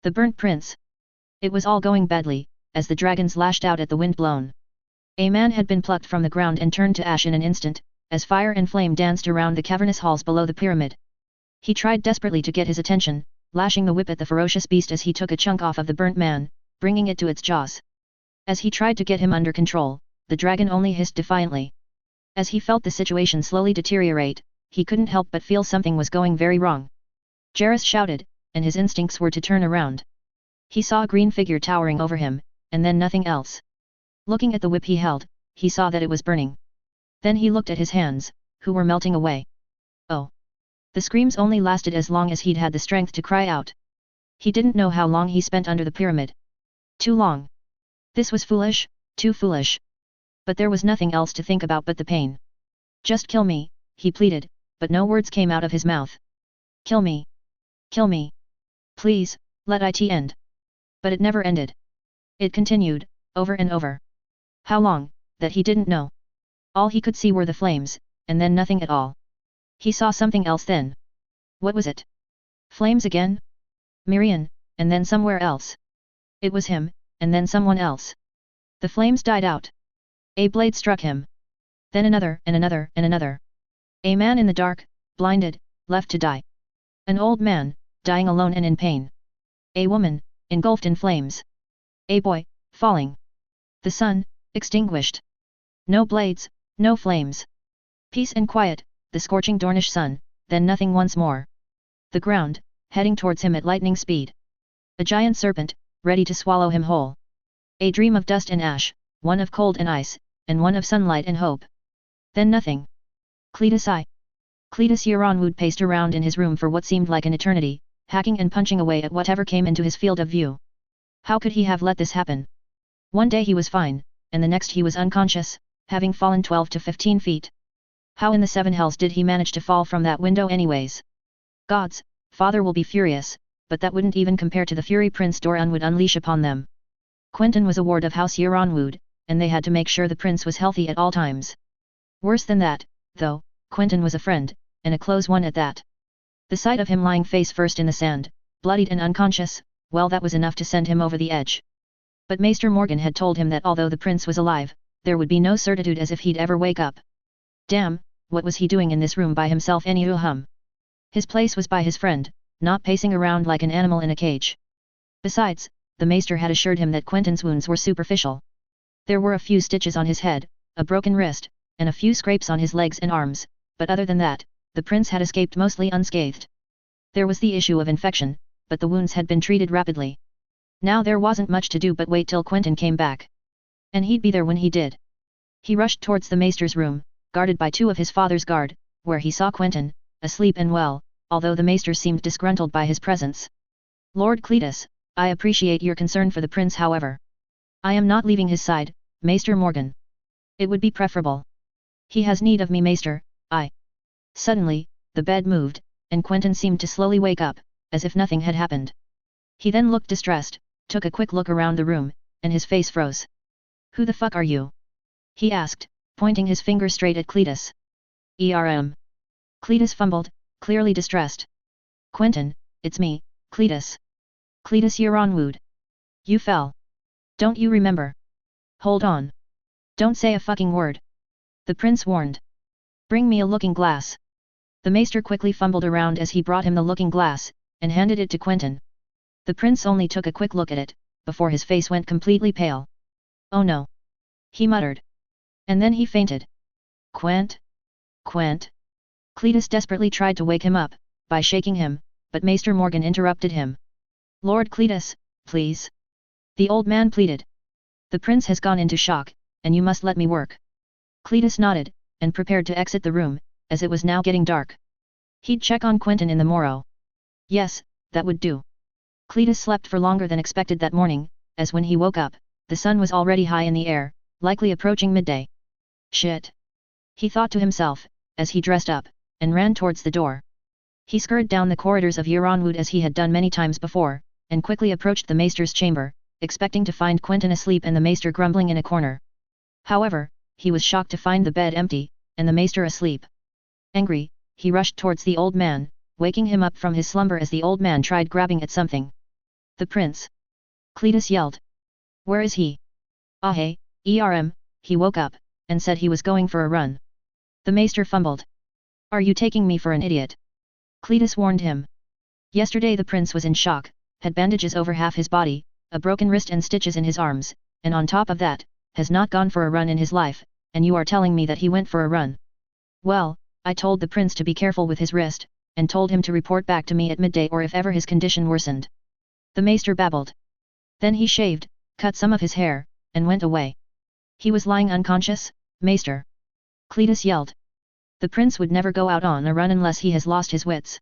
The burnt prince. It was all going badly, as the dragons lashed out at the wind blown. A man had been plucked from the ground and turned to ash in an instant, as fire and flame danced around the cavernous halls below the pyramid. He tried desperately to get his attention, lashing the whip at the ferocious beast as he took a chunk off of the burnt man, bringing it to its jaws. As he tried to get him under control, the dragon only hissed defiantly. As he felt the situation slowly deteriorate, he couldn't help but feel something was going very wrong. Jairus shouted, and his instincts were to turn around. He saw a green figure towering over him, and then nothing else. Looking at the whip he held, he saw that it was burning. Then he looked at his hands, who were melting away. Oh! The screams only lasted as long as he'd had the strength to cry out. He didn't know how long he spent under the pyramid. Too long. This was foolish, too foolish. But there was nothing else to think about but the pain. Just kill me, he pleaded, but no words came out of his mouth. Kill me. Kill me. Please, let it end. But it never ended. It continued, over and over. How long, that he didn't know. All he could see were the flames, and then nothing at all. He saw something else then. What was it? Flames again? Miriam, and then somewhere else. It was him, and then someone else. The flames died out. A blade struck him. Then another, and another, and another. A man in the dark, blinded, left to die. An old man, dying alone and in pain. A woman, engulfed in flames. A boy, falling. The sun, extinguished. No blades, no flames. Peace and quiet, the scorching Dornish sun, then nothing once more. The ground, heading towards him at lightning speed. A giant serpent, ready to swallow him whole. A dream of dust and ash, one of cold and ice, and one of sunlight and hope. Then nothing. Cletus Euronwood paced around in his room for what seemed like an eternity, hacking and punching away at whatever came into his field of view. How could he have let this happen? One day he was fine, and the next he was unconscious, having fallen 12 to 15 feet. How in the seven hells did he manage to fall from that window anyways? Gods, father will be furious, but that wouldn't even compare to the fury Prince Doran would unleash upon them. Quentyn was a ward of House Euronwood, and they had to make sure the prince was healthy at all times. Worse than that, though, Quentyn was a friend, and a close one at that. The sight of him lying face first in the sand, bloodied and unconscious, well, that was enough to send him over the edge. But Maester Morgan had told him that although the prince was alive, there would be no certitude as if he'd ever wake up. Damn, what was he doing in this room by himself anyhow? His place was by his friend, not pacing around like an animal in a cage. Besides, the Maester had assured him that Quentyn's wounds were superficial. There were a few stitches on his head, a broken wrist, and a few scrapes on his legs and arms, but other than that, the prince had escaped mostly unscathed. There was the issue of infection, but the wounds had been treated rapidly. Now there wasn't much to do but wait till Quentyn came back. And he'd be there when he did. He rushed towards the Maester's room, guarded by two of his father's guard, where he saw Quentyn, asleep and well, although the Maester seemed disgruntled by his presence. Lord Cletus, I appreciate your concern for the prince, however. I am not leaving his side, Maester Morgan. It would be preferable. He has need of me, Maester, I. Suddenly, the bed moved, and Quentyn seemed to slowly wake up, as if nothing had happened. He then looked distressed, took a quick look around the room, and his face froze. Who the fuck are you? He asked, pointing his finger straight at Cletus. Cletus fumbled, clearly distressed. Quentyn, it's me, Cletus. Cletus Euronwood. You fell. Don't you remember? Hold on. Don't say a fucking word. The prince warned. Bring me a looking glass. The Maester quickly fumbled around as he brought him the looking glass, and handed it to Quentyn. The prince only took a quick look at it, before his face went completely pale. Oh no! He muttered. And then he fainted. Quent? Cletus desperately tried to wake him up, by shaking him, but Maester Morgan interrupted him. Lord Cletus, please. The old man pleaded. The prince has gone into shock, and you must let me work. Cletus nodded, and prepared to exit the room, as it was now getting dark. He'd check on Quentyn in the morrow. Yes, that would do. Cletus slept for longer than expected that morning, as when he woke up, the sun was already high in the air, likely approaching midday. Shit! He thought to himself, as he dressed up, and ran towards the door. He scurried down the corridors of Euronwood as he had done many times before, and quickly approached the Maester's chamber, expecting to find Quentyn asleep and the Maester grumbling in a corner. However, he was shocked to find the bed empty, and the Maester asleep. Angry, he rushed towards the old man, waking him up from his slumber as the old man tried grabbing at something. The prince! Cletus yelled. Where is he? Ah hey, he woke up, and said he was going for a run. The maester fumbled. Are you taking me for an idiot? Cletus warned him. Yesterday the prince was in shock, had bandages over half his body, a broken wrist and stitches in his arms, and on top of that, has not gone for a run in his life, and you are telling me that he went for a run. Well, I told the prince to be careful with his wrist, and told him to report back to me at midday or if ever his condition worsened. The maester babbled. Then he shaved, cut some of his hair, and went away. He was lying unconscious, maester. Cletus yelled. The prince would never go out on a run unless he has lost his wits.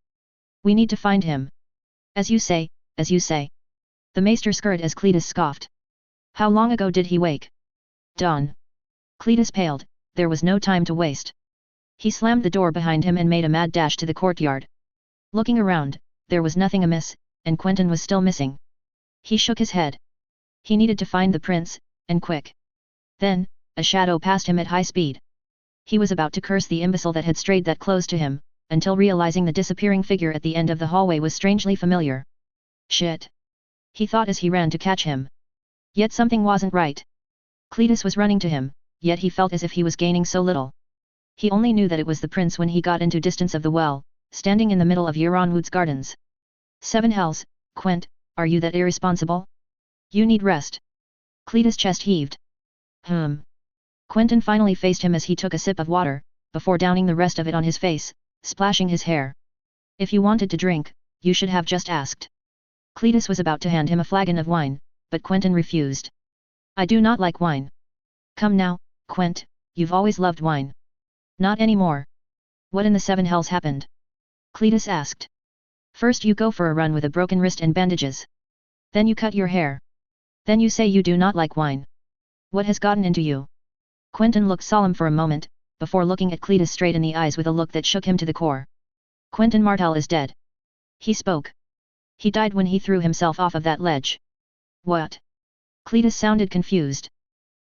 We need to find him. As you say, as you say. The maester skirted as Cletus scoffed. How long ago did he wake? Dawn. Cletus paled, there was no time to waste. He slammed the door behind him and made a mad dash to the courtyard. Looking around, there was nothing amiss, and Quentyn was still missing. He shook his head. He needed to find the prince, and quick. Then, a shadow passed him at high speed. He was about to curse the imbecile that had strayed that close to him, until realizing the disappearing figure at the end of the hallway was strangely familiar. Shit! He thought as he ran to catch him. Yet something wasn't right. Cletus was running to him, yet he felt as if he was gaining so little. He only knew that it was the prince when he got into distance of the well, standing in the middle of Euronwood's gardens. Seven hells, Quent, are you that irresponsible? You need rest. Cletus' chest heaved. Quentyn finally faced him as he took a sip of water, before downing the rest of it on his face, splashing his hair. If you wanted to drink, you should have just asked. Cletus was about to hand him a flagon of wine, but Quentyn refused. I do not like wine. Come now, Quent, you've always loved wine. Not anymore. What in the seven hells happened? Cletus asked. First you go for a run with a broken wrist and bandages. Then you cut your hair. Then you say you do not like wine. What has gotten into you? Quentyn looked solemn for a moment, before looking at Cletus straight in the eyes with a look that shook him to the core. Quentyn Martell is dead. He spoke. He died when he threw himself off of that ledge. What? Cletus sounded confused.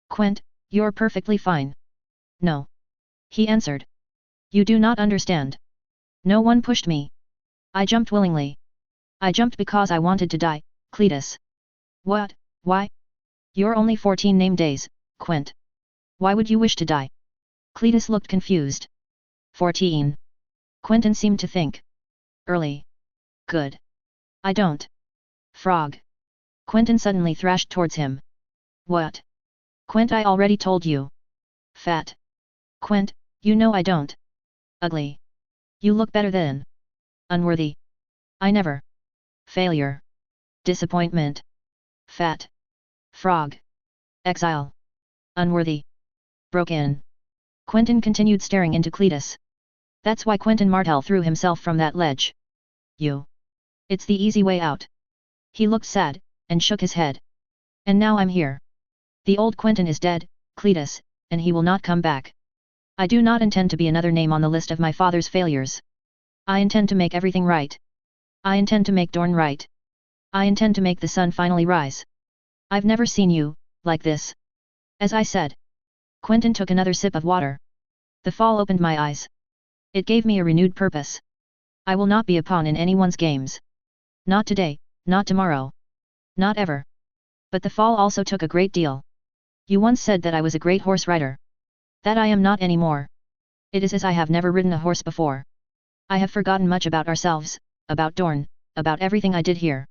Quent, you're perfectly fine. No. He answered. You do not understand. No one pushed me. I jumped willingly. I jumped because I wanted to die, Cletus. What? Why? You're only 14 name days, Quent. Why would you wish to die? Cletus looked confused. 14. Quentyn seemed to think. Early. Good. I don't. Frog. Quentyn suddenly thrashed towards him. What? Quent, I already told you. Fat. Quent, you know I don't. Ugly. You look better than. Unworthy. I never. Failure. Disappointment. Fat. Frog. Exile. Unworthy. Broken. Quentyn continued staring into Cletus. That's why Quentyn Martell threw himself from that ledge. You. It's the easy way out. He looked sad, and shook his head. And now I'm here. The old Quentyn is dead, Cletus, and he will not come back. I do not intend to be another name on the list of my father's failures. I intend to make everything right. I intend to make Dorne right. I intend to make the sun finally rise. I've never seen you, like this. As I said. Quentyn took another sip of water. The fall opened my eyes. It gave me a renewed purpose. I will not be a pawn in anyone's games. Not today, not tomorrow. Not ever. But the fall also took a great deal. You once said that I was a great horse rider. That I am not anymore. It is as I have never ridden a horse before. I have forgotten much about ourselves, about Dorne, about everything I did here.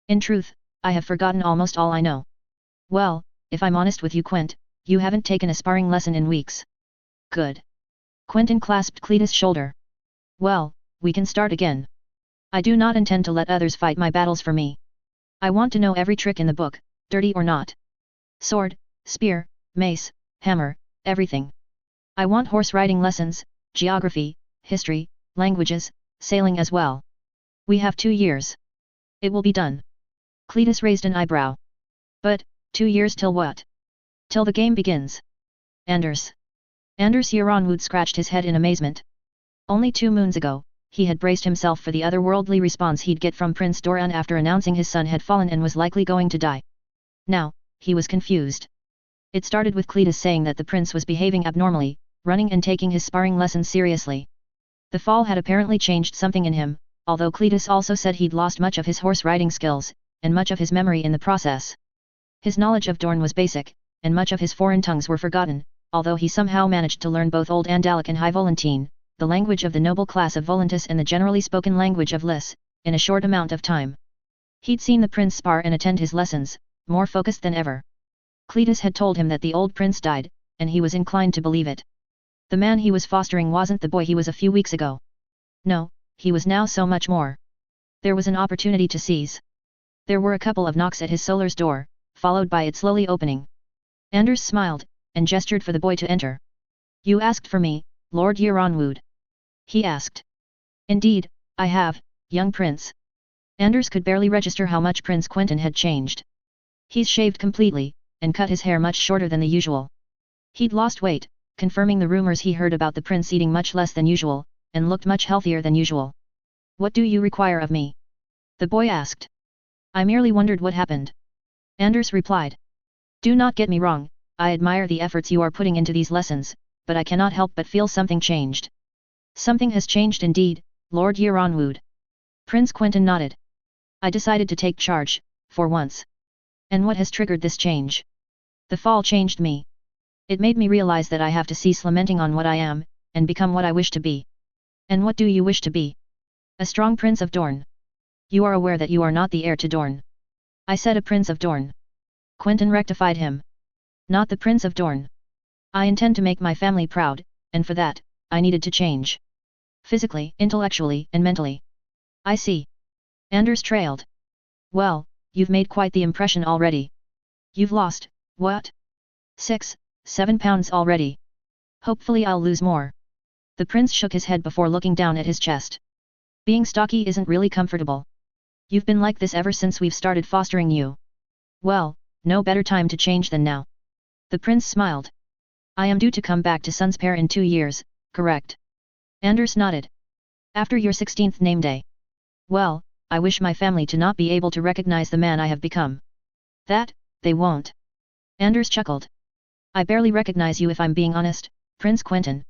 In truth, I have forgotten almost all I know. Well, if I'm honest with you, Quent, you haven't taken a sparring lesson in weeks. Good. Quentyn clasped Cletus' shoulder. Well, we can start again. I do not intend to let others fight my battles for me. I want to know every trick in the book, dirty or not. Sword, spear, mace, hammer, everything. I want horse riding lessons, geography, history, languages, sailing as well. We have 2 years. It will be done. Cletus raised an eyebrow. But, 2 years till what? Till the game begins. Anders Euronwood scratched his head in amazement. Only 2 moons ago, he had braced himself for the otherworldly response he'd get from Prince Doran after announcing his son had fallen and was likely going to die. Now, he was confused. It started with Cletus saying that the prince was behaving abnormally, running and taking his sparring lessons seriously. The fall had apparently changed something in him, although Cletus also said he'd lost much of his horse riding skills, and much of his memory in the process. His knowledge of Dorn was basic, and much of his foreign tongues were forgotten, although he somehow managed to learn both Old Andalic and High Volantine, the language of the noble class of Volantis and the generally spoken language of Lys, in a short amount of time. He'd seen the prince spar and attend his lessons, more focused than ever. Cletus had told him that the old prince died, and he was inclined to believe it. The man he was fostering wasn't the boy he was a few weeks ago. No, he was now so much more. There was an opportunity to seize. There were a couple of knocks at his solar's door, followed by it slowly opening. Anders smiled, and gestured for the boy to enter. "You asked for me, Lord Yeronwood?" he asked. "Indeed, I have, young prince." Anders could barely register how much Prince Quentyn had changed. He's shaved completely, and cut his hair much shorter than the usual. He'd lost weight, confirming the rumors he heard about the prince eating much less than usual, and looked much healthier than usual. "What do you require of me?" the boy asked. "I merely wondered what happened." Anders replied. "Do not get me wrong, I admire the efforts you are putting into these lessons, but I cannot help but feel something changed." "Something has changed indeed, Lord Yeronwood." Prince Quentyn nodded. "I decided to take charge, for once." "And what has triggered this change?" "The fall changed me. It made me realize that I have to cease lamenting on what I am, and become what I wish to be." "And what do you wish to be?" "A strong prince of Dorn." "You are aware that you are not the heir to Dorn." "I said a prince of Dorn." Quentyn rectified him. "Not the prince of Dorn. I intend to make my family proud, and for that, I needed to change. Physically, intellectually, and mentally." "I see." Anders trailed. "Well, you've made quite the impression already. You've lost, what? 6-7 pounds already. Hopefully I'll lose more." The prince shook his head before looking down at his chest. "Being stocky isn't really comfortable. You've been like this ever since we've started fostering you." "Well, no better time to change than now." The prince smiled. "I am due to come back to Sunspare in 2 years, correct?" Anders nodded. "After your 16th name day." "Well, I wish my family to not be able to recognize the man I have become." "That, they won't." Anders chuckled. "I barely recognize you if I'm being honest, Prince Quentyn."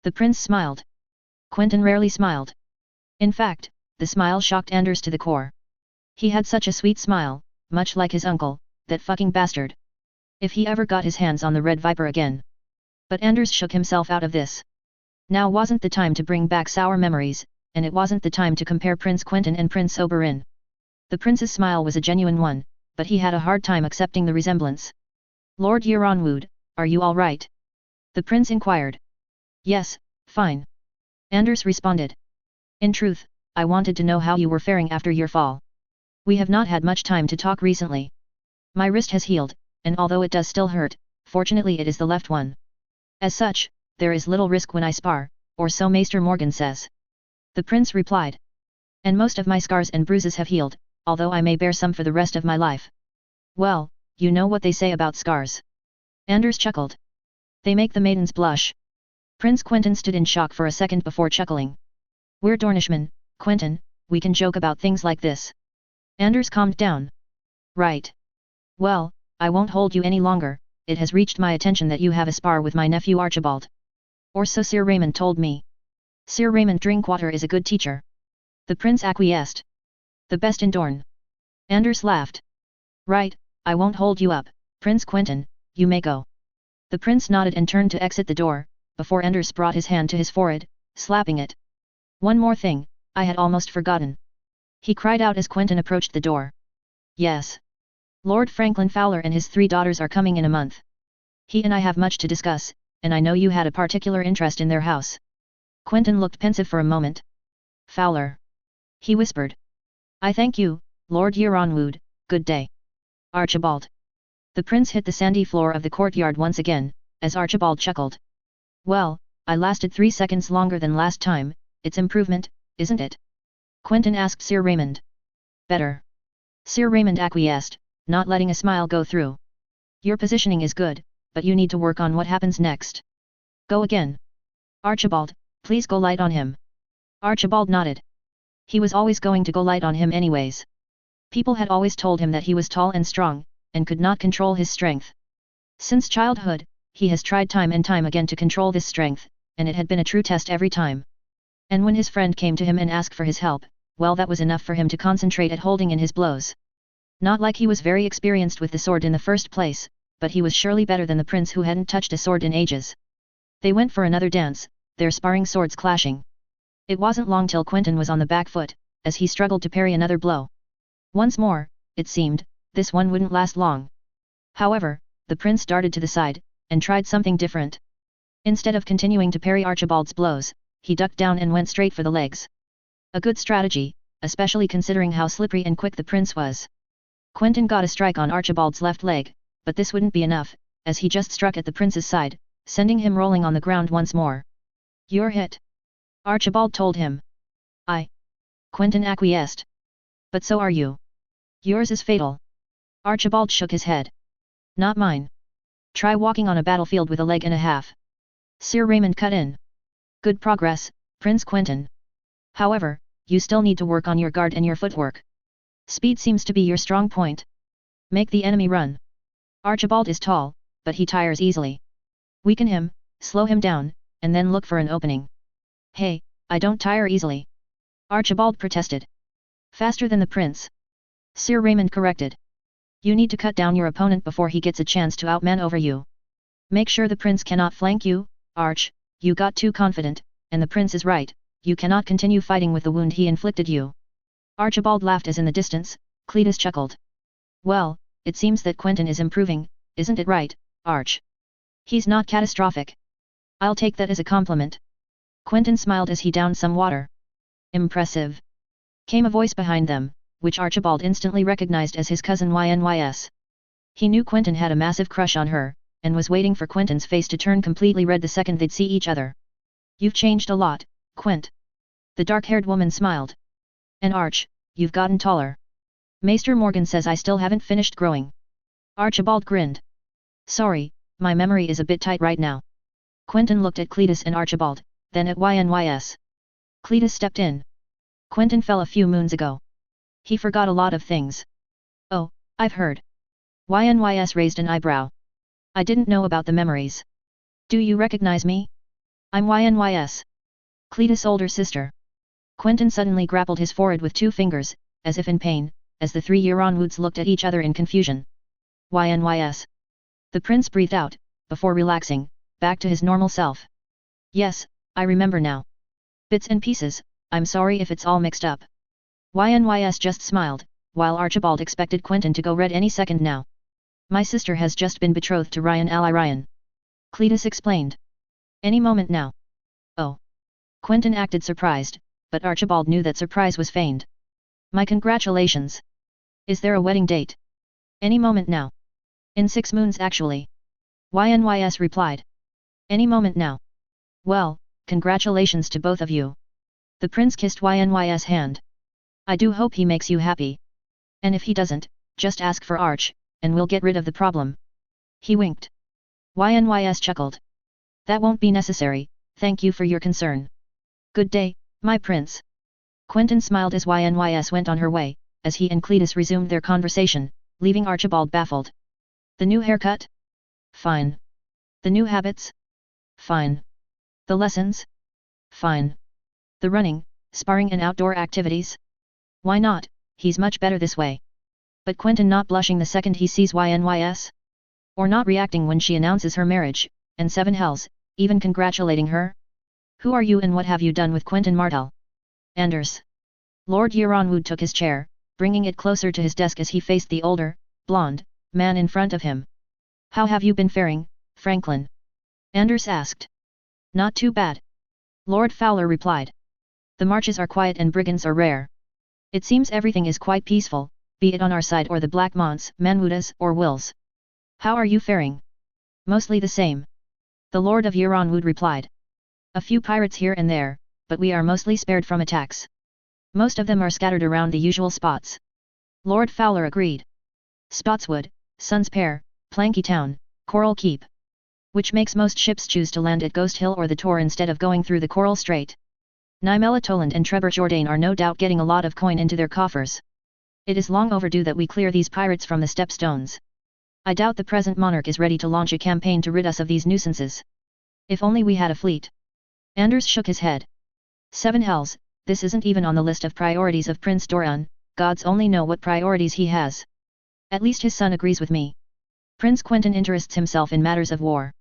The prince smiled. Quentyn rarely smiled. In fact, the smile shocked Anders to the core. He had such a sweet smile, much like his uncle, that fucking bastard. If he ever got his hands on the Red Viper again. But Anders shook himself out of this. Now wasn't the time to bring back sour memories, and it wasn't the time to compare Prince Quentyn and Prince Oberyn. The prince's smile was a genuine one, but he had a hard time accepting the resemblance. "Lord Yeronwood, are you all right?" the prince inquired. "Yes, fine." Anders responded. "In truth, I wanted to know how you were faring after your fall. We have not had much time to talk recently. My wrist has healed, and although it does still hurt, fortunately it is the left one. As such, there is little risk when I spar, or so Maester Morgan says." The prince replied. "And most of my scars and bruises have healed, although I may bear some for the rest of my life." "Well, you know what they say about scars." Anders chuckled. "They make the maidens blush." Prince Quentyn stood in shock for a second before chuckling. "We're Dornishmen, Quentyn, we can joke about things like this." Anders calmed down. "Right. Well, I won't hold you any longer, it has reached my attention that you have a spar with my nephew Archibald. Or so Sir Raymond told me. Sir Raymond Drinkwater is a good teacher." The prince acquiesced. "The best in Dorne." Anders laughed. "Right, I won't hold you up, Prince Quentyn, you may go." The prince nodded and turned to exit the door, before Anders brought his hand to his forehead, slapping it. "One more thing, I had almost forgotten," he cried out as Quentyn approached the door. "Yes. Lord Franklin Fowler and his 3 daughters are coming in a month. He and I have much to discuss, and I know you had a particular interest in their house." Quentyn looked pensive for a moment. "Fowler," he whispered. "I thank you, Lord Yeronwood, good day." "Archibald." The prince hit the sandy floor of the courtyard once again, as Archibald chuckled. "Well, I lasted 3 seconds longer than last time, it's improvement, isn't it?" Quentyn asked Sir Raymond. "Better." Sir Raymond acquiesced, not letting a smile go through. "Your positioning is good, but you need to work on what happens next. Go again. Archibald, please go light on him." Archibald nodded. He was always going to go light on him anyways. People had always told him that he was tall and strong, and could not control his strength. Since childhood, he has tried time and time again to control this strength, and it had been a true test every time. And when his friend came to him and asked for his help, well, that was enough for him to concentrate at holding in his blows. Not like he was very experienced with the sword in the first place, but he was surely better than the prince who hadn't touched a sword in ages. They went for another dance, their sparring swords clashing. It wasn't long till Quentyn was on the back foot, as he struggled to parry another blow. Once more, it seemed, this one wouldn't last long. However, the prince darted to the side, and tried something different. Instead of continuing to parry Archibald's blows, he ducked down and went straight for the legs. A good strategy, especially considering how slippery and quick the prince was. Quentyn got a strike on Archibald's left leg, but this wouldn't be enough, as he just struck at the prince's side, sending him rolling on the ground once more. "You're hit," Archibald told him. Quentyn acquiesced. "But so are you. Yours is fatal." Archibald shook his head. "Not mine. Try walking on a battlefield with a leg and a half." Sir Raymond cut in. "Good progress, Prince Quentyn. However, you still need to work on your guard and your footwork. Speed seems to be your strong point. Make the enemy run. Archibald is tall, but he tires easily. Weaken him, slow him down, and then look for an opening." "Hey, I don't tire easily," Archibald protested. "Faster than the prince," Sir Raymond corrected. "You need to cut down your opponent before he gets a chance to outmaneuver you. Make sure the prince cannot flank you, Arch. You got too confident, and the prince is right, you cannot continue fighting with the wound he inflicted you." Archibald laughed as in the distance, Cletus chuckled. "Well, it seems that Quentyn is improving, isn't it right, Arch? He's not catastrophic. I'll take that as a compliment." Quentyn smiled as he downed some water. "Impressive," came a voice behind them, which Archibald instantly recognized as his cousin Ynys. He knew Quentyn had a massive crush on her, and was waiting for Quentyn's face to turn completely red the second they'd see each other. "You've changed a lot, Quent." The dark-haired woman smiled. "And Arch, you've gotten taller. Maester Morgan says I still haven't finished growing." Archibald grinned. "Sorry, my memory is a bit tight right now." Quentyn looked at Cletus and Archibald, then at Ynys. Cletus stepped in. "Quentyn fell a few moons ago. He forgot a lot of things." "Oh, I've heard." Ynys raised an eyebrow. "I didn't know about the memories. Do you recognize me?" "I'm Ynys. Cletus' older sister." Quentyn suddenly grappled his forehead with two fingers, as if in pain, as the three Euronwoods looked at each other in confusion. "Ynys." The prince breathed out, before relaxing, back to his normal self. "Yes, I remember now. Bits and pieces, I'm sorry if it's all mixed up." Ynys just smiled, while Archibald expected Quentyn to go red any second now. "My sister has just been betrothed to Ryan ally Ryan," Cletus explained. "Any moment now." "Oh." Quentyn acted surprised, but Archibald knew that surprise was feigned. "My congratulations. Is there a wedding date?" "Any moment now. In 6 moons actually." Ynys replied. "Any moment now." "Well, congratulations to both of you." The prince kissed Ynys' hand. "I do hope he makes you happy. And if he doesn't, just ask for Arch, and we'll get rid of the problem." He winked. Ynys chuckled. "That won't be necessary, thank you for your concern." "Good day, my prince." Quentyn smiled as Ynys went on her way, as he and Cletus resumed their conversation, leaving Archibald baffled. "The new haircut? Fine. The new habits? Fine. The lessons? Fine. The running, sparring and outdoor activities? Why not, he's much better this way." But Quentyn not blushing the second he sees Ynys? Or not reacting when she announces her marriage, and 7 hells, even congratulating her? "Who are you and what have you done with Quentyn Martell?" "Anders." Lord Euronwood took his chair, bringing it closer to his desk as he faced the older, blonde, man in front of him. "How have you been faring, Franklin?" Anders asked. "Not too bad," Lord Fowler replied. "The marches are quiet and brigands are rare. It seems everything is quite peaceful, be it on our side or the Black Monts, Manwudas or Wills. How are you faring?" "Mostly the same," the Lord of Euronwood replied. "A few pirates here and there, but we are mostly spared from attacks. Most of them are scattered around the usual spots." Lord Fowler agreed. "Spotswood, Sun's Pair, Planky Town, Coral Keep. Which makes most ships choose to land at Ghost Hill or the Tor instead of going through the Coral Strait. Nymela Toland and Trebor Jourdain are no doubt getting a lot of coin into their coffers. It is long overdue that we clear these pirates from the stepstones. I doubt the present monarch is ready to launch a campaign to rid us of these nuisances. If only we had a fleet." Anders shook his head. 7 hells, this isn't even on the list of priorities of Prince Doran, gods only know what priorities he has. At least his son agrees with me. Prince Quentyn interests himself in matters of war.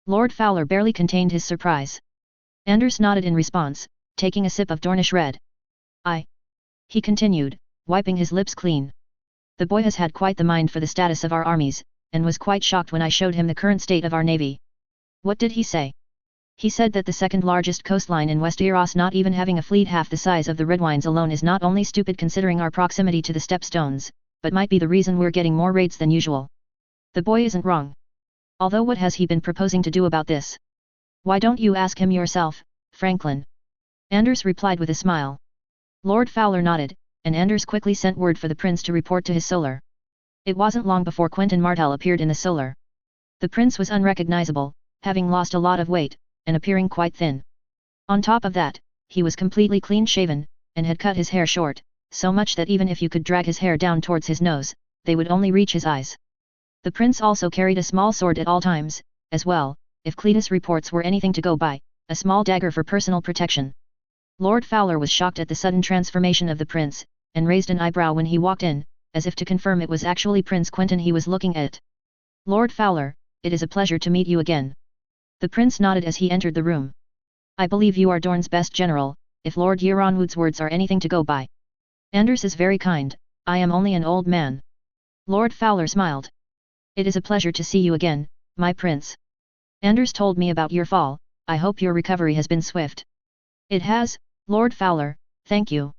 Lord Fowler barely contained his surprise. Anders nodded in response, taking a sip of Dornish red. He continued, wiping his lips clean. The boy has had quite the mind for the status of our armies, and was quite shocked when I showed him the current state of our navy. What did he say? He said that the second largest coastline in Westeros not even having a fleet half the size of the Redwynes alone is not only stupid considering our proximity to the Stepstones, but might be the reason we're getting more raids than usual. The boy isn't wrong. Although what has he been proposing to do about this? Why don't you ask him yourself, Franklin? Anders replied with a smile. Lord Fowler nodded, and Anders quickly sent word for the prince to report to his solar. It wasn't long before Quentyn Martell appeared in the solar. The prince was unrecognizable, having lost a lot of weight, and appearing quite thin. On top of that, he was completely clean-shaven, and had cut his hair short, so much that even if you could drag his hair down towards his nose, they would only reach his eyes. The prince also carried a small sword at all times, as well, if Cletus reports were anything to go by, a small dagger for personal protection. Lord Fowler was shocked at the sudden transformation of the prince, and raised an eyebrow when he walked in, as if to confirm it was actually Prince Quentyn he was looking at. Lord Fowler, it is a pleasure to meet you again. The prince nodded as he entered the room. I believe you are Dorne's best general, if Lord Euronwood's words are anything to go by. Anders is very kind, I am only an old man. Lord Fowler smiled. It is a pleasure to see you again, my prince. Anders told me about your fall, I hope your recovery has been swift. It has, Lord Fowler, thank you.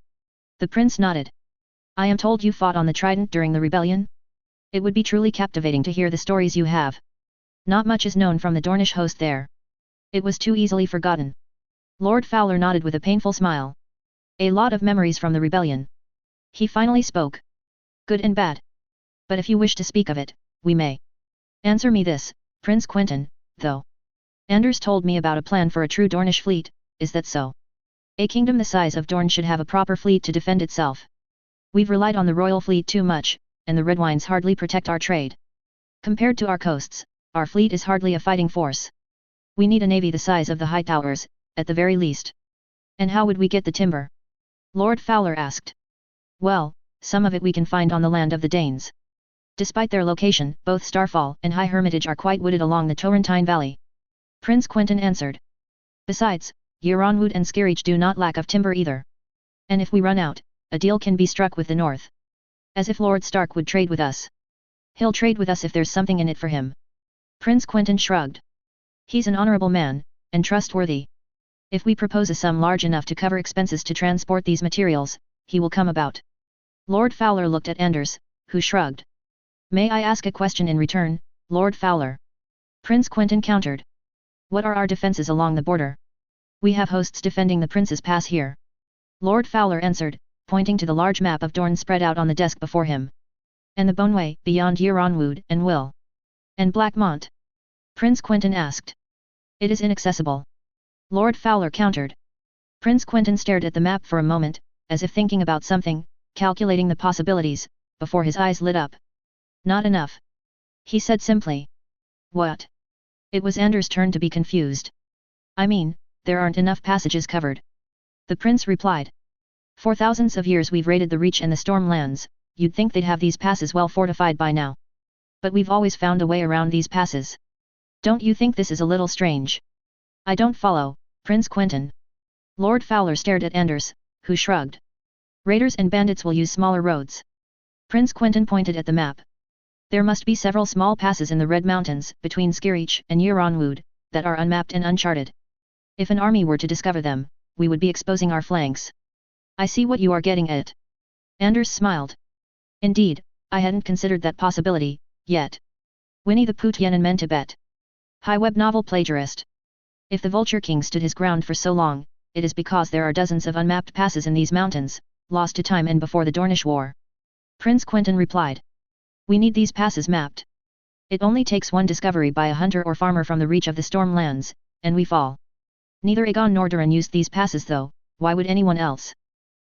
The prince nodded. I am told you fought on the Trident during the rebellion? It would be truly captivating to hear the stories you have. Not much is known from the Dornish host there. It was too easily forgotten. Lord Fowler nodded with a painful smile. A lot of memories from the rebellion. He finally spoke. Good and bad. But if you wish to speak of it, we may. Answer me this, Prince Quentyn, though. Anders told me about a plan for a true Dornish fleet, is that so? A kingdom the size of Dorne should have a proper fleet to defend itself. We've relied on the royal fleet too much, and the Redwynes hardly protect our trade. Compared to our coasts, our fleet is hardly a fighting force. We need a navy the size of the High Towers, at the very least. And how would we get the timber? Lord Fowler asked. Well, some of it we can find on the land of the Danes. Despite their location, both Starfall and High Hermitage are quite wooded along the Torrentine Valley. Prince Quentyn answered. Besides, Euronwood and Skerriech do not lack of timber either. And if we run out, a deal can be struck with the north. As if Lord Stark would trade with us. He'll trade with us if there's something in it for him. Prince Quentyn shrugged. He's an honorable man, and trustworthy. If we propose a sum large enough to cover expenses to transport these materials, he will come about. Lord Fowler looked at Anders, who shrugged. May I ask a question in return, Lord Fowler? Prince Quentyn countered. What are our defences along the border? We have hosts defending the Prince's Pass here. Lord Fowler answered, pointing to the large map of Dorne spread out on the desk before him. And the Boneway, beyond Euronwood and Will. And Blackmont? Prince Quentyn asked. It is inaccessible. Lord Fowler countered. Prince Quentyn stared at the map for a moment, as if thinking about something, calculating the possibilities, before his eyes lit up. Not enough. He said simply. What? It was Anders' turn to be confused. I mean, there aren't enough passages covered. The prince replied. For thousands of years we've raided the Reach and the Stormlands, you'd think they'd have these passes well fortified by now. But we've always found a way around these passes. Don't you think this is a little strange? I don't follow, Prince Quentyn. Lord Fowler stared at Anders, who shrugged. Raiders and bandits will use smaller roads. Prince Quentyn pointed at the map. There must be several small passes in the Red Mountains, between Skerriech and Euronwood, that are unmapped and uncharted. If an army were to discover them, we would be exposing our flanks. I see what you are getting at. Anders smiled. Indeed, I hadn't considered that possibility, yet. Winnie the Pooh Tiananmen Tibet. High web novel plagiarist. If the Vulture King stood his ground for so long, it is because there are dozens of unmapped passes in these mountains, lost to time and before the Dornish War. Prince Quentyn replied. We need these passes mapped. It only takes one discovery by a hunter or farmer from the Reach of the Stormlands, and we fall. Neither Aegon nor Durin used these passes though, why would anyone else?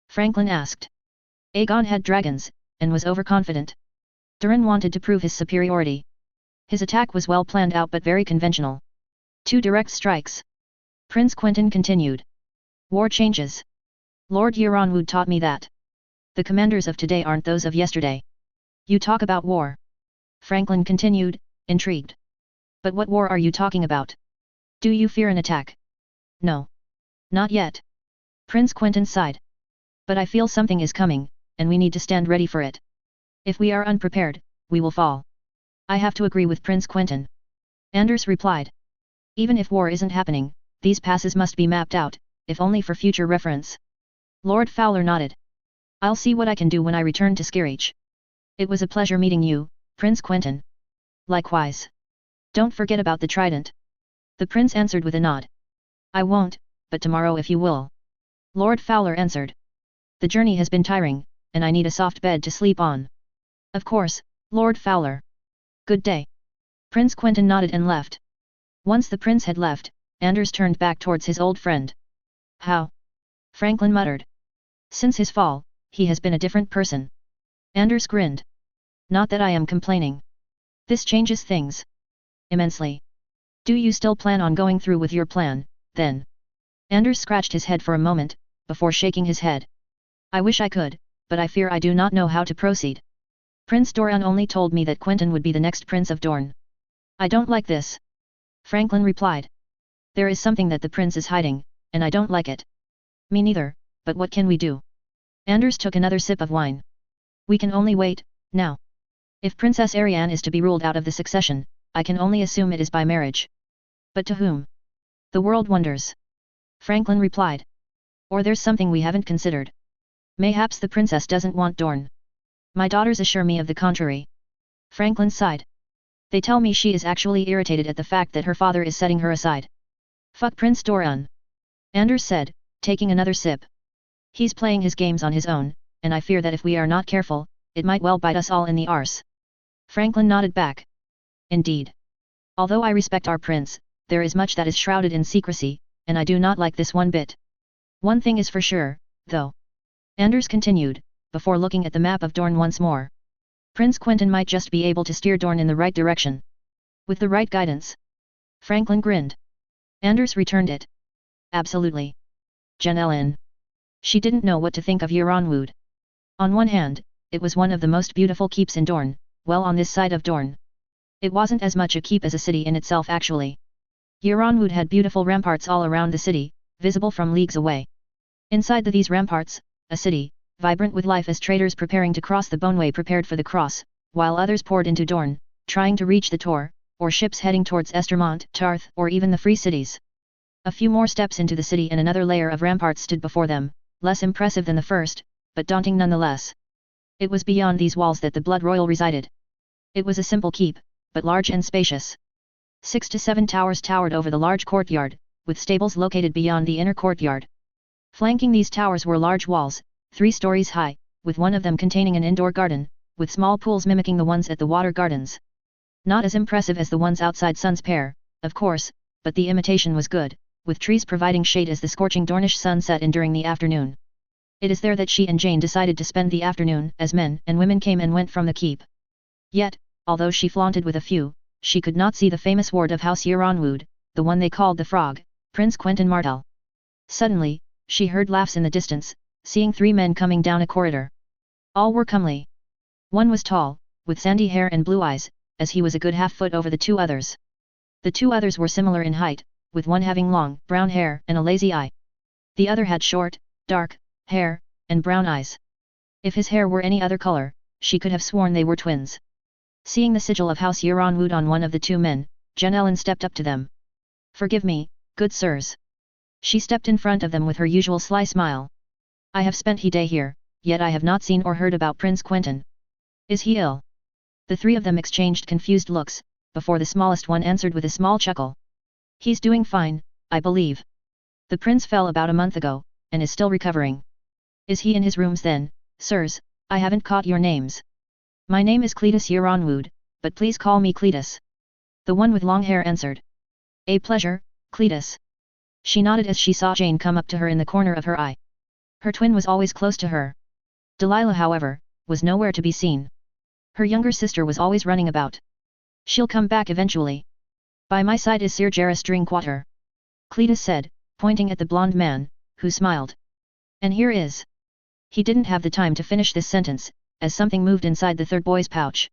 Franklin asked. Aegon had dragons, and was overconfident. Durin wanted to prove his superiority. His attack was well planned out but very conventional. 2 direct strikes. Prince Quentyn continued. War changes. Lord Euronwood taught me that. The commanders of today aren't those of yesterday. You talk about war. Franklin continued, intrigued. But what war are you talking about? Do you fear an attack? No. Not yet. Prince Quentyn sighed. But I feel something is coming, and we need to stand ready for it. If we are unprepared, we will fall. I have to agree with Prince Quentyn. Anders replied. Even if war isn't happening, these passes must be mapped out, if only for future reference. Lord Fowler nodded. I'll see what I can do when I return to Skirich. It was a pleasure meeting you, Prince Quentyn. Likewise. Don't forget about the trident. The prince answered with a nod. I won't, but tomorrow if you will. Lord Fowler answered. The journey has been tiring, and I need a soft bed to sleep on. Of course, Lord Fowler. Good day. Prince Quentyn nodded and left. Once the prince had left, Anders turned back towards his old friend. How? Franklin muttered. Since his fall, he has been a different person. Anders grinned. Not that I am complaining. This changes things. Immensely. Do you still plan on going through with your plan, then? Anders scratched his head for a moment, before shaking his head. I wish I could, but I fear I do not know how to proceed. Prince Doran only told me that Quentyn would be the next Prince of Dorne. I don't like this. Franklin replied. There is something that the prince is hiding, and I don't like it. Me neither, but what can we do? Anders took another sip of wine. We can only wait, now. If Princess Ariane is to be ruled out of the succession, I can only assume it is by marriage. But to whom? The world wonders. Franklin replied. Or there's something we haven't considered. Mayhaps the princess doesn't want Dorne. My daughters assure me of the contrary. Franklin sighed. They tell me she is actually irritated at the fact that her father is setting her aside. Fuck Prince Doran. Anders said, taking another sip. He's playing his games on his own, and I fear that if we are not careful, it might well bite us all in the arse. Franklin nodded back. Indeed. Although I respect our prince, there is much that is shrouded in secrecy, and I do not like this one bit. One thing is for sure, though. Anders continued, before looking at the map of Dorne once more. Prince Quentyn might just be able to steer Dorne in the right direction. With the right guidance. Franklin grinned. Anders returned it. Absolutely. Jen. She didn't know what to think of Euronwood. On one hand, it was one of the most beautiful keeps in Dorne, well on this side of Dorne. It wasn't as much a keep as a city in itself actually. Euronwood had beautiful ramparts all around the city, visible from leagues away. Inside these ramparts, a city, vibrant with life as traders preparing to cross the Boneway prepared for the cross, while others poured into Dorne, trying to reach the Tor, or ships heading towards Estermont, Tarth, or even the Free Cities. A few more steps into the city and another layer of ramparts stood before them, less impressive than the first, but daunting nonetheless. It was beyond these walls that the Blood Royal resided. It was a simple keep, but large and spacious. 6 to 7 towers towered over the large courtyard, with stables located beyond the inner courtyard. Flanking these towers were large walls, 3 stories high, with one of them containing an indoor garden, with small pools mimicking the ones at the water gardens. Not as impressive as the ones outside Sun's Pair, of course, but the imitation was good, with trees providing shade as the scorching Dornish sun set in during the afternoon. It is there that she and Jane decided to spend the afternoon, as men and women came and went from the keep. Yet, although she flaunted with a few, she could not see the famous ward of House Euronwood, the one they called the Frog, Prince Quentyn Martell. Suddenly, she heard laughs in the distance, seeing 3 men coming down a corridor. All were comely. One was tall, with sandy hair and blue eyes, as he was a good half-foot over the 2 others. The 2 others were similar in height, with one having long, brown hair and a lazy eye. The other had short, dark, hair, and brown eyes. If his hair were any other color, she could have sworn they were twins. Seeing the sigil of House Euronwood on one of the 2 men, Jen stepped up to them. Forgive me, good sirs. She stepped in front of them with her usual sly smile. I have spent he day here, yet I have not seen or heard about Prince Quentyn. Is he ill? The 3 of them exchanged confused looks, before the smallest one answered with a small chuckle. He's doing fine, I believe. The prince fell about a month ago, and is still recovering. Is he in his rooms then, sirs? I haven't caught your names. My name is Cletus Euronwood, but please call me Cletus. The one with long hair answered. A pleasure, Cletus. She nodded as she saw Jane come up to her in the corner of her eye. Her twin was always close to her. Delilah, however, was nowhere to be seen. Her younger sister was always running about. She'll come back eventually. By my side is Sir Jarrus Drinkwater. Cletus said, pointing at the blonde man, who smiled. And here is. He didn't have the time to finish this sentence, as something moved inside the third boy's pouch.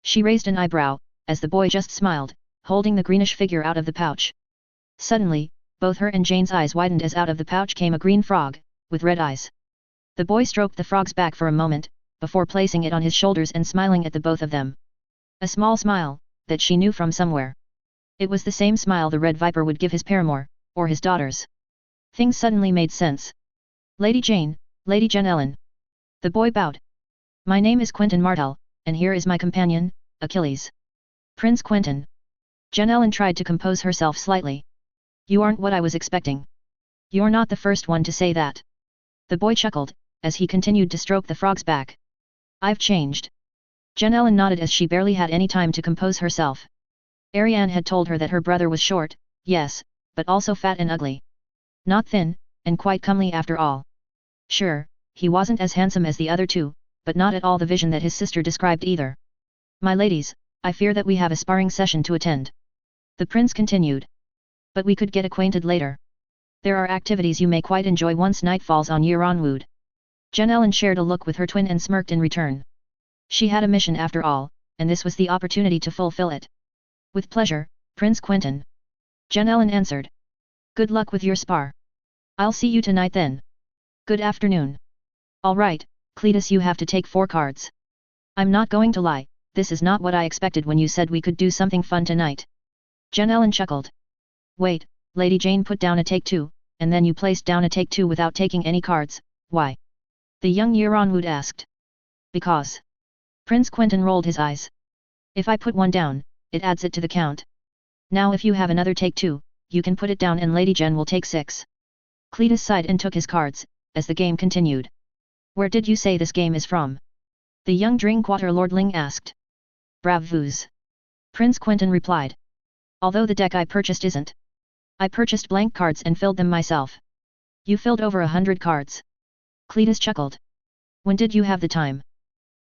She raised an eyebrow, as the boy just smiled, holding the greenish figure out of the pouch. Suddenly, both her and Jane's eyes widened as out of the pouch came a green frog, with red eyes. The boy stroked the frog's back for a moment, before placing it on his shoulders and smiling at the both of them. A small smile, that she knew from somewhere. It was the same smile the Red Viper would give his paramour, or his daughters. Things suddenly made sense. Lady Jane, Lady Ellen. The boy bowed. My name is Quentyn Martell, and here is my companion, Achilles. Prince Quentyn. Ellen tried to compose herself slightly. You aren't what I was expecting. You're not the first one to say that. The boy chuckled, as he continued to stroke the frog's back. I've changed. Ellen nodded as she barely had any time to compose herself. Ariane had told her that her brother was short, yes, but also fat and ugly. Not thin, and quite comely after all. Sure, he wasn't as handsome as the other two, but not at all the vision that his sister described either. My ladies, I fear that we have a sparring session to attend. The prince continued. But we could get acquainted later. There are activities you may quite enjoy once night falls on Yeronwood. Ellen shared a look with her twin and smirked in return. She had a mission after all, and this was the opportunity to fulfill it. With pleasure, Prince Quentyn. Ellen answered. Good luck with your spar. I'll see you tonight then. Good afternoon. All right, Cletus, you have to take 4 cards. I'm not going to lie, this is not what I expected when you said we could do something fun tonight. Ellen chuckled. Wait, Lady Jane put down a take 2, and then you placed down a take 2 without taking any cards, why? The young Yeronwood asked. Because. Prince Quentyn rolled his eyes. If I put 1 down, it adds it to the count. Now if you have another take 2, you can put it down and Lady Jen will take 6. Cletus sighed and took his cards, as the game continued. Where did you say this game is from? The young Drinkwater lordling asked. Bravos. Prince Quentyn replied. Although the deck I purchased isn't. I purchased blank cards and filled them myself. You filled over 100 cards. Cletus chuckled. When did you have the time?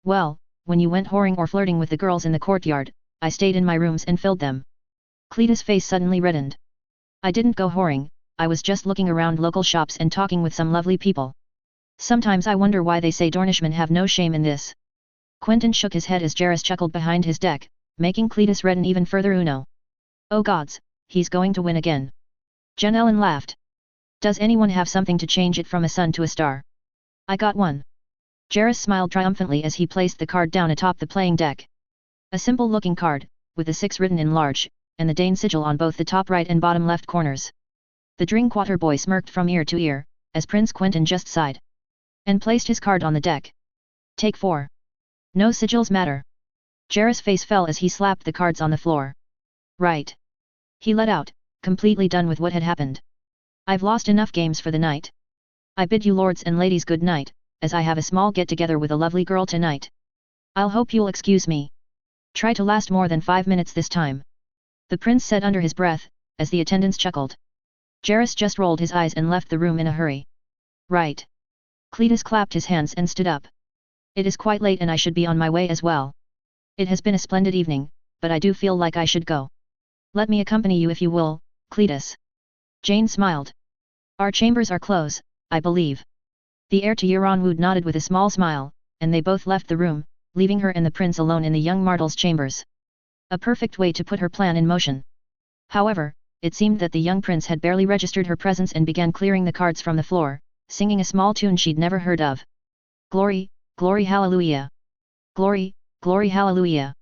Well, when you went whoring or flirting with the girls in the courtyard, I stayed in my rooms and filled them. Cletus' face suddenly reddened. I didn't go whoring, I was just looking around local shops and talking with some lovely people. Sometimes I wonder why they say Dornishmen have no shame in this. Quentyn shook his head as Jairus chuckled behind his deck, making Cletus redden even further. Uno. Oh gods, he's going to win again. Ellen laughed. Does anyone have something to change it from a sun to a star? I got one. Jairus smiled triumphantly as he placed the card down atop the playing deck. A simple-looking card, with the 6 written in large, and the Dane sigil on both the top right and bottom left corners. The Drinkwater boy smirked from ear to ear, as Prince Quentyn just sighed. And placed his card on the deck. Take 4. No sigils matter. Jairus' face fell as he slapped the cards on the floor. Right. He let out, completely done with what had happened. I've lost enough games for the night. I bid you lords and ladies good night, as I have a small get-together with a lovely girl tonight. I'll hope you'll excuse me. Try to last more than 5 minutes this time. The prince said under his breath, as the attendants chuckled. Jairus just rolled his eyes and left the room in a hurry. Right. Cletus clapped his hands and stood up. It is quite late and I should be on my way as well. It has been a splendid evening, but I do feel like I should go. Let me accompany you if you will, Cletus. Jane smiled. Our chambers are close, I believe. The heir to Yeronwood nodded with a small smile, and they both left the room, leaving her and the prince alone in the young Martell's chambers. A perfect way to put her plan in motion. However, it seemed that the young prince had barely registered her presence and began clearing the cards from the floor, singing a small tune she'd never heard of. Glory, glory hallelujah. Glory, glory hallelujah.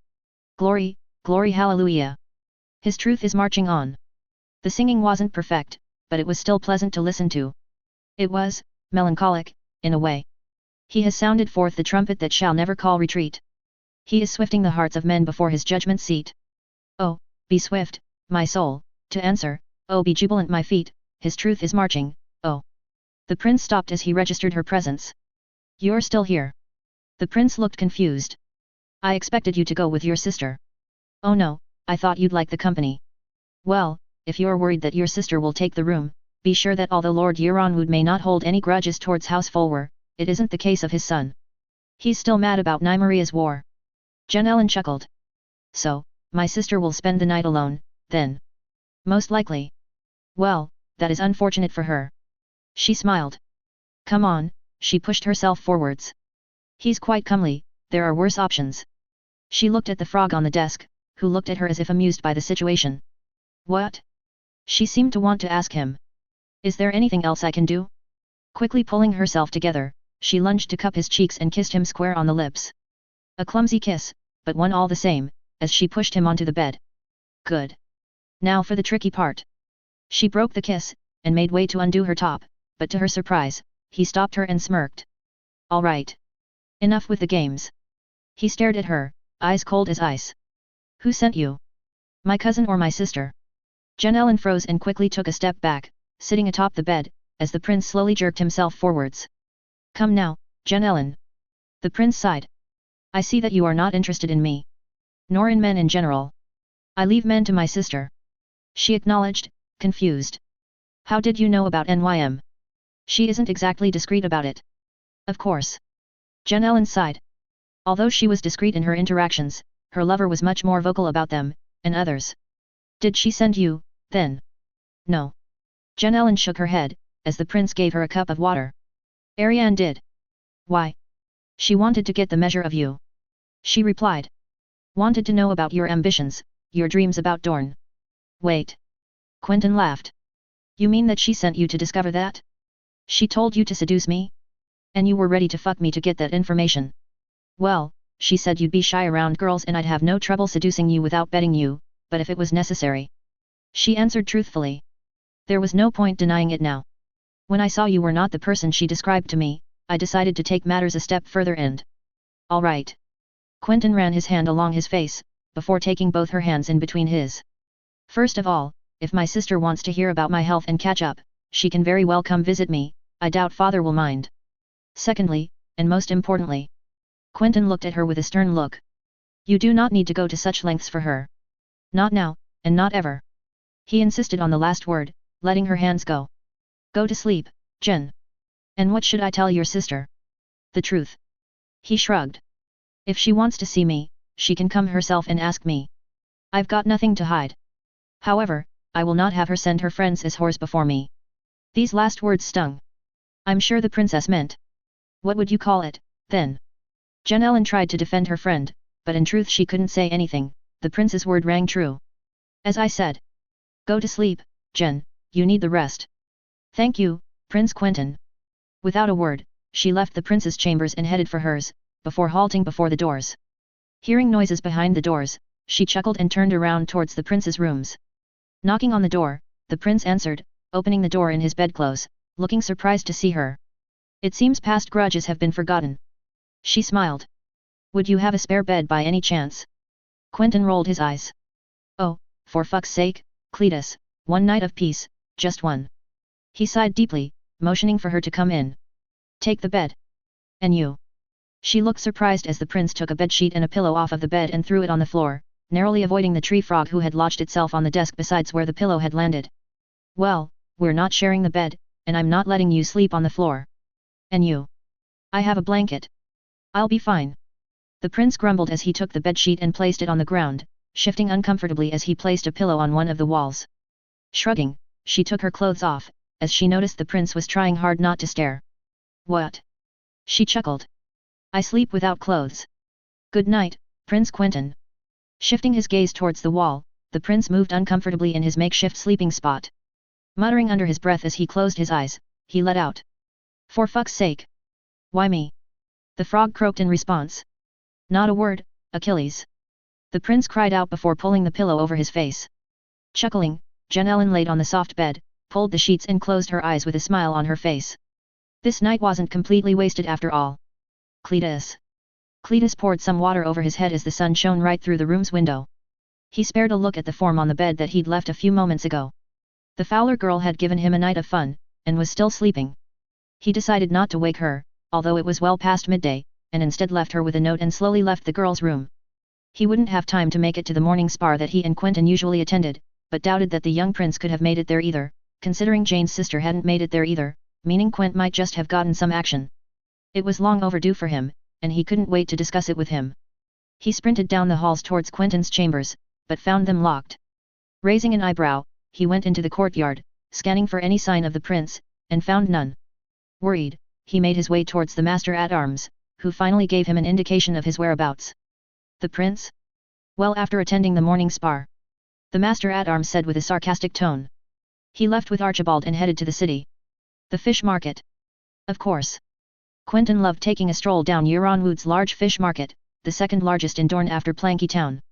Glory, glory hallelujah. His truth is marching on. The singing wasn't perfect, but it was still pleasant to listen to. It was, melancholic, in a way. He has sounded forth the trumpet that shall never call retreat. He is swifting the hearts of men before his judgment seat. Oh, be swift, my soul, to answer, oh be jubilant my feet, his truth is marching, oh. The prince stopped as he registered her presence. You're still here. The prince looked confused. I expected you to go with your sister. Oh no, I thought you'd like the company. Well, if you're worried that your sister will take the room, be sure that although Lord Yeronwood may not hold any grudges towards House Fulwer, it isn't the case of his son. He's still mad about Nymaria's war. Ellen chuckled. So, my sister will spend the night alone, then? Most likely. Well, that is unfortunate for her. She smiled. Come on, she pushed herself forwards. He's quite comely, there are worse options. She looked at the frog on the desk, who looked at her as if amused by the situation. What? She seemed to want to ask him. Is there anything else I can do? Quickly pulling herself together, she lunged to cup his cheeks and kissed him square on the lips. A clumsy kiss, but one all the same, as she pushed him onto the bed. Good. Now for the tricky part. She broke the kiss, and made way to undo her top, but to her surprise, he stopped her and smirked. All right. Enough with the games. He stared at her, eyes cold as ice. Who sent you? My cousin or my sister? Ellen froze and quickly took a step back, sitting atop the bed, as the prince slowly jerked himself forwards. Come now, Ellen. The prince sighed. I see that you are not interested in me. Nor in men in general. I leave men to my sister. She acknowledged, confused. How did you know about NYM? She isn't exactly discreet about it. Of course. Ellen sighed. Although she was discreet in her interactions, her lover was much more vocal about them, and others. Did she send you, then? No. Ellen shook her head, as the prince gave her a cup of water. Ariane did. Why? She wanted to get the measure of you. She replied. Wanted to know about your ambitions, your dreams about Dorn. Wait. Quentyn laughed. You mean that she sent you to discover that? She told you to seduce me? And you were ready to fuck me to get that information? Well, she said you'd be shy around girls and I'd have no trouble seducing you without betting you, but if it was necessary. She answered truthfully. There was no point denying it now. When I saw you were not the person she described to me, I decided to take matters a step further and... All right. Quentyn ran his hand along his face, before taking both her hands in between his. First of all, if my sister wants to hear about my health and catch up, she can very well come visit me, I doubt father will mind. Secondly, and most importantly. Quentyn looked at her with a stern look. You do not need to go to such lengths for her. Not now, and not ever. He insisted on the last word, letting her hands go. Go to sleep, Jen. And what should I tell your sister? The truth. He shrugged. If she wants to see me, she can come herself and ask me. I've got nothing to hide. However, I will not have her send her friends as whores before me. These last words stung. I'm sure the princess meant. What would you call it, then? Ellen tried to defend her friend, but in truth she couldn't say anything, the prince's word rang true. As I said. Go to sleep, Jen, you need the rest. Thank you, Prince Quentyn. Without a word, she left the prince's chambers and headed for hers, before halting before the doors. Hearing noises behind the doors, she chuckled and turned around towards the prince's rooms. Knocking on the door, the prince answered, opening the door in his bedclothes, looking surprised to see her. It seems past grudges have been forgotten. She smiled. Would you have a spare bed by any chance? Quentyn rolled his eyes. Oh, for fuck's sake, Cletus, one night of peace, just one. He sighed deeply, motioning for her to come in. Take the bed. And you? She looked surprised as the prince took a bedsheet and a pillow off of the bed and threw it on the floor, narrowly avoiding the tree frog who had lodged itself on the desk besides where the pillow had landed. Well, we're not sharing the bed, and I'm not letting you sleep on the floor. And you? I have a blanket. I'll be fine. The prince grumbled as he took the bedsheet and placed it on the ground, shifting uncomfortably as he placed a pillow on one of the walls. Shrugging, she took her clothes off, as she noticed the prince was trying hard not to stare. What? She chuckled. I sleep without clothes. Good night, Prince Quentyn. Shifting his gaze towards the wall, the prince moved uncomfortably in his makeshift sleeping spot. Muttering under his breath as he closed his eyes, he let out. For fuck's sake. Why me? The frog croaked in response. Not a word, Achilles. The prince cried out before pulling the pillow over his face. Chuckling, Ellen laid on the soft bed, pulled the sheets and closed her eyes with a smile on her face. This night wasn't completely wasted after all. Cletus. Cletus poured some water over his head as the sun shone right through the room's window. He spared a look at the form on the bed that he'd left a few moments ago. The Fowler girl had given him a night of fun, and was still sleeping. He decided not to wake her, although it was well past midday, and instead left her with a note and slowly left the girl's room. He wouldn't have time to make it to the morning spa that he and Quentyn usually attended, but doubted that the young prince could have made it there either, considering Jane's sister hadn't made it there either, meaning Quent might just have gotten some action. It was long overdue for him, and he couldn't wait to discuss it with him. He sprinted down the halls towards Quentyn's chambers, but found them locked. Raising an eyebrow, he went into the courtyard, scanning for any sign of the prince, and found none. Worried, he made his way towards the master-at-arms, who finally gave him an indication of his whereabouts. The prince? Well, after attending the morning spar, the master-at-arms said with a sarcastic tone. He left with Archibald and headed to the city. The fish market. Of course. Quentyn loved taking a stroll down Euronwood's large fish market, the second largest in Dorne after Planky Town.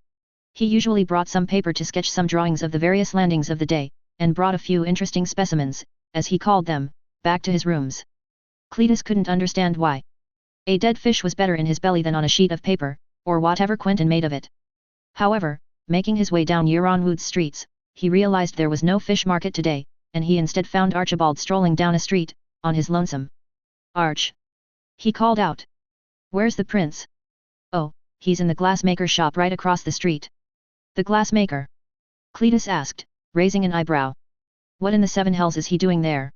He usually brought some paper to sketch some drawings of the various landings of the day, and brought a few interesting specimens, as he called them, back to his rooms. Cletus couldn't understand why. A dead fish was better in his belly than on a sheet of paper, or whatever Quentyn made of it. However, making his way down Euronwood's streets, he realized there was no fish market today, and he instead found Archibald strolling down a street, on his lonesome. Arch! He called out. Where's the prince? Oh, he's in the glassmaker's shop right across the street. The glassmaker? Cletus asked, raising an eyebrow. What in the seven hells is he doing there?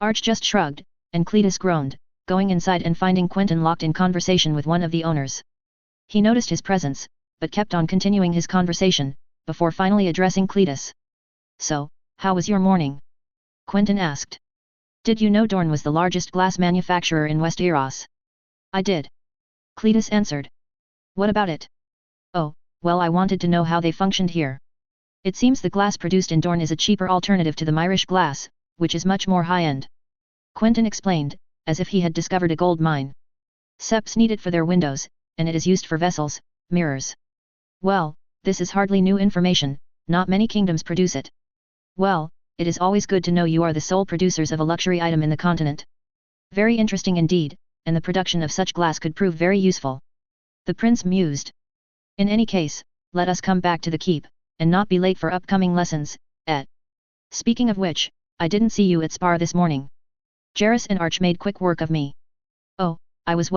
Arch just shrugged, and Cletus groaned, going inside and finding Quentyn locked in conversation with one of the owners. He noticed his presence, but kept on continuing his conversation, before finally addressing Cletus. So, how was your morning? Quentyn asked. Did you know Dorne was the largest glass manufacturer in Westeros? I did. Cletus answered. What about it? Oh, well, I wanted to know how they functioned here. It seems the glass produced in Dorne is a cheaper alternative to the Myrish glass, which is much more high-end. Quentyn explained, as if he had discovered a gold mine. Seps need it for their windows, and it is used for vessels, mirrors. Well, this is hardly new information, not many kingdoms produce it. Well, it is always good to know you are the sole producers of a luxury item in the continent. Very interesting indeed, and the production of such glass could prove very useful. The prince mused. In any case, let us come back to the keep, and not be late for upcoming lessons, Speaking of which, I didn't see you at spar this morning. Jairus and Arch made quick work of me. Oh, I was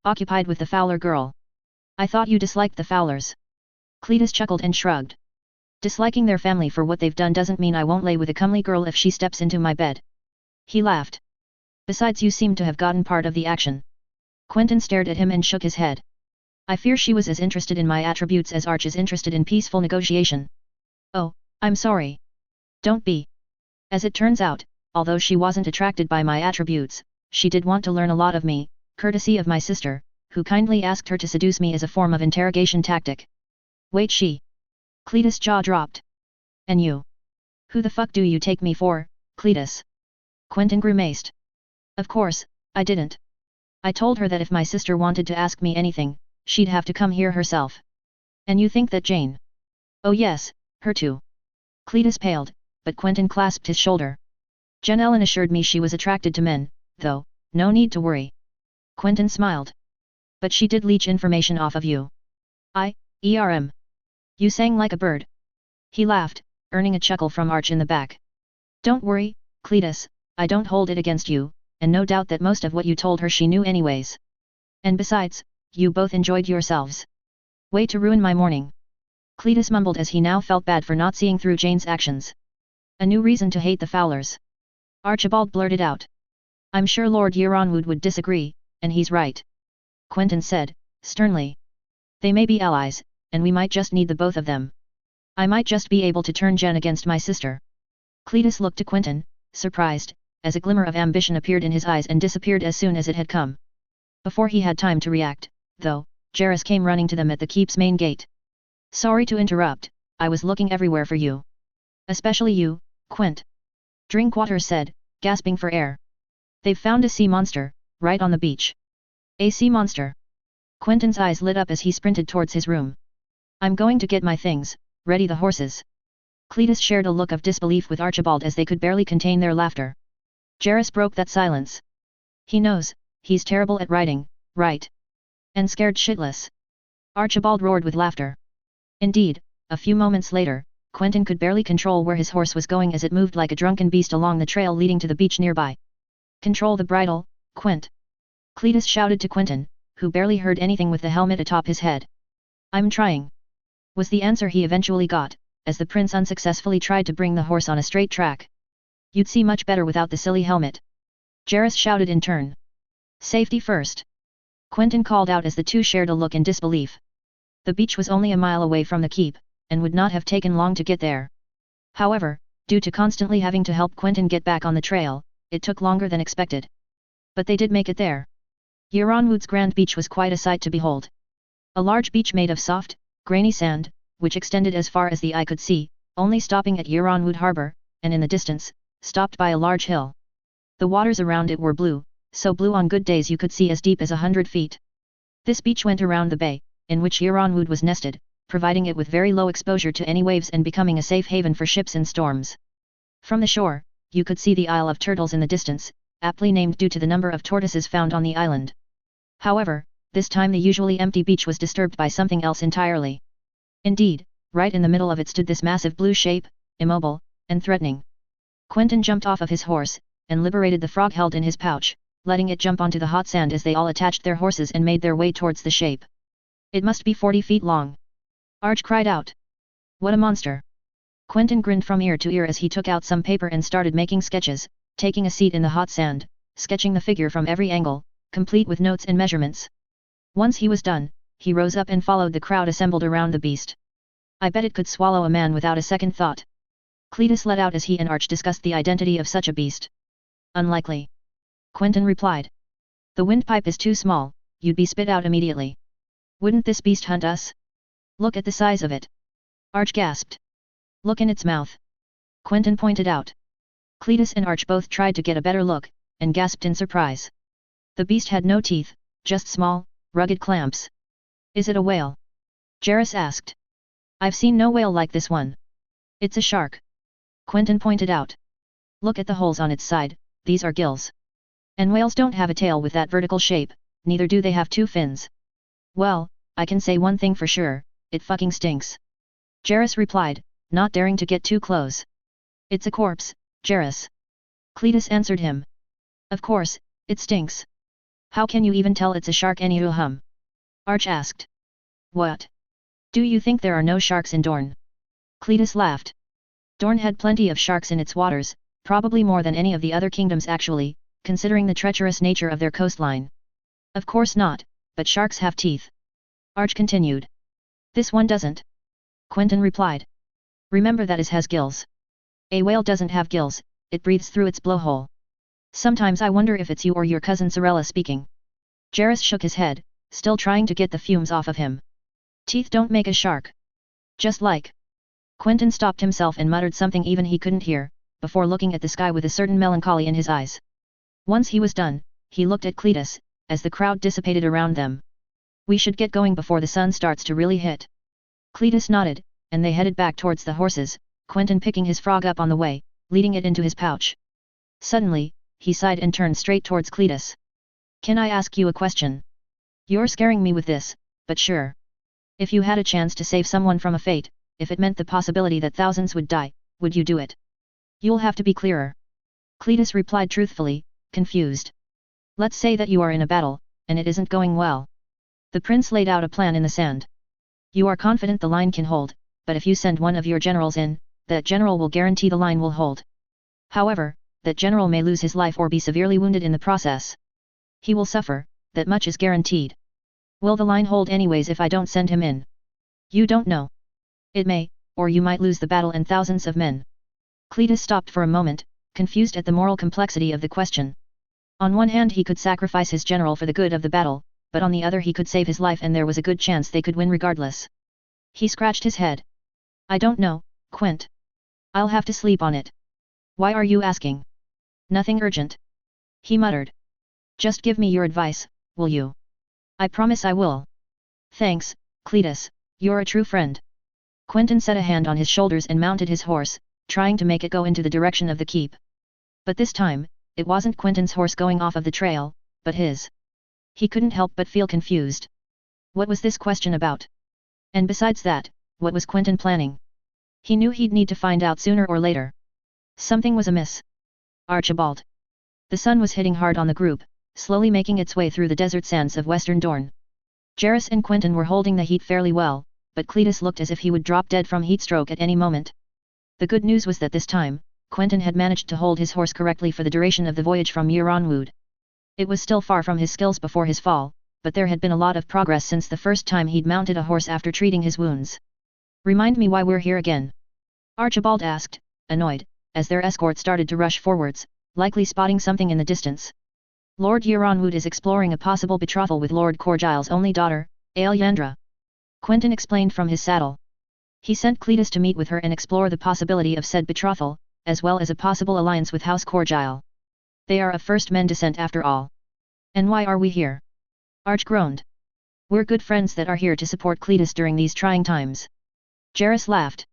occupied with the Fowler girl. I thought you disliked the Fowlers. Cletus chuckled and shrugged. Disliking their family for what they've done doesn't mean I won't lay with a comely girl if she steps into my bed. He laughed. Besides, you seem to have gotten part of the action. Quentyn stared at him and shook his head. I fear she was as interested in my attributes as Arch is interested in peaceful negotiation. Oh, I'm sorry. Don't be. As it turns out, although she wasn't attracted by my attributes, she did want to learn a lot of me, courtesy of my sister, who kindly asked her to seduce me as a form of interrogation tactic. Wait, she? Cletus' jaw dropped. And you? Who the fuck do you take me for, Cletus? Quentyn grimaced. Of course, I didn't. I told her that if my sister wanted to ask me anything, she'd have to come here herself. And you think that Jane? Oh yes, her too. Cletus paled, but Quentyn clasped his shoulder. Jen Ellen assured me she was attracted to men, though, no need to worry. Quentyn smiled. But she did leech information off of you. You sang like a bird. He laughed, earning a chuckle from Arch in the back. Don't worry, Cletus, I don't hold it against you, and no doubt that most of what you told her she knew anyways. And besides, you both enjoyed yourselves. Way to ruin my morning. Cletus mumbled as he now felt bad for not seeing through Jane's actions. A new reason to hate the Fowlers. Archibald blurted out. I'm sure Lord Euronwood would disagree, and he's right. Quentyn said, sternly. They may be allies, and we might just need the both of them. I might just be able to turn Jen against my sister. Cletus looked to Quentyn, surprised, as a glimmer of ambition appeared in his eyes and disappeared as soon as it had come. Before he had time to react, though, Jairus came running to them at the keep's main gate. Sorry to interrupt, I was looking everywhere for you. Especially you, Quent. Drinkwater said, gasping for air. They've found a sea monster, right on the beach. A sea monster? Quentyn's eyes lit up as he sprinted towards his room. I'm going to get my things, ready the horses. Cletus shared a look of disbelief with Archibald as they could barely contain their laughter. Jairus broke that silence. He knows, he's terrible at riding, right? And scared shitless. Archibald roared with laughter. Indeed, a few moments later, Quentyn could barely control where his horse was going as it moved like a drunken beast along the trail leading to the beach nearby. Control the bridle, Quent. Cletus shouted to Quentyn, who barely heard anything with the helmet atop his head. I'm trying. Was the answer he eventually got, as the prince unsuccessfully tried to bring the horse on a straight track. You'd see much better without the silly helmet. Jairus shouted in turn. Safety first. Quentyn called out as the two shared a look in disbelief. The beach was only a mile away from the keep, and would not have taken long to get there. However, due to constantly having to help Quentyn get back on the trail, it took longer than expected. But they did make it there. Yaronwood's grand beach was quite a sight to behold. A large beach made of soft, grainy sand, which extended as far as the eye could see, only stopping at Yaronwood Harbour, and in the distance, stopped by a large hill. The waters around it were blue, so blue on good days you could see as deep as 100 feet. This beach went around the bay, in which Yaronwood was nested, providing it with very low exposure to any waves and becoming a safe haven for ships in storms. From the shore, you could see the Isle of Turtles in the distance, aptly named due to the number of tortoises found on the island. However, this time the usually empty beach was disturbed by something else entirely. Indeed, right in the middle of it stood this massive blue shape, immobile, and threatening. Quentyn jumped off of his horse, and liberated the frog held in his pouch, letting it jump onto the hot sand as they all attached their horses and made their way towards the shape. It must be 40 feet long. Arch cried out. What a monster! Quentyn grinned from ear to ear as he took out some paper and started making sketches, taking a seat in the hot sand, sketching the figure from every angle, complete with notes and measurements. Once he was done, he rose up and followed the crowd assembled around the beast. I bet it could swallow a man without a second thought. Cletus let out as he and Arch discussed the identity of such a beast. Unlikely. Quentyn replied. The windpipe is too small, you'd be spit out immediately. Wouldn't this beast hunt us? Look at the size of it. Arch gasped. Look in its mouth. Quentyn pointed out. Cletus and Arch both tried to get a better look, and gasped in surprise. The beast had no teeth, just small, rugged clamps. Is it a whale? Jarrus asked. I've seen no whale like this one. It's a shark. Quentyn pointed out. Look at the holes on its side, these are gills. And whales don't have a tail with that vertical shape, neither do they have 2 fins. Well, I can say one thing for sure, it fucking stinks. Jarrus replied, not daring to get too close. It's a corpse, Jarrus. Cletus answered him. Of course, it stinks. How can you even tell it's a shark anyhum? Arch asked. What? Do you think there are no sharks in Dorne? Cletus laughed. Dorne had plenty of sharks in its waters, probably more than any of the other kingdoms actually, considering the treacherous nature of their coastline. Of course not, but sharks have teeth. Arch continued. This one doesn't. Quentyn replied. Remember that it has gills. A whale doesn't have gills, it breathes through its blowhole. Sometimes I wonder if it's you or your cousin Sorella speaking. Jarrus shook his head, still trying to get the fumes off of him. Teeth don't make a shark. Just like. Quentyn stopped himself and muttered something even he couldn't hear, before looking at the sky with a certain melancholy in his eyes. Once he was done, he looked at Cletus, as the crowd dissipated around them. We should get going before the sun starts to really hit. Cletus nodded, and they headed back towards the horses, Quentyn picking his frog up on the way, leading it into his pouch. Suddenly, he sighed and turned straight towards Cletus. Can I ask you a question? You're scaring me with this, but sure. If you had a chance to save someone from a fate, if it meant the possibility that thousands would die, would you do it? You'll have to be clearer. Cletus replied truthfully, confused. Let's say that you are in a battle, and it isn't going well. The prince laid out a plan in the sand. You are confident the line can hold, but if you send one of your generals in, that general will guarantee the line will hold. However, that general may lose his life or be severely wounded in the process. He will suffer, that much is guaranteed. Will the line hold anyways if I don't send him in? You don't know. It may, or you might lose the battle and thousands of men. Cletus stopped for a moment, confused at the moral complexity of the question. On one hand he could sacrifice his general for the good of the battle, but on the other he could save his life and there was a good chance they could win regardless. He scratched his head. I don't know, Quent. I'll have to sleep on it. Why are you asking? Nothing urgent. He muttered. Just give me your advice, will you? I promise I will. Thanks, Cletus, you're a true friend. Quentyn set a hand on his shoulders and mounted his horse, trying to make it go into the direction of the keep. But this time, it wasn't Quentyn's horse going off of the trail, but his. He couldn't help but feel confused. What was this question about? And besides that, what was Quentyn planning? He knew he'd need to find out sooner or later. Something was amiss. Archibald. The sun was hitting hard on the group, slowly making its way through the desert sands of western Dorne. Jarrus and Quentyn were holding the heat fairly well, but Cletus looked as if he would drop dead from heat stroke at any moment. The good news was that this time, Quentyn had managed to hold his horse correctly for the duration of the voyage from Yaronwood. It was still far from his skills before his fall, but there had been a lot of progress since the first time he'd mounted a horse after treating his wounds. Remind me why we're here again? Archibald asked, annoyed, as their escort started to rush forwards, likely spotting something in the distance. Lord Euronwood is exploring a possible betrothal with Lord Corgile's only daughter, Aelyandra. Quentyn explained from his saddle. He sent Cletus to meet with her and explore the possibility of said betrothal, as well as a possible alliance with House Corgile. They are of first men descent after all. And why are we here? Arch groaned. We're good friends that are here to support Cletus during these trying times. Jairus laughed.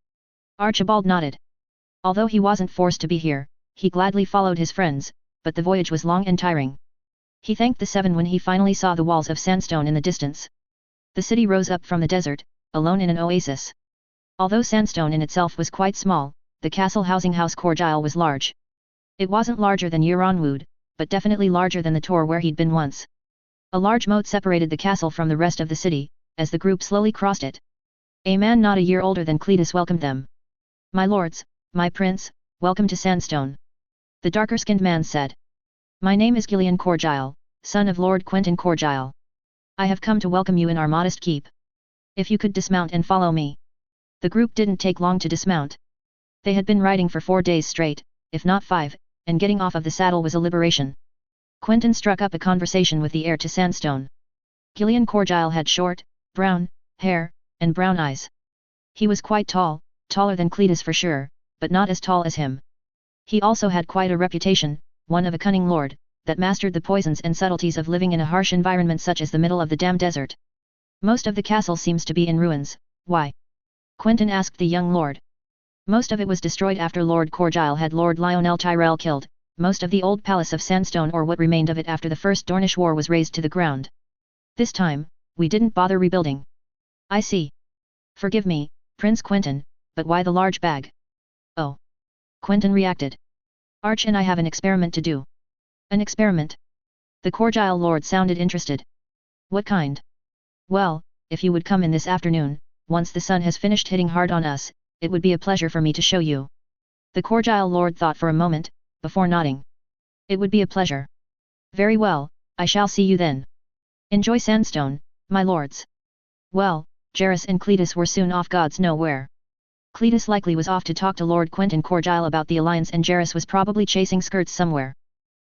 Archibald nodded. Although he wasn't forced to be here, he gladly followed his friends, but the voyage was long and tiring. He thanked the seven when he finally saw the walls of sandstone in the distance. The city rose up from the desert, alone in an oasis. Although sandstone in itself was quite small, the castle housing House Corgile was large. It wasn't larger than Euronwood, but definitely larger than the Tor where he'd been once. A large moat separated the castle from the rest of the city, as the group slowly crossed it. A man not a year older than Cletus welcomed them. My lords, my prince, welcome to Sandstone. The darker-skinned man said. My name is Gillian Corgile, son of Lord Quentyn Corgile. I have come to welcome you in our modest keep. If you could dismount and follow me. The group didn't take long to dismount. They had been riding for 4 days straight, if not 5, and getting off of the saddle was a liberation. Quentyn struck up a conversation with the heir to Sandstone. Gillian Corgile had short, brown, hair, and brown eyes. He was quite tall, taller than Cletus for sure, but not as tall as him. He also had quite a reputation, one of a cunning lord, that mastered the poisons and subtleties of living in a harsh environment such as the middle of the damn desert. Most of the castle seems to be in ruins. Why? Quentyn asked the young lord. Most of it was destroyed after Lord Corgile had Lord Lionel Tyrell killed. Most of the old palace of sandstone or what remained of it after the First Dornish War was razed to the ground. This time, we didn't bother rebuilding. I see. Forgive me, Prince Quentyn, but why the large bag? Oh. Quentyn reacted. Arch and I have an experiment to do. An experiment? The Corgile lord sounded interested. What kind? Well, if you would come in this afternoon, once the sun has finished hitting hard on us, it would be a pleasure for me to show you. The Corgile lord thought for a moment, before nodding. It would be a pleasure. Very well, I shall see you then. Enjoy Sandstone, my lords. Well, Jairus and Cletus were soon off gods know where. Cletus likely was off to talk to Lord Quentyn Corgile about the alliance and Jairus was probably chasing skirts somewhere.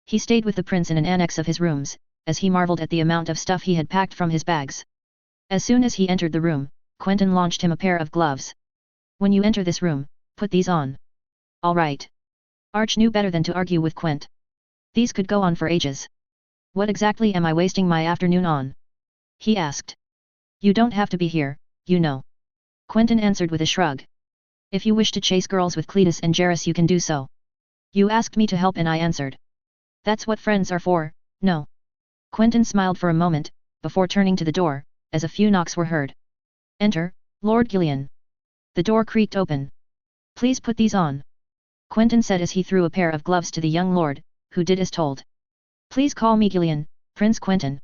He stayed with the prince in an annex of his rooms, as he marveled at the amount of stuff he had packed from his bags. As soon as he entered the room, Quentyn launched him a pair of gloves. When you enter this room, put these on. All right. Arch knew better than to argue with Quent. These could go on for ages. What exactly am I wasting my afternoon on? He asked. You don't have to be here, you know. Quentyn answered with a shrug. If you wish to chase girls with Cletus and Jairus you can do so. You asked me to help and I answered. That's what friends are for, no. Quentyn smiled for a moment, before turning to the door, as a few knocks were heard. Enter, Lord Gillian. The door creaked open. Please put these on. Quentyn said as he threw a pair of gloves to the young lord, who did as told. Please call me Gillian, Prince Quentyn.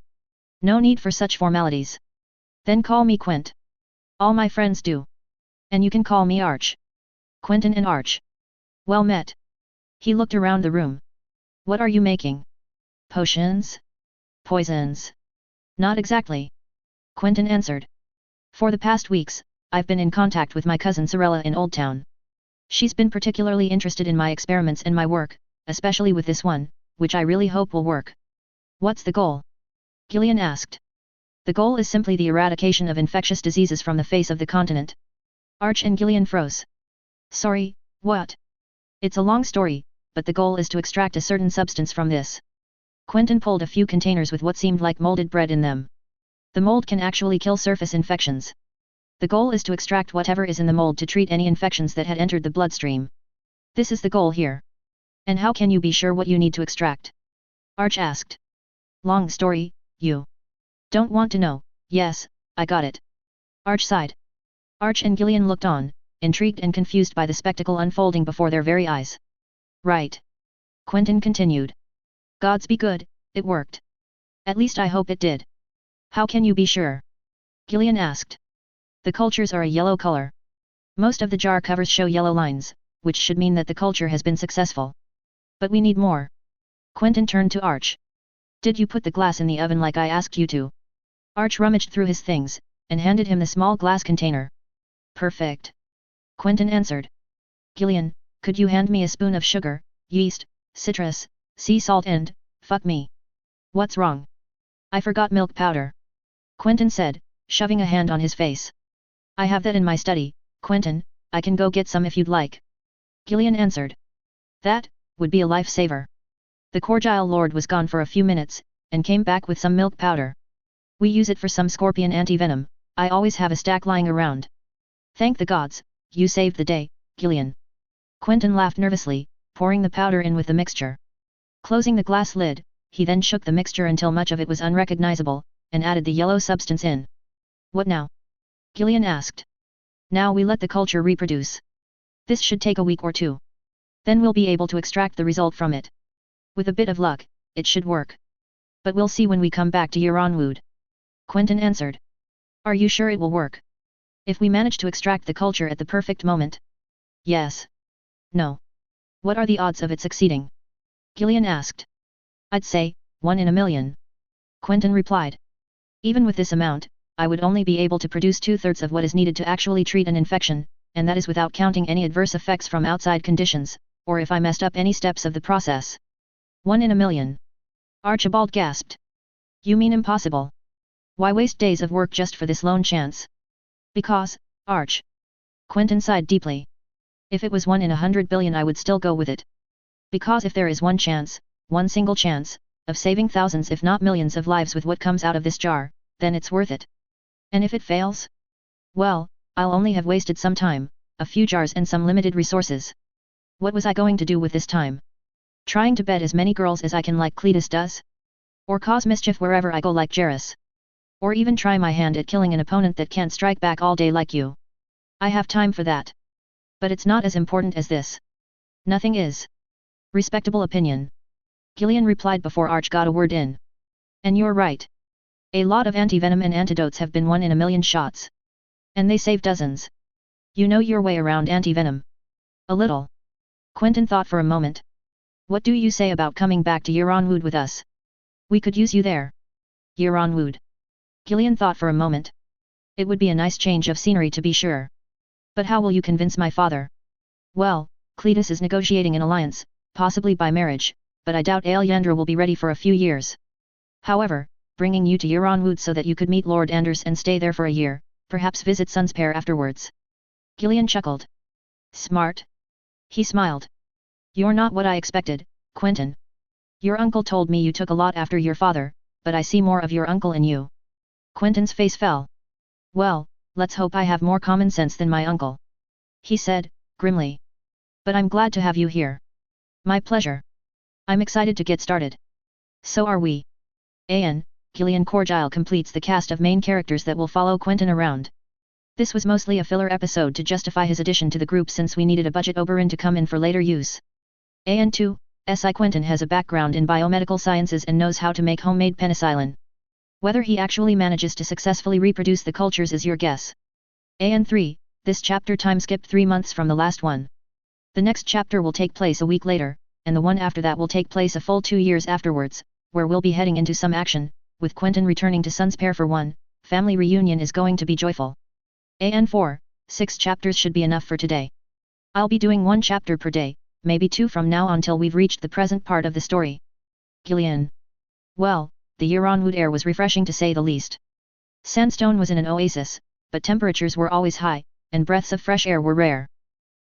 No need for such formalities. Then call me Quent. All my friends do. And you can call me Arch. Quentyn and Arch. Well met. He looked around the room. What are you making? Potions? Poisons? Not exactly. Quentyn answered. For the past weeks, I've been in contact with my cousin Sorella in Old Town. She's been particularly interested in my experiments and my work, especially with this one, which I really hope will work. What's the goal? Gillian asked. The goal is simply the eradication of infectious diseases from the face of the continent. Arch and Gillian froze. Sorry, what? It's a long story, but the goal is to extract a certain substance from this. Quentyn pulled a few containers with what seemed like molded bread in them. The mold can actually kill surface infections. The goal is to extract whatever is in the mold to treat any infections that had entered the bloodstream. This is the goal here. And how can you be sure what you need to extract? Arch asked. Long story, you don't want to know. Yes, I got it. Arch sighed. Arch and Gillian looked on, intrigued and confused by the spectacle unfolding before their very eyes. Right. Quentyn continued. Gods be good, it worked. At least I hope it did. How can you be sure? Gillian asked. The cultures are a yellow color. Most of the jar covers show yellow lines, which should mean that the culture has been successful. But we need more. Quentyn turned to Arch. Did you put the glass in the oven like I asked you to? Arch rummaged through his things, and handed him the small glass container. Perfect. Quentyn answered. Gillian, could you hand me a spoon of sugar, yeast, citrus, sea salt and, fuck me. What's wrong? I forgot milk powder. Quentyn said, shoving a hand on his face. I have that in my study, Quentyn, I can go get some if you'd like. Gillian answered. That would be a lifesaver. The Corgile Lord was gone for a few minutes, and came back with some milk powder. We use it for some scorpion anti-venom, I always have a stack lying around. Thank the gods, you saved the day, Gillian. Quentyn laughed nervously, pouring the powder in with the mixture. Closing the glass lid, he then shook the mixture until much of it was unrecognizable, and added the yellow substance in. What now? Gillian asked. Now we let the culture reproduce. This should take a week or two. Then we'll be able to extract the result from it. With a bit of luck, it should work. But we'll see when we come back to Yeronwood. Quentyn answered. Are you sure it will work? If we manage to extract the culture at the perfect moment? Yes. No. What are the odds of it succeeding? Gillian asked. I'd say, 1 in a million. Quentyn replied. Even with this amount, I would only be able to produce 2/3 of what is needed to actually treat an infection, and that is without counting any adverse effects from outside conditions, or if I messed up any steps of the process. 1 in a million. Archibald gasped. You mean impossible? Why waste days of work just for this lone chance? Because, Arch. Quentyn sighed deeply. If it was 1 in 100 billion I would still go with it. Because if there is one chance, one single chance, of saving thousands if not millions of lives with what comes out of this jar, then it's worth it. And if it fails? Well, I'll only have wasted some time, a few jars and some limited resources. What was I going to do with this time? Trying to bed as many girls as I can like Cletus does? Or cause mischief wherever I go like Jairus? Or even try my hand at killing an opponent that can't strike back all day like you? I have time for that. But it's not as important as this. Nothing is. Respectable opinion. Gillian replied before Arch got a word in. And you're right. A lot of antivenom and antidotes have been 1 in a million shots. And they save dozens. You know your way around antivenom. A little. Quentyn thought for a moment. What do you say about coming back to Yeronwood with us? We could use you there. Yeronwood. Gillian thought for a moment. It would be a nice change of scenery to be sure. But how will you convince my father? Well, Cletus is negotiating an alliance, possibly by marriage, but I doubt Aelyandra will be ready for a few years. However, bringing you to Yeronwood so that you could meet Lord Anders and stay there for a year, perhaps visit Sunspear afterwards. Gillian chuckled. Smart. He smiled. You're not what I expected, Quentyn. Your uncle told me you took a lot after your father, but I see more of your uncle in you. Quentyn's face fell. Well, let's hope I have more common sense than my uncle. He said, grimly. But I'm glad to have you here. My pleasure. I'm excited to get started. So are we. An, Gillian Corgile completes the cast of main characters that will follow Quentyn around. This was mostly a filler episode to justify his addition to the group since we needed a budget Oberon to come in for later use. An 2, SI Quentyn has a background in biomedical sciences and knows how to make homemade penicillin. Whether he actually manages to successfully reproduce the cultures is your guess. An 3, this chapter time skipped 3 months from the last one. The next chapter will take place a week later, and the one after that will take place a full 2 years afterwards, where we'll be heading into some action, with Quentyn returning to Sunspear for one. Family reunion is going to be joyful. An 4, 6 chapters should be enough for today. I'll be doing 1 chapter per day, maybe 2 from now on till we've reached the present part of the story. Gillian. Well, the Yeronwood air was refreshing to say the least. Sandstone was in an oasis, but temperatures were always high, and breaths of fresh air were rare.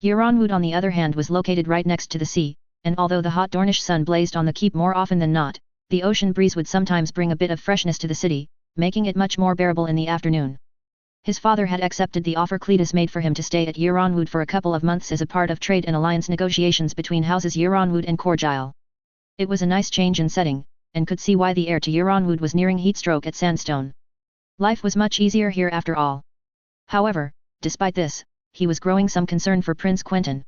Yeronwood on the other hand was located right next to the sea, and although the hot Dornish sun blazed on the keep more often than not, the ocean breeze would sometimes bring a bit of freshness to the city, making it much more bearable in the afternoon. His father had accepted the offer Cletus made for him to stay at Yeronwood for a couple of months as a part of trade and alliance negotiations between houses Yeronwood and Corgile. It was a nice change in setting, and could see why the heir to Yeronwood was nearing heatstroke at Sandstone. Life was much easier here after all. However, despite this, he was growing some concern for Prince Quentyn.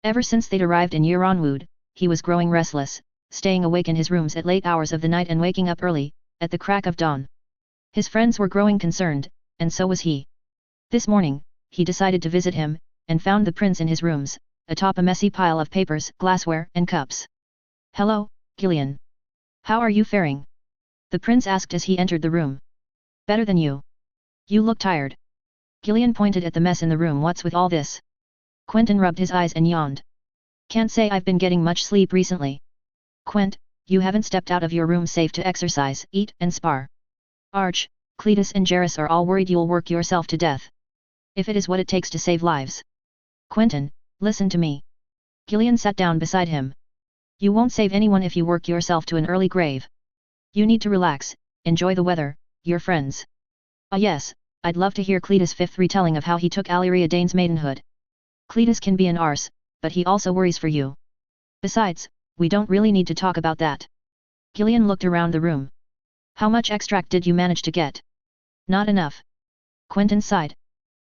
Ever since they'd arrived in Yeronwood, he was growing restless, staying awake in his rooms at late hours of the night and waking up early, at the crack of dawn. His friends were growing concerned, and so was he. This morning, he decided to visit him, and found the prince in his rooms, atop a messy pile of papers, glassware, and cups. Hello, Gillian. How are you faring? The prince asked as he entered the room. Better than you. You look tired. Gillian pointed at the mess in the room. What's with all this? Quentyn rubbed his eyes and yawned. Can't say I've been getting much sleep recently. you haven't stepped out of your room safe to exercise, eat and spar. Arch, Cletus and Jairus are all worried you'll work yourself to death. If it is what it takes to save lives. Quentyn, listen to me. Gillian sat down beside him. You won't save anyone if you work yourself to an early grave. You need to relax, enjoy the weather, your friends. Ah yes, I'd love to hear Cletus' fifth retelling of how he took Alyria Dane's maidenhood. Cletus can be an arse, but he also worries for you. Besides, we don't really need to talk about that. Gillian looked around the room. How much extract did you manage to get? Not enough. Quentyn sighed.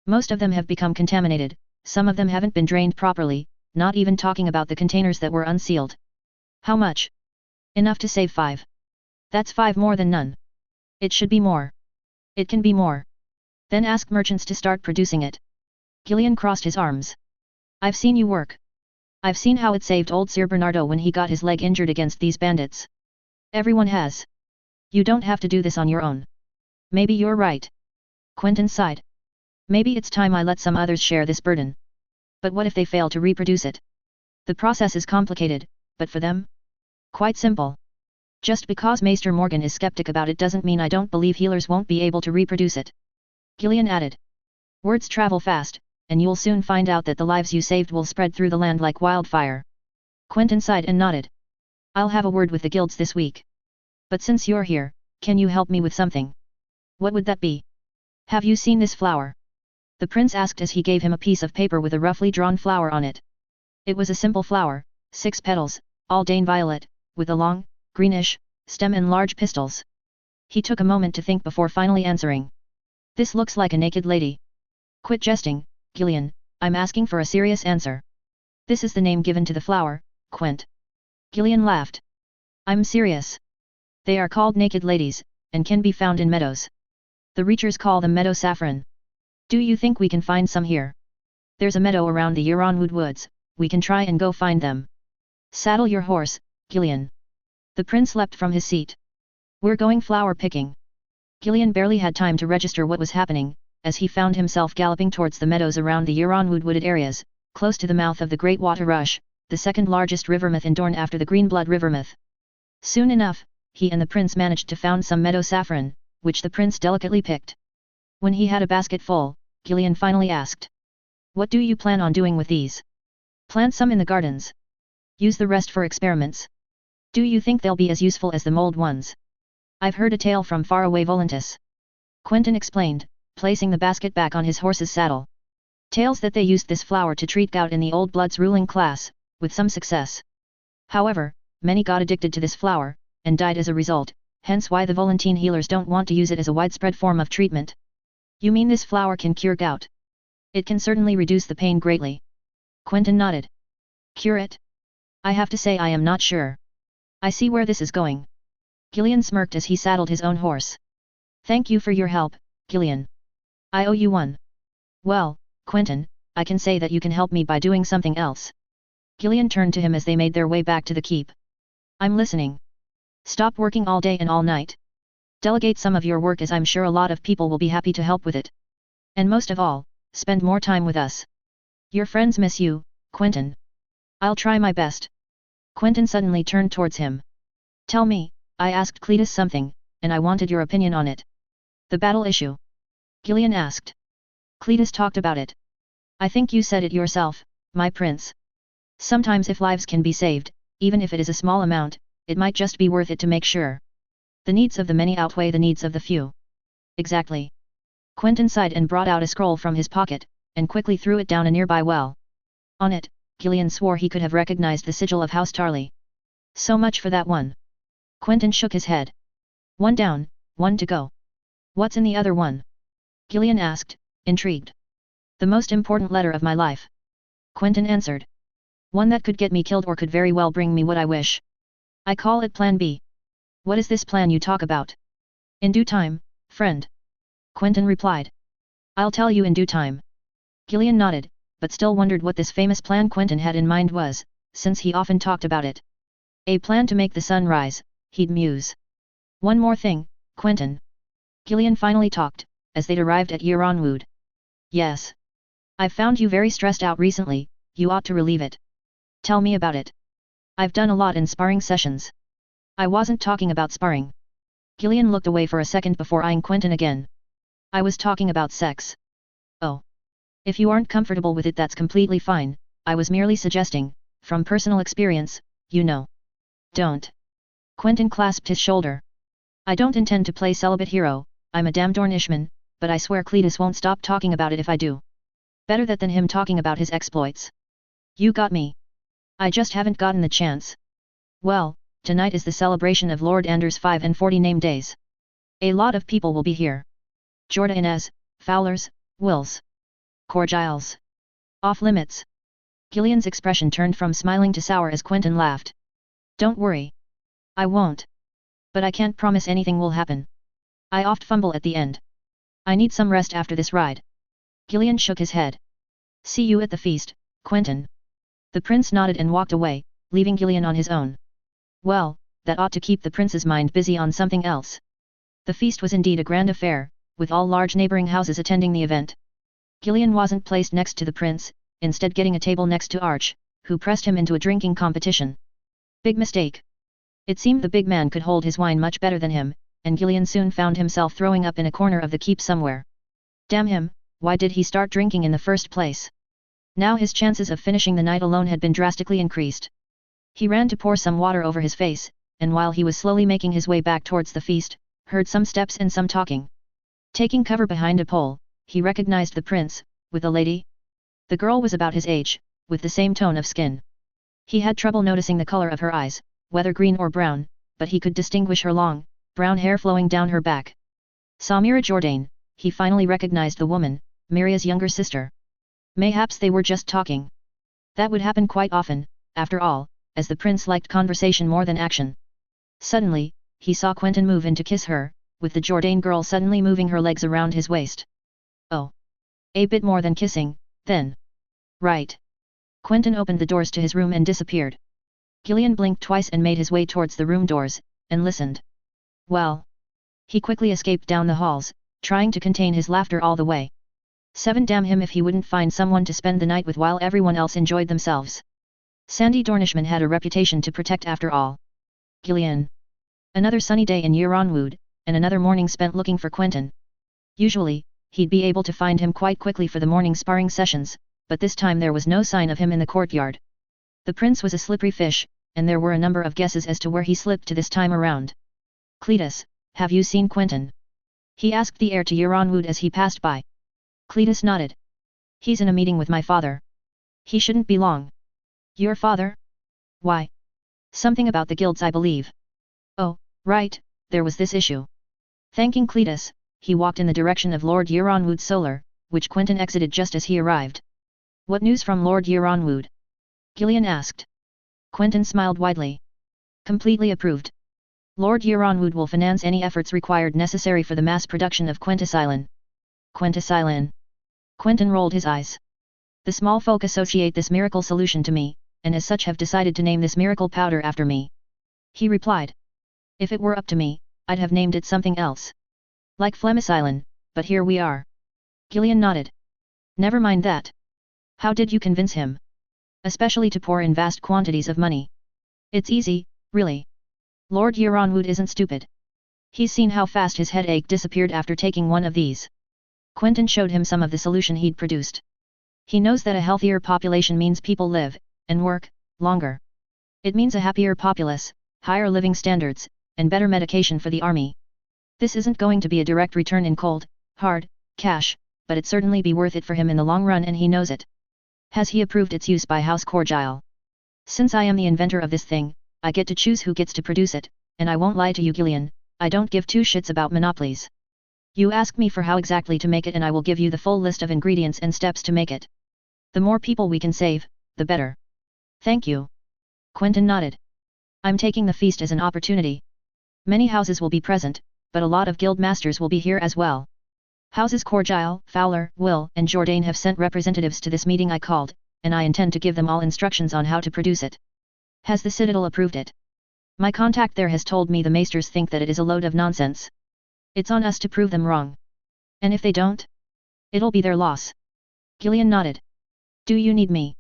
Most of them have become contaminated, some of them haven't been drained properly, not even talking about the containers that were unsealed. How much? Enough to save 5. That's 5 more than none. It should be more. It can be more. Then ask merchants to start producing it. Gillian crossed his arms. I've seen you work. I've seen how it saved old Sir Bernardo when he got his leg injured against these bandits. Everyone has. You don't have to do this on your own. Maybe you're right. Quentyn sighed. Maybe it's time I let some others share this burden. But what if they fail to reproduce it? The process is complicated, but for them? Quite simple. Just because Maester Morgan is skeptic about it doesn't mean I don't believe healers won't be able to reproduce it. Gillian added. Words travel fast, and you'll soon find out that the lives you saved will spread through the land like wildfire. Quentyn sighed and nodded. I'll have a word with the guilds this week. But since you're here, can you help me with something? What would that be? Have you seen this flower? The prince asked as he gave him a piece of paper with a roughly drawn flower on it. It was a simple flower, 6 petals, all Dane violet, with a long, greenish, stem and large pistils. He took a moment to think before finally answering. This looks like a naked lady. Quit jesting, Gillian, I'm asking for a serious answer. This is the name given to the flower, Quent. Gillian laughed. I'm serious. They are called naked ladies, and can be found in meadows. The Reachers call them meadow saffron. Do you think we can find some here? There's a meadow around the Euronwood woods, we can try and go find them. Saddle your horse, Gillian. The prince leapt from his seat. We're going flower picking. Gillian barely had time to register what was happening, as he found himself galloping towards the meadows around the Euronwood wooded areas, close to the mouth of the Great Water Rush, the second largest rivermouth in Dorne after the Greenblood rivermouth. Soon enough, he and the prince managed to found some meadow saffron, which the prince delicately picked. When he had a basket full, Gillian finally asked. What do you plan on doing with these? Plant some in the gardens. Use the rest for experiments. Do you think they'll be as useful as the mold ones? I've heard a tale from faraway Volantis. Quentyn explained, placing the basket back on his horse's saddle. Tales that they used this flower to treat gout in the Old Blood's ruling class, with some success. However, many got addicted to this flower, and died as a result, hence why the Volantine healers don't want to use it as a widespread form of treatment. You mean this flower can cure gout? It can certainly reduce the pain greatly. Quentyn nodded. Cure it? I have to say I am not sure. I see where this is going. Gillian smirked as he saddled his own horse. Thank you for your help, Gillian. I owe you one. Well, Quentyn, I can say that you can help me by doing something else. Gillian turned to him as they made their way back to the keep. I'm listening. Stop working all day and all night. Delegate some of your work as I'm sure a lot of people will be happy to help with it. And most of all, spend more time with us. Your friends miss you, Quentyn. I'll try my best. Quentyn suddenly turned towards him. Tell me, I asked Cletus something, and I wanted your opinion on it. The battle issue? Gillian asked. Cletus talked about it. I think you said it yourself, my prince. Sometimes if lives can be saved, even if it is a small amount, it might just be worth it to make sure. The needs of the many outweigh the needs of the few. Exactly. Quentyn sighed and brought out a scroll from his pocket, and quickly threw it down a nearby well. On it, Gillian swore he could have recognized the sigil of House Tarley. So much for that one. Quentyn shook his head. One down, one to go. What's in the other one? Gillian asked, intrigued. The most important letter of my life. Quentyn answered. One that could get me killed or could very well bring me what I wish. I call it Plan B. What is this plan you talk about? In due time, friend. Quentyn replied. I'll tell you in due time. Gillian nodded, but still wondered what this famous plan Quentyn had in mind was, since he often talked about it. A plan to make the sun rise, he'd muse. One more thing, Quentyn. Gillian finally talked, as they'd arrived at Euronwood. Yes. I've found you very stressed out recently, you ought to relieve it. Tell me about it. I've done a lot in sparring sessions. I wasn't talking about sparring. Gillian looked away for a second before eyeing Quentyn again. I was talking about sex. Oh. If you aren't comfortable with it, that's completely fine. I was merely suggesting, from personal experience, you know. Don't. Quentyn clasped his shoulder. I don't intend to play celibate hero, I'm a damn Dornishman, but I swear Cletus won't stop talking about it if I do. Better that than him talking about his exploits. You got me. I just haven't gotten the chance. Well, tonight is the celebration of Lord Anders' 45 name days. A lot of people will be here. Jordanes, Fowlers, Wills. Corgiles. Off limits. Gillian's expression turned from smiling to sour as Quentyn laughed. Don't worry. I won't. But I can't promise anything will happen. I oft fumble at the end. I need some rest after this ride. Gillian shook his head. See you at the feast, Quentyn. The prince nodded and walked away, leaving Gillian on his own. Well, that ought to keep the prince's mind busy on something else. The feast was indeed a grand affair, with all large neighboring houses attending the event. Gillian wasn't placed next to the prince, instead getting a table next to Arch, who pressed him into a drinking competition. Big mistake. It seemed the big man could hold his wine much better than him, and Gillian soon found himself throwing up in a corner of the keep somewhere. Damn him, why did he start drinking in the first place? Now his chances of finishing the night alone had been drastically increased. He ran to pour some water over his face, and while he was slowly making his way back towards the feast, heard some steps and some talking. Taking cover behind a pole, he recognized the prince, with a lady. The girl was about his age, with the same tone of skin. He had trouble noticing the color of her eyes, whether green or brown, but he could distinguish her long, brown hair flowing down her back. Samira Jourdain, he finally recognized the woman, Miria's younger sister. Mayhaps they were just talking. That would happen quite often, after all, as the prince liked conversation more than action. Suddenly, he saw Quentyn move in to kiss her, with the Jourdain girl suddenly moving her legs around his waist. Oh. A bit more than kissing, then. Right. Quentyn opened the doors to his room and disappeared. Gillian blinked twice and made his way towards the room doors, and listened. Well. He quickly escaped down the halls, trying to contain his laughter all the way. 7 damn him if he wouldn't find someone to spend the night with while everyone else enjoyed themselves. Sandy Dornishman had a reputation to protect after all. Gillian. Another sunny day in Yeronwood, and another morning spent looking for Quentyn. Usually, he'd be able to find him quite quickly for the morning sparring sessions, but this time there was no sign of him in the courtyard. The prince was a slippery fish, and there were a number of guesses as to where he slipped to this time around. Cletus, have you seen Quentyn? He asked the heir to Yeronwood as he passed by. Cletus nodded. He's in a meeting with my father. He shouldn't be long. Your father? Why? Something about the guilds, I believe. Oh, right, there was this issue. Thanking Cletus, he walked in the direction of Lord Yeronwood Solar, which Quentyn exited just as he arrived. What news from Lord Yeronwood? Gillian asked. Quentyn smiled widely. Completely approved. Lord Yeronwood will finance any efforts required necessary for the mass production of quenticillin. Quenticillin. Quentyn rolled his eyes. The small folk associate this miracle solution to me, and as such have decided to name this miracle powder after me. He replied. If it were up to me, I'd have named it something else. Like flemicillin, but here we are. Gillian nodded. Never mind that. How did you convince him? Especially to pour in vast quantities of money. It's easy, really. Lord Yeronwood isn't stupid. He's seen how fast his headache disappeared after taking one of these. Quentyn showed him some of the solution he'd produced. He knows that a healthier population means people live, and work, longer. It means a happier populace, higher living standards, and better medication for the army. This isn't going to be a direct return in cold, hard, cash, but it'd certainly be worth it for him in the long run, and he knows it. Has he approved its use by House Corgile? Since I am the inventor of this thing, I get to choose who gets to produce it, and I won't lie to you, Gillian, I don't give two shits about monopolies. You ask me for how exactly to make it and I will give you the full list of ingredients and steps to make it. The more people we can save, the better. Thank you. Quentyn nodded. I'm taking the feast as an opportunity. Many houses will be present, but a lot of guild masters will be here as well. Houses Corgile, Fowler, Will, and Jourdain have sent representatives to this meeting I called, and I intend to give them all instructions on how to produce it. Has the Citadel approved it? My contact there has told me the maesters think that it is a load of nonsense. It's on us to prove them wrong. And if they don't? It'll be their loss. Gillian nodded. Do you need me?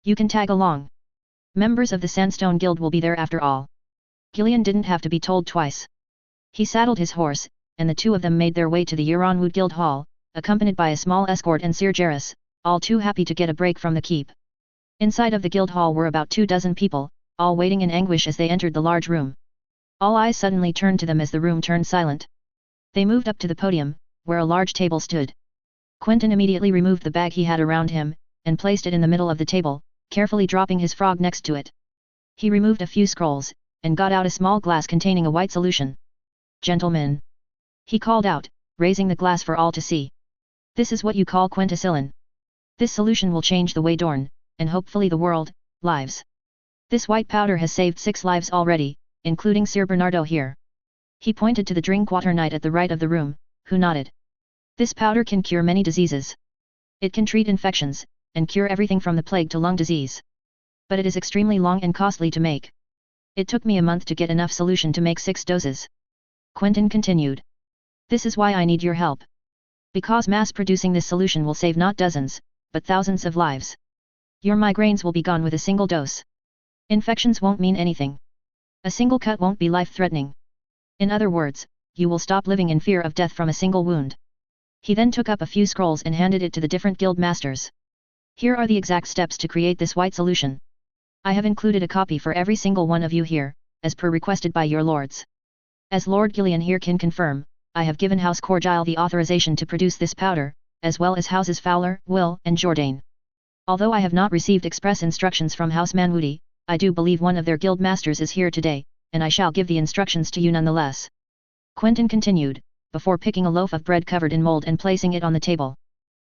You can tag along. Members of the Sandstone Guild will be there after all. Gillian didn't have to be told twice. He saddled his horse, and the two of them made their way to the Euronwood Guild Hall, accompanied by a small escort and Sir Jarrus, all too happy to get a break from the keep. Inside of the guild hall were about 24 people, all waiting in anguish as they entered the large room. All eyes suddenly turned to them as the room turned silent. They moved up to the podium, where a large table stood. Quentyn immediately removed the bag he had around him, and placed it in the middle of the table, carefully dropping his frog next to it. He removed a few scrolls, and got out a small glass containing a white solution. "Gentlemen," he called out, raising the glass for all to see. "This is what you call quenticillin. This solution will change the way Dorne, and hopefully the world, lives. This white powder has saved 6 lives already, including Sir Bernardo here." He pointed to the Drinkwater Knight at the right of the room, who nodded. "This powder can cure many diseases. It can treat infections, and cure everything from the plague to lung disease. But it is extremely long and costly to make. It took me a month to get enough solution to make 6 doses." Quentyn continued. "This is why I need your help. Because mass-producing this solution will save not dozens, but thousands of lives. Your migraines will be gone with a single dose. Infections won't mean anything. A single cut won't be life-threatening. In other words, you will stop living in fear of death from a single wound." He then took up a few scrolls and handed it to the different guild masters. "Here are the exact steps to create this white solution. I have included a copy for every single one of you here, as per requested by your lords. As Lord Gillian here can confirm, I have given House Corgile the authorization to produce this powder, as well as Houses Fowler, Will, and Jourdain. Although I have not received express instructions from House Manwoody, I do believe one of their guild masters is here today, and I shall give the instructions to you nonetheless." Quentyn continued, before picking a loaf of bread covered in mold and placing it on the table.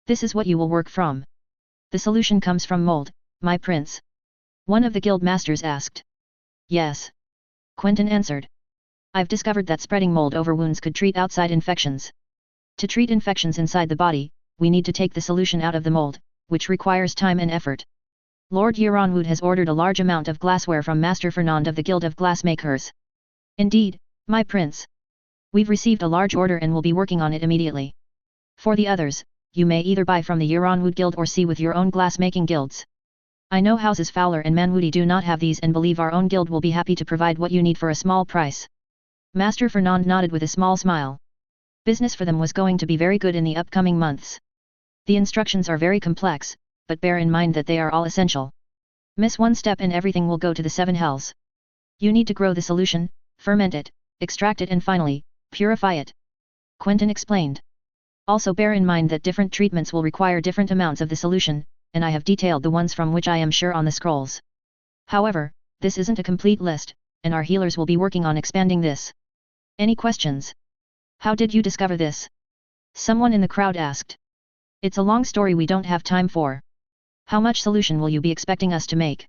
"This is what you will work from." "The solution comes from mold, my prince?" one of the guild masters asked. "Yes," Quentyn answered. "I've discovered that spreading mold over wounds could treat outside infections. To treat infections inside the body, we need to take the solution out of the mold, which requires time and effort. Lord Euronwood has ordered a large amount of glassware from Master Fernand of the Guild of Glassmakers." "Indeed, my prince. We've received a large order and will be working on it immediately. For the others, you may either buy from the Euronwood Guild or see with your own glass-making guilds. I know Houses Fowler and Manwoody do not have these and believe our own guild will be happy to provide what you need for a small price." Master Fernand nodded with a small smile. Business for them was going to be very good in the upcoming months. The instructions are very complex, but bear in mind that they are all essential. Miss one step and everything will go to the 7 hells. You need to grow the solution, ferment it, extract it and finally, purify it. Quentyn explained. Also bear in mind that different treatments will require different amounts of the solution, and I have detailed the ones from which I am sure on the scrolls. However, this isn't a complete list, and our healers will be working on expanding this. Any questions? How did you discover this? Someone in the crowd asked. It's a long story we don't have time for. How much solution will you be expecting us to make?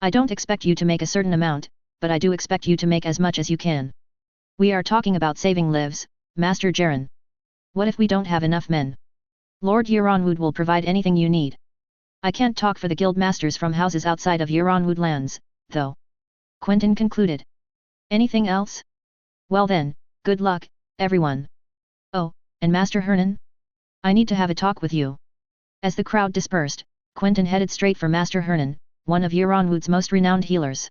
I don't expect you to make a certain amount, but I do expect you to make as much as you can. We are talking about saving lives, Master Jaren. What if we don't have enough men? Lord Euronwood will provide anything you need. I can't talk for the guild masters from houses outside of Euronwood lands, though. Quentyn concluded. Anything else? Well then, good luck, everyone. Oh, and Master Hernan? I need to have a talk with you. As the crowd dispersed, Quentyn headed straight for Master Hernan, one of Euronwood's most renowned healers.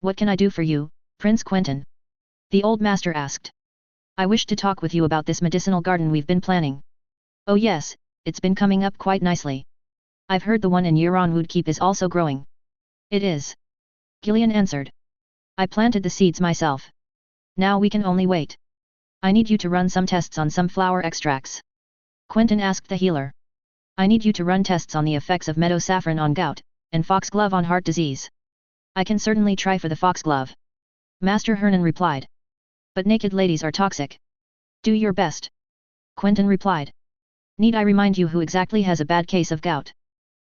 What can I do for you, Prince Quentyn? The old master asked. I wish to talk with you about this medicinal garden we've been planning. Oh yes, it's been coming up quite nicely. I've heard the one in Euronwood Keep is also growing. It is. Gillian answered. I planted the seeds myself. Now we can only wait. I need you to run some tests on some flower extracts. Quentyn asked the healer. I need you to run tests on the effects of meadow saffron on gout, and foxglove on heart disease. I can certainly try for the foxglove. Master Hernan replied. But naked ladies are toxic. Do your best. Quentyn replied. Need I remind you who exactly has a bad case of gout?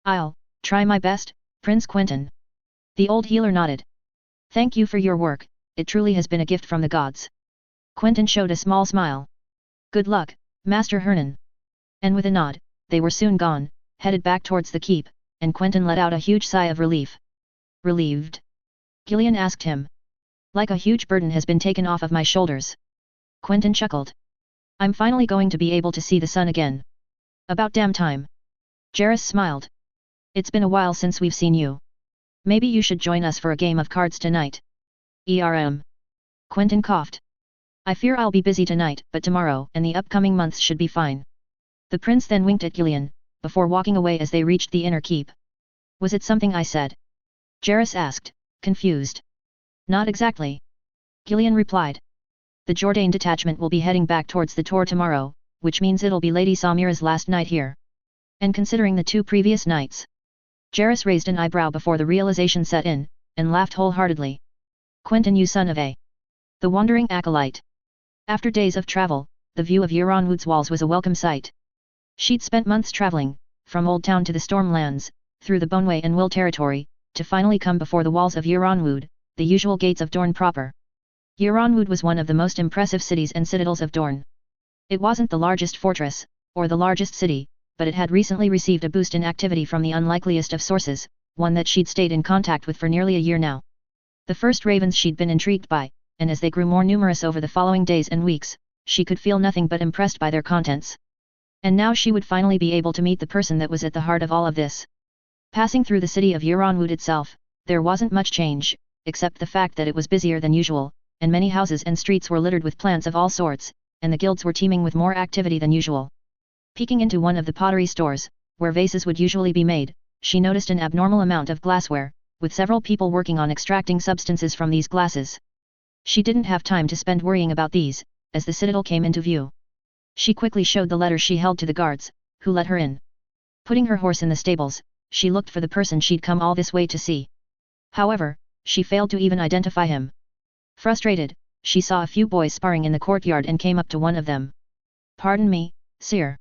I'll try my best, Prince Quentyn. The old healer nodded. Thank you for your work, it truly has been a gift from the gods. Quentyn showed a small smile. Good luck, Master Hernan. And with a nod, they were soon gone, headed back towards the keep, and Quentyn let out a huge sigh of relief. Relieved? Gillian asked him. Like a huge burden has been taken off of my shoulders. Quentyn chuckled. I'm finally going to be able to see the sun again. About damn time. Jarrus smiled. It's been a while since we've seen you. Maybe you should join us for a game of cards tonight. ERM. Quentyn coughed. I fear I'll be busy tonight, but tomorrow and the upcoming months should be fine. The prince then winked at Gillian, before walking away as they reached the inner keep. Was it something I said? Jairus asked, confused. Not exactly. Gillian replied. The Jourdain detachment will be heading back towards the Tor tomorrow, which means it'll be Lady Samira's last night here. And considering the 2 previous nights. Jairus raised an eyebrow before the realization set in, and laughed wholeheartedly. Quentyn, you son of a... The wandering acolyte. After days of travel, the view of Euronwood's walls was a welcome sight. She'd spent months traveling, from Old Town to the Stormlands, through the Boneway and Will territory, to finally come before the walls of Euronwood, the usual gates of Dorne proper. Euronwood was one of the most impressive cities and citadels of Dorne. It wasn't the largest fortress, or the largest city, but it had recently received a boost in activity from the unlikeliest of sources, one that she'd stayed in contact with for nearly a year now. The first ravens she'd been intrigued by, and as they grew more numerous over the following days and weeks, she could feel nothing but impressed by their contents. And now she would finally be able to meet the person that was at the heart of all of this. Passing through the city of Euronwood itself, there wasn't much change, except the fact that it was busier than usual, and many houses and streets were littered with plants of all sorts, and the guilds were teeming with more activity than usual. Peeking into one of the pottery stores, where vases would usually be made, she noticed an abnormal amount of glassware, with several people working on extracting substances from these glasses. She didn't have time to spend worrying about these, as the citadel came into view. She quickly showed the letter she held to the guards, who let her in. Putting her horse in the stables, she looked for the person she'd come all this way to see. However, she failed to even identify him. Frustrated, she saw a few boys sparring in the courtyard and came up to one of them. "Pardon me, sire?"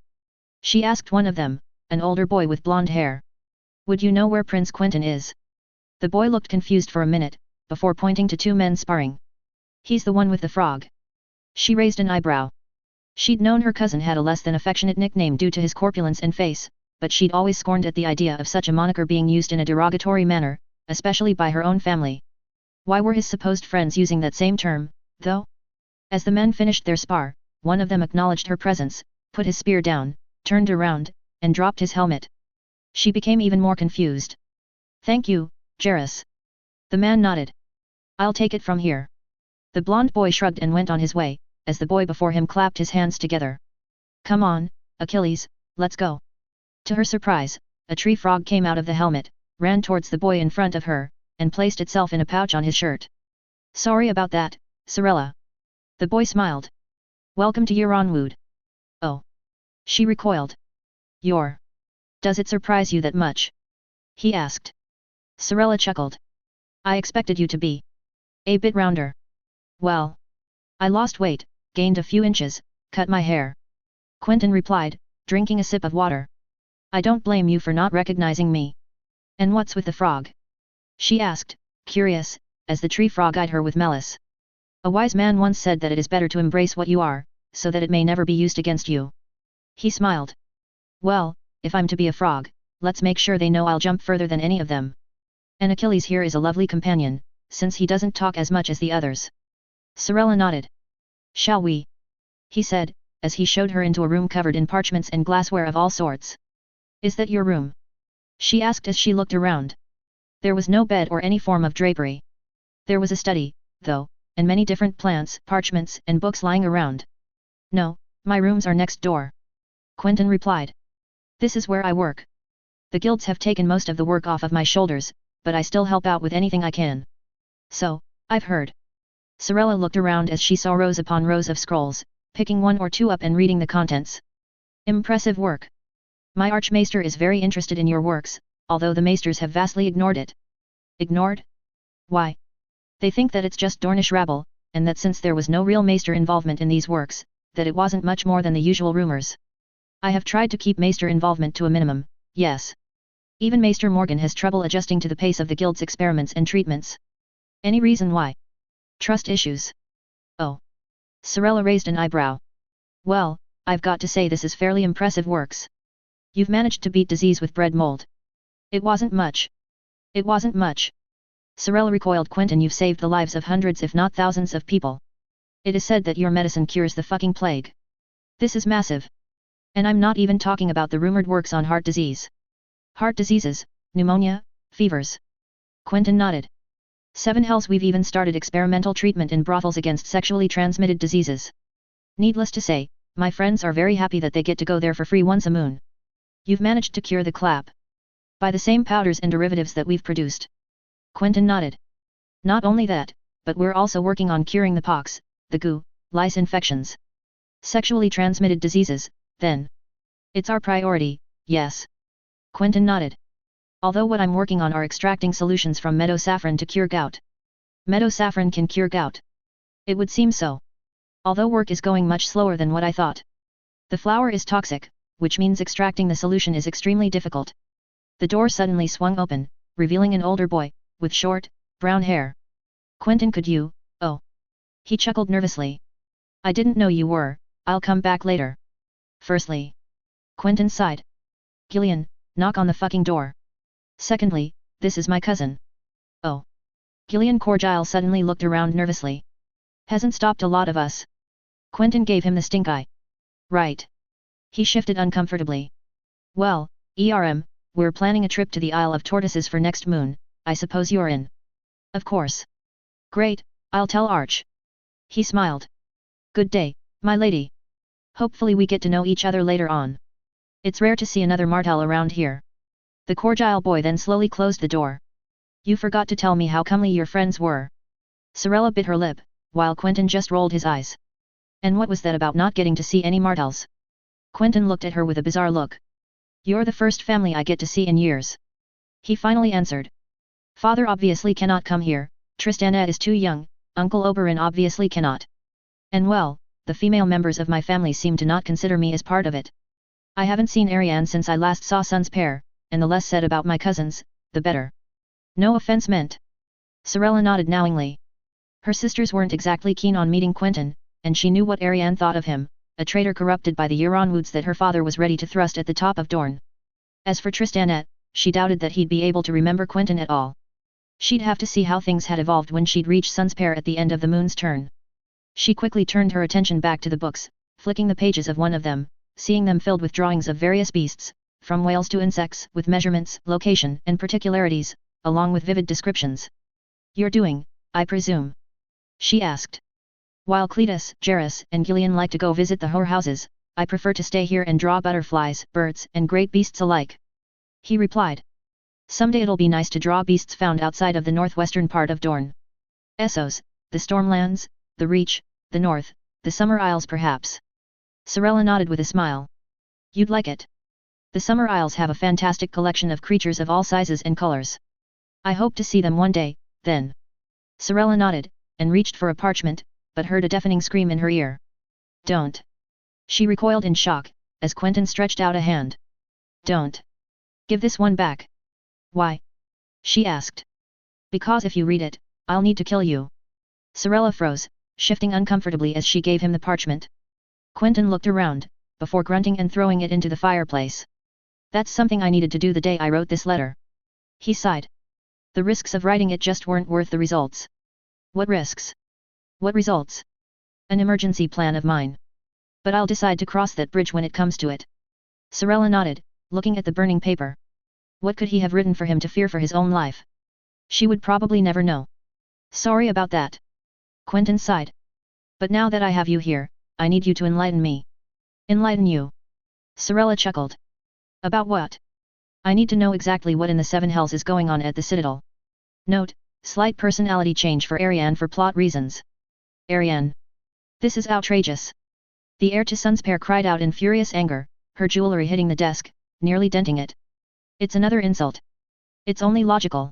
she asked one of them, an older boy with blonde hair. "Would you know where Prince Quentyn is?" The boy looked confused for a minute, before pointing to 2 men sparring. "He's the one with the frog." She raised an eyebrow. She'd known her cousin had a less than affectionate nickname due to his corpulence and face, but she'd always scorned at the idea of such a moniker being used in a derogatory manner, especially by her own family. Why were his supposed friends using that same term, though? As the men finished their spar, one of them acknowledged her presence, put his spear down, turned around, and dropped his helmet. She became even more confused. "Thank you, Jairus." The man nodded. "I'll take it from here." The blonde boy shrugged and went on his way, as the boy before him clapped his hands together. "Come on, Achilles, let's go." To her surprise, a tree frog came out of the helmet, ran towards the boy in front of her, and placed itself in a pouch on his shirt. "Sorry about that, Sorella." The boy smiled. "Welcome to Euronwood." "Oh." She recoiled. "You're... Does it surprise you that much?" he asked. Sorella chuckled. "I expected you to be a bit rounder." "Well, I lost weight, gained a few inches, cut my hair." Quentyn replied, drinking a sip of water. "I don't blame you for not recognizing me." "And what's with the frog?" she asked, curious, as the tree frog eyed her with malice. "A wise man once said that it is better to embrace what you are, so that it may never be used against you." He smiled. "Well, if I'm to be a frog, let's make sure they know I'll jump further than any of them. And Achilles here is a lovely companion, since he doesn't talk as much as the others." Sorella nodded. "Shall we?" he said, as he showed her into a room covered in parchments and glassware of all sorts. "Is that your room?" she asked as she looked around. There was no bed or any form of drapery. There was a study, though, and many different plants, parchments, and books lying around. "No, my rooms are next door," Quentyn replied. "This is where I work. The guilds have taken most of the work off of my shoulders, but I still help out with anything I can." "So, I've heard." Sorella looked around as she saw rows upon rows of scrolls, picking 1 or 2 up and reading the contents. "Impressive work. My Archmaester is very interested in your works, although the Maesters have vastly ignored it." "Ignored? Why?" "They think that it's just Dornish rabble, and that since there was no real Maester involvement in these works, that it wasn't much more than the usual rumors. I have tried to keep Maester involvement to a minimum, yes. Even Maester Morgan has trouble adjusting to the pace of the guild's experiments and treatments." "Any reason why?" "Trust issues." "Oh." Sorella raised an eyebrow. "Well, I've got to say this is fairly impressive works. You've managed to beat disease with bread mold." "It wasn't much." "It wasn't much." Sorella recoiled. "Quentyn, you've saved the lives of hundreds if not thousands of people. It is said that your medicine cures the fucking plague. This is massive. And I'm not even talking about the rumored works on heart disease." "Heart diseases, pneumonia, fevers." Quentyn nodded. 7 hells, we've even started experimental treatment in brothels against sexually transmitted diseases. Needless to say, my friends are very happy that they get to go there for free once a moon. You've managed to cure the clap by the same powders and derivatives that we've produced. Quentyn nodded. Not only that, but we're also working on curing the pox, the goo, lice infections. Sexually transmitted diseases, then. It's our priority, yes. Quentyn nodded. Although what I'm working on are extracting solutions from meadow saffron to cure gout. Meadow saffron can cure gout. It would seem so. Although work is going much slower than what I thought. The flower is toxic, which means extracting the solution is extremely difficult. The door suddenly swung open, revealing an older boy, with short, brown hair. Quentyn, could you, oh. He chuckled nervously. I didn't know you were, I'll come back later. Firstly. Quentyn sighed. Gillian, knock on the fucking door. Secondly, this is my cousin. Oh. Gillian Corgile suddenly looked around nervously. Hasn't stopped a lot of us. Quentyn gave him the stink eye. Right. He shifted uncomfortably. Well, we're planning a trip to the Isle of Tortoises for next moon, I suppose you're in. Of course. Great, I'll tell Arch. He smiled. Good day, my lady. Hopefully we get to know each other later on. It's rare to see another Martell around here. The Corgile boy then slowly closed the door. You forgot to tell me how comely your friends were. Sorella bit her lip, while Quentyn just rolled his eyes. And what was that about not getting to see any Martells? Quentyn looked at her with a bizarre look. You're the first family I get to see in years. He finally answered. Father obviously cannot come here, Tristana is too young, Uncle Oberyn obviously cannot. And well, the female members of my family seem to not consider me as part of it. I haven't seen Arianne since I last saw Sun's pair, and the less said about my cousins, the better. No offense meant. Sorella nodded knowingly. Her sisters weren't exactly keen on meeting Quentyn, and she knew what Arianne thought of him, a traitor corrupted by the Euronwoods that her father was ready to thrust at the top of Dorne. As for Tristanette, she doubted that he'd be able to remember Quentyn at all. She'd have to see how things had evolved when she'd reached Sun's pair at the end of the moon's turn. She quickly turned her attention back to the books, flicking the pages of one of them, seeing them filled with drawings of various beasts, from whales to insects, with measurements, location, and particularities, along with vivid descriptions. You're doing, I presume? She asked. While Cletus, Jairus, and Gillian like to go visit the whorehouses, I prefer to stay here and draw butterflies, birds, and great beasts alike. He replied. Someday it'll be nice to draw beasts found outside of the northwestern part of Dorne. Essos, the Stormlands, the Reach, the North, the Summer Isles perhaps. Sorella nodded with a smile. You'd like it. The Summer Isles have a fantastic collection of creatures of all sizes and colors. I hope to see them one day, then. Sorella nodded, and reached for a parchment, but heard a deafening scream in her ear. Don't. She recoiled in shock, as Quentyn stretched out a hand. Don't. Give this one back. Why? She asked. Because if you read it, I'll need to kill you. Sorella froze, shifting uncomfortably as she gave him the parchment. Quentyn looked around, before grunting and throwing it into the fireplace. That's something I needed to do the day I wrote this letter. He sighed. The risks of writing it just weren't worth the results. What risks? What results? An emergency plan of mine. But I'll decide to cross that bridge when it comes to it. Sorella nodded, looking at the burning paper. What could he have written for him to fear for his own life? She would probably never know. Sorry about that. Quentyn sighed. But now that I have you here, I need you to enlighten me. Enlighten you? Sorella chuckled. About what? I need to know exactly what in the Seven Hells is going on at the Citadel. Note, slight personality change for Arianne for plot reasons. Arianne. This is outrageous. The heir to Sun's pair cried out in furious anger, her jewelry hitting the desk, nearly denting it. It's another insult. It's only logical.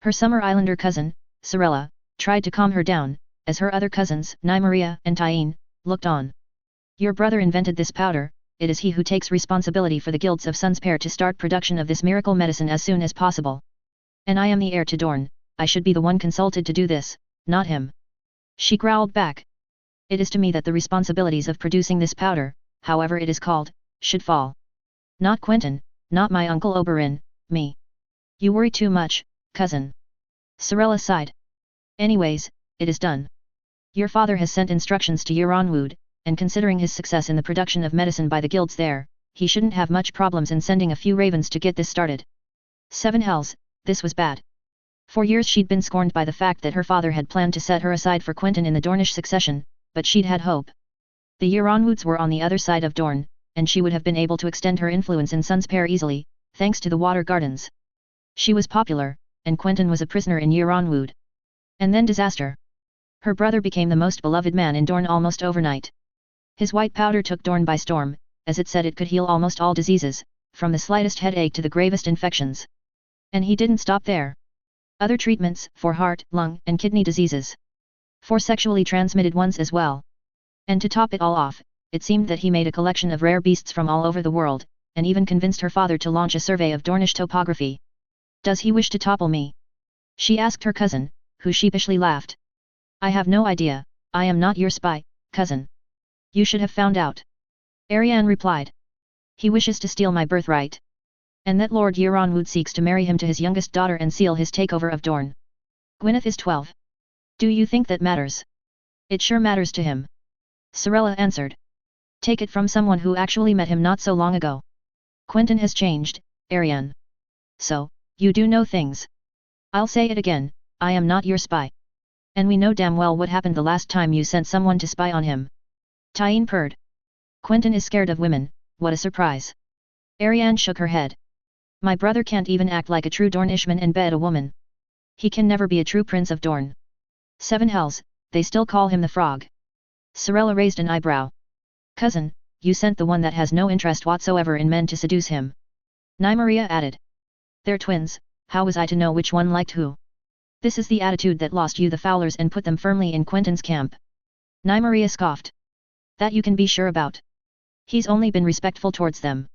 Her Summer Islander cousin, Sorella, tried to calm her down, as her other cousins, Nymeria and Tyene, looked on. Your brother invented this powder, it is he who takes responsibility for the guilds of Sun's pair to start production of this miracle medicine as soon as possible. And I am the heir to Dorne, I should be the one consulted to do this, not him. She growled back. It is to me that the responsibilities of producing this powder, however it is called, should fall. Not Quentyn, not my Uncle Oberyn, me. You worry too much, cousin. Sorella sighed. Anyways, it is done. Your father has sent instructions to Euronwood, and considering his success in the production of medicine by the guilds there, he shouldn't have much problems in sending a few ravens to get this started. Seven Hells, this was bad. For years she'd been scorned by the fact that her father had planned to set her aside for Quentyn in the Dornish succession, but she'd had hope. The Euronwoods were on the other side of Dorne, and she would have been able to extend her influence in Sunspear easily, thanks to the water gardens. She was popular, and Quentyn was a prisoner in Euronwood. And then disaster. Her brother became the most beloved man in Dorne almost overnight. His white powder took Dorne by storm, as it said it could heal almost all diseases, from the slightest headache to the gravest infections. And he didn't stop there. Other treatments, for heart, lung, and kidney diseases. For sexually transmitted ones as well. And to top it all off, it seemed that he made a collection of rare beasts from all over the world, and even convinced her father to launch a survey of Dornish topography. Does he wish to topple me? She asked her cousin, who sheepishly laughed. I have no idea, I am not your spy, cousin. You should have found out. Arianne replied. He wishes to steal my birthright. And that Lord Euronwood seeks to marry him to his youngest daughter and seal his takeover of Dorne. Gwyneth is 12. Do you think that matters? It sure matters to him. Sorella answered. Take it from someone who actually met him not so long ago. Quentyn has changed, Arianne. So, you do know things. I'll say it again, I am not your spy. And we know damn well what happened the last time you sent someone to spy on him. Tyene purred. Quentyn is scared of women, what a surprise. Arianne shook her head. My brother can't even act like a true Dornishman and bed a woman. He can never be a true prince of Dorne. 7 hells, they still call him the frog. Sorella raised an eyebrow. Cousin, you sent the one that has no interest whatsoever in men to seduce him. Nymeria added. They're twins, how was I to know which one liked who? This is the attitude that lost you the Fowlers and put them firmly in Quentyn's camp. Nymeria scoffed. That you can be sure about. He's only been respectful towards them.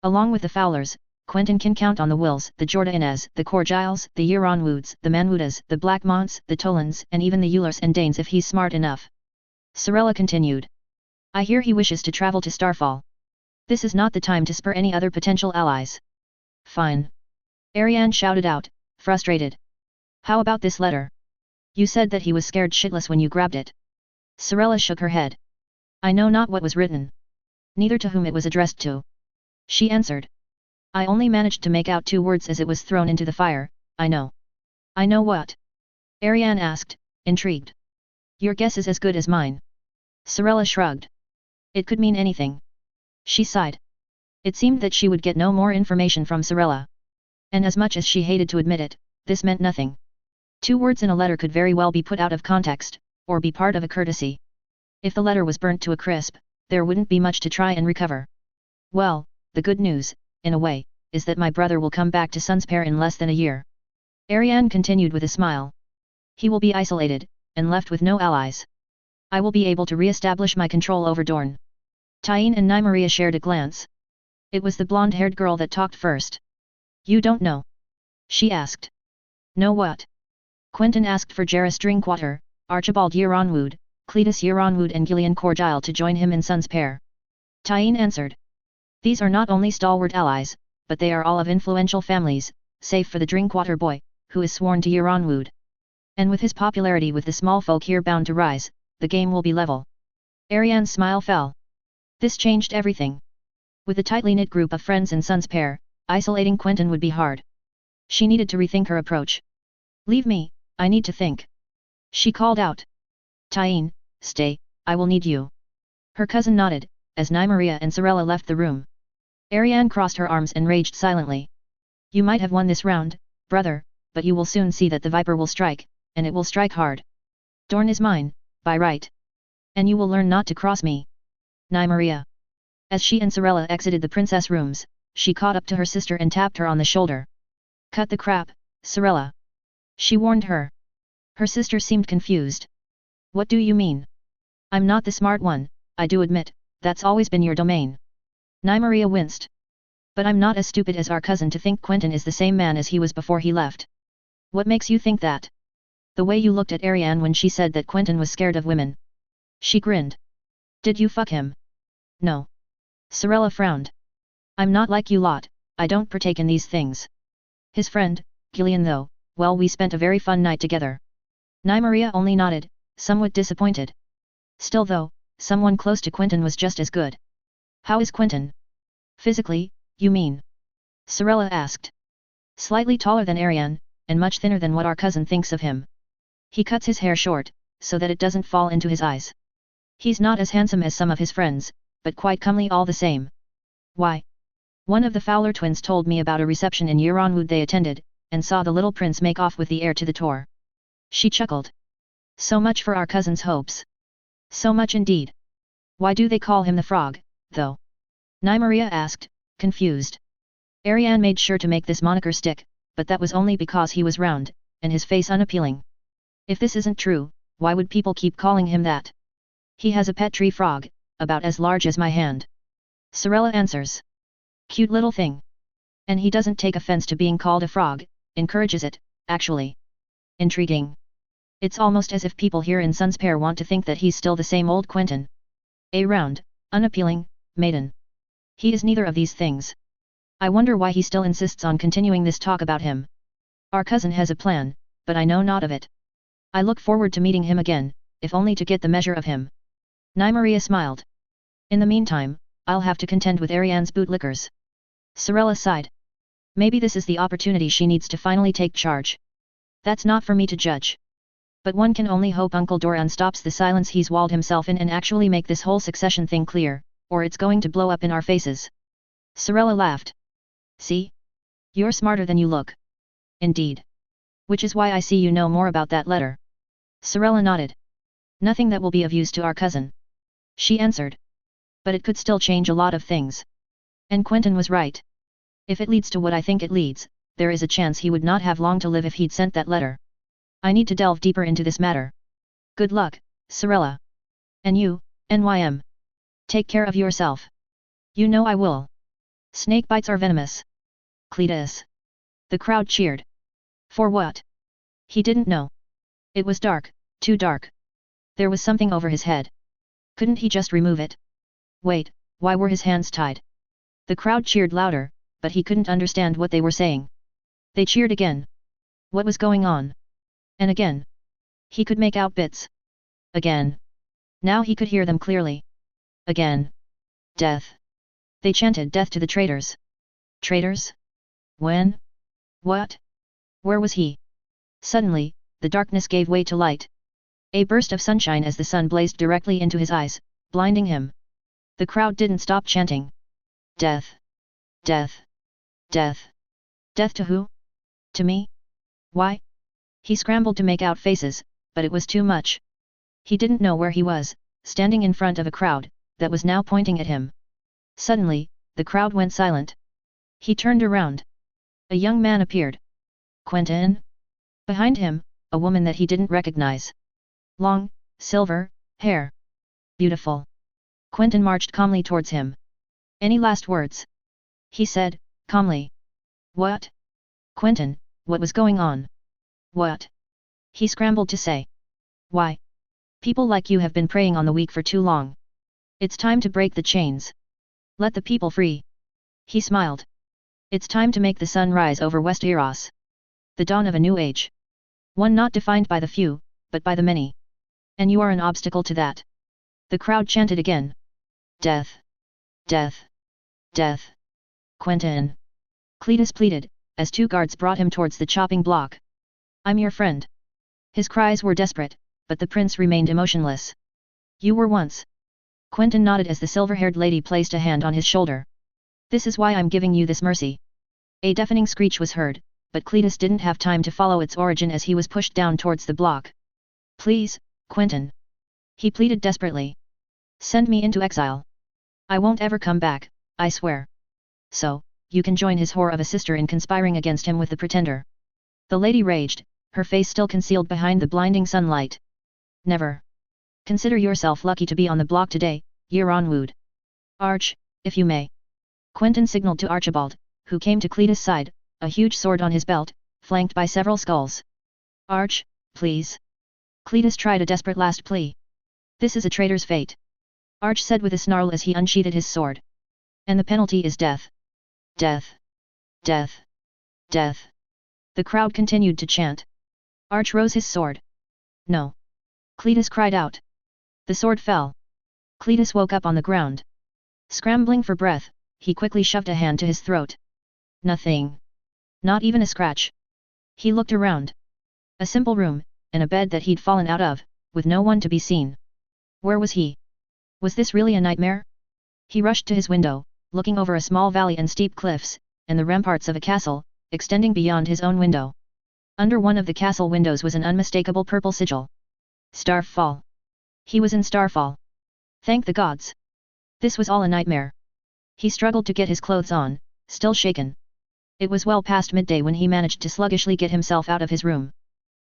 Along with the Fowlers, Quentyn can count on the Wills, the Jordaines, the Corgiles, the Euronwoods, the Manwoodas, the Blackmonts, the Tollans, and even the Eulers and Danes if he's smart enough. Sorella continued. I hear he wishes to travel to Starfall. This is not the time to spur any other potential allies. Fine. Arianne shouted out, frustrated. How about this letter? You said that he was scared shitless when you grabbed it. Sorella shook her head. I know not what was written. Neither to whom it was addressed to. She answered. I only managed to make out 2 words as it was thrown into the fire, I know. I know what? Arianne asked, intrigued. Your guess is as good as mine. Sorella shrugged. It could mean anything. She sighed. It seemed that she would get no more information from Sorella. And as much as she hated to admit it, this meant nothing. 2 words in a letter could very well be put out of context, or be part of a courtesy. If the letter was burnt to a crisp, there wouldn't be much to try and recover. Well, the good news, in a way, is that my brother will come back to Sunspear in less than a year. Arianne continued with a smile. He will be isolated, and left with no allies. I will be able to re-establish my control over Dorne. Tyene and Nymeria shared a glance. It was the blonde-haired girl that talked first. You don't know? She asked. Know what? Quentyn asked for Jairus Drinkwater, Archibald Euronwood, Cletus Euronwood and Gillian Corgile to join him in Sunspear. Tyene answered. These are not only stalwart allies, but they are all of influential families, save for the Drinkwater boy, who is sworn to Euronwood. And with his popularity with the small folk here bound to rise, the game will be level. Arianne's smile fell. This changed everything. With a tightly knit group of friends in Sunspear, isolating Quentyn would be hard. She needed to rethink her approach. Leave me, I need to think. She called out. Tyene, stay, I will need you. Her cousin nodded, as Nymeria and Sorella left the room. Arianne crossed her arms and raged silently. You might have won this round, brother, but you will soon see that the Viper will strike, and it will strike hard. Dorne is mine, by right. And you will learn not to cross me. Nymeria. As she and Sorella exited the princess rooms, she caught up to her sister and tapped her on the shoulder. Cut the crap, Sorella. She warned her. Her sister seemed confused. What do you mean? I'm not the smart one, I do admit, that's always been your domain. Nymeria winced. But I'm not as stupid as our cousin to think Quentyn is the same man as he was before he left. What makes you think that? The way you looked at Arianne when she said that Quentyn was scared of women. She grinned. Did you fuck him? No. Sorella frowned. I'm not like you lot, I don't partake in these things. His friend, Gillian though, well we spent a very fun night together. Nymeria only nodded, somewhat disappointed. Still though, someone close to Quentyn was just as good. How is Quentyn? Physically, you mean? Sorella asked. Slightly taller than Arianne, and much thinner than what our cousin thinks of him. He cuts his hair short, so that it doesn't fall into his eyes. He's not as handsome as some of his friends, but quite comely all the same. Why? One of the Fowler twins told me about a reception in Yiranwood they attended, and saw the little prince make off with the heir to the tour. She chuckled. So much for our cousin's hopes. So much indeed. Why do they call him the frog, though? Nymeria asked, confused. Ariane made sure to make this moniker stick, but that was only because he was round, and his face unappealing. If this isn't true, why would people keep calling him that? He has a pet tree frog, about as large as my hand. Sorella answers. Cute little thing. And he doesn't take offense to being called a frog, encourages it, actually. Intriguing. It's almost as if people here in Sunspear want to think that he's still the same old Quentyn. A round, unappealing, maiden. He is neither of these things. I wonder why he still insists on continuing this talk about him. Our cousin has a plan, but I know not of it. I look forward to meeting him again, if only to get the measure of him. Nymeria smiled. In the meantime, I'll have to contend with Ariane's bootlickers. Sorella sighed. Maybe this is the opportunity she needs to finally take charge. That's not for me to judge. But one can only hope Uncle Doran stops the silence he's walled himself in and actually make this whole succession thing clear, or it's going to blow up in our faces. Sorella laughed. See? You're smarter than you look. Indeed. Which is why I see you know more about that letter. Sorella nodded. Nothing that will be of use to our cousin. She answered. But it could still change a lot of things. And Quentyn was right. If it leads to what I think it leads, there is a chance he would not have long to live if he'd sent that letter. I need to delve deeper into this matter. Good luck, Sorella. And you, NYM. Take care of yourself. You know I will. Snake bites are venomous. Cletus. The crowd cheered. For what? He didn't know. It was dark, too dark. There was something over his head. Couldn't he just remove it? Wait, why were his hands tied? The crowd cheered louder, but he couldn't understand what they were saying. They cheered again. What was going on? And again. He could make out bits. Again. Now he could hear them clearly. Again. Death. They chanted death to the traitors. Traitors? When? What? Where was he? Suddenly, the darkness gave way to light. A burst of sunshine as the sun blazed directly into his eyes, blinding him. The crowd didn't stop chanting. Death. Death. Death. Death to who? To me? Why? He scrambled to make out faces, but it was too much. He didn't know where he was, standing in front of a crowd that was now pointing at him. Suddenly, the crowd went silent. He turned around. A young man appeared. Quentyn? Behind him, a woman that he didn't recognize. Long, silver, hair. Beautiful. Quentyn marched calmly towards him. Any last words? He said, calmly. What? Quentyn, what was going on? What? He scrambled to say. Why? People like you have been preying on the weak for too long. It's time to break the chains. Let the people free. He smiled. It's time to make the sun rise over West Eros. The dawn of a new age. One not defined by the few, but by the many. And you are an obstacle to that. The crowd chanted again. Death. Death. Death. Quentyn. Cletus pleaded, as two guards brought him towards the chopping block. I'm your friend. His cries were desperate, but the prince remained emotionless. You were once. Quentyn nodded as the silver-haired lady placed a hand on his shoulder. This is why I'm giving you this mercy. A deafening screech was heard, but Cletus didn't have time to follow its origin as he was pushed down towards the block. Please, Quentyn. He pleaded desperately. Send me into exile. I won't ever come back, I swear. So, you can join his whore of a sister in conspiring against him with the pretender. The lady raged, her face still concealed behind the blinding sunlight. Never. Consider yourself lucky to be on the block today, Yiranwood. Arch, if you may. Quentyn signaled to Archibald, who came to Cletus' side, a huge sword on his belt, flanked by several skulls. Arch, please. Cletus tried a desperate last plea. This is a traitor's fate. Arch said with a snarl as he unsheathed his sword. And the penalty is death. Death. Death. Death. The crowd continued to chant. Arch rose his sword. No. Cletus cried out. The sword fell. Cletus woke up on the ground. Scrambling for breath, he quickly shoved a hand to his throat. Nothing. Not even a scratch. He looked around. A simple room, and a bed that he'd fallen out of, with no one to be seen. Where was he? Was this really a nightmare? He rushed to his window, looking over a small valley and steep cliffs, and the ramparts of a castle, extending beyond his own window. Under one of the castle windows was an unmistakable purple sigil. Starfall. He was in Starfall. Thank the gods. This was all a nightmare. He struggled to get his clothes on, still shaken. It was well past midday when he managed to sluggishly get himself out of his room.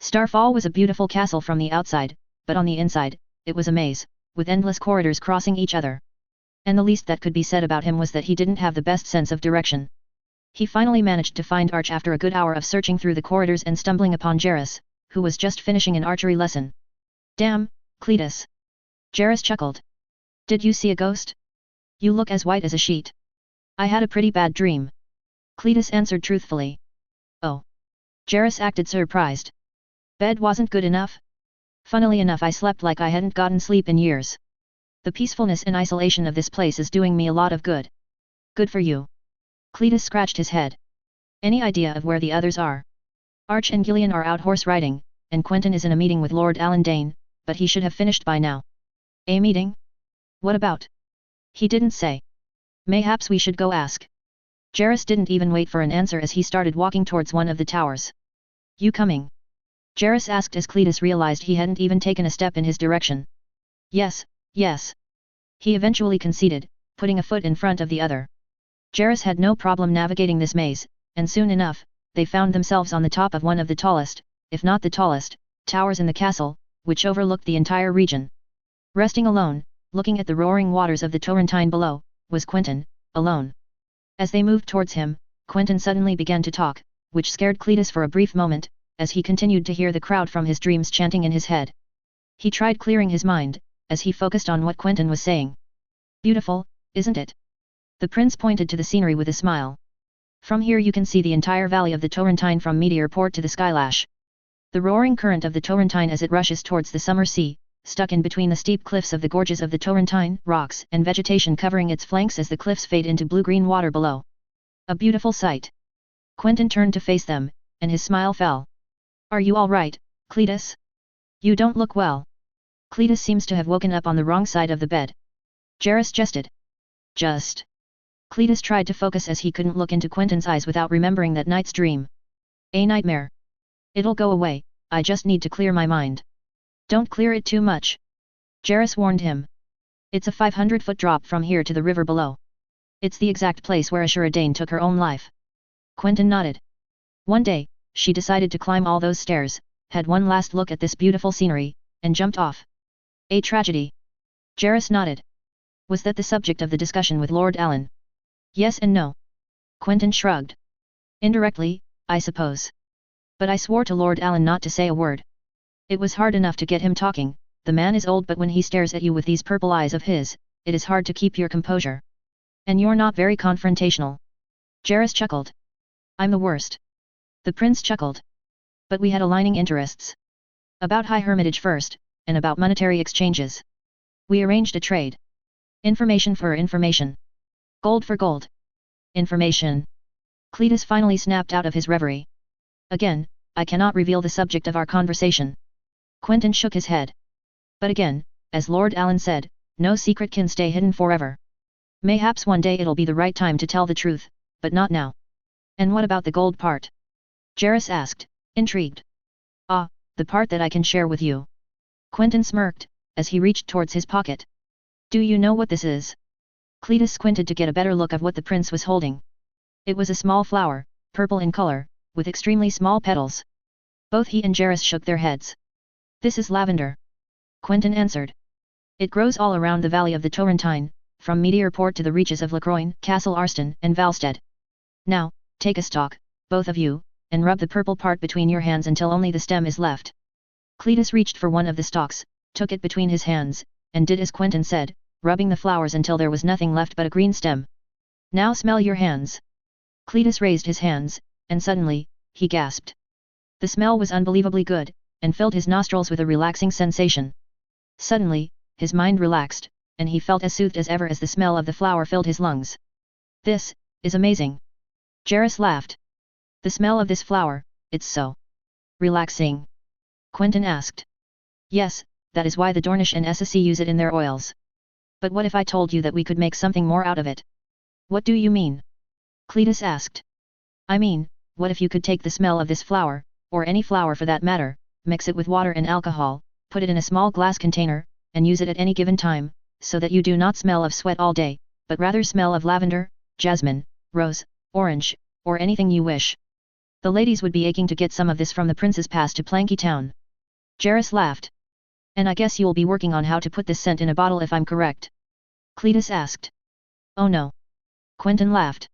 Starfall was a beautiful castle from the outside, but on the inside, it was a maze, with endless corridors crossing each other. And the least that could be said about him was that he didn't have the best sense of direction. He finally managed to find Arch after a good hour of searching through the corridors and stumbling upon Jairus, who was just finishing an archery lesson. Damn, Cletus. Jairus chuckled. Did you see a ghost? You look as white as a sheet. I had a pretty bad dream. Cletus answered truthfully. Oh. Jairus acted surprised. Bed wasn't good enough? Funnily enough, I slept like I hadn't gotten sleep in years. The peacefulness and isolation of this place is doing me a lot of good. Good for you. Cletus scratched his head. Any idea of where the others are? Arch and Gillian are out horse riding, and Quentyn is in a meeting with Lord Alan Dane, but he should have finished by now. A meeting? What about? He didn't say. Mayhaps we should go ask. Jairus didn't even wait for an answer as he started walking towards one of the towers. You coming? Jairus asked as Cletus realized he hadn't even taken a step in his direction. Yes, yes. He eventually conceded, putting a foot in front of the other. Jairus had no problem navigating this maze, and soon enough, they found themselves on the top of one of the tallest, if not the tallest, towers in the castle, which overlooked the entire region. Resting alone, looking at the roaring waters of the Torrentine below, was Quentyn, alone. As they moved towards him, Quentyn suddenly began to talk, which scared Cletus for a brief moment, as he continued to hear the crowd from his dreams chanting in his head. He tried clearing his mind, as he focused on what Quentyn was saying. Beautiful, isn't it? The prince pointed to the scenery with a smile. From here you can see the entire valley of the Torrentine from Meteor Port to the Skylash. The roaring current of the Torrentine as it rushes towards the summer sea, stuck in between the steep cliffs of the gorges of the Torrentine, rocks and vegetation covering its flanks as the cliffs fade into blue-green water below. A beautiful sight. Quentyn turned to face them, and his smile fell. Are you all right, Cletus? You don't look well. Cletus seems to have woken up on the wrong side of the bed. Jairus jested. Just. Cletus tried to focus as he couldn't look into Quentyn's eyes without remembering that night's dream. A nightmare. It'll go away, I just need to clear my mind. Don't clear it too much. Jairus warned him. It's a 500-foot drop from here to the river below. It's the exact place where Ashura Dane took her own life. Quentyn nodded. One day, she decided to climb all those stairs, had one last look at this beautiful scenery, and jumped off. A tragedy. Jairus nodded. Was that the subject of the discussion with Lord Alan? Yes and no. Quentyn shrugged. Indirectly, I suppose. But I swore to Lord Alan not to say a word. It was hard enough to get him talking, the man is old, but when he stares at you with these purple eyes of his, it is hard to keep your composure. And you're not very confrontational. Jairus chuckled. I'm the worst. The prince chuckled. But we had aligning interests. About high hermitage first, and about monetary exchanges. We arranged a trade. Information for information. Gold for gold. Information. Cletus finally snapped out of his reverie. Again, I cannot reveal the subject of our conversation. Quentyn shook his head. But again, as Lord Alan said, no secret can stay hidden forever. Mayhaps one day it'll be the right time to tell the truth, but not now. And what about the gold part? Jairus asked, intrigued. Ah, the part that I can share with you. Quentyn smirked, as he reached towards his pocket. Do you know what this is? Cletus squinted to get a better look of what the prince was holding. It was a small flower, purple in color, with extremely small petals. Both he and Jairus shook their heads. This is lavender. Quentyn answered. It grows all around the valley of the Torrentine, from Meteor Port to the reaches of Lacroix, Castle Arston, and Valstead. Now, take a stalk, both of you, and rub the purple part between your hands until only the stem is left. Cletus reached for one of the stalks, took it between his hands, and did as Quentyn said, rubbing the flowers until there was nothing left but a green stem. Now smell your hands. Cletus raised his hands, and suddenly, he gasped. The smell was unbelievably good, and filled his nostrils with a relaxing sensation. Suddenly, his mind relaxed, and he felt as soothed as ever as the smell of the flower filled his lungs. This is amazing. Jairus laughed. The smell of this flower, it's so relaxing? Quentyn asked. Yes, that is why the Dornish and Ssc use it in their oils. But what if I told you that we could make something more out of it? What do you mean? Cletus asked. I mean, what if you could take the smell of this flower, or any flower for that matter, mix it with water and alcohol, put it in a small glass container, and use it at any given time, so that you do not smell of sweat all day, but rather smell of lavender, jasmine, rose, orange, or anything you wish. The ladies would be aching to get some of this from the prince's pass to Planky Town. Jairus laughed. And I guess you'll be working on how to put this scent in a bottle if I'm correct? Cletus asked. Oh no. Quentyn laughed.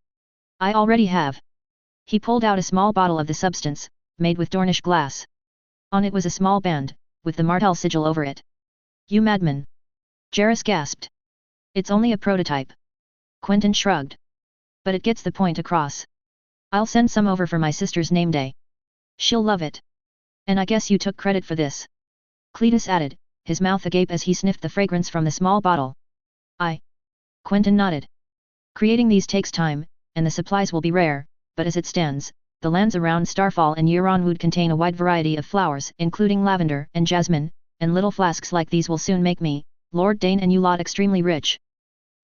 I already have. He pulled out a small bottle of the substance, made with Dornish glass. On it was a small band, with the Martell sigil over it. You madman! Jairus gasped. It's only a prototype. Quentyn shrugged. But it gets the point across. I'll send some over for my sister's name day. She'll love it. And I guess you took credit for this. Cletus added, his mouth agape as he sniffed the fragrance from the small bottle. Quentyn nodded. Creating these takes time, and the supplies will be rare, but as it stands, the lands around Starfall and Euron would contain a wide variety of flowers including lavender and jasmine, and little flasks like these will soon make me, Lord Dane and you lot extremely rich.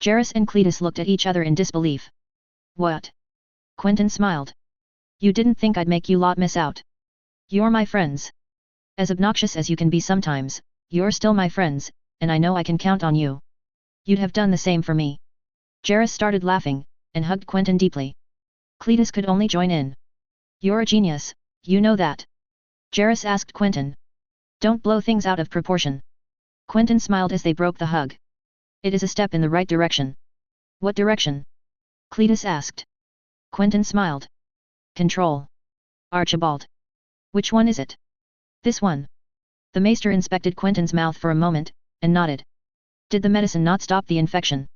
Jairus and Cletus looked at each other in disbelief. What? Quentyn smiled. You didn't think I'd make you lot miss out? You're my friends. As obnoxious as you can be sometimes, you're still my friends, and I know I can count on you. You'd have done the same for me. Jairus started laughing, and hugged Quentyn deeply. Cletus could only join in. You're a genius, you know that? Jairus asked Quentyn. Don't blow things out of proportion. Quentyn smiled as they broke the hug. It is a step in the right direction. What direction? Cletus asked. Quentyn smiled. Control. Archibald. Which one is it? This one. The maester inspected Quentyn's mouth for a moment, and nodded. Did the medicine not stop the infection?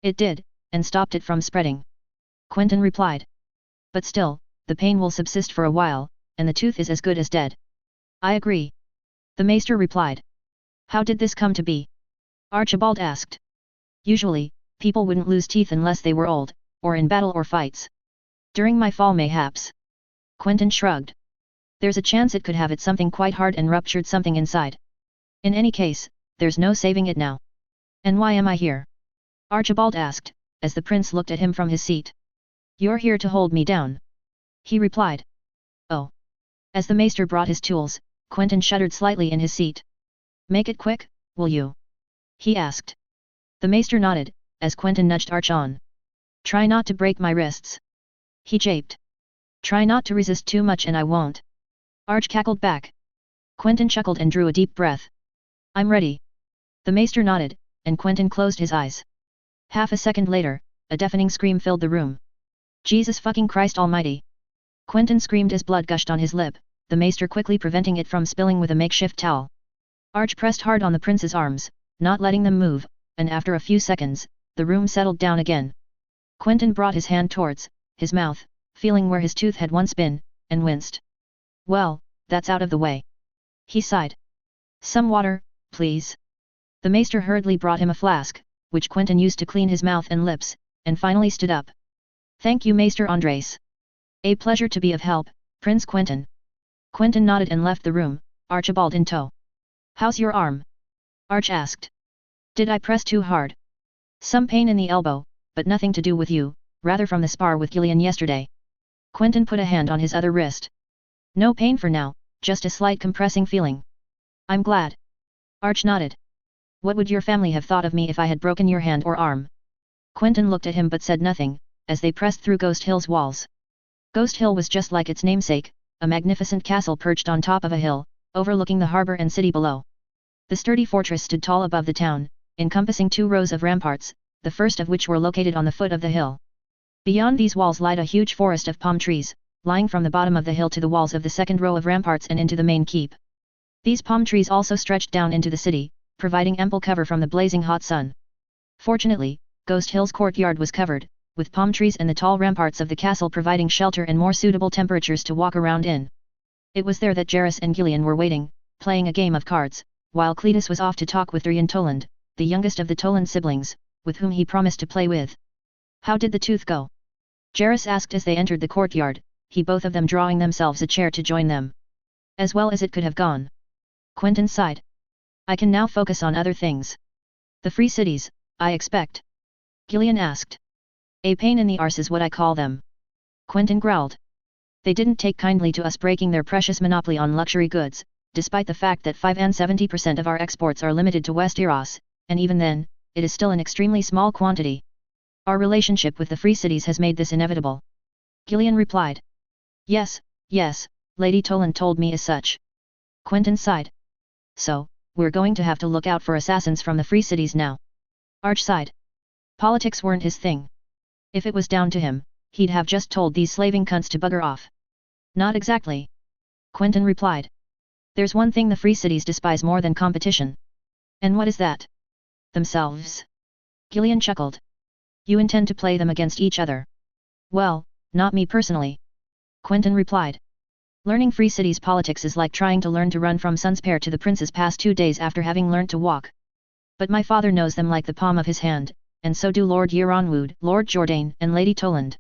It did, and stopped it from spreading. Quentyn replied. But still, the pain will subsist for a while, and the tooth is as good as dead. I agree. The maester replied. How did this come to be? Archibald asked. Usually, people wouldn't lose teeth unless they were old, or in battle or fights. During my fall mayhaps. Quentyn shrugged. There's a chance it could have hit something quite hard and ruptured something inside. In any case, there's no saving it now. And why am I here? Archibald asked, as the prince looked at him from his seat. You're here to hold me down. He replied. Oh. As the maester brought his tools, Quentyn shuddered slightly in his seat. Make it quick, will you? He asked. The maester nodded, as Quentyn nudged Arch on. Try not to break my wrists. He japed. Try not to resist too much and I won't. Arch cackled back. Quentyn chuckled and drew a deep breath. I'm ready. The maester nodded, and Quentyn closed his eyes. Half a second later, a deafening scream filled the room. Jesus fucking Christ almighty! Quentyn screamed as blood gushed on his lip, the maester quickly preventing it from spilling with a makeshift towel. Arch pressed hard on the prince's arms, not letting them move, and after a few seconds, the room settled down again. Quentyn brought his hand towards his mouth, feeling where his tooth had once been, and winced. Well, that's out of the way. He sighed. Some water, please. The maester hurriedly brought him a flask, which Quentyn used to clean his mouth and lips, and finally stood up. Thank you Maester Andres. A pleasure to be of help, Prince Quentyn. Quentyn nodded and left the room, Archibald in tow. How's your arm? Arch asked. Did I press too hard? Some pain in the elbow, but nothing to do with you, rather from the spar with Gillian yesterday. Quentyn put a hand on his other wrist. No pain for now, just a slight compressing feeling. I'm glad. Arch nodded. What would your family have thought of me if I had broken your hand or arm? Quentyn looked at him but said nothing, as they pressed through Ghost Hill's walls. Ghost Hill was just like its namesake, a magnificent castle perched on top of a hill, overlooking the harbor and city below. The sturdy fortress stood tall above the town, encompassing 2 rows of ramparts, the first of which were located on the foot of the hill. Beyond these walls lied a huge forest of palm trees, lying from the bottom of the hill to the walls of the second row of ramparts and into the main keep. These palm trees also stretched down into the city, providing ample cover from the blazing hot sun. Fortunately, Ghost Hill's courtyard was covered, with palm trees and the tall ramparts of the castle providing shelter and more suitable temperatures to walk around in. It was there that Jairus and Gillian were waiting, playing a game of cards, while Cletus was off to talk with Tyrion Toland, the youngest of the Toland siblings, with whom he promised to play with. How did the tooth go? Jairus asked as they entered the courtyard. both of them drawing themselves a chair to join them. As well as it could have gone. Quentyn sighed. I can now focus on other things. The free cities, I expect. Gillian asked. A pain in the arse is what I call them. Quentyn growled. They didn't take kindly to us breaking their precious monopoly on luxury goods, despite the fact that 70% of our exports are limited to Westeros, and even then, it is still an extremely small quantity. Our relationship with the free cities has made this inevitable. Gillian replied. Yes, Lady Toland told me as such. Quentyn sighed. So, we're going to have to look out for assassins from the free cities now. Arch sighed. Politics weren't his thing. If it was down to him, he'd have just told these slaving cunts to bugger off. Not exactly. Quentyn replied. There's one thing the free cities despise more than competition. And what is that? Themselves. Gillian chuckled. You intend to play them against each other? Well, not me personally. Quentyn replied. Learning free cities politics is like trying to learn to run from Sunspear to the Prince's Pass 2 days after having learnt to walk. But my father knows them like the palm of his hand, and so do Lord Euronwood, Lord Jourdain, and Lady Toland.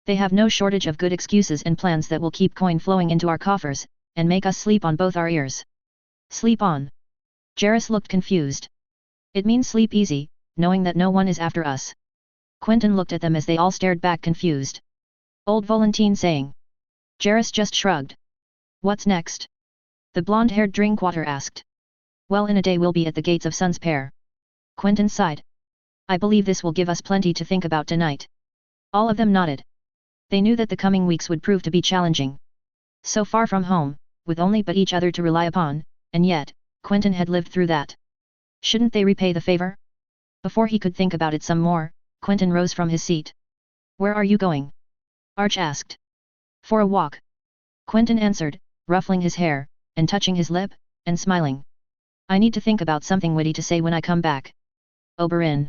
They have no shortage of good excuses and plans that will keep coin flowing into our coffers, and make us sleep on both our ears. Sleep on? Jairus looked confused. It means sleep easy, knowing that no one is after us. Quentyn looked at them as they all stared back confused. Old Volantine saying. Jairus just shrugged. What's next? The blonde-haired Drinkwater asked. Well, in a day we'll be at the gates of Sunspear. Quentyn sighed. I believe this will give us plenty to think about tonight. All of them nodded. They knew that the coming weeks would prove to be challenging. So far from home, with only but each other to rely upon, and yet, Quentyn had lived through that. Shouldn't they repay the favor? Before he could think about it some more, Quentyn rose from his seat. Where are you going? Arch asked. For a walk. Quentyn answered, ruffling his hair, and touching his lip, and smiling. I need to think about something witty to say when I come back. Oberyn.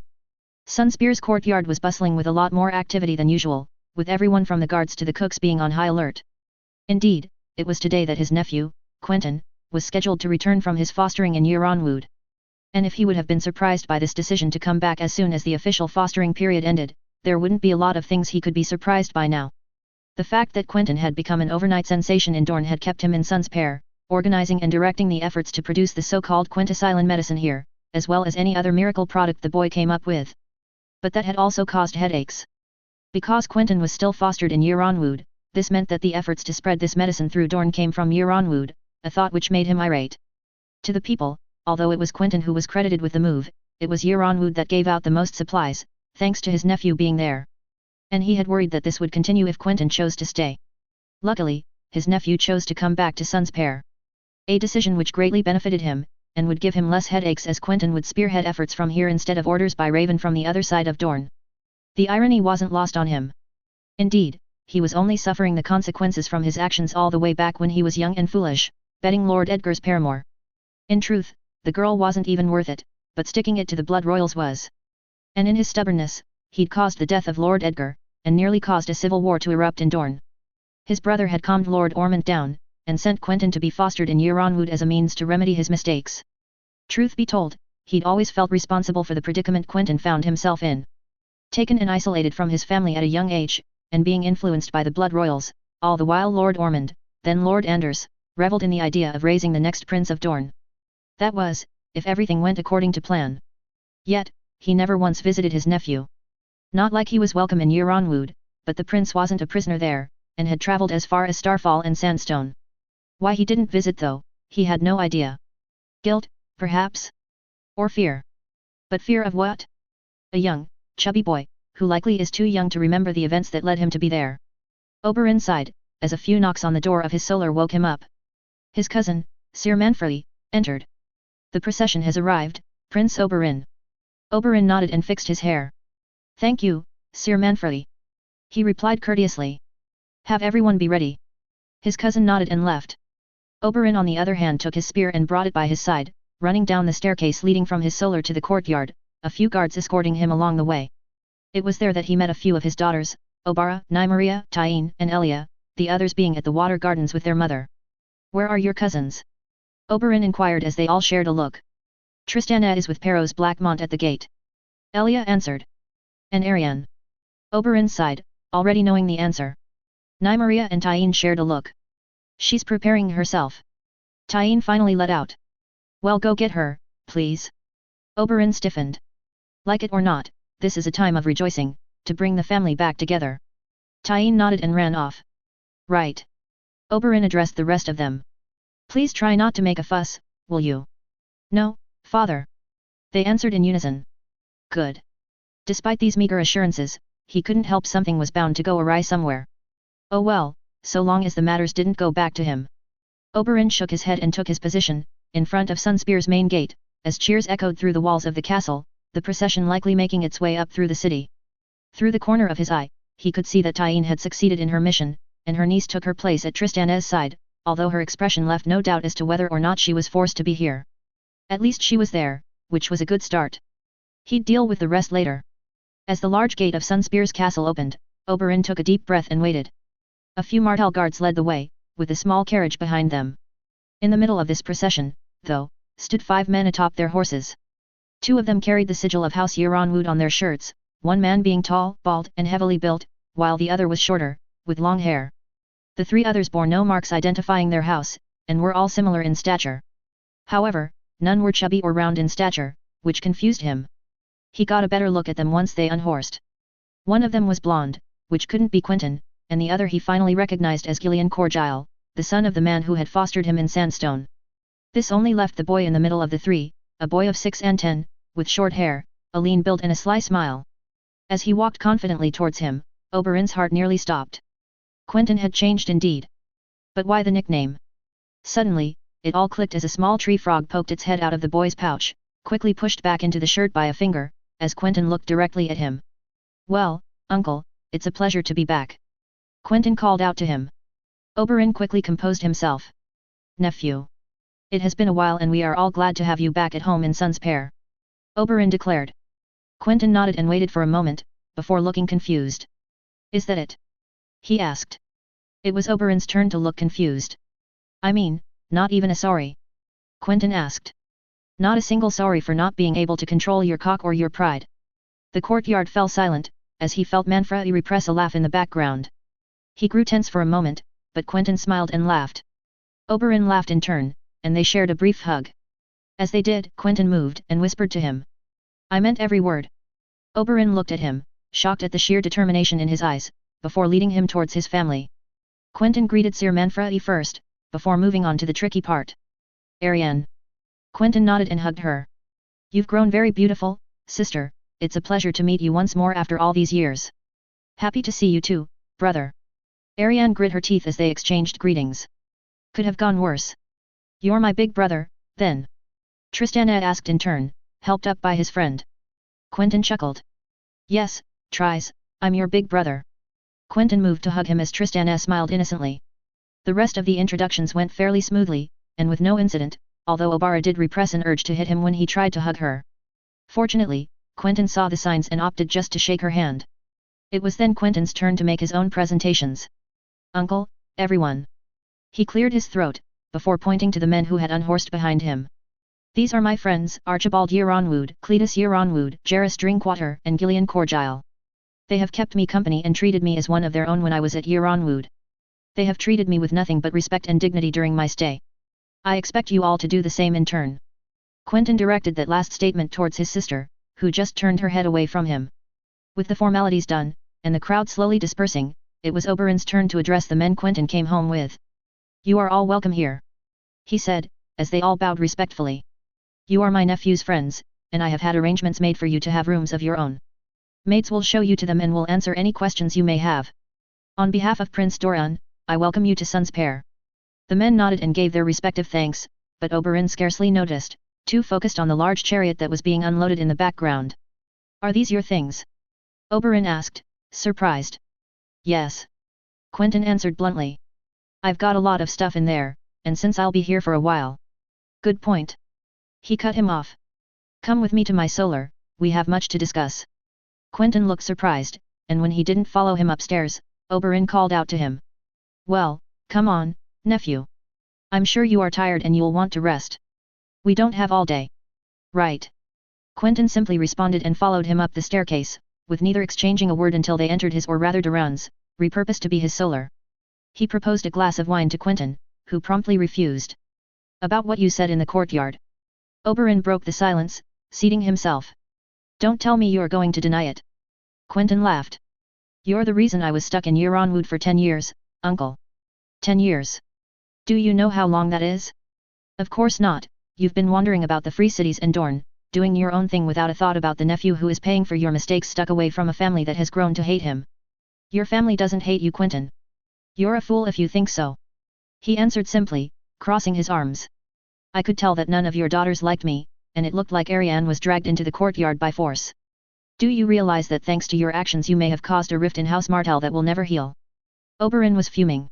Sunspear's courtyard was bustling with a lot more activity than usual, with everyone from the guards to the cooks being on high alert. Indeed, it was today that his nephew, Quentyn, was scheduled to return from his fostering in Euronwood. And if he would have been surprised by this decision to come back as soon as the official fostering period ended, there wouldn't be a lot of things he could be surprised by now. The fact that Quentyn had become an overnight sensation in Dorne had kept him in Sunspear, organizing and directing the efforts to produce the so-called quintessile medicine here, as well as any other miracle product the boy came up with. But that had also caused headaches. Because Quentyn was still fostered in Euronwood, this meant that the efforts to spread this medicine through Dorne came from Euronwood, a thought which made him irate. To the people, although it was Quentyn who was credited with the move, it was Euronwood that gave out the most supplies, thanks to his nephew being there. And he had worried that this would continue if Quentyn chose to stay. Luckily, his nephew chose to come back to Sunspear. A decision which greatly benefited him, and would give him less headaches as Quentyn would spearhead efforts from here instead of orders by Raven from the other side of Dorne. The irony wasn't lost on him. Indeed, he was only suffering the consequences from his actions all the way back when he was young and foolish, betting Lord Edgar's paramour. In truth, the girl wasn't even worth it, but sticking it to the blood royals was. And in his stubbornness, he'd caused the death of Lord Edgar, and nearly caused a civil war to erupt in Dorne. His brother had calmed Lord Ormond down, and sent Quentyn to be fostered in Euronwood as a means to remedy his mistakes. Truth be told, he'd always felt responsible for the predicament Quentyn found himself in. Taken and isolated from his family at a young age, and being influenced by the blood royals, all the while Lord Ormond, then Lord Anders, revelled in the idea of raising the next Prince of Dorne. That was, if everything went according to plan. Yet, he never once visited his nephew. Not like he was welcome in Euronwood, but the prince wasn't a prisoner there, and had travelled as far as Starfall and Sandstone. Why he didn't visit though, he had no idea. Guilt, perhaps? Or fear? But fear of what? A young, chubby boy, who likely is too young to remember the events that led him to be there. Oberyn sighed, as a few knocks on the door of his solar woke him up. His cousin, Sir Manfrey, entered. The procession has arrived, Prince Oberyn. Oberyn nodded and fixed his hair. Thank you, Sir Manfrey. He replied courteously. Have everyone be ready. His cousin nodded and left. Oberyn on the other hand took his spear and brought it by his side, running down the staircase leading from his solar to the courtyard, a few guards escorting him along the way. It was there that he met a few of his daughters, Obara, Nymeria, Tyene, and Elia, the others being at the water gardens with their mother. Where are your cousins? Oberyn inquired as they all shared a look. Tristana is with Perros Blackmont at the gate. Elia answered. And Ariane? Oberyn sighed, already knowing the answer. Nymeria and Tyene shared a look. She's preparing herself. Tyene finally let out. Well, go get her, please. Oberyn stiffened. Like it or not, this is a time of rejoicing, to bring the family back together. Tyene nodded and ran off. Right. Oberyn addressed the rest of them. Please try not to make a fuss, will you? No, father. They answered in unison. Good. Despite these meager assurances, he couldn't help something was bound to go awry somewhere. Oh well, so long as the matters didn't go back to him. Oberyn shook his head and took his position, in front of Sunspear's main gate, as cheers echoed through the walls of the castle, the procession likely making its way up through the city. Through the corner of his eye, he could see that Tyene had succeeded in her mission, and her niece took her place at Tristan's side, although her expression left no doubt as to whether or not she was forced to be here. At least she was there, which was a good start. He'd deal with the rest later. As the large gate of Sunspear's castle opened, Oberyn took a deep breath and waited. A few Martell guards led the way, with a small carriage behind them. In the middle of this procession, though, stood 5 men atop their horses. 2 of them carried the sigil of House Yeronwood on their shirts, one man being tall, bald, and heavily built, while the other was shorter, with long hair. The 3 others bore no marks identifying their house, and were all similar in stature. However, none were chubby or round in stature, which confused him. He got a better look at them once they unhorsed. One of them was blonde, which couldn't be Quentyn, and the other he finally recognized as Gillian Corgyle, the son of the man who had fostered him in Sandstone. This only left the boy in the middle of the 3, a boy of 6 and 10, with short hair, a lean build and a sly smile. As he walked confidently towards him, Oberyn's heart nearly stopped. Quentyn had changed indeed. But why the nickname? Suddenly, it all clicked as a small tree frog poked its head out of the boy's pouch, quickly pushed back into the shirt by a finger, as Quentyn looked directly at him. Well, uncle, it's a pleasure to be back. Quentyn called out to him. Oberyn quickly composed himself. Nephew. It has been a while and we are all glad to have you back at home in Sunspear. Oberyn declared. Quentyn nodded and waited for a moment, before looking confused. Is that it? He asked. It was Oberyn's turn to look confused. I mean, not even a sorry? Quentyn asked. Not a single sorry for not being able to control your cock or your pride. The courtyard fell silent, as he felt Manfredi repress a laugh in the background. He grew tense for a moment, but Quentyn smiled and laughed. Oberyn laughed in turn, and they shared a brief hug. As they did, Quentyn moved and whispered to him. I meant every word. Oberyn looked at him, shocked at the sheer determination in his eyes, before leading him towards his family. Quentyn greeted Sir Manfredi first, before moving on to the tricky part. Ariane. Quentyn nodded and hugged her. You've grown very beautiful, sister, it's a pleasure to meet you once more after all these years. Happy to see you too, brother. Ariane grit her teeth as they exchanged greetings. Could have gone worse. You're my big brother, then? Tristana asked in turn, helped up by his friend. Quentyn chuckled. Yes, Tris, I'm your big brother. Quentyn moved to hug him as Tristana smiled innocently. The rest of the introductions went fairly smoothly, and with no incident, although Obara did repress an urge to hit him when he tried to hug her. Fortunately, Quentyn saw the signs and opted just to shake her hand. It was then Quentyn's turn to make his own presentations. Uncle, everyone. He cleared his throat, before pointing to the men who had unhorsed behind him. These are my friends, Archibald Yeronwood, Cletus Yeronwood, Jairus Drinkwater, and Gillian Corgyle. They have kept me company and treated me as one of their own when I was at Yeronwood. They have treated me with nothing but respect and dignity during my stay. I expect you all to do the same in turn. Quentyn directed that last statement towards his sister, who just turned her head away from him. With the formalities done, and the crowd slowly dispersing, it was Oberyn's turn to address the men Quentyn came home with. You are all welcome here. He said, as they all bowed respectfully. You are my nephew's friends, and I have had arrangements made for you to have rooms of your own. Maids will show you to them and will answer any questions you may have. On behalf of Prince Doran, I welcome you to Sunspear. The men nodded and gave their respective thanks, but Oberyn scarcely noticed, too focused on the large chariot that was being unloaded in the background. Are these your things? Oberyn asked, surprised. Yes. Quentyn answered bluntly. I've got a lot of stuff in there, and since I'll be here for a while. Good point. He cut him off. Come with me to my solar, we have much to discuss. Quentyn looked surprised, and when he didn't follow him upstairs, Oberyn called out to him. Well, come on, nephew. I'm sure you are tired and you'll want to rest. We don't have all day. Right. Quentyn simply responded and followed him up the staircase, with neither exchanging a word until they entered his or rather Duran's, repurposed to be his solar. He proposed a glass of wine to Quentyn, who promptly refused. About what you said in the courtyard. Oberyn broke the silence, seating himself. Don't tell me you're going to deny it. Quentyn laughed. You're the reason I was stuck in Euronwood for 10 years, uncle. 10 years. Do you know how long that is? Of course not, you've been wandering about the Free Cities and Dorne, doing your own thing without a thought about the nephew who is paying for your mistakes, stuck away from a family that has grown to hate him. Your family doesn't hate you, Quentyn. You're a fool if you think so. He answered simply, crossing his arms. I could tell that none of your daughters liked me, and it looked like Arianne was dragged into the courtyard by force. Do you realize that thanks to your actions you may have caused a rift in House Martell that will never heal? Oberyn was fuming.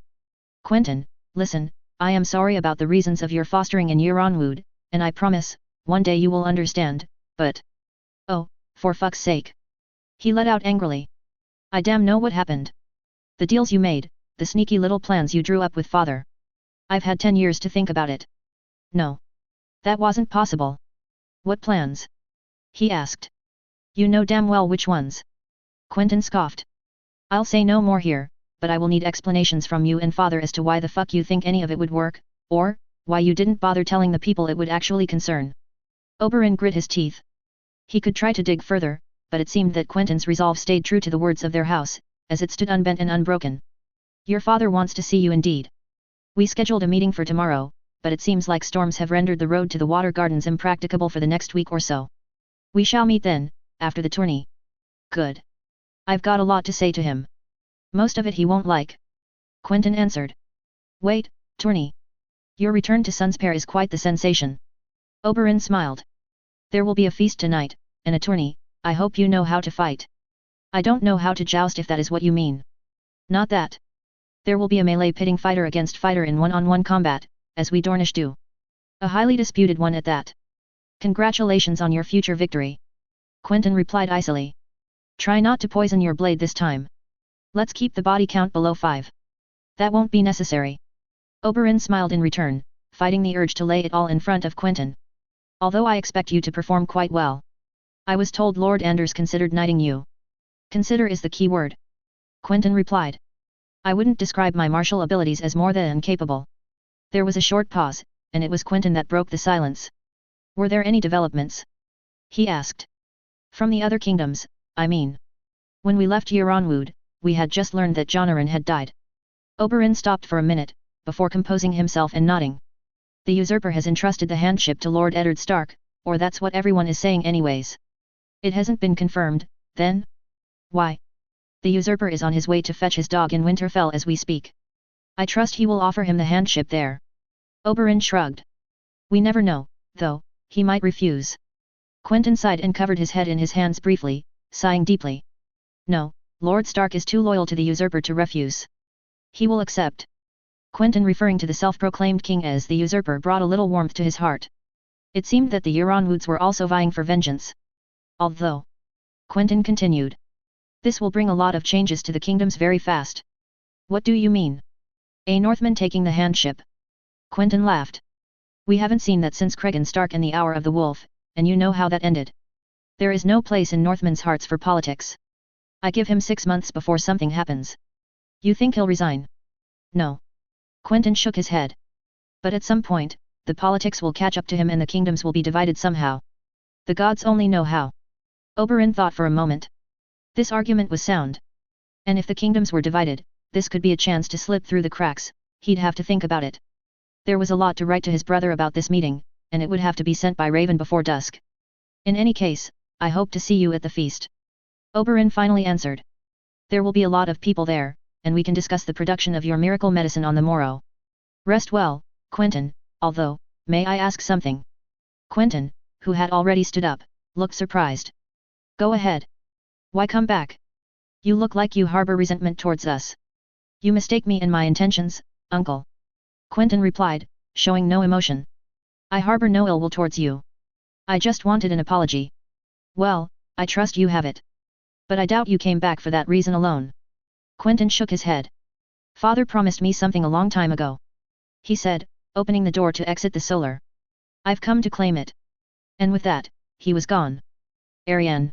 Quentyn, listen, I am sorry about the reasons of your fostering in Euronwood, and I promise, one day you will understand, but... Oh, for fuck's sake. He let out angrily. I damn know what happened. The deals you made, the sneaky little plans you drew up with father. I've had 10 years to think about it. No. That wasn't possible. What plans? He asked. You know damn well which ones. Quentyn scoffed. I'll say no more here, but I will need explanations from you and father as to why the fuck you think any of it would work, or, why you didn't bother telling the people it would actually concern. Oberyn grit his teeth. He could try to dig further, but it seemed that Quentyn's resolve stayed true to the words of their house, as it stood unbent and unbroken. Your father wants to see you indeed. We scheduled a meeting for tomorrow, but it seems like storms have rendered the road to the water gardens impracticable for the next week or so. We shall meet then, after the tourney. Good. I've got a lot to say to him. Most of it he won't like. Quentyn answered. Wait, tourney. Your return to Sunspear is quite the sensation. Oberyn smiled. There will be a feast tonight, and a tourney. I hope you know how to fight. I don't know how to joust if that is what you mean. Not that. There will be a melee pitting fighter against fighter in one-on-one combat, as we Dornish do. A highly disputed one at that. Congratulations on your future victory. Quentyn replied icily. Try not to poison your blade this time. Let's keep the body count below 5. That won't be necessary. Oberyn smiled in return, fighting the urge to lay it all in front of Quentyn. Although I expect you to perform quite well. I was told Lord Anders considered knighting you. Consider is the key word. Quentyn replied. I wouldn't describe my martial abilities as more than capable. There was a short pause, and it was Quentyn that broke the silence. Were there any developments? He asked. From the other kingdoms, I mean. When we left Euronwood, we had just learned that Jonaran had died. Oberyn stopped for a minute, before composing himself and nodding. The usurper has entrusted the handship to Lord Eddard Stark, or that's what everyone is saying anyways. It hasn't been confirmed, then? Why? The usurper is on his way to fetch his dog in Winterfell as we speak. I trust he will offer him the handship there. Oberyn shrugged. We never know, though, he might refuse. Quentyn sighed and covered his head in his hands briefly, sighing deeply. No, Lord Stark is too loyal to the usurper to refuse. He will accept. Quentyn, referring to the self-proclaimed king as the usurper, brought a little warmth to his heart. It seemed that the Euronwoods were also vying for vengeance. Although, Quentyn continued, this will bring a lot of changes to the kingdoms very fast. What do you mean? A Northman taking the handship? Quentyn laughed. We haven't seen that since Cregan Stark and the Hour of the Wolf, and you know how that ended. There is no place in Northmen's hearts for politics. I give him 6 months before something happens. You think he'll resign? No. Quentyn shook his head. But at some point, the politics will catch up to him and the kingdoms will be divided somehow. The gods only know how. Oberyn thought for a moment. This argument was sound. And if the kingdoms were divided, this could be a chance to slip through the cracks. He'd have to think about it. There was a lot to write to his brother about this meeting, and it would have to be sent by Raven before dusk. In any case, I hope to see you at the feast. Oberyn finally answered. There will be a lot of people there, and we can discuss the production of your miracle medicine on the morrow. Rest well, Quentyn, although, may I ask something? Quentyn, who had already stood up, looked surprised. Go ahead. Why come back? You look like you harbor resentment towards us. You mistake me in my intentions, uncle. Quentyn replied, showing no emotion. I harbor no ill will towards you. I just wanted an apology. Well, I trust you have it. But I doubt you came back for that reason alone. Quentyn shook his head. Father promised me something a long time ago. He said, opening the door to exit the solar. I've come to claim it. And with that, he was gone. Arianne.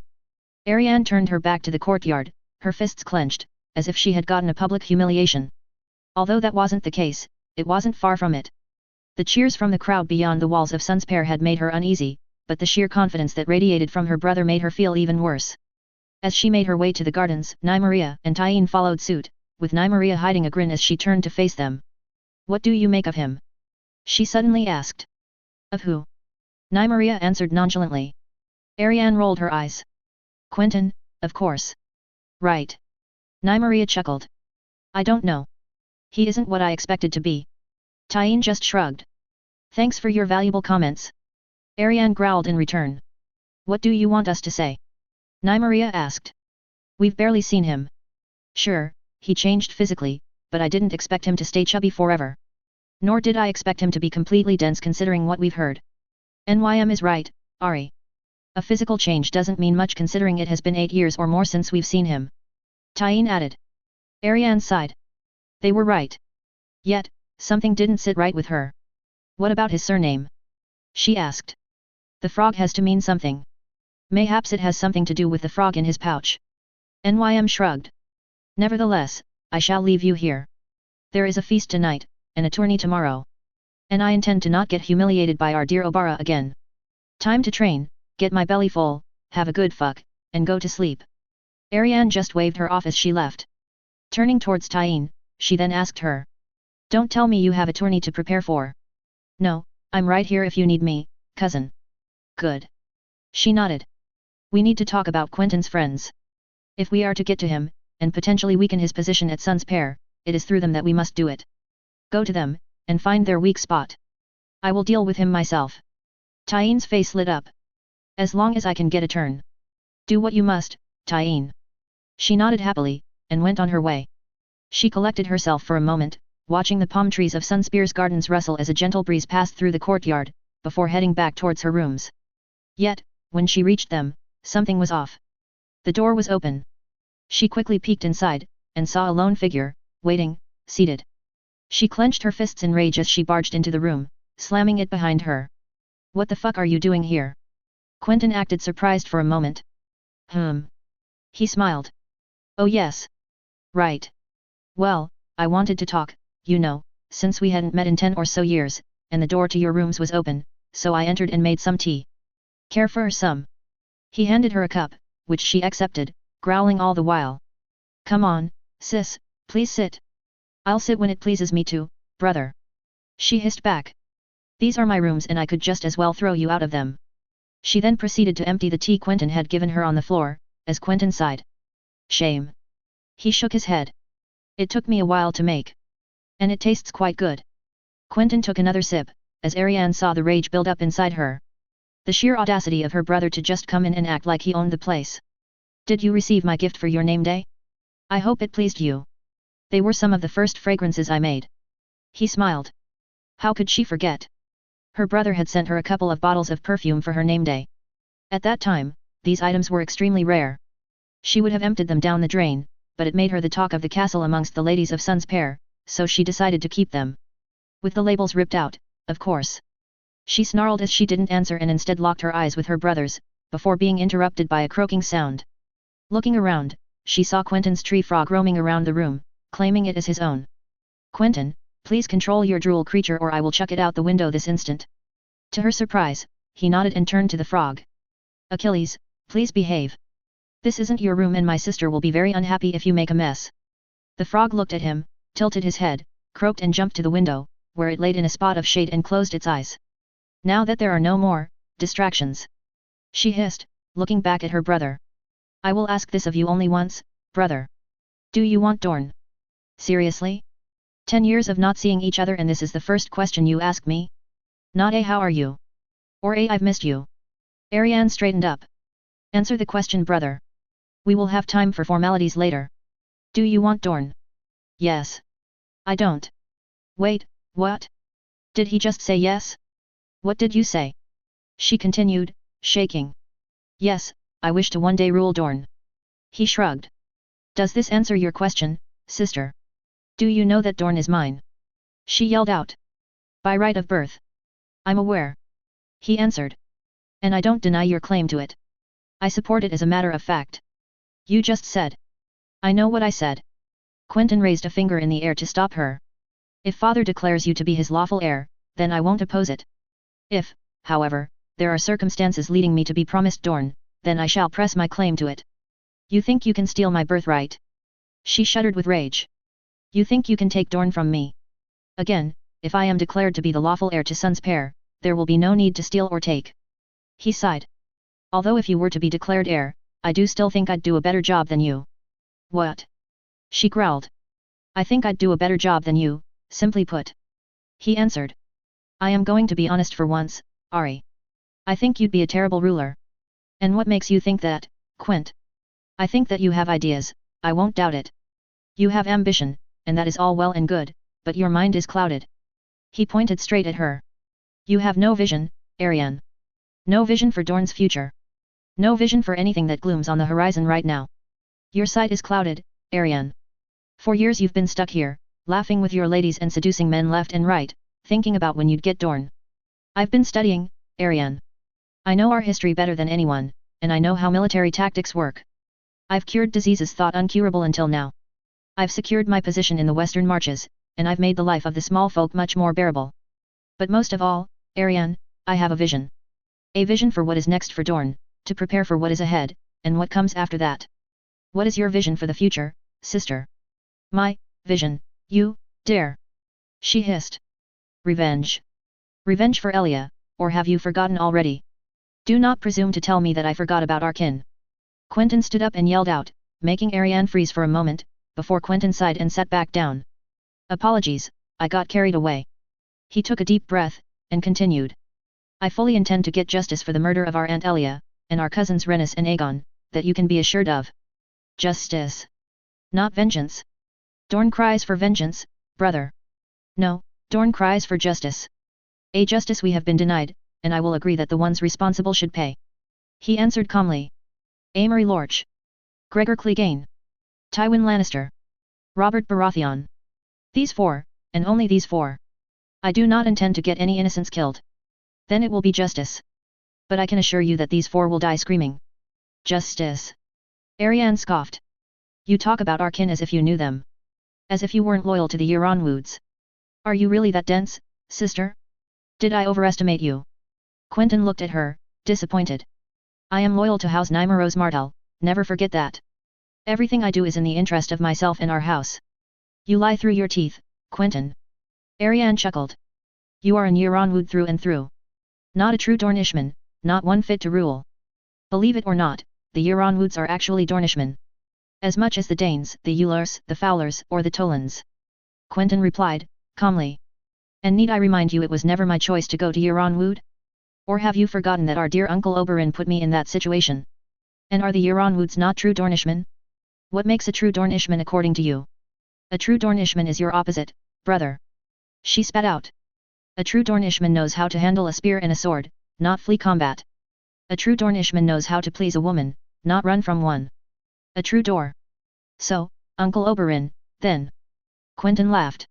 Arianne turned her back to the courtyard, her fists clenched, as if she had gotten a public humiliation. Although that wasn't the case, it wasn't far from it. The cheers from the crowd beyond the walls of Sunspare had made her uneasy, but the sheer confidence that radiated from her brother made her feel even worse. As she made her way to the gardens, Nymeria and Tyene followed suit, with Nymeria hiding a grin as she turned to face them. What do you make of him? She suddenly asked. Of who? Nymeria answered nonchalantly. Ariane rolled her eyes. Quentyn, of course. Right. Nymeria chuckled. I don't know. He isn't what I expected to be. Tyene just shrugged. Thanks for your valuable comments. Ariane growled in return. What do you want us to say? Nymeria asked. We've barely seen him. Sure, he changed physically, but I didn't expect him to stay chubby forever. Nor did I expect him to be completely dense considering what we've heard. NYM is right, Ari. A physical change doesn't mean much considering it has been 8 years or more since we've seen him. Tyene added. Ariane sighed. They were right. Yet, something didn't sit right with her. What about his surname? She asked. The frog has to mean something. Mayhaps it has something to do with the frog in his pouch. NYM shrugged. Nevertheless, I shall leave you here. There is a feast tonight, and a tourney tomorrow. And I intend to not get humiliated by our dear Obara again. Time to train, get my belly full, have a good fuck, and go to sleep. Ariane just waved her off as she left. Turning towards Tyene, she then asked her. Don't tell me you have a tourney to prepare for. No, I'm right here if you need me, cousin. Good. She nodded. We need to talk about Quentyn's friends. If we are to get to him, and potentially weaken his position at Sunspare, it is through them that we must do it. Go to them, and find their weak spot. I will deal with him myself. Tyene's face lit up. As long as I can get a turn. Do what you must, Tyene. She nodded happily, and went on her way. She collected herself for a moment, watching the palm trees of Sunspear's gardens rustle as a gentle breeze passed through the courtyard, before heading back towards her rooms. Yet, when she reached them, something was off. The door was open. She quickly peeked inside, and saw a lone figure, waiting, seated. She clenched her fists in rage as she barged into the room, slamming it behind her. What the fuck are you doing here? Quentyn acted surprised for a moment. He smiled. Oh yes. Right. Well, I wanted to talk, you know, since we hadn't met in 10 or so years, and the door to your rooms was open, so I entered and made some tea. Care for some? He handed her a cup, which she accepted, growling all the while. Come on, sis, please sit. I'll sit when it pleases me to, brother. She hissed back. These are my rooms and I could just as well throw you out of them. She then proceeded to empty the tea Quentyn had given her on the floor, as Quentyn sighed. Shame. He shook his head. It took me a while to make. And it tastes quite good. Quentyn took another sip, as Ariane saw the rage build up inside her. The sheer audacity of her brother to just come in and act like he owned the place. Did you receive my gift for your name day? I hope it pleased you. They were some of the first fragrances I made. He smiled. How could she forget? Her brother had sent her a couple of bottles of perfume for her name day. At that time, these items were extremely rare. She would have emptied them down the drain, but it made her the talk of the castle amongst the ladies of Sunspare, so she decided to keep them. With the labels ripped out, of course. She snarled as she didn't answer and instead locked her eyes with her brother's, before being interrupted by a croaking sound. Looking around, she saw Quentyn's tree frog roaming around the room, claiming it as his own. Quentyn, please control your drool creature or I will chuck it out the window this instant. To her surprise, he nodded and turned to the frog. Achilles, please behave. This isn't your room and my sister will be very unhappy if you make a mess. The frog looked at him, tilted his head, croaked and jumped to the window, where it laid in a spot of shade and closed its eyes. Now that there are no more distractions. She hissed, looking back at her brother. I will ask this of you only once, brother. Do you want Dorn? Seriously? 10 years of not seeing each other and this is the first question you ask me? Not a how are you? Or a I've missed you. Ariane straightened up. Answer the question brother. We will have time for formalities later. Do you want Dorn? Yes. I don't. Wait, what? Did he just say yes? What did you say? She continued, shaking. Yes, I wish to one day rule Dorn. He shrugged. Does this answer your question, sister? Do you know that Dorn is mine? She yelled out. By right of birth. I'm aware. He answered. And I don't deny your claim to it. I support it as a matter of fact. You just said. I know what I said. Quentyn raised a finger in the air to stop her. If father declares you to be his lawful heir, then I won't oppose it. If, however, there are circumstances leading me to be promised Dorne, then I shall press my claim to it. You think you can steal my birthright? She shuddered with rage. You think you can take Dorne from me? Again, if I am declared to be the lawful heir to Son's pair, there will be no need to steal or take. He sighed. Although if you were to be declared heir, I do still think I'd do a better job than you. What? She growled. I think I'd do a better job than you, simply put. He answered. I am going to be honest for once, Ari. I think you'd be a terrible ruler. And what makes you think that, Quent? I think that you have ideas, I won't doubt it. You have ambition, and that is all well and good, but your mind is clouded. He pointed straight at her. You have no vision, Ariane. No vision for Dorne's future. No vision for anything that glooms on the horizon right now. Your sight is clouded, Ariane. For years you've been stuck here, laughing with your ladies and seducing men left and right, thinking about when you'd get Dorne. I've been studying, Ariane. I know our history better than anyone, and I know how military tactics work. I've cured diseases thought uncurable until now. I've secured my position in the western marches, and I've made the life of the small folk much more bearable. But most of all, Ariane, I have a vision. A vision for what is next for Dorne, to prepare for what is ahead, and what comes after that. What is your vision for the future, sister? My vision, you dare. She hissed. Revenge. Revenge for Elia, or have you forgotten already? Do not presume to tell me that I forgot about our kin. Quentyn stood up and yelled out, making Ariane freeze for a moment, before Quentyn sighed and sat back down. Apologies, I got carried away. He took a deep breath, and continued. I fully intend to get justice for the murder of our Aunt Elia, and our cousins Rhaenys and Aegon, that you can be assured of. Justice. Not vengeance. Dorne cries for vengeance, brother. No, Dorne cries for justice. A justice we have been denied, and I will agree that the ones responsible should pay. He answered calmly. Amory Lorch. Gregor Clegane. Tywin Lannister. Robert Baratheon. These four, and only these four. I do not intend to get any innocents killed. Then it will be justice. But I can assure you that these four will die screaming. Justice. Ariane scoffed. You talk about our kin as if you knew them. As if you weren't loyal to the Euronwoods. Are you really that dense, sister? Did I overestimate you? Quentyn looked at her, disappointed. I am loyal to House Nymeros Martell, never forget that. Everything I do is in the interest of myself and our house. You lie through your teeth, Quentyn. Ariane chuckled. You are an Euronwood through and through. Not a true Dornishman, not one fit to rule. Believe it or not, the Euronwoods are actually Dornishmen. As much as the Danes, the Eulers, the Fowlers, or the Tolans. Quentyn replied, calmly. And need I remind you it was never my choice to go to Euronwood? Or have you forgotten that our dear Uncle Oberyn put me in that situation? And are the Euronwoods not true Dornishmen? What makes a true Dornishman according to you? A true Dornishman is your opposite, brother. She spat out. A true Dornishman knows how to handle a spear and a sword, not flee combat. A true Dornishman knows how to please a woman, not run from one. A true Dor. So, Uncle Oberyn, then. Quentyn laughed.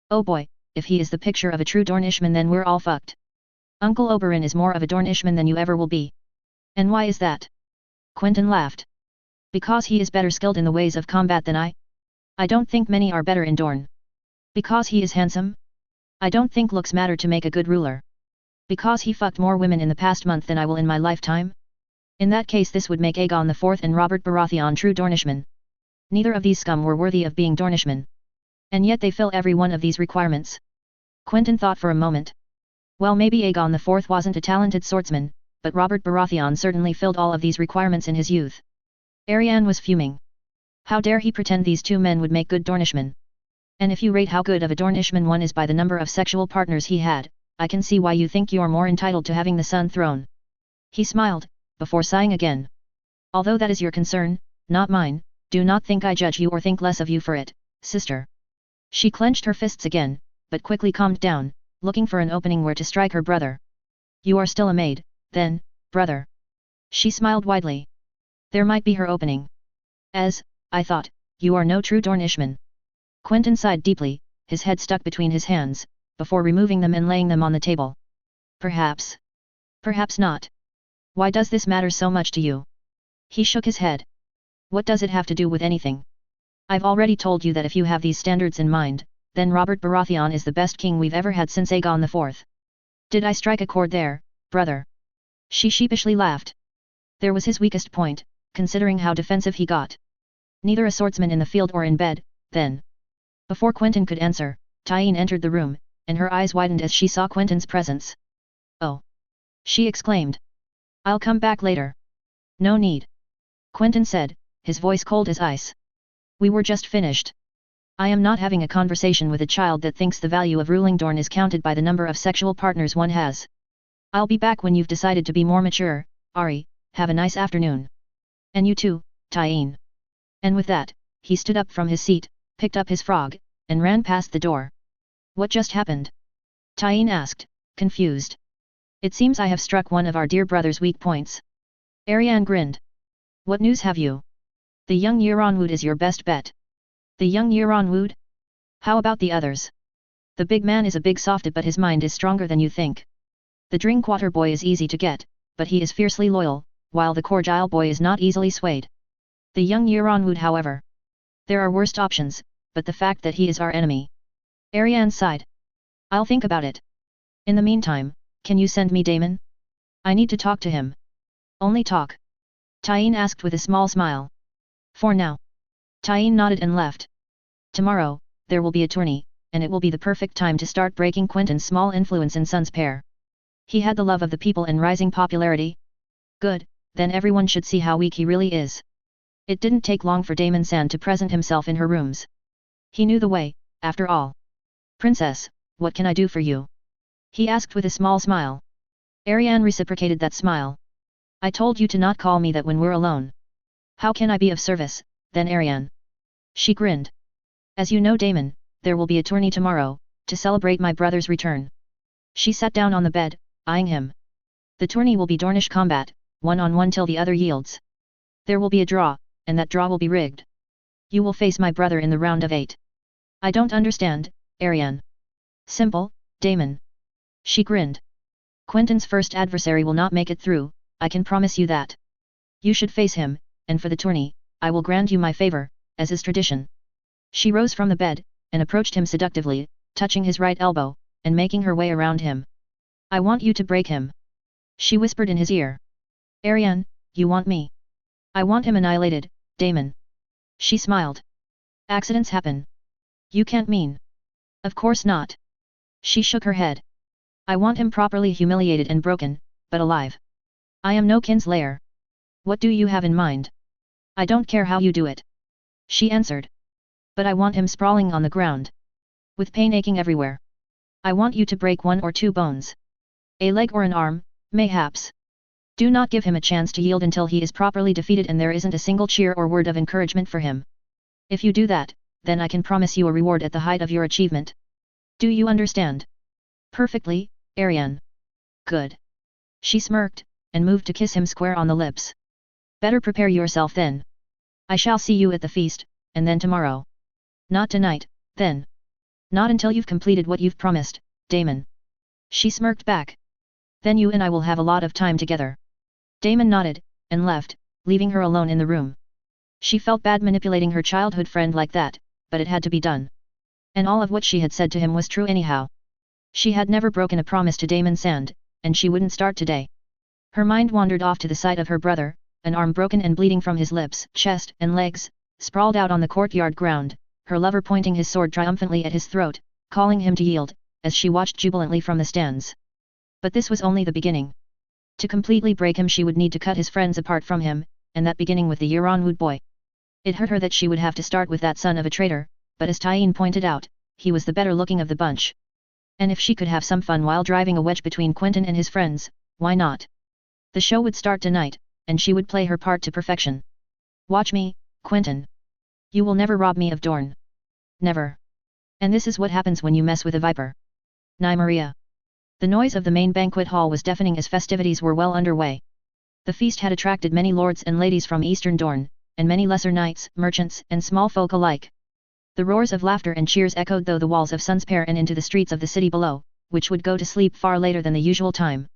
Oh boy, if he is the picture of a true Dornishman then we're all fucked. Uncle Oberyn is more of a Dornishman than you ever will be. And why is that? Quentyn laughed. Because he is better skilled in the ways of combat than I? I don't think many are better in Dorne. Because he is handsome? I don't think looks matter to make a good ruler. Because he fucked more women in the past month than I will in my lifetime? In that case this would make Aegon IV and Robert Baratheon true Dornishmen. Neither of these scum were worthy of being Dornishmen. And yet they fill every one of these requirements. Quentyn thought for a moment. Well, maybe Aegon IV wasn't a talented swordsman, but Robert Baratheon certainly filled all of these requirements in his youth. Ariane was fuming. How dare he pretend these two men would make good Dornishmen? And if you rate how good of a Dornishman one is by the number of sexual partners he had, I can see why you think you're more entitled to having the Sun Throne. He smiled, before sighing again. Although that is your concern, not mine, do not think I judge you or think less of you for it, sister. She clenched her fists again, but quickly calmed down, looking for an opening where to strike her brother. You are still a maid, then, brother. She smiled widely. There might be her opening. As, I thought, you are no true Dornishman. Quentyn sighed deeply, his head stuck between his hands, before removing them and laying them on the table. Perhaps. Perhaps not. Why does this matter so much to you? He shook his head. What does it have to do with anything? I've already told you that if you have these standards in mind, then Robert Baratheon is the best king we've ever had since Aegon IV. Did I strike a chord there, brother? She sheepishly laughed. There was his weakest point, considering how defensive he got. Neither a swordsman in the field or in bed, then. Before Quentyn could answer, Tyene entered the room, and her eyes widened as she saw Quentyn's presence. Oh! She exclaimed. I'll come back later. No need. Quentyn said, his voice cold as ice. We were just finished. I am not having a conversation with a child that thinks the value of ruling Dorne is counted by the number of sexual partners one has. I'll be back when you've decided to be more mature, Ari, have a nice afternoon. And you too, Tyene. And with that, he stood up from his seat, picked up his frog, and ran past the door. What just happened? Tyene asked, confused. It seems I have struck one of our dear brother's weak points. Arianne grinned. What news have you? The young Euronwood is your best bet. The young Euronwood? How about the others? The big man is a big softy, but his mind is stronger than you think. The Drinkwater boy is easy to get, but he is fiercely loyal, while the Corgile boy is not easily swayed. The young Euronwood, however. There are worse options, but the fact that he is our enemy. Arianne sighed. I'll think about it. In the meantime, can you send me Daemon? I need to talk to him. Only talk? Tyene asked with a small smile. For now. Tyene nodded and left. Tomorrow, there will be a tourney, and it will be the perfect time to start breaking Quentyn's small influence in Sun's pair. He had the love of the people and rising popularity. Good, then everyone should see how weak he really is. It didn't take long for Daemon Sand to present himself in her rooms. He knew the way, after all. Princess, what can I do for you? He asked with a small smile. Arianne reciprocated that smile. I told you to not call me that when we're alone. How can I be of service, then Arianne? She grinned. As you know, Daemon, there will be a tourney tomorrow, to celebrate my brother's return. She sat down on the bed, eyeing him. The tourney will be Dornish combat, one-on-one till the other yields. There will be a draw, and that draw will be rigged. You will face my brother in the round of 8. I don't understand, Arianne. Simple, Daemon. She grinned. Quentyn's first adversary will not make it through, I can promise you that. You should face him, and for the tourney, I will grant you my favor, as is tradition. She rose from the bed, and approached him seductively, touching his right elbow, and making her way around him. I want you to break him. She whispered in his ear. Arianne, you want me? I want him annihilated, Daemon. She smiled. Accidents happen. You can't mean. Of course not. She shook her head. I want him properly humiliated and broken, but alive. I am no kinslayer. What do you have in mind? I don't care how you do it. She answered. But I want him sprawling on the ground. With pain aching everywhere. I want you to break 1 or 2 bones. A leg or an arm, mayhaps. Do not give him a chance to yield until he is properly defeated and there isn't a single cheer or word of encouragement for him. If you do that, then I can promise you a reward at the height of your achievement. Do you understand? Perfectly, Arianne. Good. She smirked, and moved to kiss him square on the lips. Better prepare yourself then. I shall see you at the feast, and then tomorrow. Not tonight, then. Not until you've completed what you've promised, Daemon. She smirked back. Then you and I will have a lot of time together. Daemon nodded, and left, leaving her alone in the room. She felt bad manipulating her childhood friend like that, but it had to be done. And all of what she had said to him was true anyhow. She had never broken a promise to Daemon Sand, and she wouldn't start today. Her mind wandered off to the sight of her brother, an arm broken and bleeding from his lips, chest, and legs, sprawled out on the courtyard ground, her lover pointing his sword triumphantly at his throat, calling him to yield, as she watched jubilantly from the stands. But this was only the beginning. To completely break him she would need to cut his friends apart from him, and that beginning with the Euronwood boy. It hurt her that she would have to start with that son of a traitor, but as Tyene pointed out, he was the better looking of the bunch. And if she could have some fun while driving a wedge between Quentyn and his friends, why not? The show would start tonight, and she would play her part to perfection. Watch me, Quentyn. You will never rob me of Dorne. Never. And this is what happens when you mess with a viper. Nymeria. The noise of the main banquet hall was deafening as festivities were well underway. The feast had attracted many lords and ladies from Eastern Dorne, and many lesser knights, merchants, and small folk alike. The roars of laughter and cheers echoed through the walls of Sunspear and into the streets of the city below, which would go to sleep far later than the usual time.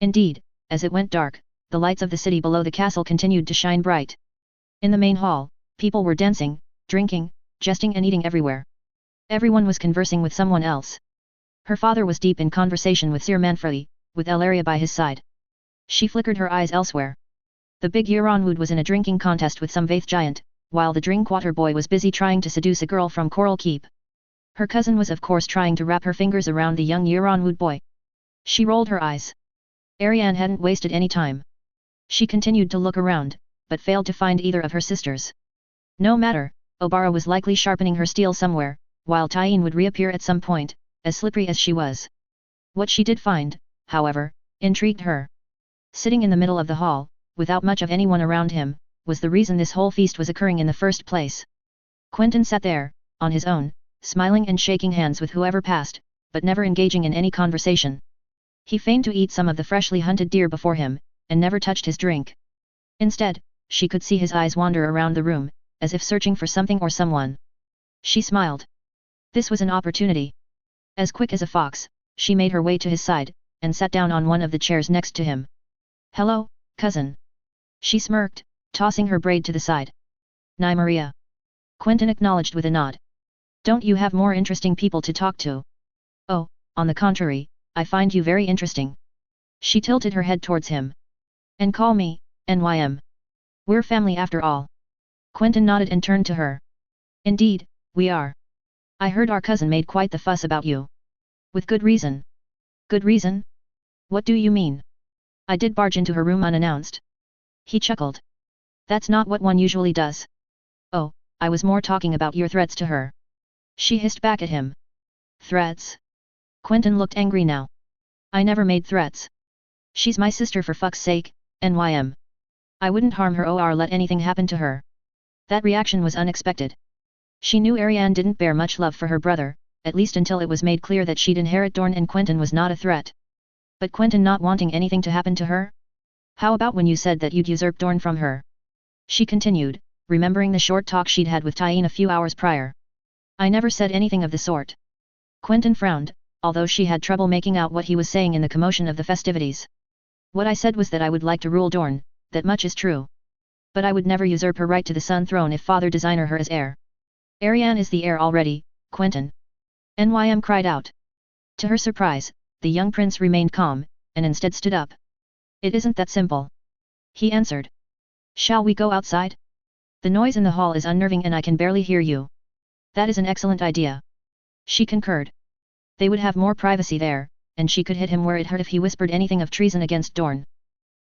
Indeed, as it went dark, the lights of the city below the castle continued to shine bright. In the main hall, people were dancing, drinking, jesting and eating everywhere. Everyone was conversing with someone else. Her father was deep in conversation with Sir Manfredi, with Elaria by his side. She flickered her eyes elsewhere. The big Euronwood was in a drinking contest with some Vaith giant, while the Drinkwater boy was busy trying to seduce a girl from Coral Keep. Her cousin was of course trying to wrap her fingers around the young Euronwood boy. She rolled her eyes. Ariane hadn't wasted any time. She continued to look around, but failed to find either of her sisters. No matter, Obara was likely sharpening her steel somewhere, while Tyene would reappear at some point, as slippery as she was. What she did find, however, intrigued her. Sitting in the middle of the hall, without much of anyone around him, was the reason this whole feast was occurring in the first place. Quentyn sat there, on his own, smiling and shaking hands with whoever passed, but never engaging in any conversation. He feigned to eat some of the freshly hunted deer before him, and never touched his drink. Instead, she could see his eyes wander around the room, as if searching for something or someone. She smiled. This was an opportunity. As quick as a fox, she made her way to his side, and sat down on one of the chairs next to him. "Hello, cousin." She smirked, tossing her braid to the side. "Nymeria." Quentyn acknowledged with a nod. "Don't you have more interesting people to talk to?" "Oh, on the contrary, I find you very interesting." She tilted her head towards him. "And call me, NYM. We're family after all." Quentyn nodded and turned to her. "Indeed, we are. I heard our cousin made quite the fuss about you. With good reason." "Good reason? What do you mean?" "I did barge into her room unannounced." He chuckled. "That's not what one usually does." "Oh, I was more talking about your threats to her." She hissed back at him. "Threats?" Quentyn looked angry now. "I never made threats. She's my sister for fuck's sake, NYM. I wouldn't harm her or let anything happen to her." That reaction was unexpected. She knew Ariane didn't bear much love for her brother, at least until it was made clear that she'd inherit Dorne and Quentyn was not a threat. But Quentyn not wanting anything to happen to her? "How about when you said that you'd usurp Dorne from her?" She continued, remembering the short talk she'd had with Tyene a few hours prior. "I never said anything of the sort." Quentyn frowned, although she had trouble making out what he was saying in the commotion of the festivities. "What I said was that I would like to rule Dorne, that much is true. But I would never usurp her right to the Sun Throne if Father designer her as heir." "Ariane is the heir already, Quentyn," NYM cried out. To her surprise, the young prince remained calm, and instead stood up. "It isn't that simple," he answered. "Shall we go outside? The noise in the hall is unnerving and I can barely hear you." "That is an excellent idea," she concurred. They would have more privacy there, and she could hit him where it hurt if he whispered anything of treason against Dorne.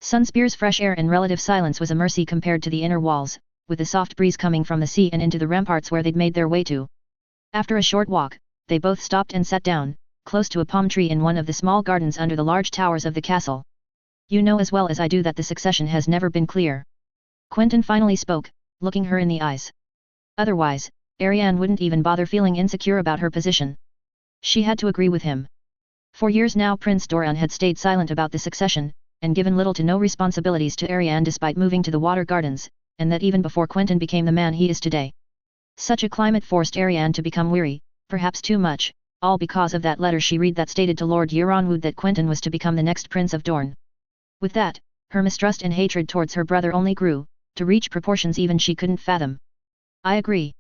Sunspear's fresh air and relative silence was a mercy compared to the inner walls, with a soft breeze coming from the sea and into the ramparts where they'd made their way to. After a short walk, they both stopped and sat down, close to a palm tree in one of the small gardens under the large towers of the castle. "You know as well as I do that the succession has never been clear." Quentyn finally spoke, looking her in the eyes. Otherwise, Ariane wouldn't even bother feeling insecure about her position. She had to agree with him. For years now Prince Doran had stayed silent about the succession, and given little to no responsibilities to Ariane despite moving to the Water Gardens, and that even before Quentyn became the man he is today. Such a climate forced Ariane to become weary, perhaps too much, all because of that letter she read that stated to Lord Euronwood that Quentyn was to become the next Prince of Dorne. With that, her mistrust and hatred towards her brother only grew, to reach proportions even she couldn't fathom. "I agree,"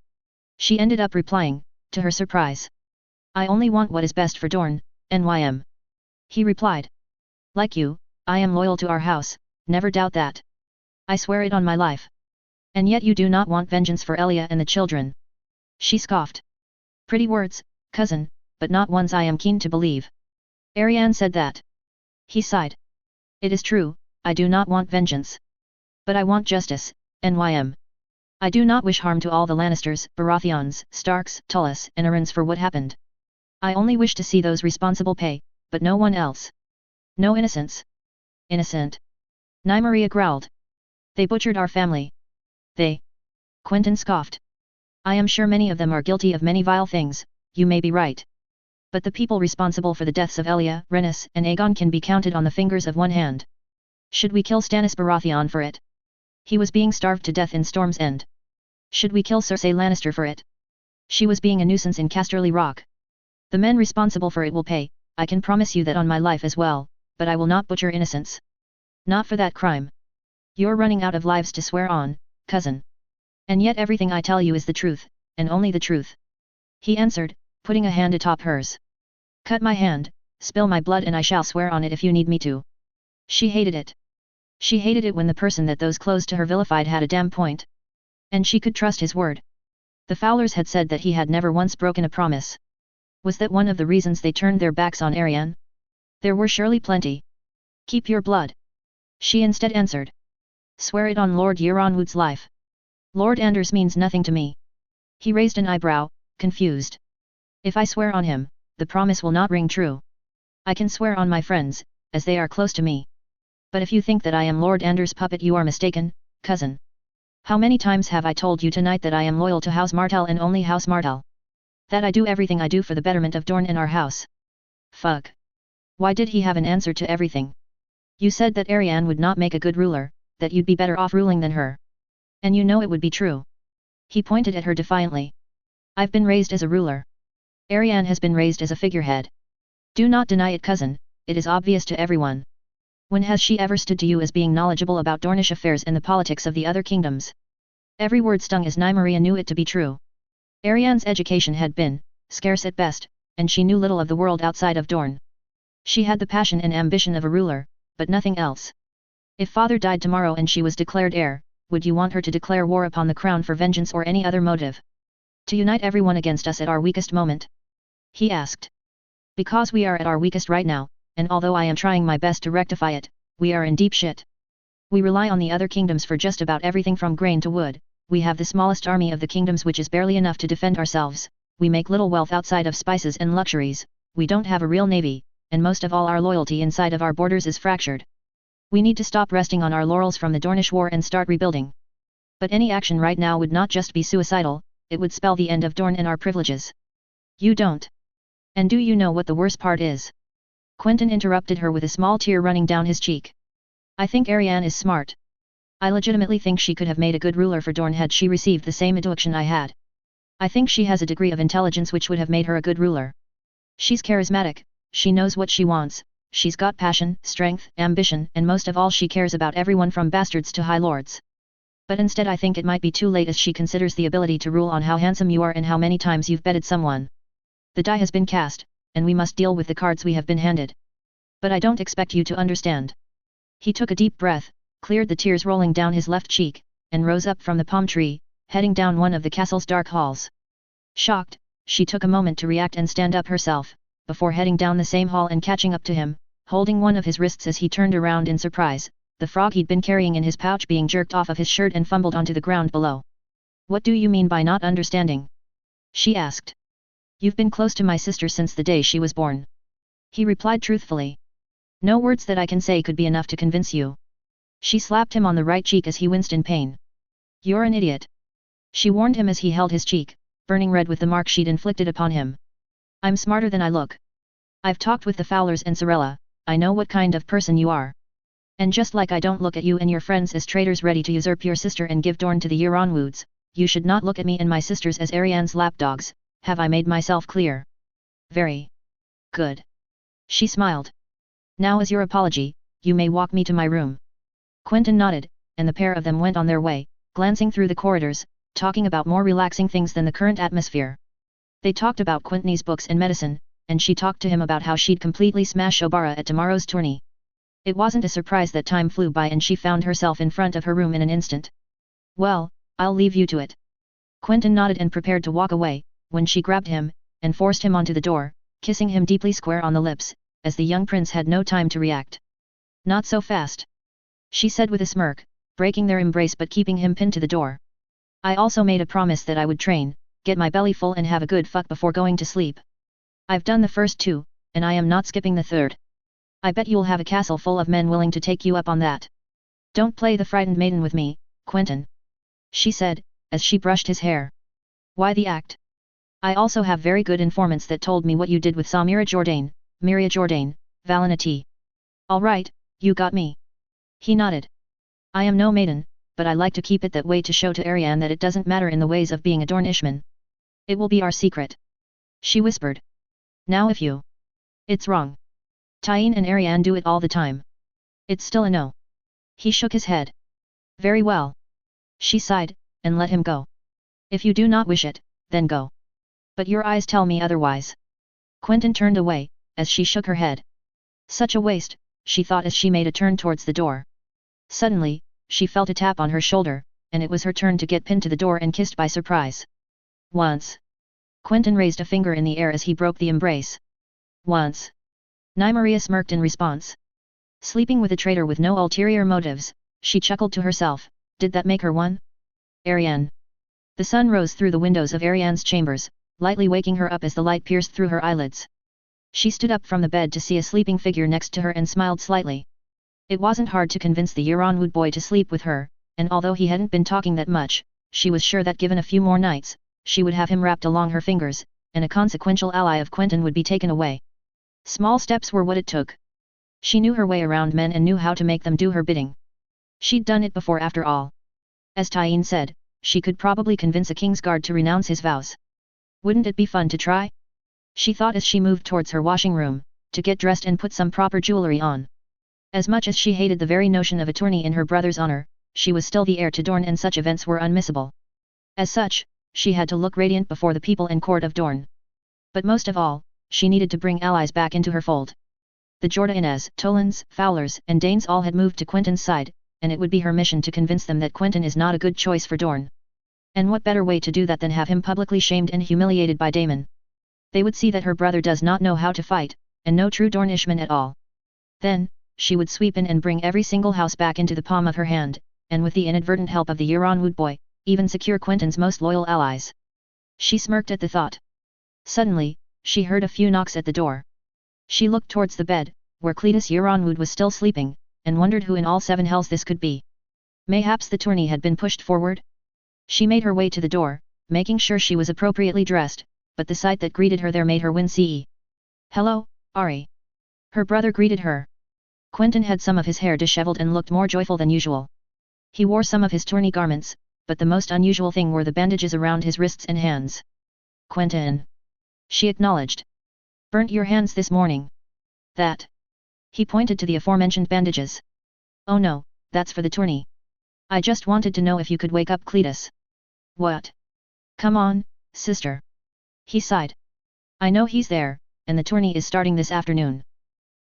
she ended up replying, to her surprise. "I only want what is best for Dorne, NYM. He replied. "Like you, I am loyal to our house, never doubt that. I swear it on my life." "And yet you do not want vengeance for Elia and the children." She scoffed. "Pretty words, cousin, but not ones I am keen to believe." Ariane said that. He sighed. "It is true, I do not want vengeance. But I want justice, NYM. I do not wish harm to all the Lannisters, Baratheons, Starks, Tullys and Arryns for what happened. I only wish to see those responsible pay, but no one else. No innocence." "Innocent?" Nymeria growled. "They butchered our family." "They?" Quentyn scoffed. "I am sure many of them are guilty of many vile things, you may be right. But the people responsible for the deaths of Elia, Rhaenys and Aegon can be counted on the fingers of one hand. Should we kill Stannis Baratheon for it? He was being starved to death in Storm's End. Should we kill Cersei Lannister for it? She was being a nuisance in Casterly Rock. The men responsible for it will pay, I can promise you that on my life as well, but I will not butcher innocents. Not for that crime. You're running out of lives to swear on, cousin. And yet everything I tell you is the truth, and only the truth. He answered, putting a hand atop hers. Cut my hand, spill my blood and I shall swear on it if you need me to. She hated it. She hated it when the person that those close to her vilified had a damn point. And she could trust his word. The Fowlers had said that he had never once broken a promise. Was that one of the reasons they turned their backs on Ariane? There were surely plenty. Keep your blood. She instead answered. Swear it on Lord Yeronwood's life. Lord Anders means nothing to me. He raised an eyebrow, confused. If I swear on him, the promise will not ring true. I can swear on my friends, as they are close to me. But if you think that I am Lord Anders' puppet you are mistaken, cousin. How many times have I told you tonight that I am loyal to House Martell and only House Martell? That I do everything I do for the betterment of Dorne and our house. Fuck. Why did he have an answer to everything? You said that Ariane would not make a good ruler, that you'd be better off ruling than her. And you know it would be true. He pointed at her defiantly. I've been raised as a ruler. Ariane has been raised as a figurehead. Do not deny it, cousin, it is obvious to everyone. When has she ever stood to you as being knowledgeable about Dornish affairs and the politics of the other kingdoms? Every word stung as Nymeria knew it to be true. Ariane's education had been, scarce at best, and she knew little of the world outside of Dorne. She had the passion and ambition of a ruler, but nothing else. If father died tomorrow and she was declared heir, would you want her to declare war upon the crown for vengeance or any other motive? To unite everyone against us at our weakest moment? He asked. Because we are at our weakest right now, and although I am trying my best to rectify it, we are in deep shit. We rely on the other kingdoms for just about everything from grain to wood, we have the smallest army of the kingdoms which is barely enough to defend ourselves, we make little wealth outside of spices and luxuries, we don't have a real navy, and most of all our loyalty inside of our borders is fractured. We need to stop resting on our laurels from the Dornish war and start rebuilding. But any action right now would not just be suicidal, it would spell the end of Dorne and our privileges. You don't. And do you know what the worst part is? Quentyn interrupted her with a small tear running down his cheek. I think Ariane is smart. I legitimately think she could have made a good ruler for Dorne had she received the same education I had. I think she has a degree of intelligence which would have made her a good ruler. She's charismatic, she knows what she wants, she's got passion, strength, ambition, and most of all she cares about everyone from bastards to high lords. But instead I think it might be too late as she considers the ability to rule on how handsome you are and how many times you've bedded someone. The die has been cast, and we must deal with the cards we have been handed. But I don't expect you to understand. He took a deep breath, cleared the tears rolling down his left cheek, and rose up from the palm tree, heading down one of the castle's dark halls. Shocked, she took a moment to react and stand up herself, before heading down the same hall and catching up to him, holding one of his wrists as he turned around in surprise, the frog he'd been carrying in his pouch being jerked off of his shirt and fumbled onto the ground below. What do you mean by not understanding? She asked. You've been close to my sister since the day she was born. He replied truthfully. No words that I can say could be enough to convince you. She slapped him on the right cheek as he winced in pain. You're an idiot. She warned him as he held his cheek, burning red with the mark she'd inflicted upon him. I'm smarter than I look. I've talked with the Fowlers and Sorella, I know what kind of person you are. And just like I don't look at you and your friends as traitors ready to usurp your sister and give Dorne to the Yeronwoods, you should not look at me and my sisters as Ariane's lapdogs. Have I made myself clear? Very good. She smiled. Now as your apology, you may walk me to my room. Quentyn nodded, and the pair of them went on their way, glancing through the corridors, talking about more relaxing things than the current atmosphere. They talked about Quentyn's books and medicine, and she talked to him about how she'd completely smash Obara at tomorrow's tourney. It wasn't a surprise that time flew by and she found herself in front of her room in an instant. Well, I'll leave you to it. Quentyn nodded and prepared to walk away, when she grabbed him, and forced him onto the door, kissing him deeply square on the lips, as the young prince had no time to react. Not so fast. She said with a smirk, breaking their embrace but keeping him pinned to the door. I also made a promise that I would train, get my belly full and have a good fuck before going to sleep. I've done the first two, and I am not skipping the third. I bet you'll have a castle full of men willing to take you up on that. Don't play the frightened maiden with me, Quentyn. She said, as she brushed his hair. Why the act? I also have very good informants that told me what you did with Samira Jordan, Miria Jordan, Valinati. All right, you got me. He nodded. I am no maiden, but I like to keep it that way to show to Ariane that it doesn't matter in the ways of being a Dornishman. It will be our secret. She whispered. Now if you... It's wrong. Tyene and Ariane do it all the time. It's still a no. He shook his head. Very well. She sighed, and let him go. If you do not wish it, then go. But your eyes tell me otherwise. Quentyn turned away, as she shook her head. Such a waste, she thought as she made a turn towards the door. Suddenly, she felt a tap on her shoulder, and it was her turn to get pinned to the door and kissed by surprise. Once. Quentyn raised a finger in the air as he broke the embrace. Once. Nymeria smirked in response. Sleeping with a traitor with no ulterior motives, she chuckled to herself, did that make her one? Ariane. The sun rose through the windows of Ariane's chambers, lightly waking her up as the light pierced through her eyelids. She stood up from the bed to see a sleeping figure next to her and smiled slightly. It wasn't hard to convince the Euronwood boy to sleep with her, and although he hadn't been talking that much, she was sure that given a few more nights, she would have him wrapped along her fingers, and a consequential ally of Quentyn would be taken away. Small steps were what it took. She knew her way around men and knew how to make them do her bidding. She'd done it before after all. As Tyene said, she could probably convince a Kingsguard to renounce his vows. Wouldn't it be fun to try? She thought as she moved towards her washing room, to get dressed and put some proper jewelry on. As much as she hated the very notion of a tourney in her brother's honor, she was still the heir to Dorne and such events were unmissable. As such, she had to look radiant before the people and court of Dorne. But most of all, she needed to bring allies back into her fold. The Jordanes, Tolans, Fowlers, and Danes all had moved to Quentyn's side, and it would be her mission to convince them that Quentyn is not a good choice for Dorne. And what better way to do that than have him publicly shamed and humiliated by Daemon? They would see that her brother does not know how to fight, and no true Dornishman at all. Then, she would sweep in and bring every single house back into the palm of her hand, and with the inadvertent help of the Euronwood boy, even secure Quentyn's most loyal allies. She smirked at the thought. Suddenly, she heard a few knocks at the door. She looked towards the bed, where Cletus Euronwood was still sleeping, and wondered who in all seven hells this could be. Mayhaps the tourney had been pushed forward? She made her way to the door, making sure she was appropriately dressed, but the sight that greeted her there made her wince. Hello, Ari. Her brother greeted her. Quentyn had some of his hair disheveled and looked more joyful than usual. He wore some of his tourney garments, but the most unusual thing were the bandages around his wrists and hands. Quentyn. She acknowledged. Burnt your hands this morning. That. He pointed to the aforementioned bandages. Oh no, that's for the tourney. I just wanted to know if you could wake up Cletus. What? Come on, sister. He sighed. I know he's there, and the tourney is starting this afternoon.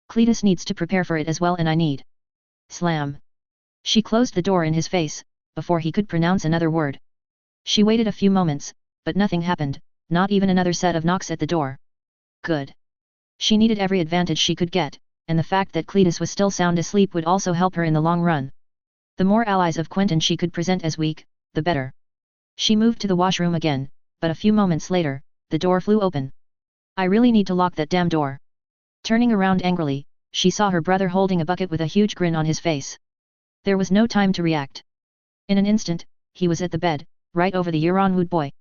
Cletus needs to prepare for it as well and I need. Slam. She closed the door in his face, before he could pronounce another word. She waited a few moments, but nothing happened, not even another set of knocks at the door. Good. She needed every advantage she could get, and the fact that Cletus was still sound asleep would also help her in the long run. The more allies of Quentyn she could present as weak, the better. She moved to the washroom again, but a few moments later, the door flew open. I really need to lock that damn door. Turning around angrily, she saw her brother holding a bucket with a huge grin on his face. There was no time to react. In an instant, he was at the bed, right over the Euronwood boy.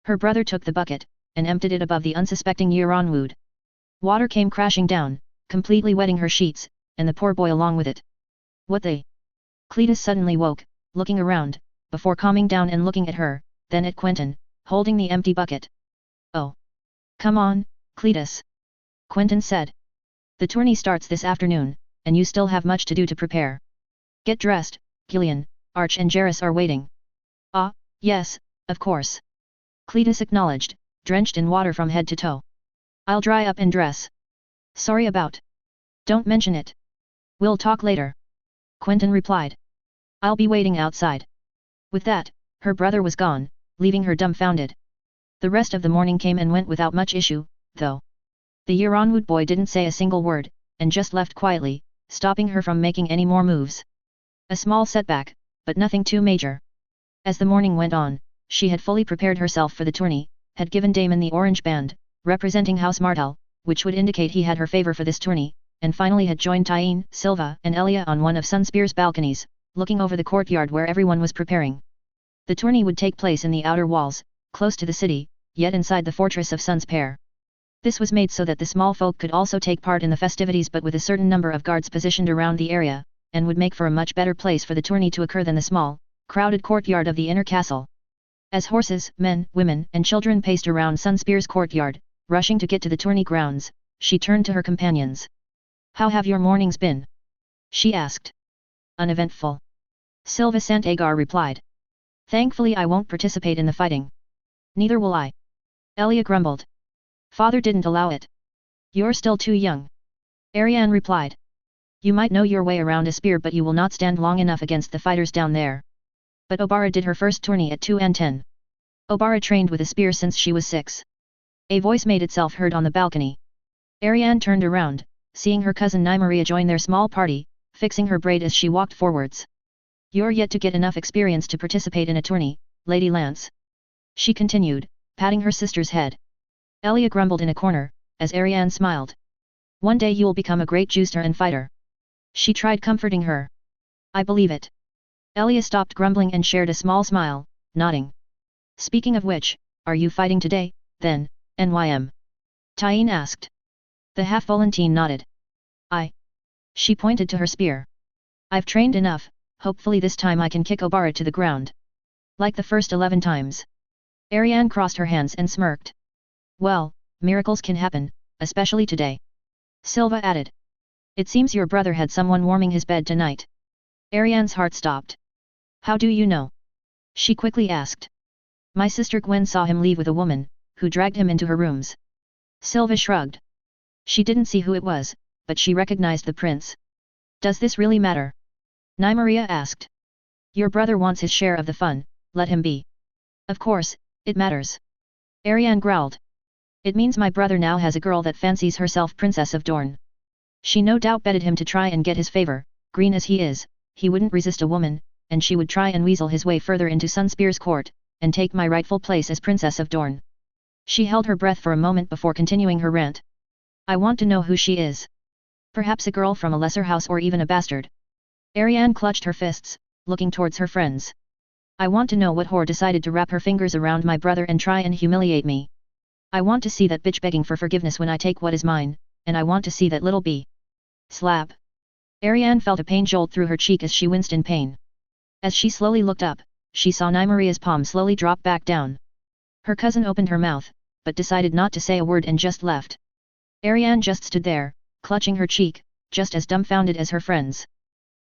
Her brother took the bucket, and emptied it above the unsuspecting Euronwood. Water came crashing down, completely wetting her sheets, and the poor boy along with it. What the? Cletus suddenly woke, looking around, before calming down and looking at her, then at Quentyn, holding the empty bucket. Oh. Come on, Cletus. Quentyn said. The tourney starts this afternoon, and you still have much to do to prepare. Get dressed, Gillian, Arch and Jairus are waiting. Ah, yes, of course. Cletus acknowledged, drenched in water from head to toe. I'll dry up and dress. Sorry about. Don't mention it. We'll talk later. Quentyn replied. I'll be waiting outside. With that, her brother was gone, leaving her dumbfounded. The rest of the morning came and went without much issue, though. The Euronwood boy didn't say a single word, and just left quietly, stopping her from making any more moves. A small setback, but nothing too major. As the morning went on, she had fully prepared herself for the tourney, had given Daemon the orange band, representing House Martell, which would indicate he had her favor for this tourney, and finally had joined Tyene, Silva and Elia on one of Sunspear's balconies, looking over the courtyard where everyone was preparing. The tourney would take place in the outer walls, close to the city, yet inside the fortress of Sunspear. This was made so that the small folk could also take part in the festivities but with a certain number of guards positioned around the area, and would make for a much better place for the tourney to occur than the small, crowded courtyard of the inner castle. As horses, men, women, and children paced around Sunspear's courtyard, rushing to get to the tourney grounds, she turned to her companions. How have your mornings been? She asked. Uneventful. Silva Sant Agar replied. Thankfully I won't participate in the fighting. Neither will I. Elia grumbled. Father didn't allow it. You're still too young. Ariane replied. You might know your way around a spear, but you will not stand long enough against the fighters down there. But Obara did her first tourney at 2 and 10. Obara trained with a spear since she was 6. A voice made itself heard on the balcony. Ariane turned around, seeing her cousin Nymaria join their small party, fixing her braid as she walked forwards. You're yet to get enough experience to participate in a tourney, Lady Lance. She continued, patting her sister's head. Elia grumbled in a corner, as Ariane smiled. One day you'll become a great juicer and fighter. She tried comforting her. I believe it. Elia stopped grumbling and shared a small smile, nodding. Speaking of which, are you fighting today, then, NYM? Tyene asked. The half-Volantine nodded. She pointed to her spear. I've trained enough, hopefully this time I can kick Obara to the ground. Like the first 11 times. Ariane crossed her hands and smirked. Well, miracles can happen, especially today. Silva added. It seems your brother had someone warming his bed tonight. Ariane's heart stopped. How do you know? She quickly asked. My sister Gwen saw him leave with a woman, who dragged him into her rooms. Silva shrugged. She didn't see who it was, but she recognized the prince. Does this really matter? Nymaria asked. Your brother wants his share of the fun, let him be. Of course, it matters. Ariane growled. It means my brother now has a girl that fancies herself Princess of Dorne. She no doubt betted him to try and get his favor, green as he is, he wouldn't resist a woman, and she would try and weasel his way further into Sunspear's court, and take my rightful place as Princess of Dorne. She held her breath for a moment before continuing her rant. I want to know who she is. Perhaps a girl from a lesser house or even a bastard. Ariane clutched her fists, looking towards her friends. I want to know what whore decided to wrap her fingers around my brother and try and humiliate me. I want to see that bitch begging for forgiveness when I take what is mine, and I want to see that little b. Slap. Ariane felt a pain jolt through her cheek as she winced in pain. As she slowly looked up, she saw Nymaria's palm slowly drop back down. Her cousin opened her mouth, but decided not to say a word and just left. Ariane just stood there, clutching her cheek, just as dumbfounded as her friends.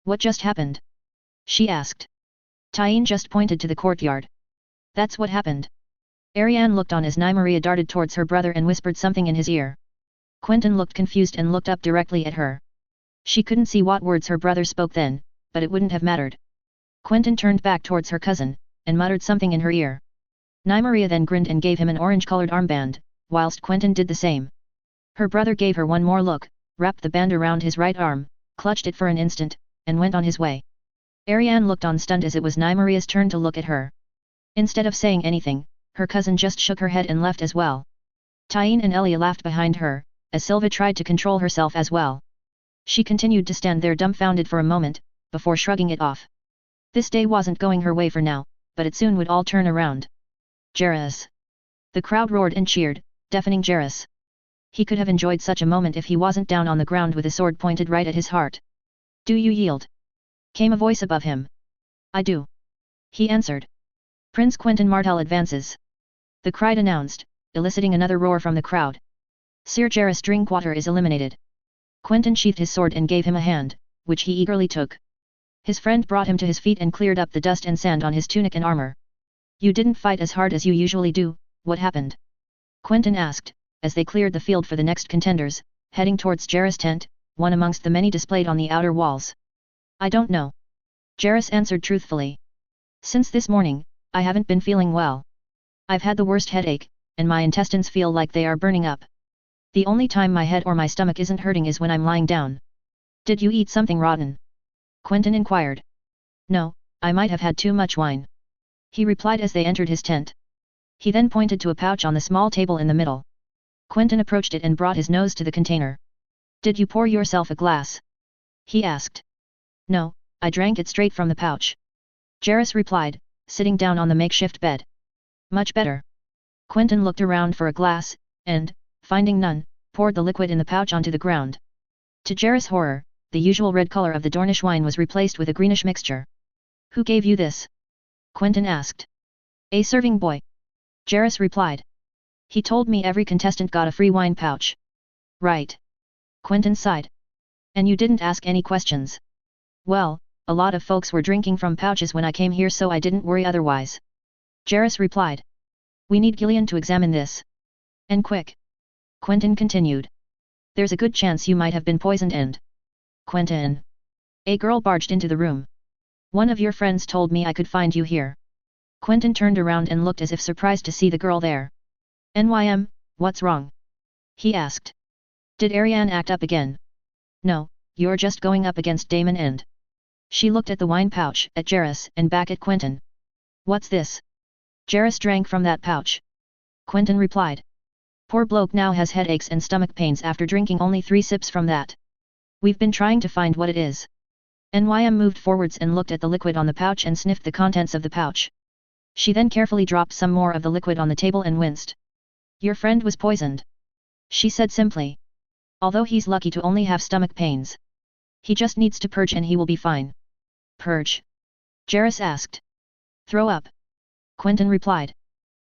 What just happened? She asked. Tyene just pointed to the courtyard. That's what happened. Ariane looked on as Nymaria darted towards her brother and whispered something in his ear. Quentyn looked confused and looked up directly at her. She couldn't see what words her brother spoke then, but it wouldn't have mattered. Quentyn turned back towards her cousin, and muttered something in her ear. Nymaria then grinned and gave him an orange-colored armband, whilst Quentyn did the same. Her brother gave her one more look, wrapped the band around his right arm, clutched it for an instant, and went on his way. Ariane looked on stunned as it was Nymaria's turn to look at her. Instead of saying anything, her cousin just shook her head and left as well. Tyene and Elia laughed behind her, as Silva tried to control herself as well. She continued to stand there dumbfounded for a moment, before shrugging it off. This day wasn't going her way for now, but it soon would all turn around. Jairus! The crowd roared and cheered, deafening Jairus. He could have enjoyed such a moment if he wasn't down on the ground with a sword pointed right at his heart. Do you yield? Came a voice above him. I do. He answered. Prince Quentyn Martell advances. The cry announced, eliciting another roar from the crowd. Sir Jairus Drinkwater is eliminated. Quentyn sheathed his sword and gave him a hand, which he eagerly took. His friend brought him to his feet and cleared up the dust and sand on his tunic and armor. You didn't fight as hard as you usually do, what happened? Quentyn asked, as they cleared the field for the next contenders, heading towards Jairus' tent, one amongst the many displayed on the outer walls. I don't know. Jairus answered truthfully. Since this morning, I haven't been feeling well. I've had the worst headache, and my intestines feel like they are burning up. The only time my head or my stomach isn't hurting is when I'm lying down. Did you eat something rotten? Quentyn inquired. No, I might have had too much wine. He replied as they entered his tent. He then pointed to a pouch on the small table in the middle. Quentyn approached it and brought his nose to the container. Did you pour yourself a glass? He asked. No, I drank it straight from the pouch. Jairus replied, sitting down on the makeshift bed. Much better. Quentyn looked around for a glass, and, finding none, poured the liquid in the pouch onto the ground. To Jairus' horror, the usual red color of the Dornish wine was replaced with a greenish mixture. Who gave you this? Quentyn asked. A serving boy. Jairus replied. He told me every contestant got a free wine pouch. Right. Quentyn sighed. And you didn't ask any questions. Well, a lot of folks were drinking from pouches when I came here, so I didn't worry otherwise. Jairus replied. We need Gillian to examine this, And quick. Quentyn continued. There's a good chance you might have been poisoned and... Quentyn. A girl barged into the room. One of your friends told me I could find you here. Quentyn turned around and looked as if surprised to see the girl there. "NYM, what's wrong?" he asked. "Did Ariane act up again?" "No, you're just going up against Damon and..." She looked at the wine pouch, at Jarrus, and back at Quentyn. "What's this?" Jarrus drank from that pouch. Quentyn replied. "Poor bloke now has headaches and stomach pains after drinking only 3 sips from that. We've been trying to find what it is." NYM moved forwards and looked at the liquid on the pouch and sniffed the contents of the pouch. She then carefully dropped some more of the liquid on the table and winced. "Your friend was poisoned," she said simply. "Although he's lucky to only have stomach pains. He just needs to purge and he will be fine." "Purge?" Jarrus asked. "Throw up," Quentyn replied.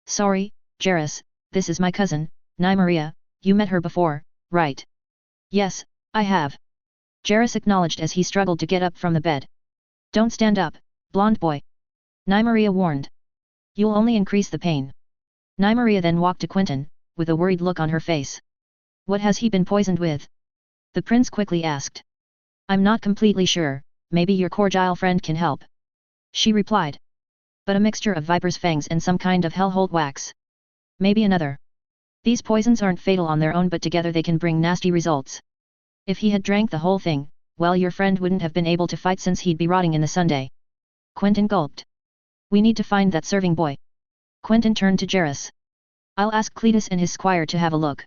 "Sorry, Jarrus, this is my cousin, Nymeria, you met her before, right?" "Yes, I have," Jarrus acknowledged as he struggled to get up from the bed. "Don't stand up, blonde boy," Nymeria warned. "You'll only increase the pain." Nymeria then walked to Quentyn, with a worried look on her face. "What has he been poisoned with?" the prince quickly asked. "I'm not completely sure, maybe your cordial friend can help," she replied. "But a mixture of viper's fangs and some kind of hellhold wax. Maybe another. These poisons aren't fatal on their own but together they can bring nasty results. If he had drank the whole thing, well your friend wouldn't have been able to fight since he'd be rotting in the Sunday." Quentyn gulped. "We need to find that serving boy." Quentyn turned to Jarrus. "I'll ask Cletus and his squire to have a look."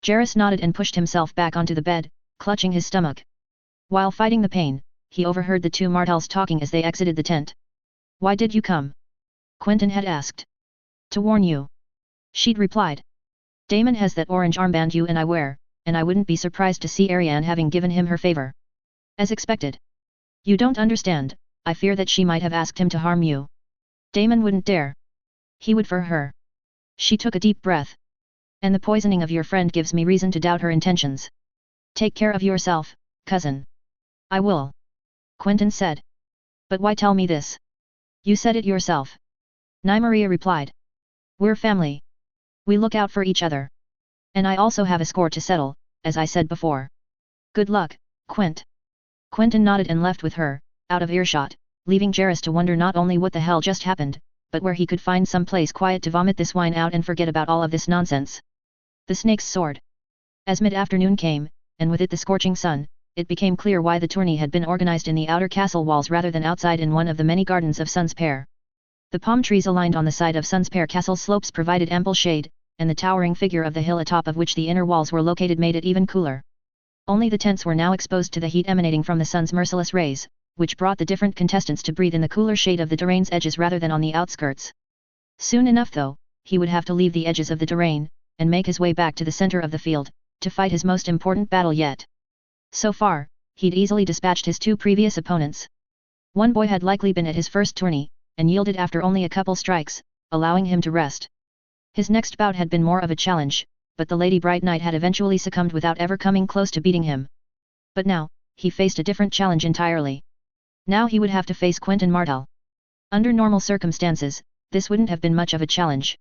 Jarrus nodded and pushed himself back onto the bed, clutching his stomach. While fighting the pain, he overheard the 2 Martells talking as they exited the tent. "Why did you come?" Quentyn had asked. "To warn you," she'd replied. "Damon has that orange armband you and I wear, and I wouldn't be surprised to see Ariane having given him her favor." "As expected." "You don't understand, I fear that she might have asked him to harm you." "Damon wouldn't dare. He would for her." She took a deep breath. "And the poisoning of your friend gives me reason to doubt her intentions." "Take care of yourself, cousin." "I will," Quentyn said. "But why tell me this?" "You said it yourself," Nymeria replied. "We're family. We look out for each other. And I also have a score to settle, as I said before." "Good luck, Quentyn nodded and left with her, out of earshot, leaving Jarrus to wonder not only what the hell just happened, but where he could find some place quiet to vomit this wine out and forget about all of this nonsense. The snake's sword. As mid-afternoon came, and with it the scorching sun, it became clear why the tourney had been organized in the outer castle walls rather than outside in one of the many gardens of Sun's Pair. The palm trees aligned on the side of Sun's Pair castle slopes provided ample shade, and the towering figure of the hill atop of which the inner walls were located made it even cooler. Only the tents were now exposed to the heat emanating from the sun's merciless rays, which brought the different contestants to breathe in the cooler shade of the terrain's edges rather than on the outskirts. Soon enough though, he would have to leave the edges of the terrain, and make his way back to the center of the field, to fight his most important battle yet. So far, he'd easily dispatched his 2 previous opponents. One boy had likely been at his first tourney, and yielded after only a couple strikes, allowing him to rest. His next bout had been more of a challenge, but the Lady Bright Knight had eventually succumbed without ever coming close to beating him. But now, he faced a different challenge entirely. Now he would have to face Quentyn Martell. Under normal circumstances, this wouldn't have been much of a challenge.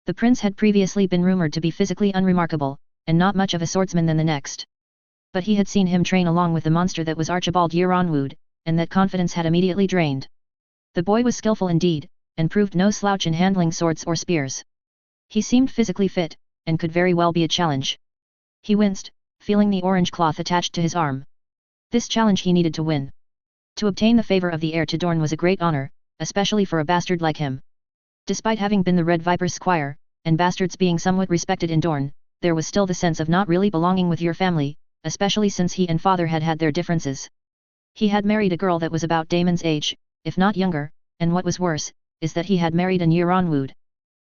The prince had previously been rumored to be physically unremarkable, and not much of a swordsman than the next. But he had seen him train along with the monster that was Archibald Yeronwood, and that confidence had immediately drained. The boy was skillful indeed, and proved no slouch in handling swords or spears. He seemed physically fit, and could very well be a challenge. He winced, feeling the orange cloth attached to his arm. This challenge he needed to win. To obtain the favor of the heir to Dorne was a great honor, especially for a bastard like him. Despite having been the Red Viper's squire, and bastards being somewhat respected in Dorne, there was still the sense of not really belonging with your family, especially since he and father had had their differences. He had married a girl that was about Damon's age, if not younger, and what was worse, is that he had married an Yeronwood.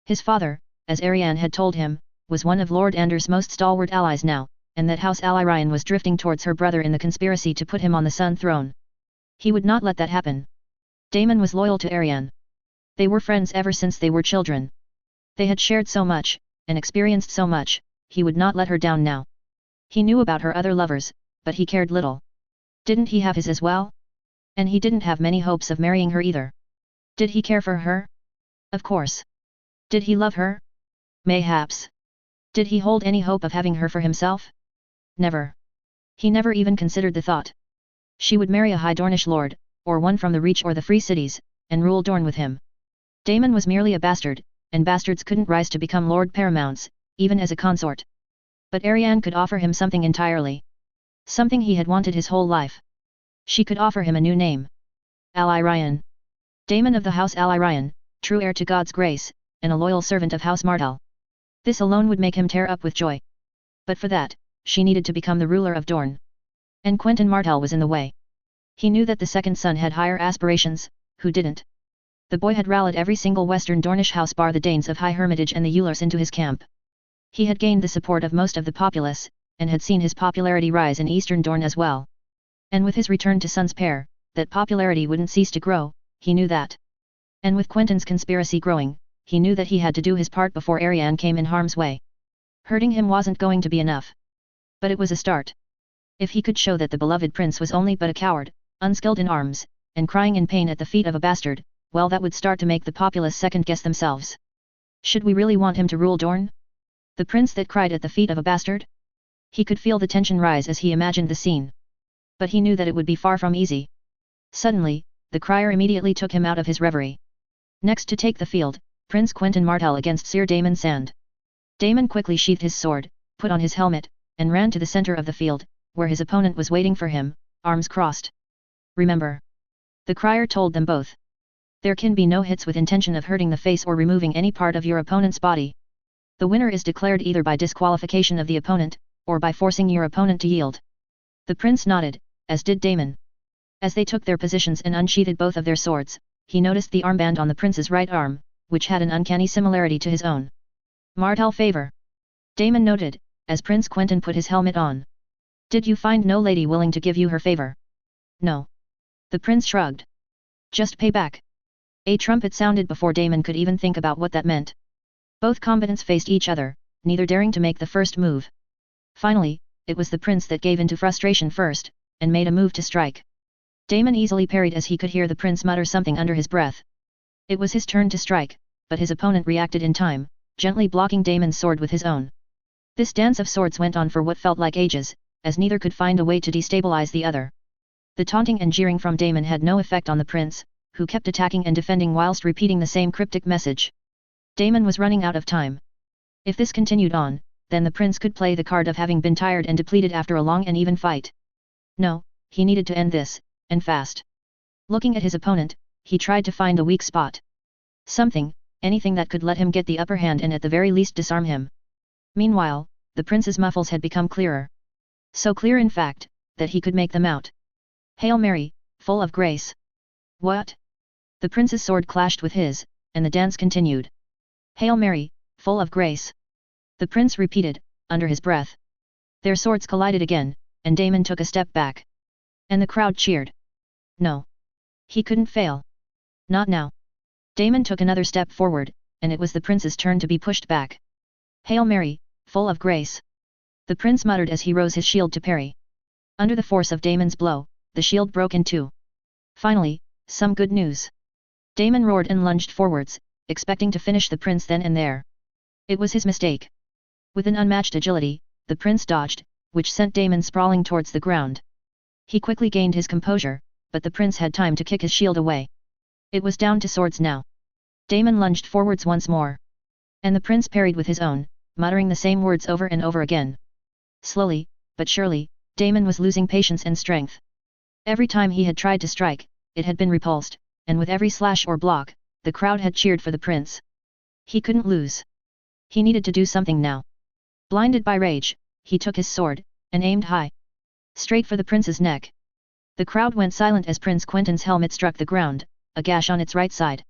His father, as Ariane had told him, was one of Lord Anders' most stalwart allies now, and that House Allyrion was drifting towards her brother in the conspiracy to put him on the Sun Throne. He would not let that happen. Damon was loyal to Ariane. They were friends ever since they were children. They had shared so much, and experienced so much, he would not let her down now. He knew about her other lovers, but he cared little. Didn't he have his as well? And he didn't have many hopes of marrying her either. Did he care for her? Of course. Did he love her? Mayhaps. Did he hold any hope of having her for himself? Never. He never even considered the thought. She would marry a high Dornish lord, or one from the Reach or the Free Cities, and rule Dorne with him. Daemon was merely a bastard, and bastards couldn't rise to become Lord Paramounts, even as a consort. But Arianne could offer him something entirely. Something he had wanted his whole life. She could offer him a new name. Alyrian. Daemon of the House Alyrian, true heir to God's grace, and a loyal servant of House Martell. This alone would make him tear up with joy. But for that, she needed to become the ruler of Dorne. And Quentyn Martell was in the way. He knew that the second son had higher aspirations, who didn't? The boy had rallied every single Western Dornish house bar the Danes of High Hermitage and the Eulers into his camp. He had gained the support of most of the populace, and had seen his popularity rise in Eastern Dorne as well. And with his return to Sun's Pair, that popularity wouldn't cease to grow, he knew that. And with Quentyn's conspiracy growing, he knew that he had to do his part before Arianne came in harm's way. Hurting him wasn't going to be enough. But it was a start. If he could show that the beloved prince was only but a coward, unskilled in arms, and crying in pain at the feet of a bastard, well, that would start to make the populace second-guess themselves. Should we really want him to rule Dorne? The prince that cried at the feet of a bastard? He could feel the tension rise as he imagined the scene. But he knew that it would be far from easy. Suddenly, the crier immediately took him out of his reverie. Next to take the field, Prince Quentyn Martell against Sir Daemon Sand. Daemon quickly sheathed his sword, put on his helmet, and ran to the center of the field, where his opponent was waiting for him, arms crossed. Remember. The crier told them both. There can be no hits with intention of hurting the face or removing any part of your opponent's body. The winner is declared either by disqualification of the opponent, or by forcing your opponent to yield. The prince nodded, as did Daemon. As they took their positions and unsheathed both of their swords, he noticed the armband on the prince's right arm, which had an uncanny similarity to his own. Martell favor. Daemon noted, as Prince Quentyn put his helmet on. Did you find no lady willing to give you her favor? No. The prince shrugged. Just pay back. A trumpet sounded before Daemon could even think about what that meant. Both combatants faced each other, neither daring to make the first move. Finally, it was the prince that gave into frustration first, and made a move to strike. Daemon easily parried as he could hear the prince mutter something under his breath. It was his turn to strike, but his opponent reacted in time, gently blocking Daemon's sword with his own. This dance of swords went on for what felt like ages, as neither could find a way to destabilize the other. The taunting and jeering from Daemon had no effect on the prince, who kept attacking and defending whilst repeating the same cryptic message. Daemon was running out of time. If this continued on, then the prince could play the card of having been tired and depleted after a long and even fight. No, he needed to end this, and fast. Looking at his opponent, he tried to find a weak spot. Something, anything that could let him get the upper hand and at the very least disarm him. Meanwhile, the prince's muffles had become clearer. So clear in fact, that he could make them out. Hail Mary, full of grace. What? The prince's sword clashed with his, and the dance continued. Hail Mary, full of grace. The prince repeated, under his breath. Their swords collided again, and Daemon took a step back. And the crowd cheered. No. He couldn't fail. Not now. Daemon took another step forward, and it was the prince's turn to be pushed back. Hail Mary, full of grace. The prince muttered as he rose his shield to parry. Under the force of Daemon's blow, the shield broke in two. Finally, some good news. Daemon roared and lunged forwards, expecting to finish the prince then and there. It was his mistake. With an unmatched agility, the prince dodged, which sent Daemon sprawling towards the ground. He quickly gained his composure, but the prince had time to kick his shield away. It was down to swords now. Daemon lunged forwards once more. And the prince parried with his own, muttering the same words over and over again. Slowly, but surely, Daemon was losing patience and strength. Every time he had tried to strike, it had been repulsed, and with every slash or block, the crowd had cheered for the prince. He couldn't lose. He needed to do something now. Blinded by rage, he took his sword, and aimed high. Straight for the prince's neck. The crowd went silent as Prince Quentyn's helmet struck the ground, a gash on its right side.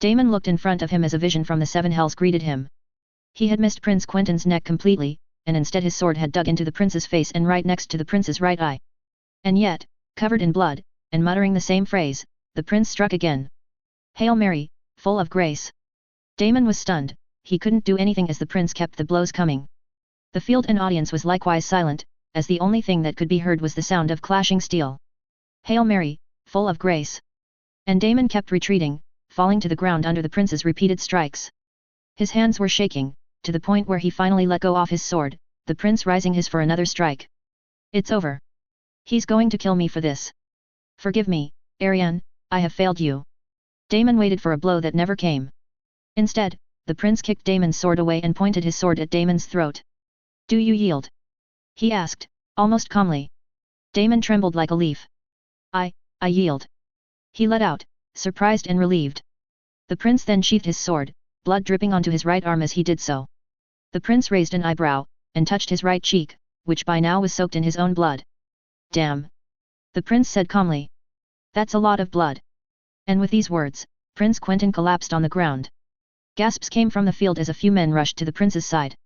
Daemon looked in front of him as a vision from the seven hells greeted him. He had missed Prince Quentyn's neck completely, and instead his sword had dug into the prince's face and right next to the prince's right eye. And yet, covered in blood, and muttering the same phrase, the prince struck again. Hail Mary, full of grace. Daemon was stunned, he couldn't do anything as the prince kept the blows coming. The field and audience was likewise silent, as the only thing that could be heard was the sound of clashing steel. Hail Mary, full of grace. And Daemon kept retreating, falling to the ground under the prince's repeated strikes. His hands were shaking, to the point where he finally let go off his sword, the prince raising his for another strike. It's over. He's going to kill me for this. Forgive me, Ariane, I have failed you. Damon waited for a blow that never came. Instead, the prince kicked Damon's sword away and pointed his sword at Damon's throat. Do you yield? He asked, almost calmly. Damon trembled like a leaf. I yield. He let out, surprised and relieved. The prince then sheathed his sword, blood dripping onto his right arm as he did so. The prince raised an eyebrow, and touched his right cheek, which by now was soaked in his own blood. Damn! The prince said calmly. That's a lot of blood. And with these words, Prince Quentyn collapsed on the ground. Gasps came from the field as a few men rushed to the prince's side.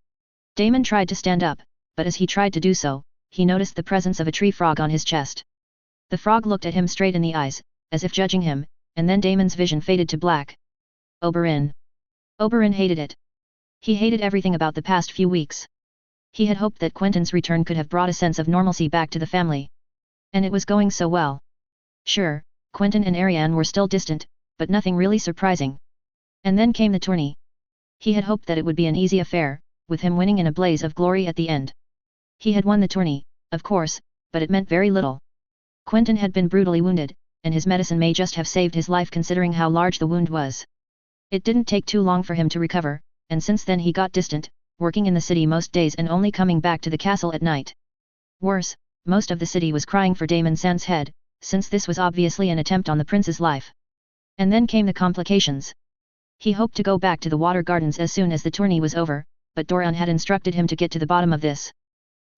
Damon tried to stand up, but as he tried to do so, he noticed the presence of a tree frog on his chest. The frog looked at him straight in the eyes, as if judging him, and then Damon's vision faded to black. Oberyn. Oberyn hated it. He hated everything about the past few weeks. He had hoped that Quentyn's return could have brought a sense of normalcy back to the family. And it was going so well. Sure, Quentyn and Ariane were still distant, but nothing really surprising. And then came the tourney. He had hoped that it would be an easy affair, with him winning in a blaze of glory at the end. He had won the tourney, of course, but it meant very little. Quentyn had been brutally wounded, and his medicine may just have saved his life considering how large the wound was. It didn't take too long for him to recover, and since then he got distant, working in the city most days and only coming back to the castle at night. Worse, most of the city was crying for Damon Sand's head, since this was obviously an attempt on the prince's life. And then came the complications. He hoped to go back to the water gardens as soon as the tourney was over, but Doran had instructed him to get to the bottom of this.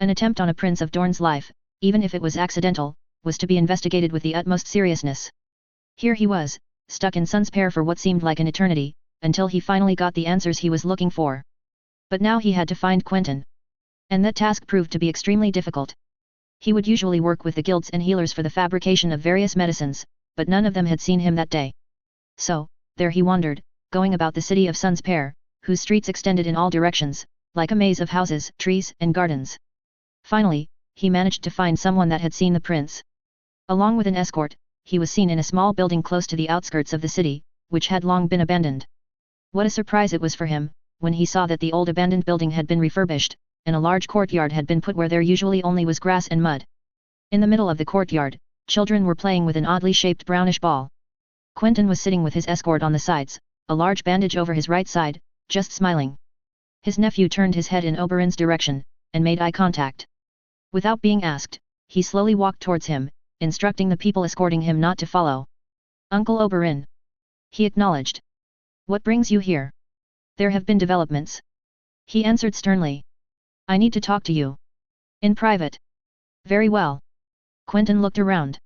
An attempt on a Prince of Dorne's life, even if it was accidental, was to be investigated with the utmost seriousness. Here he was, stuck in Sunspear for what seemed like an eternity, until he finally got the answers he was looking for. But now he had to find Quentyn. And that task proved to be extremely difficult. He would usually work with the guilds and healers for the fabrication of various medicines, but none of them had seen him that day. So, there he wandered, going about the city of Sunspear, whose streets extended in all directions, like a maze of houses, trees, and gardens. Finally, he managed to find someone that had seen the prince. Along with an escort, he was seen in a small building close to the outskirts of the city, which had long been abandoned. What a surprise it was for him, when he saw that the old abandoned building had been refurbished, and a large courtyard had been put where there usually only was grass and mud. In the middle of the courtyard, children were playing with an oddly shaped brownish ball. Quentyn was sitting with his escort on the sides, a large bandage over his right side, just smiling. His nephew turned his head in Oberyn's direction, and made eye contact. Without being asked, he slowly walked towards him, instructing the people escorting him not to follow. Uncle Oberyn. He acknowledged. What brings you here? There have been developments. He answered sternly. I need to talk to you. In private. Very well. Quentyn looked around.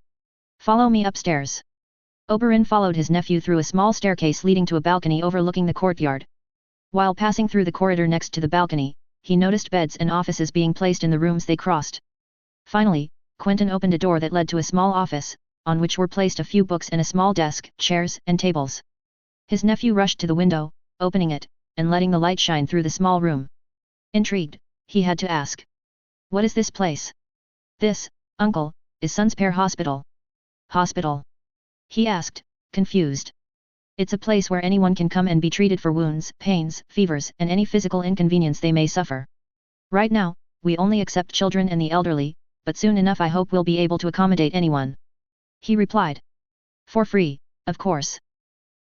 Follow me upstairs. Oberyn followed his nephew through a small staircase leading to a balcony overlooking the courtyard. While passing through the corridor next to the balcony, he noticed beds and offices being placed in the rooms they crossed. Finally, Quentyn opened a door that led to a small office, on which were placed a few books and a small desk, chairs, and tables. His nephew rushed to the window, opening it, and letting the light shine through the small room. Intrigued, he had to ask. What is this place? This, uncle, is Sunspear Hospital. Hospital? He asked, confused. It's a place where anyone can come and be treated for wounds, pains, fevers, and any physical inconvenience they may suffer. Right now, we only accept children and the elderly, but soon enough I hope we'll be able to accommodate anyone. He replied. For free, of course.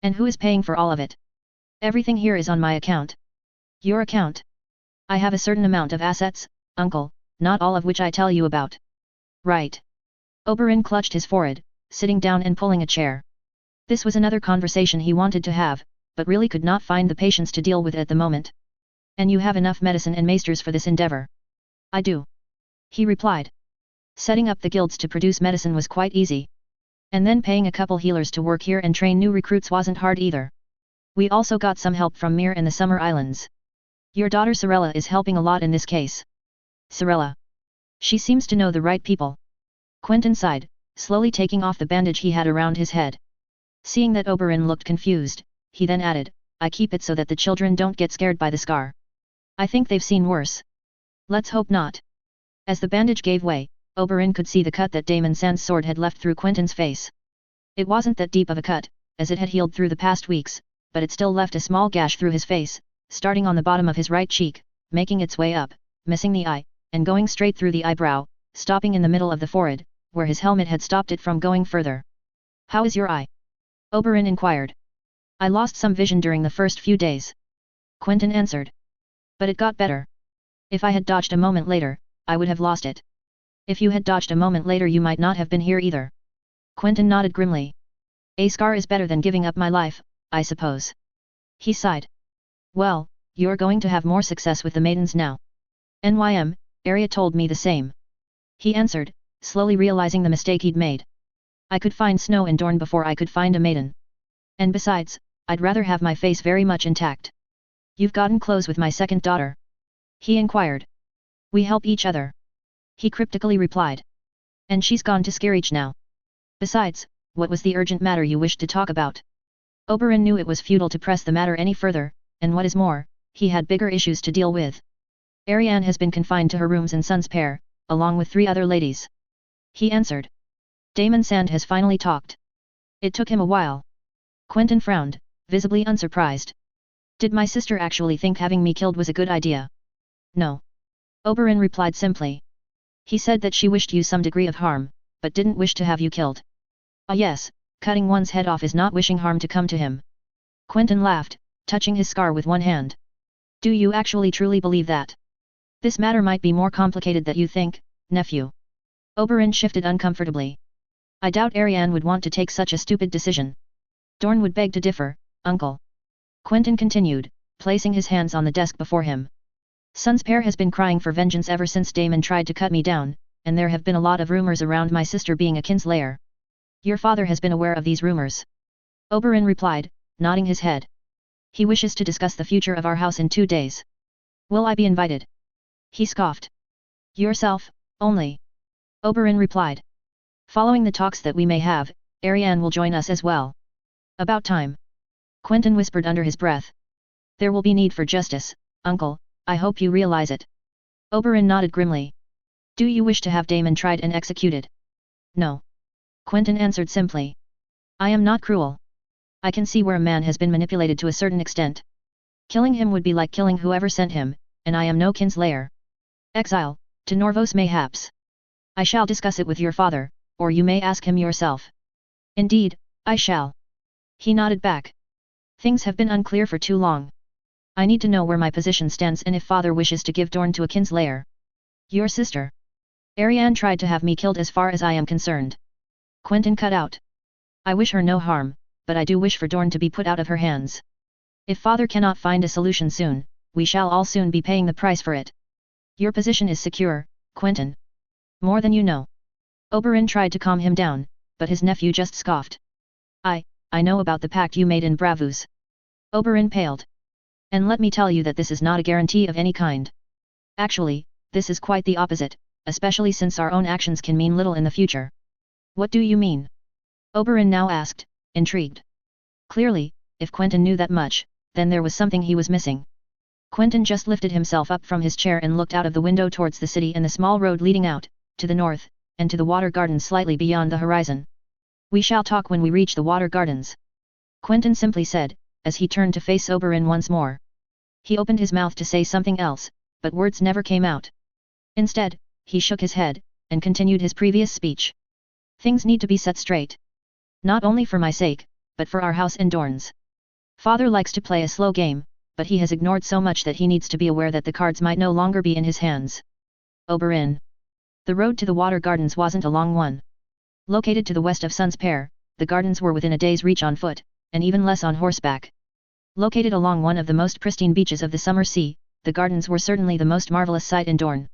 And who is paying for all of it? Everything here is on my account. Your account? I have a certain amount of assets, uncle, not all of which I tell you about. Right. Oberyn clutched his forehead, sitting down and pulling a chair. This was another conversation he wanted to have, but really could not find the patience to deal with at the moment. And you have enough medicine and maesters for this endeavor. I do. He replied. Setting up the guilds to produce medicine was quite easy. And then paying a couple healers to work here and train new recruits wasn't hard either. We also got some help from Mir and the Summer Islands. Your daughter Sorella is helping a lot in this case. Sorella. She seems to know the right people. Quentyn sighed, slowly taking off the bandage he had around his head. Seeing that Oberyn looked confused, he then added, I keep it so that the children don't get scared by the scar. I think they've seen worse. Let's hope not. As the bandage gave way, Oberyn could see the cut that Damon Sand's sword had left through Quentyn's face. It wasn't that deep of a cut, as it had healed through the past weeks, but it still left a small gash through his face, starting on the bottom of his right cheek, making its way up, missing the eye, and going straight through the eyebrow, stopping in the middle of the forehead, where his helmet had stopped it from going further. "How is your eye?" Oberyn inquired. "I lost some vision during the first few days," Quentyn answered. "But it got better. If I had dodged a moment later, I would have lost it. If you had dodged a moment later you might not have been here either." Quentyn nodded grimly. "A scar is better than giving up my life, I suppose." He sighed. "Well, you're going to have more success with the maidens now. Arya told me the same," he answered, slowly realizing the mistake he'd made. "I could find Snow and Dorne before I could find a maiden. And besides, I'd rather have my face very much intact." "You've gotten close with my second daughter?" he inquired. "We help each other," he cryptically replied. "And she's gone to Scarage now. Besides, what was the urgent matter you wished to talk about?" Oberyn knew it was futile to press the matter any further, and what is more, he had bigger issues to deal with. "Arianne has been confined to her rooms in Sun's Pair, along with 3 other ladies," he answered. "Daemon Sand has finally talked." "It took him a while." Quentyn frowned, visibly unsurprised. "Did my sister actually think having me killed was a good idea?" "No," Oberyn replied simply. "He said that she wished you some degree of harm, but didn't wish to have you killed." "Ah yes, cutting one's head off is not wishing harm to come to him." Quentyn laughed, touching his scar with one hand. "Do you actually truly believe that? This matter might be more complicated than you think, nephew." Oberyn shifted uncomfortably. "I doubt Arianne would want to take such a stupid decision." "Dorne would beg to differ, uncle," Quentyn continued, placing his hands on the desk before him. "Sun's Pair has been crying for vengeance ever since Daemon tried to cut me down, and there have been a lot of rumors around my sister being a kinslayer." "Your father has been aware of these rumors?" Oberyn replied, nodding his head. "He wishes to discuss the future of our house in 2 days. Will I be invited?" He scoffed. "Yourself, only," Oberyn replied. "Following the talks that we may have, Arianne will join us as well." "About time," Quentyn whispered under his breath. "There will be need for justice, uncle, I hope you realize it." Oberyn nodded grimly. "Do you wish to have Daemon tried and executed?" "No," Quentyn answered simply. "I am not cruel. I can see where a man has been manipulated to a certain extent. Killing him would be like killing whoever sent him, and I am no kinslayer. Exile, to Norvos mayhaps. I shall discuss it with your father, or you may ask him yourself." "Indeed, I shall." He nodded back. "Things have been unclear for too long. I need to know where my position stands and if father wishes to give Dorne to a kinslayer." "Your sister Arianne tried to have me killed as far as I am concerned," Quentyn cut out. "I wish her no harm, but I do wish for Dorne to be put out of her hands. If father cannot find a solution soon, we shall all soon be paying the price for it. Your position is secure, Quentyn. More than you know." Oberyn tried to calm him down, but his nephew just scoffed. I know about the pact you made in Bravus." Oberyn paled. "And let me tell you that this is not a guarantee of any kind. Actually, this is quite the opposite, especially since our own actions can mean little in the future." "What do you mean?" Oberyn now asked, intrigued. Clearly, if Quentyn knew that much, then there was something he was missing. Quentyn just lifted himself up from his chair and looked out of the window towards the city and the small road leading out, to the north, and to the water gardens slightly beyond the horizon. "We shall talk when we reach the water gardens," Quentyn simply said, as he turned to face Oberyn once more. He opened his mouth to say something else, but words never came out. Instead, he shook his head, and continued his previous speech. "Things need to be set straight. Not only for my sake, but for our house and Dorne's. Father likes to play a slow game, but he has ignored so much that he needs to be aware that the cards might no longer be in his hands." Oberyn. The road to the water gardens wasn't a long one. Located to the west of Sun's Pair, the gardens were within a day's reach on foot, and even less on horseback. Located along one of the most pristine beaches of the summer sea, the gardens were certainly the most marvelous sight in Dorne.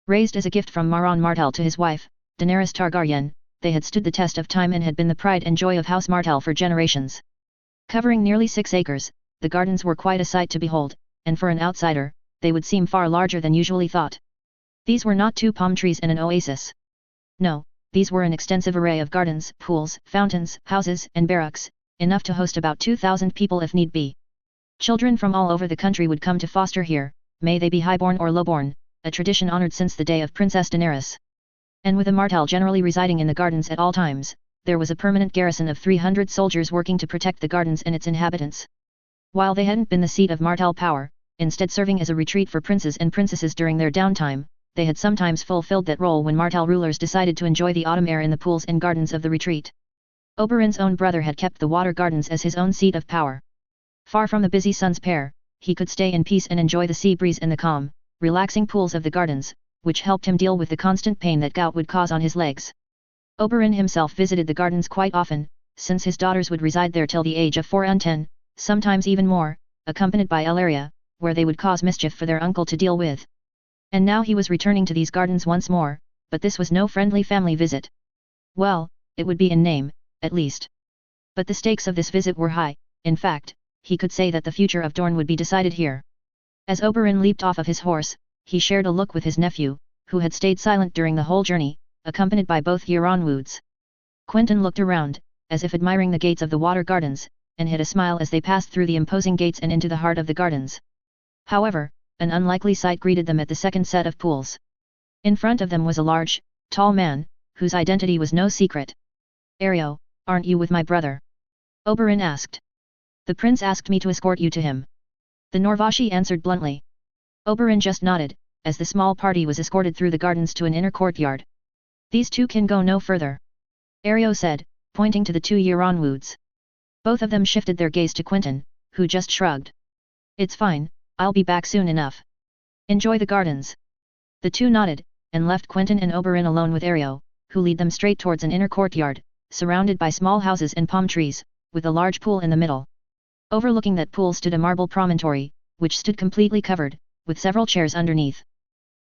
Raised as a gift from Martell to his wife, Daenerys Targaryen, they had stood the test of time and had been the pride and joy of House Martell for generations. Covering nearly 6 acres, the gardens were quite a sight to behold, and for an outsider, they would seem far larger than usually thought. These were not 2 palm trees and an oasis. No, these were an extensive array of gardens, pools, fountains, houses, and barracks, enough to host about 2,000 people if need be. Children from all over the country would come to foster here, may they be highborn or lowborn, a tradition honored since the day of Princess Daenerys. And with a Martell generally residing in the gardens at all times, there was a permanent garrison of 300 soldiers working to protect the gardens and its inhabitants. While they hadn't been the seat of Martell power, instead serving as a retreat for princes and princesses during their downtime. They had sometimes fulfilled that role when Martell rulers decided to enjoy the autumn air in the pools and gardens of the retreat. Oberyn's own brother had kept the water gardens as his own seat of power. Far from the busy sun's pair, he could stay in peace and enjoy the sea breeze and the calm, relaxing pools of the gardens, which helped him deal with the constant pain that gout would cause on his legs. Oberyn himself visited the gardens quite often, since his daughters would reside there till the age of 4 and 10, sometimes even more, accompanied by Elaria, where they would cause mischief for their uncle to deal with. And now he was returning to these gardens once more, but this was no friendly family visit. Well, it would be in name, at least. But the stakes of this visit were high. In fact, he could say that the future of Dorne would be decided here. As Oberyn leaped off of his horse, he shared a look with his nephew, who had stayed silent during the whole journey, accompanied by both Euronwoods. Quentyn looked around, as if admiring the gates of the water gardens, and hid a smile as they passed through the imposing gates and into the heart of the gardens. However, an unlikely sight greeted them at the second set of pools. In front of them was a large, tall man, whose identity was no secret. "Ario, aren't you with my brother?" Oberyn asked. "The prince asked me to escort you to him." The Norvashi answered bluntly. Oberyn just nodded, as the small party was escorted through the gardens to an inner courtyard. "These two can go no further," Ario said, pointing to the two Euronwoods. Both of them shifted their gaze to Quentyn, who just shrugged. "It's fine, I'll be back soon enough. Enjoy the gardens." The two nodded, and left Quentyn and Oberyn alone with Ario, who led them straight towards an inner courtyard, surrounded by small houses and palm trees, with a large pool in the middle. Overlooking that pool stood a marble promontory, which stood completely covered, with several chairs underneath.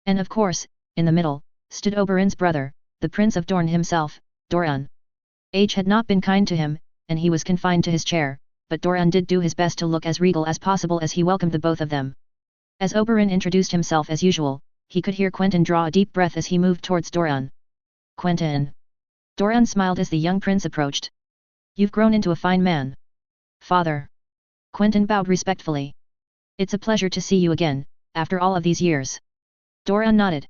And of course, in the middle, stood Oberyn's brother, the Prince of Dorne himself, Doran. Age had not been kind to him, and he was confined to his chair, but Doran did do his best to look as regal as possible as he welcomed the both of them. As Oberyn introduced himself as usual, he could hear Quentyn draw a deep breath as he moved towards Doran. "Quentyn." Doran smiled as the young prince approached. "You've grown into a fine man, father." Quentyn bowed respectfully. "It's a pleasure to see you again, after all of these years." Doran nodded.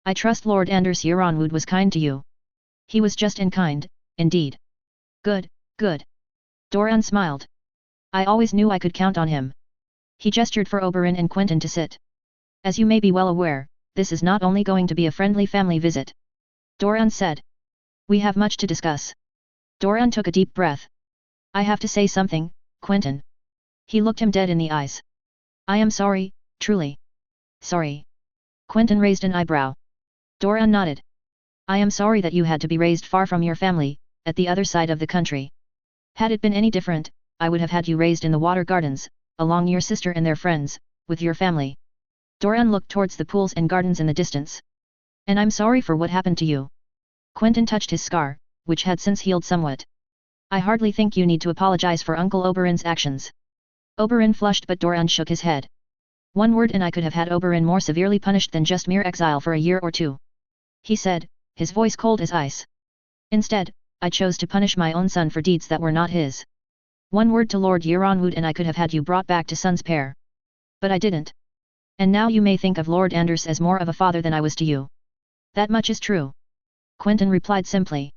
"I trust Lord Anders Euronwood was kind to you." "He was just and kind, indeed." "Good, good." Doran smiled. "I always knew I could count on him." He gestured for Oberyn and Quentyn to sit. "As you may be well aware, this is not only going to be a friendly family visit," Doran said. "We have much to discuss." Doran took a deep breath. "I have to say something, Quentyn." He looked him dead in the eyes. "I am sorry, truly." "Sorry?" Quentyn raised an eyebrow. Doran nodded. "I am sorry that you had to be raised far from your family, at the other side of the country. Had it been any different, I would have had you raised in the water gardens, along your sister and their friends, with your family." Doran looked towards the pools and gardens in the distance. "And I'm sorry for what happened to you." Quentyn touched his scar, which had since healed somewhat. "I hardly think you need to apologize for Uncle Oberyn's actions." Oberyn flushed, but Doran shook his head. "One word and I could have had Oberyn more severely punished than just mere exile for a year or two," he said, his voice cold as ice. "Instead, I chose to punish my own son for deeds that were not his. One word to Lord Euronwood and I could have had you brought back to Sun's Pair. But I didn't. And now you may think of Lord Anders as more of a father than I was to you. That much is true." Quentyn replied simply.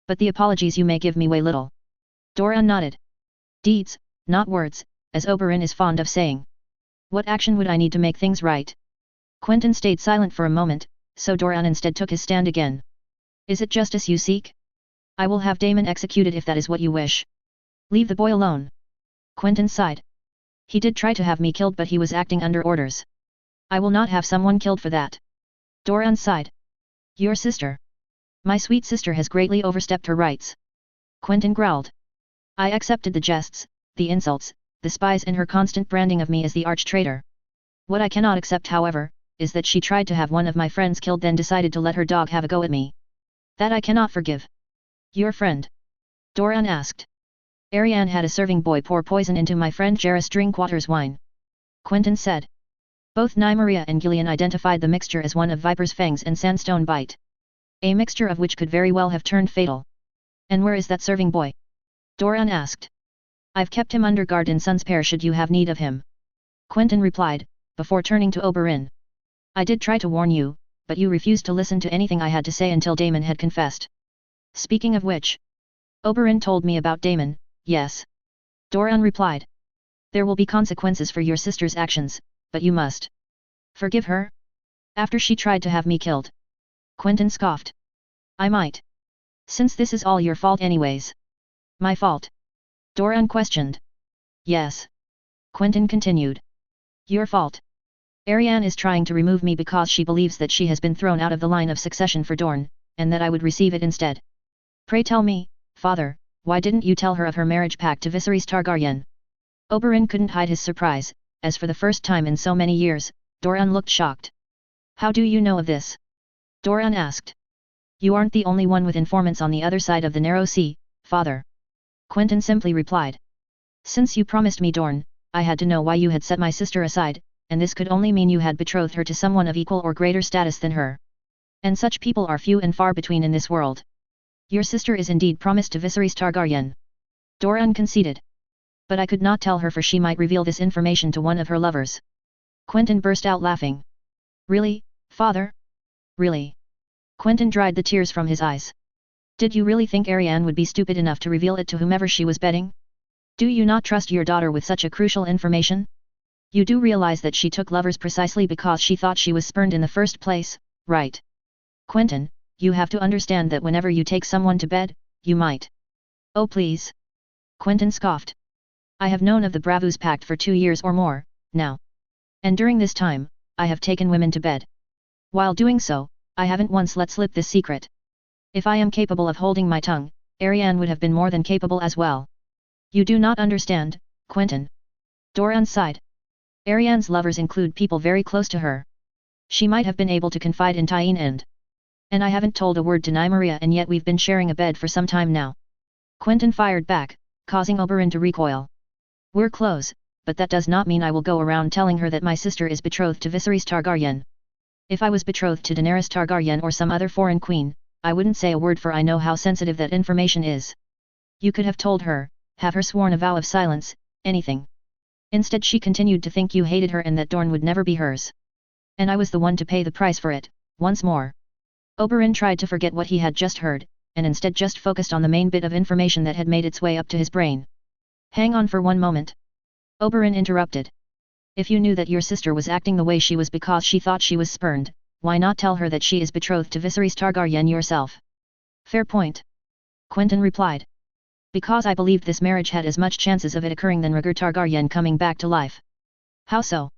"But the apologies you may give me weigh little." Doran nodded. "Deeds, not words, as Oberyn is fond of saying. What action would I need to make things right?" Quentyn stayed silent for a moment, so Doran instead took his stand again. "Is it justice you seek? I will have Daemon executed if that is what you wish." "Leave the boy alone." Quentyn sighed. "He did try to have me killed, but he was acting under orders. I will not have someone killed for that." Doran sighed. "Your sister. My sweet sister has greatly overstepped her rights." Quentyn growled. "I accepted the jests, the insults, the spies and her constant branding of me as the arch-traitor. What I cannot accept, however, is that she tried to have one of my friends killed, then decided to let her dog have a go at me. That I cannot forgive." "Your friend?" Doran asked. "Arianne had a serving boy pour poison into my friend Jarrah's Drinkwater's wine," Quentyn said. Both Nymeria and Gillian identified the mixture as one of Viper's Fangs and Sandstone Bite. A mixture of which could very well have turned fatal. "And where is that serving boy?" Doran asked. "I've kept him under guard in Sun's Pair should you have need of him," Quentyn replied, before turning to Oberyn. "I did try to warn you, but you refused to listen to anything I had to say until Daemon had confessed." "Speaking of which, Oberyn told me about Daemon, yes," Doran replied. "There will be consequences for your sister's actions, but you must forgive her? After she tried to have me killed. Quentyn scoffed. I might. Since this is all your fault anyways. My fault? Doran questioned. Yes. Quentyn continued. Your fault. Ariane is trying to remove me because she believes that she has been thrown out of the line of succession for Dorne, and that I would receive it instead. Pray tell me, father, why didn't you tell her of her marriage pact to Viserys Targaryen? Oberyn couldn't hide his surprise, as for the first time in so many years, Doran looked shocked. How do you know of this? Doran asked. You aren't the only one with informants on the other side of the narrow sea, father. Quentyn simply replied. Since you promised me Dorne, I had to know why you had set my sister aside, and this could only mean you had betrothed her to someone of equal or greater status than her. And such people are few and far between in this world. Your sister is indeed promised to Viserys Targaryen. Doran conceded. But I could not tell her for she might reveal this information to one of her lovers. Quentyn burst out laughing. Really, father? Really? Quentyn dried the tears from his eyes. Did you really think Ariane would be stupid enough to reveal it to whomever she was betting? Do you not trust your daughter with such a crucial information? You do realize that she took lovers precisely because she thought she was spurned in the first place, right? Quentyn, you have to understand that whenever you take someone to bed, you might. Oh please. Quentyn scoffed. I have known of the Bravos Pact for 2 years or more, now. And during this time, I have taken women to bed. While doing so, I haven't once let slip this secret. If I am capable of holding my tongue, Ariane would have been more than capable as well. You do not understand, Quentyn. Doran sighed. Ariane's lovers include people very close to her. She might have been able to confide in Tyene and I haven't told a word to Nymeria and yet we've been sharing a bed for some time now. Quentyn fired back, causing Oberyn to recoil. We're close, but that does not mean I will go around telling her that my sister is betrothed to Viserys Targaryen. If I was betrothed to Daenerys Targaryen or some other foreign queen, I wouldn't say a word for I know how sensitive that information is. You could have told her, have her sworn a vow of silence, anything. Instead she continued to think you hated her and that Dorne would never be hers. And I was the one to pay the price for it, once more. Oberyn tried to forget what he had just heard, and instead just focused on the main bit of information that had made its way up to his brain. Hang on for one moment. Oberyn interrupted. If you knew that your sister was acting the way she was because she thought she was spurned, why not tell her that she is betrothed to Viserys Targaryen yourself? Fair point. Quentyn replied. Because I believed this marriage had as much chances of it occurring than Rhaegar Targaryen coming back to life. How so?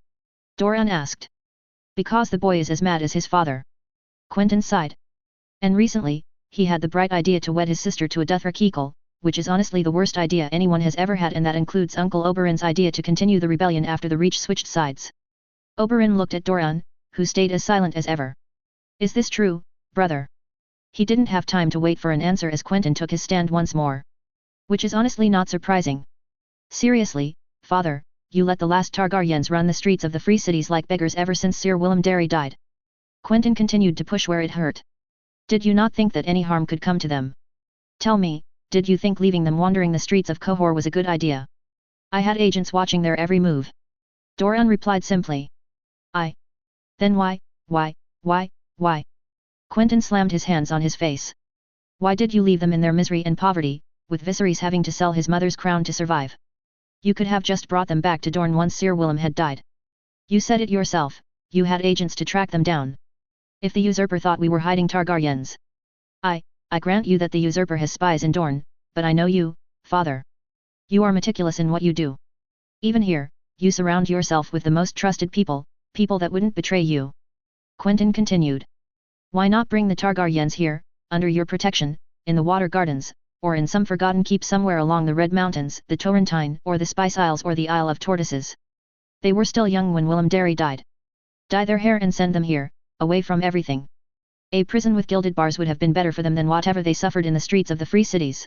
Doran asked. Because the boy is as mad as his father. Quentyn sighed. And recently, he had the bright idea to wed his sister to a Dothraki, which is honestly the worst idea anyone has ever had, and that includes Uncle Oberyn's idea to continue the rebellion after the Reach switched sides. Oberyn looked at Doran, who stayed as silent as ever. Is this true, brother? He didn't have time to wait for an answer as Quentyn took his stand once more. Which is honestly not surprising. Seriously, father, you let the last Targaryens run the streets of the free cities like beggars ever since Sir Willem Darry died. Quentyn continued to push where it hurt. Did you not think that any harm could come to them? Tell me, did you think leaving them wandering the streets of Qohor was a good idea? I had agents watching their every move. Doran replied simply. Then why? Quentyn slammed his hands on his face. Why did you leave them in their misery and poverty, with Viserys having to sell his mother's crown to survive? You could have just brought them back to Dorne once Sir Willem had died. You said it yourself, you had agents to track them down. If the usurper thought we were hiding Targaryens. I grant you that the usurper has spies in Dorne, but I know you, father. You are meticulous in what you do. Even here, you surround yourself with the most trusted people that wouldn't betray you. Quentyn continued. Why not bring the Targaryens here, under your protection, in the Water Gardens, or in some forgotten keep somewhere along the Red Mountains, the Torrentine, or the Spice Isles or the Isle of Tortoises? They were still young when Willem Darry died. Dye their hair and send them here, away from everything. A prison with gilded bars would have been better for them than whatever they suffered in the streets of the free cities.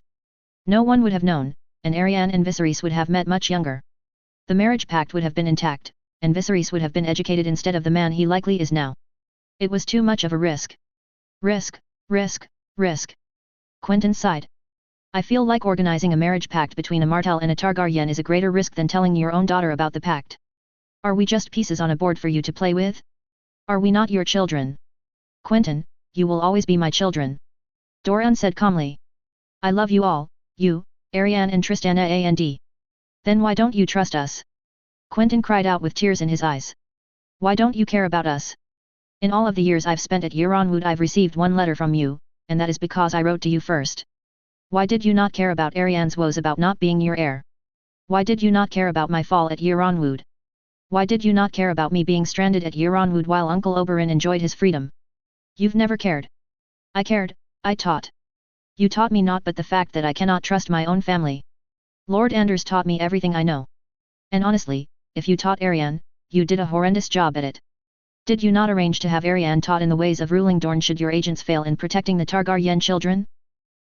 No one would have known, and Ariane and Viserys would have met much younger. The marriage pact would have been intact, and Viserys would have been educated instead of the man he likely is now. It was too much of a risk. Risk. Quentyn sighed. I feel like organizing a marriage pact between a Martell and a Targaryen is a greater risk than telling your own daughter about the pact. Are we just pieces on a board for you to play with? Are we not your children? Quentyn, you will always be my children. Doran said calmly. I love you all, you, Ariane and Tristana and. Then why don't you trust us? Quentyn cried out with tears in his eyes. Why don't you care about us? In all of the years I've spent at Yiranwood I've received one letter from you, and that is because I wrote to you first. Why did you not care about Ariane's woes about not being your heir? Why did you not care about my fall at Yiranwood? Why did you not care about me being stranded at Yiranwood while Uncle Oberyn enjoyed his freedom? You've never cared. I cared, I taught. You taught me not but the fact that I cannot trust my own family. Lord Anders taught me everything I know. And honestly, if you taught Ariane, you did a horrendous job at it. Did you not arrange to have Ariane taught in the ways of ruling Dorne should your agents fail in protecting the Targaryen children?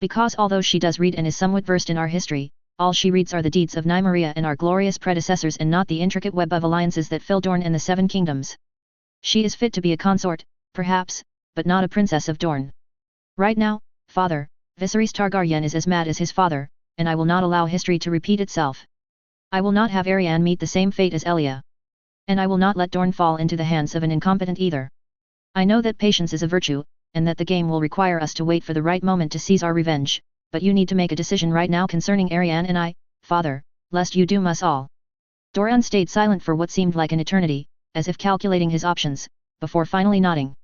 Because although she does read and is somewhat versed in our history, all she reads are the deeds of Nymeria and our glorious predecessors and not the intricate web of alliances that fill Dorne and the Seven Kingdoms. She is fit to be a consort, perhaps, but not a princess of Dorne. Right now, father, Viserys Targaryen is as mad as his father, and I will not allow history to repeat itself. I will not have Ariane meet the same fate as Elia. And I will not let Dorne fall into the hands of an incompetent either. I know that patience is a virtue, and that the game will require us to wait for the right moment to seize our revenge, but you need to make a decision right now concerning Ariane and I, father, lest you doom us all. Doran stayed silent for what seemed like an eternity, as if calculating his options, before finally nodding.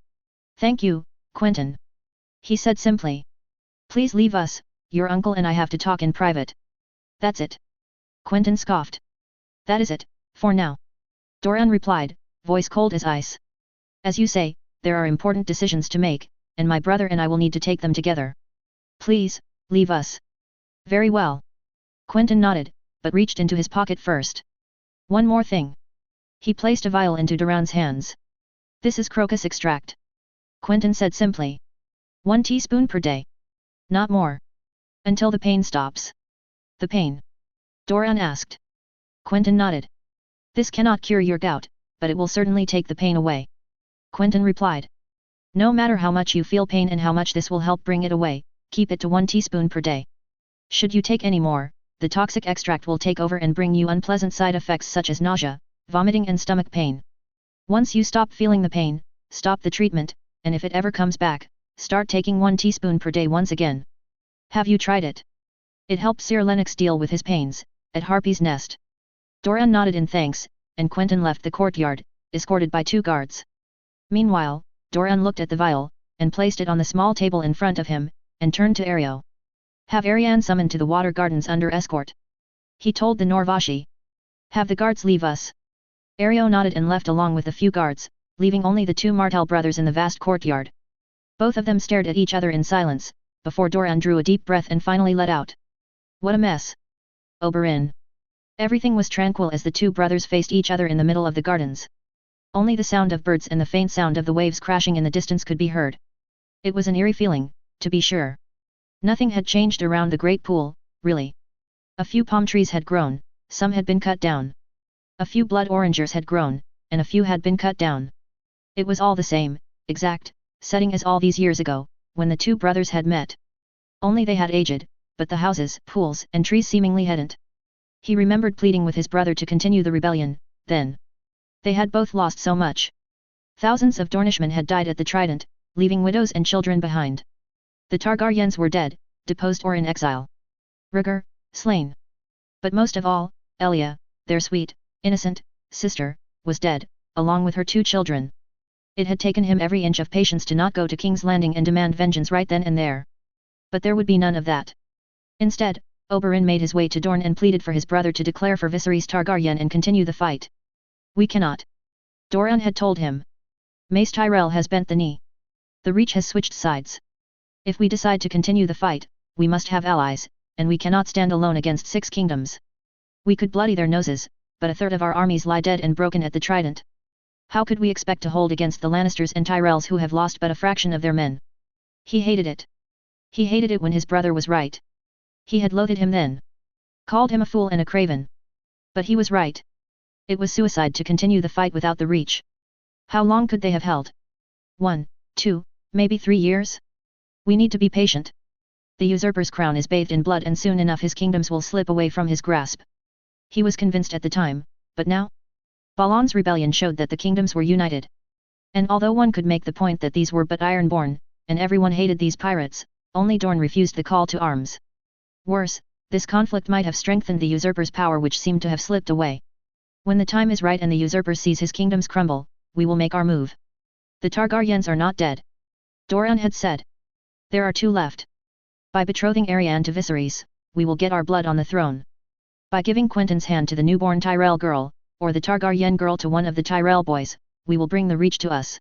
Thank you, Quentyn. He said simply. Please leave us, your uncle and I have to talk in private. That's it. Quentyn scoffed. That is it, for now. Doran replied, voice cold as ice. As you say, there are important decisions to make, and my brother and I will need to take them together. Please, leave us. Very well. Quentyn nodded, but reached into his pocket first. One more thing. He placed a vial into Doran's hands. This is crocus extract. Quentyn said simply. 1 teaspoon per day. Not more. Until the pain stops. The pain? Doran asked. Quentyn nodded. This cannot cure your gout, but it will certainly take the pain away. Quentyn replied. No matter how much you feel pain and how much this will help bring it away, keep it to 1 teaspoon per day. Should you take any more, the toxic extract will take over and bring you unpleasant side effects such as nausea, vomiting and stomach pain. Once you stop feeling the pain, stop the treatment, and if it ever comes back, start taking 1 teaspoon per day once again. Have you tried it? It helped Sir Lennox deal with his pains, at Harpy's Nest. Doran nodded in thanks, and Quentyn left the courtyard, escorted by 2 guards. Meanwhile, Doran looked at the vial, and placed it on the small table in front of him, and turned to Areo. Have Ariane summoned to the water gardens under escort. He told the Norvashi. Have the guards leave us. Areo nodded and left along with the few guards, leaving only the 2 Martell brothers in the vast courtyard. Both of them stared at each other in silence, before Doran drew a deep breath and finally let out. What a mess. Oberyn. Everything was tranquil as the 2 brothers faced each other in the middle of the gardens. Only the sound of birds and the faint sound of the waves crashing in the distance could be heard. It was an eerie feeling, to be sure. Nothing had changed around the great pool, really. A few palm trees had grown, some had been cut down. A few blood orangers had grown, and a few had been cut down. It was all the same, exact, setting as all these years ago, when the 2 brothers had met. Only they had aged, but the houses, pools and trees seemingly hadn't. He remembered pleading with his brother to continue the rebellion, then. They had both lost so much. Thousands of Dornishmen had died at the Trident, leaving widows and children behind. The Targaryens were dead, deposed or in exile. Rhaegar, slain. But most of all, Elia, their sweet, innocent, sister, was dead, along with her 2 children. It had taken him every inch of patience to not go to King's Landing and demand vengeance right then and there. But there would be none of that. Instead, Oberyn made his way to Dorne and pleaded for his brother to declare for Viserys Targaryen and continue the fight. We cannot. Doran had told him. Mace Tyrell has bent the knee. The Reach has switched sides. If we decide to continue the fight, we must have allies, and we cannot stand alone against 6 kingdoms. We could bloody their noses, but a third of our armies lie dead and broken at the Trident. How could we expect to hold against the Lannisters and Tyrells who have lost but a fraction of their men? He hated it. He hated it when his brother was right. He had loathed him then. Called him a fool and a craven. But he was right. It was suicide to continue the fight without the Reach. How long could they have held? 1, 2, maybe 3 years? We need to be patient. The usurper's crown is bathed in blood and soon enough his kingdoms will slip away from his grasp. He was convinced at the time, but now? Balon's rebellion showed that the kingdoms were united. And although one could make the point that these were but ironborn, and everyone hated these pirates, only Dorne refused the call to arms. Worse, this conflict might have strengthened the usurper's power which seemed to have slipped away. When the time is right and the usurper sees his kingdoms crumble, we will make our move. The Targaryens are not dead. Doran had said. There are 2 left. By betrothing Arianne to Viserys, we will get our blood on the throne. By giving Quentyn's hand to the newborn Tyrell girl, or the Targaryen girl to one of the Tyrell boys, we will bring the reach to us.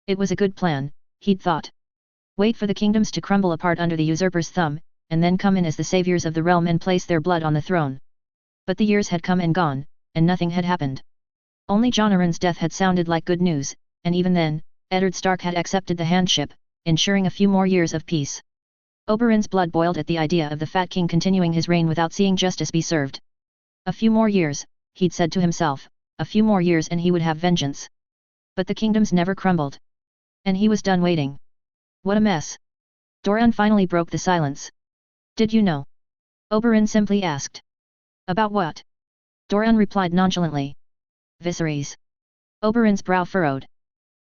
It was a good plan, he'd thought. Wait for the kingdoms to crumble apart under the usurper's thumb, and then come in as the saviors of the realm and place their blood on the throne. But the years had come and gone, and nothing had happened. Only Jon Arryn's death had sounded like good news, and even then, Eddard Stark had accepted the handship, ensuring a few more years of peace. Oberyn's blood boiled at the idea of the Fat King continuing his reign without seeing justice be served. A few more years, he'd said to himself, a few more years and he would have vengeance. But the kingdoms never crumbled. And he was done waiting. What a mess. Doran finally broke the silence. Did you know? Oberyn simply asked. About what? Doran replied nonchalantly. Viserys. Oberyn's brow furrowed.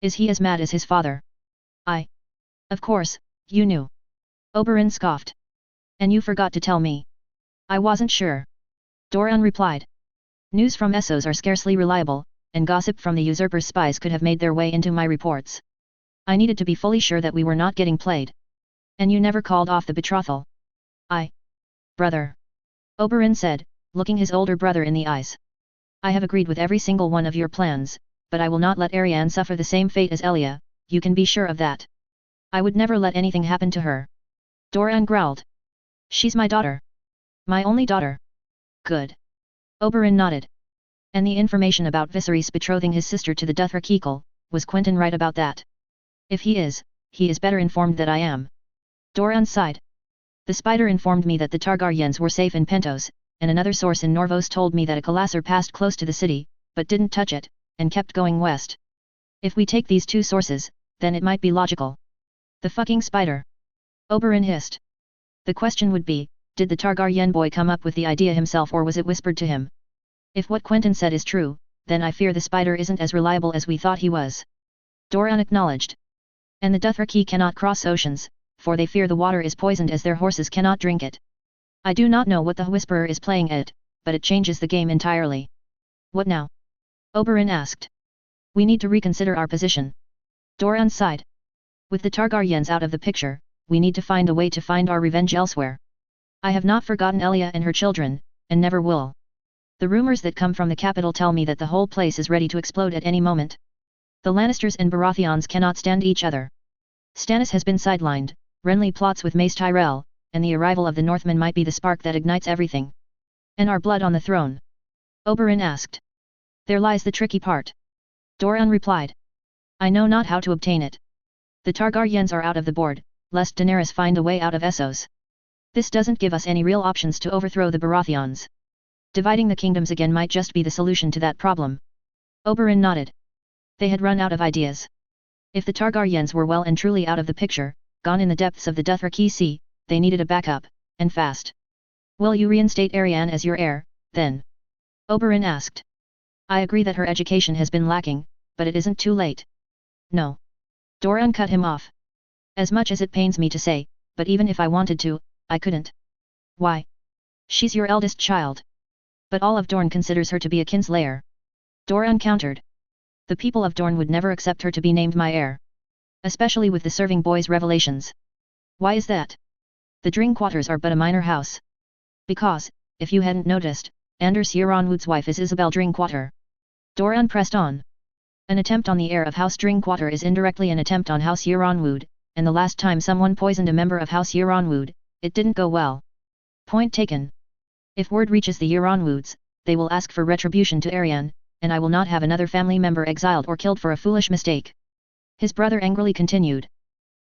Is he as mad as his father? Of course, you knew. Oberyn scoffed. And you forgot to tell me. I wasn't sure. Doran replied. News from Essos are scarcely reliable, and gossip from the usurper's spies could have made their way into my reports. I needed to be fully sure that we were not getting played. And you never called off the betrothal. Brother. Oberyn said, looking his older brother in the eyes. I have agreed with every single one of your plans, but I will not let Arianne suffer the same fate as Elia, you can be sure of that. I would never let anything happen to her. Doran growled. She's my daughter. My only daughter. Good. Oberyn nodded. And the information about Viserys betrothing his sister to the Dothraki, was Quentyn right about that? If he is better informed than I am. Doran sighed. The spider informed me that the Targaryens were safe in Pentos, and another source in Norvos told me that a Calasser passed close to the city, but didn't touch it, and kept going west. If we take these 2 sources, then it might be logical. The fucking spider. Oberyn hissed. The question would be, did the Targaryen boy come up with the idea himself or was it whispered to him? If what Quentyn said is true, then I fear the spider isn't as reliable as we thought he was. Doran acknowledged. And the Dothraki cannot cross oceans, for they fear the water is poisoned as their horses cannot drink it. I do not know what the Whisperer is playing at, but it changes the game entirely. What now? Oberyn asked. We need to reconsider our position. Doran sighed. With the Targaryens out of the picture, we need to find a way to find our revenge elsewhere. I have not forgotten Elia and her children, and never will. The rumors that come from the capital tell me that the whole place is ready to explode at any moment. The Lannisters and Baratheons cannot stand each other. Stannis has been sidelined, Renly plots with Mace Tyrell, and the arrival of the Northmen might be the spark that ignites everything. And our blood on the throne? Oberyn asked. There lies the tricky part. Doran replied. I know not how to obtain it. The Targaryens are out of the board, lest Daenerys find a way out of Essos. This doesn't give us any real options to overthrow the Baratheons. Dividing the kingdoms again might just be the solution to that problem. Oberyn nodded. They had run out of ideas. If the Targaryens were well and truly out of the picture, gone in the depths of the Dothraki Sea, they needed a backup, and fast. Will you reinstate Arianne as your heir, then? Oberyn asked. I agree that her education has been lacking, but it isn't too late. No. Doran cut him off. As much as it pains me to say, but even if I wanted to, I couldn't. Why? She's your eldest child. But all of Dorne considers her to be a kinslayer. Doran countered. The people of Dorne would never accept her to be named my heir. Especially with the serving boy's revelations. Why is that? The Drinkwater's are but a minor house. Because, if you hadn't noticed, Anders Yeronwood's wife is Isabel Drinkwater. Doran pressed on. An attempt on the heir of House Drinkwater is indirectly an attempt on House Yeronwood, and the last time someone poisoned a member of House Yeronwood, it didn't go well. Point taken. If word reaches the Yeronwoods, they will ask for retribution to Arianne, and I will not have another family member exiled or killed for a foolish mistake. His brother angrily continued.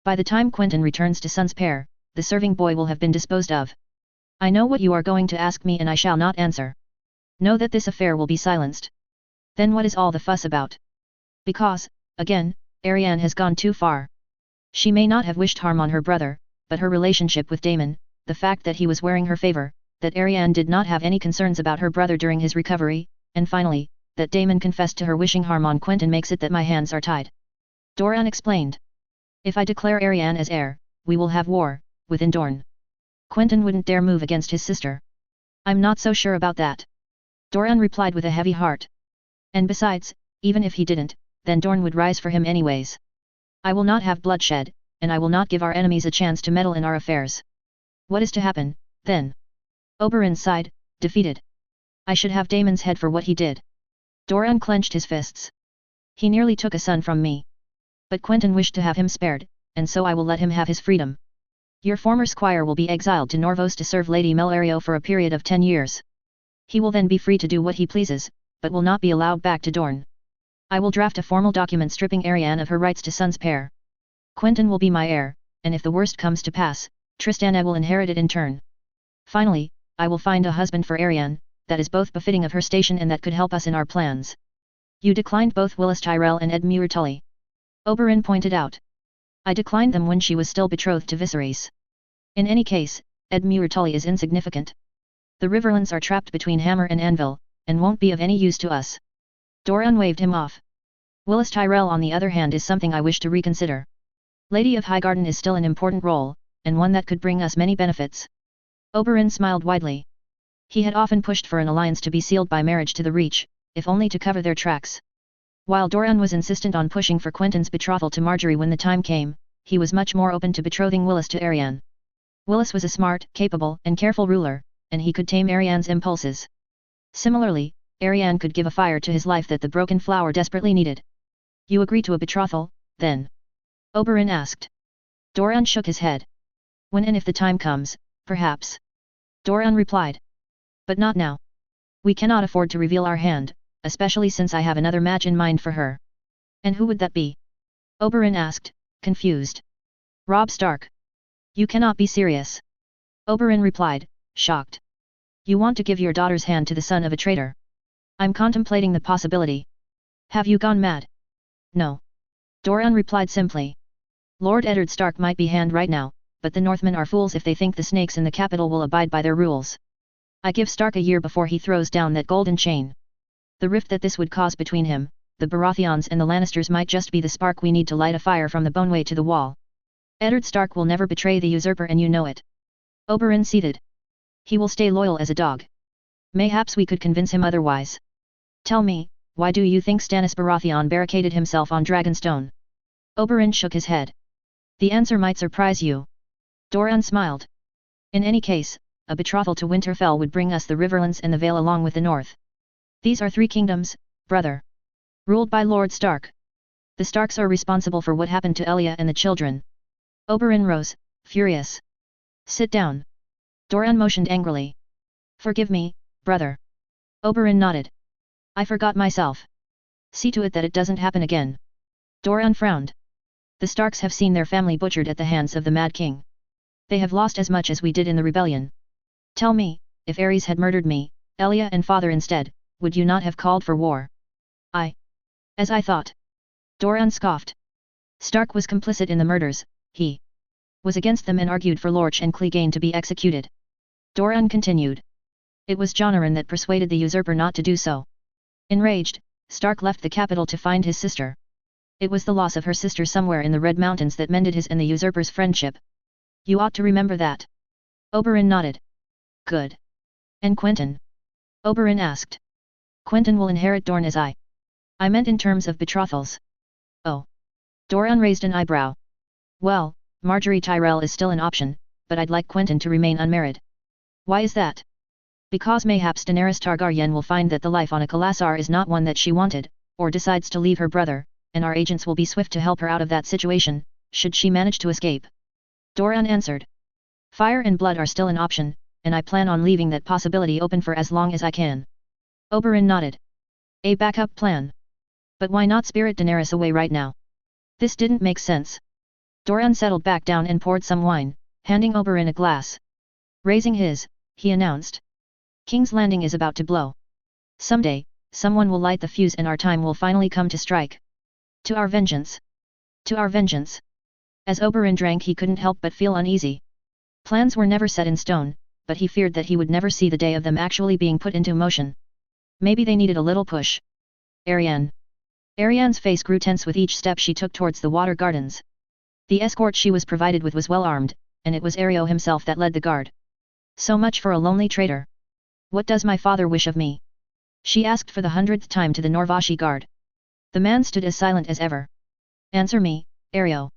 By the time Quentyn returns to Sun's Pair, the serving boy will have been disposed of. I know what you are going to ask me and I shall not answer. Know that this affair will be silenced. Then what is all the fuss about? Because, again, Arianne has gone too far. She may not have wished harm on her brother, but her relationship with Daemon, the fact that he was wearing her favor, that Arianne did not have any concerns about her brother during his recovery, and finally, that Daemon confessed to her wishing harm on Quentyn makes it that my hands are tied. Doran explained. If I declare Arianne as heir, we will have war, within Dorne. Quentyn wouldn't dare move against his sister. I'm not so sure about that. Doran replied with a heavy heart. And besides, even if he didn't, then Dorn would rise for him anyways. I will not have bloodshed, and I will not give our enemies a chance to meddle in our affairs. What is to happen, then? Oberyn sighed, defeated. I should have Daemon's head for what he did. Doran clenched his fists. He nearly took a son from me. But Quentyn wished to have him spared, and so I will let him have his freedom. Your former squire will be exiled to Norvos to serve Lady Melario for a period of 10 years. He will then be free to do what he pleases, but will not be allowed back to Dorne. I will draft a formal document stripping Arianne of her rights to son's pair. Quentyn will be my heir, and if the worst comes to pass, Tristana will inherit it in turn. Finally, I will find a husband for Arianne, that is both befitting of her station and that could help us in our plans. You declined both Willis Tyrell and Edmure Tully. Oberyn pointed out. I declined them when she was still betrothed to Viserys. In any case, Edmure Tully is insignificant. The Riverlands are trapped between hammer and anvil, and won't be of any use to us. Doran waved him off. Willis Tyrell on the other hand is something I wish to reconsider. Lady of Highgarden is still an important role, and one that could bring us many benefits. Oberyn smiled widely. He had often pushed for an alliance to be sealed by marriage to the Reach, if only to cover their tracks. While Doran was insistent on pushing for Quentyn's betrothal to Marjorie when the time came, he was much more open to betrothing Willis to Arianne. Willis was a smart, capable, and careful ruler, and he could tame Arianne's impulses. Similarly, Arianne could give a fire to his life that the broken flower desperately needed. You agree to a betrothal, then? Oberyn asked. Doran shook his head. When and if the time comes, perhaps. Doran replied. But not now. We cannot afford to reveal our hand, especially since I have another match in mind for her. And who would that be? Oberyn asked, confused. Robb Stark. You cannot be serious. Oberyn replied, shocked. You want to give your daughter's hand to the son of a traitor? I'm contemplating the possibility. Have you gone mad? No. Doran replied simply. Lord Eddard Stark might be hand right now, but the Northmen are fools if they think the snakes in the capital will abide by their rules. I give Stark a year before he throws down that golden chain. The rift that this would cause between him, the Baratheons and the Lannisters might just be the spark we need to light a fire from the boneway to the wall. Eddard Stark will never betray the usurper and you know it. Oberyn seethed. He will stay loyal as a dog. Mayhaps we could convince him otherwise. Tell me, why do you think Stannis Baratheon barricaded himself on Dragonstone? Oberyn shook his head. The answer might surprise you. Doran smiled. In any case, a betrothal to Winterfell would bring us the Riverlands and the Vale along with the North. These are 3 kingdoms, brother. Ruled by Lord Stark. The Starks are responsible for what happened to Elia and the children. Oberyn rose, furious. Sit down. Doran motioned angrily. Forgive me, brother. Oberyn nodded. I forgot myself. See to it that it doesn't happen again. Doran frowned. The Starks have seen their family butchered at the hands of the Mad King. They have lost as much as we did in the rebellion. Tell me, if Aerys had murdered me, Elia and father instead, would you not have called for war? As I thought. Doran scoffed. Stark was complicit in the murders, he was against them and argued for Lorch and Clegane to be executed. Doran continued. It was Jonnaran that persuaded the usurper not to do so. Enraged, Stark left the capital to find his sister. It was the loss of her sister somewhere in the Red Mountains that mended his and the usurper's friendship. You ought to remember that. Oberyn nodded. Good. And Quentyn? Oberyn asked. Quentyn will inherit Dorne as I meant in terms of betrothals. Oh. Doran raised an eyebrow. Well, Marjorie Tyrell is still an option, but I'd like Quentyn to remain unmarried. Why is that? Because mayhaps Daenerys Targaryen will find that the life on a Khalasar is not one that she wanted, or decides to leave her brother, and our agents will be swift to help her out of that situation, should she manage to escape. Doran answered. Fire and blood are still an option, and I plan on leaving that possibility open for as long as I can. Oberyn nodded. A backup plan. But why not spirit Daenerys away right now? This didn't make sense. Doran settled back down and poured some wine, handing Oberyn a glass. Raising his, he announced. King's Landing is about to blow. Someday, someone will light the fuse and our time will finally come to strike. To our vengeance. To our vengeance. As Oberyn drank he couldn't help but feel uneasy. Plans were never set in stone, but he feared that he would never see the day of them actually being put into motion. Maybe they needed a little push. Arianne. Arianne's face grew tense with each step she took towards the water gardens. The escort she was provided with was well armed, and it was Aeryo himself that led the guard. So much for a lonely traitor. What does my father wish of me? She asked for the 100th time to the Norvashi guard. The man stood as silent as ever. Answer me, Ario.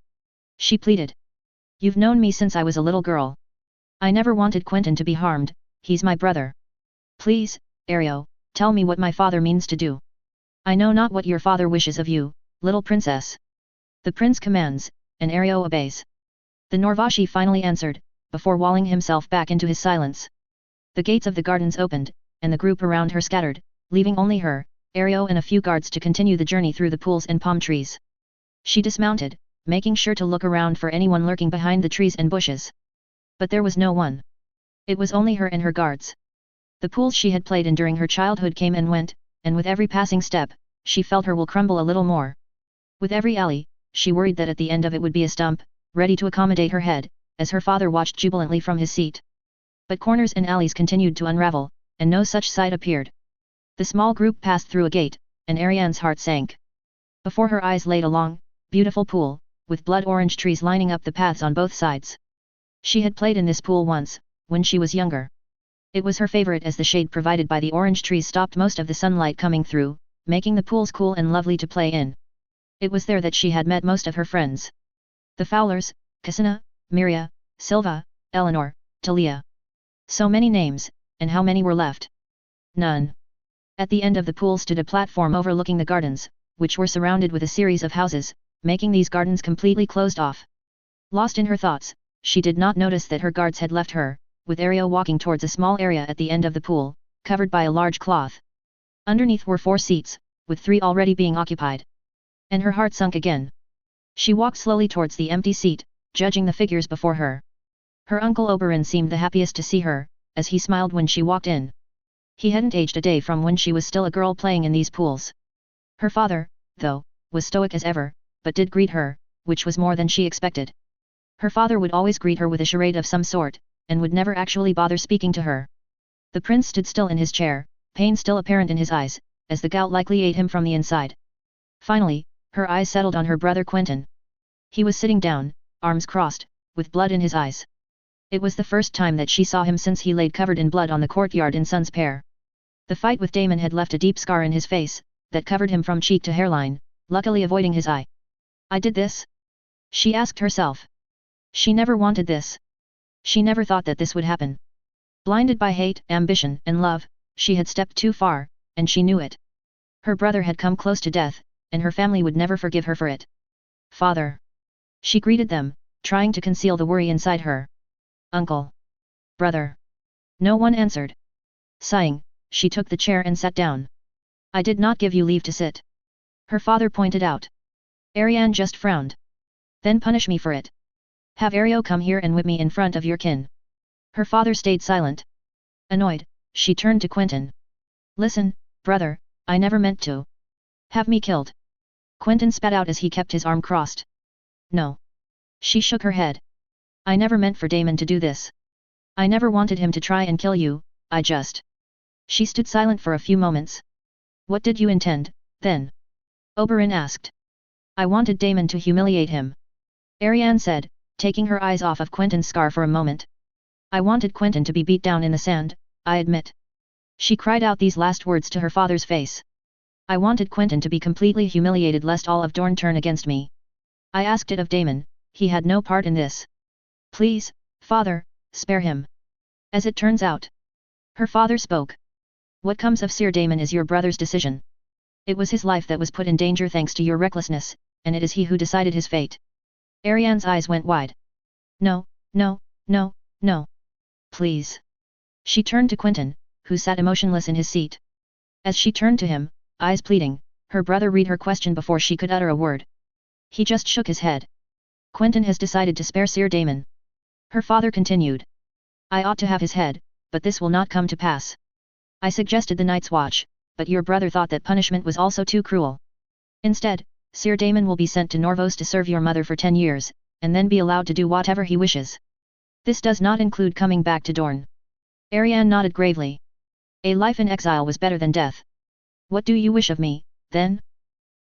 She pleaded. You've known me since I was a little girl. I never wanted Quentyn to be harmed, he's my brother. Please, Ario, tell me what my father means to do. I know not what your father wishes of you, little princess. The prince commands, and Ario obeys. The Norvashi finally answered, before walling himself back into his silence. The gates of the gardens opened, and the group around her scattered, leaving only her, Ario and a few guards to continue the journey through the pools and palm trees. She dismounted, making sure to look around for anyone lurking behind the trees and bushes. But there was no one. It was only her and her guards. The pools she had played in during her childhood came and went, and with every passing step, she felt her will crumble a little more. With every alley, she worried that at the end of it would be a stump, ready to accommodate her head, as her father watched jubilantly from his seat. But corners and alleys continued to unravel, and no such sight appeared. The small group passed through a gate, and Ariane's heart sank. Before her eyes laid a long, beautiful pool, with blood-orange trees lining up the paths on both sides. She had played in this pool once, when she was younger. It was her favorite as the shade provided by the orange trees stopped most of the sunlight coming through, making the pools cool and lovely to play in. It was there that she had met most of her friends. The Fowlers, Cassina, Miria, Silva, Eleanor, Talia. So many names, and how many were left? None. At the end of the pool stood a platform overlooking the gardens, which were surrounded with a series of houses, making these gardens completely closed off. Lost in her thoughts, she did not notice that her guards had left her, with Ario walking towards a small area at the end of the pool, covered by a large cloth. Underneath were 4 seats, with 3 already being occupied. And her heart sunk again. She walked slowly towards the empty seat, judging the figures before her. Her uncle Oberon seemed the happiest to see her, as he smiled when she walked in. He hadn't aged a day from when she was still a girl playing in these pools. Her father, though, was stoic as ever, but did greet her, which was more than she expected. Her father would always greet her with a charade of some sort, and would never actually bother speaking to her. The prince stood still in his chair, pain still apparent in his eyes, as the gout likely ate him from the inside. Finally, her eyes settled on her brother Quentyn. He was sitting down, arms crossed, with blood in his eyes. It was the first time that she saw him since he laid covered in blood on the courtyard in Sun's Pair. The fight with Damon had left a deep scar in his face, that covered him from cheek to hairline, luckily avoiding his eye. I did this? She asked herself. She never wanted this. She never thought that this would happen. Blinded by hate, ambition, and love, she had stepped too far, and she knew it. Her brother had come close to death, and her family would never forgive her for it. Father. She greeted them, trying to conceal the worry inside her. Uncle. Brother. No one answered. Sighing, she took the chair and sat down. I did not give you leave to sit. Her father pointed out. Ariane just frowned. Then punish me for it. Have Ario come here and whip me in front of your kin. Her father stayed silent. Annoyed, she turned to Quentyn. Listen, brother, I never meant to. Have me killed. Quentyn spat out as he kept his arm crossed. No. She shook her head. I never meant for Damon to do this. I never wanted him to try and kill you, I just... She stood silent for a few moments. What did you intend, then? Oberon asked. I wanted Damon to humiliate him. Ariane said, taking her eyes off of Quentyn's scar for a moment. I wanted Quentyn to be beat down in the sand, I admit. She cried out these last words to her father's face. I wanted Quentyn to be completely humiliated lest all of Dorne turn against me. I asked it of Damon, he had no part in this. Please, father, spare him. As it turns out. Her father spoke. What comes of Sir Damon is your brother's decision. It was his life that was put in danger thanks to your recklessness, and it is he who decided his fate. Ariane's eyes went wide. No, no, no, no. Please. She turned to Quentyn, who sat emotionless in his seat. As she turned to him, eyes pleading, her brother read her question before she could utter a word. He just shook his head. Quentyn has decided to spare Sir Damon. Her father continued. I ought to have his head, but this will not come to pass. I suggested the Night's Watch, but your brother thought that punishment was also too cruel. Instead, Sir Damon will be sent to Norvos to serve your mother for 10 years, and then be allowed to do whatever he wishes. This does not include coming back to Dorne. Ariane nodded gravely. A life in exile was better than death. What do you wish of me, then?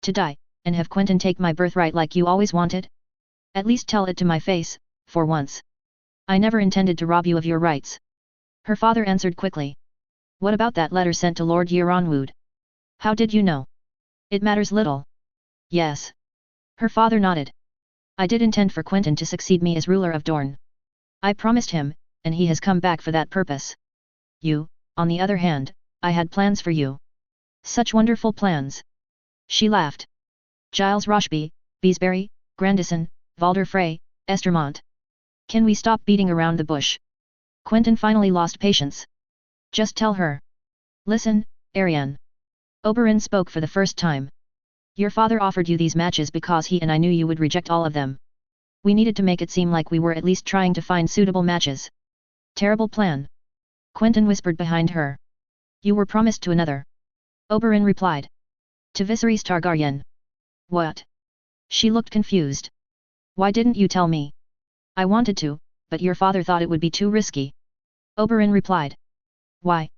To die, and have Quentyn take my birthright like you always wanted? At least tell it to my face, for once. I never intended to rob you of your rights. Her father answered quickly. What about that letter sent to Lord Yeronwood? How did you know? It matters little. Yes. Her father nodded. I did intend for Quentyn to succeed me as ruler of Dorne. I promised him, and he has come back for that purpose. You, on the other hand, I had plans for you. Such wonderful plans. She laughed. Giles Roshby, Beesbury, Grandison, Valder Frey, Estermont. Can we stop beating around the bush? Quentyn finally lost patience. Just tell her. Listen, Arianne. Oberyn spoke for the first time. Your father offered you these matches because he and I knew you would reject all of them. We needed to make it seem like we were at least trying to find suitable matches. Terrible plan. Quentyn whispered behind her. You were promised to another. Oberyn replied. To Viserys Targaryen. What? She looked confused. Why didn't you tell me? I wanted to, but your father thought it would be too risky. Oberyn replied. Why?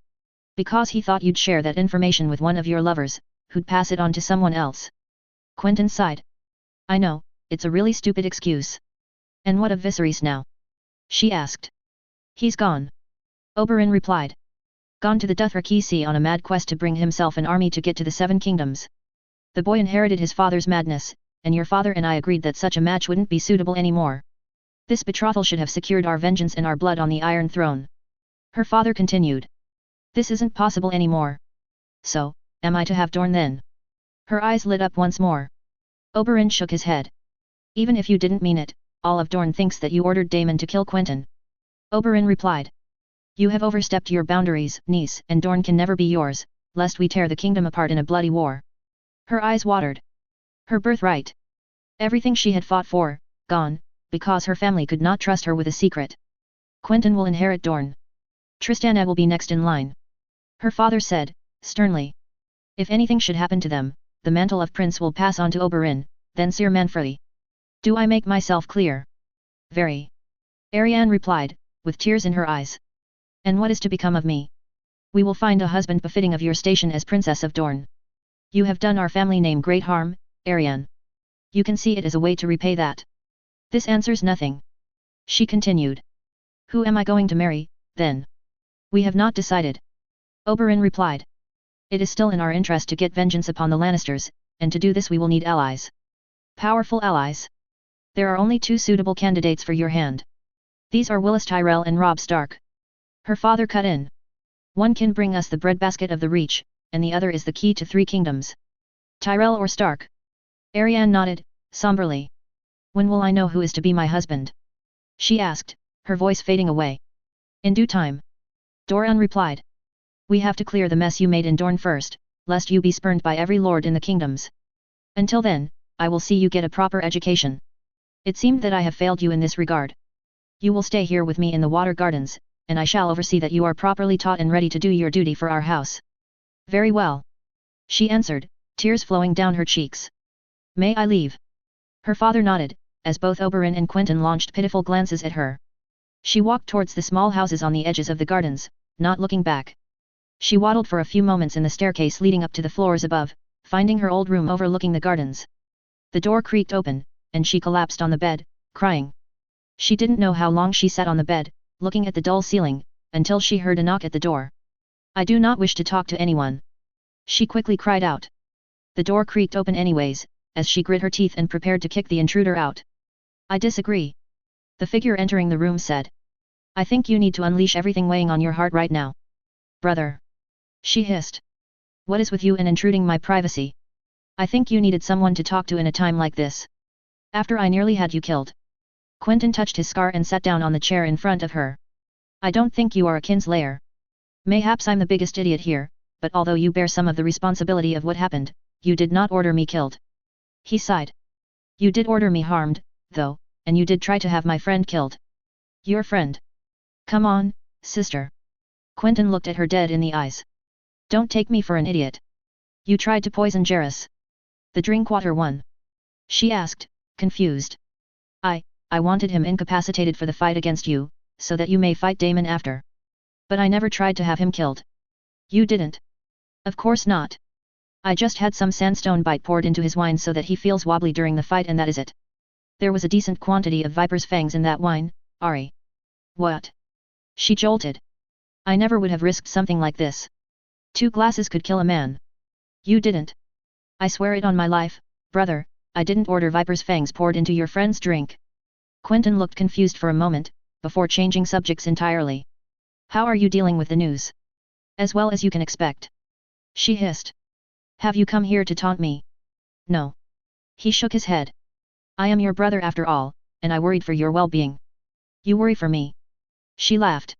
Because he thought you'd share that information with one of your lovers, who'd pass it on to someone else. Quentyn sighed. I know, it's a really stupid excuse. And what of Viserys now? She asked. He's gone. Oberyn replied. Gone to the Dothraki Sea on a mad quest to bring himself an army to get to the Seven Kingdoms. The boy inherited his father's madness, and your father and I agreed that such a match wouldn't be suitable anymore. This betrothal should have secured our vengeance and our blood on the Iron Throne. Her father continued. This isn't possible anymore. So, am I to have Dorne then? Her eyes lit up once more. Oberyn shook his head. Even if you didn't mean it, all of Dorne thinks that you ordered Daemon to kill Quentyn. Oberyn replied. You have overstepped your boundaries, niece, and Dorne can never be yours, lest we tear the kingdom apart in a bloody war. Her eyes watered. Her birthright. Everything she had fought for, gone, because her family could not trust her with a secret. Quentyn will inherit Dorne. Tristana will be next in line. Her father said, sternly. If anything should happen to them, the mantle of prince will pass on to Oberyn, then Sir Manfrey. Do I make myself clear? Very. Arianne replied, with tears in her eyes. And what is to become of me? We will find a husband befitting of your station as Princess of Dorne. You have done our family name great harm, Arianne. You can see it as a way to repay that. This answers nothing. She continued. Who am I going to marry, then? We have not decided. Oberyn replied. It is still in our interest to get vengeance upon the Lannisters, and to do this we will need allies. Powerful allies. There are only two suitable candidates for your hand. These are Willis Tyrell and Robb Stark. Her father cut in. One can bring us the breadbasket of the Reach, and the other is the key to 3 kingdoms. Tyrell or Stark? Arianne nodded, somberly. When will I know who is to be my husband? She asked, her voice fading away. In due time. Doran replied. We have to clear the mess you made in Dorne first, lest you be spurned by every lord in the kingdoms. Until then, I will see you get a proper education. It seemed that I have failed you in this regard. You will stay here with me in the Water Gardens, and I shall oversee that you are properly taught and ready to do your duty for our house. Very well. She answered, tears flowing down her cheeks. May I leave? Her father nodded, as both Oberyn and Quentyn launched pitiful glances at her. She walked towards the small houses on the edges of the gardens, not looking back. She waddled for a few moments in the staircase leading up to the floors above, finding her old room overlooking the gardens. The door creaked open, and she collapsed on the bed, crying. She didn't know how long she sat on the bed, looking at the dull ceiling, until she heard a knock at the door. I do not wish to talk to anyone. She quickly cried out. The door creaked open anyways, as she grit her teeth and prepared to kick the intruder out. I disagree. The figure entering the room said. I think you need to unleash everything weighing on your heart right now. Brother. She hissed. What is with you and intruding my privacy? I think you needed someone to talk to in a time like this. After I nearly had you killed. Quentyn touched his scar and sat down on the chair in front of her. I don't think you are a kinslayer. Mayhaps I'm the biggest idiot here, but although you bear some of the responsibility of what happened, you did not order me killed. He sighed. You did order me harmed, though, and you did try to have my friend killed. Your friend? Come on, sister. Quentyn looked at her dead in the eyes. Don't take me for an idiot. You tried to poison Jairus. The Drinkwater one? She asked, confused. I wanted him incapacitated for the fight against you, so that you may fight Daemon after. But I never tried to have him killed. You didn't? Of course not. I just had some sandstone bite poured into his wine so that he feels wobbly during the fight and that is it. There was a decent quantity of viper's fangs in that wine, Ari. What? She jolted. I never would have risked something like this. 2 glasses could kill a man. You didn't. I swear it on my life, Brother, I didn't order viper's fangs poured into your friend's drink. Quentyn looked confused for a moment, before changing subjects entirely. How are you dealing with the news? As well as you can expect. She hissed. Have you come here to taunt me? No. He shook his head. I am your brother after all, and I worried for your well-being. You worry for me? She laughed.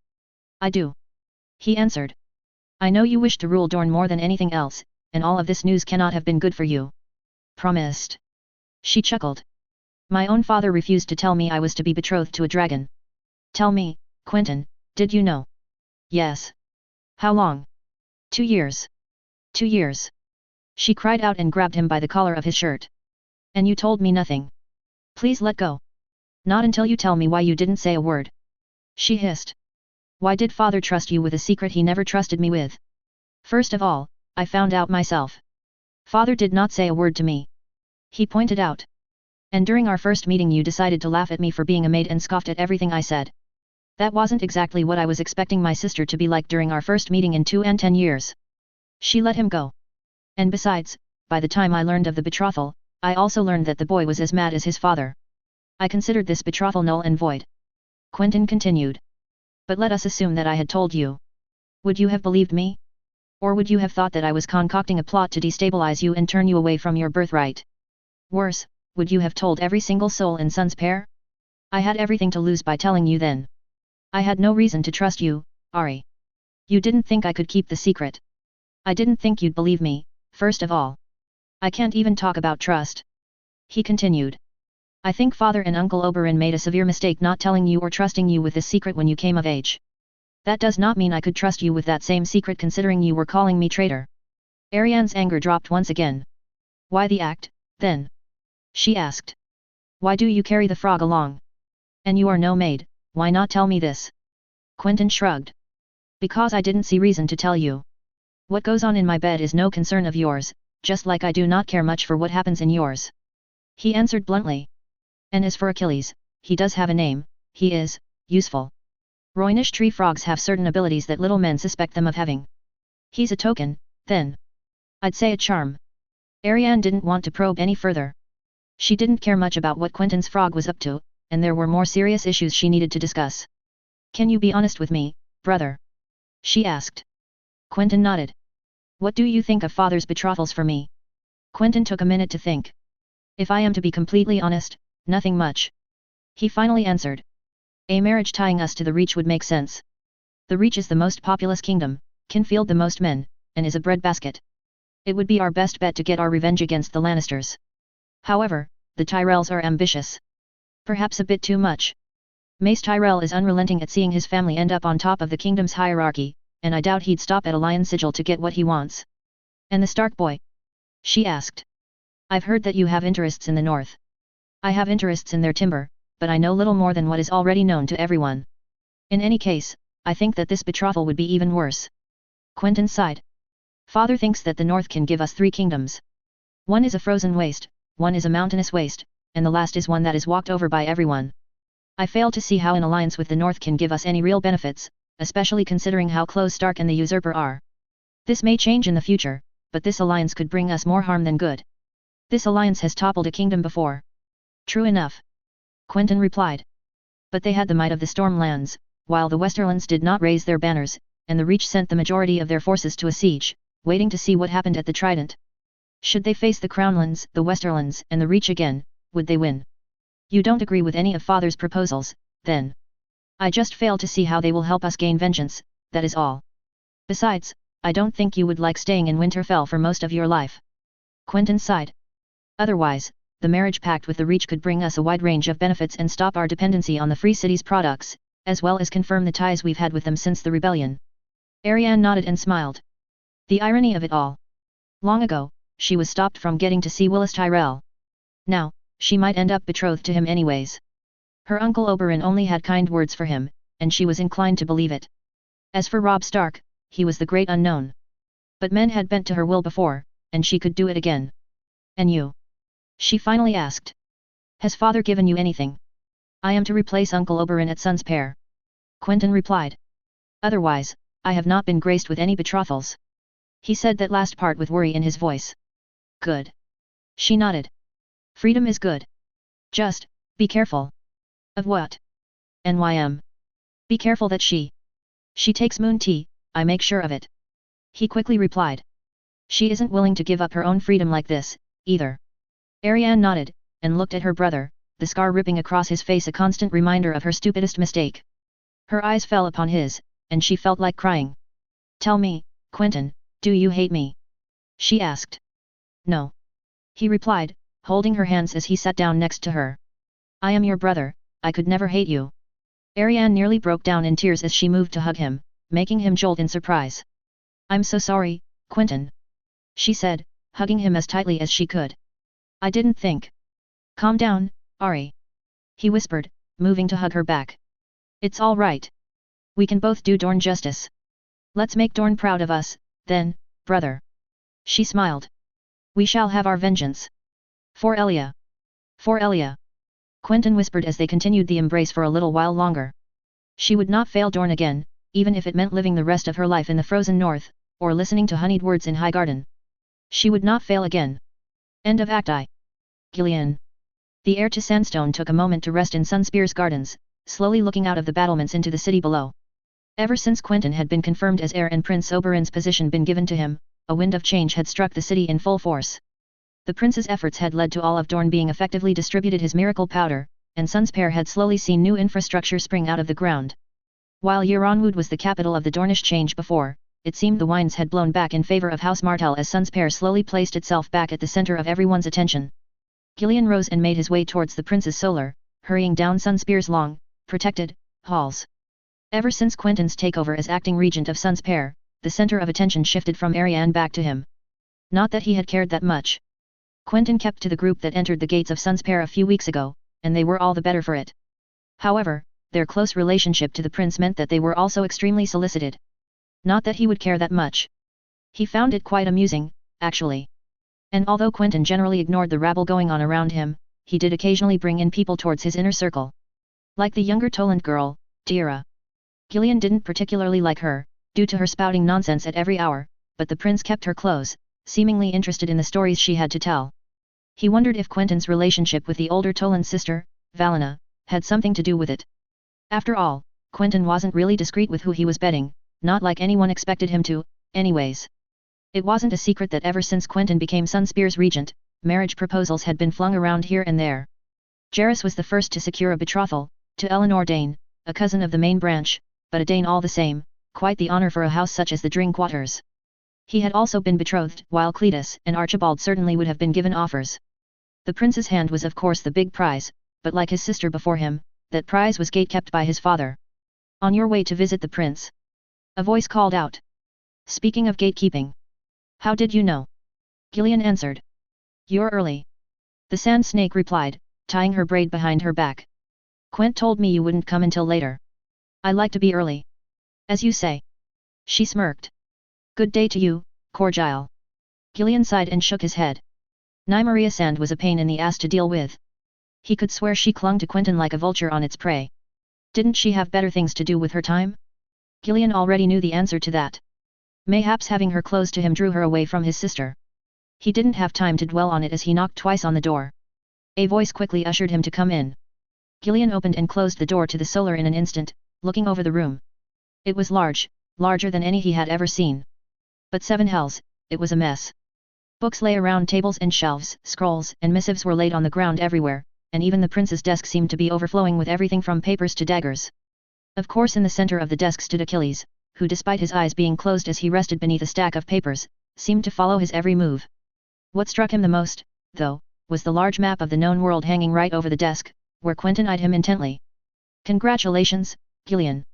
I do. He answered. I know you wish to rule Dorne more than anything else, and all of this news cannot have been good for you. Promised. She chuckled. My own father refused to tell me I was to be betrothed to a dragon. Tell me, Quentyn, did you know? Yes. How long? 2 years. 2 years. She cried out and grabbed him by the collar of his shirt. And you told me nothing. Please let go. Not until you tell me why you didn't say a word. She hissed. Why did father trust you with a secret he never trusted me with? First of all, I found out myself. Father did not say a word to me. He pointed out. And during our first meeting you decided to laugh at me for being a maid and scoffed at everything I said. That wasn't exactly what I was expecting my sister to be like during our first meeting in 2 and 10 years. She let him go. And besides, by the time I learned of the betrothal, I also learned that the boy was as mad as his father. I considered this betrothal null and void. Quentyn continued. But let us assume that I had told you. Would you have believed me? Or would you have thought that I was concocting a plot to destabilize you and turn you away from your birthright? Worse, would you have told every single soul in Sun's pair? I had everything to lose by telling you then. I had no reason to trust you, Ari. You didn't think I could keep the secret. I didn't think you'd believe me, first of all. I can't even talk about trust. He continued. I think Father and Uncle Oberyn made a severe mistake not telling you or trusting you with this secret when you came of age. That does not mean I could trust you with that same secret considering you were calling me traitor. Ariane's anger dropped once again. Why the act, then? She asked. Why do you carry the frog along? And you are no maid, why not tell me this? Quentyn shrugged. Because I didn't see reason to tell you. What goes on in my bed is no concern of yours, just like I do not care much for what happens in yours. He answered bluntly. And as for Achilles, he does have a name, he is, useful. Roynish tree frogs have certain abilities that little men suspect them of having. He's a token, then. I'd say a charm. Ariane didn't want to probe any further. She didn't care much about what Quentyn's frog was up to, and there were more serious issues she needed to discuss. Can you be honest with me, brother? She asked. Quentyn nodded. What do you think of father's betrothals for me? Quentyn took a minute to think. If I am to be completely honest, nothing much. He finally answered. A marriage tying us to the Reach would make sense. The Reach is the most populous kingdom, can field the most men, and is a breadbasket. It would be our best bet to get our revenge against the Lannisters. However, the Tyrells are ambitious. Perhaps a bit too much. Mace Tyrell is unrelenting at seeing his family end up on top of the kingdom's hierarchy, and I doubt he'd stop at a lion sigil to get what he wants. And the Stark boy? She asked. I've heard that you have interests in the north. I have interests in their timber, but I know little more than what is already known to everyone. In any case, I think that this betrothal would be even worse. Quentyn sighed. Father thinks that the north can give us 3 kingdoms. One is a frozen waste, one is a mountainous waste, and the last is one that is walked over by everyone. I fail to see how an alliance with the north can give us any real benefits, especially considering how close Stark and the usurper are. This may change in the future, but this alliance could bring us more harm than good. This alliance has toppled a kingdom before. True enough. Quentyn replied. But they had the might of the Stormlands, while the Westerlands did not raise their banners, and the Reach sent the majority of their forces to a siege, waiting to see what happened at the Trident. Should they face the Crownlands, the Westerlands, and the Reach again, would they win? You don't agree with any of Father's proposals, then? I just fail to see how they will help us gain vengeance, that is all. Besides, I don't think you would like staying in Winterfell for most of your life. Quentyn sighed. Otherwise, the marriage pact with the Reach could bring us a wide range of benefits and stop our dependency on the Free City's products, as well as confirm the ties we've had with them since the rebellion. Ariane nodded and smiled. The irony of it all. Long ago, she was stopped from getting to see Willis Tyrell. Now, she might end up betrothed to him anyways. Her uncle Oberyn only had kind words for him, and she was inclined to believe it. As for Robb Stark, he was the great unknown. But men had bent to her will before, and she could do it again. And you? She finally asked. Has father given you anything? I am to replace Uncle Oberyn at Sun's Pair. Quentyn replied. Otherwise, I have not been graced with any betrothals. He said that last part with worry in his voice. Good. She nodded. Freedom is good. Just, be careful. Of what? NYM. Be careful that she takes moon tea, I make sure of it. He quickly replied. She isn't willing to give up her own freedom like this, either. Ariane nodded, and looked at her brother, the scar ripping across his face a constant reminder of her stupidest mistake. Her eyes fell upon his, and she felt like crying. Tell me, Quentyn, do you hate me? She asked. No. He replied, holding her hands as he sat down next to her. I am your brother, I could never hate you. Ariane nearly broke down in tears as she moved to hug him, making him jolt in surprise. I'm so sorry, Quentyn. She said, hugging him as tightly as she could. I didn't think. Calm down, Ari. He whispered, moving to hug her back. It's all right. We can both do Dorn justice. Let's make Dorn proud of us, then, brother. She smiled. We shall have our vengeance. For Elia. For Elia. Quentyn whispered as they continued the embrace for a little while longer. She would not fail Dorn again, even if it meant living the rest of her life in the frozen north, or listening to honeyed words in Highgarden. She would not fail again. End of Act I. Gillian. The heir to Sandstone took a moment to rest in Sunspear's gardens, slowly looking out of the battlements into the city below. Ever since Quentyn had been confirmed as heir and Prince Oberyn's position been given to him, a wind of change had struck the city in full force. The prince's efforts had led to all of Dorn being effectively distributed his miracle powder, and Sunspear had slowly seen new infrastructure spring out of the ground. While Yeronwood was the capital of the Dornish change before, it seemed the winds had blown back in favor of House Martell as Sunspear slowly placed itself back at the center of everyone's attention. Gillian rose and made his way towards the prince's solar, hurrying down Sunspear's long, protected, halls. Ever since Quentyn's takeover as acting regent of Sunspear, the center of attention shifted from Ariane back to him. Not that he had cared that much. Quentyn kept to the group that entered the gates of Sunspear a few weeks ago, and they were all the better for it. However, their close relationship to the prince meant that they were also extremely solicited. Not that he would care that much. He found it quite amusing, actually. And although Quentyn generally ignored the rabble going on around him, he did occasionally bring in people towards his inner circle. Like the younger Toland girl, Tira. Gillian didn't particularly like her, due to her spouting nonsense at every hour, but the prince kept her close, seemingly interested in the stories she had to tell. He wondered if Quentyn's relationship with the older Toland's sister, Valina, had something to do with it. After all, Quentyn wasn't really discreet with who he was betting, not like anyone expected him to, anyways. It wasn't a secret that ever since Quentyn became Sunspear's regent, marriage proposals had been flung around here and there. Jairus was the first to secure a betrothal, to Eleanor Dane, a cousin of the main branch, but a Dane all the same, quite the honor for a house such as the Drinkwaters. He had also been betrothed, while Cletus and Archibald certainly would have been given offers. The prince's hand was of course the big prize, but like his sister before him, that prize was gate-kept by his father. On your way to visit the prince? A voice called out. Speaking of gatekeeping. How did you know? Gillian answered. You're early. The sand snake replied, tying her braid behind her back. Quent told me you wouldn't come until later. I like to be early. As you say. She smirked. Good day to you, Corgile. Gillian sighed and shook his head. Nymeria Sand was a pain in the ass to deal with. He could swear she clung to Quentyn like a vulture on its prey. Didn't she have better things to do with her time? Gillian already knew the answer to that. Mayhaps having her close to him drew her away from his sister. He didn't have time to dwell on it as he knocked twice on the door. A voice quickly ushered him to come in. Gillian opened and closed the door to the solar in an instant, looking over the room. It was large, larger than any he had ever seen. But seven hells, it was a mess. Books lay around tables and shelves, scrolls and missives were laid on the ground everywhere, and even the prince's desk seemed to be overflowing with everything from papers to daggers. Of course in the center of the desk stood Achilles, who despite his eyes being closed as he rested beneath a stack of papers, seemed to follow his every move. What struck him the most, though, was the large map of the known world hanging right over the desk, where Quentyn eyed him intently. Congratulations, Gillian.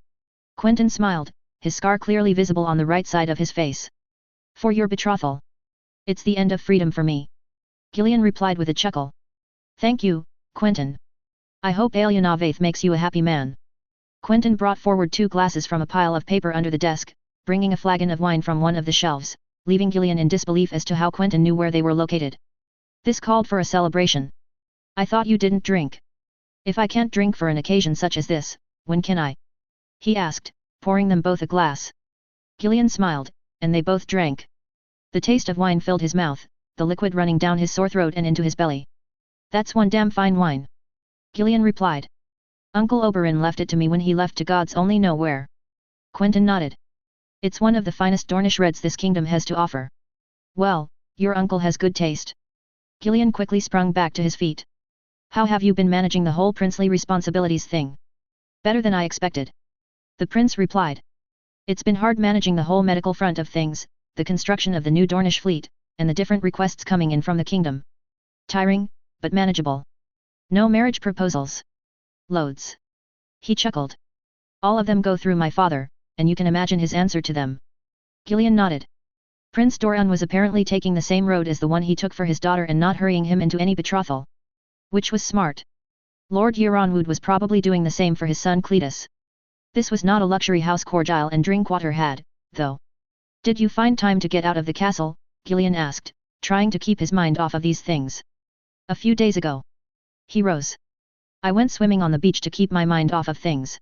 Quentyn smiled, his scar clearly visible on the right side of his face. For your betrothal. It's the end of freedom for me. Gillian replied with a chuckle. Thank you, Quentyn. I hope Alienavaith makes you a happy man. Quentyn brought forward 2 glasses from a pile of paper under the desk, bringing a flagon of wine from one of the shelves, leaving Gillian in disbelief as to how Quentyn knew where they were located. This called for a celebration. I thought you didn't drink. If I can't drink for an occasion such as this, when can I? He asked, pouring them both a glass. Gillian smiled, and they both drank. The taste of wine filled his mouth, the liquid running down his sore throat and into his belly. That's one damn fine wine. Gillian replied. Uncle Oberyn left it to me when he left to gods only know where. Quentyn nodded. It's one of the finest Dornish reds this kingdom has to offer. Well, your uncle has good taste. Gillian quickly sprung back to his feet. How have you been managing the whole princely responsibilities thing? Better than I expected. The prince replied. It's been hard managing the whole medical front of things, the construction of the new Dornish fleet, and the different requests coming in from the kingdom. Tiring, but manageable. No marriage proposals. Loads. He chuckled. All of them go through my father, and you can imagine his answer to them. Gillian nodded. Prince Doran was apparently taking the same road as the one he took for his daughter and not hurrying him into any betrothal. Which was smart. Lord Euronwood was probably doing the same for his son Cletus. This was not a luxury house Corgyle and Drinkwater had, though. Did you find time to get out of the castle? Gillian asked, trying to keep his mind off of these things. A few days ago. He rose. I went swimming on the beach to keep my mind off of things.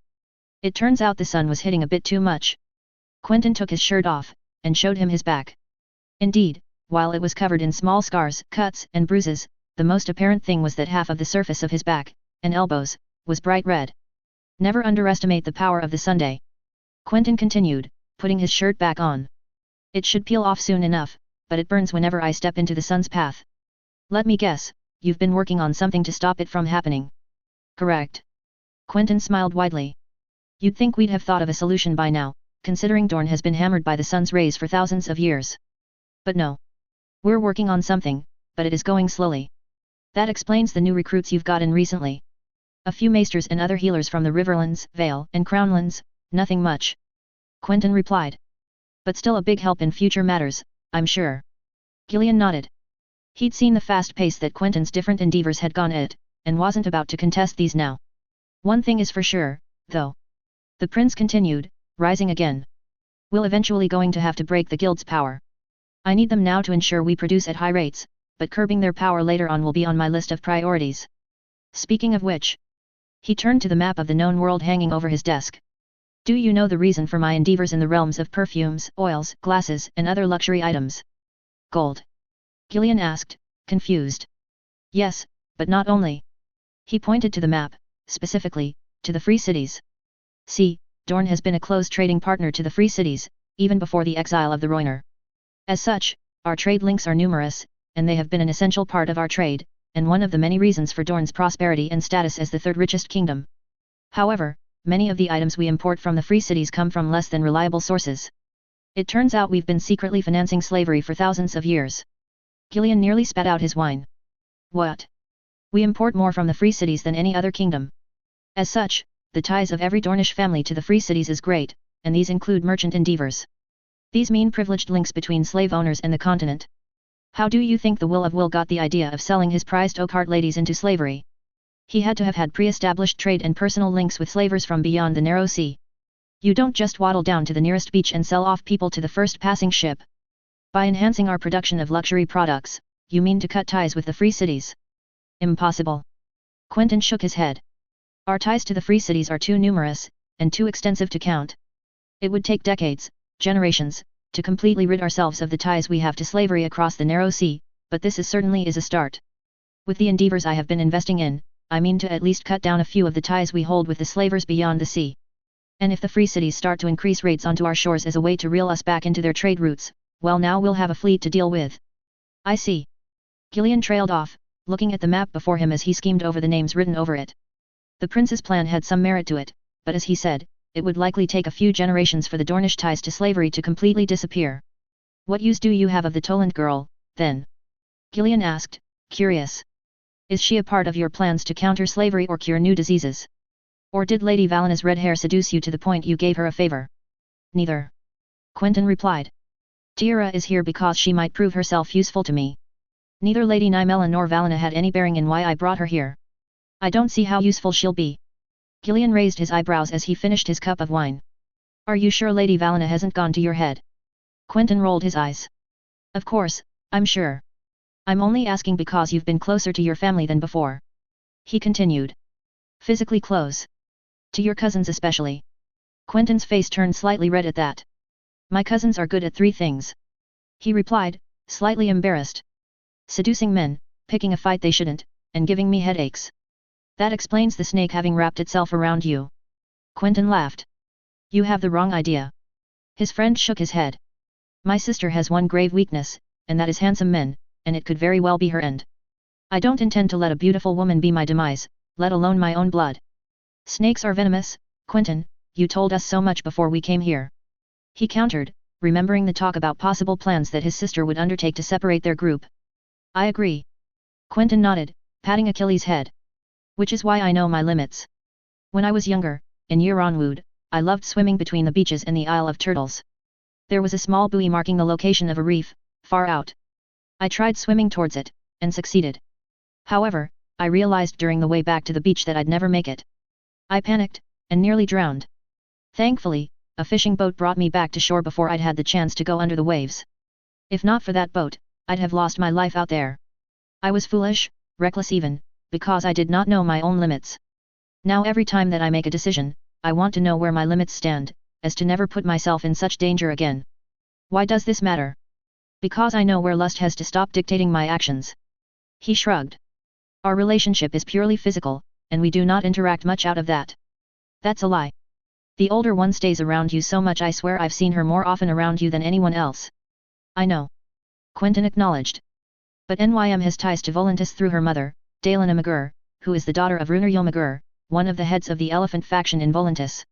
It turns out the sun was hitting a bit too much. Quentyn took his shirt off, and showed him his back. Indeed, while it was covered in small scars, cuts, and bruises, the most apparent thing was that half of the surface of his back, and elbows, was bright red. Never underestimate the power of the Sunday. Quentyn continued, putting his shirt back on. It should peel off soon enough, but it burns whenever I step into the sun's path. Let me guess, you've been working on something to stop it from happening. Correct. Quentyn smiled widely. You'd think we'd have thought of a solution by now, considering Dorne has been hammered by the sun's rays for thousands of years. But no. We're working on something, but it is going slowly. That explains the new recruits you've gotten recently. A few maesters and other healers from the Riverlands, Vale, and Crownlands, nothing much. Quentyn replied. But still a big help in future matters, I'm sure. Gillian nodded. He'd seen the fast pace that Quentyn's different endeavors had gone at, and wasn't about to contest these now. One thing is for sure, though. The prince continued, rising again. We'll eventually going to have to break the guild's power. I need them now to ensure we produce at high rates, but curbing their power later on will be on my list of priorities. Speaking of which. He turned to the map of the known world hanging over his desk. Do you know the reason for my endeavors in the realms of perfumes, oils, glasses, and other luxury items? Gold. Gillian asked, confused. Yes, but not only. He pointed to the map, specifically, to the Free Cities. See, Dorne has been a close trading partner to the Free Cities, even before the exile of the Rhoynar. As such, our trade links are numerous, and they have been an essential part of our trade, and one of the many reasons for Dorne's prosperity and status as the third richest kingdom. However, many of the items we import from the Free Cities come from less than reliable sources. It turns out we've been secretly financing slavery for thousands of years. Gillian nearly spat out his wine. What? We import more from the Free Cities than any other kingdom. As such, the ties of every Dornish family to the Free Cities is great, and these include merchant endeavors. These mean privileged links between slave owners and the continent. How do you think the Will of Will got the idea of selling his prized Oakheart ladies into slavery? He had to have had pre-established trade and personal links with slavers from beyond the narrow sea. You don't just waddle down to the nearest beach and sell off people to the first passing ship. By enhancing our production of luxury products, you mean to cut ties with the Free Cities? Impossible. Quentyn shook his head. Our ties to the Free Cities are too numerous, and too extensive to count. It would take decades, generations, to completely rid ourselves of the ties we have to slavery across the narrow sea, but this is certainly a start. With the endeavors I have been investing in, I mean to at least cut down a few of the ties we hold with the slavers beyond the sea. And if the Free Cities start to increase rates onto our shores as a way to reel us back into their trade routes, well now we'll have a fleet to deal with. I see. Gillian trailed off, looking at the map before him as he schemed over the names written over it. The prince's plan had some merit to it, but as he said, it would likely take a few generations for the Dornish ties to slavery to completely disappear. What use do you have of the Toland girl, then? Gillian asked, curious. Is she a part of your plans to counter slavery or cure new diseases? Or did Lady Valina's red hair seduce you to the point you gave her a favor? Neither. Quentyn replied. Tira is here because she might prove herself useful to me. Neither Lady Nymella nor Valina had any bearing in why I brought her here. I don't see how useful she'll be. Gillian raised his eyebrows as he finished his cup of wine. Are you sure Lady Valina hasn't gone to your head? Quentyn rolled his eyes. Of course, I'm sure. I'm only asking because you've been closer to your family than before. He continued. Physically close. To your cousins especially. Quentyn's face turned slightly red at that. My cousins are good at 3 things. He replied, slightly embarrassed. Seducing men, picking a fight they shouldn't, and giving me headaches. That explains the snake having wrapped itself around you. Quentyn laughed. You have the wrong idea. His friend shook his head. My sister has one grave weakness, and that is handsome men, and it could very well be her end. I don't intend to let a beautiful woman be my demise, let alone my own blood. Snakes are venomous, Quentyn, you told us so much before we came here. He countered, remembering the talk about possible plans that his sister would undertake to separate their group. I agree. Quentyn nodded, patting Achilles' head. Which is why I know my limits. When I was younger, in Yeronwood, I loved swimming between the beaches and the Isle of Turtles. There was a small buoy marking the location of a reef, far out. I tried swimming towards it, and succeeded. However, I realized during the way back to the beach that I'd never make it. I panicked, and nearly drowned. Thankfully, a fishing boat brought me back to shore before I'd had the chance to go under the waves. If not for that boat, I'd have lost my life out there. I was foolish, reckless even, because I did not know my own limits. Now every time that I make a decision, I want to know where my limits stand, as to never put myself in such danger again. Why does this matter? Because I know where lust has to stop dictating my actions. He shrugged. Our relationship is purely physical, and we do not interact much out of that. That's a lie. The older one stays around you so much I swear I've seen her more often around you than anyone else. I know. Quentyn acknowledged. But NYM has ties to Volantis through her mother, Dalena McGurr, who is the daughter of Runarjul McGurr, one of the heads of the elephant faction in Volantis.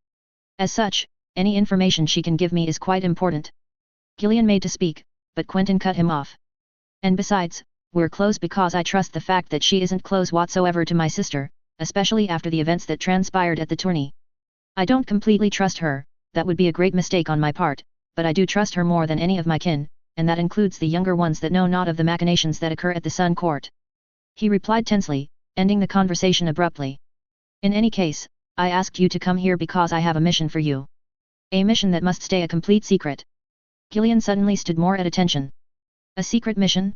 As such, any information she can give me is quite important. Gillian made to speak, but Quentyn cut him off. And besides, we're close because I trust the fact that she isn't close whatsoever to my sister, especially after the events that transpired at the tourney. I don't completely trust her, that would be a great mistake on my part, but I do trust her more than any of my kin, and that includes the younger ones that know not of the machinations that occur at the Sun Court. He replied tensely, ending the conversation abruptly. In any case, I asked you to come here because I have a mission for you. A mission that must stay a complete secret. Gillian suddenly stood more at attention. A secret mission?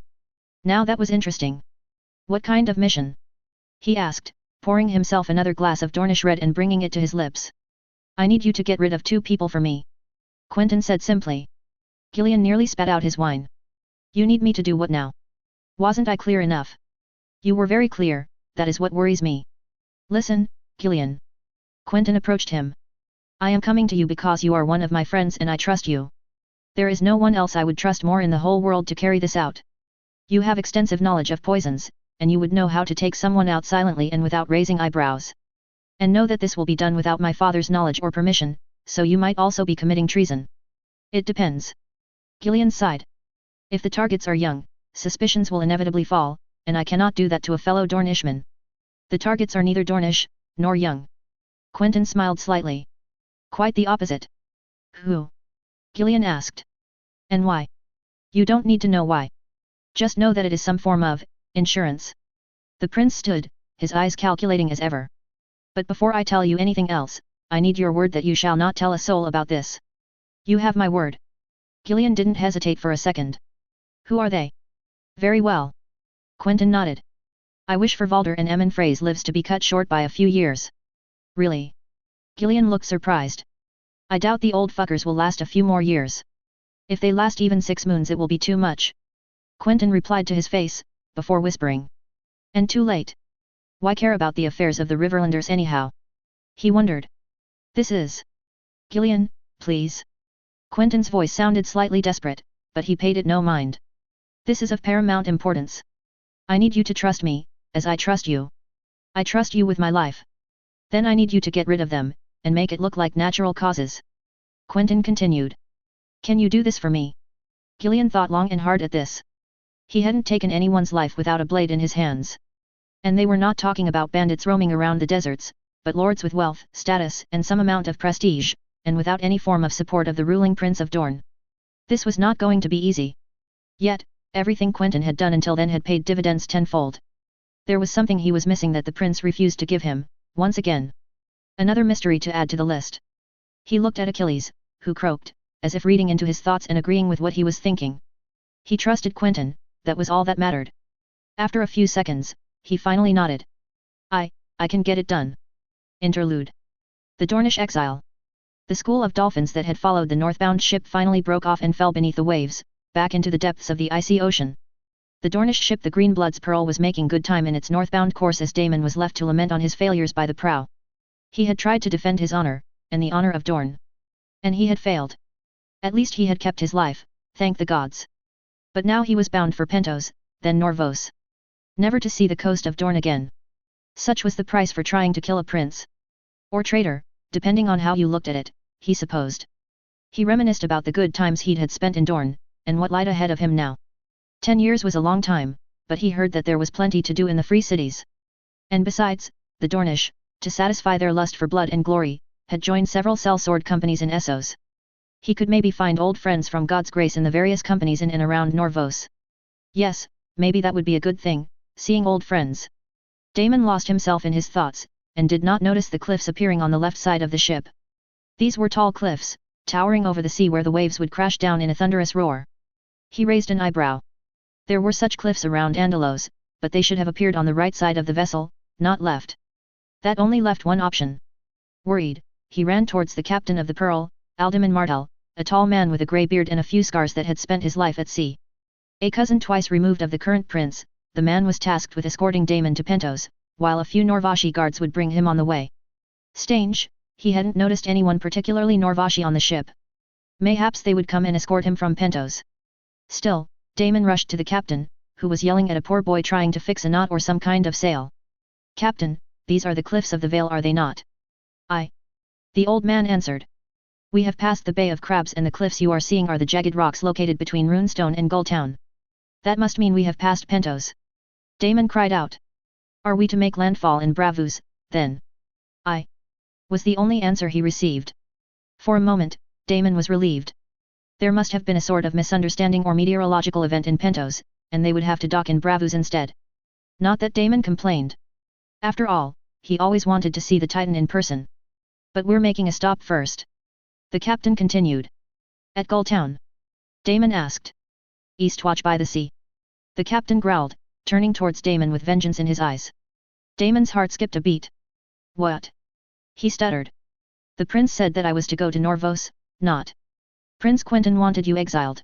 Now that was interesting. What kind of mission? He asked, pouring himself another glass of Dornish red and bringing it to his lips. I need you to get rid of 2 people for me. Quentyn said simply. Gillian nearly spat out his wine. You need me to do what now? Wasn't I clear enough? You were very clear, that is what worries me. Listen, Gillian. Quentyn approached him. I am coming to you because you are one of my friends and I trust you. There is no one else I would trust more in the whole world to carry this out. You have extensive knowledge of poisons, and you would know how to take someone out silently and without raising eyebrows. And know that this will be done without my father's knowledge or permission, so you might also be committing treason. It depends. Gillian sighed. If the targets are young, suspicions will inevitably fall, and I cannot do that to a fellow Dornishman. The targets are neither Dornish, nor young. Quentyn smiled slightly. Quite the opposite. Who? Gillian asked. And why? You don't need to know why. Just know that it is some form of insurance. The prince stood, his eyes calculating as ever. But before I tell you anything else, I need your word that you shall not tell a soul about this. You have my word. Gillian didn't hesitate for a second. Who are they? Very well. Quentyn nodded. I wish for Valder and Emmon Frey's lives to be cut short by a few years. Really? Gillian looked surprised. I doubt the old fuckers will last a few more years. If they last even 6 moons it will be too much. Quentyn replied to his face, before whispering. And too late. Why care about the affairs of the Riverlanders anyhow? He wondered. This is... Gillian, please. Quentyn's voice sounded slightly desperate, but he paid it no mind. This is of paramount importance. I need you to trust me, as I trust you. I trust you with my life. Then I need you to get rid of them, and make it look like natural causes. Quentyn continued. Can you do this for me? Gillian thought long and hard at this. He hadn't taken anyone's life without a blade in his hands. And they were not talking about bandits roaming around the deserts, but lords with wealth, status and some amount of prestige, and without any form of support of the ruling Prince of Dorne. This was not going to be easy. Yet, everything Quentyn had done until then had paid dividends tenfold. There was something he was missing that the prince refused to give him, once again. Another mystery to add to the list. He looked at Achilles, who croaked, as if reading into his thoughts and agreeing with what he was thinking. He trusted Quentyn, that was all that mattered. After a few seconds, he finally nodded. I can get it done. Interlude. The Dornish exile. The school of dolphins that had followed the northbound ship finally broke off and fell beneath the waves, back into the depths of the icy ocean. The Dornish ship the Greenblood's Pearl was making good time in its northbound course as Daemon was left to lament on his failures by the prow. He had tried to defend his honor, and the honor of Dorne. And he had failed. At least he had kept his life, thank the gods. But now he was bound for Pentos, then Norvos. Never to see the coast of Dorne again. Such was the price for trying to kill a prince. Or traitor, depending on how you looked at it, he supposed. He reminisced about the good times he'd had spent in Dorne, and what lied ahead of him now. 10 years was a long time, but he heard that there was plenty to do in the free cities. And besides, the Dornish, to satisfy their lust for blood and glory, had joined several sellsword companies in Essos. He could maybe find old friends from God's grace in the various companies in and around Norvos. Yes, maybe that would be a good thing, seeing old friends. Daemon lost himself in his thoughts, and did not notice the cliffs appearing on the left side of the ship. These were tall cliffs, towering over the sea where the waves would crash down in a thunderous roar. He raised an eyebrow. There were such cliffs around Andalos, but they should have appeared on the right side of the vessel, not left. That only left one option. Worried, he ran towards the captain of the Pearl, Alderman Martell, a tall man with a grey beard and a few scars that had spent his life at sea. A cousin twice removed of the current prince, the man was tasked with escorting Daemon to Pentos, while a few Norvashi guards would bring him on the way. Strange, he hadn't noticed anyone particularly Norvashi on the ship. Mayhaps they would come and escort him from Pentos. Still, Daemon rushed to the captain, who was yelling at a poor boy trying to fix a knot or some kind of sail. "Captain, these are the cliffs of the Vale, are they not?" "Aye." The old man answered. "We have passed the Bay of Crabs, and the cliffs you are seeing are the jagged rocks located between Runestone and Gulltown. That must mean we have passed Pentos." Daemon cried out. "Are we to make landfall in Bravus, then?" "Aye," was the only answer he received. For a moment, Daemon was relieved. There must have been a sort of misunderstanding or meteorological event in Pentos, and they would have to dock in Bravus instead. Not that Daemon complained. After all, he always wanted to see the Titan in person. "But we're making a stop first," the captain continued. "At Gulltown?" Daemon asked. "Eastwatch by the sea," the captain growled, turning towards Daemon with vengeance in his eyes. Daemon's heart skipped a beat. "What?" he stuttered. "The prince said that I was to go to Norvos, not. Prince Quentyn wanted you exiled."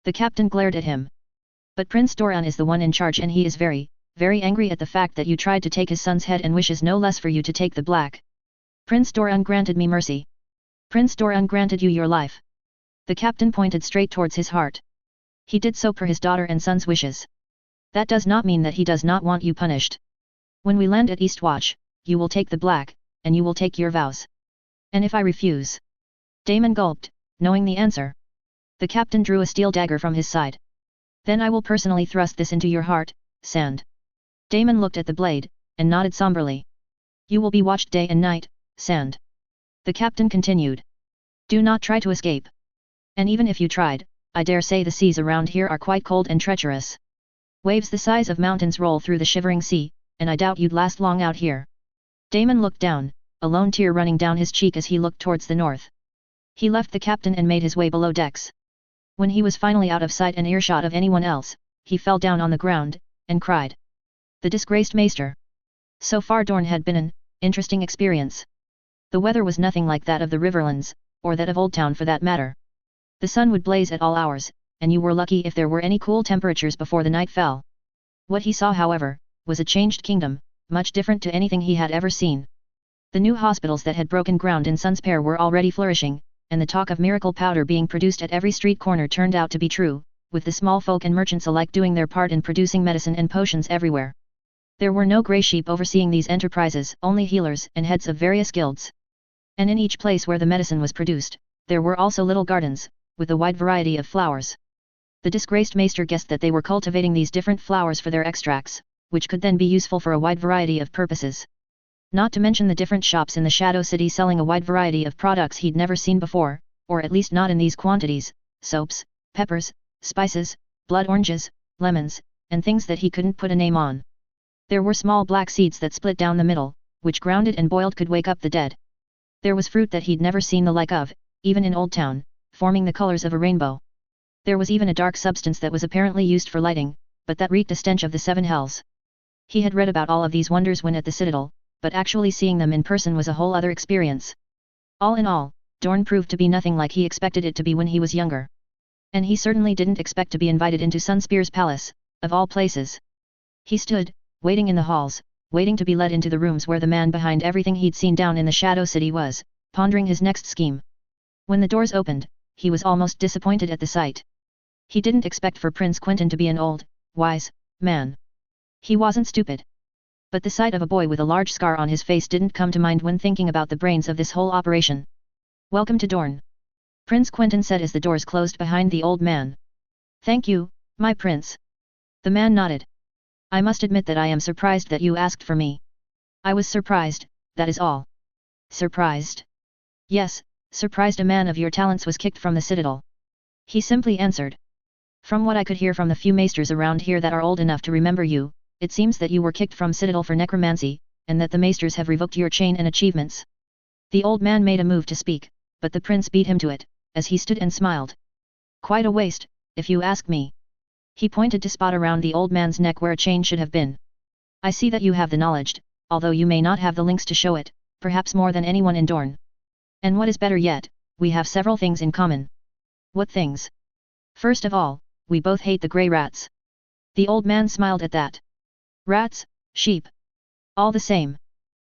The captain glared at him. "But Prince Doran is the one in charge, and he is very, very angry at the fact that you tried to take his son's head and wishes no less for you to take the black. Prince Doran granted me mercy. Prince Doran granted you your life." The captain pointed straight towards his heart. "He did so per his daughter and son's wishes. That does not mean that he does not want you punished. When we land at Eastwatch, you will take the black, and you will take your vows." "And if I refuse?" Daemon gulped, knowing the answer. The captain drew a steel dagger from his side. "Then I will personally thrust this into your heart, Sand." Daemon looked at the blade, and nodded somberly. "You will be watched day and night, Sand." The captain continued. "Do not try to escape. And even if you tried, I dare say the seas around here are quite cold and treacherous. Waves the size of mountains roll through the shivering sea, and I doubt you'd last long out here." Daemon looked down, a lone tear running down his cheek as he looked towards the north. He left the captain and made his way below decks. When he was finally out of sight and earshot of anyone else, he fell down on the ground, and cried. The disgraced maester. So far Dorne had been an interesting experience. The weather was nothing like that of the Riverlands, or that of Old Town for that matter. The sun would blaze at all hours, and you were lucky if there were any cool temperatures before the night fell. What he saw, however, was a changed kingdom, much different to anything he had ever seen. The new hospitals that had broken ground in Sunspear were already flourishing, and the talk of miracle powder being produced at every street corner turned out to be true, with the small folk and merchants alike doing their part in producing medicine and potions everywhere. There were no grey sheep overseeing these enterprises, only healers and heads of various guilds. And in each place where the medicine was produced, there were also little gardens, with a wide variety of flowers. The disgraced maester guessed that they were cultivating these different flowers for their extracts, which could then be useful for a wide variety of purposes. Not to mention the different shops in the Shadow City selling a wide variety of products he'd never seen before, or at least not in these quantities: soaps, peppers, spices, blood oranges, lemons, and things that he couldn't put a name on. There were small black seeds that split down the middle, which grounded and boiled could wake up the dead. There was fruit that he'd never seen the like of, even in Old Town, forming the colors of a rainbow. There was even a dark substance that was apparently used for lighting, but that reeked a stench of the seven hells. He had read about all of these wonders when at the Citadel, but actually seeing them in person was a whole other experience. All in all, Dorne proved to be nothing like he expected it to be when he was younger. And he certainly didn't expect to be invited into Sunspear's palace, of all places. He stood, waiting in the halls, waiting to be led into the rooms where the man behind everything he'd seen down in the Shadow City was, pondering his next scheme. When the doors opened, he was almost disappointed at the sight. He didn't expect for Prince Quentyn to be an old, wise, man. He wasn't stupid. But the sight of a boy with a large scar on his face didn't come to mind when thinking about the brains of this whole operation. "Welcome to Dorne," Prince Quentyn said as the doors closed behind the old man. "Thank you, my prince." The man nodded. "I must admit that I am surprised that you asked for me." "I was surprised, that is all." "Surprised?" "Yes, surprised a man of your talents was kicked from the citadel," he simply answered. "From what I could hear from the few maesters around here that are old enough to remember you, it seems that you were kicked from citadel for necromancy, and that the maesters have revoked your chain and achievements." The old man made a move to speak, but the prince beat him to it, as he stood and smiled. "Quite a waste, if you ask me." He pointed to spot around the old man's neck where a chain should have been. "I see that you have the knowledge, although you may not have the links to show it, perhaps more than anyone in Dorne. And what is better yet, we have several things in common." "What things?" "First of all, we both hate the grey rats." The old man smiled at that. "Rats, sheep. All the same.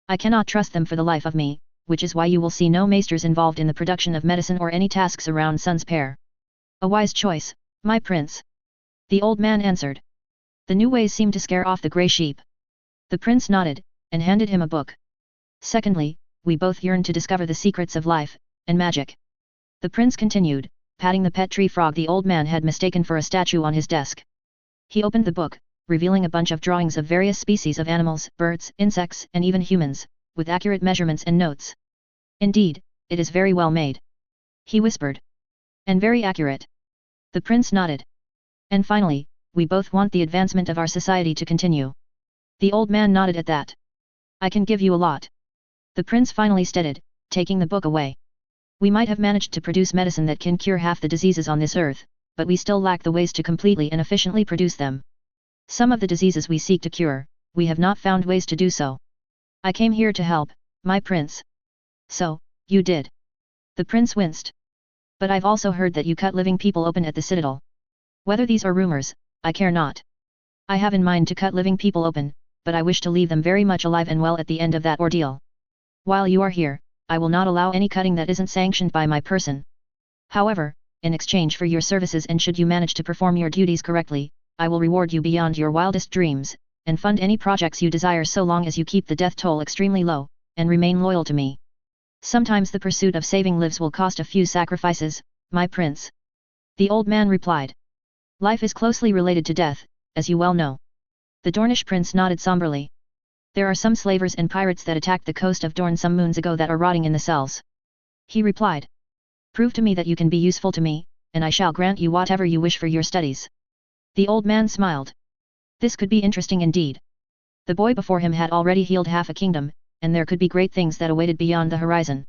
I cannot trust them for the life of me, which is why you will see no maesters involved in the production of medicine or any tasks around Sun's Pair." "A wise choice, my prince," the old man answered. The new ways seemed to scare off the grey sheep. The prince nodded, and handed him a book. "Secondly, we both yearn to discover the secrets of life, and magic." The prince continued, patting the pet tree frog the old man had mistaken for a statue on his desk. He opened the book, revealing a bunch of drawings of various species of animals, birds, insects, and even humans, with accurate measurements and notes. "Indeed, it is very well made," he whispered. "And very accurate." The prince nodded. "And finally, we both want the advancement of our society to continue." The old man nodded at that. "I can give you a lot." The prince finally stated, taking the book away. "We might have managed to produce medicine that can cure half the diseases on this earth, but we still lack the ways to completely and efficiently produce them. Some of the diseases we seek to cure, we have not found ways to do so. I came here to help, my prince." "So, you did?" The prince winced. "But I've also heard that you cut living people open at the citadel. Whether these are rumors, I care not. I have in mind to cut living people open, but I wish to leave them very much alive and well at the end of that ordeal. While you are here, I will not allow any cutting that isn't sanctioned by my person. However, in exchange for your services and should you manage to perform your duties correctly, I will reward you beyond your wildest dreams, and fund any projects you desire so long as you keep the death toll extremely low, and remain loyal to me. Sometimes the pursuit of saving lives will cost a few sacrifices, my prince." The old man replied. "Life is closely related to death, as you well know." The Dornish prince nodded somberly. "There are some slavers and pirates that attacked the coast of Dorne some moons ago that are rotting in the cells," he replied. "Prove to me that you can be useful to me, and I shall grant you whatever you wish for your studies." The old man smiled. This could be interesting indeed. The boy before him had already healed half a kingdom, and there could be great things that awaited beyond the horizon.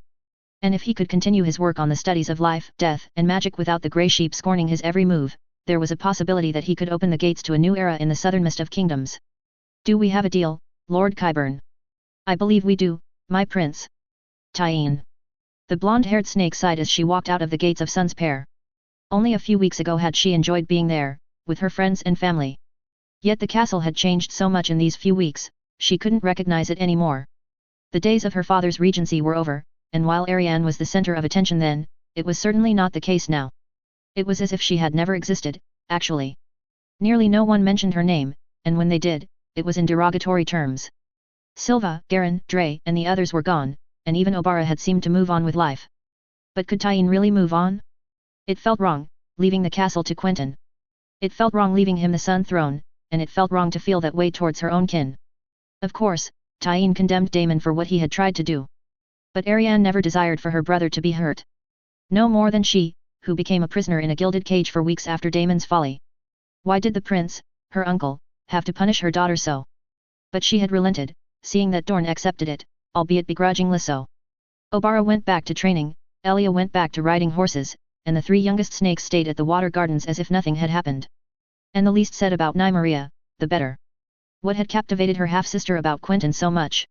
And if he could continue his work on the studies of life, death, and magic without the grey sheep scorning his every move, there was a possibility that he could open the gates to a new era in the southernmost of kingdoms. "Do we have a deal, Lord Qyburn?" "I believe we do, my prince." Tyene. The blonde-haired snake sighed as she walked out of the gates of Sun's Pair. Only a few weeks ago had she enjoyed being there, with her friends and family. Yet the castle had changed so much in these few weeks, she couldn't recognize it anymore. The days of her father's regency were over, and while Ariane was the center of attention then, it was certainly not the case now. It was as if she had never existed, actually. Nearly no one mentioned her name, and when they did, it was in derogatory terms. Silva, Garen, Dre, and the others were gone, and even Obara had seemed to move on with life. But could Tyene really move on? It felt wrong, leaving the castle to Quentyn. It felt wrong leaving him the Sun Throne, and it felt wrong to feel that way towards her own kin. Of course, Tyene condemned Daemon for what he had tried to do. But Ariane never desired for her brother to be hurt. No more than she, who became a prisoner in a gilded cage for weeks after Daemon's folly. Why did the prince, her uncle, have to punish her daughter so? But she had relented, seeing that Dorne accepted it, albeit begrudgingly so. Obara went back to training, Elia went back to riding horses, and the three youngest snakes stayed at the water gardens as if nothing had happened. And the least said about Nymeria, the better. What had captivated her half-sister about Quentyn so much?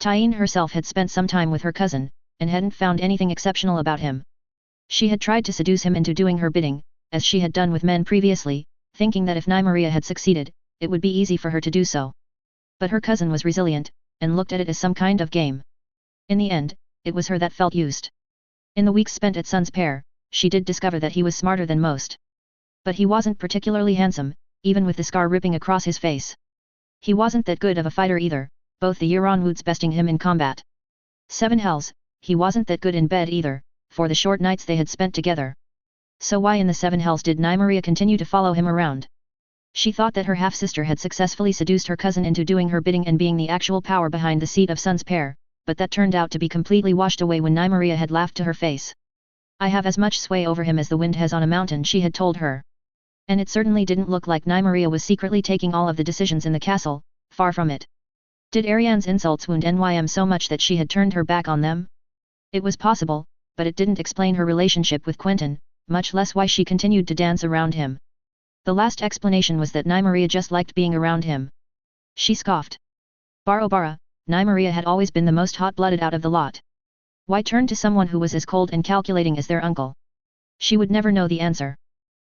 Tyene herself had spent some time with her cousin, and hadn't found anything exceptional about him. She had tried to seduce him into doing her bidding, as she had done with men previously, thinking that if Nymeria had succeeded, it would be easy for her to do so. But her cousin was resilient, and looked at it as some kind of game. In the end, it was her that felt used. In the weeks spent at Sun's Pair, she did discover that he was smarter than most. But he wasn't particularly handsome, even with the scar ripping across his face. He wasn't that good of a fighter either, both the Euronwoods besting him in combat. Seven hells, he wasn't that good in bed either, for the short nights they had spent together. So why in the seven hells did Nymeria continue to follow him around? She thought that her half-sister had successfully seduced her cousin into doing her bidding and being the actual power behind the seat of Sun's Pair, but that turned out to be completely washed away when Nymeria had laughed to her face. I have as much sway over him as the wind has on a mountain, she had told her. And it certainly didn't look like Nymeria was secretly taking all of the decisions in the castle, far from it. Did Ariane's insults wound Nym so much that she had turned her back on them? It was possible, but it didn't explain her relationship with Quentyn, much less why she continued to dance around him. The last explanation was that Nymeria just liked being around him. She scoffed. Bara, Nymeria had always been the most hot-blooded out of the lot. Why turn to someone who was as cold and calculating as their uncle? She would never know the answer.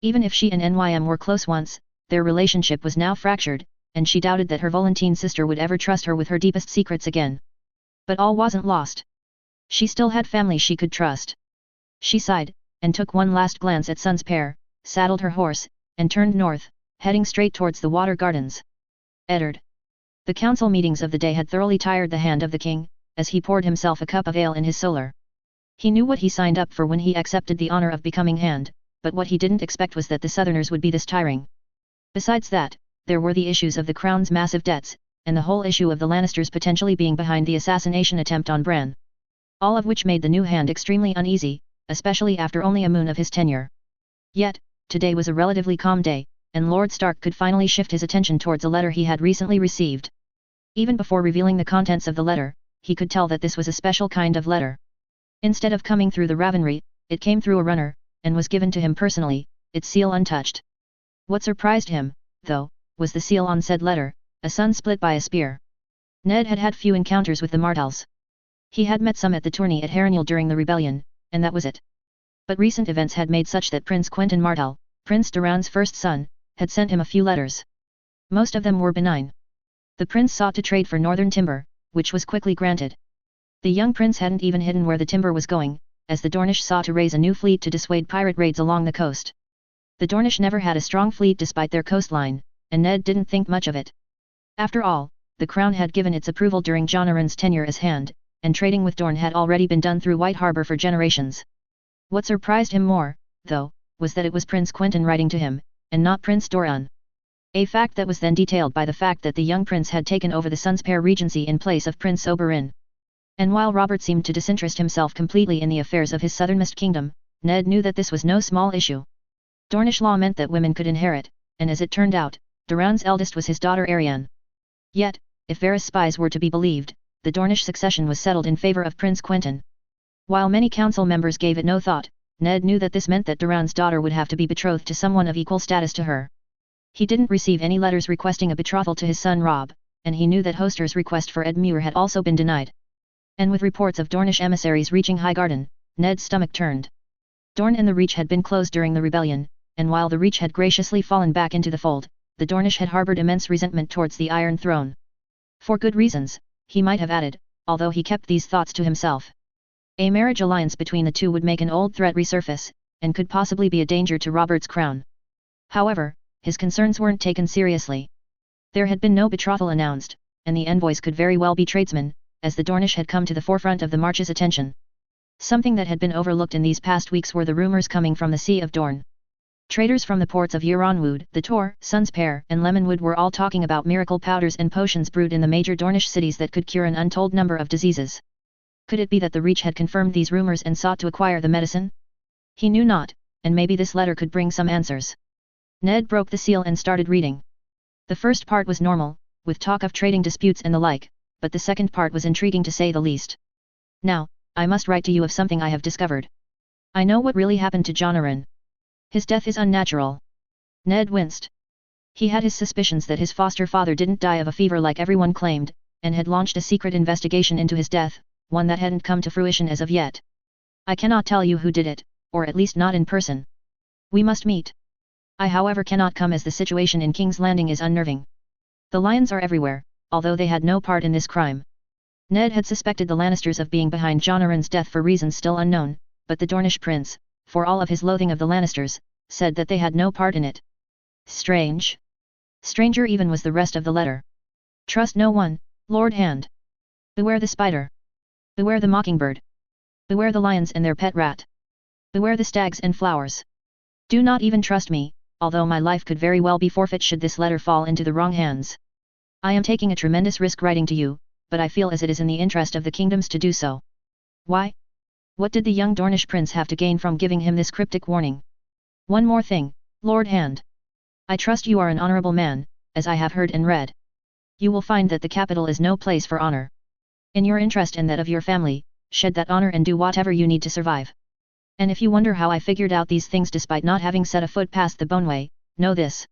Even if she and Nym were close once, their relationship was now fractured, and she doubted that her Volantine sister would ever trust her with her deepest secrets again. But all wasn't lost. She still had family she could trust. She sighed, and took one last glance at Sun's Pair, saddled her horse, and turned north, heading straight towards the water gardens. Eddard. The council meetings of the day had thoroughly tired the hand of the king, as he poured himself a cup of ale in his solar. He knew what he signed up for when he accepted the honor of becoming hand, but what he didn't expect was that the Southerners would be this tiring. Besides that, there were the issues of the crown's massive debts, and the whole issue of the Lannisters potentially being behind the assassination attempt on Bran. All of which made the new hand extremely uneasy, especially after only a moon of his tenure. Yet, today was a relatively calm day, and Lord Stark could finally shift his attention towards a letter he had recently received. Even before revealing the contents of the letter, he could tell that this was a special kind of letter. Instead of coming through the Ravenry, it came through a runner, and was given to him personally, its seal untouched. What surprised him, though, was the seal on said letter, a son split by a spear. Ned had had few encounters with the Martells. He had met some at the tourney at Harrenhal during the rebellion, and that was it. But recent events had made such that Prince Quentyn Martell, Prince Doran's first son, had sent him a few letters. Most of them were benign. The prince sought to trade for northern timber, which was quickly granted. The young prince hadn't even hidden where the timber was going, as the Dornish sought to raise a new fleet to dissuade pirate raids along the coast. The Dornish never had a strong fleet despite their coastline, and Ned didn't think much of it. After all, the crown had given its approval during Jon Arryn's tenure as hand, and trading with Dorne had already been done through White Harbor for generations. What surprised him more, though, was that it was Prince Quentyn writing to him, and not Prince Doran. A fact that was then detailed by the fact that the young prince had taken over the Sun's Pair regency in place of Prince Oberyn. And while Robert seemed to disinterest himself completely in the affairs of his southernmost kingdom, Ned knew that this was no small issue. Dornish law meant that women could inherit, and as it turned out, Doran's eldest was his daughter Ariane. Yet, if Varys spies were to be believed, the Dornish succession was settled in favor of Prince Quentyn. While many council members gave it no thought, Ned knew that this meant that Doran's daughter would have to be betrothed to someone of equal status to her. He didn't receive any letters requesting a betrothal to his son Robb, and he knew that Hoster's request for Edmure had also been denied. And with reports of Dornish emissaries reaching Highgarden, Ned's stomach turned. Dorne and the Reach had been closed during the rebellion, and while the Reach had graciously fallen back into the fold, the Dornish had harbored immense resentment towards the Iron Throne. For good reasons, he might have added, although he kept these thoughts to himself. A marriage alliance between the two would make an old threat resurface, and could possibly be a danger to Robert's crown. However, his concerns weren't taken seriously. There had been no betrothal announced, and the envoys could very well be tradesmen, as the Dornish had come to the forefront of the March's attention. Something that had been overlooked in these past weeks were the rumors coming from the Sea of Dorne. Traders from the ports of Euronwood, the Tor, Sun's Pair, and Lemonwood were all talking about miracle powders and potions brewed in the major Dornish cities that could cure an untold number of diseases. Could it be that the Reach had confirmed these rumors and sought to acquire the medicine? He knew not, and maybe this letter could bring some answers. Ned broke the seal and started reading. The first part was normal, with talk of trading disputes and the like, but the second part was intriguing to say the least. Now, I must write to you of something I have discovered. I know what really happened to Jon Arryn. His death is unnatural. Ned winced. He had his suspicions that his foster father didn't die of a fever like everyone claimed, and had launched a secret investigation into his death, one that hadn't come to fruition as of yet. I cannot tell you who did it, or at least not in person. We must meet. I however cannot come as the situation in King's Landing is unnerving. The lions are everywhere, although they had no part in this crime. Ned had suspected the Lannisters of being behind Jon Arryn's death for reasons still unknown, but the Dornish prince, for all of his loathing of the Lannisters, said that they had no part in it. Strange. Stranger even was the rest of the letter. Trust no one, Lord Hand. Beware the spider. Beware the mockingbird. Beware the lions and their pet rat. Beware the stags and flowers. Do not even trust me, although my life could very well be forfeit should this letter fall into the wrong hands. I am taking a tremendous risk writing to you, but I feel as it is in the interest of the kingdoms to do so. Why? What did the young Dornish prince have to gain from giving him this cryptic warning? One more thing, Lord Hand. I trust you are an honorable man, as I have heard and read. You will find that the capital is no place for honor. In your interest and that of your family, shed that honor and do whatever you need to survive. And if you wonder how I figured out these things despite not having set a foot past the Boneway, know this.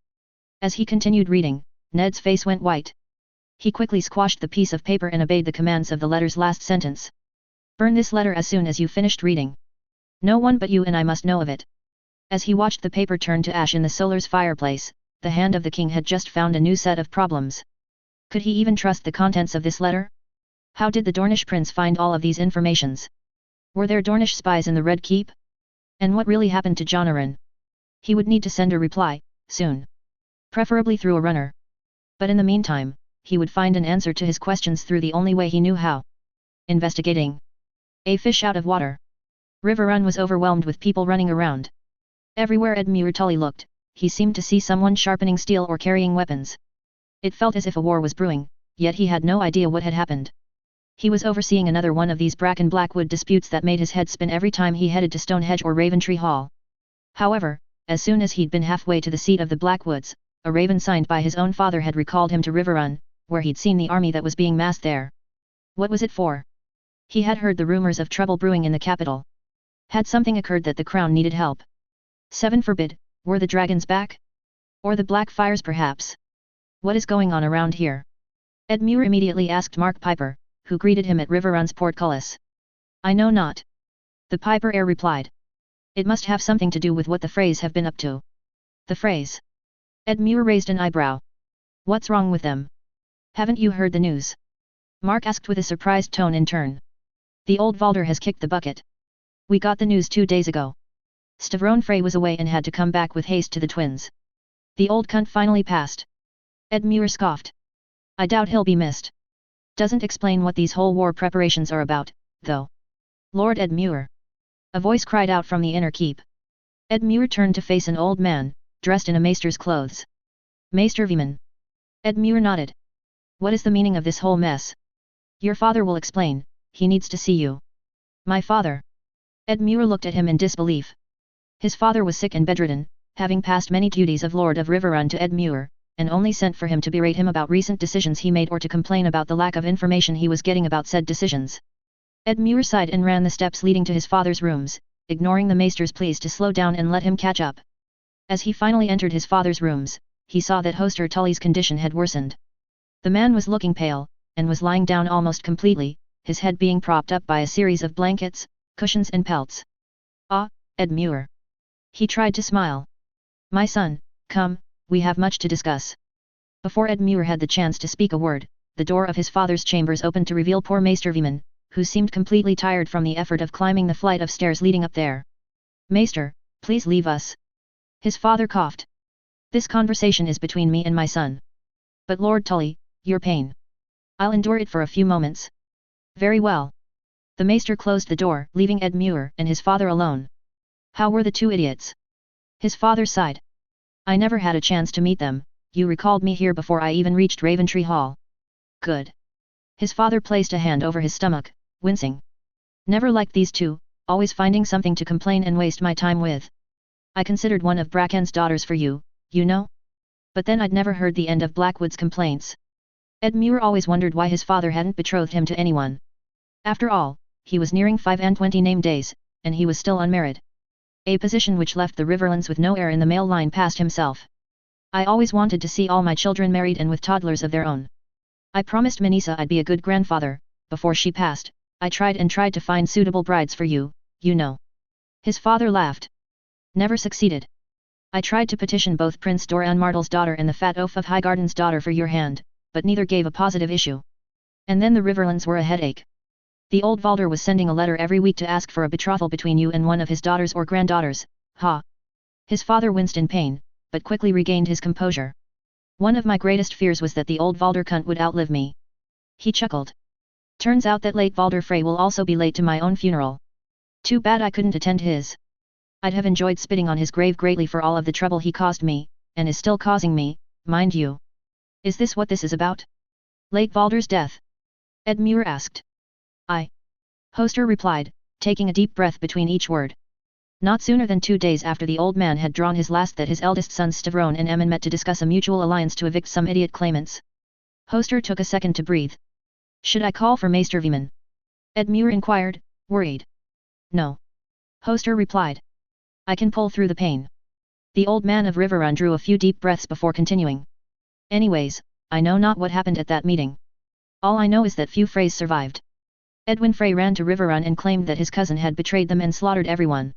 As he continued reading, Ned's face went white. He quickly squashed the piece of paper and obeyed the commands of the letter's last sentence. Burn this letter as soon as you finished reading. No one but you and I must know of it. As he watched the paper turn to ash in the Solar's fireplace, the hand of the king had just found a new set of problems. Could he even trust the contents of this letter? How did the Dornish prince find all of these informations? Were there Dornish spies in the Red Keep? And what really happened to Jon Arryn? He would need to send a reply, soon. Preferably through a runner. But in the meantime, he would find an answer to his questions through the only way he knew how. Investigating. A fish out of water. Riverrun was overwhelmed with people running around. Everywhere Edmure Tully looked, he seemed to see someone sharpening steel or carrying weapons. It felt as if a war was brewing, yet he had no idea what had happened. He was overseeing another one of these Bracken Blackwood disputes that made his head spin every time he headed to Stonehenge or Raventree Hall. However, as soon as he'd been halfway to the seat of the Blackwoods, a raven signed by his own father had recalled him to Riverrun, where he'd seen the army that was being massed there. What was it for? He had heard the rumors of trouble brewing in the capital. Had something occurred that the crown needed help? 7 forbid, were the dragons back? Or the black fires perhaps? What is going on around here? Edmure immediately asked Mark Piper, who greeted him at Riverrun's portcullis. I know not. The Piper heir replied. It must have something to do with what the Freys have been up to. The Freys? Edmure raised an eyebrow. What's wrong with them? Haven't you heard the news? Mark asked with a surprised tone in turn. The old Valder has kicked the bucket. We got the news 2 days ago. Stavron Frey was away and had to come back with haste to the twins. The old cunt finally passed. Edmure scoffed. I doubt he'll be missed. Doesn't explain what these whole war preparations are about, though. Lord Edmure. A voice cried out from the inner keep. Edmure turned to face an old man, dressed in a maester's clothes. Maester Veman. Edmure nodded. What is the meaning of this whole mess? Your father will explain, he needs to see you. My father? Edmure looked at him in disbelief. His father was sick and bedridden, having passed many duties of Lord of Riverrun to Edmure, and only sent for him to berate him about recent decisions he made or to complain about the lack of information he was getting about said decisions. Edmure sighed and ran the steps leading to his father's rooms, ignoring the maester's pleas to slow down and let him catch up. As he finally entered his father's rooms, he saw that Hoster Tully's condition had worsened. The man was looking pale, and was lying down almost completely, his head being propped up by a series of blankets, cushions and pelts. Ah, Edmure. He tried to smile. My son, come, we have much to discuss. Before Edmure had the chance to speak a word, the door of his father's chambers opened to reveal poor Maester Veman, who seemed completely tired from the effort of climbing the flight of stairs leading up there. Maester, please leave us. His father coughed. This conversation is between me and my son. But Lord Tully, your pain. I'll endure it for a few moments. Very well. The Maester closed the door, leaving Edmure and his father alone. How were the two idiots? His father sighed. I never had a chance to meet them, you recalled me here before I even reached Raventree Hall. Good. His father placed a hand over his stomach, wincing. Never liked these two, always finding something to complain and waste my time with. I considered one of Bracken's daughters for you, you know? But then I'd never heard the end of Blackwood's complaints. Edmure always wondered why his father hadn't betrothed him to anyone. After all, he was nearing 25 name days, and he was still unmarried. A position which left the Riverlands with no heir in the male line past himself. I always wanted to see all my children married and with toddlers of their own. I promised Manisa I'd be a good grandfather, before she passed. I tried to find suitable brides for you, you know. His father laughed. Never succeeded. I tried to petition both Prince Doran Martell's daughter and the fat oaf of Highgarden's daughter for your hand, but neither gave a positive issue. And then the Riverlands were a headache. The old Valder was sending a letter every week to ask for a betrothal between you and one of his daughters or granddaughters, ha. His father winced in pain, but quickly regained his composure. One of my greatest fears was that the old Valder cunt would outlive me. He chuckled. Turns out that late Valder Frey will also be late to my own funeral. Too bad I couldn't attend his. I'd have enjoyed spitting on his grave greatly for all of the trouble he caused me, and is still causing me, mind you. Is this what this is about? Late Valder's death? Edmure asked. I. Hoster replied, taking a deep breath between each word. Not sooner than 2 days after the old man had drawn his last that his eldest sons Stavron and Emin met to discuss a mutual alliance to evict some idiot claimants. Hoster took a second to breathe. Should I call for Maester Veman? Edmure inquired, worried. No. Hoster replied. I can pull through the pain. The old man of Riverrun drew a few deep breaths before continuing. Anyways, I know not what happened at that meeting. All I know is that few Freys survived. Edwin Frey ran to Riverrun and claimed that his cousin had betrayed them and slaughtered everyone.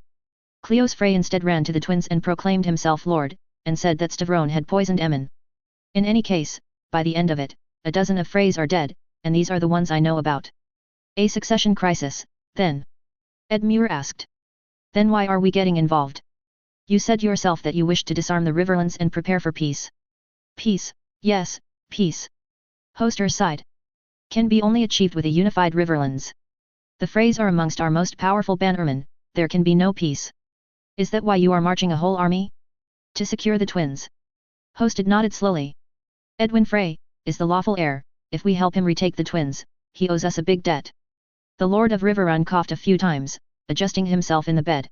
Cleos Frey instead ran to the twins and proclaimed himself lord, and said that Stavron had poisoned Emin. In any case, by the end of it, a dozen of Freys are dead, and these are the ones I know about. A succession crisis, then? Edmure asked. Then why are we getting involved? You said yourself that you wished to disarm the Riverlands and prepare for peace. Peace, yes, peace. Hoster sighed. Can be only achieved with a unified Riverlands. The Freys are amongst our most powerful bannermen, there can be no peace. Is that why you are marching a whole army? To secure the twins. Hosted nodded slowly. Edwin Frey is the lawful heir. If we help him retake the twins, he owes us a big debt. The Lord of Riverrun coughed a few times, adjusting himself in the bed.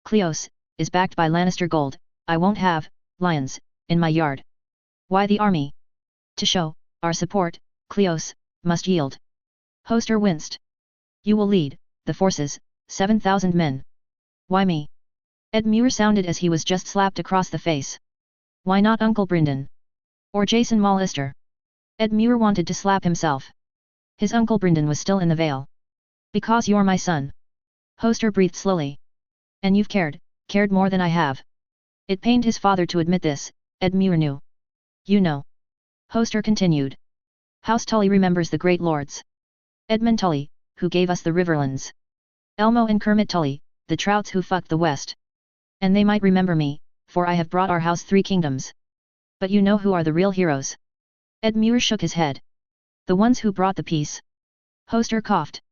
Cleos is backed by Lannister gold. I won't have lions in my yard. Why the army? To show our support. Cleos must yield. Hoster winced. You will lead the forces, 7,000 men. Why me? Edmure sounded as he was just slapped across the face. Why not Uncle Brynden? Or Jason Mallister? Edmure wanted to slap himself. His Uncle Brynden was still in the Vale. Because you're my son. Hoster breathed slowly. And you've cared more than I have. It pained his father to admit this, Edmure knew. You know. Hoster continued. House Tully remembers the great lords. Edmund Tully, who gave us the Riverlands. Elmo and Kermit Tully, the trouts who fucked the West. And they might remember me, for I have brought our house 3 kingdoms. But you know who are the real heroes? Edmure shook his head. The ones who brought the peace. Hoster coughed.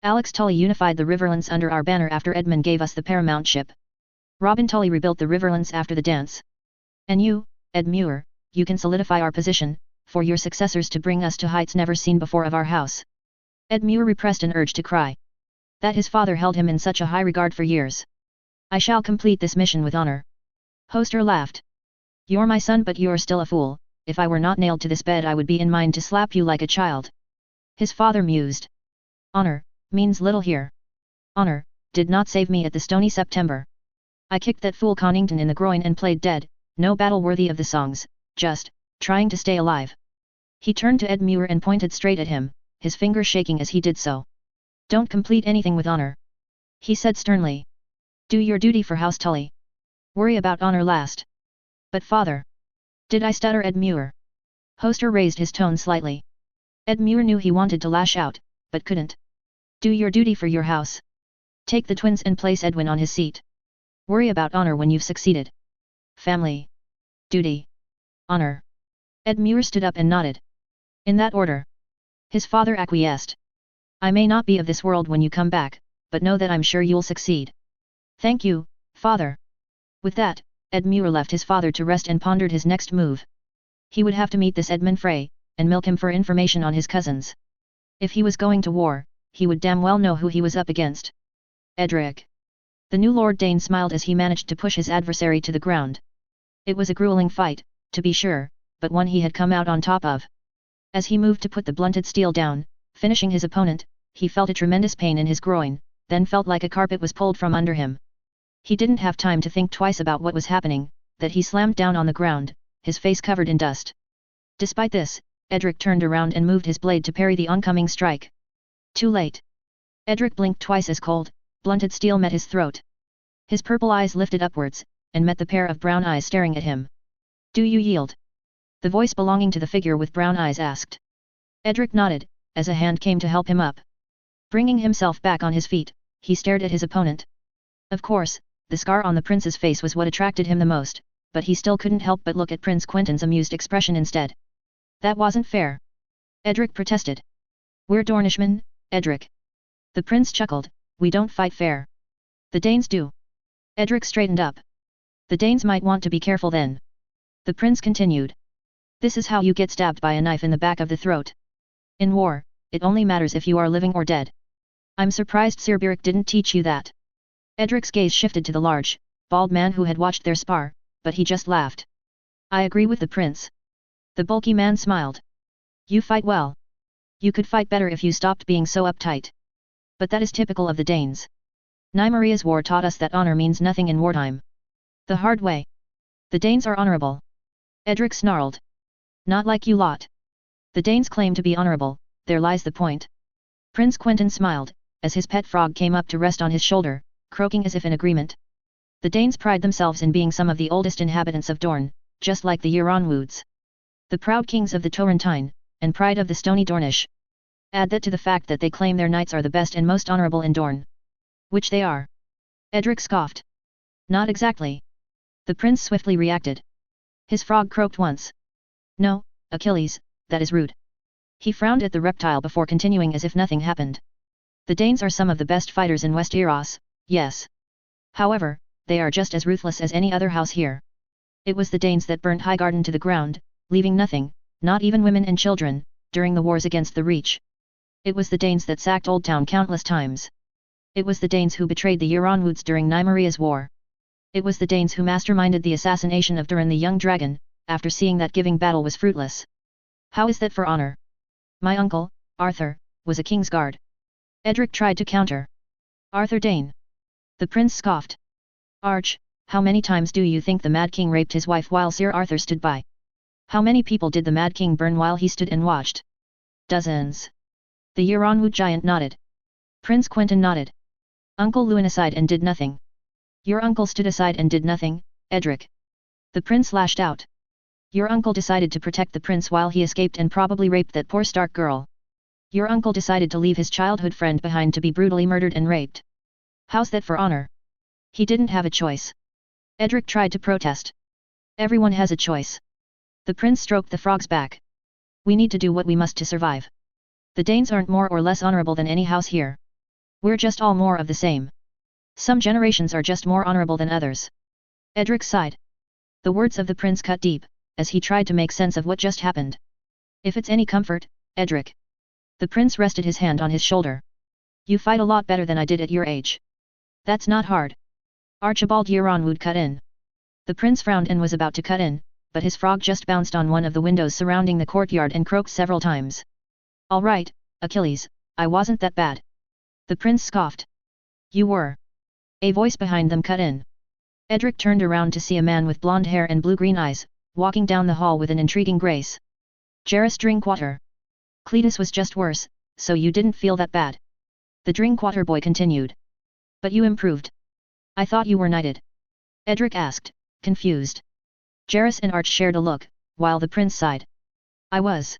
Alex Tully unified the Riverlands under our banner after Edmund gave us the paramountship. Robin Tully rebuilt the Riverlands after the dance. And you, Edmure, you can solidify our position, for your successors to bring us to heights never seen before of our house. Edmure repressed an urge to cry. That his father held him in such a high regard for years. I shall complete this mission with honor. Hoster laughed. You're my son but you're still a fool, if I were not nailed to this bed I would be in mind to slap you like a child. His father mused. Honor means little here. Honor did not save me at the stony September. I kicked that fool Connington in the groin and played dead, no battle worthy of the songs, just trying to stay alive. He turned to Edmure and pointed straight at him, his finger shaking as he did so. Don't complete anything with honor. He said sternly. Do your duty for House Tully. Worry about honor last. But father. Did I stutter Edmure? Hoster raised his tone slightly. Edmure knew he wanted to lash out, but couldn't. Do your duty for your house. Take the twins and place Edwin on his seat. Worry about honor when you've succeeded. Family. Duty. Honor. Edmure stood up and nodded. In that order. His father acquiesced. I may not be of this world when you come back, but know that I'm sure you'll succeed. Thank you, father. With that, Edmure left his father to rest and pondered his next move. He would have to meet this Edmund Frey, and milk him for information on his cousins. If he was going to war, he would damn well know who he was up against. Edric. The new Lord Dane smiled as he managed to push his adversary to the ground. It was a grueling fight, to be sure, but one he had come out on top of. As he moved to put the blunted steel down, finishing his opponent, he felt a tremendous pain in his groin, then felt like a carpet was pulled from under him. He didn't have time to think twice about what was happening, that he slammed down on the ground, his face covered in dust. Despite this, Edric turned around and moved his blade to parry the oncoming strike. Too late. Edric blinked twice as cold, blunted steel met his throat. His purple eyes lifted upwards, and met the pair of brown eyes staring at him. Do you yield? The voice belonging to the figure with brown eyes asked. Edric nodded, as a hand came to help him up. Bringing himself back on his feet, he stared at his opponent. Of course, the scar on the prince's face was what attracted him the most, but he still couldn't help but look at Prince Quentyn's amused expression instead. That wasn't fair. Edric protested. We're Dornishmen, Edric. The prince chuckled, we don't fight fair. The Danes do. Edric straightened up. The Danes might want to be careful then. The prince continued. This is how you get stabbed by a knife in the back of the throat. In war, it only matters if you are living or dead. I'm surprised Sir Beric didn't teach you that. Edric's gaze shifted to the large, bald man who had watched their spar, but he just laughed. I agree with the prince. The bulky man smiled. You fight well. You could fight better if you stopped being so uptight. But that is typical of the Danes. Nymeria's war taught us that honor means nothing in wartime. The hard way. The Danes are honorable. Edric snarled. Not like you lot. The Danes claim to be honorable, there lies the point. Prince Quentyn smiled, as his pet frog came up to rest on his shoulder, croaking as if in agreement. The Danes pride themselves in being some of the oldest inhabitants of Dorne, just like the Euronwoods. The proud kings of the Torrentine, and pride of the stony Dornish. Add that to the fact that they claim their knights are the best and most honorable in Dorne. Which they are. Edric scoffed. Not exactly. The prince swiftly reacted. His frog croaked once. No, Achilles, that is rude. He frowned at the reptile before continuing as if nothing happened. The Danes are some of the best fighters in Westeros, yes. However, they are just as ruthless as any other house here. It was the Danes that burnt Highgarden to the ground, leaving nothing, not even women and children, during the wars against the Reach. It was the Danes that sacked Old Town countless times. It was the Danes who betrayed the Euronwoods during Nymeria's war. It was the Danes who masterminded the assassination of Durin the Young Dragon, after seeing that giving battle was fruitless. How is that for honor? My uncle, Arthur, was a Kingsguard. Edric tried to counter. Arthur Dane. The prince scoffed. Arch, how many times do you think the Mad King raped his wife while Sir Arthur stood by? How many people did the Mad King burn while he stood and watched? Dozens. The Euronwood giant nodded. Prince Quentyn nodded. Uncle Lewin aside and did nothing. Your uncle stood aside and did nothing, Edric. The prince lashed out. Your uncle decided to protect the prince while he escaped and probably raped that poor Stark girl. Your uncle decided to leave his childhood friend behind to be brutally murdered and raped. How's that for honor? He didn't have a choice. Edric tried to protest. Everyone has a choice. The prince stroked the frog's back. We need to do what we must to survive. The Danes aren't more or less honorable than any house here. We're just all more of the same. Some generations are just more honorable than others. Edric sighed. The words of the prince cut deep, as he tried to make sense of what just happened. If it's any comfort, Edric. The prince rested his hand on his shoulder. You fight a lot better than I did at your age. That's not hard. Archibald Euronwood cut in. The prince frowned and was about to cut in, but his frog just bounced on one of the windows surrounding the courtyard and croaked several times. All right, Achilles, I wasn't that bad. The prince scoffed. You were. A voice behind them cut in. Edric turned around to see a man with blonde hair and blue-green eyes, walking down the hall with an intriguing grace. Jairus Drinkwater. Cletus was just worse, so you didn't feel that bad. The Drinkwater boy continued. But you improved. I thought you were knighted. Edric asked, confused. Jairus and Arch shared a look, while the prince sighed. I was.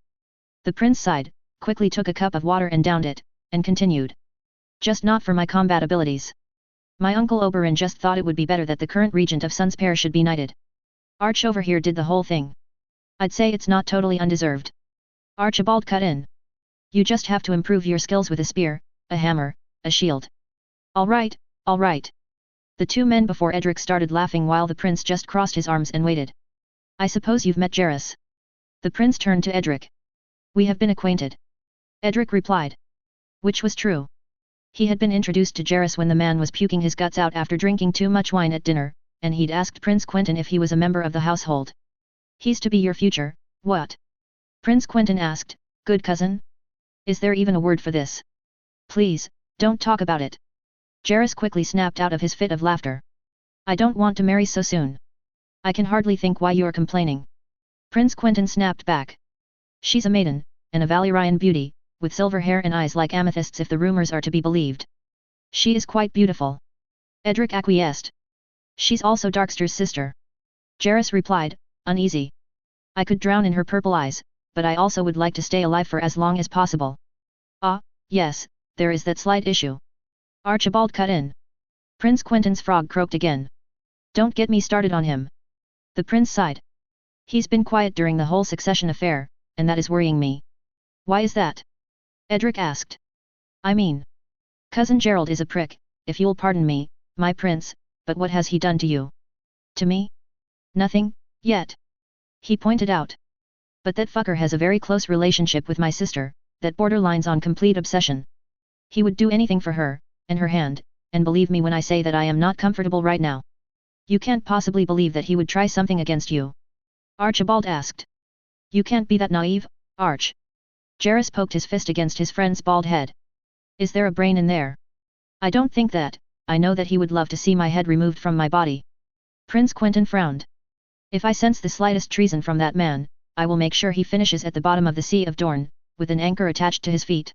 The prince sighed, quickly took a cup of water and downed it, and continued. Just not for my combat abilities. My uncle Oberyn just thought it would be better that the current regent of Sunspear should be knighted. Arch over here did the whole thing. I'd say it's not totally undeserved. Archibald cut in. You just have to improve your skills with a spear, a hammer, a shield. All right, all right. The two men before Edric started laughing while the prince just crossed his arms and waited. I suppose you've met Jairus. The prince turned to Edric. We have been acquainted. Edric replied. Which was true. He had been introduced to Jairus when the man was puking his guts out after drinking too much wine at dinner, and he'd asked Prince Quentyn if he was a member of the household. He's to be your future, what? Prince Quentyn asked, good cousin? Is there even a word for this? Please, don't talk about it. Jairus quickly snapped out of his fit of laughter. I don't want to marry so soon. I can hardly think why you're complaining. Prince Quentyn snapped back. She's a maiden, and a Valyrian beauty, with silver hair and eyes like amethysts if the rumors are to be believed. She is quite beautiful. Edric acquiesced. She's also Darkster's sister. Jairus replied, uneasy. I could drown in her purple eyes, but I also would like to stay alive for as long as possible. Ah, yes, there is that slight issue. Archibald cut in. Prince Quentyn's frog croaked again. Don't get me started on him. The prince sighed. He's been quiet during the whole succession affair, and that is worrying me. Why is that? Edric asked. I mean, Cousin Gerald is a prick, if you'll pardon me, my prince, but what has he done to you? To me? Nothing, yet. He pointed out. But that fucker has a very close relationship with my sister, that borderlines on complete obsession. He would do anything for her, and her hand, and believe me when I say that I am not comfortable right now. You can't possibly believe that he would try something against you? Archibald asked. You can't be that naive, Arch. Jairus poked his fist against his friend's bald head. Is there a brain in there? I don't think that. I know that he would love to see my head removed from my body. Prince Quentyn frowned. If I sense the slightest treason from that man, I will make sure he finishes at the bottom of the Sea of Dorne, with an anchor attached to his feet.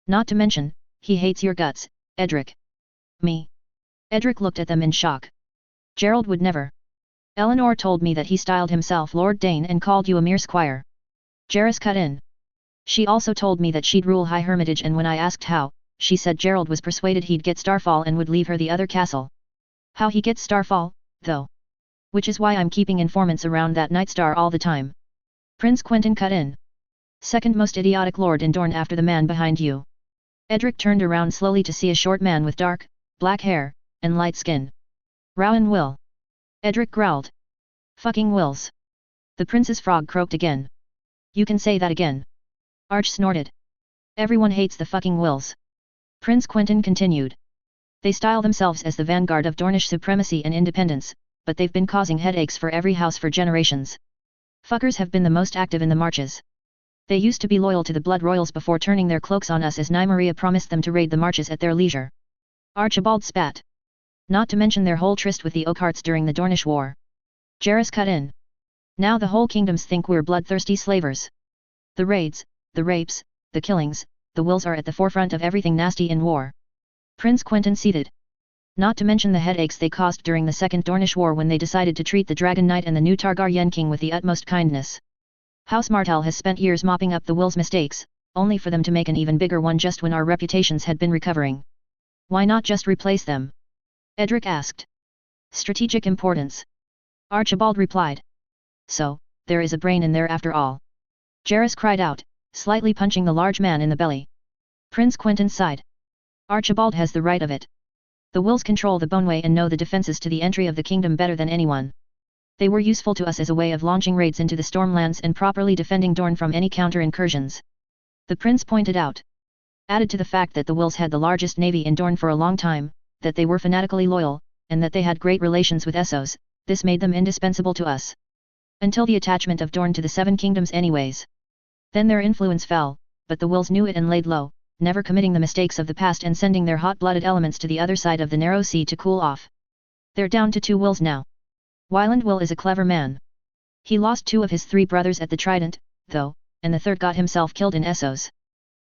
Not to mention, he hates your guts, Edric. Me? Edric looked at them in shock. Gerald would never. Eleanor told me that he styled himself Lord Dane and called you a mere squire. Jairus cut in. She also told me that she'd rule High Hermitage, and when I asked how, she said Gerald was persuaded he'd get Starfall and would leave her the other castle. How he gets Starfall, though? Which is why I'm keeping informants around that Nightstar all the time. Prince Quentyn cut in. Second most idiotic lord in Dorne after the man behind you. Edric turned around slowly to see a short man with dark, black hair, and light skin. Rowan Will. Edric growled. Fucking Wills. The prince's frog croaked again. You can say that again. Arch snorted. Everyone hates the fucking Wills. Prince Quentyn continued. They style themselves as the vanguard of Dornish supremacy and independence, but they've been causing headaches for every house for generations. Fuckers have been the most active in the marches. They used to be loyal to the Blood Royals before turning their cloaks on us as Nymeria promised them to raid the marches at their leisure. Archibald spat. Not to mention their whole tryst with the Oakhearts during the Dornish War. Jairus cut in. Now the whole kingdoms think we're bloodthirsty slavers. The raids, the rapes, the killings, the wills are at the forefront of everything nasty in war. Prince Quentyn ceded. Not to mention the headaches they caused during the Second Dornish War when they decided to treat the Dragon Knight and the new Targaryen king with the utmost kindness. House Martell has spent years mopping up the Will's mistakes, only for them to make an even bigger one just when our reputations had been recovering. Why not just replace them? Edric asked. Strategic importance. Archibald replied. So, there is a brain in there after all. Jairus cried out, slightly punching the large man in the belly. Prince Quentyn sighed. Archibald has the right of it. The Wills control the Boneway and know the defenses to the entry of the kingdom better than anyone. They were useful to us as a way of launching raids into the Stormlands and properly defending Dorne from any counter-incursions. The prince pointed out. Added to the fact that the Wills had the largest navy in Dorne for a long time, that they were fanatically loyal, and that they had great relations with Essos, this made them indispensable to us. Until the attachment of Dorne to the Seven Kingdoms anyways. Then their influence fell, but the Wills knew it and laid low, never committing the mistakes of the past and sending their hot-blooded elements to the other side of the narrow sea to cool off. They're down to 2 Wills now. Wyland Will is a clever man. He lost 2 of his 3 brothers at the Trident, though, and the third got himself killed in Essos.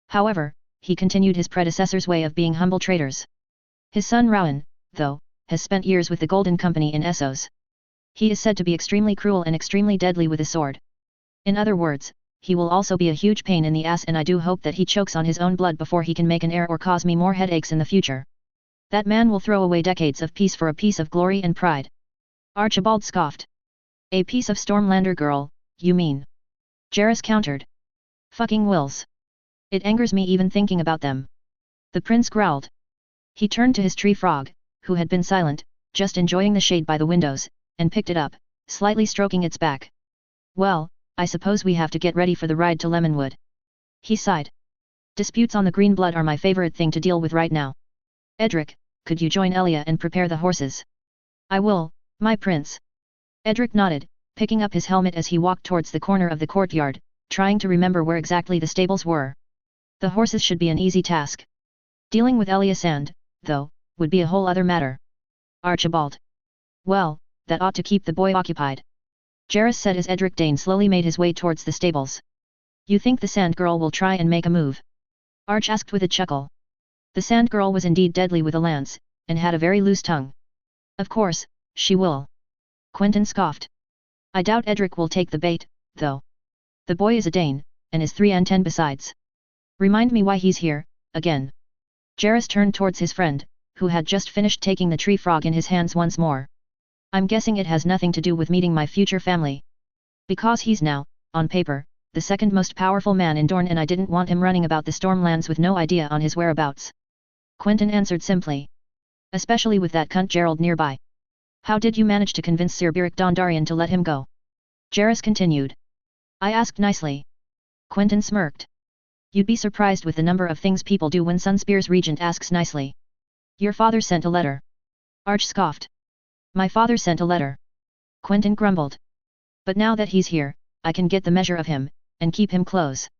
However, he continued his predecessor's way of being humble traders. His son Rowan, though, has spent years with the Golden Company in Essos. He is said to be extremely cruel and extremely deadly with a sword. In other words, he will also be a huge pain in the ass, and I do hope that he chokes on his own blood before he can make an heir or cause me more headaches in the future. That man will throw away decades of peace for a piece of glory and pride. Archibald scoffed. A piece of Stormlander girl, you mean? Jairus countered. Fucking Wills. It angers me even thinking about them. The prince growled. He turned to his tree frog, who had been silent, just enjoying the shade by the windows, and picked it up, slightly stroking its back. Well, I suppose we have to get ready for the ride to Lemonwood. He sighed. Disputes on the green blood are my favorite thing to deal with right now. Edric, could you join Elia and prepare the horses? I will, my prince. Edric nodded, picking up his helmet as he walked towards the corner of the courtyard, trying to remember where exactly the stables were. The horses should be an easy task. Dealing with Elia Sand, though, would be a whole other matter. Archibald. Well, that ought to keep the boy occupied. Jairus said as Edric Dane slowly made his way towards the stables. You think the Sand Girl will try and make a move? Arch asked with a chuckle. The Sand Girl was indeed deadly with a lance, and had a very loose tongue. Of course, She will. Quentyn scoffed. I doubt Edric will take the bait, though. The boy is a Dane, and is 3 and 10 besides. Remind me why he's here, again. Jarrus turned towards his friend, who had just finished taking the tree frog in his hands once more. I'm guessing it has nothing to do with meeting my future family. Because he's now, on paper, the second most powerful man in Dorne, and I didn't want him running about the Stormlands with no idea on his whereabouts. Quentyn answered simply. Especially with that cunt Gerald nearby. How did you manage to convince Sir Beric Dondarrion to let him go? Jarrus continued. I asked nicely. Quentyn smirked. You'd be surprised with the number of things people do when Sunspear's regent asks nicely. Your father sent a letter. Arch scoffed. My father sent a letter. Quentyn grumbled. But now that he's here, I can get the measure of him, and keep him close.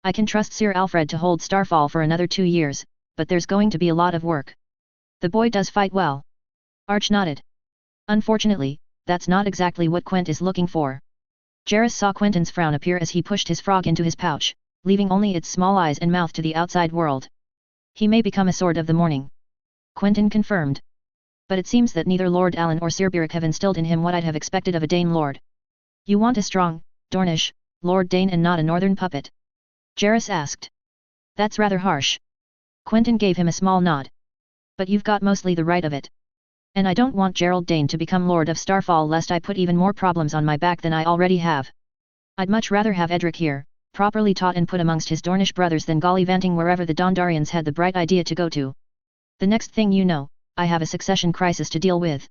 I can trust Sir Alfred to hold Starfall for another 2 years, but there's going to be a lot of work. The boy does fight well. Arch nodded. Unfortunately, that's not exactly what Quent is looking for. Jarrus saw Quentyn's frown appear as he pushed his frog into his pouch, leaving only its small eyes and mouth to the outside world. He may become a sword of the morning. Quentyn confirmed. But it seems that neither Lord Alan or Sir Beric have instilled in him what I'd have expected of a Dane lord. You want a strong, Dornish, Lord Dane and not a northern puppet? Jarrus asked. That's rather harsh. Quentyn gave him a small nod. But you've got mostly the right of it. And I don't want Gerald Dane to become Lord of Starfall lest I put even more problems on my back than I already have. I'd much rather have Edric here, properly taught and put amongst his Dornish brothers than gallivanting wherever the Dondarrions had the bright idea to go to. The next thing you know, I have a succession crisis to deal with.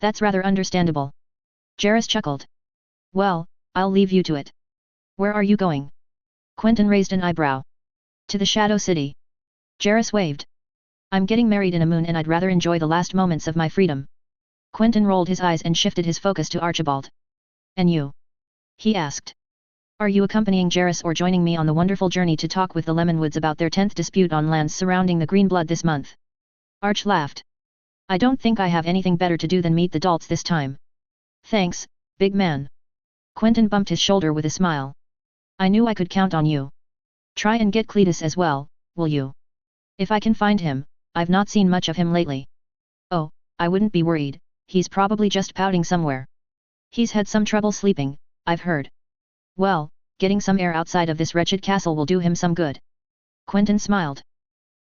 That's rather understandable. Jarrus chuckled. Well, I'll leave you to it. Where are you going? Quentyn raised an eyebrow. To the Shadow City. Jarrus waved. I'm getting married in a moon and I'd rather enjoy the last moments of my freedom. Quentyn rolled his eyes and shifted his focus to Archibald. And you? He asked. Are you accompanying Jarrus or joining me on the wonderful journey to talk with the Lemonwoods about their 10th dispute on lands surrounding the Greenblood this month? Arch laughed. I don't think I have anything better to do than meet the Dalts this time. Thanks, big man. Quentyn bumped his shoulder with a smile. I knew I could count on you. Try and get Cletus as well, will you? If I can find him. I've not seen much of him lately. Oh, I wouldn't be worried, he's probably just pouting somewhere. He's had some trouble sleeping, I've heard. Well, getting some air outside of this wretched castle will do him some good. Quentyn smiled.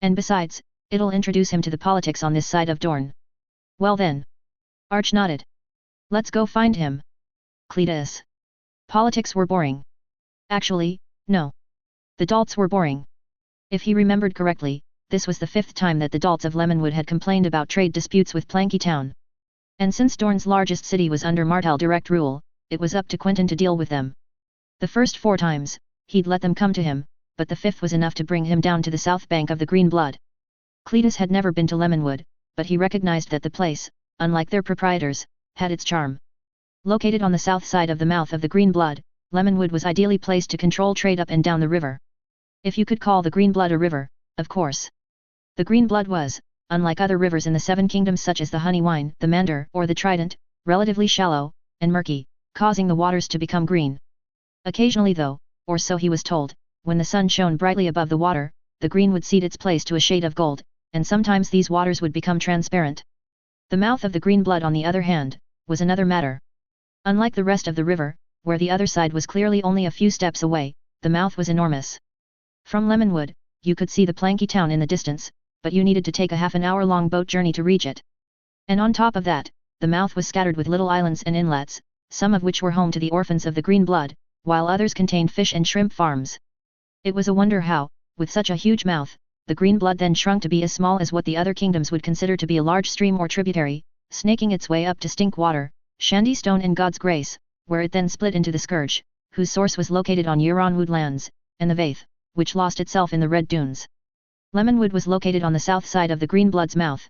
And besides, it'll introduce him to the politics on this side of Dorne. Well then. Arch nodded. Let's go find him. Cletus. Politics were boring. Actually, no. The Dalts were boring. If he remembered correctly, this was the 5th time that the Dalts of Lemonwood had complained about trade disputes with Planky Town. And since Dorne's largest city was under Martell direct rule, it was up to Quentyn to deal with them. The first 4 times, he'd let them come to him, but the 5th was enough to bring him down to the south bank of the Green Blood. Cletus had never been to Lemonwood, but he recognized that the place, unlike their proprietors, had its charm. Located on the south side of the mouth of the Green Blood, Lemonwood was ideally placed to control trade up and down the river. If you could call the Green Blood a river, of course. The Green Blood was, unlike other rivers in the 7 kingdoms such as the Honeywine, the Mander, or the Trident, relatively shallow, and murky, causing the waters to become green. Occasionally though, or so he was told, when the sun shone brightly above the water, the green would cede its place to a shade of gold, and sometimes these waters would become transparent. The mouth of the Green Blood on the other hand, was another matter. Unlike the rest of the river, where the other side was clearly only a few steps away, the mouth was enormous. From Lemonwood, you could see the Planky Town in the distance, but you needed to take a half-an-hour-long boat journey to reach it. And on top of that, the mouth was scattered with little islands and inlets, some of which were home to the orphans of the Green Blood, while others contained fish and shrimp farms. It was a wonder how, with such a huge mouth, the Green Blood then shrunk to be as small as what the other kingdoms would consider to be a large stream or tributary, snaking its way up to Stinkwater, Shandystone and God's Grace, where it then split into the Scourge, whose source was located on Euronwood lands, and the Vaith, which lost itself in the Red Dunes. Lemonwood was located on the south side of the Green Blood's mouth.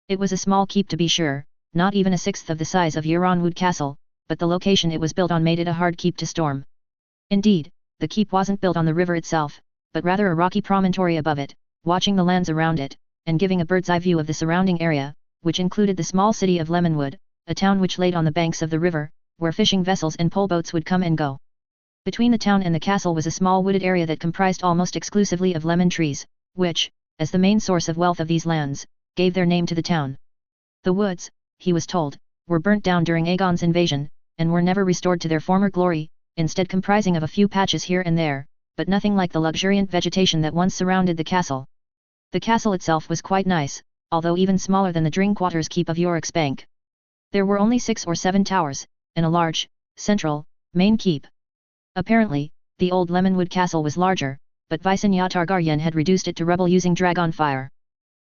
It was a small keep to be sure, not even a sixth of the size of Euronwood Castle, but the location it was built on made it a hard keep to storm. Indeed, the keep wasn't built on the river itself, but rather a rocky promontory above it, watching the lands around it, and giving a bird's-eye view of the surrounding area, which included the small city of Lemonwood, a town which laid on the banks of the river, where fishing vessels and pole-boats would come and go. Between the town and the castle was a small wooded area that comprised almost exclusively of lemon trees, which, as the main source of wealth of these lands, gave their name to the town. The woods, he was told, were burnt down during Aegon's invasion, and were never restored to their former glory, instead comprising of a few patches here and there, but nothing like the luxuriant vegetation that once surrounded the castle. The castle itself was quite nice, although even smaller than the Drinkwater's keep of Yorick's Bank. There were only 6 or 7 towers, and a large, central, main keep. Apparently, the old Lemonwood castle was larger, but Visenya Targaryen had reduced it to rubble using dragon fire.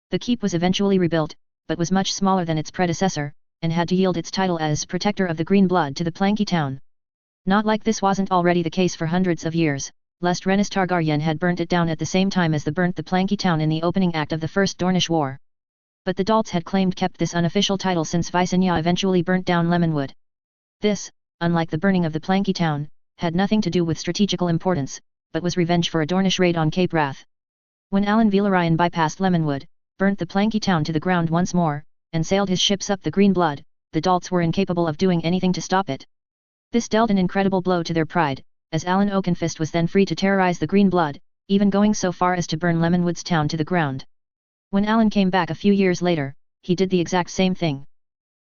The keep was eventually rebuilt, but was much smaller than its predecessor, and had to yield its title as protector of the green blood to the Planky town. Not like this wasn't already the case for hundreds of years, lest Rhaenys Targaryen had burnt it down at the same time as burnt the Planky town in the opening act of the First Dornish War. But the Dalts had claimed kept this unofficial title since Visenya eventually burnt down Lemonwood. This, unlike the burning of the Planky town, had nothing to do with strategical importance, but was revenge for a Dornish raid on Cape Wrath. When Alan Velaryon bypassed Lemonwood, burnt the Planky town to the ground once more, and sailed his ships up the Green Blood, the Dalts were incapable of doing anything to stop it. This dealt an incredible blow to their pride, as Alan Oakenfist was then free to terrorize the Green Blood, even going so far as to burn Lemonwood's town to the ground. When Alan came back a few years later, he did the exact same thing.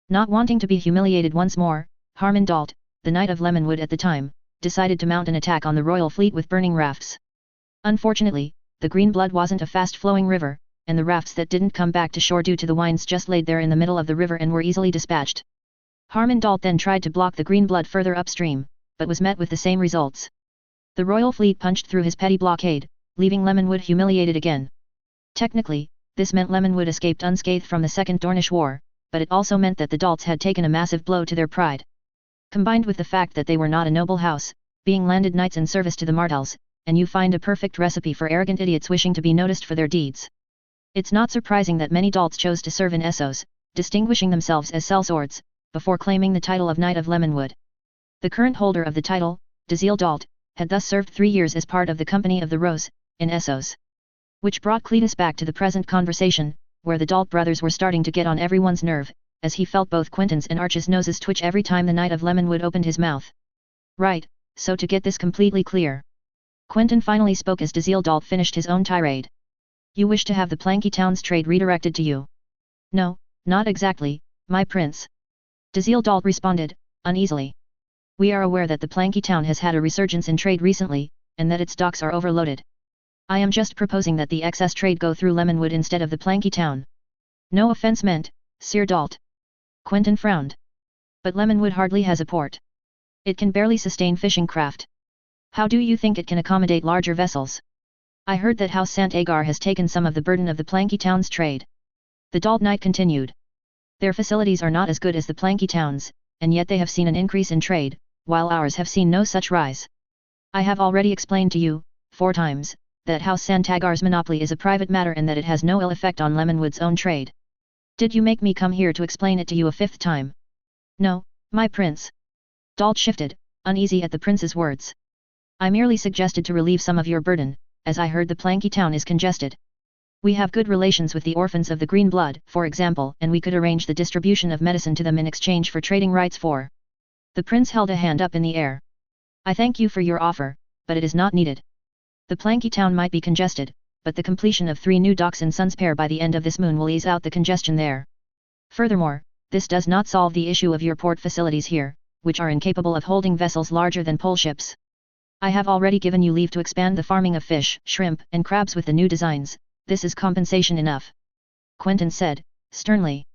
Not wanting to be humiliated once more, Harmon Dalt, the Knight of Lemonwood at the time, decided to mount an attack on the royal fleet with burning rafts. Unfortunately, the Green Blood wasn't a fast-flowing river, and the rafts that didn't come back to shore due to the winds just laid there in the middle of the river and were easily dispatched. Harmon Dalt then tried to block the Green Blood further upstream, but was met with the same results. The royal fleet punched through his petty blockade, leaving Lemonwood humiliated again. Technically, this meant Lemonwood escaped unscathed from the Second Dornish War, but it also meant that the Dalts had taken a massive blow to their pride. Combined with the fact that they were not a noble house, being landed knights in service to the Martells, and you find a perfect recipe for arrogant idiots wishing to be noticed for their deeds. It's not surprising that many Dalts chose to serve in Essos, distinguishing themselves as sellswords, before claiming the title of Knight of Lemonwood. The current holder of the title, Dazil Dalt, had thus served 3 years as part of the Company of the Rose, in Essos. Which brought Cletus back to the present conversation, where the Dalt brothers were starting to get on everyone's nerve, as he felt both Quentyn's and Arch's noses twitch every time the Knight of Lemonwood opened his mouth. Right, so to get this completely clear. Quentyn finally spoke as Dazil Dalt finished his own tirade. You wish to have the Planky town's trade redirected to you? No, not exactly, my prince. Dazil Dalt responded, uneasily. We are aware that the Planky town has had a resurgence in trade recently, and that its docks are overloaded. I am just proposing that the excess trade go through Lemonwood instead of the Planky town. No offense meant, Sir Dalt. Quentyn frowned. But Lemonwood hardly has a port. It can barely sustain fishing craft. How do you think it can accommodate larger vessels? I heard that House Sant Agar has taken some of the burden of the Planky town's trade. The Dalt Knight continued. Their facilities are not as good as the Planky town's, and yet they have seen an increase in trade, while ours have seen no such rise. I have already explained to you, 4 times, that House Santagar's monopoly is a private matter and that it has no ill effect on Lemonwood's own trade. Did you make me come here to explain it to you a 5th time? No, my prince. Dalt shifted, uneasy at the prince's words. I merely suggested to relieve some of your burden, as I heard the Planky town is congested. We have good relations with the orphans of the Green Blood, for example, and we could arrange the distribution of medicine to them in exchange for trading rights for. The prince held a hand up in the air. I thank you for your offer, but it is not needed. The Planky town might be congested, but the completion of 3 new docks in Sunspear by the end of this moon will ease out the congestion there. Furthermore, this does not solve the issue of your port facilities here, which are incapable of holding vessels larger than pole ships. I have already given you leave to expand the farming of fish, shrimp, and crabs with the new designs. This is compensation enough. Quentyn said, sternly.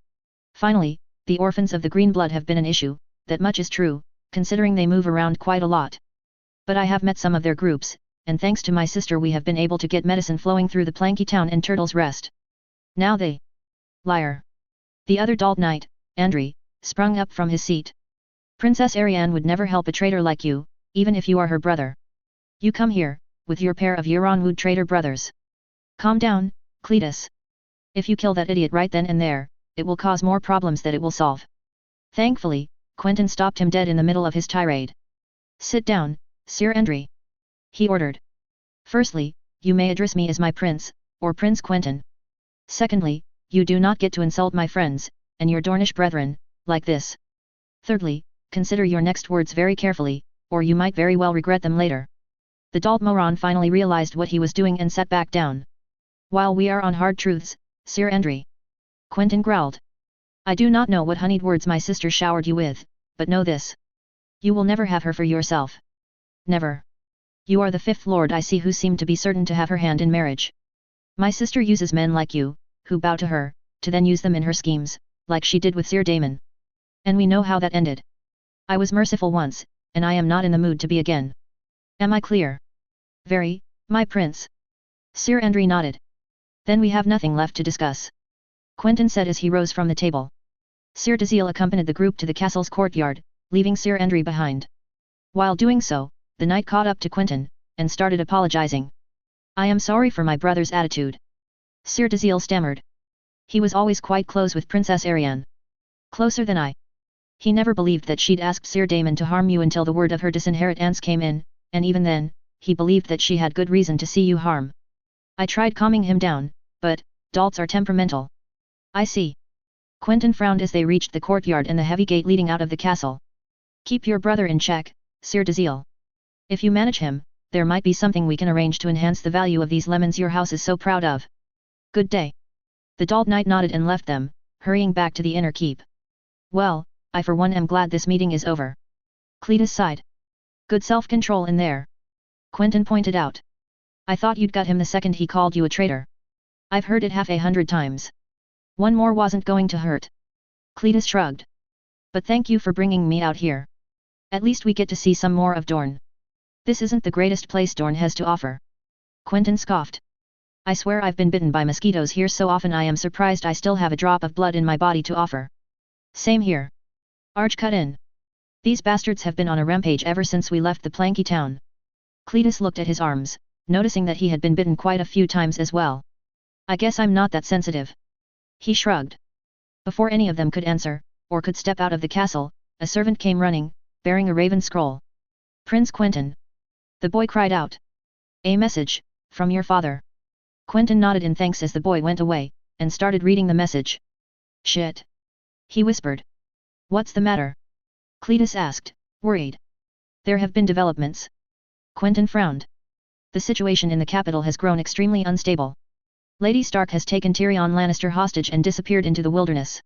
Finally, the orphans of the Green Blood have been an issue, that much is true, considering they move around quite a lot. But I have met some of their groups, and thanks to my sister we have been able to get medicine flowing through the Planky town and Turtle's Rest. Now they... Liar. The other Dalt Knight, Andri, sprung up from his seat. Princess Arianne would never help a traitor like you, even if you are her brother. You come here, with your pair of Euronwood traitor brothers. Calm down, Cletus. If you kill that idiot right then and there, it will cause more problems that it will solve. Thankfully, Quentyn stopped him dead in the middle of his tirade. Sit down, Sir Andri. He ordered. Firstly, you may address me as my prince, or Prince Quentyn. Secondly, you do not get to insult my friends, and your Dornish brethren, like this. Thirdly, consider your next words very carefully, or you might very well regret them later. The Dalt Moron finally realized what he was doing and sat back down. While we are on hard truths, Sir Andri. Quentyn growled. I do not know what honeyed words my sister showered you with, but know this. You will never have her for yourself. Never. You are the fifth lord I see who seem to be certain to have her hand in marriage. My sister uses men like you, who bow to her, to then use them in her schemes, like she did with Sir Damon. And we know how that ended. I was merciful once, and I am not in the mood to be again. Am I clear? Very, my prince. Sir Andrew nodded. Then we have nothing left to discuss. Quentyn said as he rose from the table. Sir Dazil accompanied the group to the castle's courtyard, leaving Sir Andrew behind. While doing so, the knight caught up to Quentyn, and started apologizing. I am sorry for my brother's attitude. Sir Dazil stammered. He was always quite close with Princess Ariane. Closer than I. He never believed that she'd asked Sir Damon to harm you until the word of her disinheritance came in, and even then, he believed that she had good reason to see you harm. I tried calming him down, but, dolts are temperamental. I see. Quentyn frowned as they reached the courtyard and the heavy gate leading out of the castle. Keep your brother in check, Sir Dazil. If you manage him, there might be something we can arrange to enhance the value of these lemons your house is so proud of. Good day. The dolt knight nodded and left them, hurrying back to the inner keep. Well, I for one am glad this meeting is over. Cletus sighed. Good self-control in there. Quentyn pointed out. I thought you'd got him the second he called you a traitor. I've heard it 100 times. One more wasn't going to hurt. Cletus shrugged. But thank you for bringing me out here. At least we get to see some more of Dorne. This isn't the greatest place Dorne has to offer. Quentyn scoffed. I swear I've been bitten by mosquitoes here so often I am surprised I still have a drop of blood in my body to offer. Same here. Arch cut in. These bastards have been on a rampage ever since we left the Planky town. Cletus looked at his arms, noticing that he had been bitten quite a few times as well. I guess I'm not that sensitive. He shrugged. Before any of them could answer, or could step out of the castle, a servant came running, bearing a raven scroll. Prince Quentyn. The boy cried out. A message, from your father. Quentyn nodded in thanks as the boy went away, and started reading the message. Shit. He whispered. What's the matter? Cletus asked, worried. There have been developments. Quentyn frowned. The situation in the capital has grown extremely unstable. Lady Stark has taken Tyrion Lannister hostage and disappeared into the wilderness.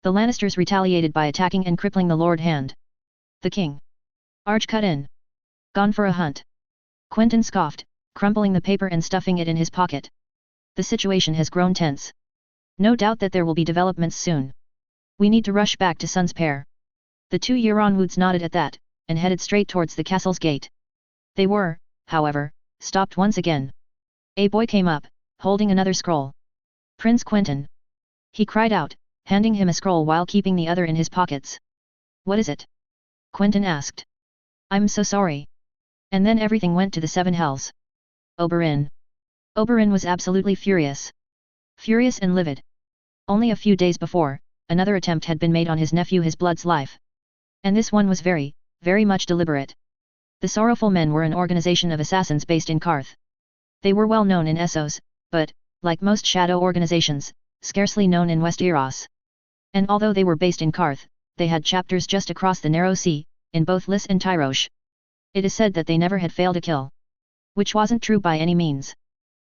The Lannisters retaliated by attacking and crippling the Lord Hand. The king. Arch cut in. Gone for a hunt. Quentyn scoffed, crumpling the paper and stuffing it in his pocket. The situation has grown tense. No doubt that there will be developments soon. We need to rush back to Sun's Pair. The two Euronwoods nodded at that, and headed straight towards the castle's gate. They were, however, stopped once again. A boy came up, holding another scroll. Prince Quentyn. He cried out, handing him a scroll while keeping the other in his pockets. What is it? Quentyn asked. I'm so sorry. And then everything went to the seven hells. Oberyn. Oberyn was absolutely furious. Furious and livid. Only a few days before, another attempt had been made on his nephew his blood's life. And this one was very, very much deliberate. The Sorrowful Men were an organization of assassins based in Qarth. They were well known in Essos, but, like most shadow organizations, scarcely known in Westeros. And although they were based in Qarth, they had chapters just across the Narrow Sea, in both Lys and Tyrosh. It is said that they never had failed a kill. Which wasn't true by any means.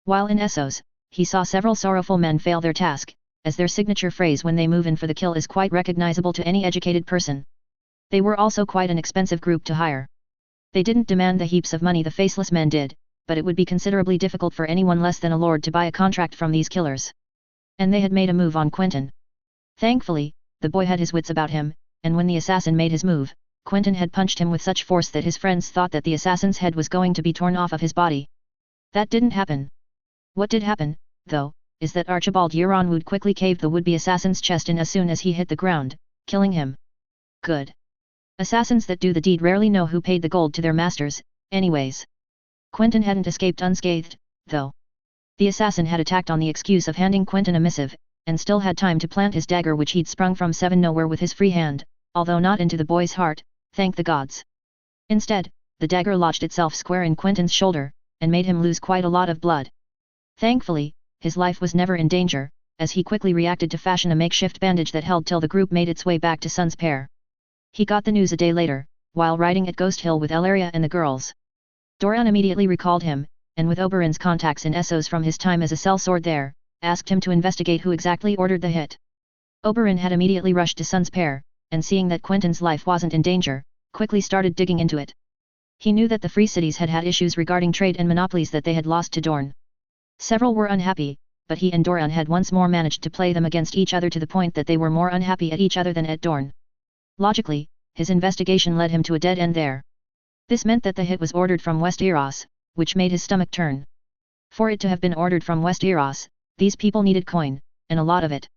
While in Essos, he saw several Sorrowful Men fail their task, as their signature phrase when they move in for the kill is quite recognizable to any educated person. They were also quite an expensive group to hire. They didn't demand the heaps of money the Faceless Men did, but it would be considerably difficult for anyone less than a lord to buy a contract from these killers. And they had made a move on Quentyn. Thankfully, the boy had his wits about him, and when the assassin made his move, Quentyn had punched him with such force that his friends thought that the assassin's head was going to be torn off of his body. That didn't happen. What did happen, though, is that Archibald Euronwood quickly caved the would-be assassin's chest in as soon as he hit the ground, killing him. Good. Assassins that do the deed rarely know who paid the gold to their masters, anyways. Quentyn hadn't escaped unscathed, though. The assassin had attacked on the excuse of handing Quentyn a missive, and still had time to plant his dagger which he'd sprung from Seven Nowhere with his free hand, although not into the boy's heart, thank the gods. Instead, the dagger lodged itself square in Quentyn's shoulder, and made him lose quite a lot of blood. Thankfully, his life was never in danger, as he quickly reacted to fashion a makeshift bandage that held till the group made its way back to Sun's Pair. He got the news a day later, while riding at Ghost Hill with Elaria and the girls. Doran immediately recalled him, and with Oberyn's contacts in Essos from his time as a sellsword there, asked him to investigate who exactly ordered the hit. Oberyn had immediately rushed to Sun's pair, and seeing that Quentyn's life wasn't in danger, quickly started digging into it. He knew that the Free Cities had had issues regarding trade and monopolies that they had lost to Dorne. Several were unhappy, but he and Doran had once more managed to play them against each other to the point that they were more unhappy at each other than at Dorne. Logically, his investigation led him to a dead end there. This meant that the hit was ordered from West Eros, which made his stomach turn. For it to have been ordered from West Eros, these people needed coin, and a lot of it.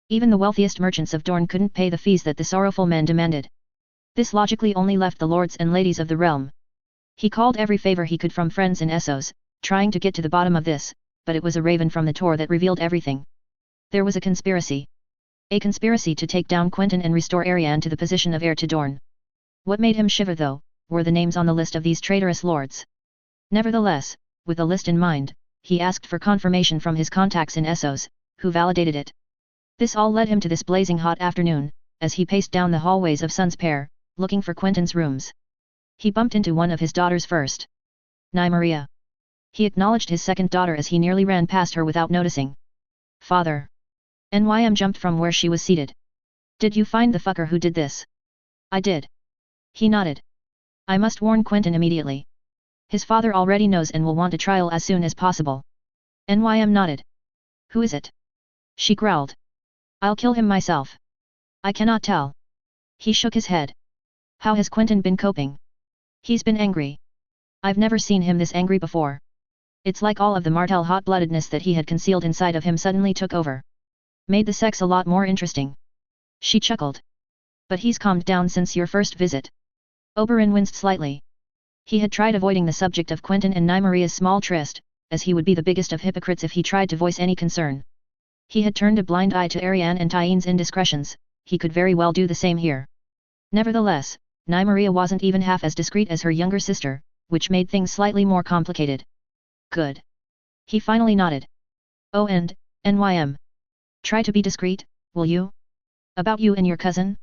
Even the wealthiest merchants of Dorne couldn't pay the fees that the sorrowful men demanded. This logically only left the lords and ladies of the realm. He called every favor he could from friends in Essos, trying to get to the bottom of this, but it was a raven from the Tor that revealed everything. There was a conspiracy. A conspiracy to take down Quentyn and restore Arianne to the position of heir to Dorne. What made him shiver though, were the names on the list of these traitorous lords. Nevertheless, with the list in mind, he asked for confirmation from his contacts in Essos, who validated it. This all led him to this blazing hot afternoon, as he paced down the hallways of Sun's pair, looking for Quentyn's rooms. He bumped into one of his daughters first. Nymeria. He acknowledged his second daughter as he nearly ran past her without noticing. Father. Nym jumped from where she was seated. Did you find the fucker who did this? I did. He nodded. I must warn Quentyn immediately. His father already knows and will want a trial as soon as possible. Nym nodded. Who is it? She growled. I'll kill him myself. I cannot tell. He shook his head. How has Quentyn been coping? He's been angry. I've never seen him this angry before. It's like all of the Martell hot-bloodedness that he had concealed inside of him suddenly took over. Made the sex a lot more interesting. She chuckled. But he's calmed down since your first visit. Oberyn winced slightly. He had tried avoiding the subject of Quentyn and Nymeria's small tryst, as he would be the biggest of hypocrites if he tried to voice any concern. He had turned a blind eye to Arianne and Tyne's indiscretions, he could very well do the same here. Nevertheless, Nymeria wasn't even half as discreet as her younger sister, which made things slightly more complicated. Good. He finally nodded. Oh and, Nym. Try to be discreet, will you? About you and your cousin?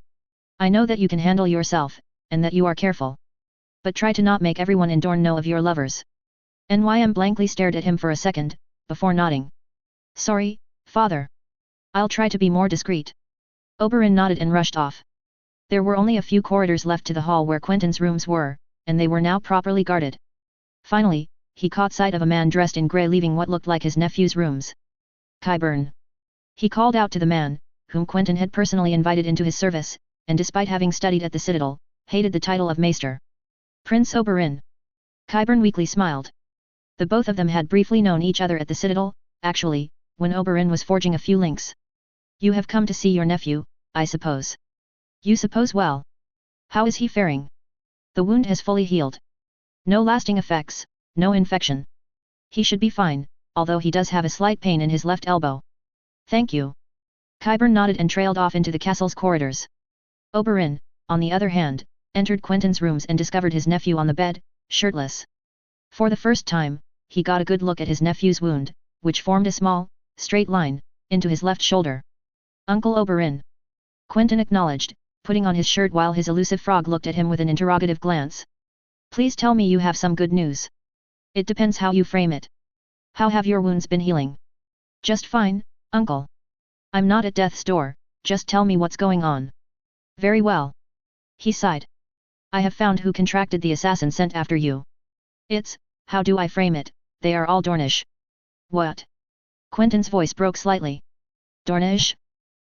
I know that you can handle yourself, and that you are careful. But try to not make everyone in Dorne know of your lovers. Nym blankly stared at him for a second, before nodding. Sorry, father. I'll try to be more discreet. Oberyn nodded and rushed off. There were only a few corridors left to the hall where Quentyn's rooms were, and they were now properly guarded. Finally, he caught sight of a man dressed in grey leaving what looked like his nephew's rooms. Qyburn. He called out to the man, whom Quentyn had personally invited into his service, and despite having studied at the Citadel, hated the title of Maester. Prince Oberyn. Qyburn weakly smiled. The both of them had briefly known each other at the Citadel, actually, when Oberyn was forging a few links. You have come to see your nephew, I suppose. You suppose well. How is he faring? The wound has fully healed. No lasting effects, no infection. He should be fine, although he does have a slight pain in his left elbow. Thank you. Qyburn nodded and trailed off into the castle's corridors. Oberyn, on the other hand, entered Quentyn's rooms and discovered his nephew on the bed, shirtless. For the first time, he got a good look at his nephew's wound, which formed a small, straight line, into his left shoulder. Uncle Oberyn. Quentyn acknowledged, putting on his shirt while his elusive frog looked at him with an interrogative glance. Please tell me you have some good news. It depends how you frame it. How have your wounds been healing? Just fine, uncle. I'm not at death's door, just tell me what's going on. Very well. He sighed. I have found who contracted the assassin sent after you. It's, how do I frame it, they are all Dornish. What? Quentyn's voice broke slightly. Dornish?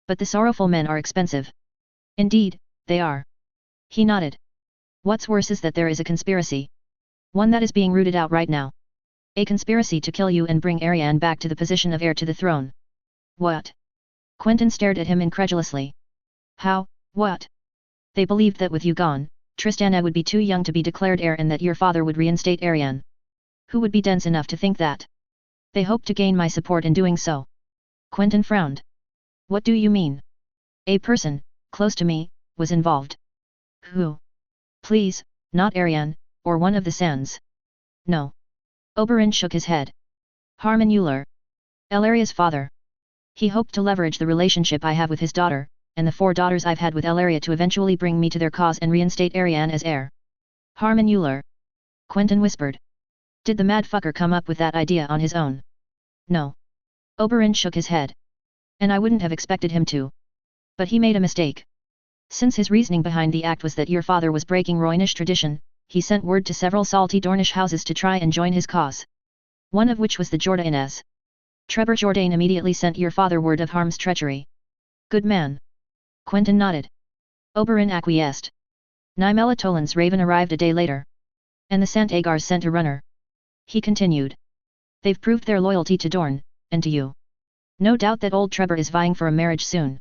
But the sorrowful men are expensive. Indeed, they are. He nodded. What's worse is that there is a conspiracy. One that is being rooted out right now. A conspiracy to kill you and bring Arianne back to the position of heir to the throne. What? Quentyn stared at him incredulously. How, what? They believed that with you gone, Tristana would be too young to be declared heir and that your father would reinstate Arianne. Who would be dense enough to think that? They hoped to gain my support in doing so. Quentyn frowned. What do you mean? A person, close to me, was involved. Who? Please, not Arianne, or one of the Sands. No. Oberyn shook his head. Harmon Euler. Elaria's father. He hoped to leverage the relationship I have with his daughter, and the 4 daughters I've had with Elaria to eventually bring me to their cause and reinstate Arianne as heir. Harmon Euler. Quentyn whispered. Did the mad fucker come up with that idea on his own? No. Oberyn shook his head. And I wouldn't have expected him to. But he made a mistake. Since his reasoning behind the act was that your father was breaking Roynish tradition, he sent word to several salty Dornish houses to try and join his cause. One of which was the Jordanes. Trebor Jordan immediately sent your father word of harm's treachery. Good man. Quentyn nodded. Oberyn acquiesced. Nymella Toland's raven arrived a day later. And the Sant Agars sent a runner. He continued. They've proved their loyalty to Dorne, and to you. No doubt that old Trebor is vying for a marriage soon.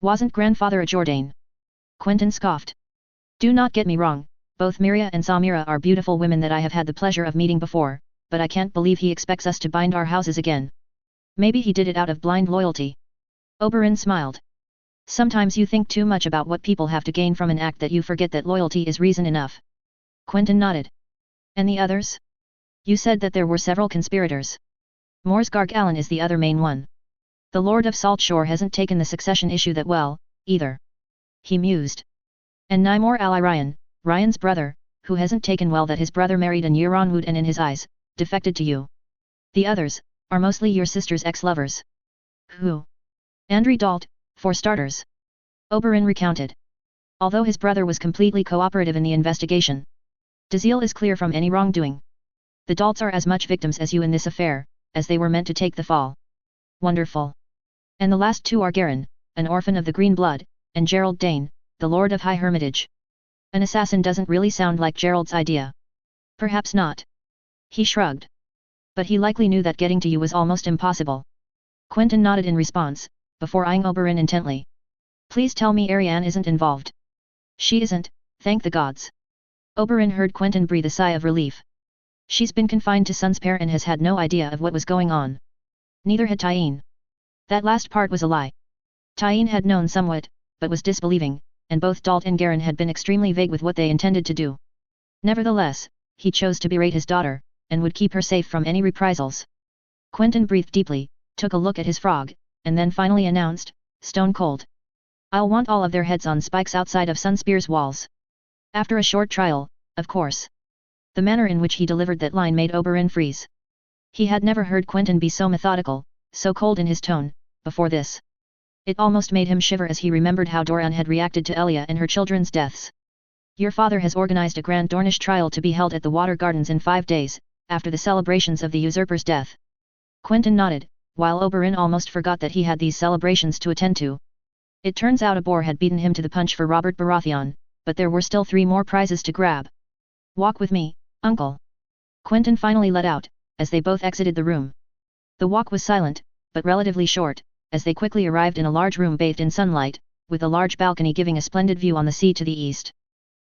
Wasn't grandfather a Jordan? Quentyn scoffed. Do not get me wrong, both Miria and Samira are beautiful women that I have had the pleasure of meeting before, but I can't believe he expects us to bind our houses again. Maybe he did it out of blind loyalty. Oberyn smiled. Sometimes you think too much about what people have to gain from an act that you forget that loyalty is reason enough. Quentyn nodded. And the others? You said that there were several conspirators. Morsgarg Allen is the other main one. The Lord of Saltshore hasn't taken the succession issue that well, either. He mused. And Nymor Ali Ryan's brother, who hasn't taken well that his brother married an Euronwood and in his eyes, defected to you. The others, are mostly your sister's ex-lovers. Who? Andry Dalt, for starters. Oberyn recounted. Although his brother was completely cooperative in the investigation. Dazil is clear from any wrongdoing. The Dalts are as much victims as you in this affair, as they were meant to take the fall. Wonderful. And the last two are Garin, an orphan of the Green Blood, and Gerald Dane, the Lord of High Hermitage. An assassin doesn't really sound like Gerald's idea. Perhaps not. He shrugged. But he likely knew that getting to you was almost impossible. Quentyn nodded in response, before eyeing Oberyn intently. Please tell me Arianne isn't involved. She isn't, thank the gods. Oberyn heard Quentyn breathe a sigh of relief. She's been confined to Sunspear and has had no idea of what was going on. Neither had Tyene. That last part was a lie. Tyene had known somewhat, but was disbelieving, and both Dalt and Garin had been extremely vague with what they intended to do. Nevertheless, he chose to berate his daughter, and would keep her safe from any reprisals. Quentyn breathed deeply, took a look at his frog, and then finally announced, stone cold. I'll want all of their heads on spikes outside of Sunspear's walls. After a short trial, of course. The manner in which he delivered that line made Oberyn freeze. He had never heard Quentyn be so methodical, so cold in his tone, before this. It almost made him shiver as he remembered how Doran had reacted to Elia and her children's deaths. Your father has organized a grand Dornish trial to be held at the Water Gardens in 5 days, after the celebrations of the usurper's death. Quentyn nodded, while Oberyn almost forgot that he had these celebrations to attend to. It turns out a boar had beaten him to the punch for Robert Baratheon, but there were still 3 more prizes to grab. Walk with me, uncle. Quentyn finally let out, as they both exited the room. The walk was silent, but relatively short, as they quickly arrived in a large room bathed in sunlight, with a large balcony giving a splendid view on the sea to the east.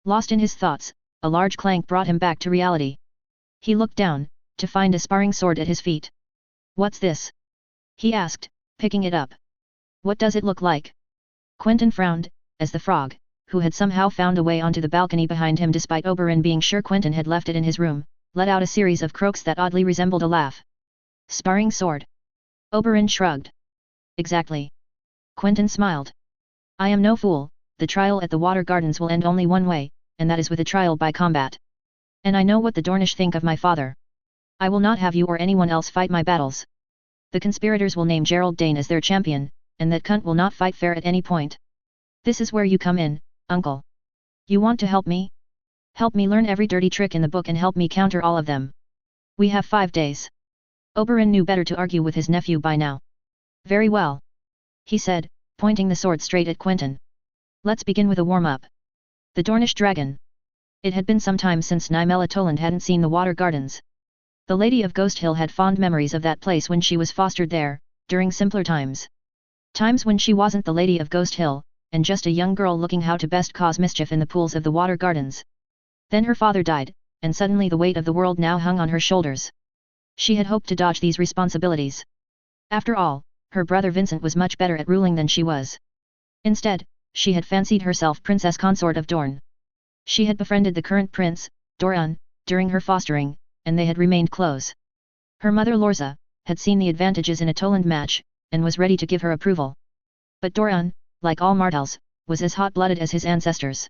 Lost in his thoughts, a large clank brought him back to reality. He looked down, to find a sparring sword at his feet. What's this? He asked, picking it up. What does it look like? Quentyn frowned, as the frog, who had somehow found a way onto the balcony behind him despite Oberyn being sure Quentyn had left it in his room, let out a series of croaks that oddly resembled a laugh. Sparring sword. Oberyn shrugged. Exactly. Quentyn smiled. I am no fool, the trial at the Water Gardens will end only one way, and that is with a trial by combat. And I know what the Dornish think of my father. I will not have you or anyone else fight my battles. The conspirators will name Gerald Dane as their champion, and that cunt will not fight fair at any point. This is where you come in, uncle. You want to help me? Help me learn every dirty trick in the book and help me counter all of them. We have 5 days. Oberyn knew better to argue with his nephew by now. Very well. He said, pointing the sword straight at Quentyn. Let's begin with a warm-up. The Dornish Dragon. It had been some time since Nymella Toland hadn't seen the Water Gardens. The Lady of Ghost Hill had fond memories of that place when she was fostered there, during simpler times. Times when she wasn't the Lady of Ghost Hill, and just a young girl looking how to best cause mischief in the pools of the Water Gardens. Then her father died, and suddenly the weight of the world now hung on her shoulders. She had hoped to dodge these responsibilities. After all, her brother Vincent was much better at ruling than she was. Instead, she had fancied herself Princess Consort of Dorne. She had befriended the current prince, Doran, during her fostering, and they had remained close. Her mother Lorza had seen the advantages in a Toland match, and was ready to give her approval. But Doran, like all Martells, was as hot-blooded as his ancestors.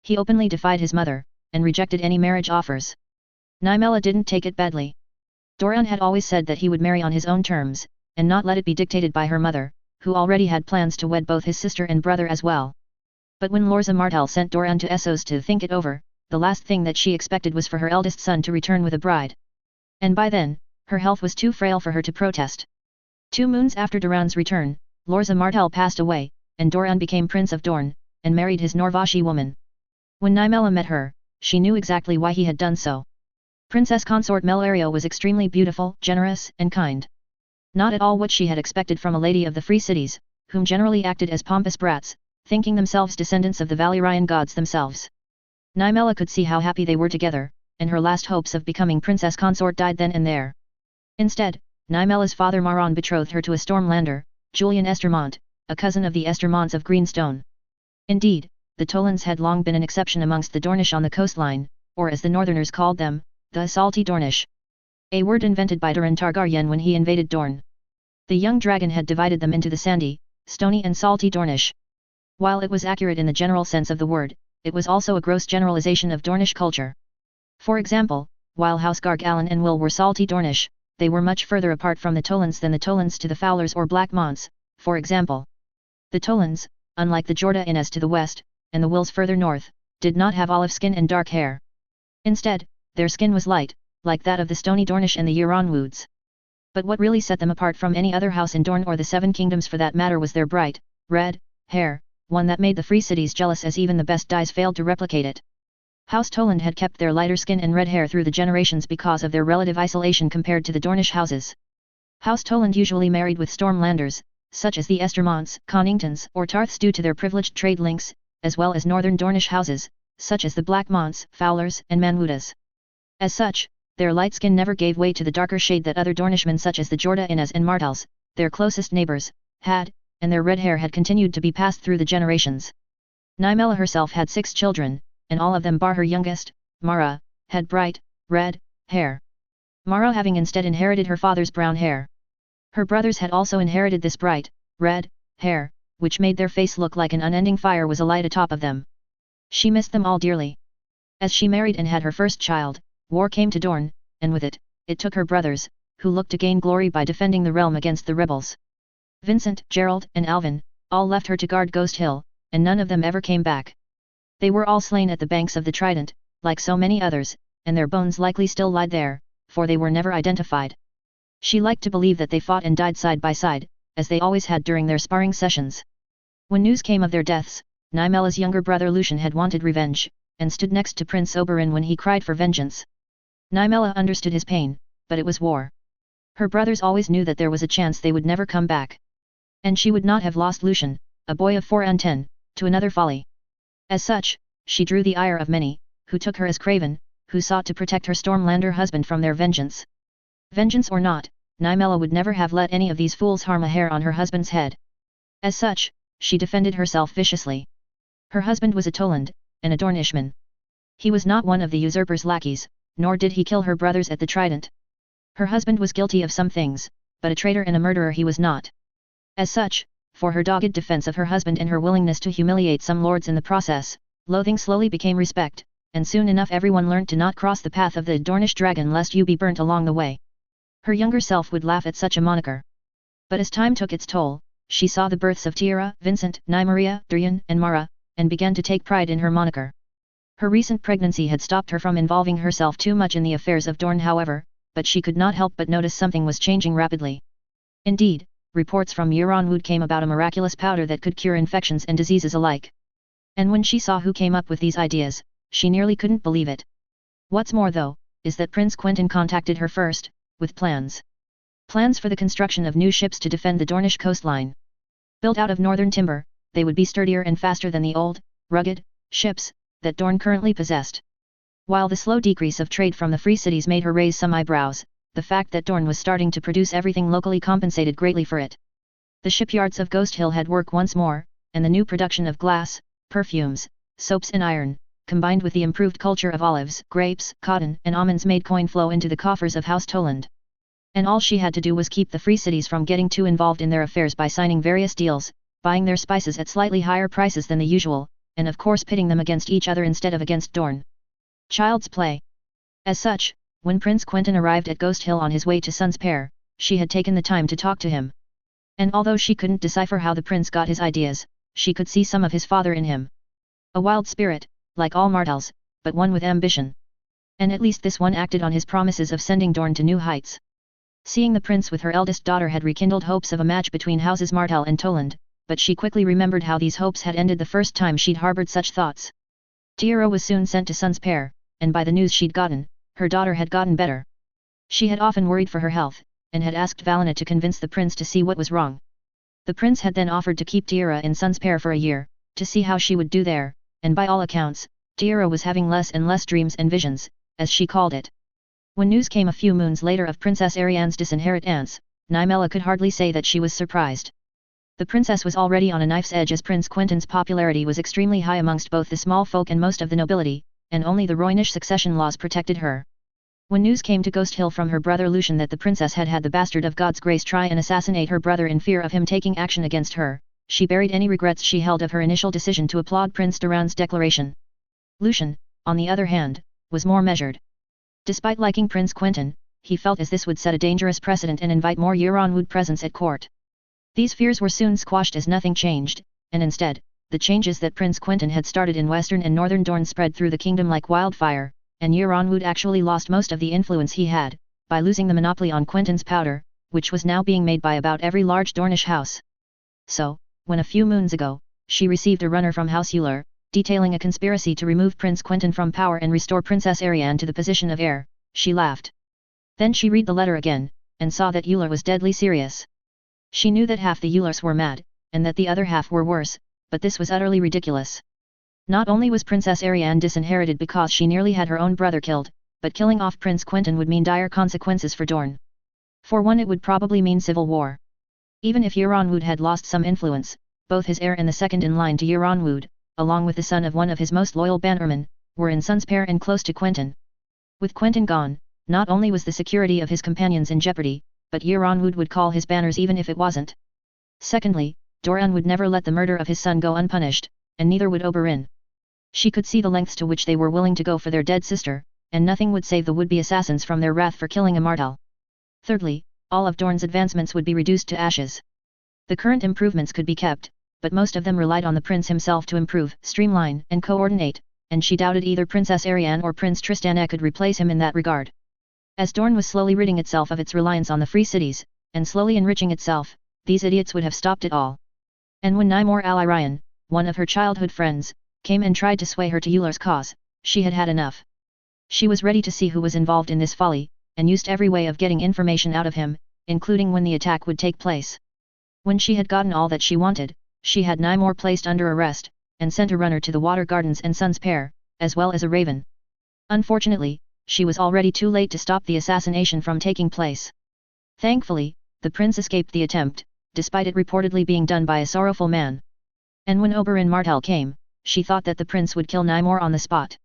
He openly defied his mother, and rejected any marriage offers. Nymella didn't take it badly. Doran had always said that he would marry on his own terms, and not let it be dictated by her mother, who already had plans to wed both his sister and brother as well. But when Lorza Martell sent Doran to Essos to think it over, the last thing that she expected was for her eldest son to return with a bride. And by then, her health was too frail for her to protest. 2 moons after Doran's return, Lorza Martell passed away, and Doran became Prince of Dorne, and married his Norvashi woman. When Nymella met her, she knew exactly why he had done so. Princess Consort Melario was extremely beautiful, generous, and kind. Not at all what she had expected from a lady of the free cities, whom generally acted as pompous brats, thinking themselves descendants of the Valyrian gods themselves. Nymella could see how happy they were together, and her last hopes of becoming princess consort died then and there. Instead, Nymella's father Maron betrothed her to a Stormlander, Julian Estermont, a cousin of the Estermonts of Greenstone. Indeed, the Tollans had long been an exception amongst the Dornish on the coastline, or as the Northerners called them, the salty Dornish. A word invented by Durin Targaryen when he invaded Dorne. The young dragon had divided them into the sandy, stony and salty Dornish. While it was accurate in the general sense of the word, it was also a gross generalization of Dornish culture. For example, while Housegarg Allen and Will were salty Dornish, they were much further apart from the Tollans than the Tollans to the Fowlers or Blackmonts, for example. The Tollans, unlike the Jorda Innes to the west, and the Wills further north, did not have olive skin and dark hair. Instead, their skin was light, like that of the stony Dornish and the Euronwoods. But what really set them apart from any other house in Dorne or the Seven Kingdoms for that matter was their bright, red, hair, one that made the free cities jealous as even the best dyes failed to replicate it. House Toland had kept their lighter skin and red hair through the generations because of their relative isolation compared to the Dornish houses. House Toland usually married with Stormlanders, such as the Estermonts, Conningtons or Tarths due to their privileged trade links, as well as northern Dornish houses, such as the Blackmonts, Fowlers and Manwudas. As such, their light skin never gave way to the darker shade that other Dornishmen such as the Jorda Innes and Martells, their closest neighbors, had, and their red hair had continued to be passed through the generations. Nymella herself had 6 children, and all of them bar her youngest, Mara, had bright, red, hair. Mara having instead inherited her father's brown hair. Her brothers had also inherited this bright, red, hair, which made their face look like an unending fire was alight atop of them. She missed them all dearly. As she married and had her first child, war came to Dorne, and with it, it took her brothers, who looked to gain glory by defending the realm against the rebels. Vincent, Gerald, and Alvin, all left her to guard Ghost Hill, and none of them ever came back. They were all slain at the banks of the Trident, like so many others, and their bones likely still lied there, for they were never identified. She liked to believe that they fought and died side by side, as they always had during their sparring sessions. When news came of their deaths, Nymella's younger brother Lucien had wanted revenge, and stood next to Prince Oberyn when he cried for vengeance. Nymella understood his pain, but it was war. Her brothers always knew that there was a chance they would never come back. And she would not have lost Lucien, a boy of 4 and 10, to another folly. As such, she drew the ire of many, who took her as craven, who sought to protect her Stormlander husband from their vengeance. Vengeance or not, Nymella would never have let any of these fools harm a hair on her husband's head. As such, she defended herself viciously. Her husband was a Toland, and a Dornishman. He was not one of the usurper's lackeys, nor did he kill her brothers at the Trident. Her husband was guilty of some things, but a traitor and a murderer he was not. As such, for her dogged defense of her husband and her willingness to humiliate some lords in the process, loathing slowly became respect, and soon enough everyone learned to not cross the path of the Dornish dragon lest you be burnt along the way. Her younger self would laugh at such a moniker. But as time took its toll, she saw the births of Tira, Vincent, Nymeria, Durian, and Mara, and began to take pride in her moniker. Her recent pregnancy had stopped her from involving herself too much in the affairs of Dorne however, but she could not help but notice something was changing rapidly. Indeed, reports from Euronwood came about a miraculous powder that could cure infections and diseases alike. And when she saw who came up with these ideas, she nearly couldn't believe it. What's more though, is that Prince Quentyn contacted her first, with plans. Plans for the construction of new ships to defend the Dornish coastline. Built out of northern timber, they would be sturdier and faster than the old, rugged, ships, that Dorne currently possessed. While the slow decrease of trade from the free cities made her raise some eyebrows, the fact that Dorne was starting to produce everything locally compensated greatly for it. The shipyards of Ghost Hill had work once more, and the new production of glass, perfumes, soaps and iron, combined with the improved culture of olives, grapes, cotton and almonds made coin flow into the coffers of House Toland. And all she had to do was keep the free cities from getting too involved in their affairs by signing various deals, buying their spices at slightly higher prices than the usual, and of course pitting them against each other instead of against Dorne. Child's play. As such, when Prince Quentyn arrived at Ghost Hill on his way to Sun's Pair, she had taken the time to talk to him. And although she couldn't decipher how the prince got his ideas, she could see some of his father in him. A wild spirit, like all Martells, but one with ambition. And at least this one acted on his promises of sending Dorn to new heights. Seeing the prince with her eldest daughter had rekindled hopes of a match between houses Martell and Toland, but she quickly remembered how these hopes had ended the first time she'd harbored such thoughts. Tira was soon sent to Sun's pair, and by the news she'd gotten, her daughter had gotten better. She had often worried for her health, and had asked Valina to convince the prince to see what was wrong. The prince had then offered to keep Tira in Sun's pair for a year, to see how she would do there, and by all accounts, Tira was having less and less dreams and visions, as she called it. When news came a few moons later of Princess Ariane's disinheritance, Nymella could hardly say that she was surprised. The princess was already on a knife's edge as Prince Quentyn's popularity was extremely high amongst both the small folk and most of the nobility, and only the Roynish succession laws protected her. When news came to Ghost Hill from her brother Lucian that the princess had had the bastard of God's grace try and assassinate her brother in fear of him taking action against her, she buried any regrets she held of her initial decision to applaud Prince Doran's declaration. Lucian, on the other hand, was more measured. Despite liking Prince Quentyn, he felt as this would set a dangerous precedent and invite more Euronwood presence at court. These fears were soon squashed as nothing changed, and instead, the changes that Prince Quentyn had started in western and northern Dorne spread through the kingdom like wildfire, and Euronwood actually lost most of the influence he had, by losing the monopoly on Quentyn's powder, which was now being made by about every large Dornish house. So, when a few moons ago, she received a runner from House Euler, detailing a conspiracy to remove Prince Quentyn from power and restore Princess Ariane to the position of heir, she laughed. Then she read the letter again, and saw that Euler was deadly serious. She knew that half the Eulers were mad, and that the other half were worse, but this was utterly ridiculous. Not only was Princess Ariane disinherited because she nearly had her own brother killed, but killing off Prince Quentyn would mean dire consequences for Dorne. For one, it would probably mean civil war. Even if Euronwood had lost some influence, both his heir and the second in line to Euronwood, along with the son of one of his most loyal bannermen, were in Sun's pair and close to Quentyn. With Quentyn gone, not only was the security of his companions in jeopardy, but Euronwood would call his banners even if it wasn't. Secondly, Doran would never let the murder of his son go unpunished, and neither would Oberyn. She could see the lengths to which they were willing to go for their dead sister, and nothing would save the would-be assassins from their wrath for killing a Martell. Thirdly, all of Dorne's advancements would be reduced to ashes. The current improvements could be kept, but most of them relied on the prince himself to improve, streamline, and coordinate, and she doubted either Princess Ariane or Prince Tristana could replace him in that regard. As Dorne was slowly ridding itself of its reliance on the free cities, and slowly enriching itself, these idiots would have stopped it all. And when Nymor Alirion, one of her childhood friends, came and tried to sway her to Euler's cause, she had had enough. She was ready to see who was involved in this folly, and used every way of getting information out of him, including when the attack would take place. When she had gotten all that she wanted, she had Nymor placed under arrest, and sent a runner to the Water Gardens and Sun's pair, as well as a raven. Unfortunately, she was already too late to stop the assassination from taking place. Thankfully, the prince escaped the attempt, despite it reportedly being done by a sorrowful man. And when Oberyn Martell came, she thought that the prince would kill Nymor on the spot.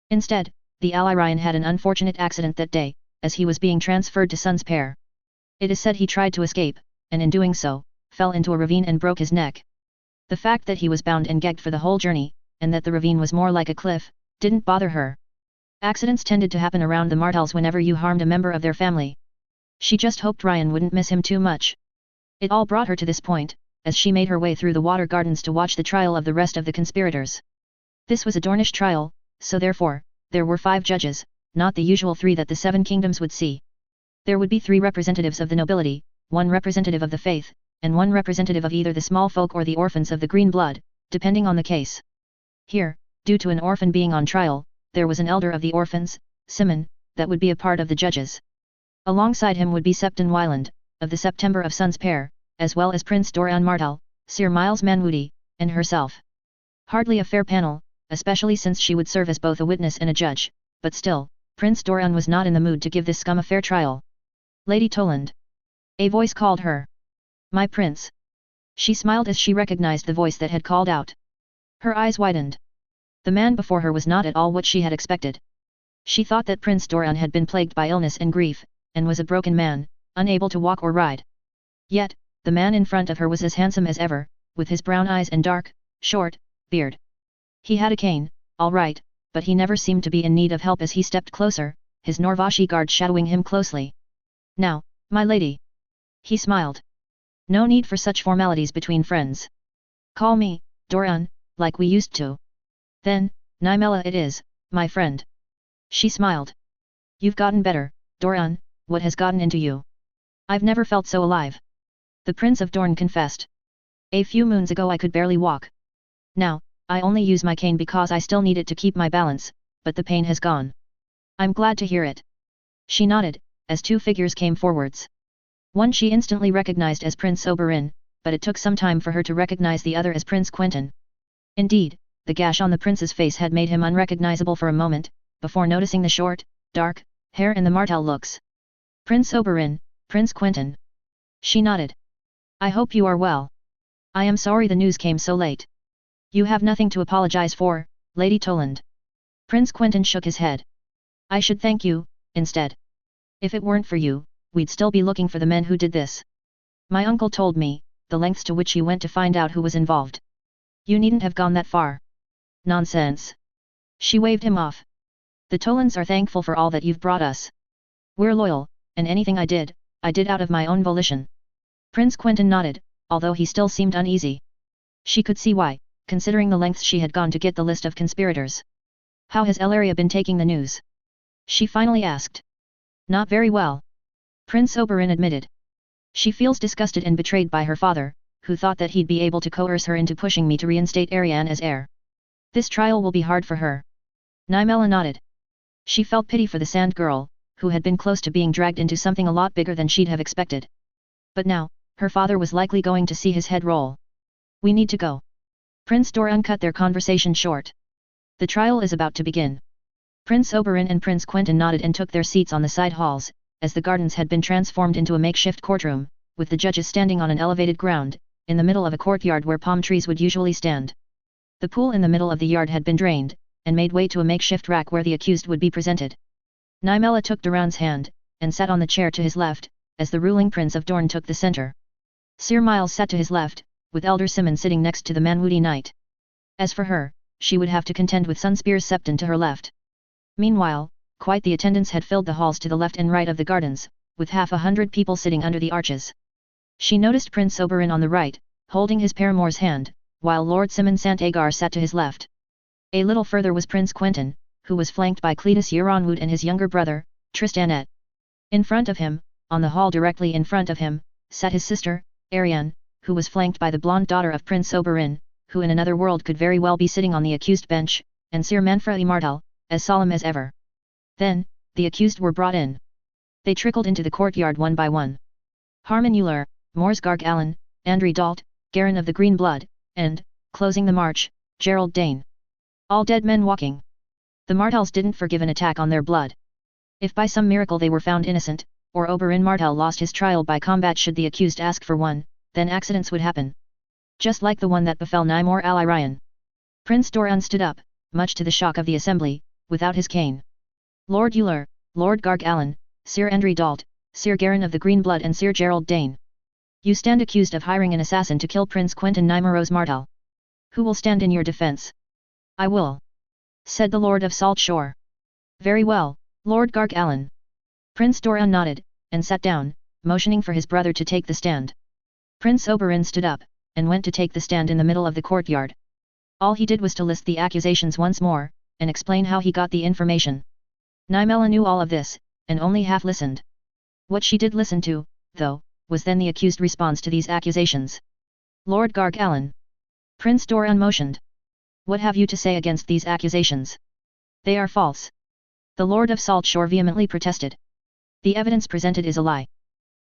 Instead, the Alirion had an unfortunate accident that day, as he was being transferred to Sun's pair. It is said he tried to escape, and in doing so, fell into a ravine and broke his neck. The fact that he was bound and gagged for the whole journey, and that the ravine was more like a cliff, didn't bother her. Accidents tended to happen around the Martells whenever you harmed a member of their family. She just hoped Ryan wouldn't miss him too much. It all brought her to this point, as she made her way through the Water Gardens to watch the trial of the rest of the conspirators. This was a Dornish trial, so therefore, there were 5 judges, not the usual 3 that the 7 kingdoms would see. There would be 3 representatives of the nobility, 1 representative of the faith, and 1 representative of either the small folk or the orphans of the green blood, depending on the case. Here, due to an orphan being on trial, there was an elder of the orphans, Simon, that would be a part of the judges. Alongside him would be Septon Wyland, of the September of Sun's pair, as well as Prince Doran Martell, Sir Miles Manwoody, and herself. Hardly a fair panel, especially since she would serve as both a witness and a judge, but still, Prince Doran was not in the mood to give this scum a fair trial. Lady Toland. A voice called her. My prince. She smiled as she recognized the voice that had called out. Her eyes widened. The man before her was not at all what she had expected. She thought that Prince Doran had been plagued by illness and grief, and was a broken man, unable to walk or ride. Yet, the man in front of her was as handsome as ever, with his brown eyes and dark, short, beard. He had a cane, all right, but he never seemed to be in need of help as he stepped closer, his Norvashi guard shadowing him closely. Now, my lady. He smiled. No need for such formalities between friends. Call me, Doran, like we used to. Then, Nymella it is, my friend. She smiled. You've gotten better, Doran, what has gotten into you? I've never felt so alive. The Prince of Dorne confessed. A few moons ago I could barely walk. Now, I only use my cane because I still need it to keep my balance, but the pain has gone. I'm glad to hear it. She nodded, as two figures came forwards. One she instantly recognized as Prince Oberyn, but it took some time for her to recognize the other as Prince Quentyn. Indeed, the gash on the prince's face had made him unrecognizable for a moment, before noticing the short, dark, hair and the Martell looks. Prince Oberyn, Prince Quentyn. She nodded. I hope you are well. I am sorry the news came so late. You have nothing to apologize for, Lady Toland. Prince Quentyn shook his head. I should thank you, instead. If it weren't for you, we'd still be looking for the men who did this. My uncle told me, the lengths to which you went to find out who was involved. You needn't have gone that far. Nonsense. She waved him off. The Tolands are thankful for all that you've brought us. We're loyal, and anything I did out of my own volition. Prince Quentyn nodded, although he still seemed uneasy. She could see why, considering the lengths she had gone to get the list of conspirators. How has Elaria been taking the news? She finally asked. Not very well. Prince Oberyn admitted. She feels disgusted and betrayed by her father, who thought that he'd be able to coerce her into pushing me to reinstate Arianne as heir. This trial will be hard for her. Nymella nodded. She felt pity for the Sand Girl, who had been close to being dragged into something a lot bigger than she'd have expected. But now, her father was likely going to see his head roll. We need to go. Prince Doran cut their conversation short. The trial is about to begin. Prince Oberyn and Prince Quentyn nodded and took their seats on the side halls, as the gardens had been transformed into a makeshift courtroom, with the judges standing on an elevated ground, in the middle of a courtyard where palm trees would usually stand. The pool in the middle of the yard had been drained, and made way to a makeshift rack where the accused would be presented. Nymella took Doran's hand, and sat on the chair to his left, as the ruling Prince of Dorne took the center. Sir Miles sat to his left, with Elder Simon sitting next to the Manwoody Knight. As for her, she would have to contend with Sunspear's Septon to her left. Meanwhile, quite the attendance had filled the halls to the left and right of the gardens, with 100 people sitting under the arches. She noticed Prince Oberyn on the right, holding his paramour's hand, while Lord Simon St. Agar sat to his left. A little further was Prince Quentyn, who was flanked by Cletus Euronwood and his younger brother, Tristanet. In front of him, on the hall directly in front of him, sat his sister, Arianne, who was flanked by the blonde daughter of Prince Oberyn, who in another world could very well be sitting on the accused bench, and Sir Manfred Martell, as solemn as ever. Then, the accused were brought in. They trickled into the courtyard one by one. Harmon Euler, Morsgarg Allen, Andry Dalt, Garin of the Green Blood, and, closing the march, Gerald Dane. All dead men walking. The Martells didn't forgive an attack on their blood. If by some miracle they were found innocent, or Oberyn Martell lost his trial by combat should the accused ask for one, then accidents would happen. Just like the one that befell Nymor Alirion. Prince Doran stood up, much to the shock of the assembly, without his cane. Lord Euler, Lord Garg Allen, Sir Andry Dalt, Sir Garin of the Green Blood and Sir Gerald Dane. You stand accused of hiring an assassin to kill Prince Quentyn Nymeros Martell. Who will stand in your defense? I will. Said the Lord of Salt Shore. Very well, Lord Garg Allen. Prince Doran nodded, and sat down, motioning for his brother to take the stand. Prince Oberyn stood up, and went to take the stand in the middle of the courtyard. All he did was to list the accusations once more, and explain how he got the information. Nymella knew all of this, and only half listened. What she did listen to, though, was then the accused response to these accusations. Lord Garg Allen. Prince Doran motioned. What have you to say against these accusations? They are false. The Lord of Salt Shore vehemently protested. The evidence presented is a lie.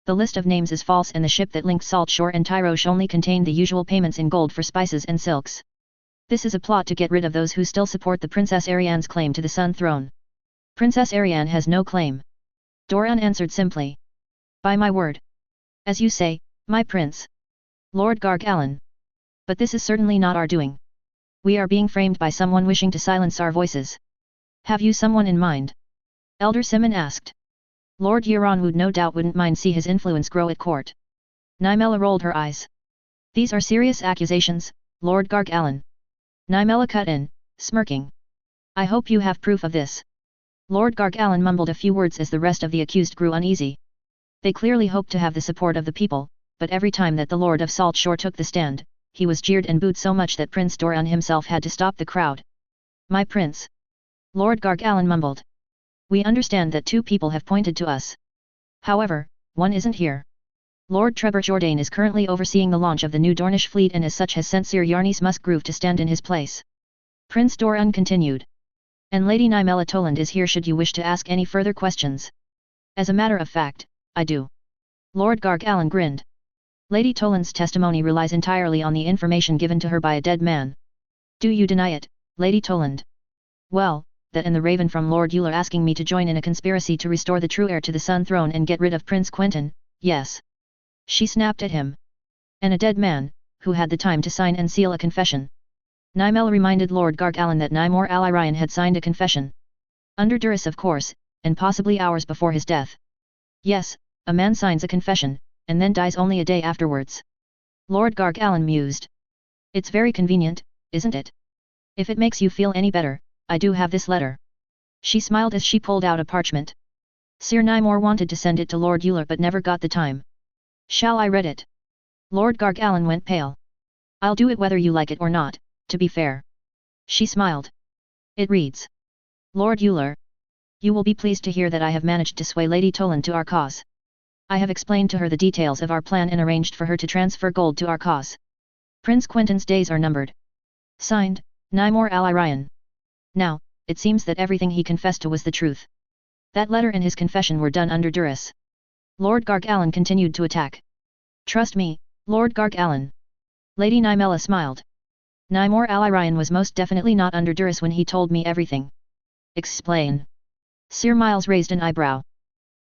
The list of names is false and the ship that linked Salt Shore and Tyrosh only contained the usual payments in gold for spices and silks. This is a plot to get rid of those who still support the Princess Arianne's claim to the Sun Throne. Princess Arianne has no claim. Doran answered simply. By my word. As you say, my prince. Lord Garg Allen. But this is certainly not our doing. We are being framed by someone wishing to silence our voices. Have you someone in mind? Elder Simon asked. Lord Euronwood no doubt wouldn't mind see his influence grow at court. Nymella rolled her eyes. These are serious accusations, Lord Garg Allen. Nymella cut in, smirking. I hope you have proof of this. Lord Garg Allen mumbled a few words as the rest of the accused grew uneasy. They clearly hoped to have the support of the people, but every time that the Lord of Salt Shore took the stand, he was jeered and booed so much that Prince Doran himself had to stop the crowd. "My prince," Lord Gargallan mumbled. "We understand that two people have pointed to us. However, one isn't here. Lord Trebor Jordan is currently overseeing the launch of the new Dornish fleet and as such has sent Sir Yarnis Musgrove to stand in his place." Prince Doran continued. "And Lady Nymella Toland is here should you wish to ask any further questions." "As a matter of fact, I do." Lord Gargallan grinned. "Lady Toland's testimony relies entirely on the information given to her by a dead man. Do you deny it, Lady Toland?" "Well, that and the raven from Lord Euler asking me to join in a conspiracy to restore the true heir to the Sun Throne and get rid of Prince Quentyn, yes." She snapped at him. "And a dead man, who had the time to sign and seal a confession." Nymella reminded Lord Gargallan that Nymor Allyrion had signed a confession. Under duress of course, and possibly hours before his death. "Yes, a man signs a confession, and then dies only a day afterwards." Lord Gargallan mused. "It's very convenient, isn't it? If it makes you feel any better, I do have this letter." She smiled as she pulled out a parchment. Sir Nymor wanted to send it to Lord Euler but never got the time. "Shall I read it?" Lord Gargallan went pale. "I'll do it whether you like it or not, to be fair." She smiled. It reads. "Lord Euler. You will be pleased to hear that I have managed to sway Lady Toland to our cause. I have explained to her the details of our plan and arranged for her to transfer gold to our cause. Prince Quentyn's days are numbered. Signed, Nymor Allyrion." Now, it seems that everything he confessed to was the truth. That letter and his confession were done under duress. Lord Gargallan continued to attack. "Trust me, Lord Gargallan." Lady Nymella smiled. "Nymor Allyrion was most definitely not under duress when he told me everything." "Explain." Sir Miles raised an eyebrow.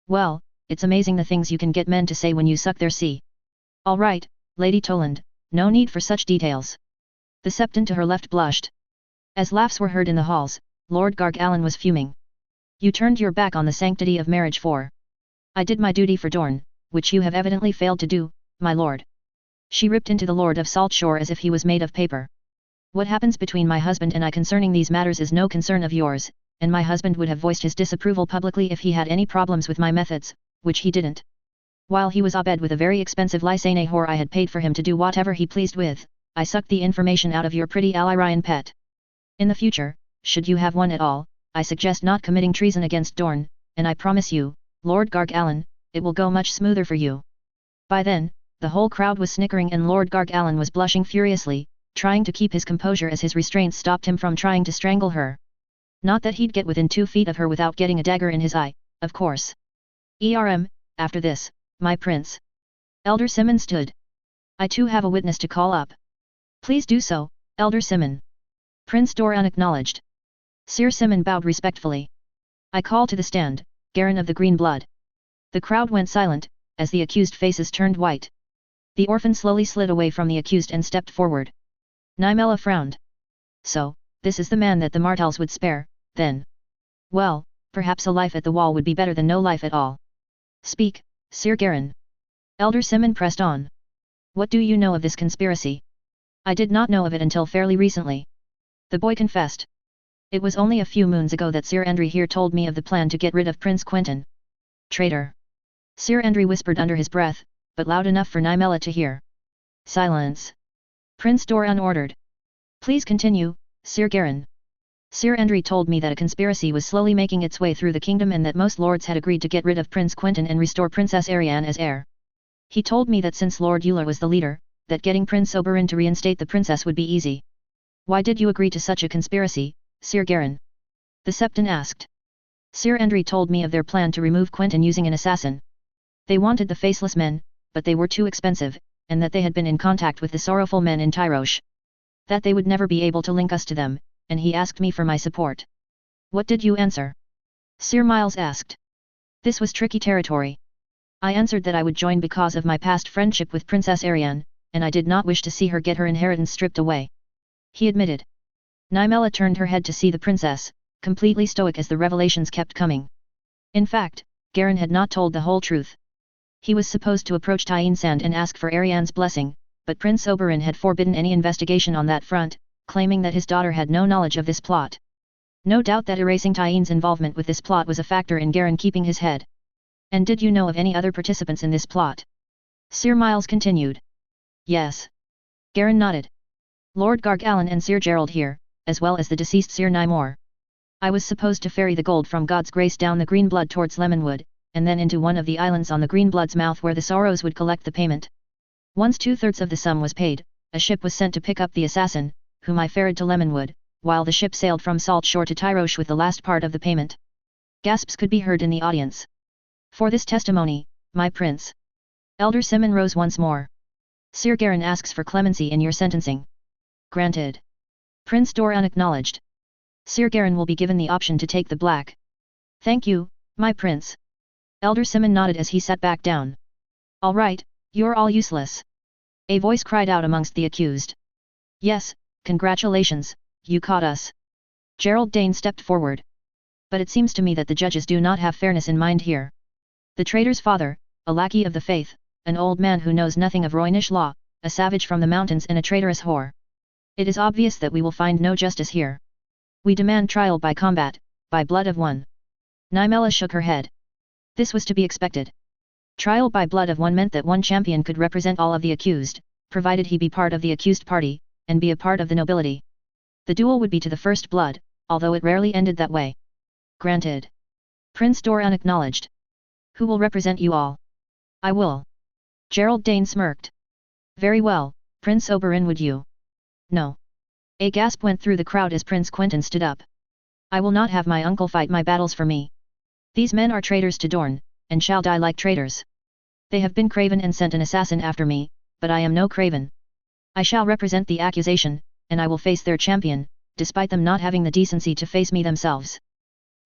"Well, it's amazing the things you can get men to say when you suck their sea." "All right, Lady Toland, no need for such details." The Septon to her left blushed. As laughs were heard in the halls, Lord Gargallan was fuming. "You turned your back on the sanctity of marriage for. I did my duty for Dorne, which you have evidently failed to do, my lord." She ripped into the Lord of Salt Shore as if he was made of paper. "What happens between my husband and I concerning these matters is no concern of yours, and my husband would have voiced his disapproval publicly if he had any problems with my methods, which he didn't. While he was abed with a very expensive Lysane whore I had paid for him to do whatever he pleased with, I sucked the information out of your pretty Allyrion pet. In the future, should you have one at all, I suggest not committing treason against Dorne, and I promise you, Lord Gargallan, it will go much smoother for you." By then, the whole crowd was snickering and Lord Gargallan was blushing furiously, trying to keep his composure as his restraints stopped him from trying to strangle her. Not that he'd get within 2 feet of her without getting a dagger in his eye, of course. After this, my prince." Elder Simon stood. "I too have a witness to call up." "Please do so, Elder Simon." Prince Doran acknowledged. Sir Simon bowed respectfully. "I call to the stand, Garin of the Green Blood." The crowd went silent, as the accused faces turned white. The orphan slowly slid away from the accused and stepped forward. Nymella frowned. "So, this is the man that the Martells would spare, then? Well, perhaps a life at the wall would be better than no life at all." "Speak, Sir Garin." Elder Simon pressed on. "What do you know of this conspiracy?" "I did not know of it until fairly recently." The boy confessed. "It was only a few moons ago that Sir Andry here told me of the plan to get rid of Prince Quentyn." "Traitor!" Sir Andry whispered under his breath, but loud enough for Nymella to hear. "Silence!" Prince Doran ordered. "Please continue, Sir Garin." "Sir Andry told me that a conspiracy was slowly making its way through the kingdom and that most lords had agreed to get rid of Prince Quentyn and restore Princess Arianne as heir. He told me that since Lord Euler was the leader, that getting Prince Oberyn to reinstate the princess would be easy." "Why did you agree to such a conspiracy, Sir Garin?" the Septon asked. "Sir Andry told me of their plan to remove Quentyn using an assassin. They wanted the faceless men, but they were too expensive, and that they had been in contact with the sorrowful men in Tyrosh. That they would never be able to link us to them, and he asked me for my support." "What did you answer?" Sir Miles asked. This was tricky territory. "I answered that I would join because of my past friendship with Princess Arianne, and I did not wish to see her get her inheritance stripped away," he admitted. Nymella turned her head to see the princess, completely stoic as the revelations kept coming. In fact, Garin had not told the whole truth. He was supposed to approach Tyene Sand and ask for Arianne's blessing, but Prince Oberyn had forbidden any investigation on that front, claiming that his daughter had no knowledge of this plot. No doubt that erasing Tyene's involvement with this plot was a factor in Garin keeping his head. "And did you know of any other participants in this plot?" Sir Miles continued. Yes. Garin nodded. Lord Gargallan and Sir Gerald here, as well as the deceased Sir Nymore. I was supposed to ferry the gold from God's grace down the Green Blood towards Lemonwood, and then into one of the islands on the Green Blood's mouth where the Sorrows would collect the payment. Once 2/3 of the sum was paid, a ship was sent to pick up the assassin, whom I ferried to Lemonwood, while the ship sailed from Salt Shore to Tyrosh with the last part of the payment. Gasps could be heard in the audience. For this testimony, my prince. Elder Simon rose once more. Sir Garin asks for clemency in your sentencing. Granted. Prince Doran acknowledged. Sir Garin will be given the option to take the black. Thank you, my prince. Elder Simon nodded as he sat back down. All right, you're all useless. A voice cried out amongst the accused. Yes, congratulations, you caught us. Gerald Dane stepped forward. But it seems to me that the judges do not have fairness in mind here. The traitor's father, a lackey of the faith, an old man who knows nothing of Roynish law, a savage from the mountains and a traitorous whore. It is obvious that we will find no justice here. We demand trial by combat, by blood of one. Nymella shook her head. This was to be expected. Trial by blood of one meant that one champion could represent all of the accused, provided he be part of the accused party, and be a part of the nobility. The duel would be to the first blood, although it rarely ended that way. Granted. Prince Doran acknowledged. Who will represent you all? I will. Gerald Dane smirked. Very well, Prince Oberyn, would you? No. A gasp went through the crowd as Prince Quentyn stood up. I will not have my uncle fight my battles for me. These men are traitors to Dorne, and shall die like traitors. They have been craven and sent an assassin after me, but I am no craven. I shall represent the accusation, and I will face their champion, despite them not having the decency to face me themselves.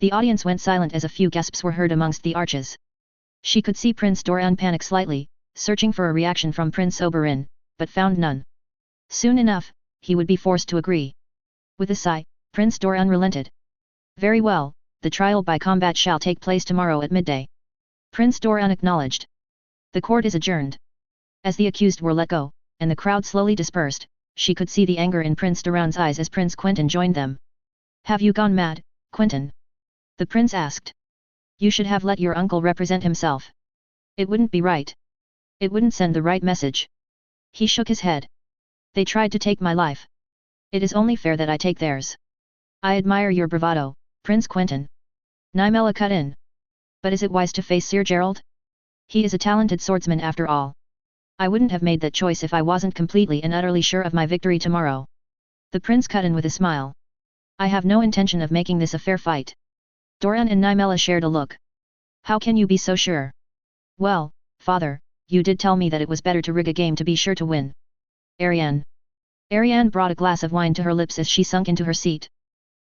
The audience went silent as a few gasps were heard amongst the arches. She could see Prince Doran panic slightly, searching for a reaction from Prince Oberyn, but found none. Soon enough, he would be forced to agree. With a sigh, Prince Doran relented. Very well, the trial by combat shall take place tomorrow at midday. Prince Doran acknowledged. The court is adjourned. As the accused were let go, and the crowd slowly dispersed, she could see the anger in Prince Doran's eyes as Prince Quentyn joined them. Have you gone mad, Quentyn? The prince asked. You should have let your uncle represent himself. It wouldn't be right. It wouldn't send the right message. He shook his head. They tried to take my life. It is only fair that I take theirs. I admire your bravado, Prince Quentyn. Nymella cut in. But is it wise to face Sir Gerald? He is a talented swordsman after all. I wouldn't have made that choice if I wasn't completely and utterly sure of my victory tomorrow. The prince cut in with a smile. I have no intention of making this a fair fight. Doran and Nymella shared a look. How can you be so sure? Well, father, you did tell me that it was better to rig a game to be sure to win. Arianne. Arianne brought a glass of wine to her lips as she sunk into her seat.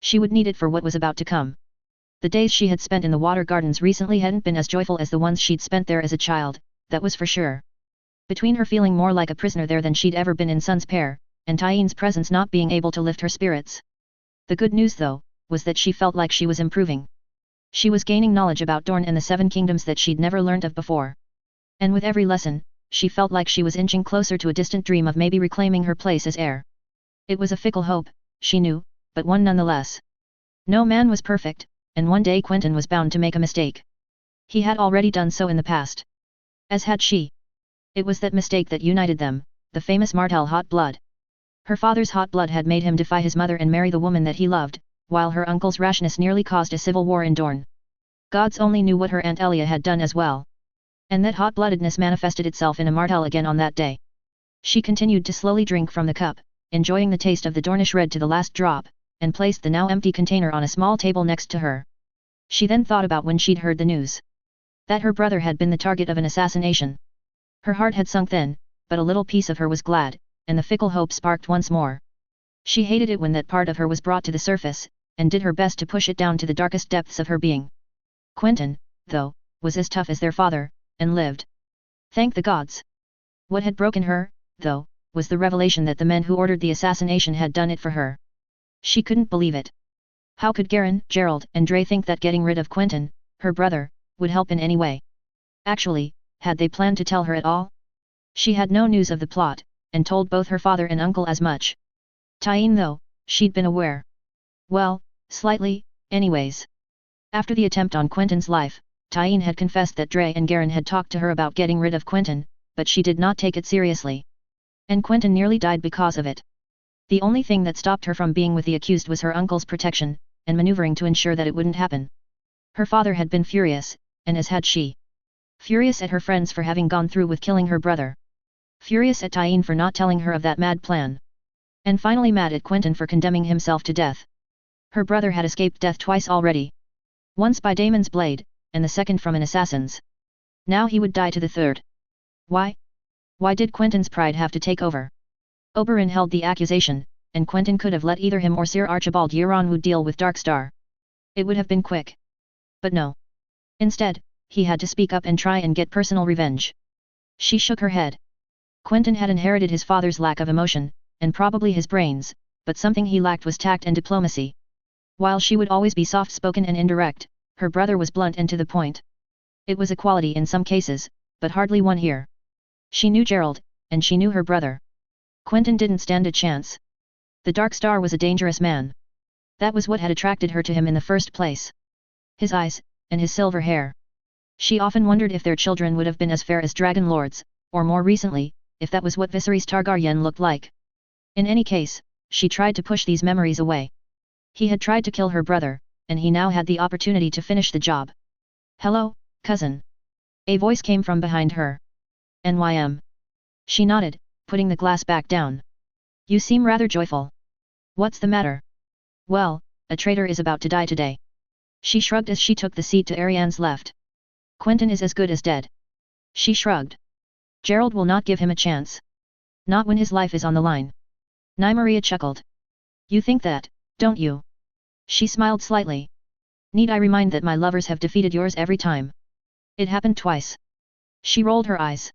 She would need it for what was about to come. The days she had spent in the water gardens recently hadn't been as joyful as the ones she'd spent there as a child, that was for sure. Between her feeling more like a prisoner there than she'd ever been in Sun's Pair, and Tyeen's presence not being able to lift her spirits. The good news though, was that she felt like she was improving. She was gaining knowledge about Dorne and the Seven Kingdoms that she'd never learnt of before. And with every lesson, she felt like she was inching closer to a distant dream of maybe reclaiming her place as heir. It was a fickle hope, she knew, but one nonetheless. No man was perfect, and one day Quentyn was bound to make a mistake. He had already done so in the past. As had she. It was that mistake that united them, the famous Martell hot blood. Her father's hot blood had made him defy his mother and marry the woman that he loved, while her uncle's rashness nearly caused a civil war in Dorne. Gods only knew what her Aunt Elia had done as well. And that hot-bloodedness manifested itself in a Martell again on that day. She continued to slowly drink from the cup, enjoying the taste of the Dornish red to the last drop, and placed the now empty container on a small table next to her. She then thought about when she'd heard the news. That her brother had been the target of an assassination. Her heart had sunk then, but a little piece of her was glad, and the fickle hope sparked once more. She hated it when that part of her was brought to the surface, and did her best to push it down to the darkest depths of her being. Quentyn, though, was as tough as their father, and lived. Thank the gods. What had broken her, though, was the revelation that the men who ordered the assassination had done it for her. She couldn't believe it. How could Garin, Gerald, and Dre think that getting rid of Quentyn, her brother, would help in any way? Actually, had they planned to tell her at all? She had no news of the plot, and told both her father and uncle as much. Tyeen though, she'd been aware. Well, slightly, anyways. After the attempt on Quentyn's life, Tyeen had confessed that Dre and Garin had talked to her about getting rid of Quentyn, but she did not take it seriously. And Quentyn nearly died because of it. The only thing that stopped her from being with the accused was her uncle's protection, and maneuvering to ensure that it wouldn't happen. Her father had been furious, and as had she. Furious at her friends for having gone through with killing her brother. Furious at Tyene for not telling her of that mad plan. And finally mad at Quentyn for condemning himself to death. Her brother had escaped death twice already. Once by Daemon's blade, and the second from an assassin's. Now he would die to the third. Why? Why did Quentyn's pride have to take over? Oberyn held the accusation, and Quentyn could have let either him or Sir Archibald Euronwood deal with Darkstar. It would have been quick. But no. Instead, he had to speak up and try and get personal revenge. She shook her head. Quentyn had inherited his father's lack of emotion, and probably his brains, but something he lacked was tact and diplomacy. While she would always be soft-spoken and indirect, her brother was blunt and to the point. It was a quality in some cases, but hardly one here. She knew Gerald, and she knew her brother. Quentyn didn't stand a chance. The Darkstar was a dangerous man. That was what had attracted her to him in the first place. His eyes, and his silver hair. She often wondered if their children would have been as fair as dragon lords, or more recently, if that was what Viserys Targaryen looked like. In any case, she tried to push these memories away. He had tried to kill her brother, and he now had the opportunity to finish the job. "Hello, cousin." A voice came from behind her. "NYM." She nodded, putting the glass back down. "You seem rather joyful. What's the matter?" "Well, a traitor is about to die today." She shrugged as she took the seat to Arianne's left. "Quentyn is as good as dead." She shrugged. "Gerald will not give him a chance. Not when his life is on the line." Nymeria chuckled. "You think that, don't you?" She smiled slightly. "Need I remind that my lovers have defeated yours every time? It happened twice." She rolled her eyes.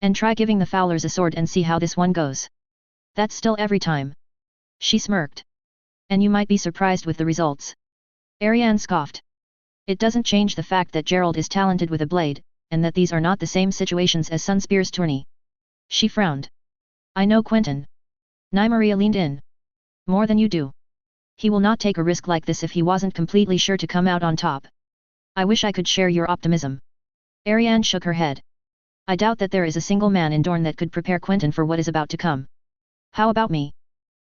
"And try giving the Fowlers a sword and see how this one goes. That's still every time." She smirked. "And you might be surprised with the results." Arianne scoffed. "It doesn't change the fact that Gerald is talented with a blade, and that these are not the same situations as Sunspear's tourney." She frowned. "I know Quentyn." Nymeria leaned in. "More than you do. He will not take a risk like this if he wasn't completely sure to come out on top." "I wish I could share your optimism." Arianne shook her head. "I doubt that there is a single man in Dorne that could prepare Quentyn for what is about to come." "How about me?"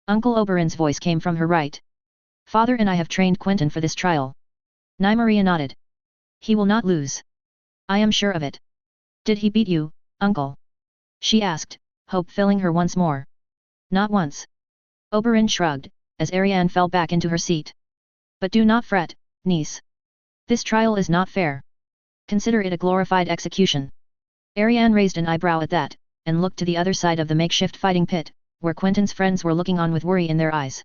Uncle Oberyn's voice came from her right. "Father and I have trained Quentyn for this trial." Nymeria nodded. "He will not lose. I am sure of it." "Did he beat you, uncle?" she asked, hope filling her once more. "Not once." Oberyn shrugged, as Arianne fell back into her seat. "But do not fret, niece. This trial is not fair. Consider it a glorified execution." Arianne raised an eyebrow at that, and looked to the other side of the makeshift fighting pit, where Quentyn's friends were looking on with worry in their eyes.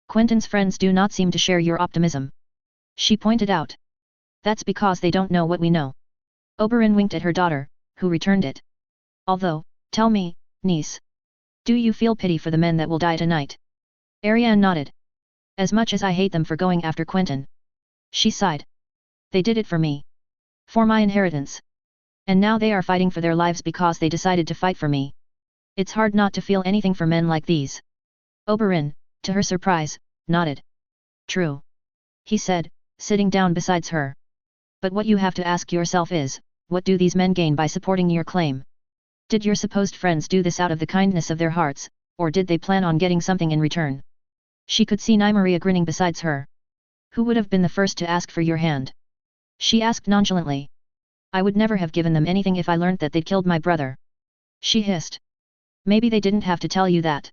"Quentyn's friends do not seem to share your optimism," she pointed out. "That's because they don't know what we know." Oberyn winked at her daughter, who returned it. "Although, tell me, niece. Do you feel pity for the men that will die tonight?" Arianne nodded. "As much as I hate them for going after Quentyn." She sighed. "They did it for me. For my inheritance. And now they are fighting for their lives because they decided to fight for me. It's hard not to feel anything for men like these." Oberyn, to her surprise, nodded. "True," he said, sitting down beside her. "But what you have to ask yourself is, what do these men gain by supporting your claim? Did your supposed friends do this out of the kindness of their hearts, or did they plan on getting something in return?" She could see Nymeria grinning beside her. "Who would have been the first to ask for your hand?" she asked nonchalantly. "I would never have given them anything if I learnt that they'd killed my brother," she hissed. "Maybe they didn't have to tell you that."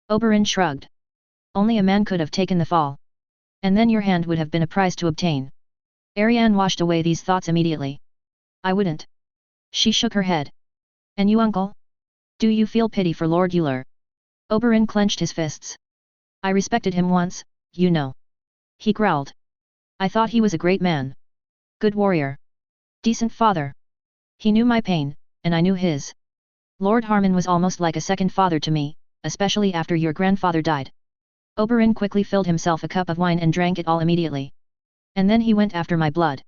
Oberyn shrugged. "Only a man could have taken the fall. And then your hand would have been a prize to obtain." Arianne washed away these thoughts immediately. "I wouldn't." She shook her head. "And you, uncle? Do you feel pity for Lord Euler?" Oberyn clenched his fists. "I respected him once, you know." He growled. "I thought he was a great man. Good warrior. Decent father. He knew my pain, and I knew his. Lord Harmon was almost like a second father to me, especially after your grandfather died." Oberyn quickly filled himself a cup of wine and drank it all immediately. "And then he went after my blood,"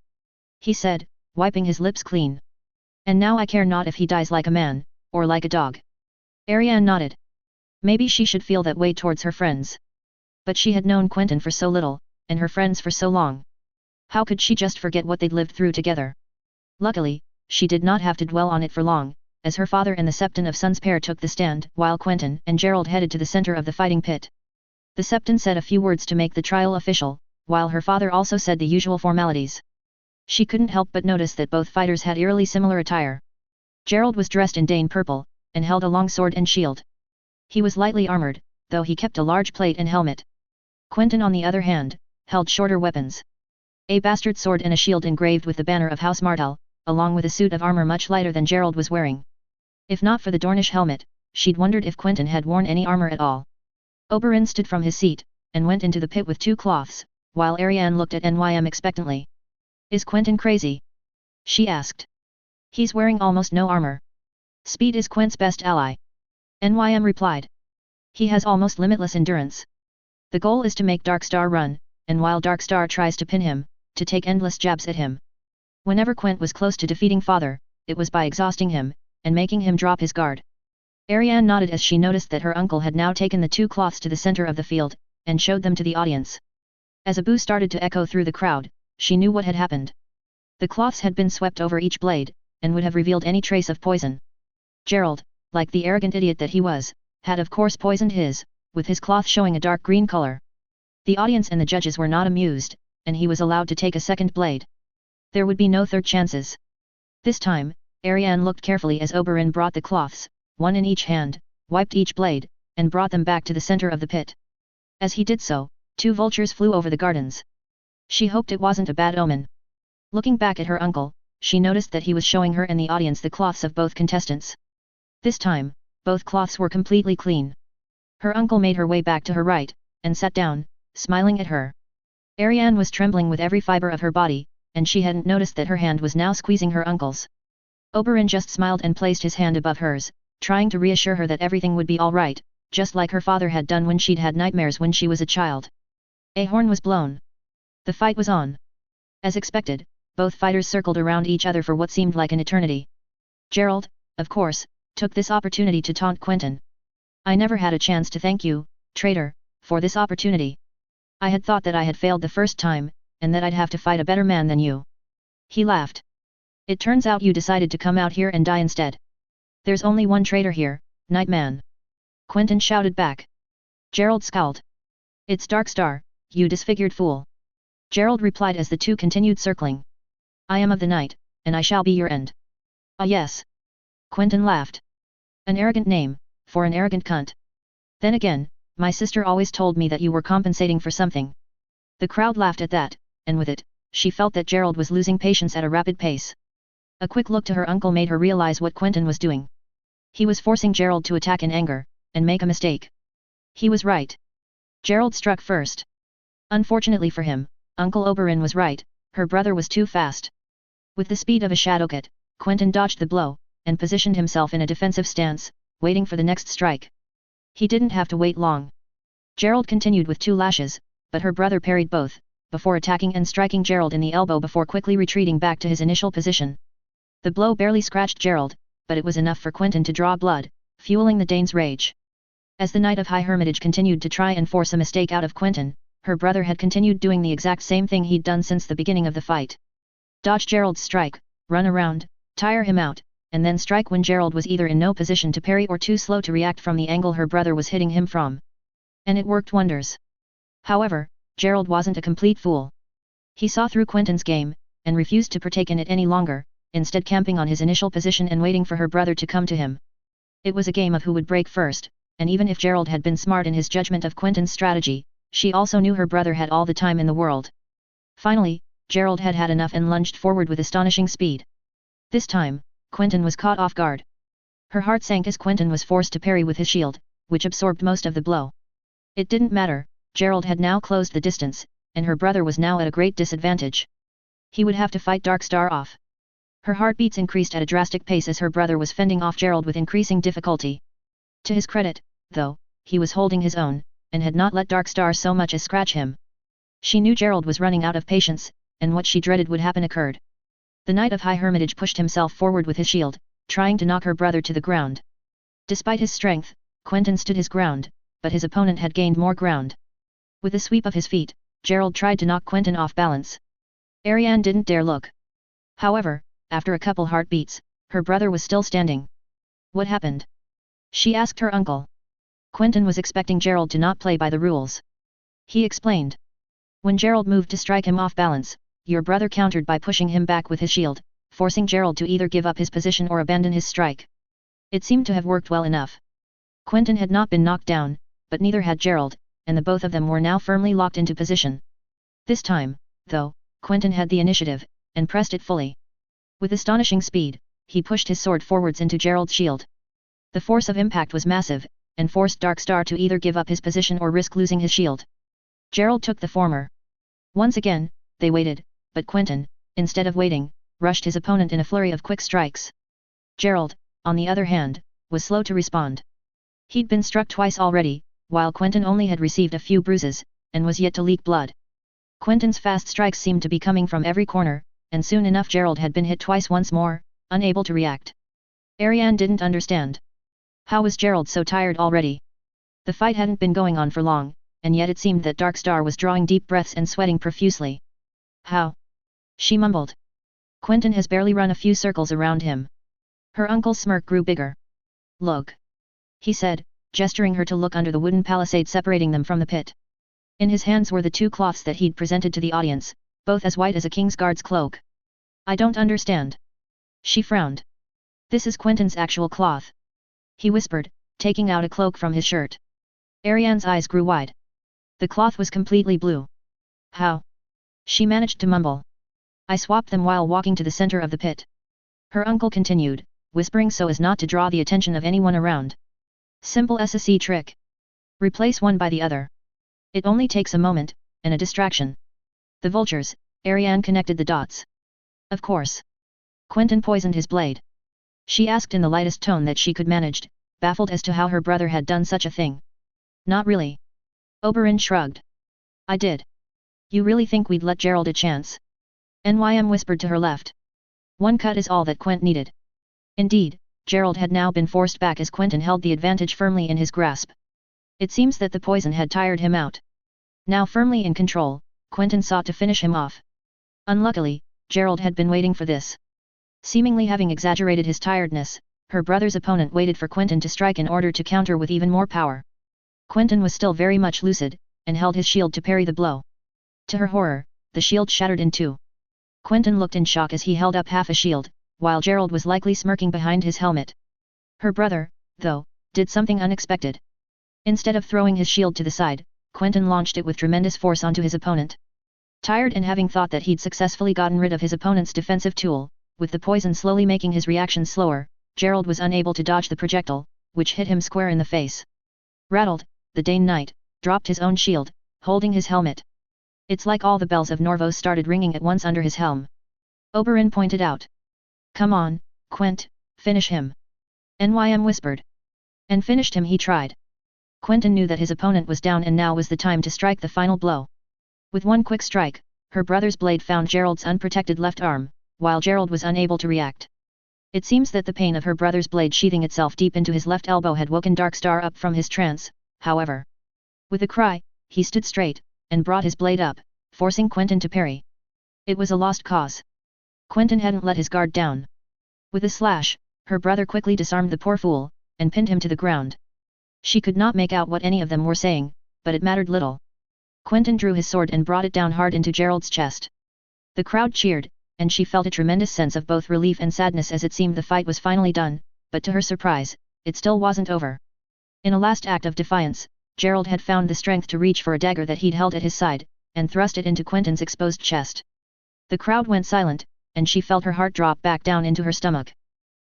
he said, wiping his lips clean. "And now I care not if he dies like a man, or like a dog." Arianne nodded. Maybe she should feel that way towards her friends. But she had known Quentyn for so little, and her friends for so long. How could she just forget what they'd lived through together? Luckily, she did not have to dwell on it for long, as her father and the Septon of Sons pair took the stand, while Quentyn and Gerald headed to the center of the fighting pit. The Septon said a few words to make the trial official, while her father also said the usual formalities. She couldn't help but notice that both fighters had eerily similar attire. Gerald was dressed in Dane purple, and held a long sword and shield. He was lightly armored, though he kept a large plate and helmet. Quentyn on the other hand, held shorter weapons. A bastard sword and a shield engraved with the banner of House Martell, along with a suit of armor much lighter than Gerald was wearing. If not for the Dornish helmet, she'd wondered if Quentyn had worn any armor at all. Oberyn stood from his seat, and went into the pit with 2 cloths, while Arianne looked at Nym expectantly. "Is Quentyn crazy?" she asked. "He's wearing almost no armor. Speed is Quent's best ally," Nym replied. "He has almost limitless endurance. The goal is to make Darkstar run, and while Darkstar tries to pin him, to take endless jabs at him. Whenever Quent was close to defeating father, it was by exhausting him, and making him drop his guard." Arianne nodded as she noticed that her uncle had now taken the 2 cloths to the center of the field, and showed them to the audience. As a boo started to echo through the crowd, she knew what had happened. The cloths had been swept over each blade, and would have revealed any trace of poison. Gerald, like the arrogant idiot that he was, had of course poisoned his, with his cloth showing a dark green color. The audience and the judges were not amused, and he was allowed to take a second blade. There would be no third chances. This time, Arianne looked carefully as Oberyn brought the cloths, one in each hand, wiped each blade, and brought them back to the center of the pit. As he did so, 2 vultures flew over the gardens. She hoped it wasn't a bad omen. Looking back at her uncle, she noticed that he was showing her and the audience the cloths of both contestants. This time, both cloths were completely clean. Her uncle made her way back to her right, and sat down, smiling at her. Arianne was trembling with every fiber of her body, and she hadn't noticed that her hand was now squeezing her uncle's. Oberyn just smiled and placed his hand above hers, trying to reassure her that everything would be all right, just like her father had done when she'd had nightmares when she was a child. A horn was blown. The fight was on. As expected, both fighters circled around each other for what seemed like an eternity. Gerald, of course, took this opportunity to taunt Quentyn. "I never had a chance to thank you, traitor, for this opportunity. I had thought that I had failed the first time, and that I'd have to fight a better man than you." He laughed. "It turns out you decided to come out here and die instead. There's only one traitor here, Nightman," Quentyn shouted back. Gerald scowled. "It's Darkstar, you disfigured fool," Gerald replied as the two continued circling. "I am of the night, and I shall be your end." "Ah yes." Quentyn laughed. "An arrogant name, for an arrogant cunt. Then again, my sister always told me that you were compensating for something." The crowd laughed at that, and with it, she felt that Gerald was losing patience at a rapid pace. A quick look to her uncle made her realize what Quentyn was doing. He was forcing Gerald to attack in anger, and make a mistake. He was right. Gerald struck first. Unfortunately for him, Uncle Oberyn was right, her brother was too fast. With the speed of a shadowcat, Quentyn dodged the blow, and positioned himself in a defensive stance, waiting for the next strike. He didn't have to wait long. Gerald continued with 2 lashes, but her brother parried both, before attacking and striking Gerald in the elbow before quickly retreating back to his initial position. The blow barely scratched Gerald, but it was enough for Quentyn to draw blood, fueling the Dane's rage. As the Knight of High Hermitage continued to try and force a mistake out of Quentyn, her brother had continued doing the exact same thing he'd done since the beginning of the fight. Dodge Gerald's strike, run around, tire him out, and then strike when Gerald was either in no position to parry or too slow to react from the angle her brother was hitting him from. And it worked wonders. However, Gerald wasn't a complete fool. He saw through Quentyn's game, and refused to partake in it any longer, instead camping on his initial position and waiting for her brother to come to him. It was a game of who would break first, and even if Gerald had been smart in his judgment of Quentyn's strategy, she also knew her brother had all the time in the world. Finally, Gerald had had enough and lunged forward with astonishing speed. This time, Quentyn was caught off guard. Her heart sank as Quentyn was forced to parry with his shield, which absorbed most of the blow. It didn't matter, Gerald had now closed the distance, and her brother was now at a great disadvantage. He would have to fight Darkstar off. Her heartbeats increased at a drastic pace as her brother was fending off Gerald with increasing difficulty. To his credit, though, he was holding his own, and had not let Darkstar so much as scratch him. She knew Gerald was running out of patience, and what she dreaded would happen occurred. The Knight of High Hermitage pushed himself forward with his shield, trying to knock her brother to the ground. Despite his strength, Quentyn stood his ground, but his opponent had gained more ground. With a sweep of his feet, Gerald tried to knock Quentyn off balance. Arianne didn't dare look. However, after a couple heartbeats, her brother was still standing. What happened? She asked her uncle. Quentyn was expecting Gerald to not play by the rules. He explained. When Gerald moved to strike him off balance, your brother countered by pushing him back with his shield, forcing Gerald to either give up his position or abandon his strike. It seemed to have worked well enough. Quentyn had not been knocked down, but neither had Gerald, and the both of them were now firmly locked into position. This time, though, Quentyn had the initiative, and pressed it fully. With astonishing speed, he pushed his sword forwards into Gerald's shield. The force of impact was massive, and forced Darkstar to either give up his position or risk losing his shield. Gerald took the former. Once again, they waited, but Quentyn, instead of waiting, rushed his opponent in a flurry of quick strikes. Gerald, on the other hand, was slow to respond. He'd been struck twice already, while Quentyn only had received a few bruises, and was yet to leak blood. Quentyn's fast strikes seemed to be coming from every corner, and soon enough Gerald had been hit twice once more, unable to react. Ariane didn't understand. How was Gerald so tired already? The fight hadn't been going on for long, and yet it seemed that Darkstar was drawing deep breaths and sweating profusely. How? She mumbled. Quentyn has barely run a few circles around him. Her uncle's smirk grew bigger. Look. He said, gesturing her to look under the wooden palisade separating them from the pit. In his hands were the two cloths that he'd presented to the audience, both as white as a king's guard's cloak. I don't understand. She frowned. This is Quentyn's actual cloth. He whispered, taking out a cloak from his shirt. Ariane's eyes grew wide. The cloth was completely blue. How? She managed to mumble. I swapped them while walking to the center of the pit. Her uncle continued, whispering so as not to draw the attention of anyone around. Simple SSC trick. Replace one by the other. It only takes a moment, and a distraction. The vultures, Ariane connected the dots. Of course. Quentyn poisoned his blade. She asked in the lightest tone that she could manage, baffled as to how her brother had done such a thing. Not really. Oberyn shrugged. I did. You really think we'd let Gerald a chance? NYM whispered to her left. One cut is all that Quentyn needed. Indeed, Gerald had now been forced back as Quentyn held the advantage firmly in his grasp. It seems that the poison had tired him out. Now firmly in control, Quentyn sought to finish him off. Unluckily, Gerald had been waiting for this. Seemingly having exaggerated his tiredness, her brother's opponent waited for Quentyn to strike in order to counter with even more power. Quentyn was still very much lucid, and held his shield to parry the blow. To her horror, the shield shattered in two. Quentyn looked in shock as he held up half a shield, while Gerald was likely smirking behind his helmet. Her brother, though, did something unexpected. Instead of throwing his shield to the side, Quentyn launched it with tremendous force onto his opponent. Tired and having thought that he'd successfully gotten rid of his opponent's defensive tool, with the poison slowly making his reaction slower, Gerald was unable to dodge the projectile, which hit him square in the face. Rattled, the Dane Knight dropped his own shield, holding his helmet. It's like all the bells of Norvos started ringing at once under his helm. Oberyn pointed out. Come on, Quent, finish him. NYM whispered. And finished him he tried. Quentyn knew that his opponent was down and now was the time to strike the final blow. With one quick strike, her brother's blade found Gerald's unprotected left arm, while Gerald was unable to react. It seems that the pain of her brother's blade sheathing itself deep into his left elbow had woken Darkstar up from his trance, however. With a cry, he stood straight, and brought his blade up, forcing Quentyn to parry. It was a lost cause. Quentyn hadn't let his guard down. With a slash, her brother quickly disarmed the poor fool, and pinned him to the ground. She could not make out what any of them were saying, but it mattered little. Quentyn drew his sword and brought it down hard into Gerald's chest. The crowd cheered, and she felt a tremendous sense of both relief and sadness as it seemed the fight was finally done, but to her surprise, it still wasn't over. In a last act of defiance, Gerald had found the strength to reach for a dagger that he'd held at his side, and thrust it into Quentyn's exposed chest. The crowd went silent, and she felt her heart drop back down into her stomach.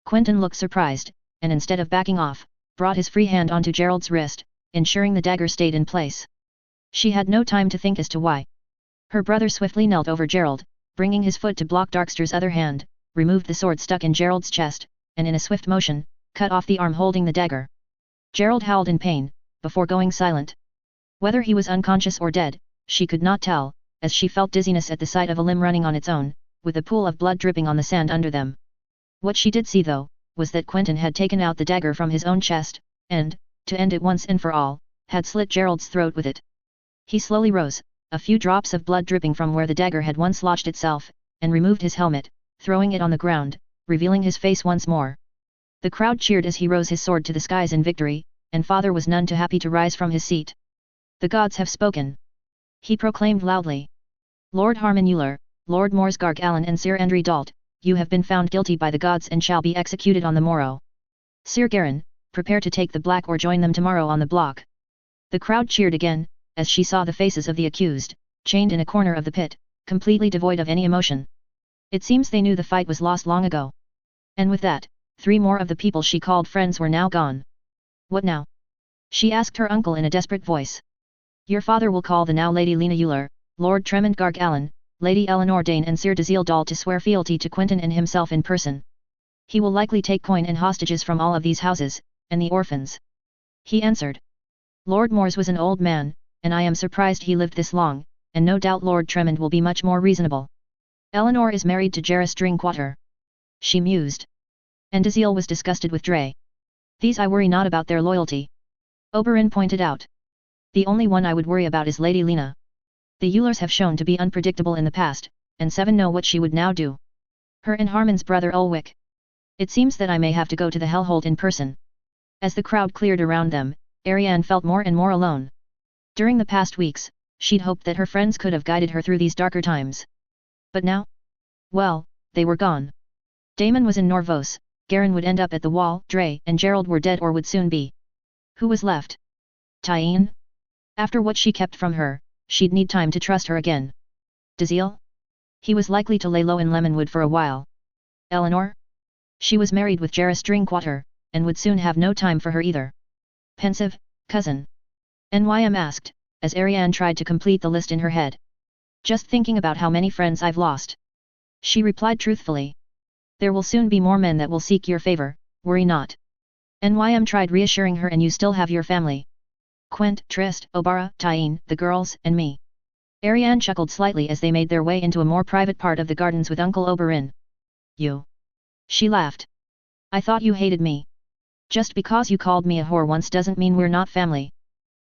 Quentyn looked surprised, and instead of backing off, brought his free hand onto Gerald's wrist, ensuring the dagger stayed in place. She had no time to think as to why. Her brother swiftly knelt over Gerald, bringing his foot to block Darkstar's other hand, removed the sword stuck in Gerald's chest, and in a swift motion, cut off the arm holding the dagger. Gerald howled in pain, before going silent. Whether he was unconscious or dead, she could not tell, as she felt dizziness at the sight of a limb running on its own, with a pool of blood dripping on the sand under them. What she did see though, was that Quentyn had taken out the dagger from his own chest, and, to end it once and for all, had slit Gerald's throat with it. He slowly rose, a few drops of blood dripping from where the dagger had once lodged itself, and removed his helmet, throwing it on the ground, revealing his face once more. The crowd cheered as he rose his sword to the skies in victory, and father was none too happy to rise from his seat. The gods have spoken. He proclaimed loudly. Lord Harmonyular, Lord Morsgarg Allen and Sir Andry Dalt, you have been found guilty by the gods and shall be executed on the morrow. Sir Garin, prepare to take the black or join them tomorrow on the block. The crowd cheered again, as she saw the faces of the accused, chained in a corner of the pit, completely devoid of any emotion. It seems they knew the fight was lost long ago. And with that, 3 more of the people she called friends were now gone. What now? She asked her uncle in a desperate voice. Your father will call the now Lady Lena Euler, Lord Tremond Garg Allen, Lady Eleanor Dane and Sir Dazil Dal to swear fealty to Quentyn and himself in person. He will likely take coin and hostages from all of these houses, and the orphans. He answered. Lord Mors was an old man, and I am surprised he lived this long, and no doubt Lord Tremond will be much more reasonable. Eleanor is married to Jarrus Drinkwater. She mused. And Dazil was disgusted with Dre. These I worry not about their loyalty. Oberyn pointed out. The only one I would worry about is Lady Lena. The Eulers have shown to be unpredictable in the past, and 7 know what she would now do. Her and Harmon's brother Ulwick. It seems that I may have to go to the Hellhold in person. As the crowd cleared around them, Arianne felt more and more alone. During the past weeks, she'd hoped that her friends could have guided her through these darker times. But now? Well, they were gone. Daemon was in Norvos, Garin would end up at the wall, Dre and Gerald were dead or would soon be. Who was left? Tyene? After what she kept from her, she'd need time to trust her again. Dazil? He was likely to lay low in Lemonwood for a while. Eleanor? She was married with Jarrus Drinkwater, and would soon have no time for her either. Pensive, cousin? Nym asked, as Arianne tried to complete the list in her head. Just thinking about how many friends I've lost. She replied truthfully. There will soon be more men that will seek your favor, worry not. Nym tried reassuring her, and you still have your family. Quent, Trist, Obara, Tyene, the girls, and me. Arianne chuckled slightly as they made their way into a more private part of the gardens with Uncle Oberyn. You? She laughed. I thought you hated me. Just because you called me a whore once doesn't mean we're not family.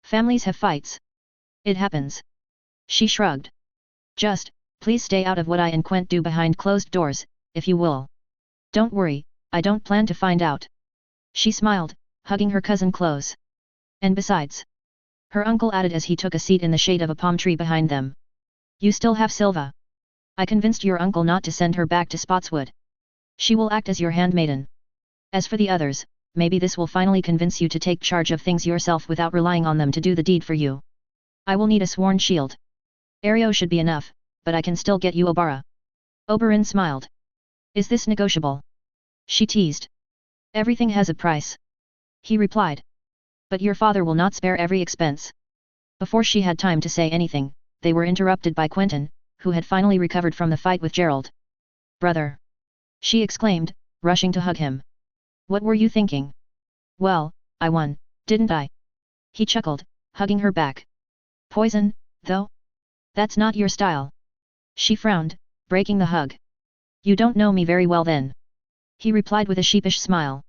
Families have fights. It happens. She shrugged. Just, please stay out of what I and Quent do behind closed doors, if you will. Don't worry, I don't plan to find out. She smiled, hugging her cousin close. And besides, her uncle added as he took a seat in the shade of a palm tree behind them. You still have Silva. I convinced your uncle not to send her back to Spotswood. She will act as your handmaiden. As for the others, maybe this will finally convince you to take charge of things yourself without relying on them to do the deed for you. I will need a sworn shield. Ario should be enough, but I can still get you Obara. Oberyn smiled. Is this negotiable? She teased. Everything has a price. He replied. But your father will not spare every expense. Before she had time to say anything, they were interrupted by Quentyn, who had finally recovered from the fight with Gerald. Brother! She exclaimed, rushing to hug him. What were you thinking? Well, I won, didn't I? He chuckled, hugging her back. Poison, though? That's not your style. She frowned, breaking the hug. You don't know me very well then. He replied with a sheepish smile.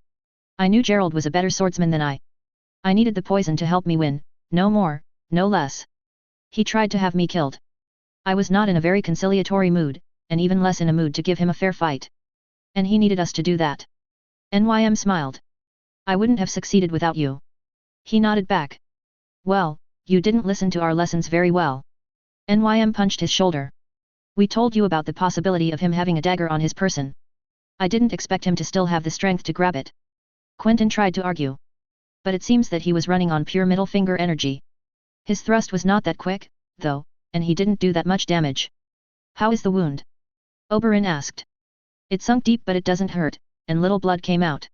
I knew Gerald was a better swordsman than I. I needed the poison to help me win, no more, no less. He tried to have me killed. I was not in a very conciliatory mood, and even less in a mood to give him a fair fight. And he needed us to do that. Nym smiled. I wouldn't have succeeded without you. He nodded back. Well, you didn't listen to our lessons very well. Nym punched his shoulder. We told you about the possibility of him having a dagger on his person. I didn't expect him to still have the strength to grab it. Quentyn tried to argue. But it seems that he was running on pure middle finger energy. His thrust was not that quick, though, and he didn't do that much damage. How is the wound? Oberyn asked. It sunk deep but it doesn't hurt, and little blood came out.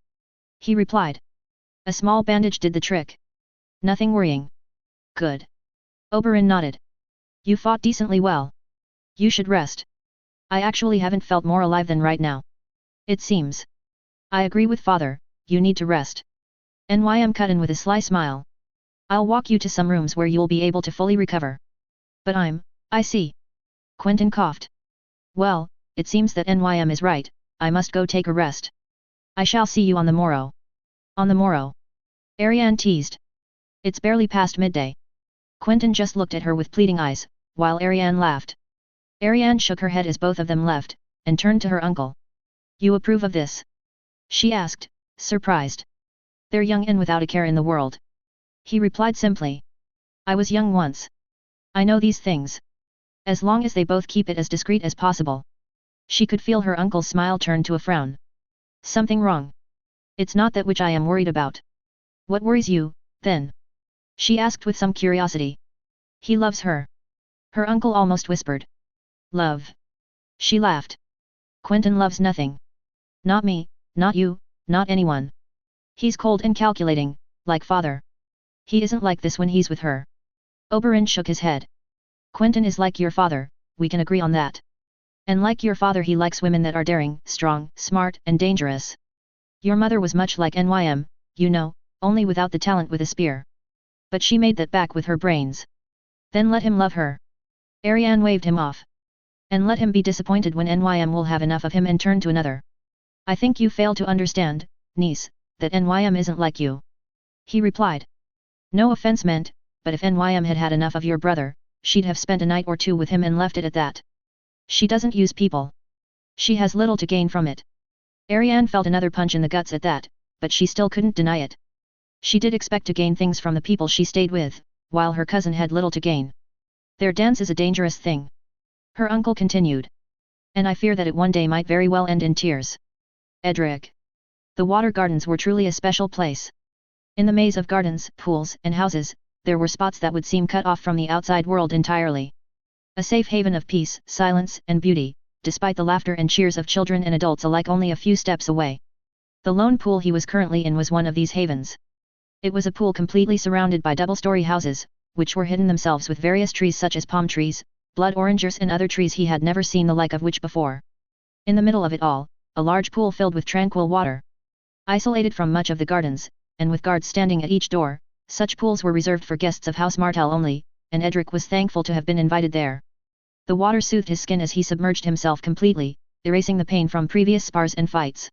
He replied. A small bandage did the trick. Nothing worrying. Good. Oberyn nodded. You fought decently well. You should rest. I actually haven't felt more alive than right now. It seems. I agree with father, you need to rest. Nym cut in with a sly smile. I'll walk you to some rooms where you'll be able to fully recover. But I see. Quentyn coughed. Well, it seems that Nym is right, I must go take a rest. I shall see you on the morrow. On the morrow. Arianne teased. It's barely past midday. Quentyn just looked at her with pleading eyes, while Arianne laughed. Arianne shook her head as both of them left, and turned to her uncle. You approve of this? She asked, surprised. They're young and without a care in the world. He replied simply. I was young once. I know these things. As long as they both keep it as discreet as possible. She could feel her uncle's smile turn to a frown. Something wrong? It's not that which I am worried about. What worries you, then? She asked with some curiosity. He loves her. Her uncle almost whispered. Love. She laughed. Quentyn loves nothing. Not me, not you, not anyone. He's cold and calculating, like father. He isn't like this when he's with her. Oberyn shook his head. Quentyn is like your father, we can agree on that. And like your father he likes women that are daring, strong, smart, and dangerous. Your mother was much like Nym, you know, only without the talent with a spear. But she made that back with her brains. Then let him love her. Arianne waved him off. And let him be disappointed when Nym will have enough of him and turn to another. I think you fail to understand, niece, that Nym isn't like you. He replied. No offense meant, but if Nym had had enough of your brother, she'd have spent a night or two with him and left it at that. She doesn't use people. She has little to gain from it. Arianne felt another punch in the guts at that, but she still couldn't deny it. She did expect to gain things from the people she stayed with, while her cousin had little to gain. Their dance is a dangerous thing. Her uncle continued. And I fear that it one day might very well end in tears. Edric. The water gardens were truly a special place. In the maze of gardens, pools, and houses, there were spots that would seem cut off from the outside world entirely. A safe haven of peace, silence, and beauty, despite the laughter and cheers of children and adults alike only a few steps away. The lone pool he was currently in was one of these havens. It was a pool completely surrounded by double-story houses, which were hidden themselves with various trees such as palm trees, blood orangers and other trees he had never seen the like of which before. In the middle of it all, a large pool filled with tranquil water. Isolated from much of the gardens, and with guards standing at each door, such pools were reserved for guests of House Martell only, and Edric was thankful to have been invited there. The water soothed his skin as he submerged himself completely, erasing the pain from previous spars and fights.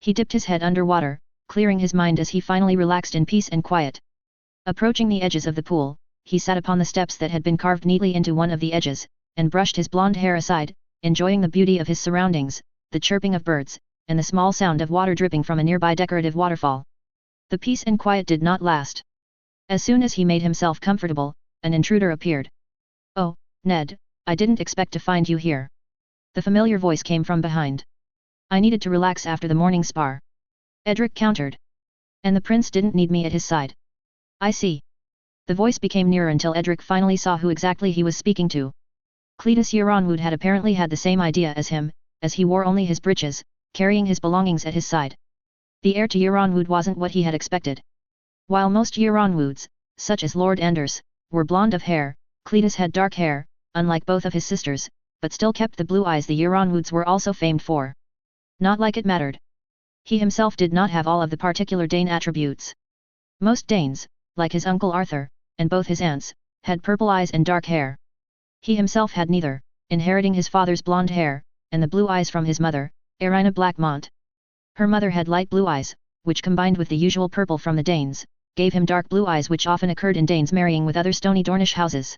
He dipped his head under water, clearing his mind as he finally relaxed in peace and quiet. Approaching the edges of the pool, he sat upon the steps that had been carved neatly into one of the edges, and brushed his blonde hair aside, enjoying the beauty of his surroundings, the chirping of birds, and the small sound of water dripping from a nearby decorative waterfall. The peace and quiet did not last. As soon as he made himself comfortable, an intruder appeared. Oh, Ned, I didn't expect to find you here. The familiar voice came from behind. I needed to relax after the morning spar. Edric countered. And the prince didn't need me at his side. I see. The voice became nearer until Edric finally saw who exactly he was speaking to. Cletus Euronwood had apparently had the same idea as him, as he wore only his breeches, carrying his belongings at his side. The heir to Euronwood wasn't what he had expected. While most Euronwoods, such as Lord Anders, were blonde of hair, Cletus had dark hair, unlike both of his sisters, but still kept the blue eyes the Euronwoods were also famed for. Not like it mattered. He himself did not have all of the particular Dane attributes. Most Danes, like his uncle Arthur, and both his aunts, had purple eyes and dark hair. He himself had neither, inheriting his father's blonde hair, and the blue eyes from his mother, Irina Blackmont. Her mother had light blue eyes, which combined with the usual purple from the Danes, gave him dark blue eyes which often occurred in Danes marrying with other stony Dornish houses.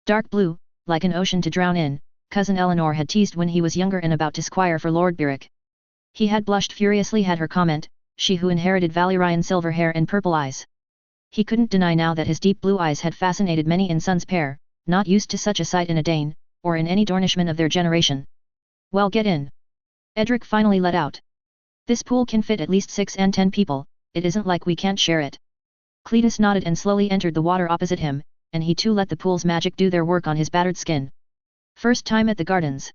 Dark blue, like an ocean to drown in, cousin Eleanor had teased when he was younger and about to squire for Lord Beric. He had blushed furiously at her comment, she who inherited Valyrian silver hair and purple eyes. He couldn't deny now that his deep blue eyes had fascinated many in Son's pair, not used to such a sight in a Dane, or in any Dornishman of their generation. Well, get in. Edric finally let out. This pool can fit at least 6 and 10 people, it isn't like we can't share it. Cletus nodded and slowly entered the water opposite him, and he too let the pool's magic do their work on his battered skin. First time at the gardens?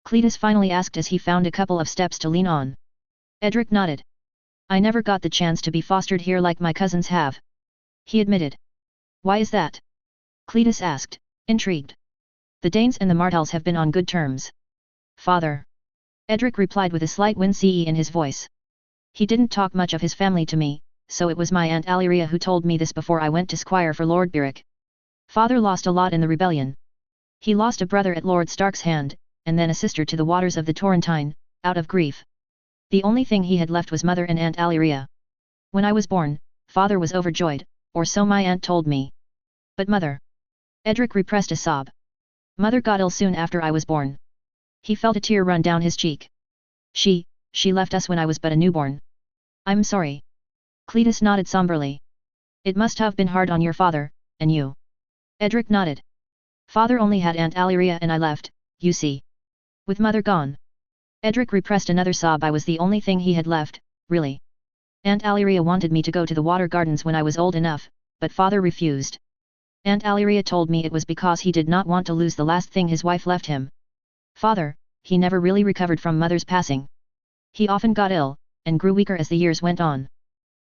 Cletus finally asked as he found a couple of steps to lean on. Edric nodded. I never got the chance to be fostered here like my cousins have. He admitted. Why is that? Cletus asked, intrigued. The Danes and the Martells have been on good terms. Father. Edric replied with a slight wince in his voice. He didn't talk much of his family to me, so it was my Aunt Alyria who told me this before I went to squire for Lord Beric. Father lost a lot in the rebellion. He lost a brother at Lord Stark's hand, and then a sister to the waters of the Torrentine, out of grief. The only thing he had left was mother and Aunt Alyria. When I was born, father was overjoyed, or so my aunt told me. But mother. Edric repressed a sob. Mother got ill soon after I was born. He felt a tear run down his cheek. She left us when I was but a newborn. I'm sorry. Cletus nodded somberly. It must have been hard on your father, and you. Edric nodded. Father only had Aunt Alyria and I left, you see. With mother gone. Edric repressed another sob. I was the only thing he had left, really. Aunt Alyria wanted me to go to the water gardens when I was old enough, but father refused. Aunt Alyria told me it was because he did not want to lose the last thing his wife left him. Father, he never really recovered from mother's passing. He often got ill, and grew weaker as the years went on.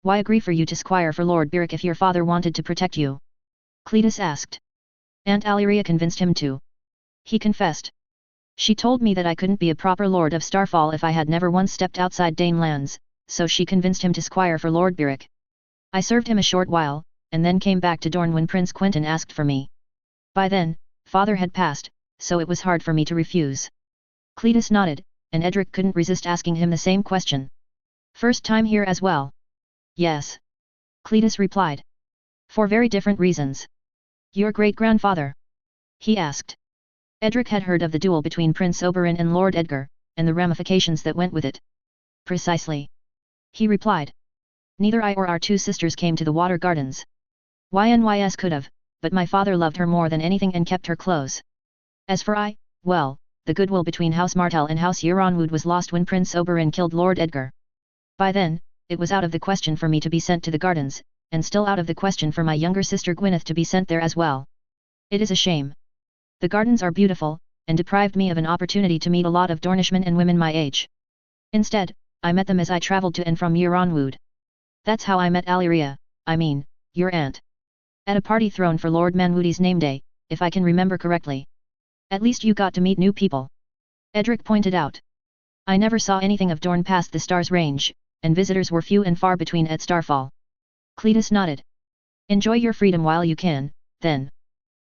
Why agree for you to squire for Lord Beric if your father wanted to protect you? Cletus asked. Aunt Alyria convinced him to. He confessed. She told me that I couldn't be a proper lord of Starfall if I had never once stepped outside Dane lands, so she convinced him to squire for Lord Beric. I served him a short while, and then came back to Dorne when Prince Quentyn asked for me. By then, father had passed, so it was hard for me to refuse. Cletus nodded, and Edric couldn't resist asking him the same question. First time here as well? Yes. Cletus replied. For very different reasons. Your great-grandfather? He asked. Edric had heard of the duel between Prince Oberyn and Lord Edgar, and the ramifications that went with it. Precisely. He replied. Neither I or our two sisters came to the water gardens. YNYS could have, but my father loved her more than anything and kept her close. As for I, well, the goodwill between House Martell and House Euronwood was lost when Prince Oberyn killed Lord Edgar. By then, it was out of the question for me to be sent to the gardens, and still out of the question for my younger sister Gwyneth to be sent there as well. It is a shame. The gardens are beautiful, and deprived me of an opportunity to meet a lot of Dornishmen and women my age. Instead, I met them as I travelled to and from Euronwood. That's how I met Alyria, I mean, your aunt. At a party thrown for Lord Manwoody's name day, if I can remember correctly. At least you got to meet new people. Edric pointed out. I never saw anything of Dorne past the Stars Range, and visitors were few and far between at Starfall. Cletus nodded. Enjoy your freedom while you can, then.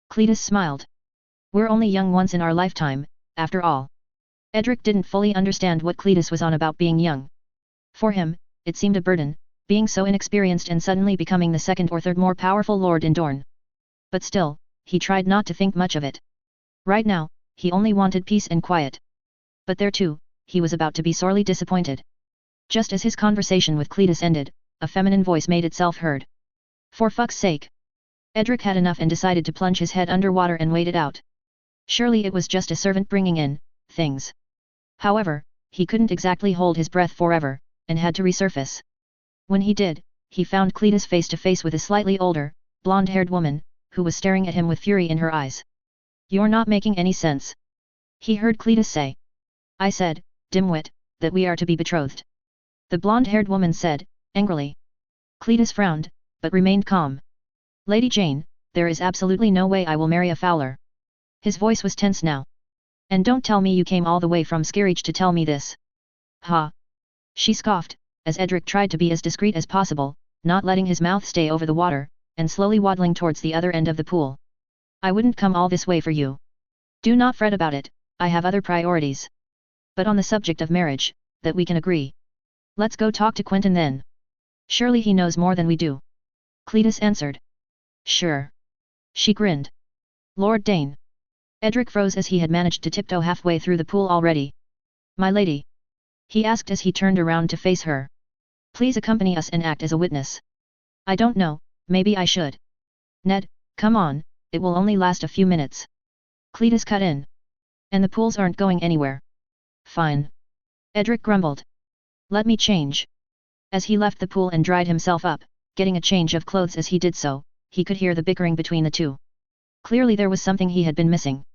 Cletus smiled. We're only young once in our lifetime, after all. Edric didn't fully understand what Cletus was on about being young. For him, it seemed a burden, being so inexperienced and suddenly becoming the second or third more powerful lord in Dorne. But still, he tried not to think much of it. Right now, he only wanted peace and quiet. But there too, he was about to be sorely disappointed. Just as his conversation with Cletus ended, a feminine voice made itself heard. For fuck's sake. Edric had enough and decided to plunge his head underwater and wait it out. Surely it was just a servant bringing in things. However, he couldn't exactly hold his breath forever, and had to resurface. When he did, he found Cletus face to face with a slightly older, blonde-haired woman, who was staring at him with fury in her eyes. You're not making any sense. He heard Cletus say. I said, dimwit, that we are to be betrothed. The blonde-haired woman said, angrily. Cletus frowned, but remained calm. Lady Jane, there is absolutely no way I will marry a Fowler. His voice was tense now. And don't tell me you came all the way from Skerridge to tell me this. Ha! She scoffed, as Edric tried to be as discreet as possible, not letting his mouth stay over the water, and slowly waddling towards the other end of the pool. I wouldn't come all this way for you. Do not fret about it, I have other priorities. But on the subject of marriage, that we can agree. Let's go talk to Quentyn then. Surely he knows more than we do. Cletus answered. Sure. She grinned. Lord Dane. Edric froze as he had managed to tiptoe halfway through the pool already. My lady. He asked as he turned around to face her. Please accompany us and act as a witness. I don't know, maybe I should. Ned, come on, it will only last a few minutes. Cletus cut in. And the pools aren't going anywhere. Fine. Edric grumbled. Let me change. As he left the pool and dried himself up, getting a change of clothes as he did so, he could hear the bickering between the two. Clearly there was something he had been missing.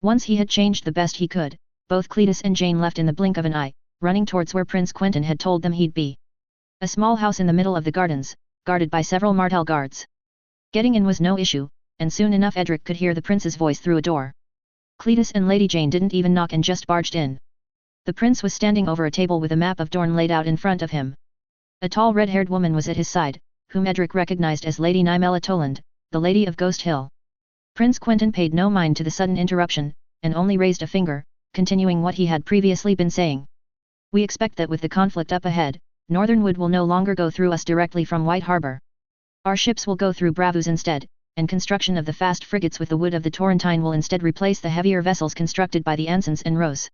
Once he had changed the best he could, both Cletus and Jane left in the blink of an eye, running towards where Prince Quentyn had told them he'd be. A small house in the middle of the gardens, guarded by several Martell guards. Getting in was no issue, and soon enough Edric could hear the prince's voice through a door. Cletus and Lady Jane didn't even knock and just barged in. The prince was standing over a table with a map of Dorne laid out in front of him. A tall red-haired woman was at his side, whom Edric recognized as Lady Nymella Toland, the Lady of Ghost Hill. Prince Quentyn paid no mind to the sudden interruption, and only raised a finger, continuing what he had previously been saying. We expect that with the conflict up ahead, Northernwood will no longer go through us directly from White Harbour. Our ships will go through Bravus instead, and construction of the fast frigates with the wood of the Torrentine will instead replace the heavier vessels constructed by the Ansons and Rose.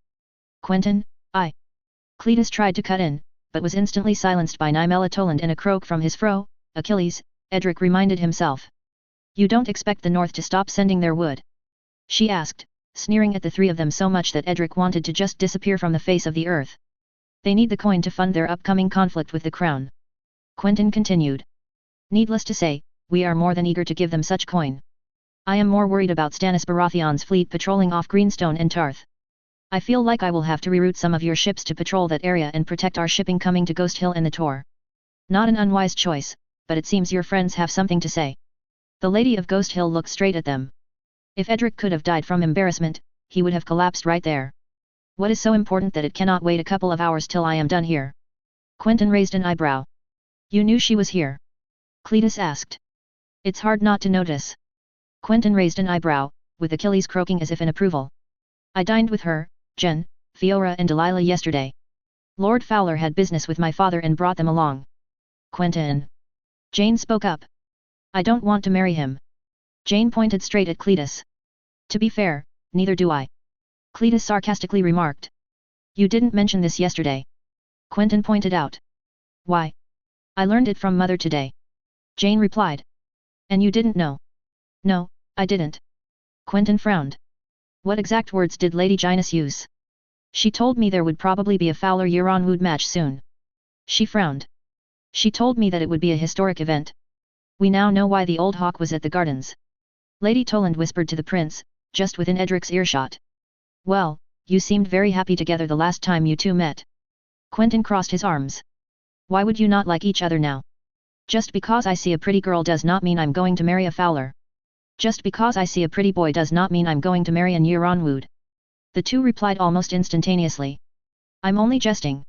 Quentyn, I. Cletus tried to cut in, but was instantly silenced by Nymela Toland and a croak from his fro. Achilles, Edric reminded himself. You don't expect the North to stop sending their wood? She asked, sneering at the three of them so much that Edric wanted to just disappear from the face of the earth. They need the coin to fund their upcoming conflict with the crown. Quentyn continued. Needless to say, we are more than eager to give them such coin. I am more worried about Stannis Baratheon's fleet patrolling off Greenstone and Tarth. I feel like I will have to reroute some of your ships to patrol that area and protect our shipping coming to Ghost Hill and the Tor. Not an unwise choice, but it seems your friends have something to say. The Lady of Ghost Hill looked straight at them. If Edric could have died from embarrassment, he would have collapsed right there. What is so important that it cannot wait a couple of hours till I am done here? Quentyn raised an eyebrow. You knew she was here? Cletus asked. It's hard not to notice. Quentyn raised an eyebrow, with Achilles croaking as if in approval. I dined with her, Jen, Fiora and Delilah yesterday. Lord Fowler had business with my father and brought them along. Quentyn. Jane spoke up. I don't want to marry him. Jane pointed straight at Cletus. To be fair, neither do I. Cletus sarcastically remarked. You didn't mention this yesterday. Quentyn pointed out. Why? I learned it from Mother today. Jane replied. And you didn't know? No, I didn't. Quentyn frowned. What exact words did Lady Ginus use? She told me there would probably be a Fowler-Euron-Wood match soon. She frowned. She told me that it would be a historic event. We now know why the old hawk was at the gardens. Lady Toland whispered to the prince, just within Edric's earshot. Well, you seemed very happy together the last time you two met. Quentyn crossed his arms. Why would you not like each other now? Just because I see a pretty girl does not mean I'm going to marry a Fowler. Just because I see a pretty boy does not mean I'm going to marry an Euron-Wood. The two replied almost instantaneously. I'm only jesting.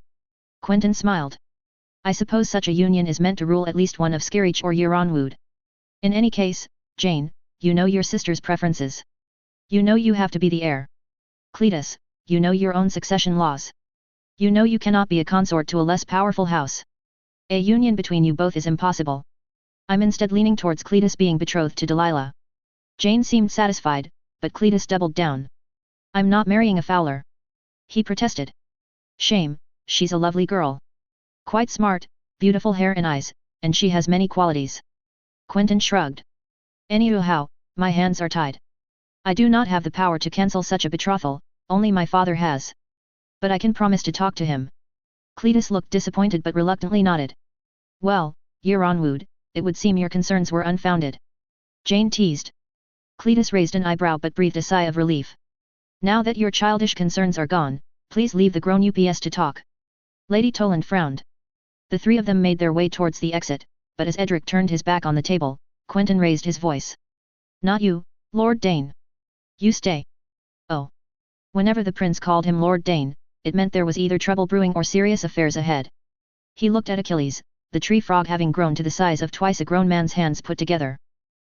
Quentyn smiled. I suppose such a union is meant to rule at least one of Skerich or Euron-Wood. In any case, Jane, you know your sister's preferences. You know you have to be the heir. Cletus, you know your own succession laws. You know you cannot be a consort to a less powerful house. A union between you both is impossible. I'm instead leaning towards Cletus being betrothed to Delilah. Jane seemed satisfied, but Cletus doubled down. I'm not marrying a Fowler. He protested. Shame, she's a lovely girl. Quite smart, beautiful hair and eyes, and she has many qualities. Quentyn shrugged. Anyhow, my hands are tied. I do not have the power to cancel such a betrothal, only my father has. But I can promise to talk to him. Cletus looked disappointed but reluctantly nodded. Well, Euron-Wood, it would seem your concerns were unfounded. Jane teased. Cletus raised an eyebrow but breathed a sigh of relief. Now that your childish concerns are gone, please leave the grown UPS to talk. Lady Toland frowned. The three of them made their way towards the exit, but as Edric turned his back on the table, Quentyn raised his voice. Not you, Lord Dane. You stay. Oh. Whenever the prince called him Lord Dane, it meant there was either trouble brewing or serious affairs ahead. He looked at Achilles, the tree frog having grown to the size of twice a grown man's hands put together.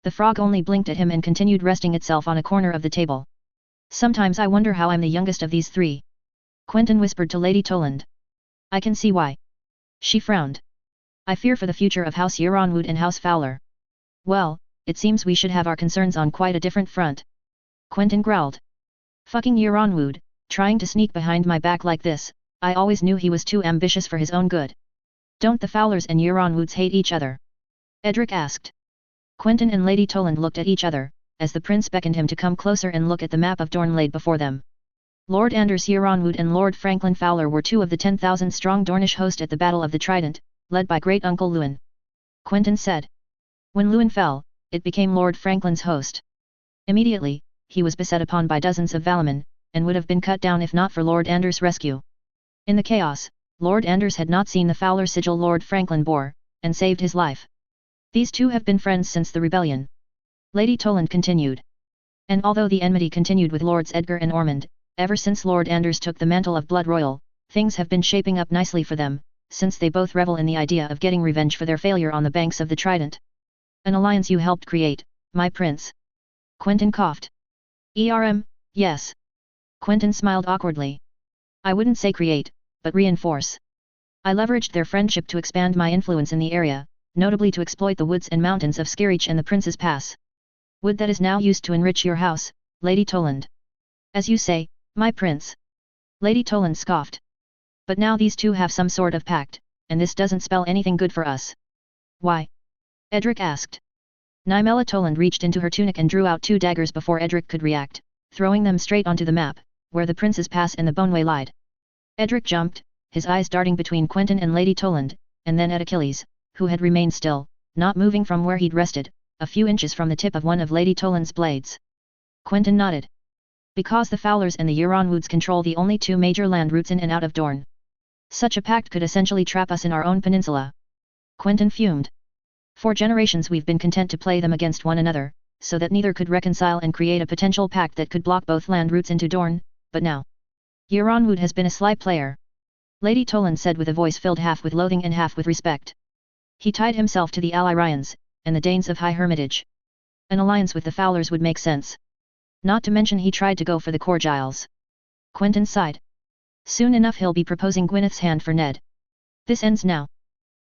The frog only blinked at him and continued resting itself on a corner of the table. Sometimes I wonder how I'm the youngest of these three. Quentyn whispered to Lady Toland. I can see why. She frowned. I fear for the future of House Euron-Wood and House Fowler. Well, it seems we should have our concerns on quite a different front. Quentyn growled. Fucking Euron-Wood, trying to sneak behind my back like this, I always knew he was too ambitious for his own good. Don't the Fowlers and Euron-Woods hate each other? Edric asked. Quentyn and Lady Toland looked at each other, as the prince beckoned him to come closer and look at the map of Dorne laid before them. Lord Anders Euron-Wood and Lord Franklin Fowler were two of the 10,000-strong Dornish host at the Battle of the Trident, led by great-uncle Luwin. Quentyn said. When Luwin fell, it became Lord Franklin's host. Immediately, he was beset upon by dozens of Valaman, and would have been cut down if not for Lord Anders' rescue. In the chaos, Lord Anders had not seen the Fowler sigil Lord Franklin bore, and saved his life. These two have been friends since the rebellion. Lady Toland continued. And although the enmity continued with Lords Edgar and Ormond, ever since Lord Anders took the mantle of Blood Royal, things have been shaping up nicely for them, since they both revel in the idea of getting revenge for their failure on the banks of the Trident. An alliance you helped create, my prince. Quentyn coughed. Yes. Quentyn smiled awkwardly. I wouldn't say create, but reinforce. I leveraged their friendship to expand my influence in the area, notably to exploit the woods and mountains of Skerich and the Prince's Pass. Wood that is now used to enrich your house, Lady Toland. As you say, my prince. Lady Toland scoffed. But now these two have some sort of pact, and this doesn't spell anything good for us. Why? Edric asked. Nymella Toland reached into her tunic and drew out 2 daggers before Edric could react, throwing them straight onto the map, where the prince's pass and the boneway lied. Edric jumped, his eyes darting between Quentyn and Lady Toland, and then at Achilles, who had remained still, not moving from where he'd rested, a few inches from the tip of one of Lady Toland's blades. Quentyn nodded. Because the Fowlers and the Euronwoods control the only 2 major land routes in and out of Dorne. Such a pact could essentially trap us in our own peninsula. Quentyn fumed. For generations we've been content to play them against one another, so that neither could reconcile and create a potential pact that could block both land routes into Dorne, but now. Euronwood has been a sly player. Lady Toland said with a voice filled half with loathing and half with respect. He tied himself to the ally Ryans, and the Danes of High Hermitage. An alliance with the Fowlers would make sense. Not to mention he tried to go for the Corgiles. Quentyn sighed. Soon enough he'll be proposing Gwyneth's hand for Ned. This ends now.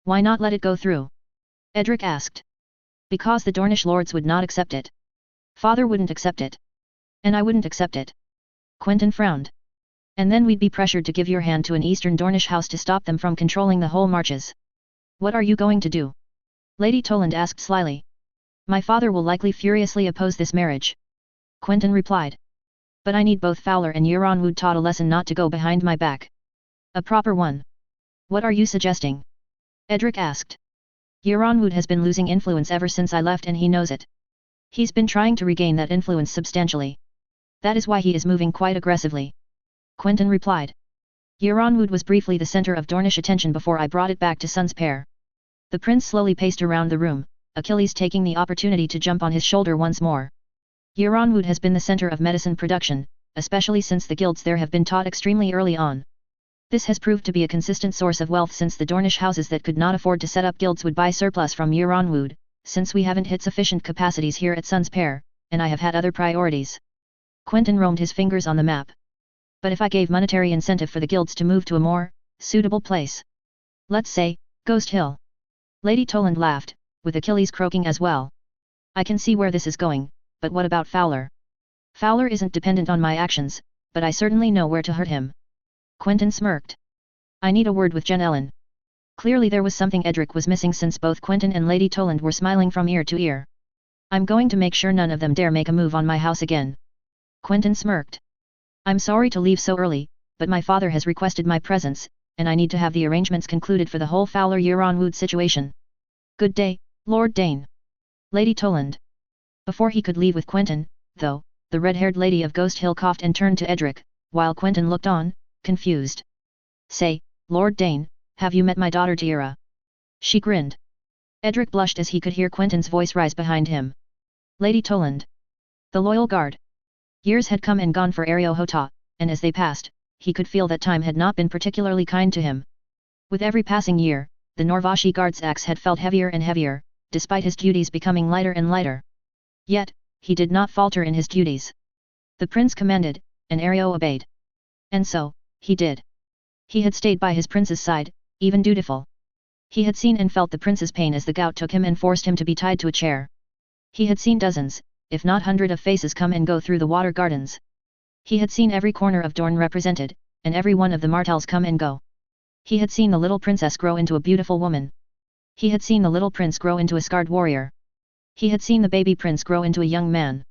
Why not let it go through? Edric asked. Because the Dornish lords would not accept it. Father wouldn't accept it. And I wouldn't accept it. Quentyn frowned. And then we'd be pressured to give your hand to an eastern Dornish house to stop them from controlling the whole marches. What are you going to do? Lady Toland asked slyly. My father will likely furiously oppose this marriage. Quentyn replied. But I need both Fowler and Euronwood taught a lesson not to go behind my back. A proper one. What are you suggesting? Edric asked. Euronwood has been losing influence ever since I left and he knows it. He's been trying to regain that influence substantially. That is why he is moving quite aggressively. Quentyn replied. Euronwood was briefly the center of Dornish attention before I brought it back to Sun's pair. The prince slowly paced around the room, Achilles taking the opportunity to jump on his shoulder once more. Euronwood has been the center of medicine production, especially since the guilds there have been taught extremely early on. This has proved to be a consistent source of wealth since the Dornish houses that could not afford to set up guilds would buy surplus from Euronwood, since we haven't hit sufficient capacities here at Sun's pair, and I have had other priorities. Quentyn roamed his fingers on the map. But if I gave monetary incentive for the guilds to move to a more suitable place. Let's say, Ghost Hill. Lady Toland laughed, with Achilles croaking as well. I can see where this is going. But what about Fowler? Fowler isn't dependent on my actions, but I certainly know where to hurt him. Quentyn smirked. I need a word with Jen Ellen. Clearly there was something Edric was missing since both Quentyn and Lady Toland were smiling from ear to ear. I'm going to make sure none of them dare make a move on my house again. Quentyn smirked. I'm sorry to leave so early, but my father has requested my presence, and I need to have the arrangements concluded for the whole Fowler-Euronwood situation. Good day, Lord Dane. Lady Toland. Before he could leave with Quentyn, though, the red-haired lady of Ghost Hill coughed and turned to Edric, while Quentyn looked on, confused. Say, Lord Dane, have you met my daughter Tira? She grinned. Edric blushed as he could hear Quentyn's voice rise behind him. Lady Toland. The loyal guard. Years had come and gone for Areo Hota, and as they passed, he could feel that time had not been particularly kind to him. With every passing year, the Norvashi guard's axe had felt heavier and heavier, despite his duties becoming lighter and lighter. Yet, he did not falter in his duties. The prince commanded, and Areo obeyed. And so, he did. He had stayed by his prince's side, even dutiful. He had seen and felt the prince's pain as the gout took him and forced him to be tied to a chair. He had seen dozens, if not hundreds of faces come and go through the water gardens. He had seen every corner of Dorne represented, and every one of the Martells come and go. He had seen the little princess grow into a beautiful woman. He had seen the little prince grow into a scarred warrior. He had seen the baby prince grow into a young man.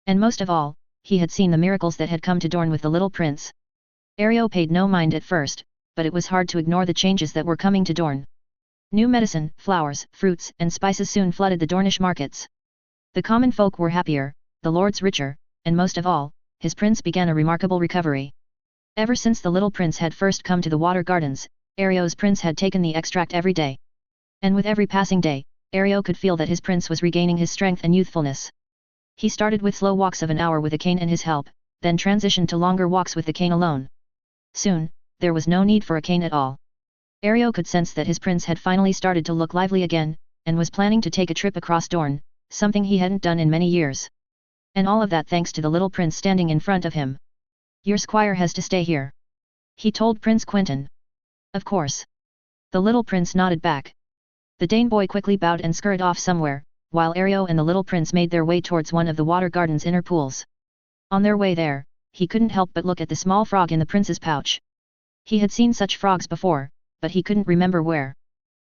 And most of all, he had seen the miracles that had come to Dorne with the little prince. Areo paid no mind at first, but it was hard to ignore the changes that were coming to Dorne. New medicine, flowers, fruits, and spices soon flooded the Dornish markets. The common folk were happier, the lords richer, and most of all, his prince began a remarkable recovery. Ever since the little prince had first come to the water gardens, Areo's prince had taken the extract every day. And with every passing day, Areo could feel that his prince was regaining his strength and youthfulness. He started with slow walks of an hour with a cane and his help, then transitioned to longer walks with the cane alone. Soon, there was no need for a cane at all. Areo could sense that his prince had finally started to look lively again, and was planning to take a trip across Dorne, something he hadn't done in many years. And all of that thanks to the little prince standing in front of him. Your squire has to stay here. He told Prince Quentyn. Of course. The little prince nodded back. The Dane boy quickly bowed and scurried off somewhere, while Areo and the little prince made their way towards one of the water garden's inner pools. On their way there, he couldn't help but look at the small frog in the prince's pouch. He had seen such frogs before, but he couldn't remember where.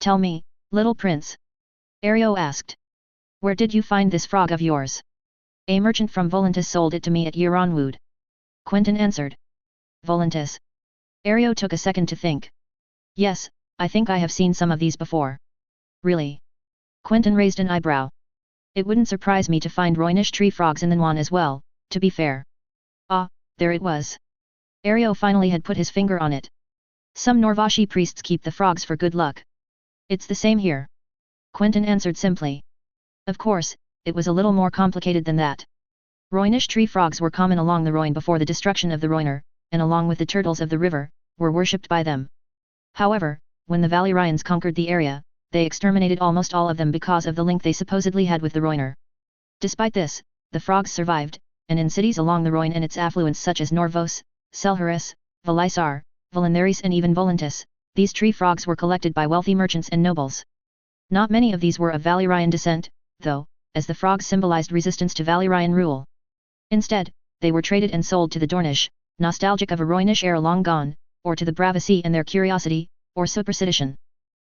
Tell me, little prince. Ario asked. Where did you find this frog of yours? A merchant from Volantis sold it to me at Yeronwood. Quentyn answered. Volantis. Ario took a second to think. Yes, I think I have seen some of these before. Really? Quentyn raised an eyebrow. It wouldn't surprise me to find Roynish tree frogs in the Nuan as well, to be fair. Ah, there it was. Ario finally had put his finger on it. Some Norvashi priests keep the frogs for good luck. It's the same here. Quentyn answered simply. Of course, it was a little more complicated than that. Roynish tree frogs were common along the Rhoyne before the destruction of the Rhoyner, and along with the turtles of the river, were worshipped by them. However, when the Valyrians conquered the area, they exterminated almost all of them because of the link they supposedly had with the Rhoyner. Despite this, the frogs survived, and in cities along the Rhoyne and its affluents such as Norvos, Selharis, Valisar, Volantheris and even Volantis, these tree frogs were collected by wealthy merchants and nobles. Not many of these were of Valyrian descent, though, as the frogs symbolized resistance to Valyrian rule. Instead, they were traded and sold to the Dornish, nostalgic of a Roynish era long gone, or to the Bravasi and their curiosity, or superstition.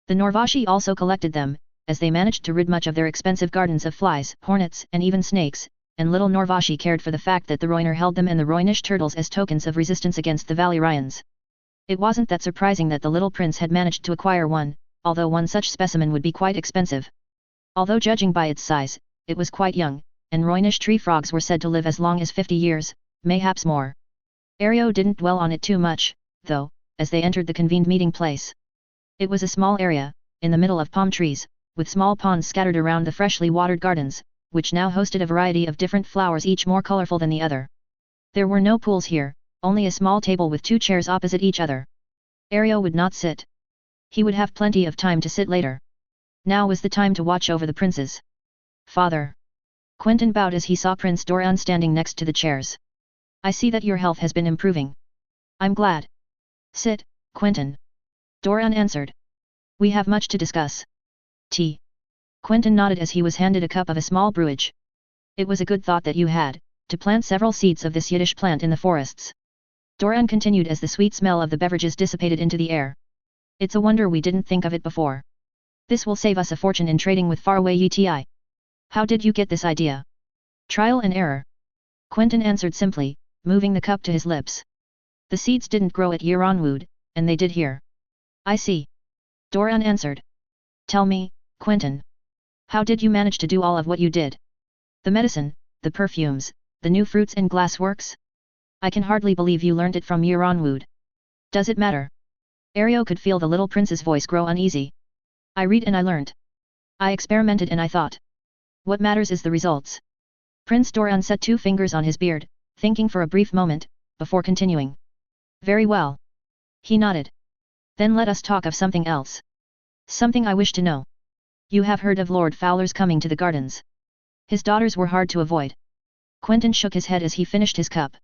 The Norvashi also collected them, as they managed to rid much of their expensive gardens of flies, hornets and even snakes, and little Norvashi cared for the fact that the Rhoyner held them and the Roynish turtles as tokens of resistance against the Valyrians. It wasn't that surprising that the little prince had managed to acquire one, although one such specimen would be quite expensive. Although judging by its size, it was quite young, and Roynish tree frogs were said to live as long as 50 years, mayhaps more. Ario didn't dwell on it too much, though, as they entered the convened meeting place. It was a small area, in the middle of palm trees, with small ponds scattered around the freshly watered gardens, which now hosted a variety of different flowers each more colorful than the other. There were no pools here, only a small table with 2 chairs opposite each other. Ario would not sit. He would have plenty of time to sit later. Now was the time to watch over the princes. Father. Quentyn bowed as he saw Prince Doran standing next to the chairs. I see that your health has been improving. I'm glad. Sit, Quentyn. Doran answered. We have much to discuss. Tea. Quentyn nodded as he was handed a cup of a small brewage. It was a good thought that you had, to plant several seeds of this Yiddish plant in the forests. Doran continued as the sweet smell of the beverages dissipated into the air. It's a wonder we didn't think of it before. This will save us a fortune in trading with faraway UTI. How did you get this idea? Trial and error. Quentyn answered simply, moving the cup to his lips. The seeds didn't grow at Yeronwood, and they did here. I see. Doran answered. Tell me, Quentyn. How did you manage to do all of what you did? The medicine, the perfumes, the new fruits and glassworks? I can hardly believe you learned it from Yeronwood. Does it matter? Ario could feel the little prince's voice grow uneasy. I read and I learnt. I experimented and I thought. What matters is the results. Prince Doran set 2 fingers on his beard, thinking for a brief moment, before continuing. Very well. He nodded. Then let us talk of something else. Something I wish to know. You have heard of Lord Fowler's coming to the gardens. His daughters were hard to avoid. Quentyn shook his head as he finished his cup.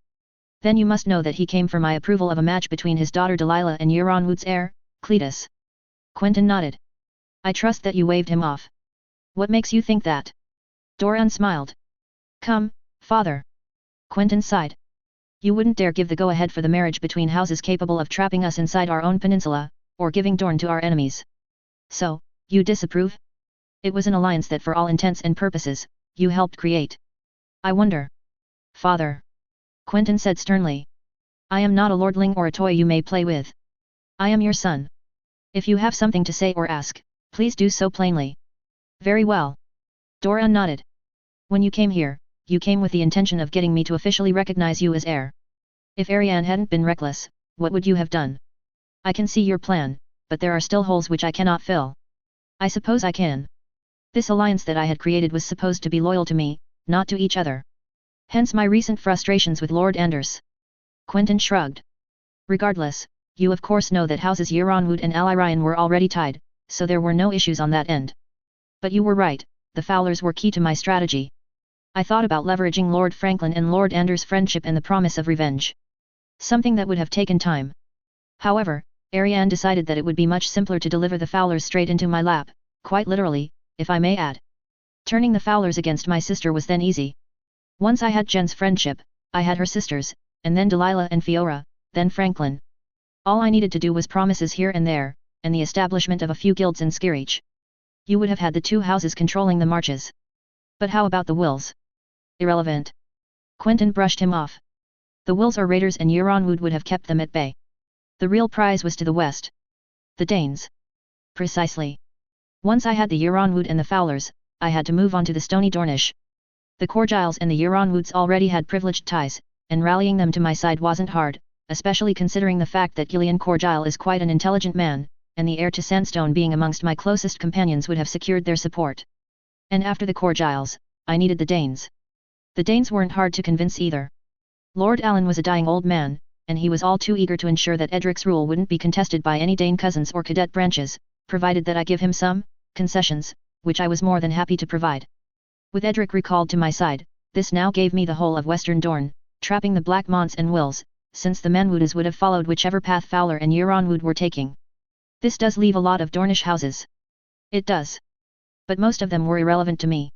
Then you must know that he came for my approval of a match between his daughter Delilah and Yeronwood's heir, Cletus. Quentyn nodded. I trust that you waved him off. What makes you think that? Doran smiled. Come, father. Quentyn sighed. You wouldn't dare give the go-ahead for the marriage between houses capable of trapping us inside our own peninsula, or giving Dorne to our enemies. So, you disapprove? It was an alliance that for all intents and purposes, you helped create. I wonder. Father. Quentyn said sternly. I am not a lordling or a toy you may play with. I am your son. If you have something to say or ask, please do so plainly. Very well. Doran nodded. When you came here, you came with the intention of getting me to officially recognize you as heir. If Arianne hadn't been reckless, what would you have done? I can see your plan, but there are still holes which I cannot fill. I suppose I can. This alliance that I had created was supposed to be loyal to me, not to each other. Hence my recent frustrations with Lord Anders. Quentyn shrugged. Regardless, you of course know that houses Yeronwood and Alyrian were already tied, so there were no issues on that end. But you were right, the Fowlers were key to my strategy. I thought about leveraging Lord Franklin and Lord Anders' friendship and the promise of revenge. Something that would have taken time. However, Arianne decided that it would be much simpler to deliver the Fowlers straight into my lap, quite literally, if I may add. Turning the Fowlers against my sister was then easy. Once I had Jen's friendship, I had her sisters, and then Delilah and Fiora, then Franklin. All I needed to do was promises here and there, and the establishment of a few guilds in Skirich. You would have had the two houses controlling the marches. But how about the wills? Irrelevant. Quentyn brushed him off. The wills or raiders and Euronwood would have kept them at bay. The real prize was to the west. The Danes. Precisely. Once I had the Euronwood and the Fowlers, I had to move on to the Stony Dornish. The Corgiles and the Euronwoods already had privileged ties, and rallying them to my side wasn't hard, especially considering the fact that Gillian Corgile is quite an intelligent man, and the heir to Sandstone being amongst my closest companions would have secured their support. And after the Corgiles, I needed the Danes. The Danes weren't hard to convince either. Lord Alan was a dying old man, and he was all too eager to ensure that Edric's rule wouldn't be contested by any Dane cousins or cadet branches, provided that I give him some concessions, which I was more than happy to provide. With Edric recalled to my side, this now gave me the whole of Western Dorne, trapping the Black Monts and Wills, since the Manwoodas would have followed whichever path Fowler and Euronwood were taking. This does leave a lot of Dornish houses. It does. But most of them were irrelevant to me.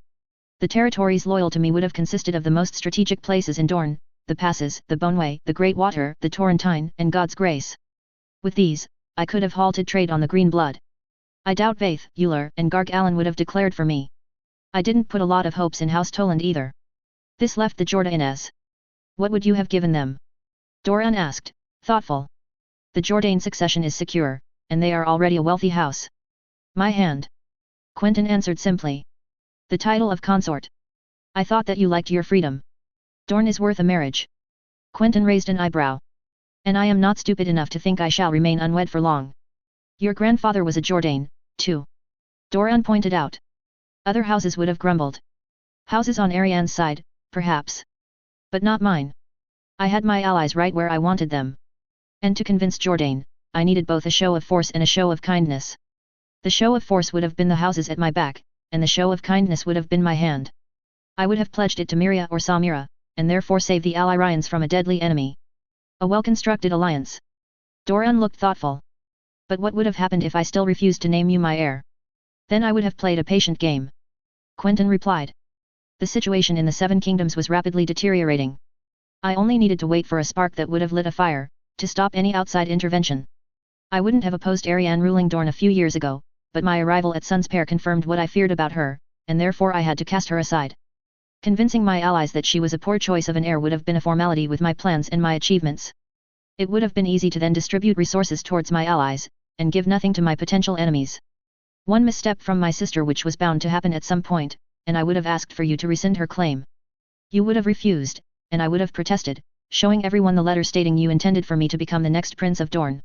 The territories loyal to me would have consisted of the most strategic places in Dorne, the passes, the Boneway, the Great Water, the Torrentine, and God's Grace. With these, I could have halted trade on the Green Blood. I doubt Vaith, Euler, and Garg Allen would have declared for me. I didn't put a lot of hopes in House Toland either. This left the Jordanes. What would you have given them? Doran asked, thoughtful. The Jourdain succession is secure, and they are already a wealthy house. My hand. Quentyn answered simply. The title of consort. I thought that you liked your freedom. Dorne is worth a marriage. Quentyn raised an eyebrow. And I am not stupid enough to think I shall remain unwed for long. Your grandfather was a Jourdain, too. Doran pointed out. Other houses would have grumbled. Houses on Arianne's side, perhaps. But not mine. I had my allies right where I wanted them. And to convince Jourdain, I needed both a show of force and a show of kindness. The show of force would have been the houses at my back, and the show of kindness would have been my hand. I would have pledged it to Myria or Samira, and therefore save the ally Ryans from a deadly enemy. A well-constructed alliance. Doran looked thoughtful. But what would have happened if I still refused to name you my heir? Then I would have played a patient game. Quentyn replied. The situation in the Seven Kingdoms was rapidly deteriorating. I only needed to wait for a spark that would have lit a fire, to stop any outside intervention. I wouldn't have opposed Arianne ruling Dorne a few years ago, but my arrival at Sunspear confirmed what I feared about her, and therefore I had to cast her aside. Convincing my allies that she was a poor choice of an heir would have been a formality with my plans and my achievements. It would have been easy to then distribute resources towards my allies, and give nothing to my potential enemies. One misstep from my sister which was bound to happen at some point, and I would have asked for you to rescind her claim. You would have refused, and I would have protested, showing everyone the letter stating you intended for me to become the next Prince of Dorne.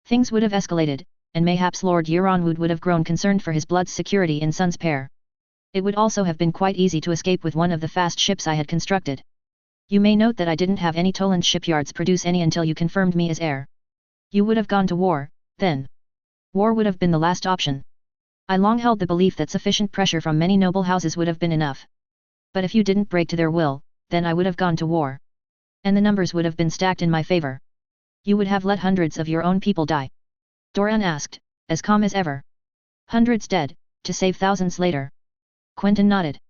Things would have escalated, and mayhaps Lord Euronwood would have grown concerned for his blood's security in Sunspear. It would also have been quite easy to escape with one of the fast ships I had constructed. You may note that I didn't have any Toland shipyards produce any until you confirmed me as heir. You would have gone to war, then. War would have been the last option. I long held the belief that sufficient pressure from many noble houses would have been enough. But if you didn't break to their will, then I would have gone to war. And the numbers would have been stacked in my favor. You would have let hundreds of your own people die. Doran asked, as calm as ever. Hundreds dead, to save thousands later. Quentyn nodded.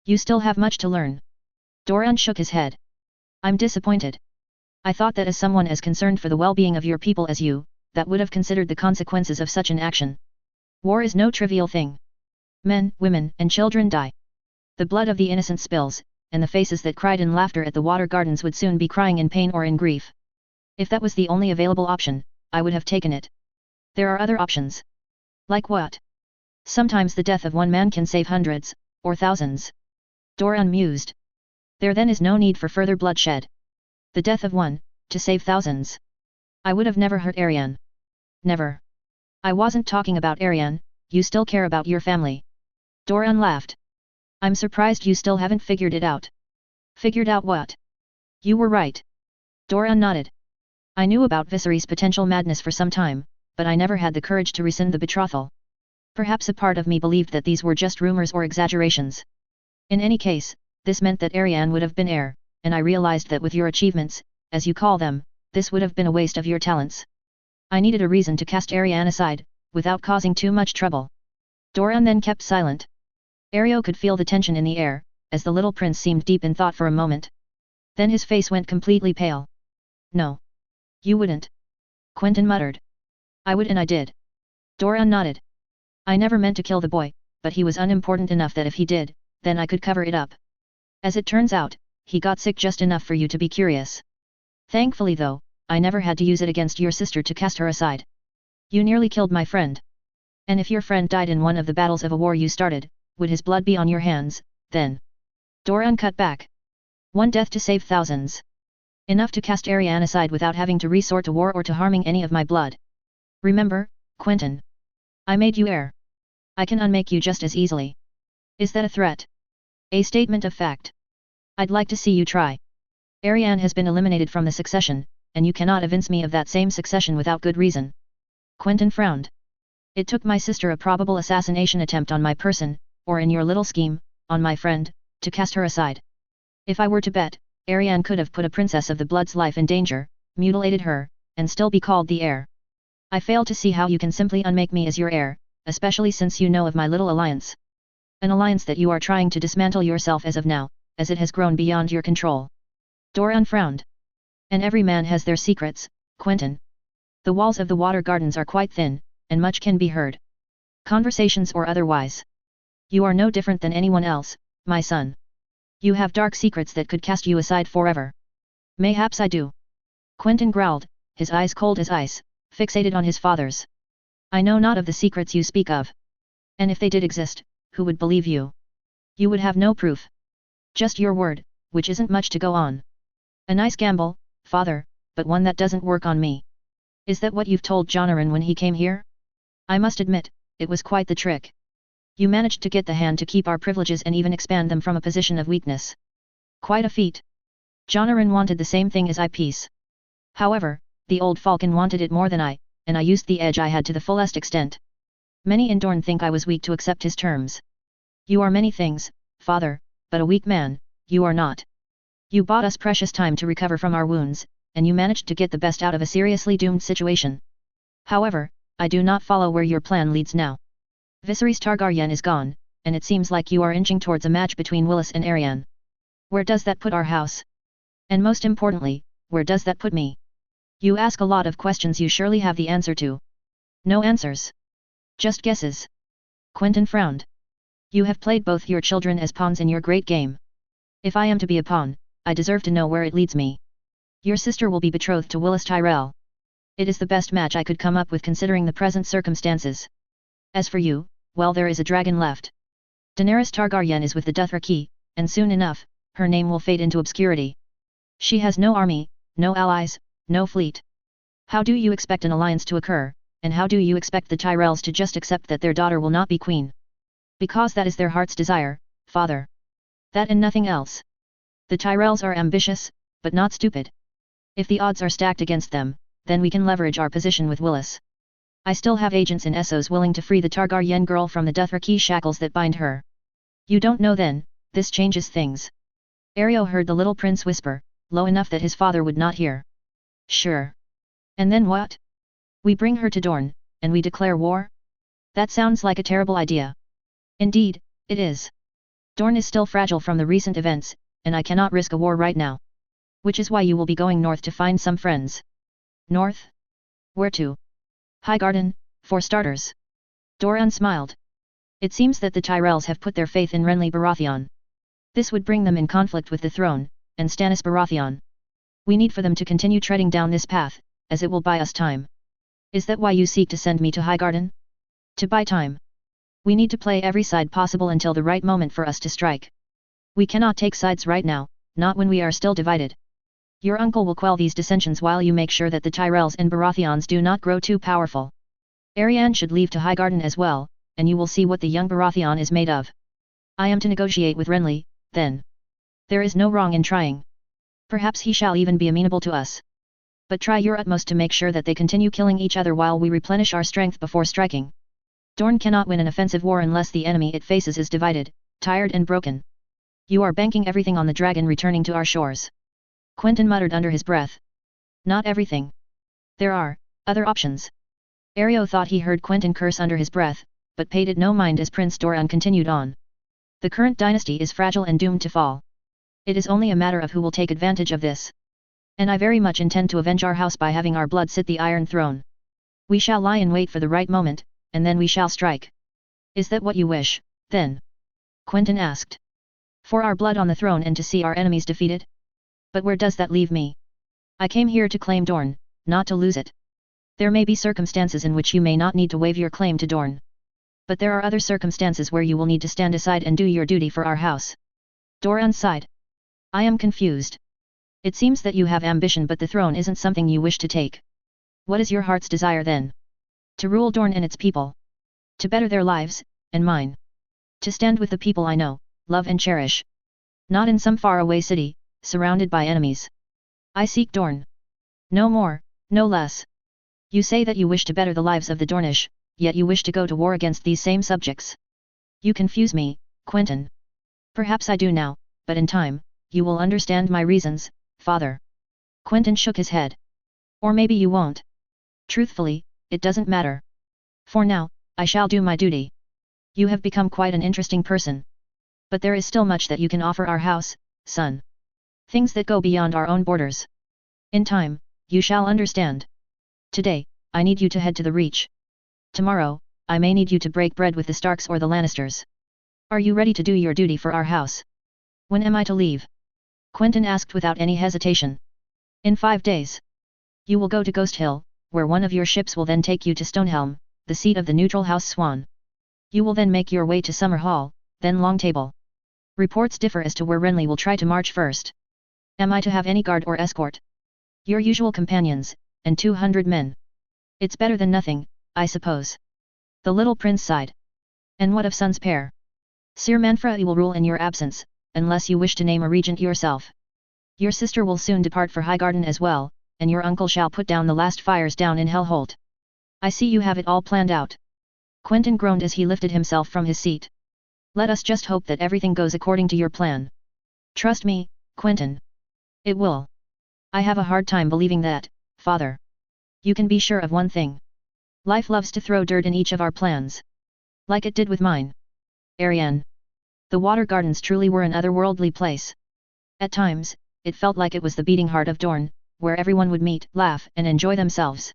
You still have much to learn. Doran shook his head. I'm disappointed. I thought that as someone as concerned for the well-being of your people as you, that would have considered the consequences of such an action. War is no trivial thing. Men, women, and children die. The blood of the innocent spills, and the faces that cried in laughter at the water gardens would soon be crying in pain or in grief. If that was the only available option, I would have taken it. There are other options. Like what? Sometimes the death of one man can save hundreds, or thousands. Doran mused. There then is no need for further bloodshed. The death of one, to save thousands. I would have never hurt Arianne. Never. I wasn't talking about Arianne, you still care about your family. Doran laughed. I'm surprised you still haven't figured it out. Figured out what? You were right. Doran nodded. I knew about Viserys' potential madness for some time, but I never had the courage to rescind the betrothal. Perhaps a part of me believed that these were just rumors or exaggerations. In any case, this meant that Arianne would have been heir, and I realized that with your achievements, as you call them, this would have been a waste of your talents. I needed a reason to cast Arianne aside, without causing too much trouble. Doran then kept silent. Ario could feel the tension in the air, as the little prince seemed deep in thought for a moment. Then his face went completely pale. No. You wouldn't. Quentyn muttered. I would and I did. Doran nodded. I never meant to kill the boy, but he was unimportant enough that if he did, then I could cover it up. As it turns out, he got sick just enough for you to be curious. Thankfully though, I never had to use it against your sister to cast her aside. You nearly killed my friend. And if your friend died in one of the battles of a war you started, would his blood be on your hands, then? Doran cut back. One death to save thousands. Enough to cast Ariane aside without having to resort to war or to harming any of my blood. Remember, Quentyn. I made you heir. I can unmake you just as easily. Is that a threat? A statement of fact. I'd like to see you try. Ariane has been eliminated from the succession, and you cannot evince me of that same succession without good reason. Quentyn frowned. It took my sister a probable assassination attempt on my person, or in your little scheme, on my friend, to cast her aside. If I were to bet, Ariane could have put a princess of the blood's life in danger, mutilated her, and still be called the heir. I fail to see how you can simply unmake me as your heir, especially since you know of my little alliance. An alliance that you are trying to dismantle yourself as of now, as it has grown beyond your control. Doran frowned. And every man has their secrets, Quentyn. The walls of the water gardens are quite thin, and much can be heard. Conversations or otherwise. You are no different than anyone else, my son. You have dark secrets that could cast you aside forever. Mayhaps I do. Quentyn growled, his eyes cold as ice, fixated on his father's. I know not of the secrets you speak of. And if they did exist, who would believe you? You would have no proof. Just your word, which isn't much to go on. A nice gamble, father, but one that doesn't work on me. Is that what you've told Jonaran when he came here? I must admit, it was quite the trick. You managed to get the hand to keep our privileges and even expand them from a position of weakness. Quite a feat. Jonaran wanted the same thing as I peace. However, the old falcon wanted it more than I, and I used the edge I had to the fullest extent. Many in Dorne think I was weak to accept his terms. You are many things, father, but a weak man, you are not. You bought us precious time to recover from our wounds, and you managed to get the best out of a seriously doomed situation. However, I do not follow where your plan leads now. Viserys Targaryen is gone, and it seems like you are inching towards a match between Willis and Ariane. Where does that put our house? And most importantly, where does that put me? You ask a lot of questions you surely have the answer to. No answers. Just guesses. Quentyn frowned. You have played both your children as pawns in your great game. If I am to be a pawn, I deserve to know where it leads me. Your sister will be betrothed to Willis Tyrell. It is the best match I could come up with considering the present circumstances. As for you, well, there is a dragon left. Daenerys Targaryen is with the Dothraki, and soon enough, her name will fade into obscurity. She has no army, no allies, no fleet. How do you expect an alliance to occur, and how do you expect the Tyrells to just accept that their daughter will not be queen? Because that is their heart's desire, father. That and nothing else. The Tyrells are ambitious, but not stupid. If the odds are stacked against them, then we can leverage our position with Willis. I still have agents in Essos willing to free the Targaryen girl from the Dothraki shackles that bind her. You don't know then, this changes things. Areo heard the little prince whisper, low enough that his father would not hear. Sure. And then what? We bring her to Dorne, and we declare war? That sounds like a terrible idea. Indeed, it is. Dorne is still fragile from the recent events, and I cannot risk a war right now. Which is why you will be going north to find some friends. North? Where to? Highgarden, for starters. Doran smiled. It seems that the Tyrells have put their faith in Renly Baratheon. This would bring them in conflict with the throne, and Stannis Baratheon. We need for them to continue treading down this path, as it will buy us time. Is that why you seek to send me to Highgarden? To buy time. We need to play every side possible until the right moment for us to strike. We cannot take sides right now, not when we are still divided. Your uncle will quell these dissensions while you make sure that the Tyrells and Baratheons do not grow too powerful. Ariane should leave to Highgarden as well, and you will see what the young Baratheon is made of. I am to negotiate with Renly, then. There is no wrong in trying. Perhaps he shall even be amenable to us. But try your utmost to make sure that they continue killing each other while we replenish our strength before striking. Dorne cannot win an offensive war unless the enemy it faces is divided, tired and broken. You are banking everything on the dragon returning to our shores. Quentyn muttered under his breath. Not everything. There are other options. Areo thought he heard Quentyn curse under his breath, but paid it no mind as Prince Doran continued on. The current dynasty is fragile and doomed to fall. It is only a matter of who will take advantage of this. And I very much intend to avenge our house by having our blood sit the Iron Throne. We shall lie in wait for the right moment, and then we shall strike. Is that what you wish, then? Quentyn asked. For our blood on the throne and to see our enemies defeated? But where does that leave me? I came here to claim Dorne, not to lose it. There may be circumstances in which you may not need to waive your claim to Dorne. But there are other circumstances where you will need to stand aside and do your duty for our house. Doran sighed. I am confused. It seems that you have ambition but the throne isn't something you wish to take. What is your heart's desire then? To rule Dorne and its people. To better their lives, and mine. To stand with the people I know, love and cherish. Not in some faraway city, surrounded by enemies. I seek Dorne. No more, no less. You say that you wish to better the lives of the Dornish, yet you wish to go to war against these same subjects. You confuse me, Quentyn. Perhaps I do now, but in time, you will understand my reasons, father. Quentyn shook his head. Or maybe you won't. Truthfully, it doesn't matter. For now, I shall do my duty. You have become quite an interesting person. But there is still much that you can offer our house, son. Things that go beyond our own borders. In time, you shall understand. Today, I need you to head to the Reach. Tomorrow, I may need you to break bread with the Starks or the Lannisters. Are you ready to do your duty for our house? When am I to leave? Quentyn asked without any hesitation. In 5 days. You will go to Ghost Hill, where one of your ships will then take you to Stonehelm, the seat of the neutral House Swan. You will then make your way to Summerhall, then Longtable. Reports differ as to where Renly will try to march first. Am I to have any guard or escort? Your usual companions, and 200 men. It's better than nothing, I suppose. The little prince sighed. And what of Son's pair? Sir Manfrey will rule in your absence, unless you wish to name a regent yourself. Your sister will soon depart for Highgarden as well, and your uncle shall put down the last fires down in Hellholt. I see you have it all planned out. Quentyn groaned as he lifted himself from his seat. Let us just hope that everything goes according to your plan. Trust me, Quentyn. It will. I have a hard time believing that, father. You can be sure of one thing. Life loves to throw dirt in each of our plans. Like it did with mine. Arianne. The Water Gardens truly were an otherworldly place. At times, it felt like it was the beating heart of Dorne, where everyone would meet, laugh and enjoy themselves.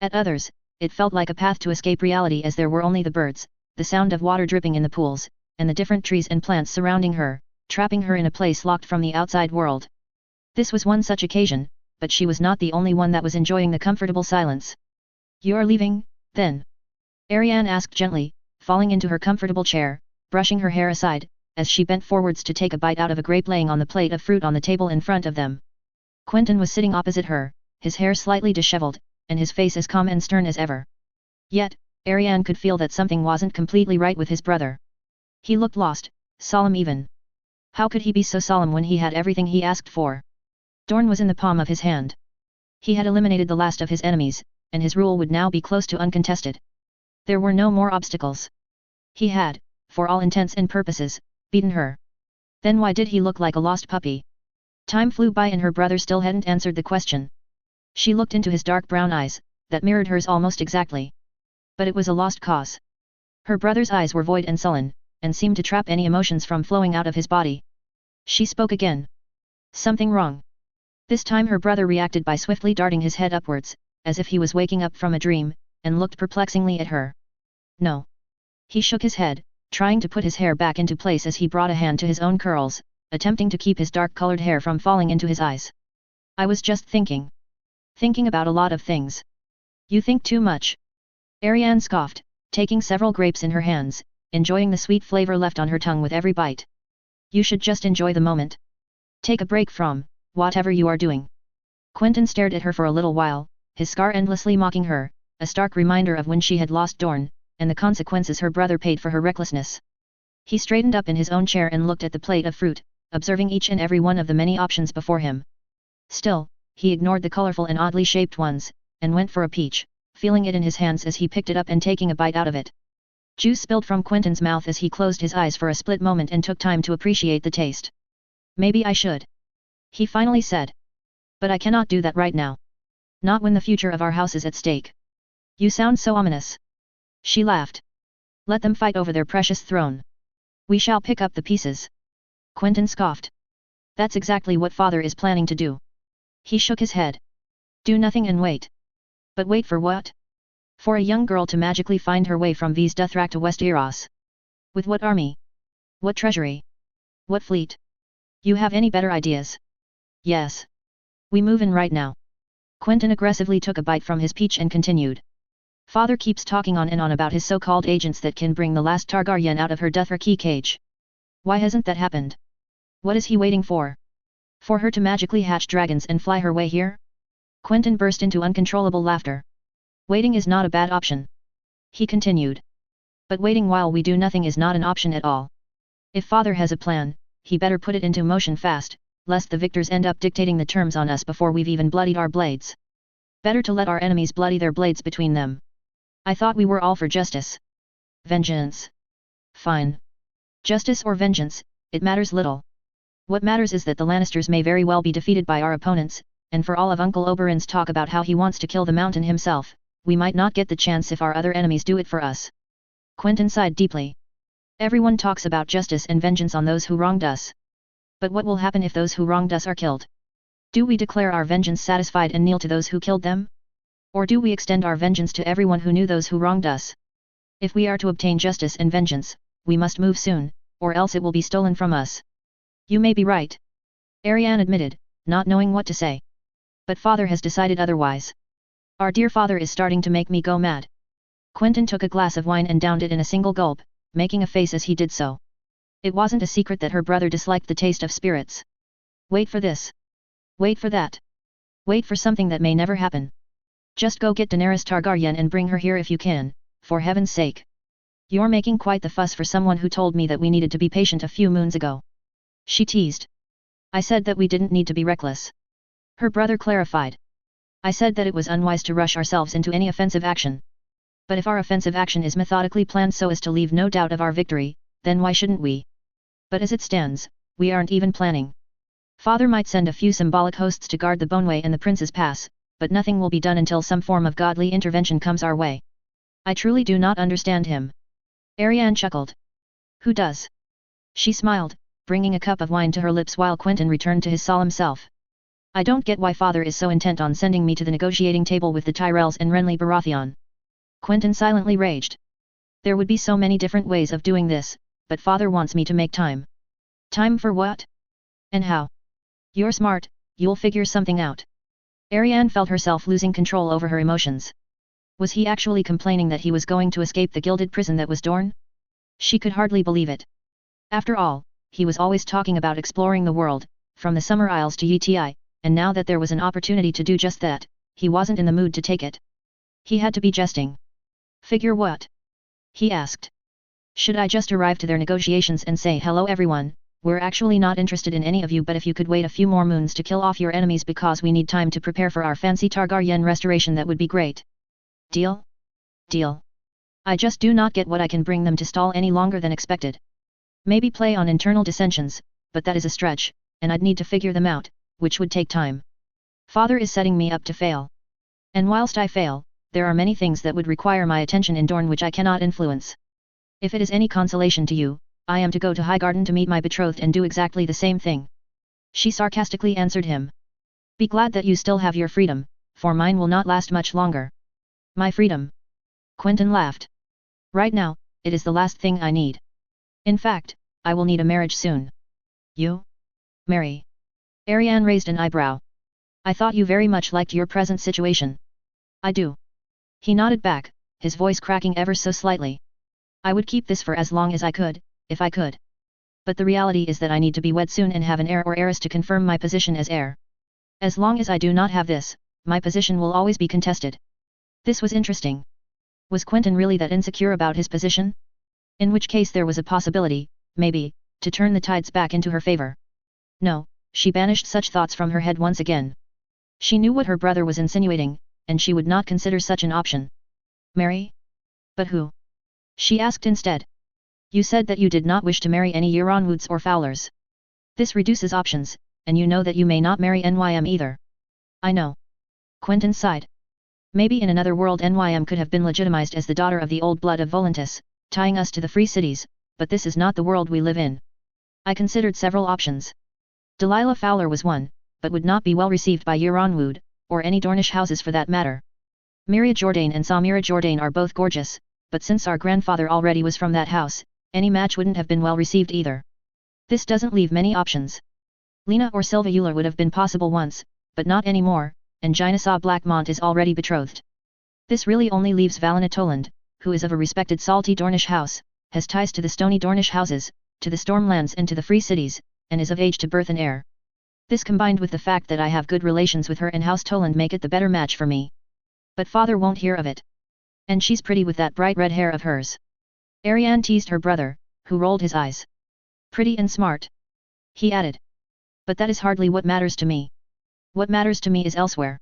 At others, it felt like a path to escape reality as there were only the birds, the sound of water dripping in the pools, and the different trees and plants surrounding her, trapping her in a place locked from the outside world. This was one such occasion, but she was not the only one that was enjoying the comfortable silence. You're leaving, then? Arianne asked gently, falling into her comfortable chair, brushing her hair aside, as she bent forwards to take a bite out of a grape laying on the plate of fruit on the table in front of them. Quentyn was sitting opposite her, his hair slightly disheveled, and his face as calm and stern as ever. Yet, Arianne could feel that something wasn't completely right with his brother. He looked lost, solemn even. How could he be so solemn when he had everything he asked for? Dorne was in the palm of his hand. He had eliminated the last of his enemies, and his rule would now be close to uncontested. There were no more obstacles. He had, for all intents and purposes, beaten her. Then why did he look like a lost puppy? Time flew by and her brother still hadn't answered the question. She looked into his dark brown eyes, that mirrored hers almost exactly. But it was a lost cause. Her brother's eyes were void and sullen, and seemed to trap any emotions from flowing out of his body. She spoke again. Something wrong. This time her brother reacted by swiftly darting his head upwards, as if he was waking up from a dream, and looked perplexingly at her. No. He shook his head, trying to put his hair back into place as he brought a hand to his own curls, attempting to keep his dark-colored hair from falling into his eyes. I was just thinking. Thinking about a lot of things. You think too much. Arianne scoffed, taking several grapes in her hands, enjoying the sweet flavor left on her tongue with every bite. You should just enjoy the moment. Take a break from whatever you are doing. Quentyn stared at her for a little while, his scar endlessly mocking her, a stark reminder of when she had lost Dorne, and the consequences her brother paid for her recklessness. He straightened up in his own chair and looked at the plate of fruit, observing each and every one of the many options before him. Still, he ignored the colorful and oddly shaped ones, and went for a peach, feeling it in his hands as he picked it up and taking a bite out of it. Juice spilled from Quentyn's mouth as he closed his eyes for a split moment and took time to appreciate the taste. Maybe I should. He finally said. But I cannot do that right now. Not when the future of our house is at stake. You sound so ominous. She laughed. Let them fight over their precious throne. We shall pick up the pieces. Quentyn scoffed. That's exactly what father is planning to do. He shook his head. Do nothing and wait. But wait for what? For a young girl to magically find her way from V's Dothrak to Westeros. With what army? What treasury? What fleet? You have any better ideas? Yes. We move in right now. Quentyn aggressively took a bite from his peach and continued. Father keeps talking on and on about his so-called agents that can bring the last Targaryen out of her Dothraki cage. Why hasn't that happened? What is he waiting for? For her to magically hatch dragons and fly her way here? Quentyn burst into uncontrollable laughter. Waiting is not a bad option. He continued. But waiting while we do nothing is not an option at all. If father has a plan, he better put it into motion fast, lest the victors end up dictating the terms on us before we've even bloodied our blades. Better to let our enemies bloody their blades between them. I thought we were all for justice. Vengeance. Fine. Justice or vengeance, it matters little. What matters is that the Lannisters may very well be defeated by our opponents, and for all of Uncle Oberyn's talk about how he wants to kill the Mountain himself, we might not get the chance if our other enemies do it for us. Quentyn sighed deeply. Everyone talks about justice and vengeance on those who wronged us. But what will happen if those who wronged us are killed? Do we declare our vengeance satisfied and kneel to those who killed them? Or do we extend our vengeance to everyone who knew those who wronged us? If we are to obtain justice and vengeance, we must move soon, or else it will be stolen from us. You may be right. Arianne admitted, not knowing what to say. But father has decided otherwise. Our dear father is starting to make me go mad. Quentyn took a glass of wine and downed it in a single gulp, making a face as he did so. It wasn't a secret that her brother disliked the taste of spirits. Wait for this. Wait for that. Wait for something that may never happen. Just go get Daenerys Targaryen and bring her here if you can, for heaven's sake. You're making quite the fuss for someone who told me that we needed to be patient a few moons ago. She teased. I said that we didn't need to be reckless. Her brother clarified. I said that it was unwise to rush ourselves into any offensive action. But if our offensive action is methodically planned so as to leave no doubt of our victory, then why shouldn't we? But as it stands, we aren't even planning. Father might send a few symbolic hosts to guard the Boneway and the Prince's Pass, but nothing will be done until some form of godly intervention comes our way. I truly do not understand him. Arianne chuckled. Who does? She smiled, bringing a cup of wine to her lips while Quentyn returned to his solemn self. I don't get why father is so intent on sending me to the negotiating table with the Tyrells and Renly Baratheon. Quentyn silently raged. There would be so many different ways of doing this, but father wants me to make time. Time for what? And how? You're smart, you'll figure something out. Arianne felt herself losing control over her emotions. Was he actually complaining that he was going to escape the gilded prison that was Dorne? She could hardly believe it. After all, he was always talking about exploring the world, from the Summer Isles to Yeti, and now that there was an opportunity to do just that, he wasn't in the mood to take it. He had to be jesting. Figure what? He asked. Should I just arrive to their negotiations and say hello everyone, we're actually not interested in any of you, but if you could wait a few more moons to kill off your enemies because we need time to prepare for our fancy Targaryen restoration, that would be great. Deal? Deal. I just do not get what I can bring them to stall any longer than expected. Maybe play on internal dissensions, but that is a stretch, and I'd need to figure them out, which would take time. Father is setting me up to fail. And whilst I fail, there are many things that would require my attention in Dorne which I cannot influence. If it is any consolation to you, I am to go to Highgarden to meet my betrothed and do exactly the same thing. She sarcastically answered him. Be glad that you still have your freedom, for mine will not last much longer. My freedom? Quentyn laughed. Right now, it is the last thing I need. In fact, I will need a marriage soon. You? Marry? Arianne raised an eyebrow. I thought you very much liked your present situation. I do. He nodded back, his voice cracking ever so slightly. I would keep this for as long as I could, if I could. But the reality is that I need to be wed soon and have an heir or heiress to confirm my position as heir. As long as I do not have this, my position will always be contested. This was interesting. Was Quentyn really that insecure about his position? In which case there was a possibility, maybe, to turn the tides back into her favor. No, she banished such thoughts from her head once again. She knew what her brother was insinuating, and she would not consider such an option. Marry? But who? She asked instead. You said that you did not wish to marry any Euronwoods or Fowlers. This reduces options, and you know that you may not marry Nym either. I know. Quentyn sighed. Maybe in another world Nym could have been legitimized as the daughter of the old blood of Volantis, tying us to the free cities, but this is not the world we live in. I considered several options. Delilah Fowler was one, but would not be well received by Yaronwood, or any Dornish houses for that matter. Mirya Jordan and Samira Jordan are both gorgeous, but since our grandfather already was from that house, any match wouldn't have been well received either. This doesn't leave many options. Lena or Silva Euler would have been possible once, but not anymore, and Ginesa Blackmont is already betrothed. This really only leaves Valena Toland, who is of a respected salty Dornish house, has ties to the stony Dornish houses, to the Stormlands and to the Free Cities, and is of age to birth an heir. This combined with the fact that I have good relations with her and House Toland make it the better match for me. But father won't hear of it. And she's pretty with that bright red hair of hers. Ariane teased her brother, who rolled his eyes. Pretty and smart. He added. But that is hardly what matters to me. What matters to me is elsewhere.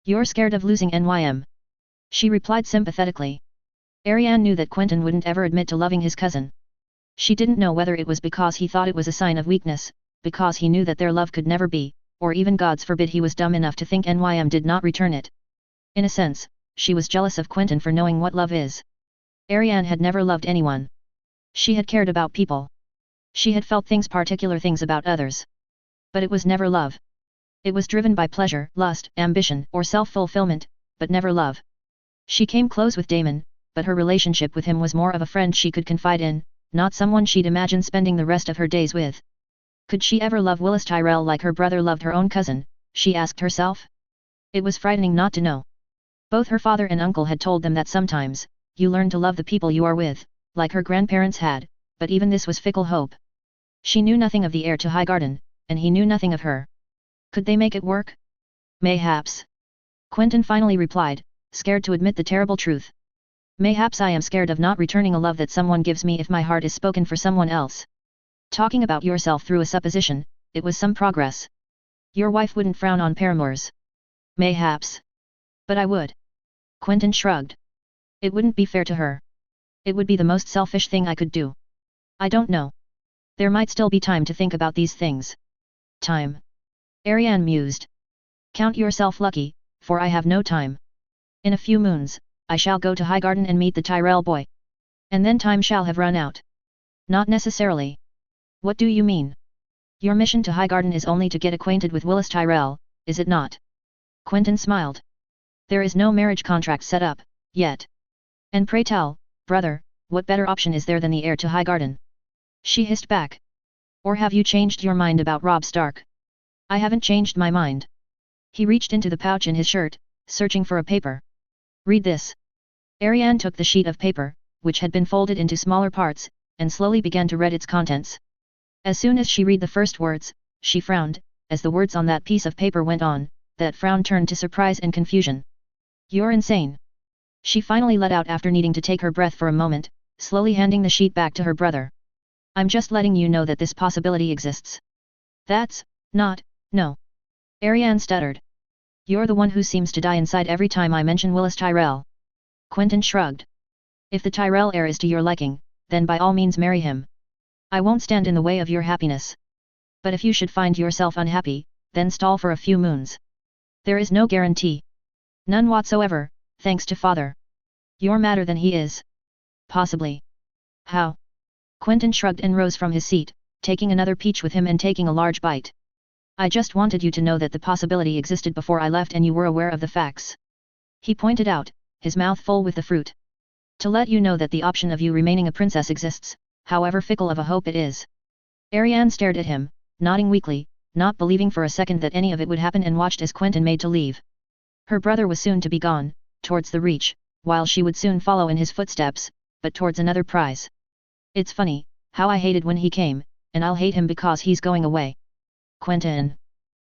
You're scared of losing NYM. She replied sympathetically. Ariane knew that Quentyn wouldn't ever admit to loving his cousin. She didn't know whether it was because he thought it was a sign of weakness, because he knew that their love could never be, or even God's forbid he was dumb enough to think NYM did not return it. In a sense, she was jealous of Quentyn for knowing what love is. Ariane had never loved anyone. She had cared about people. She had felt particular things about others. But it was never love. It was driven by pleasure, lust, ambition, or self-fulfillment, but never love. She came close with Damon, but her relationship with him was more of a friend she could confide in, not someone she'd imagine spending the rest of her days with. Could she ever love Willis Tyrell like her brother loved her own cousin, she asked herself? It was frightening not to know. Both her father and uncle had told them that sometimes, you learn to love the people you are with, like her grandparents had, but even this was fickle hope. She knew nothing of the heir to Highgarden, and he knew nothing of her. Could they make it work? Mayhaps. Quentyn finally replied, scared to admit the terrible truth. Mayhaps I am scared of not returning a love that someone gives me if my heart is spoken for someone else. Talking about yourself through a supposition, it was some progress. Your wife wouldn't frown on paramours. Mayhaps. But I would. Quentyn shrugged. It wouldn't be fair to her. It would be the most selfish thing I could do. I don't know. There might still be time to think about these things. Time. Ariane mused. Count yourself lucky, for I have no time. In a few moons, I shall go to Highgarden and meet the Tyrell boy. And then time shall have run out. Not necessarily. What do you mean? Your mission to Highgarden is only to get acquainted with Willis Tyrell, is it not? Quentyn smiled. There is no marriage contract set up, yet. And pray tell, brother, what better option is there than the heir to Highgarden? She hissed back. Or have you changed your mind about Robb Stark? I haven't changed my mind. He reached into the pouch in his shirt, searching for a paper. Read this. Ariane took the sheet of paper, which had been folded into smaller parts, and slowly began to read its contents. As soon as she read the first words, she frowned. As the words on that piece of paper went on, that frown turned to surprise and confusion. You're insane. She finally let out after needing to take her breath for a moment, slowly handing the sheet back to her brother. I'm just letting you know that this possibility exists. That's not, no. Ariane stuttered. You're the one who seems to die inside every time I mention Willis Tyrell. Quentyn shrugged. If the Tyrell heir is to your liking, then by all means marry him. I won't stand in the way of your happiness. But if you should find yourself unhappy, then stall for a few moons. There is no guarantee. None whatsoever, thanks to father. You're madder than he is. Possibly. How? Quentyn shrugged and rose from his seat, taking another peach with him and taking a large bite. I just wanted you to know that the possibility existed before I left and you were aware of the facts. He pointed out, his mouth full with the fruit. To let you know that the option of you remaining a princess exists, however fickle of a hope it is. Ariane stared at him, nodding weakly, not believing for a second that any of it would happen, and watched as Quentyn made to leave. Her brother was soon to be gone, towards the Reach, while she would soon follow in his footsteps, but towards another prize. It's funny, how I hated when he came, and I'll hate him because he's going away. Quentyn.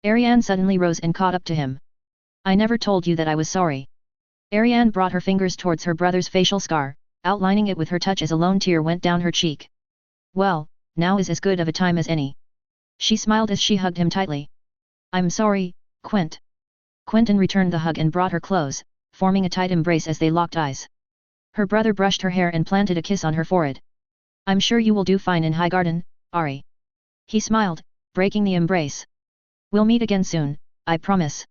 Ariane suddenly rose and caught up to him. I never told you that I was sorry. Ariane brought her fingers towards her brother's facial scar, outlining it with her touch as a lone tear went down her cheek. Well, now is as good of a time as any. She smiled as she hugged him tightly. I'm sorry, Quent. Quentyn returned the hug and brought her close, forming a tight embrace as they locked eyes. Her brother brushed her hair and planted a kiss on her forehead. I'm sure you will do fine in Highgarden, Ari. He smiled, breaking the embrace. We'll meet again soon, I promise.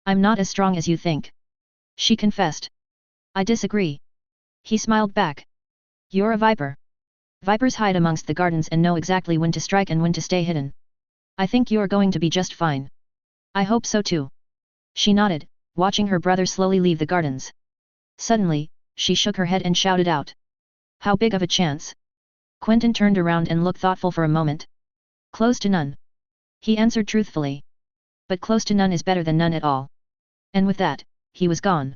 I'm not as strong as you think. She confessed. I disagree. He smiled back. You're a viper. Vipers hide amongst the gardens and know exactly when to strike and when to stay hidden. I think you're going to be just fine. I hope so too. She nodded, watching her brother slowly leave the gardens. Suddenly, she shook her head and shouted out. How big of a chance? Quentyn turned around and looked thoughtful for a moment. Close to none. He answered truthfully. But close to none is better than none at all. And with that, he was gone.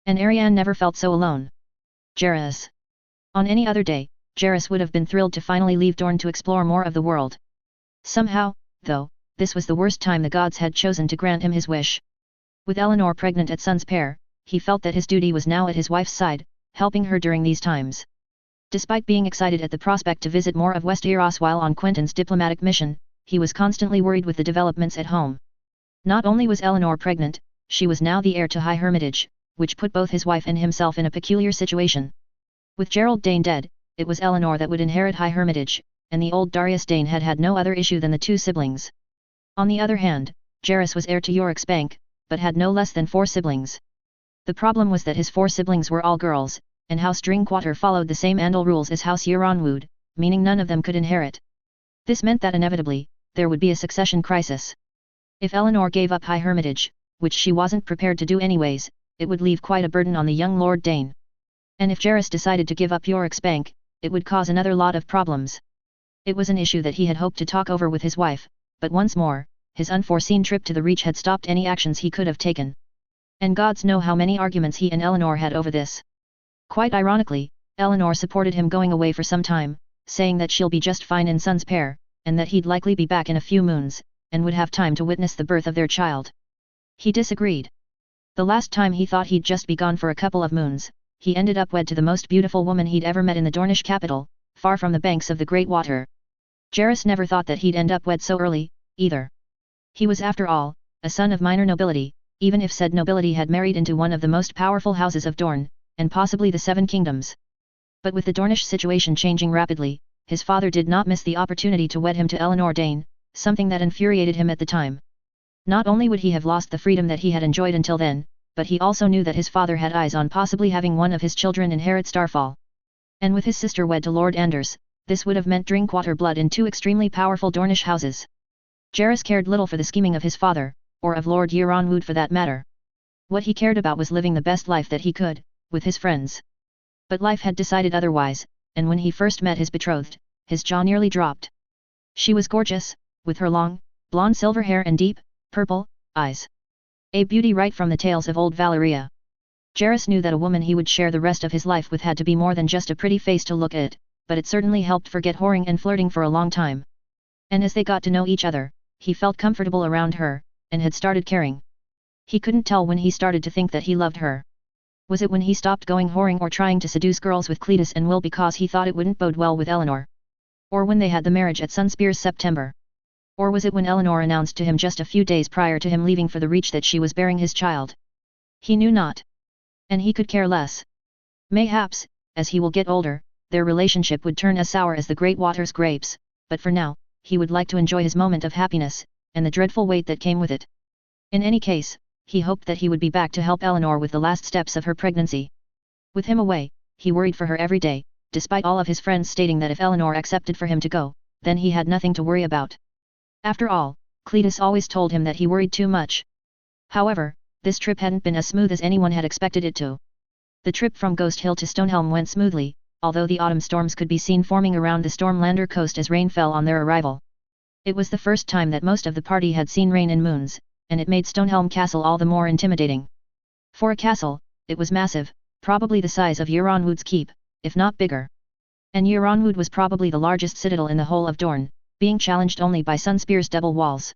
And Ariane never felt so alone. Jairus. On any other day, Jairus would have been thrilled to finally leave Dorne to explore more of the world. Somehow, though, this was the worst time the gods had chosen to grant him his wish. With Eleanor pregnant at Sun's pair, he felt that his duty was now at his wife's side, helping her during these times. Despite being excited at the prospect to visit more of Westeros while on Quentyn's diplomatic mission, he was constantly worried with the developments at home. Not only was Eleanor pregnant, she was now the heir to High Hermitage, which put both his wife and himself in a peculiar situation. With Gerald Dane dead, it was Eleanor that would inherit High Hermitage, and the old Darius Dane had had no other issue than the two siblings. On the other hand, Jairus was heir to Yorick's Bank, but had no less than 4 siblings. The problem was that his 4 siblings were all girls, and House Drinkwater followed the same Andal rules as House Euronwood, meaning none of them could inherit. This meant that inevitably, there would be a succession crisis. If Eleanor gave up High Hermitage, which she wasn't prepared to do anyways, it would leave quite a burden on the young Lord Dane. And if Jairus decided to give up Yorick's Bank, it would cause another lot of problems. It was an issue that he had hoped to talk over with his wife, but once more, his unforeseen trip to the Reach had stopped any actions he could have taken. And gods know how many arguments he and Eleanor had over this. Quite ironically, Eleanor supported him going away for some time, saying that she'll be just fine in Sun's pair, and that he'd likely be back in a few moons, and would have time to witness the birth of their child. He disagreed. The last time he thought he'd just be gone for a couple of moons, he ended up wed to the most beautiful woman he'd ever met in the Dornish capital, far from the banks of the Great Water. Jairus never thought that he'd end up wed so early, either. He was after all, a son of minor nobility, even if said nobility had married into one of the most powerful houses of Dorne, and possibly the 7 kingdoms. But with the Dornish situation changing rapidly, his father did not miss the opportunity to wed him to Eleanor Dane, something that infuriated him at the time. Not only would he have lost the freedom that he had enjoyed until then, but he also knew that his father had eyes on possibly having one of his children inherit Starfall. And with his sister wed to Lord Anders, this would have meant Drinkwater blood in 2 extremely powerful Dornish houses. Jairus cared little for the scheming of his father, or of Lord Euronwood for that matter. What he cared about was living the best life that he could, with his friends. But life had decided otherwise, and when he first met his betrothed, his jaw nearly dropped. She was gorgeous, with her long, blonde silver hair and deep, purple, eyes. A beauty right from the tales of old Valyria. Jairus knew that a woman he would share the rest of his life with had to be more than just a pretty face to look at, but it certainly helped forget whoring and flirting for a long time. And as they got to know each other, he felt comfortable around her, and had started caring. He couldn't tell when he started to think that he loved her. Was it when he stopped going whoring or trying to seduce girls with Cletus and Will because he thought it wouldn't bode well with Eleanor? Or when they had the marriage at Sunspear's September? Or was it when Eleanor announced to him just a few days prior to him leaving for the Reach that she was bearing his child? He knew not. And he could care less. Mayhaps, as he will get older, their relationship would turn as sour as the Great Water's grapes, but for now, he would like to enjoy his moment of happiness, and the dreadful weight that came with it. In any case, he hoped that he would be back to help Eleanor with the last steps of her pregnancy. With him away, he worried for her every day, despite all of his friends stating that if Eleanor accepted for him to go, then he had nothing to worry about. After all, Cletus always told him that he worried too much. However, this trip hadn't been as smooth as anyone had expected it to. The trip from Ghost Hill to Stonehelm went smoothly, although the autumn storms could be seen forming around the Stormlander coast as rain fell on their arrival. It was the first time that most of the party had seen rain in moons, and it made Stonehelm Castle all the more intimidating. For a castle, it was massive, probably the size of Euronwood's keep, if not bigger. And Euronwood was probably the largest citadel in the whole of Dorne, being challenged only by Sunspear's double walls.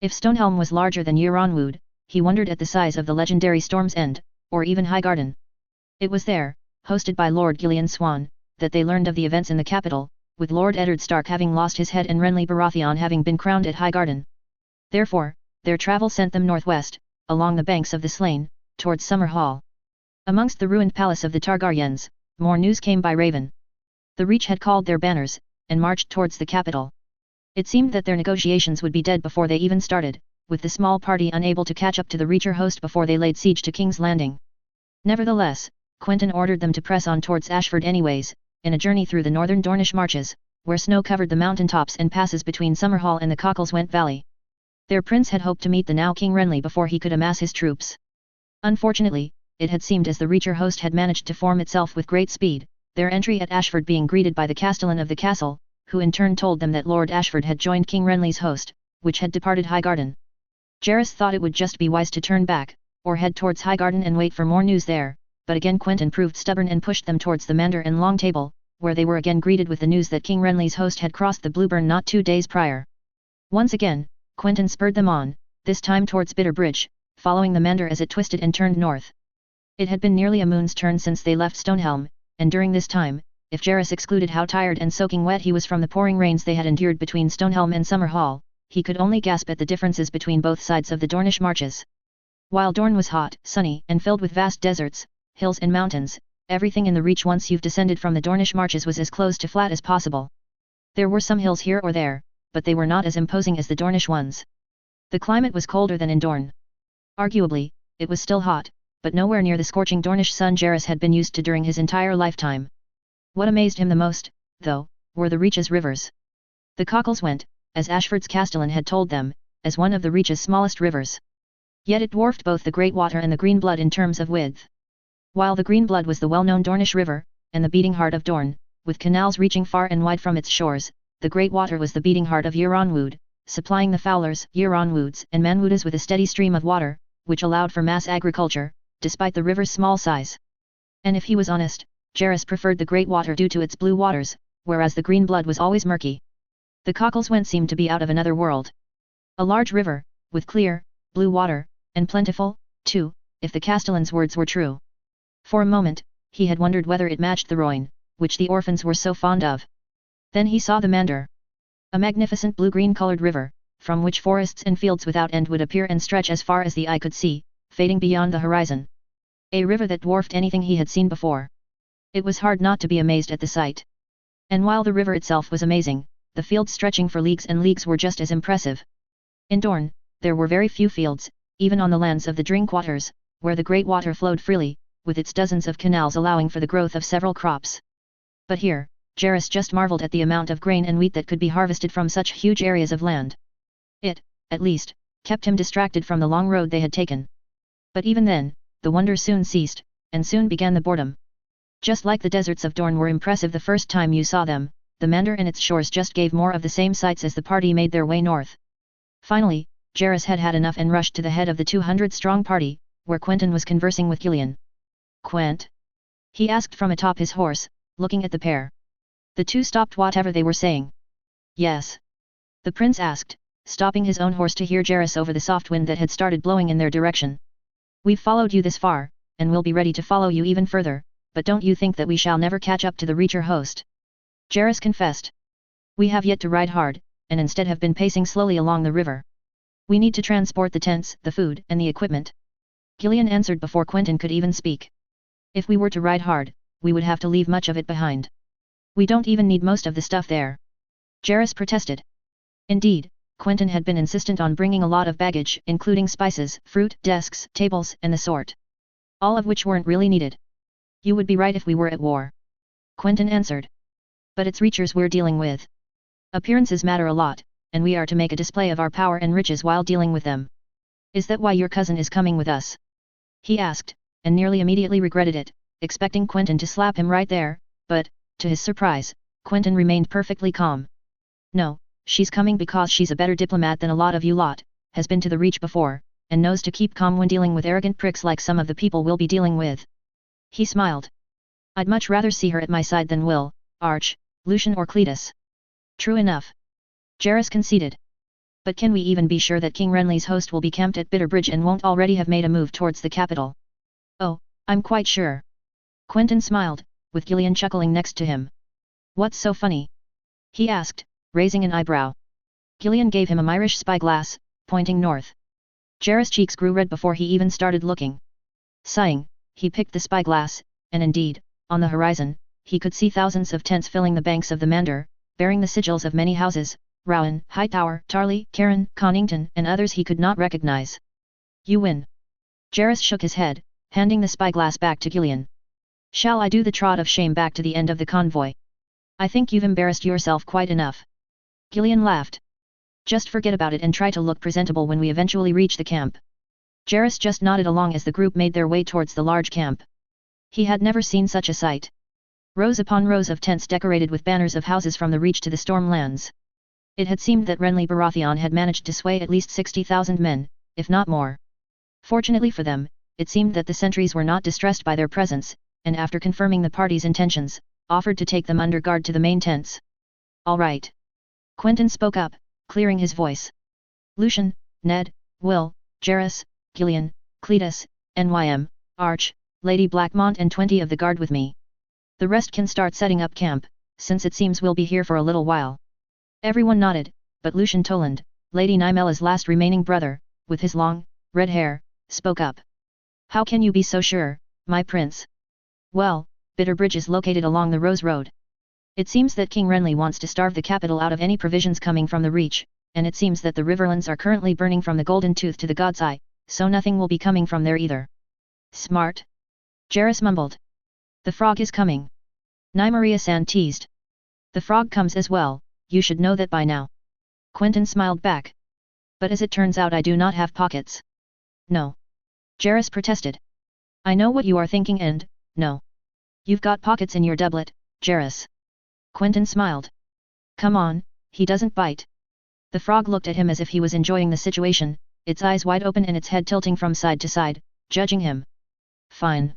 If Stonehelm was larger than Euronwood, he wondered at the size of the legendary Storm's End, or even Highgarden. It was there, hosted by Lord Gillian Swan, that they learned of the events in the capital, with Lord Eddard Stark having lost his head and Renly Baratheon having been crowned at Highgarden. Therefore, their travel sent them northwest, along the banks of the Slane, towards Summerhall. Amongst the ruined palace of the Targaryens, more news came by Raven. The Reach had called their banners, and marched towards the capital. It seemed that their negotiations would be dead before they even started, with the small party unable to catch up to the Reacher host before they laid siege to King's Landing. Nevertheless, Quentyn ordered them to press on towards Ashford anyways, in a journey through the northern Dornish marches, where snow covered the mountain tops and passes between Summerhall and the Cockles Went Valley. Their prince had hoped to meet the now King Renly before he could amass his troops. Unfortunately, it had seemed as the Reacher host had managed to form itself with great speed, their entry at Ashford being greeted by the castellan of the castle, who in turn told them that Lord Ashford had joined King Renly's host, which had departed Highgarden. Jairus thought it would just be wise to turn back, or head towards Highgarden and wait for more news there, but again Quentyn proved stubborn and pushed them towards the Manor and Long Table, where they were again greeted with the news that King Renly's host had crossed the Blueburn not 2 days prior. Once again, Quentyn spurred them on, this time towards Bitterbridge, following the Manor as it twisted and turned north. It had been nearly a moon's turn since they left Stonehelm, and during this time, if Jairus excluded how tired and soaking wet he was from the pouring rains they had endured between Stonehelm and Summerhall, he could only gasp at the differences between both sides of the Dornish marches. While Dorne was hot, sunny, and filled with vast deserts, hills and mountains, everything in the reach once you've descended from the Dornish marches was as close to flat as possible. There were some hills here or there, but they were not as imposing as the Dornish ones. The climate was colder than in Dorne. Arguably, it was still hot, but nowhere near the scorching Dornish sun Jairus had been used to during his entire lifetime. What amazed him the most, though, were the Reach's rivers. The Cockles went, as Ashford's castellan had told them, as one of the Reach's smallest rivers. Yet it dwarfed both the Great Water and the Green Blood in terms of width. While the Green Blood was the well-known Dornish river, and the beating heart of Dorne, with canals reaching far and wide from its shores, the Great Water was the beating heart of Euronwood, supplying the Fowlers, Euronwoods and Manwoodas with a steady stream of water, which allowed for mass agriculture, despite the river's small size. And if he was honest, Jairus preferred the Great Water due to its blue waters, whereas the Green Blood was always murky. The Cockles went seemed to be out of another world. A large river, with clear, blue water, and plentiful, too, if the castellan's words were true. For a moment, he had wondered whether it matched the Rhoyne, which the orphans were so fond of. Then he saw the Mander. A magnificent blue-green colored river, from which forests and fields without end would appear and stretch as far as the eye could see, fading beyond the horizon. A river that dwarfed anything he had seen before. It was hard not to be amazed at the sight. And while the river itself was amazing, the fields stretching for leagues and leagues were just as impressive. In Dorne, there were very few fields, even on the lands of the Drinkwaters, where the Great Water flowed freely, with its dozens of canals allowing for the growth of several crops. But here, Jairus just marveled at the amount of grain and wheat that could be harvested from such huge areas of land. It, at least, kept him distracted from the long road they had taken. But even then, the wonder soon ceased, and soon began the boredom. Just like the deserts of Dorne were impressive the first time you saw them, the Mander and its shores just gave more of the same sights as the party made their way north. Finally, Jairus had had enough and rushed to the head of the 200-strong party, where Quentyn was conversing with Gillian. "Quent?" he asked from atop his horse, looking at the pair. The two stopped whatever they were saying. "Yes?" the prince asked, stopping his own horse to hear Jairus over the soft wind that had started blowing in their direction. "We've followed you this far, and we'll be ready to follow you even further, but don't you think that we shall never catch up to the Reacher host?" Jairus confessed. "We have yet to ride hard, and instead have been pacing slowly along the river. We need to transport the tents, the food, and the equipment." Gillian answered before Quentyn could even speak. "If we were to ride hard, we would have to leave much of it behind. We don't even need most of the stuff there." Jairus protested. Indeed, Quentyn had been insistent on bringing a lot of baggage, including spices, fruit, desks, tables, and the sort. All of which weren't really needed. "You would be right if we were at war," Quentyn answered. "But it's Reachers we're dealing with. Appearances matter a lot, and we are to make a display of our power and riches while dealing with them. Is that why your cousin is coming with us?" he asked, and nearly immediately regretted it, expecting Quentyn to slap him right there, but, to his surprise, Quentyn remained perfectly calm. "No, she's coming because she's a better diplomat than a lot of you lot, has been to the Reach before, and knows to keep calm when dealing with arrogant pricks like some of the people we'll be dealing with." He smiled. "I'd much rather see her at my side than Will, Arch, Lucian or Cletus." "True enough," Jairus conceded. "But can we even be sure that King Renly's host will be camped at Bitterbridge and won't already have made a move towards the capital?" "Oh, I'm quite sure." Quentyn smiled, with Gillian chuckling next to him. "What's so funny?" he asked, raising an eyebrow. Gillian gave him a Myrish spyglass, pointing north. Jairus' cheeks grew red before he even started looking. Sighing, he picked the spyglass, and indeed, on the horizon, he could see thousands of tents filling the banks of the Mander, bearing the sigils of many houses, Rowan, Hightower, Tarley, Cairn, Connington, and others he could not recognize. "You win." Jairus shook his head, handing the spyglass back to Gillian. "Shall I do the trot of shame back to the end of the convoy? I think you've embarrassed yourself quite enough." Gillian laughed. Just forget about it and try to look presentable when we eventually reach the camp. Jairus just nodded along as the group made their way towards the large camp. He had never seen such a sight. Rows upon rows of tents decorated with banners of houses from the Reach to the Stormlands. It had seemed that Renly Baratheon had managed to sway at least 60,000 men, if not more. Fortunately for them, it seemed that the sentries were not distressed by their presence, and after confirming the party's intentions, offered to take them under guard to the main tents. All right. Quentyn spoke up, clearing his voice. Lucien, Ned, Will, Jairus, Gillian, Cletus, Nym, Arch, Lady Blackmont and 20 of the guard with me. The rest can start setting up camp, since it seems we'll be here for a little while. Everyone nodded, but Lucien Toland, Lady Nymella's last remaining brother, with his long, red hair, spoke up. How can you be so sure, my prince? Well, Bitterbridge is located along the Rose Road. It seems that King Renly wants to starve the capital out of any provisions coming from the Reach, and it seems that the Riverlands are currently burning from the Golden Tooth to the God's Eye, so nothing will be coming from there either. Smart. Jairus mumbled. The frog is coming. Nymeria Sand teased. The frog comes as well, you should know that by now. Quentyn smiled back. But as it turns out I do not have pockets. No. Jairus protested. I know what you are thinking and, no. You've got pockets in your doublet, Jairus. Quentyn smiled. Come on, he doesn't bite. The frog looked at him as if he was enjoying the situation, its eyes wide open and its head tilting from side to side, judging him. Fine.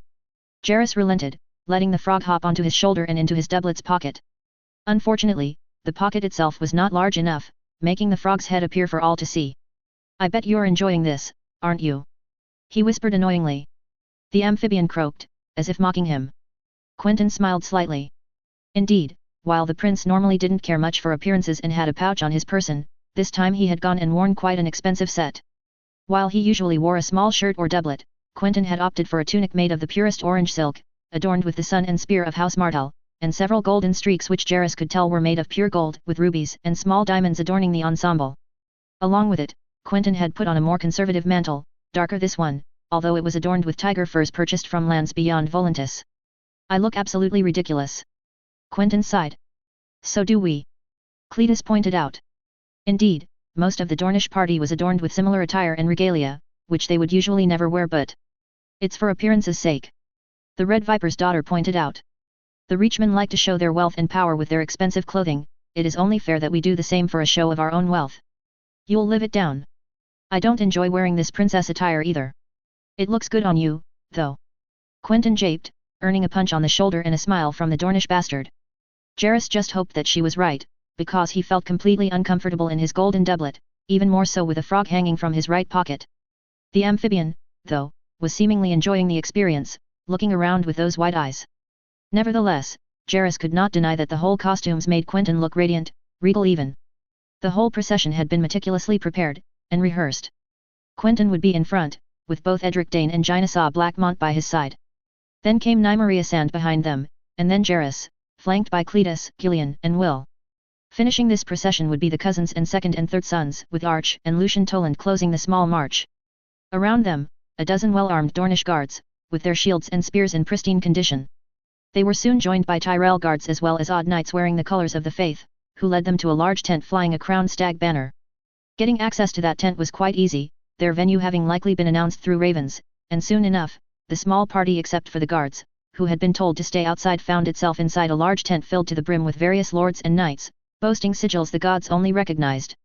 Jairus relented, letting the frog hop onto his shoulder and into his doublet's pocket. Unfortunately, the pocket itself was not large enough, making the frog's head appear for all to see. I bet you're enjoying this, aren't you? He whispered annoyingly. The amphibian croaked, as if mocking him. Quentyn smiled slightly. Indeed, while the prince normally didn't care much for appearances and had a pouch on his person, this time he had gone and worn quite an expensive set. While he usually wore a small shirt or doublet, Quentyn had opted for a tunic made of the purest orange silk, adorned with the sun and spear of House Martell, and several golden streaks which Jairus could tell were made of pure gold with rubies and small diamonds adorning the ensemble. Along with it, Quentyn had put on a more conservative mantle, darker this one, although it was adorned with tiger furs purchased from lands beyond Volantis. I look absolutely ridiculous. Quentyn sighed. So do we. Cletus pointed out. Indeed, most of the Dornish party was adorned with similar attire and regalia, which they would usually never wear but it's for appearance's sake. The Red Viper's daughter pointed out. The Reachmen like to show their wealth and power with their expensive clothing, it is only fair that we do the same for a show of our own wealth. You'll live it down. I don't enjoy wearing this princess attire either. It looks good on you, though. Quentyn japed, earning a punch on the shoulder and a smile from the Dornish bastard. Jairus just hoped that she was right, because he felt completely uncomfortable in his golden doublet, even more so with a frog hanging from his right pocket. The amphibian, though, was seemingly enjoying the experience, looking around with those wide eyes. Nevertheless, Jairus could not deny that the whole costumes made Quentyn look radiant, regal even. The whole procession had been meticulously prepared, and rehearsed. Quentyn would be in front, with both Edric Dane and Jainasaw Blackmont by his side. Then came Nymeria Sand behind them, and then Jairus, flanked by Cletus, Gillian, and Will. Finishing this procession would be the cousins and second and third sons, with Arch and Lucien Toland closing the small march. Around them, a dozen well-armed Dornish guards, with their shields and spears in pristine condition. They were soon joined by Tyrell guards as well as odd knights wearing the colors of the faith, who led them to a large tent flying a crowned stag banner. Getting access to that tent was quite easy, their venue having likely been announced through ravens, and soon enough, the small party except for the guards, who had been told to stay outside, found itself inside a large tent filled to the brim with various lords and knights, boasting sigils the gods only recognized.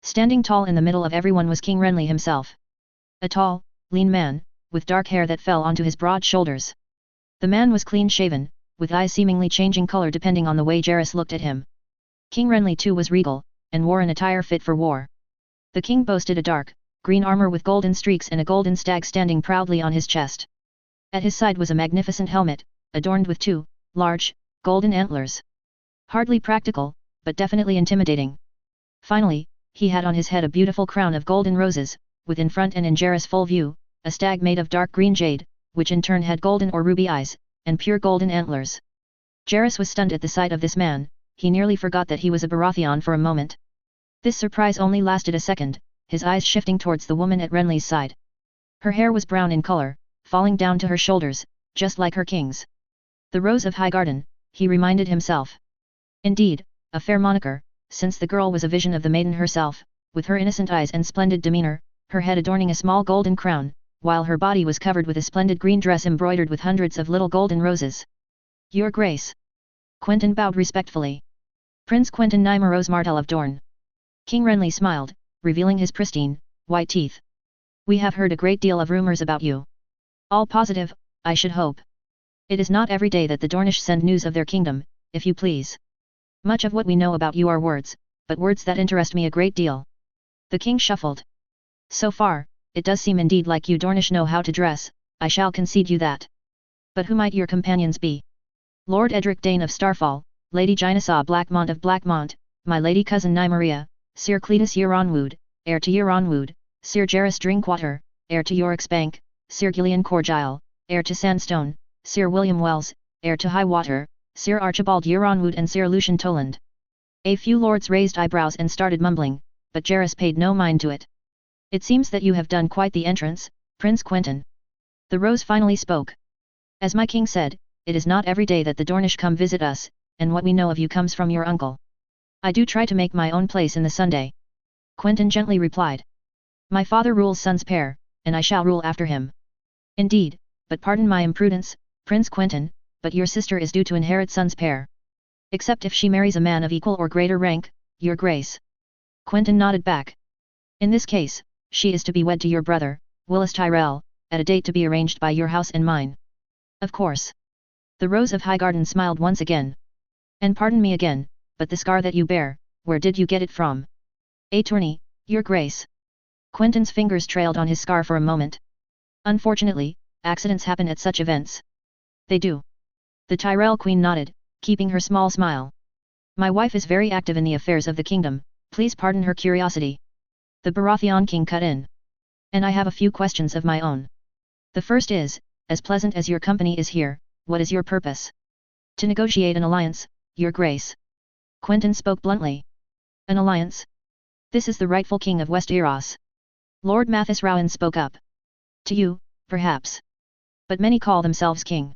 Standing tall in the middle of everyone was King Renly himself. A tall, lean man, with dark hair that fell onto his broad shoulders. The man was clean-shaven, with eyes seemingly changing color depending on the way Jairus looked at him. King Renly too was regal, and wore an attire fit for war. The king boasted a dark, green armor with golden streaks and a golden stag standing proudly on his chest. At his side was a magnificent helmet, adorned with two, large, golden antlers. Hardly practical, but definitely intimidating. Finally, he had on his head a beautiful crown of golden roses, with in front and in Jairus' full view, a stag made of dark green jade, which in turn had golden or ruby eyes, and pure golden antlers. Jairus was stunned at the sight of this man, he nearly forgot that he was a Baratheon for a moment. This surprise only lasted a second, his eyes shifting towards the woman at Renly's side. Her hair was brown in color, falling down to her shoulders, just like her king's. The Rose of Highgarden, he reminded himself. Indeed, a fair moniker, since the girl was a vision of the maiden herself, with her innocent eyes and splendid demeanor, her head adorning a small golden crown, while her body was covered with a splendid green dress embroidered with hundreds of little golden roses. Your Grace. Quentyn bowed respectfully. Prince Quentyn Nymeros Martell of Dorne. King Renly smiled, revealing his pristine, white teeth. We have heard a great deal of rumors about you. All positive, I should hope. It is not every day that the Dornish send news of their kingdom, if you please. Much of what we know about you are words, but words that interest me a great deal. The king shuffled. So far, it does seem indeed like you Dornish know how to dress, I shall concede you that. But who might your companions be? Lord Edric Dane of Starfall, Lady Gynesaw Blackmont of Blackmont, my lady cousin Nymeria, Sir Cletus Euronwood, heir to Euronwood, Sir Jaehaerys Drinkwater, heir to Yoricksbank, Sir Gillian Corgyle, heir to Sandstone, Sir William Wells, heir to Highwater, Sir Archibald Euronwood and Sir Lucian Toland. A few lords raised eyebrows and started mumbling, but Jaehaerys paid no mind to it. It seems that you have done quite the entrance, Prince Quentyn. The Rose finally spoke. As my king said, it is not every day that the Dornish come visit us, and what we know of you comes from your uncle. I do try to make my own place in the Sunday. Quentyn gently replied. My father rules sons pair, and I shall rule after him. Indeed, but pardon my imprudence, Prince Quentyn, but your sister is due to inherit sons pair. Except if she marries a man of equal or greater rank, your grace. Quentyn nodded back. In this case, she is to be wed to your brother, Willis Tyrell, at a date to be arranged by your house and mine. Of course. The Rose of Highgarden smiled once again. And pardon me again, but the scar that you bear, where did you get it from? A tourney, your grace. Quentyn's fingers trailed on his scar for a moment. Unfortunately, accidents happen at such events. They do. The Tyrell Queen nodded, keeping her small smile. My wife is very active in the affairs of the kingdom, please pardon her curiosity. The Baratheon King cut in. And I have a few questions of my own. The first is, as pleasant as your company is here, what is your purpose? To negotiate an alliance, your grace. Quentyn spoke bluntly. An alliance? This is the rightful king of Westeros. Lord Mathis Rowan spoke up. To you, perhaps. But many call themselves king.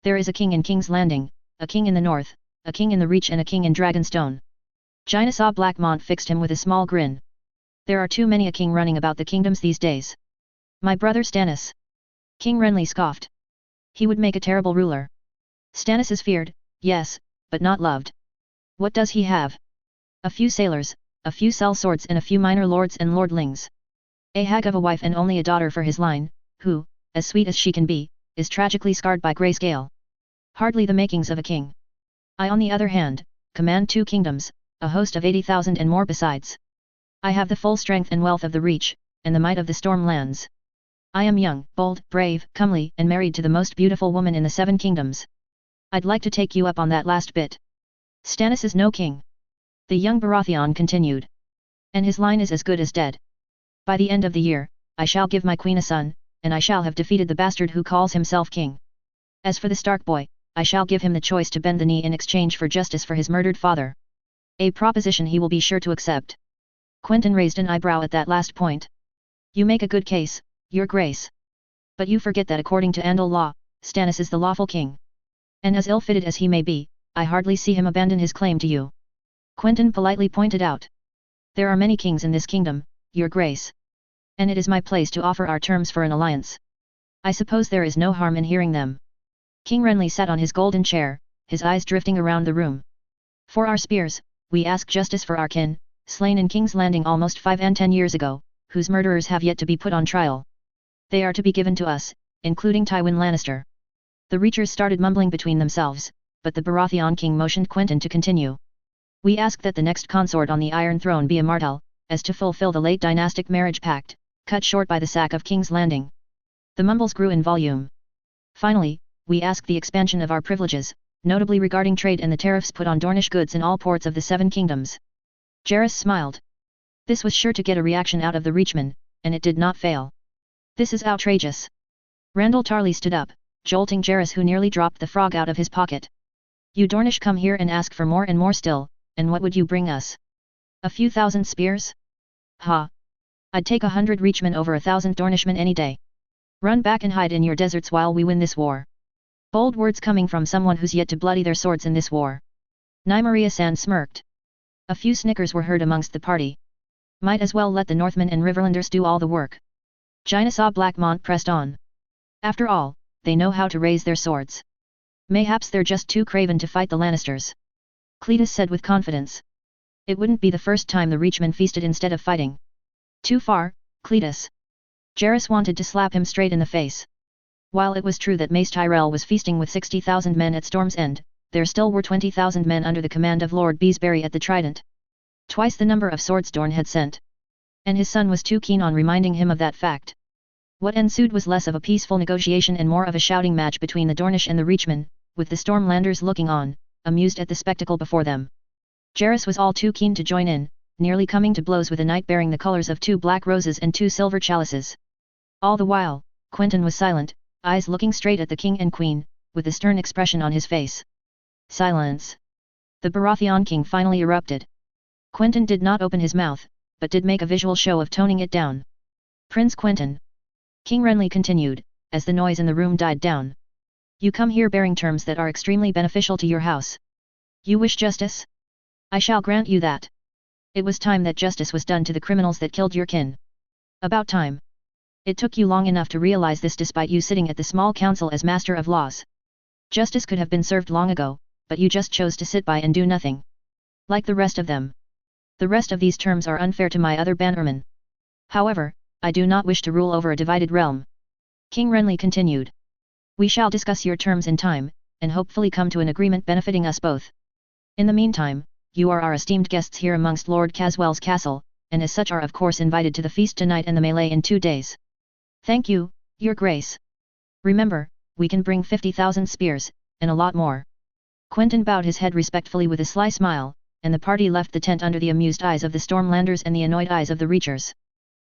There is a king in King's Landing, a king in the north, a king in the Reach and a king in Dragonstone. Gynesaw Blackmont fixed him with a small grin. There are too many a king running about the kingdoms these days. My brother Stannis. King Renly scoffed. He would make a terrible ruler. Stannis is feared, yes, but not loved. What does he have? A few sailors, a few sellswords and a few minor lords and lordlings. A hag of a wife and only a daughter for his line, who, as sweet as she can be, is tragically scarred by grayscale. Hardly the makings of a king. I on the other hand, command 2 kingdoms, a host of 80,000 and more besides. I have the full strength and wealth of the Reach, and the might of the Stormlands. I am young, bold, brave, comely, and married to the most beautiful woman in the 7 kingdoms. I'd like to take you up on that last bit. Stannis is no king. The young Baratheon continued. And his line is as good as dead. By the end of the year, I shall give my queen a son, and I shall have defeated the bastard who calls himself king. As for the Stark boy, I shall give him the choice to bend the knee in exchange for justice for his murdered father. A proposition he will be sure to accept. Quentyn raised an eyebrow at that last point. You make a good case, your grace. But you forget that according to Andal law, Stannis is the lawful king. And as ill-fitted as he may be, I hardly see him abandon his claim to you. Quentyn politely pointed out. There are many kings in this kingdom, your grace. And it is my place to offer our terms for an alliance. I suppose there is no harm in hearing them. King Renly sat on his golden chair, his eyes drifting around the room. For our spears, we ask justice for our kin, slain in King's Landing almost 5 and 10 years ago, whose murderers have yet to be put on trial. They are to be given to us, including Tywin Lannister. The Reachers started mumbling between themselves, but the Baratheon King motioned Quentyn to continue. We ask that the next consort on the Iron Throne be a Martell, as to fulfill the late dynastic marriage pact, cut short by the sack of King's Landing. The mumbles grew in volume. Finally, we ask the expansion of our privileges, notably regarding trade and the tariffs put on Dornish goods in all ports of the 7 kingdoms. Jaehaerys smiled. This was sure to get a reaction out of the Reachmen, and it did not fail. This is outrageous. Randyll Tarly stood up, jolting Jaehaerys, who nearly dropped the frog out of his pocket. You Dornish come here and ask for more and more still, and what would you bring us? A few thousand spears? Ha! I'd take 100 Reachmen over 1,000 Dornishmen any day. Run back and hide in your deserts while we win this war. Bold words coming from someone who's yet to bloody their swords in this war. Nymeria Sand smirked. A few snickers were heard amongst the party. Might as well let the Northmen and Riverlanders do all the work. Jaina saw Blackmont pressed on. After all, they know how to raise their swords. Mayhaps they're just too craven to fight the Lannisters. Cletus said with confidence. It wouldn't be the first time the Reachmen feasted instead of fighting. Too far, Cletus. Jairus wanted to slap him straight in the face. While it was true that Mace Tyrell was feasting with 60,000 men at Storm's End, there still were 20,000 men under the command of Lord Beesbury at the Trident. Twice the number of swords Dorne had sent. And his son was too keen on reminding him of that fact. What ensued was less of a peaceful negotiation and more of a shouting match between the Dornish and the Reachmen, with the Stormlanders looking on, amused at the spectacle before them. Jairus was all too keen to join in, nearly coming to blows with a knight bearing the colours of 2 black roses and 2 silver chalices. All the while, Quentyn was silent, eyes looking straight at the king and queen, with a stern expression on his face. Silence. The Baratheon king finally erupted. Quentyn did not open his mouth, but did make a visual show of toning it down. Prince Quentyn. King Renly continued, as the noise in the room died down. You come here bearing terms that are extremely beneficial to your house. You wish justice? I shall grant you that. It was time that justice was done to the criminals that killed your kin. About time. It took you long enough to realize this despite you sitting at the small council as master of laws. Justice could have been served long ago, but you just chose to sit by and do nothing. Like the rest of them. The rest of these terms are unfair to my other bannermen. However, I do not wish to rule over a divided realm. King Renly continued. We shall discuss your terms in time, and hopefully come to an agreement benefiting us both. In the meantime, you are our esteemed guests here amongst Lord Caswell's castle, and as such are of course invited to the feast tonight and the melee in 2 days. Thank you, your grace. Remember, we can bring 50,000 spears, and a lot more. Quentyn bowed his head respectfully with a sly smile, and the party left the tent under the amused eyes of the Stormlanders and the annoyed eyes of the Reachers.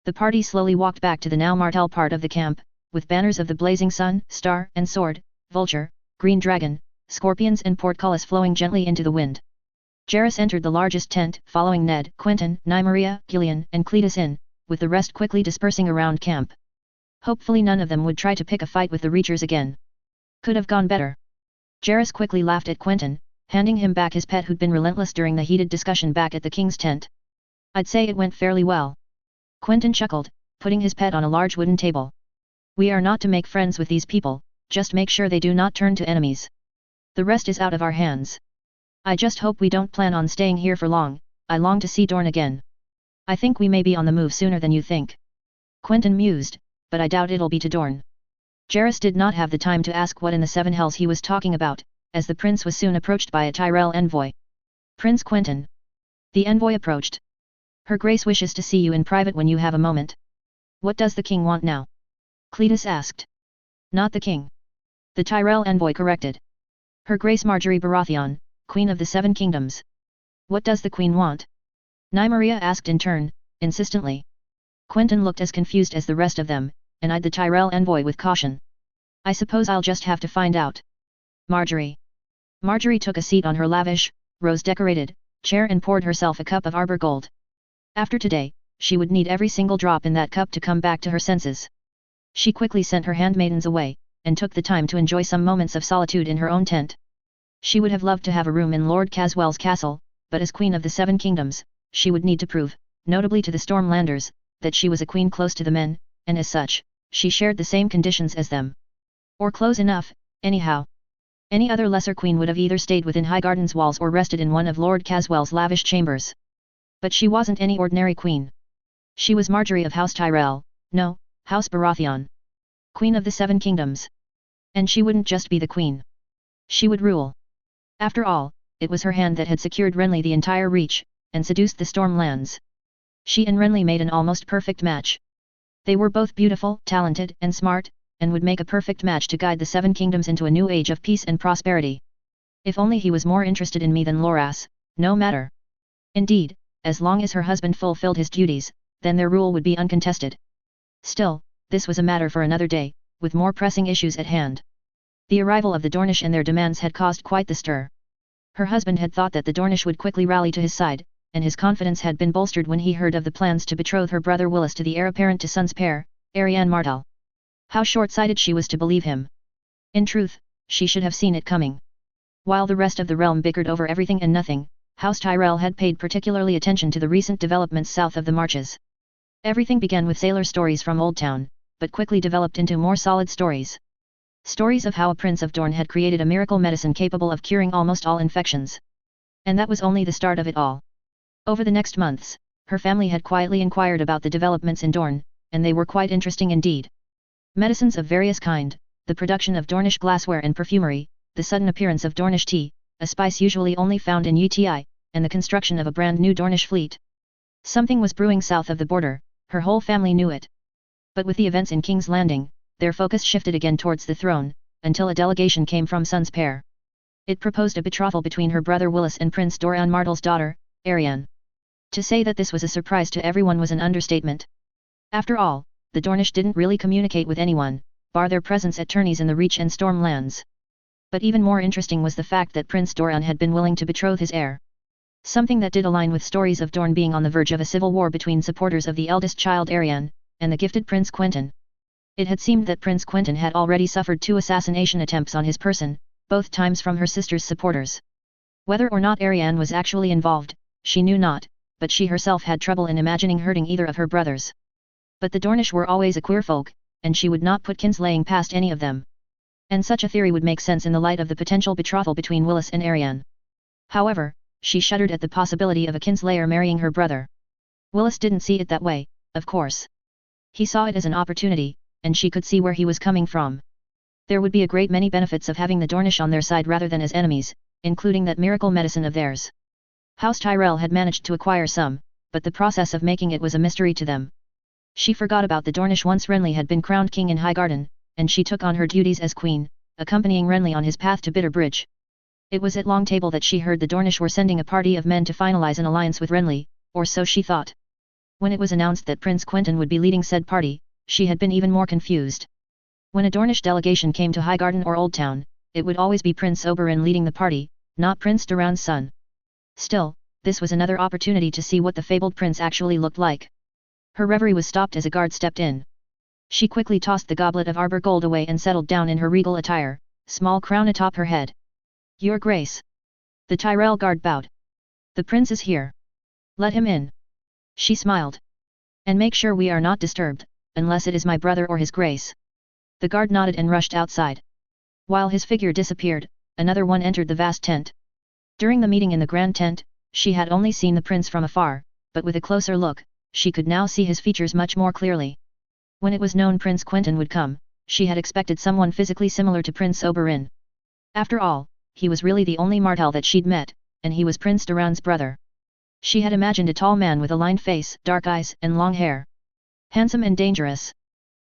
The party slowly walked back to the now Martell part of the camp, with banners of the blazing sun, star and sword, vulture, green dragon, scorpions and portcullis flowing gently into the wind. Jairus entered the largest tent, following Ned, Quentyn, Nymeria, Gillian and Cletus in, with the rest quickly dispersing around camp. Hopefully none of them would try to pick a fight with the Reachers again. Could have gone better. Jairus quickly laughed at Quentyn, handing him back his pet who'd been relentless during the heated discussion back at the king's tent. I'd say it went fairly well. Quentyn chuckled, putting his pet on a large wooden table. We are not to make friends with these people, just make sure they do not turn to enemies. The rest is out of our hands. I just hope we don't plan on staying here for long. I long to see Dorne again. I think we may be on the move sooner than you think. Quentyn mused, but I doubt it'll be to Dorne. Jairus did not have the time to ask what in the 7 hells he was talking about, as the prince was soon approached by a Tyrell envoy. Prince Quentyn. The envoy approached. Her Grace wishes to see you in private when you have a moment. What does the king want now? Cletus asked. Not the king. The Tyrell envoy corrected. Her Grace Marjorie Baratheon, Queen of the 7 Kingdoms. What does the Queen want? Nymeria asked in turn, insistently. Quentyn looked as confused as the rest of them, and eyed the Tyrell envoy with caution. I suppose I'll just have to find out. Marjorie. Marjorie took a seat on her lavish, rose-decorated, chair and poured herself a cup of arbor gold. After today, she would need every single drop in that cup to come back to her senses. She quickly sent her handmaidens away, and took the time to enjoy some moments of solitude in her own tent. She would have loved to have a room in Lord Caswell's castle, but as Queen of the 7 Kingdoms, she would need to prove, notably to the Stormlanders, that she was a queen close to the men, and as such, she shared the same conditions as them. Or close enough, anyhow. Any other lesser queen would have either stayed within Highgarden's walls or rested in one of Lord Caswell's lavish chambers. But she wasn't any ordinary queen. She was Marjorie of House Tyrell, no, House Baratheon. Queen of the 7 Kingdoms. And she wouldn't just be the queen. She would rule. After all, it was her hand that had secured Renly the entire reach, and seduced the Stormlands. She and Renly made an almost perfect match. They were both beautiful, talented, and smart, and would make a perfect match to guide the 7 Kingdoms into a new age of peace and prosperity. If only he was more interested in me than Loras, no matter. Indeed, as long as her husband fulfilled his duties, then their rule would be uncontested. Still, this was a matter for another day, with more pressing issues at hand. The arrival of the Dornish and their demands had caused quite the stir. Her husband had thought that the Dornish would quickly rally to his side, and his confidence had been bolstered when he heard of the plans to betroth her brother Willis to the heir apparent to Son's pair, Arianne Martell. How short-sighted she was to believe him. In truth, she should have seen it coming. While the rest of the realm bickered over everything and nothing, House Tyrell had paid particularly attention to the recent developments south of the Marches. Everything began with sailor stories from Old Town, but quickly developed into more solid stories. Stories of how a Prince of Dorne had created a miracle medicine capable of curing almost all infections. And that was only the start of it all. Over the next months, her family had quietly inquired about the developments in Dorne, and they were quite interesting indeed. Medicines of various kind, the production of Dornish glassware and perfumery, the sudden appearance of Dornish tea, a spice usually only found in UTI, and the construction of a brand new Dornish fleet. Something was brewing south of the border, her whole family knew it. But with the events in King's Landing, their focus shifted again towards the throne, until a delegation came from Sun's pair. It proposed a betrothal between her brother Willis and Prince Doran Martell's daughter, Arianne. To say that this was a surprise to everyone was an understatement. After all, the Dornish didn't really communicate with anyone, bar their presence at tourneys in the Reach and Storm lands. But even more interesting was the fact that Prince Doran had been willing to betroth his heir. Something that did align with stories of Dorne being on the verge of a civil war between supporters of the eldest child Arianne, and the gifted Prince Quentyn. It had seemed that Prince Quentyn had already suffered 2 assassination attempts on his person, both times from her sister's supporters. Whether or not Arianne was actually involved, she knew not, but she herself had trouble in imagining hurting either of her brothers. But the Dornish were always a queer folk, and she would not put kinslaying past any of them. And such a theory would make sense in the light of the potential betrothal between Willis and Arianne. However, she shuddered at the possibility of a kinslayer marrying her brother. Willis didn't see it that way, of course. He saw it as an opportunity, and she could see where he was coming from. There would be a great many benefits of having the Dornish on their side rather than as enemies, including that miracle medicine of theirs. House Tyrell had managed to acquire some, but the process of making it was a mystery to them. She forgot about the Dornish once Renly had been crowned king in Highgarden, and she took on her duties as queen, accompanying Renly on his path to Bitterbridge. It was at Long Table that she heard the Dornish were sending a party of men to finalize an alliance with Renly, or so she thought. When it was announced that Prince Quentyn would be leading said party, she had been even more confused. When a Dornish delegation came to Highgarden or Old Town, it would always be Prince Oberyn leading the party, not Prince Doran's son. Still, this was another opportunity to see what the fabled prince actually looked like. Her reverie was stopped as a guard stepped in. She quickly tossed the goblet of arbor gold away and settled down in her regal attire, small crown atop her head. Your Grace. The Tyrell guard bowed. The prince is here. Let him in. She smiled. And make sure we are not disturbed, unless it is my brother or his grace. The guard nodded and rushed outside. While his figure disappeared, another one entered the vast tent. During the meeting in the grand tent, she had only seen the prince from afar, but with a closer look, she could now see his features much more clearly. When it was known Prince Quentyn would come, she had expected someone physically similar to Prince Oberyn. After all, he was really the only Martell that she'd met, and he was Prince Doran's brother. She had imagined a tall man with a lined face, dark eyes, and long hair. Handsome and dangerous.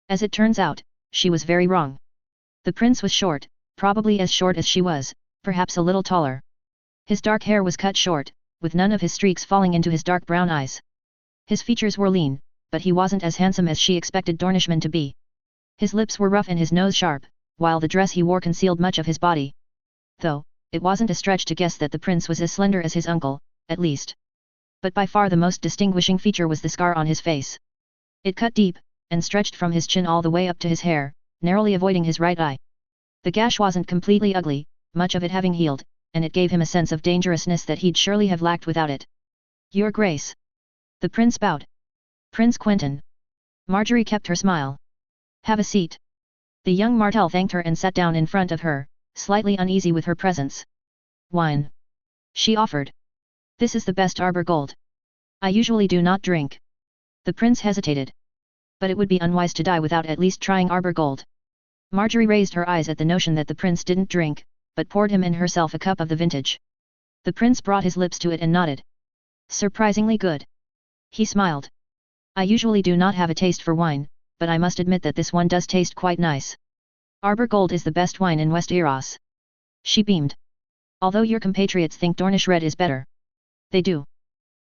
As it turns out, she was very wrong. The prince was short, probably as short as she was, perhaps a little taller. His dark hair was cut short, with none of his streaks falling into his dark brown eyes. His features were lean, but he wasn't as handsome as she expected Dornishmen to be. His lips were rough and his nose sharp, while the dress he wore concealed much of his body. Though, it wasn't a stretch to guess that the prince was as slender as his uncle, at least. But by far the most distinguishing feature was the scar on his face. It cut deep, and stretched from his chin all the way up to his hair, narrowly avoiding his right eye. The gash wasn't completely ugly, much of it having healed, and it gave him a sense of dangerousness that he'd surely have lacked without it. Your Grace. The prince bowed. Prince Quentyn. Marjorie kept her smile. Have a seat. The young Martell thanked her and sat down in front of her, slightly uneasy with her presence. Wine. She offered. This is the best arbor gold. I usually do not drink. The prince hesitated. But it would be unwise to die without at least trying arbor gold. Marjorie raised her eyes at the notion that the prince didn't drink, but poured him and herself a cup of the vintage. The prince brought his lips to it and nodded. Surprisingly good. He smiled. I usually do not have a taste for wine, but I must admit that this one does taste quite nice. Arbor Gold is the best wine in West Eros. She beamed. Although your compatriots think Dornish Red is better. They do.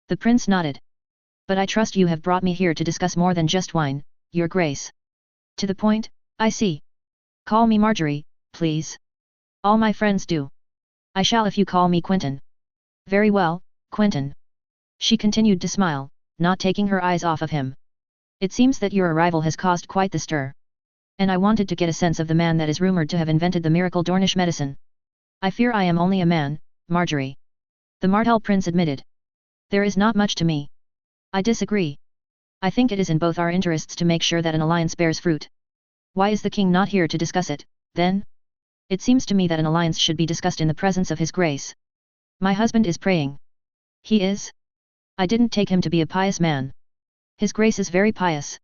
The prince nodded. But I trust you have brought me here to discuss more than just wine, Your Grace. To the point, I see. Call me Marjorie, please. All my friends do. I shall if you call me Quentyn. Very well, Quentyn. She continued to smile, not taking her eyes off of him. It seems that your arrival has caused quite the stir. And I wanted to get a sense of the man that is rumored to have invented the miracle Dornish medicine. I fear I am only a man, Marjorie. The Martell prince admitted. There is not much to me. I disagree. I think it is in both our interests to make sure that an alliance bears fruit. Why is the king not here to discuss it, then? It seems to me that an alliance should be discussed in the presence of his grace. My husband is praying. He is? I didn't take him to be a pious man. His grace is very pious.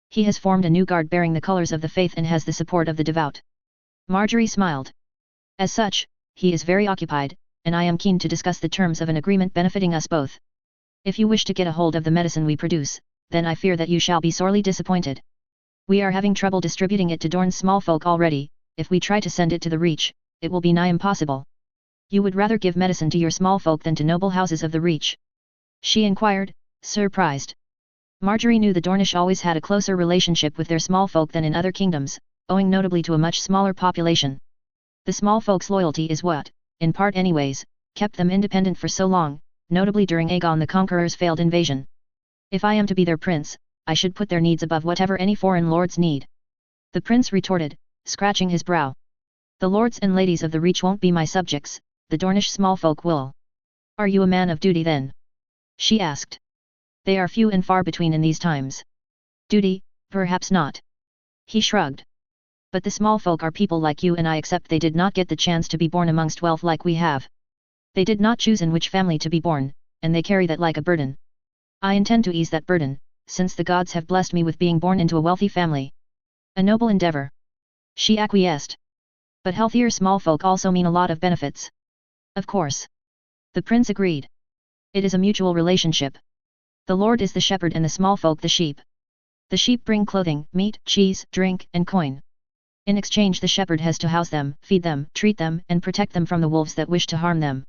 He has formed a new guard bearing the colors of the faith and has the support of the devout. Marjorie smiled. As such, he is very occupied, and I am keen to discuss the terms of an agreement benefiting us both. If you wish to get a hold of the medicine we produce, then I fear that you shall be sorely disappointed. We are having trouble distributing it to Dorne's small folk already. If we try to send it to the Reach, it will be nigh impossible. You would rather give medicine to your small folk than to noble houses of the Reach? She inquired, surprised. Marjorie knew the Dornish always had a closer relationship with their small folk than in other kingdoms, owing notably to a much smaller population. The small folk's loyalty is what, in part anyways, kept them independent for so long, notably during Aegon the Conqueror's failed invasion. If I am to be their prince, I should put their needs above whatever any foreign lords need. The prince retorted, scratching his brow. The lords and ladies of the Reach won't be my subjects, the Dornish small folk will. Are you a man of duty then? She asked. They are few and far between in these times. Duty, perhaps not. He shrugged. But the small folk are people like you and I, except they did not get the chance to be born amongst wealth like we have. They did not choose in which family to be born, and they carry that like a burden. I intend to ease that burden, since the gods have blessed me with being born into a wealthy family. A noble endeavor. She acquiesced. But healthier small folk also mean a lot of benefits. Of course. The prince agreed. It is a mutual relationship. The lord is the shepherd and the small folk the sheep. The sheep bring clothing, meat, cheese, drink, and coin. In exchange the shepherd has to house them, feed them, treat them, and protect them from the wolves that wish to harm them.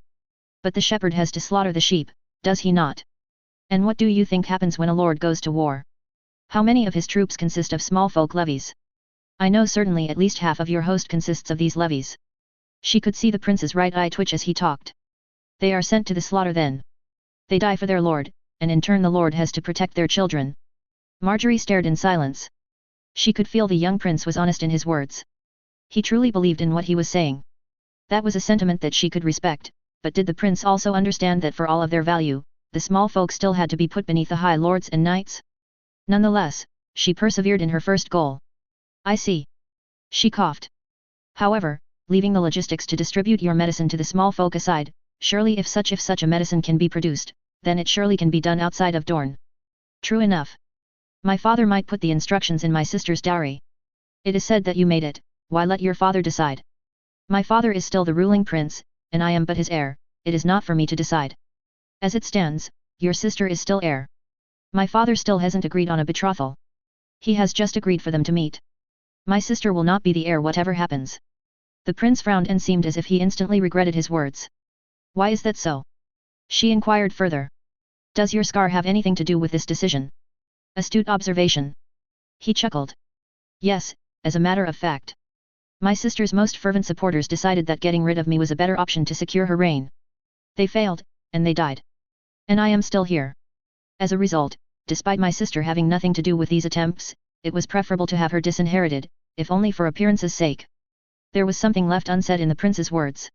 But the shepherd has to slaughter the sheep, does he not? And what do you think happens when a lord goes to war? How many of his troops consist of small folk levies? I know certainly at least half of your host consists of these levies. She could see the prince's right eye twitch as he talked. They are sent to the slaughter then. They die for their lord, and in turn the lord has to protect their children. Marjorie stared in silence. She could feel the young prince was honest in his words. He truly believed in what he was saying. That was a sentiment that she could respect, but did the prince also understand that for all of their value, the small folk still had to be put beneath the high lords and knights? Nonetheless, she persevered in her first goal. I see. She coughed. However, leaving the logistics to distribute your medicine to the small folk aside, surely if such a medicine can be produced, then it surely can be done outside of Dorne. True enough. My father might put the instructions in my sister's dowry. It is said that you made it, why let your father decide? My father is still the ruling prince, and I am but his heir, it is not for me to decide. As it stands, your sister is still heir. My father still hasn't agreed on a betrothal. He has just agreed for them to meet. My sister will not be the heir whatever happens. The prince frowned and seemed as if he instantly regretted his words. Why is that so? She inquired further. Does your scar have anything to do with this decision? Astute observation. He chuckled. Yes, as a matter of fact. My sister's most fervent supporters decided that getting rid of me was a better option to secure her reign. They failed, and they died. And I am still here. As a result, despite my sister having nothing to do with these attempts, it was preferable to have her disinherited, if only for appearance's sake. There was something left unsaid in the prince's words.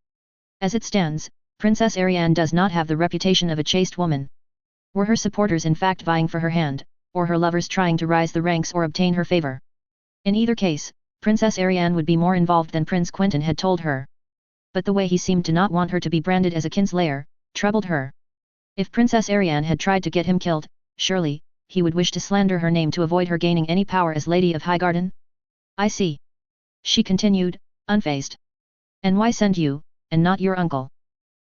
As it stands, Princess Arianne does not have the reputation of a chaste woman. Were her supporters in fact vying for her hand, or her lovers trying to rise the ranks or obtain her favor? In either case, Princess Arianne would be more involved than Prince Quentyn had told her. But the way he seemed to not want her to be branded as a kinslayer, troubled her. If Princess Arianne had tried to get him killed, surely, he would wish to slander her name to avoid her gaining any power as Lady of Highgarden? I see. She continued, unfazed. And why send you, and not your uncle?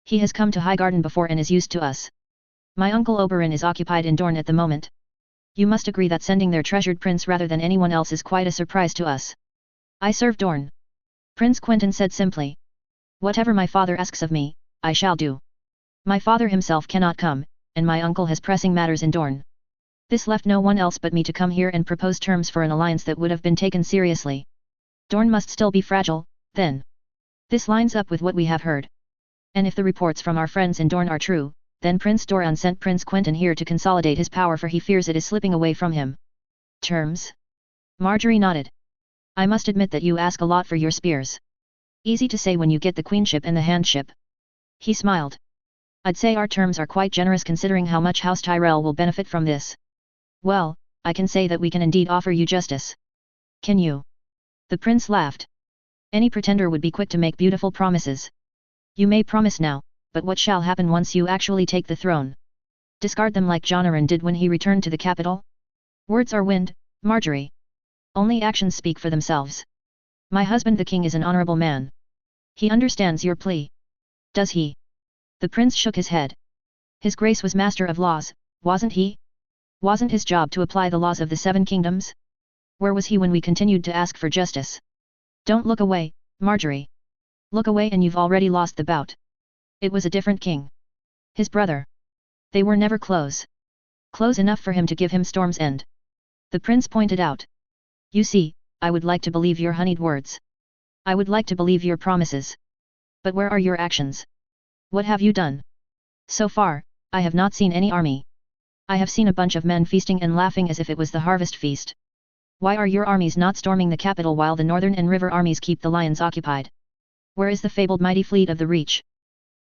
He has come to Highgarden before and is used to us. My uncle Oberyn is occupied in Dorne at the moment. You must agree that sending their treasured prince rather than anyone else is quite a surprise to us. I serve Dorne. Prince Quentyn said simply. Whatever my father asks of me, I shall do. My father himself cannot come, and my uncle has pressing matters in Dorne. This left no one else but me to come here and propose terms for an alliance that would have been taken seriously. Dorne must still be fragile, then. This lines up with what we have heard. And if the reports from our friends in Dorne are true, then Prince Doran sent Prince Quentyn here to consolidate his power, for he fears it is slipping away from him. Terms? Marjorie nodded. I must admit that you ask a lot for your spears. Easy to say when you get the queenship and the handship. He smiled. I'd say our terms are quite generous considering how much House Tyrell will benefit from this. Well, I can say that we can indeed offer you justice. Can you? The prince laughed. Any pretender would be quick to make beautiful promises. You may promise now, but what shall happen once you actually take the throne? Discard them like Jonaran did when he returned to the capital? Words are wind, Marjorie. Only actions speak for themselves. My husband the king is an honorable man. He understands your plea. Does he? The prince shook his head. His grace was master of laws, wasn't he? Wasn't his job to apply the laws of the seven kingdoms? Where was he when we continued to ask for justice? Don't look away, Marjorie. Look away and you've already lost the bout. It was a different king. His brother. They were never close. Close enough for him to give him Storm's End. The prince pointed out. You see, I would like to believe your honeyed words. I would like to believe your promises. But where are your actions? What have you done? So far, I have not seen any army. I have seen a bunch of men feasting and laughing as if it was the harvest feast. Why are your armies not storming the capital while the northern and river armies keep the lions occupied? Where is the fabled mighty fleet of the Reach?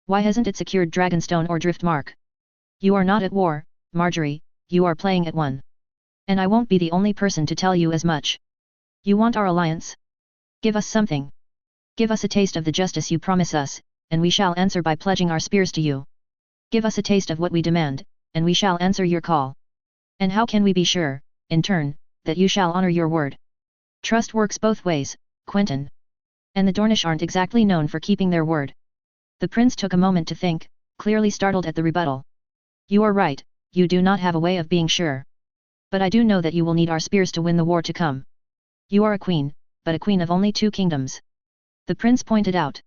Why hasn't it secured Dragonstone or Driftmark? You are not at war, Marjorie, you are playing at one. And I won't be the only person to tell you as much. You want our alliance? Give us something. Give us a taste of the justice you promise us, and we shall answer by pledging our spears to you. Give us a taste of what we demand, and we shall answer your call. And how can we be sure, in turn, that you shall honor your word? Trust works both ways, Quentyn. And the Dornish aren't exactly known for keeping their word. The prince took a moment to think, clearly startled at the rebuttal. You are right, you do not have a way of being sure. But I do know that you will need our spears to win the war to come. You are a queen, but a queen of only 2 kingdoms. The prince pointed out.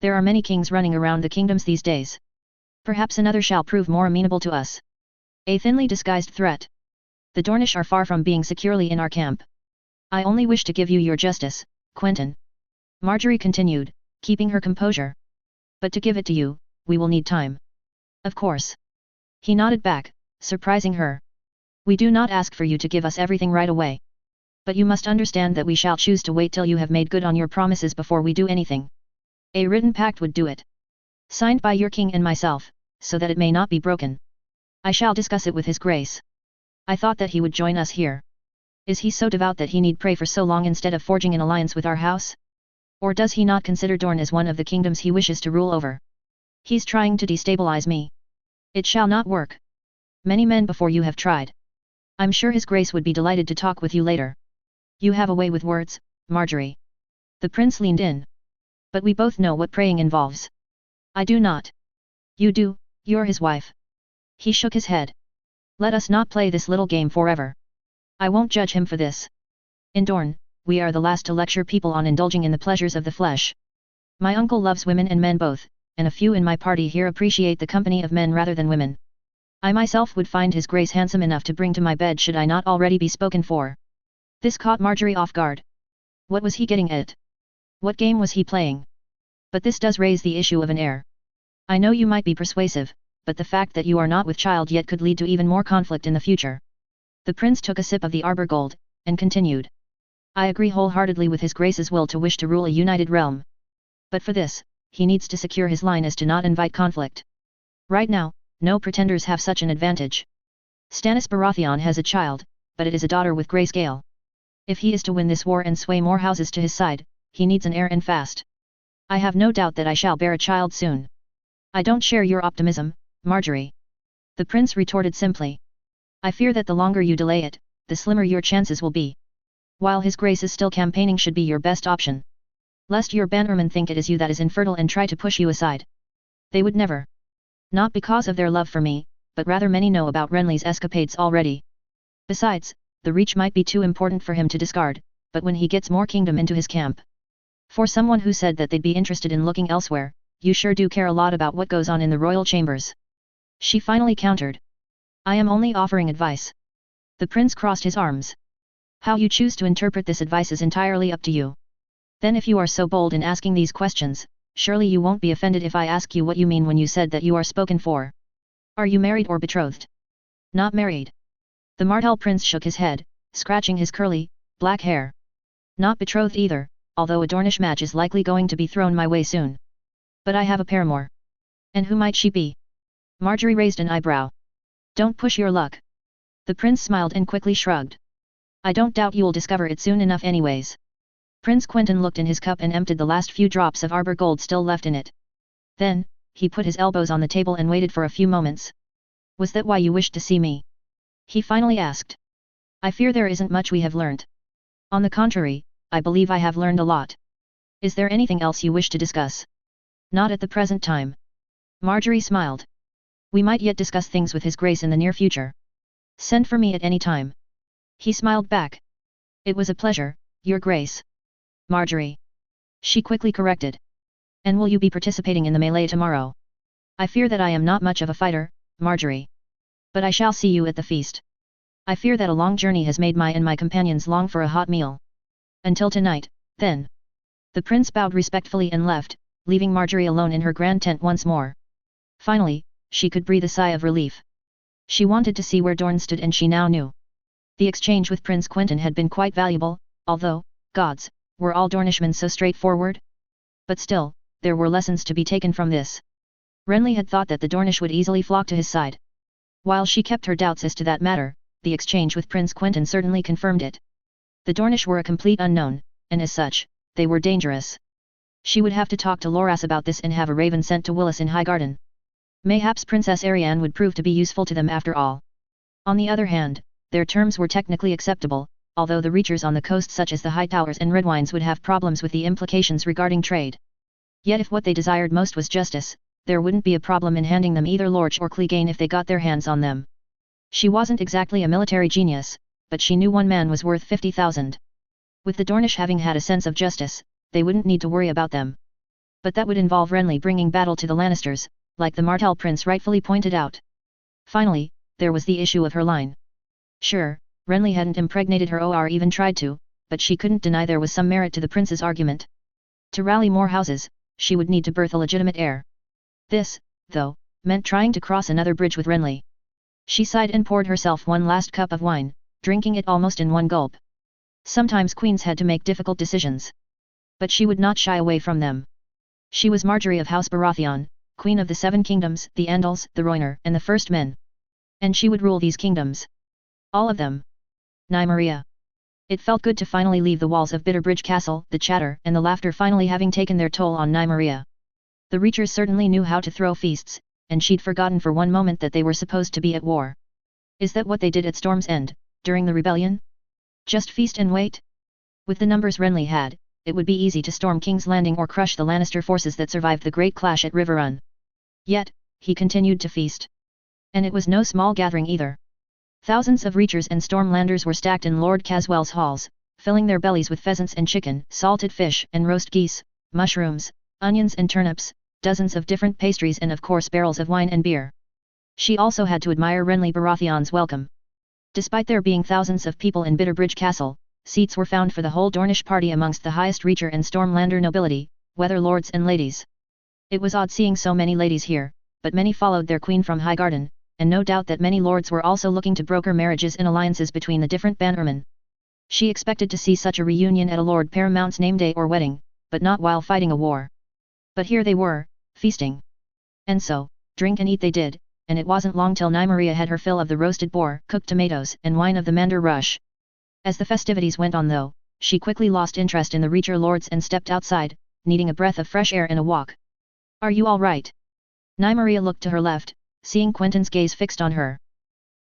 There are many kings running around the kingdoms these days. Perhaps another shall prove more amenable to us. A thinly disguised threat. The Dornish are far from being securely in our camp. I only wish to give you your justice, Quentyn. Marjorie continued, keeping her composure. But to give it to you, we will need time. Of course. He nodded back, surprising her. We do not ask for you to give us everything right away. But you must understand that we shall choose to wait till you have made good on your promises before we do anything. A written pact would do it. Signed by your king and myself, so that it may not be broken. I shall discuss it with his grace. I thought that he would join us here. Is he so devout that he need pray for so long instead of forging an alliance with our house? Or does he not consider Dorne as one of the kingdoms he wishes to rule over? He's trying to destabilize me. It shall not work. Many men before you have tried. I'm sure his grace would be delighted to talk with you later. You have a way with words, Marjorie. The prince leaned in. But we both know what praying involves. I do not. You do, you're his wife. He shook his head. Let us not play this little game forever. I won't judge him for this. In Dorne, we are the last to lecture people on indulging in the pleasures of the flesh. My uncle loves women and men both, and a few in my party here appreciate the company of men rather than women. I myself would find his grace handsome enough to bring to my bed should I not already be spoken for. This caught Marjorie off guard. What was he getting at? What game was he playing? But this does raise the issue of an heir. I know you might be persuasive, but the fact that you are not with child yet could lead to even more conflict in the future. The prince took a sip of the arbor gold, and continued. I agree wholeheartedly with his grace's will to wish to rule a united realm. But for this, he needs to secure his line as to not invite conflict. Right now, no pretenders have such an advantage. Stannis Baratheon has a child, but it is a daughter with grayscale. If he is to win this war and sway more houses to his side, he needs an heir and fast. I have no doubt that I shall bear a child soon. I don't share your optimism, Marjorie. The prince retorted simply. I fear that the longer you delay it, the slimmer your chances will be. While his grace is still campaigning should be your best option. Lest your bannermen think it is you that is infertile and try to push you aside. They would never. Not because of their love for me, but rather many know about Renly's escapades already. Besides, the Reach might be too important for him to discard, but when he gets more kingdom into his camp. For someone who said that they'd be interested in looking elsewhere, you sure do care a lot about what goes on in the royal chambers. She finally countered. I am only offering advice. The prince crossed his arms. How you choose to interpret this advice is entirely up to you. Then if you are so bold in asking these questions, surely you won't be offended if I ask you what you mean when you said that you are spoken for. Are you married or betrothed? Not married. The Martell prince shook his head, scratching his curly, black hair. Not betrothed either, although a Dornish match is likely going to be thrown my way soon. But I have a paramour. And who might she be? Marjorie raised an eyebrow. Don't push your luck. The prince smiled and quickly shrugged. I don't doubt you'll discover it soon enough anyways. Prince Quentyn looked in his cup and emptied the last few drops of arbor gold still left in it. Then, he put his elbows on the table and waited for a few moments. Was that why you wished to see me? He finally asked. I fear there isn't much we have learnt. On the contrary, I believe I have learned a lot. Is there anything else you wish to discuss? Not at the present time. Marjorie smiled. We might yet discuss things with His Grace in the near future. Send for me at any time. He smiled back. It was a pleasure, Your Grace. Marjorie. She quickly corrected. And will you be participating in the melee tomorrow? I fear that I am not much of a fighter, Marjorie. But I shall see you at the feast. I fear that a long journey has made my companions long for a hot meal. Until tonight, then. The prince bowed respectfully and left, leaving Marjorie alone in her grand tent once more. Finally, she could breathe a sigh of relief. She wanted to see where Dorne stood and she now knew. The exchange with Prince Quentyn had been quite valuable, although, gods, were all Dornishmen so straightforward? But still, there were lessons to be taken from this. Renly had thought that the Dornish would easily flock to his side. While she kept her doubts as to that matter, the exchange with Prince Quentyn certainly confirmed it. The Dornish were a complete unknown, and as such, they were dangerous. She would have to talk to Loras about this and have a raven sent to Willis in Highgarden. Mayhaps Princess Arianne would prove to be useful to them after all. On the other hand, their terms were technically acceptable, although the reachers on the coast such as the Hightowers and Redwynes would have problems with the implications regarding trade. Yet if what they desired most was justice, there wouldn't be a problem in handing them either Lorch or Clegane if they got their hands on them. She wasn't exactly a military genius, but she knew one man was worth 50,000. With the Dornish having had a sense of justice, they wouldn't need to worry about them. But that would involve Renly bringing battle to the Lannisters, like the Martell prince rightfully pointed out. Finally, there was the issue of her line. Sure, Renly hadn't impregnated her or even tried to, but she couldn't deny there was some merit to the prince's argument. To rally more houses, she would need to birth a legitimate heir. This, though, meant trying to cross another bridge with Renly. She sighed and poured herself one last cup of wine, drinking it almost in one gulp. Sometimes queens had to make difficult decisions. But she would not shy away from them. She was Marjorie of House Baratheon, Queen of the Seven Kingdoms, the Andals, the Rhoynar, and the First Men. And she would rule these kingdoms. All of them. Nymeria. It felt good to finally leave the walls of Bitterbridge Castle, the chatter and the laughter finally having taken their toll on Nymeria. The Reachers certainly knew how to throw feasts, and she'd forgotten for one moment that they were supposed to be at war. Is that what they did at Storm's End, during the rebellion? Just feast and wait? With the numbers Renly had, it would be easy to storm King's Landing or crush the Lannister forces that survived the great clash at Riverrun. Yet, he continued to feast. And it was no small gathering either. Thousands of Reachers and Stormlanders were stacked in Lord Caswell's halls, filling their bellies with pheasants and chicken, salted fish and roast geese, mushrooms, onions and turnips, dozens of different pastries and of course barrels of wine and beer. She also had to admire Renly Baratheon's welcome. Despite there being thousands of people in Bitterbridge Castle, seats were found for the whole Dornish party amongst the highest Reacher and Stormlander nobility, whether lords and ladies. It was odd seeing so many ladies here, but many followed their queen from Highgarden, and no doubt that many lords were also looking to broker marriages and alliances between the different bannermen. She expected to see such a reunion at a Lord Paramount's name day or wedding, but not while fighting a war. But here they were, feasting. And so, drink and eat they did, and it wasn't long till Nymeria had her fill of the roasted boar, cooked tomatoes, and wine of the Mander Rush. As the festivities went on though, she quickly lost interest in the Reacher lords and stepped outside, needing a breath of fresh air and a walk. Are you all right? Nymeria looked to her left, seeing Quentyn's gaze fixed on her.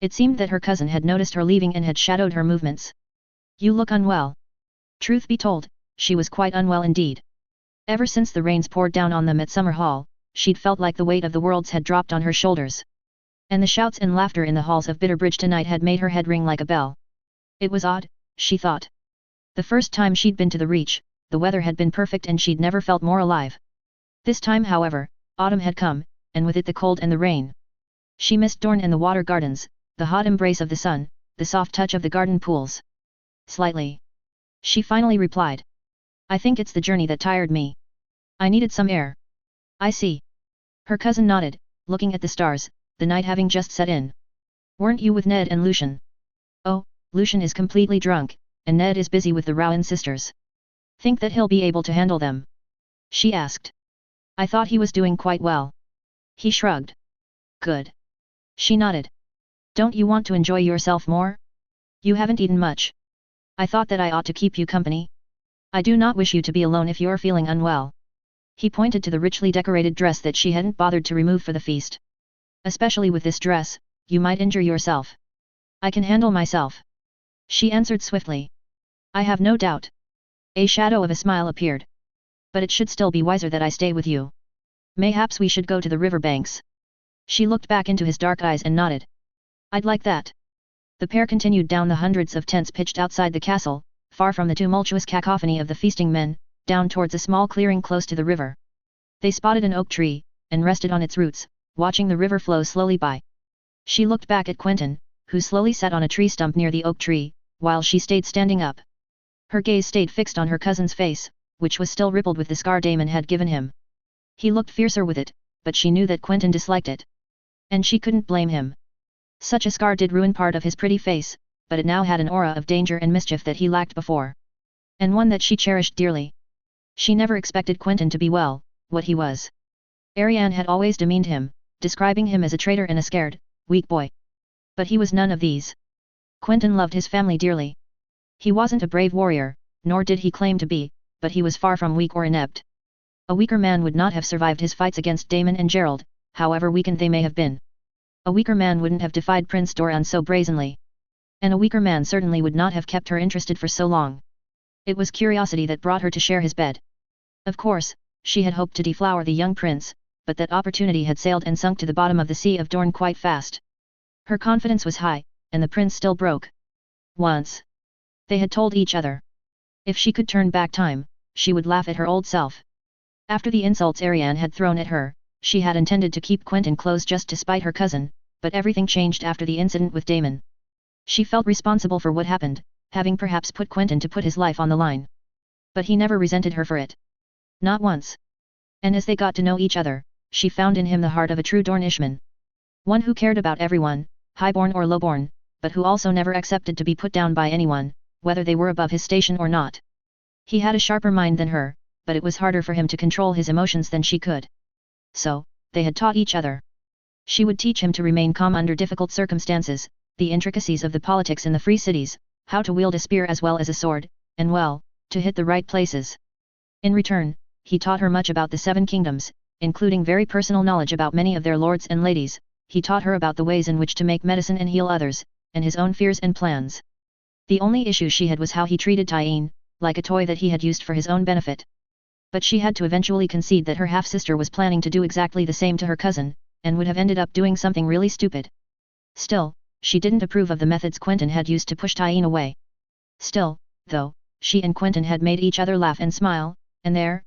It seemed that her cousin had noticed her leaving and had shadowed her movements. You look unwell. Truth be told, she was quite unwell indeed. Ever since the rains poured down on them at Summerhall, she'd felt like the weight of the worlds had dropped on her shoulders. And the shouts and laughter in the halls of Bitterbridge tonight had made her head ring like a bell. It was odd, she thought. The first time she'd been to the Reach, the weather had been perfect and she'd never felt more alive. This time however, autumn had come, and with it the cold and the rain. She missed Dorne and the water gardens, the hot embrace of the sun, the soft touch of the garden pools. Slightly. She finally replied. I think it's the journey that tired me. I needed some air. I see. Her cousin nodded, looking at the stars, the night having just set in. Weren't you with Ned and Lucien? Oh, Lucien is completely drunk, and Ned is busy with the Rowan sisters. Think that he'll be able to handle them? She asked. I thought he was doing quite well. He shrugged. Good. She nodded. Don't you want to enjoy yourself more? You haven't eaten much. I thought that I ought to keep you company. I do not wish you to be alone if you're feeling unwell. He pointed to the richly decorated dress that she hadn't bothered to remove for the feast. Especially with this dress, you might injure yourself. I can handle myself. She answered swiftly. I have no doubt. A shadow of a smile appeared. But it should still be wiser that I stay with you. Mayhaps we should go to the river banks. She looked back into his dark eyes and nodded. I'd like that. The pair continued down the hundreds of tents pitched outside the castle, far from the tumultuous cacophony of the feasting men, down towards a small clearing close to the river. They spotted an oak tree, and rested on its roots, watching the river flow slowly by. She looked back at Quentyn, who slowly sat on a tree stump near the oak tree, while she stayed standing up. Her gaze stayed fixed on her cousin's face, which was still rippled with the scar Damon had given him. He looked fiercer with it, but she knew that Quentyn disliked it. And she couldn't blame him. Such a scar did ruin part of his pretty face, but it now had an aura of danger and mischief that he lacked before. And one that she cherished dearly. She never expected Quentyn to be what he was. Ariane had always demeaned him, describing him as a traitor and a scared, weak boy. But he was none of these. Quentyn loved his family dearly. He wasn't a brave warrior, nor did he claim to be, but he was far from weak or inept. A weaker man would not have survived his fights against Damon and Gerald, however weakened they may have been. A weaker man wouldn't have defied Prince Doran so brazenly. And a weaker man certainly would not have kept her interested for so long. It was curiosity that brought her to share his bed. Of course, she had hoped to deflower the young prince, but that opportunity had sailed and sunk to the bottom of the Sea of Dorne quite fast. Her confidence was high, and the prince still broke. Once. They had told each other. If she could turn back time, she would laugh at her old self. After the insults Ariane had thrown at her, she had intended to keep Quentyn close just to spite her cousin, but everything changed after the incident with Damon. She felt responsible for what happened, having perhaps put Quentyn to put his life on the line. But he never resented her for it. Not once. And as they got to know each other, she found in him the heart of a true Dornishman. One who cared about everyone, highborn or lowborn, but who also never accepted to be put down by anyone, whether they were above his station or not. He had a sharper mind than her, but it was harder for him to control his emotions than she could. So, they had taught each other. She would teach him to remain calm under difficult circumstances, the intricacies of the politics in the free cities, how to wield a spear as well as a sword, and to hit the right places. In return, he taught her much about the Seven Kingdoms, including very personal knowledge about many of their lords and ladies. He taught her about the ways in which to make medicine and heal others, and his own fears and plans. The only issue she had was how he treated Tyene, like a toy that he had used for his own benefit. But she had to eventually concede that her half-sister was planning to do exactly the same to her cousin, and would have ended up doing something really stupid. Still, she didn't approve of the methods Quentyn had used to push Tyene away. Still, though, she and Quentyn had made each other laugh and smile, and their,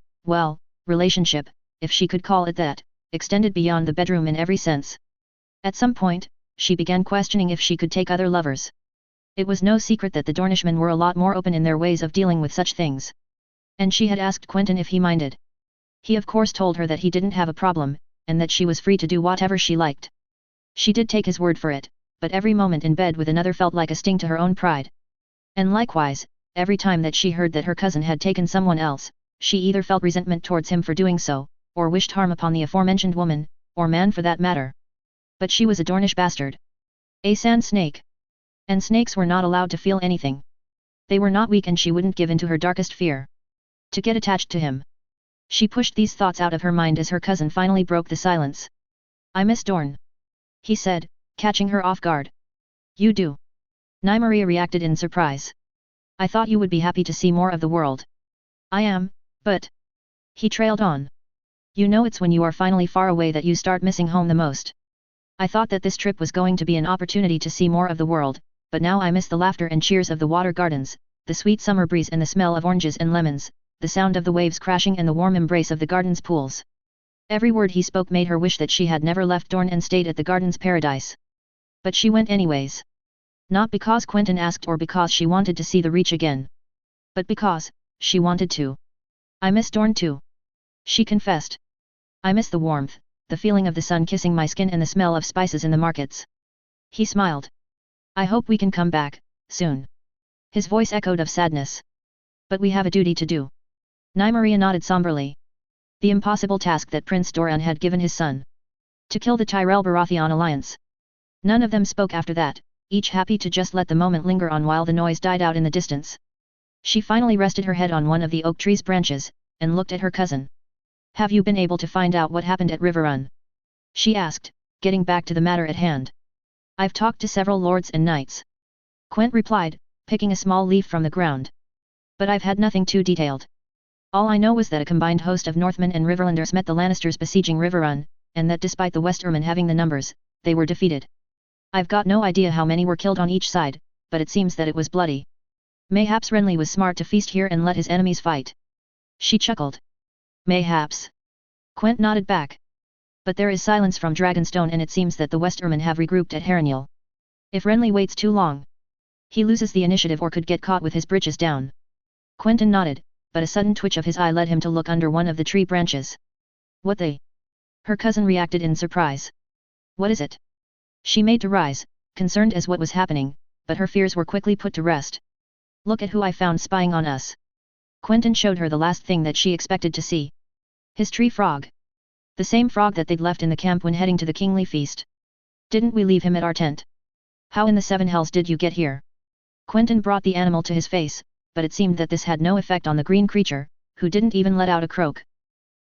relationship, if she could call it that, extended beyond the bedroom in every sense. At some point, she began questioning if she could take other lovers. It was no secret that the Dornishmen were a lot more open in their ways of dealing with such things. And she had asked Quentyn if he minded. He of course told her that he didn't have a problem, and that she was free to do whatever she liked. She did take his word for it, but every moment in bed with another felt like a sting to her own pride. And likewise, every time that she heard that her cousin had taken someone else, she either felt resentment towards him for doing so, or wished harm upon the aforementioned woman, or man for that matter. But she was a Dornish bastard. A sand snake. And snakes were not allowed to feel anything. They were not weak and she wouldn't give in to her darkest fear. To get attached to him. She pushed these thoughts out of her mind as her cousin finally broke the silence. I miss Dorne. He said, catching her off guard. You do? Nymeria reacted in surprise. I thought you would be happy to see more of the world. I am, but... He trailed on. You know it's when you are finally far away that you start missing home the most. I thought that this trip was going to be an opportunity to see more of the world, but now I miss the laughter and cheers of the water gardens, the sweet summer breeze and the smell of oranges and lemons, the sound of the waves crashing and the warm embrace of the garden's pools. Every word he spoke made her wish that she had never left Dorne and stayed at the garden's paradise. But she went anyways. Not because Quentyn asked or because she wanted to see the Reach again. But because, she wanted to. I miss Dorne too. She confessed. I miss the warmth, the feeling of the sun kissing my skin and the smell of spices in the markets. He smiled. I hope we can come back, soon. His voice echoed of sadness. But we have a duty to do. Nymeria nodded somberly. The impossible task that Prince Doran had given his son. To kill the Tyrell Baratheon alliance. None of them spoke after that, each happy to just let the moment linger on while the noise died out in the distance. She finally rested her head on one of the oak tree's branches, and looked at her cousin. Have you been able to find out what happened at Riverrun? She asked, getting back to the matter at hand. I've talked to several lords and knights. Quent replied, picking a small leaf from the ground. But I've had nothing too detailed. All I know was that a combined host of Northmen and Riverlanders met the Lannisters besieging Riverrun, and that despite the Westermen having the numbers, they were defeated. I've got no idea how many were killed on each side, but it seems that it was bloody. Mayhaps Renly was smart to feast here and let his enemies fight. She chuckled. Mayhaps. Quent nodded back. But there is silence from Dragonstone and it seems that the Westermen have regrouped at Harrenhal. If Renly waits too long, he loses the initiative or could get caught with his britches down. Quentyn nodded, but a sudden twitch of his eye led him to look under one of the tree branches. What they? Her cousin reacted in surprise. What is it? She made to rise, concerned as what was happening, but her fears were quickly put to rest. Look at who I found spying on us. Quentyn showed her the last thing that she expected to see. His tree frog. The same frog that they'd left in the camp when heading to the kingly feast. Didn't we leave him at our tent? How in the seven hells did you get here? Quentyn brought the animal to his face, but it seemed that this had no effect on the green creature, who didn't even let out a croak.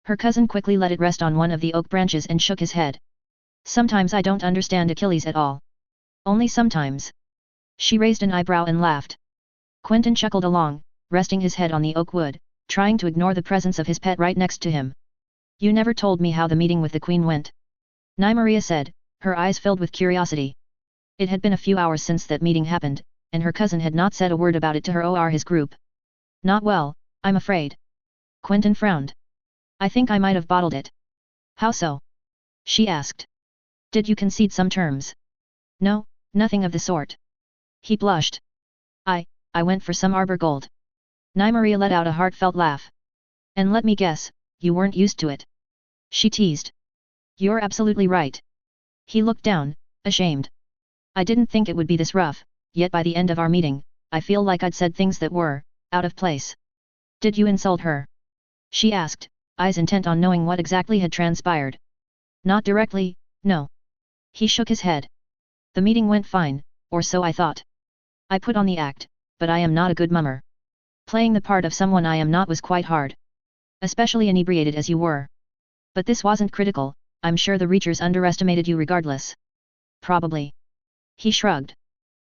Her cousin quickly let it rest on one of the oak branches and shook his head. Sometimes I don't understand Achilles at all. Only sometimes. She raised an eyebrow and laughed. Quentyn chuckled along, resting his head on the oak wood, trying to ignore the presence of his pet right next to him. You never told me how the meeting with the Queen went. Nymeria said, her eyes filled with curiosity. It had been a few hours since that meeting happened, and her cousin had not said a word about it to her or his group. Not well, I'm afraid. Quentyn frowned. I think I might have bottled it. How so? She asked. Did you concede some terms? No, nothing of the sort. He blushed. I went for some arbor gold. Nymeria let out a heartfelt laugh. And let me guess, you weren't used to it. She teased. You're absolutely right. He looked down, ashamed. I didn't think it would be this rough, yet by the end of our meeting, I feel like I'd said things that were out of place. Did you insult her? She asked, eyes intent on knowing what exactly had transpired. Not directly, no. He shook his head. The meeting went fine, or so I thought. I put on the act, but I am not a good mummer. Playing the part of someone I am not was quite hard. Especially inebriated as you were. But this wasn't critical, I'm sure the Reachers underestimated you regardless. Probably. He shrugged.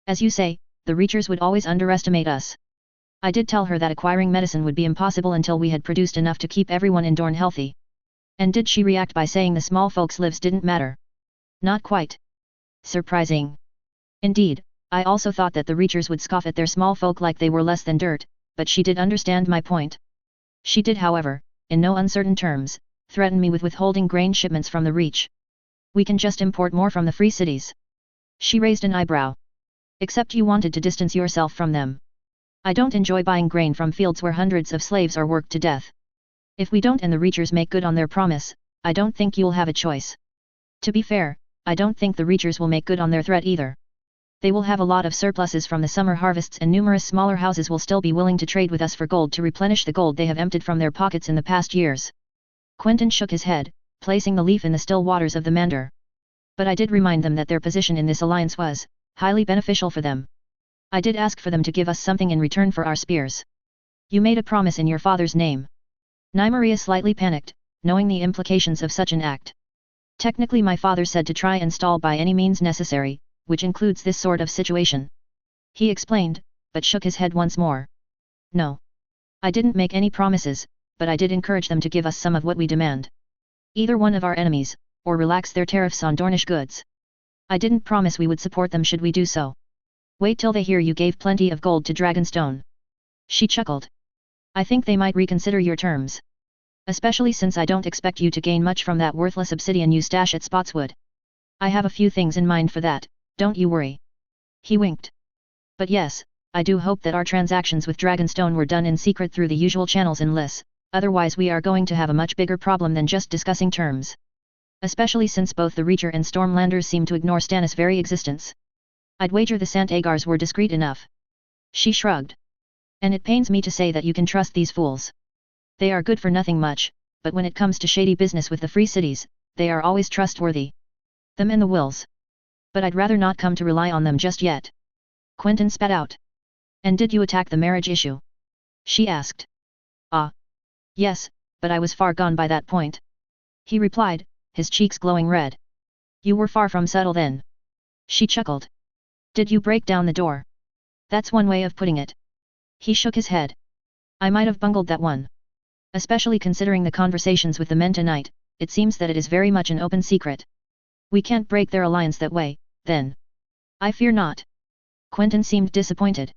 As you say, the Reachers would always underestimate us. I did tell her that acquiring medicine would be impossible until we had produced enough to keep everyone in Dorne healthy. And did she react by saying the small folks' lives didn't matter? Not quite. Surprising. Indeed, I also thought that the Reachers would scoff at their small folk like they were less than dirt, but she did understand my point. She did however, in no uncertain terms, threaten me with withholding grain shipments from the Reach. We can just import more from the free cities. She raised an eyebrow. Except you wanted to distance yourself from them. I don't enjoy buying grain from fields where hundreds of slaves are worked to death. If we don't and the Reachers make good on their promise, I don't think you'll have a choice. To be fair, I don't think the Reachers will make good on their threat either. They will have a lot of surpluses from the summer harvests and numerous smaller houses will still be willing to trade with us for gold to replenish the gold they have emptied from their pockets in the past years. Quentyn shook his head, placing the leaf in the still waters of the Mander. But I did remind them that their position in this alliance was highly beneficial for them. I did ask for them to give us something in return for our spears. You made a promise in your father's name. Nymeria slightly panicked, knowing the implications of such an act. Technically my father said to try and stall by any means necessary, which includes this sort of situation. He explained, but shook his head once more. No. I didn't make any promises, but I did encourage them to give us some of what we demand. Either one of our enemies, or relax their tariffs on Dornish goods. I didn't promise we would support them should we do so. Wait till they hear you gave plenty of gold to Dragonstone. She chuckled. I think they might reconsider your terms. Especially since I don't expect you to gain much from that worthless obsidian you stash at Spotswood. I have a few things in mind for that, don't you worry. He winked. But yes, I do hope that our transactions with Dragonstone were done in secret through the usual channels in Liss, otherwise we are going to have a much bigger problem than just discussing terms. Especially since both the Reacher and Stormlanders seem to ignore Stannis' very existence. I'd wager the Sant Agars were discreet enough. She shrugged. And it pains me to say that you can trust these fools. They are good for nothing much, but when it comes to shady business with the free cities, they are always trustworthy. them and the wills. But I'd rather not come to rely on them just yet. Quentyn spat out. And did you attack the marriage issue? She asked. Ah. Yes, but I was far gone by that point. He replied, his cheeks glowing red. You were far from subtle then. She chuckled. Did you break down the door? That's one way of putting it. He shook his head. I might have bungled that one. Especially considering the conversations with the men tonight, it seems that it is very much an open secret. We can't break their alliance that way, then. I fear not. Quentyn seemed disappointed.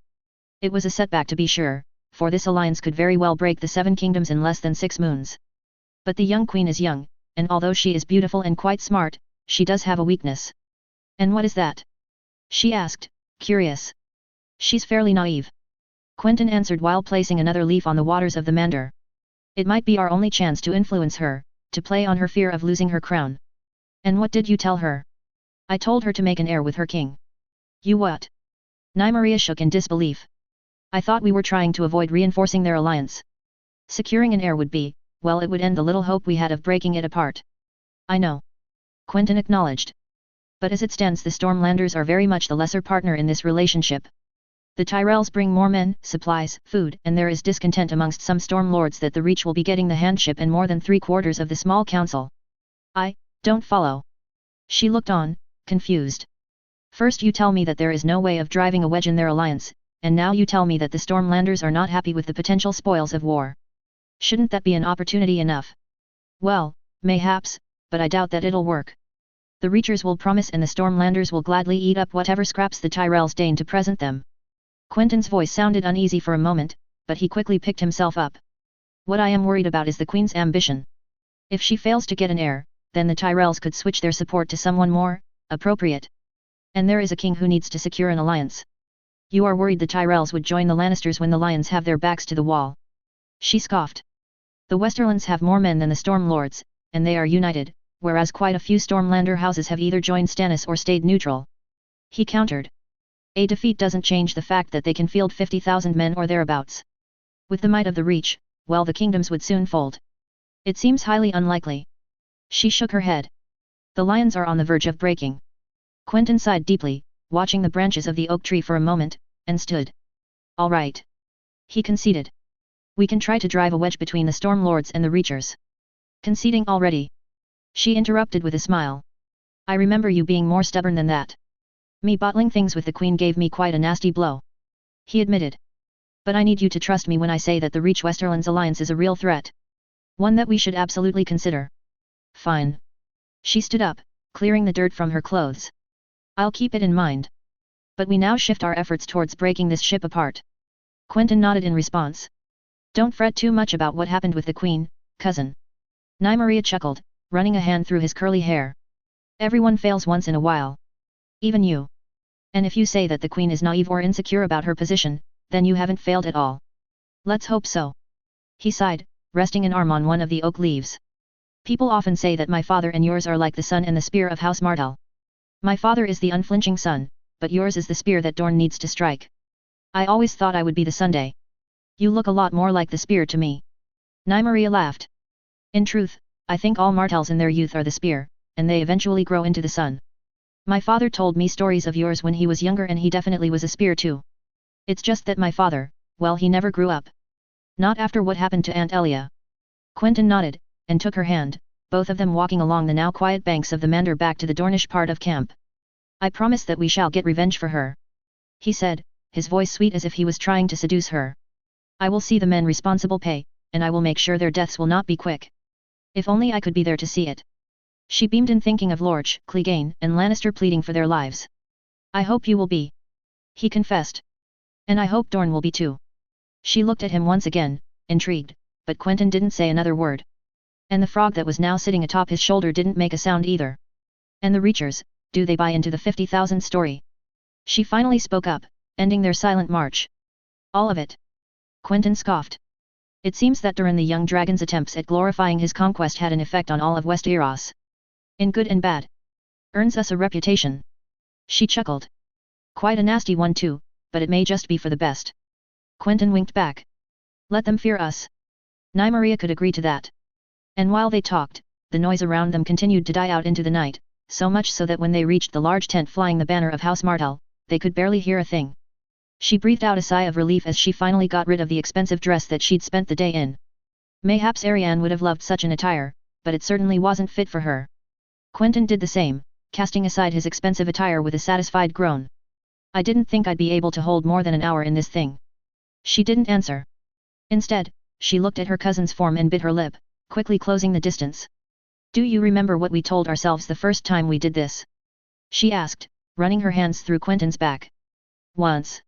It was a setback to be sure, for this alliance could very well break the 7 kingdoms in less than 6 moons. But the young queen is young, and although she is beautiful and quite smart, she does have a weakness. And what is that? She asked, curious. She's fairly naive. Quentyn answered while placing another leaf on the waters of the Mander. It might be our only chance to influence her, to play on her fear of losing her crown. And what did you tell her? I told her to make an heir with her king. You what? Nymeria shook in disbelief. I thought we were trying to avoid reinforcing their alliance. Securing an heir would be, well, it would end the little hope we had of breaking it apart. I know. Quentyn acknowledged. But as it stands, the Stormlanders are very much the lesser partner in this relationship. The Tyrells bring more men, supplies, food, and there is discontent amongst some Storm Lords that the Reach will be getting the handship and more than 3/4 of the small council. I don't follow. She looked on, confused. First you tell me that there is no way of driving a wedge in their alliance, and now you tell me that the Stormlanders are not happy with the potential spoils of war. Shouldn't that be an opportunity enough? Well, mayhaps, but I doubt that it'll work. The Reachers will promise and the Stormlanders will gladly eat up whatever scraps the Tyrells deign to present them. Quentyn's voice sounded uneasy for a moment, but he quickly picked himself up. What I am worried about is the Queen's ambition. If she fails to get an heir, then the Tyrells could switch their support to someone more appropriate. And there is a king who needs to secure an alliance. You are worried the Tyrells would join the Lannisters when the Lions have their backs to the wall. She scoffed. The Westerlands have more men than the Storm Lords, and they are united, whereas quite a few Stormlander houses have either joined Stannis or stayed neutral. He countered. A defeat doesn't change the fact that they can field 50,000 men or thereabouts. With the might of the Reach, well, the kingdoms would soon fold. It seems highly unlikely. She shook her head. The lions are on the verge of breaking. Quentyn sighed deeply, watching the branches of the oak tree for a moment, and stood. All right. He conceded. We can try to drive a wedge between the Storm Lords and the Reachers. Conceding already? She interrupted with a smile. I remember you being more stubborn than that. Me bottling things with the Queen gave me quite a nasty blow. He admitted. But I need you to trust me when I say that the Reach Westerlands alliance is a real threat. One that we should absolutely consider. Fine. She stood up, clearing the dirt from her clothes. I'll keep it in mind. But we now shift our efforts towards breaking this ship apart. Quentyn nodded in response. Don't fret too much about what happened with the Queen, cousin. Nymeria chuckled, running a hand through his curly hair. Everyone fails once in a while. Even you. And if you say that the Queen is naive or insecure about her position, then you haven't failed at all. Let's hope so. He sighed, resting an arm on one of the oak leaves. People often say that my father and yours are like the sun and the spear of House Martell. My father is the unflinching sun, but yours is the spear that Dorne needs to strike. I always thought I would be the Sunday. You look a lot more like the spear to me. Nymeria laughed. In truth, I think all Martells in their youth are the spear, and they eventually grow into the sun. My father told me stories of yours when he was younger and he definitely was a spear too. It's just that my father, well, he never grew up. Not after what happened to Aunt Elia. Quentyn nodded, and took her hand, both of them walking along the now quiet banks of the Mander back to the Dornish part of camp. I promise that we shall get revenge for her. He said, his voice sweet as if he was trying to seduce her. I will see the men responsible pay, and I will make sure their deaths will not be quick. If only I could be there to see it. She beamed in thinking of Lorch, Clegane, and Lannister pleading for their lives. I hope you will be. He confessed. And I hope Dorne will be too. She looked at him once again, intrigued, but Quentyn didn't say another word. And the frog that was now sitting atop his shoulder didn't make a sound either. And the Reachers, do they buy into the 50,000 story? She finally spoke up, ending their silent march. All of it. Quentyn scoffed. It seems that during the young dragon's attempts at glorifying his conquest had an effect on all of Westeros. In good and bad. Earns us a reputation. She chuckled. Quite a nasty one too, but it may just be for the best. Quentyn winked back. Let them fear us. Nymeria could agree to that. And while they talked, the noise around them continued to die out into the night, so much so that when they reached the large tent flying the banner of House Martell, they could barely hear a thing. She breathed out a sigh of relief as she finally got rid of the expensive dress that she'd spent the day in. Mayhaps Ariane would have loved such an attire, but it certainly wasn't fit for her. Quentyn did the same, casting aside his expensive attire with a satisfied groan. I didn't think I'd be able to hold more than an hour in this thing. She didn't answer. Instead, she looked at her cousin's form and bit her lip, quickly closing the distance. Do you remember what we told ourselves the first time we did this? She asked, running her hands through Quentyn's back. Once.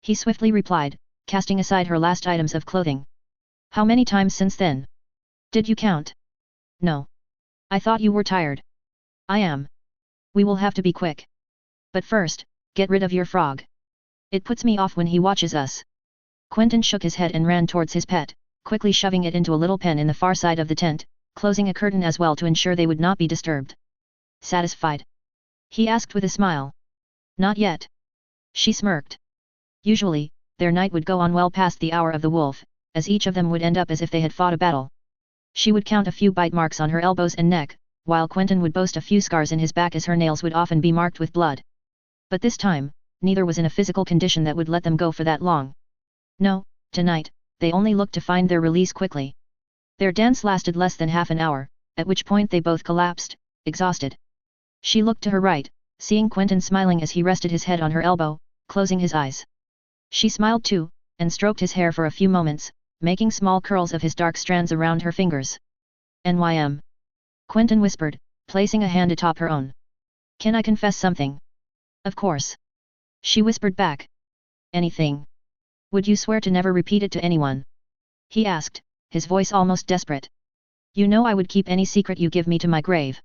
He swiftly replied, casting aside her last items of clothing. How many times since then? Did you count? No. I thought you were tired. I am. We will have to be quick. But first, get rid of your frog. It puts me off when he watches us. Quentyn shook his head and ran towards his pet, quickly shoving it into a little pen in the far side of the tent, closing a curtain as well to ensure they would not be disturbed. Satisfied? He asked with a smile. Not yet. She smirked. Usually, their night would go on well past the hour of the wolf, as each of them would end up as if they had fought a battle. She would count a few bite marks on her elbows and neck, while Quentyn would boast a few scars in his back as her nails would often be marked with blood. But this time, neither was in a physical condition that would let them go for that long. No, tonight, they only looked to find their release quickly. Their dance lasted less than half an hour, at which point they both collapsed, exhausted. She looked to her right, seeing Quentyn smiling as he rested his head on her elbow, closing his eyes. She smiled too, and stroked his hair for a few moments, making small curls of his dark strands around her fingers. "Nym," Quentyn whispered, placing a hand atop her own. "Can I confess something?" "Of course," she whispered back. "Anything? Would you swear to never repeat it to anyone?" he asked, his voice almost desperate. "You know I would keep any secret you give me to my grave."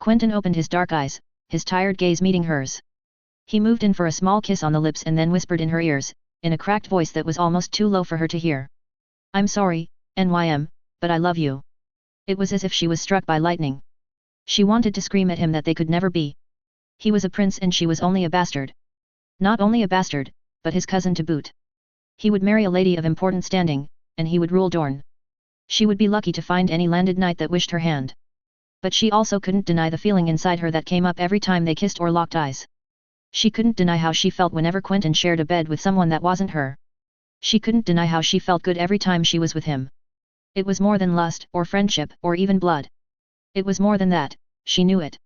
Quentyn opened his dark eyes, his tired gaze meeting hers. He moved in for a small kiss on the lips and then whispered in her ears, in a cracked voice that was almost too low for her to hear. "I'm sorry, Nym, but I love you." It was as if she was struck by lightning. She wanted to scream at him that they could never be. He was a prince and she was only a bastard. Not only a bastard, but his cousin to boot. He would marry a lady of important standing, and he would rule Dorne. She would be lucky to find any landed knight that wished her hand. But she also couldn't deny the feeling inside her that came up every time they kissed or locked eyes. She couldn't deny how she felt whenever Quentyn shared a bed with someone that wasn't her. She couldn't deny how she felt good every time she was with him. It was more than lust, or friendship, or even blood. It was more than that, she knew it.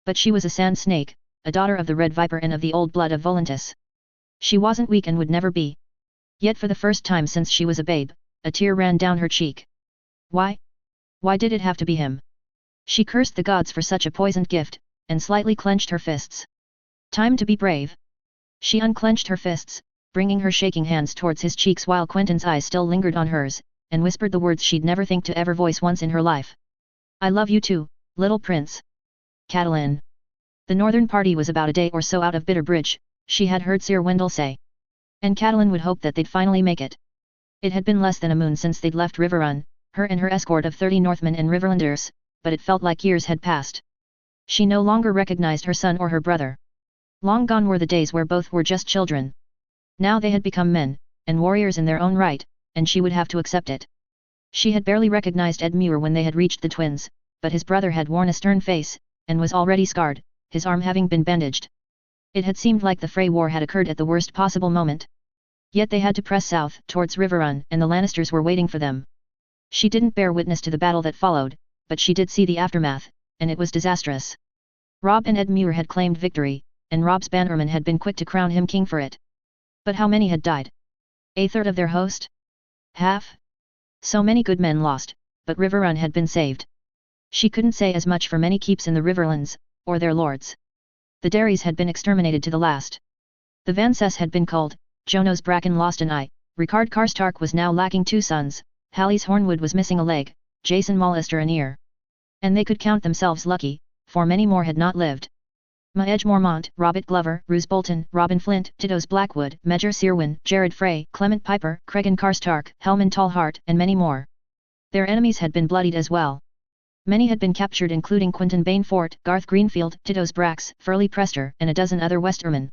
But she was a sand snake, a daughter of the Red Viper and of the old blood of Volantis. She wasn't weak and would never be. Yet for the first time since she was a babe, a tear ran down her cheek. Why? Why did it have to be him? She cursed the gods for such a poisoned gift, and slightly clenched her fists. Time to be brave. She unclenched her fists, bringing her shaking hands towards his cheeks while Quentyn's eyes still lingered on hers, and whispered the words she'd never think to ever voice once in her life. "I love you too, little prince." Catelyn. The northern party was about a day or so out of Bitterbridge, she had heard Sir Wendell say. And Catelyn would hope that they'd finally make it. It had been less than a moon since they'd left Riverrun, her and her escort of 30 Northmen and Riverlanders, but it felt like years had passed. She no longer recognized her son or her brother. Long gone were the days where both were just children. Now they had become men, and warriors in their own right, and she would have to accept it. She had barely recognized Edmure when they had reached the twins, but his brother had worn a stern face, and was already scarred, his arm having been bandaged. It had seemed like the Frey war had occurred at the worst possible moment. Yet they had to press south, towards Riverrun, and the Lannisters were waiting for them. She didn't bear witness to the battle that followed, but she did see the aftermath, and it was disastrous. Robb and Edmure had claimed victory, and Robb's bannermen had been quick to crown him king for it. But how many had died? A third of their host? Half? So many good men lost, but Riverrun had been saved. She couldn't say as much for many keeps in the Riverlands, or their lords. The Derrys had been exterminated to the last. The Vancess had been culled, Jonos Bracken lost an eye, Ricard Karstark was now lacking 2 sons, Hally's Hornwood was missing a leg, Jason Mollister an ear. And they could count themselves lucky, for many more had not lived. Maedge Mormont, Robert Glover, Roose Bolton, Robin Flint, Tiddos Blackwood, Medgar Searwyn, Jared Frey, Clement Piper, Cregan Karstark, Helman Tallhart, and many more. Their enemies had been bloodied as well. Many had been captured including Quentyn Bainfort, Garth Greenfield, Tiddos Brax, Furley Prester, and a dozen other Westermen.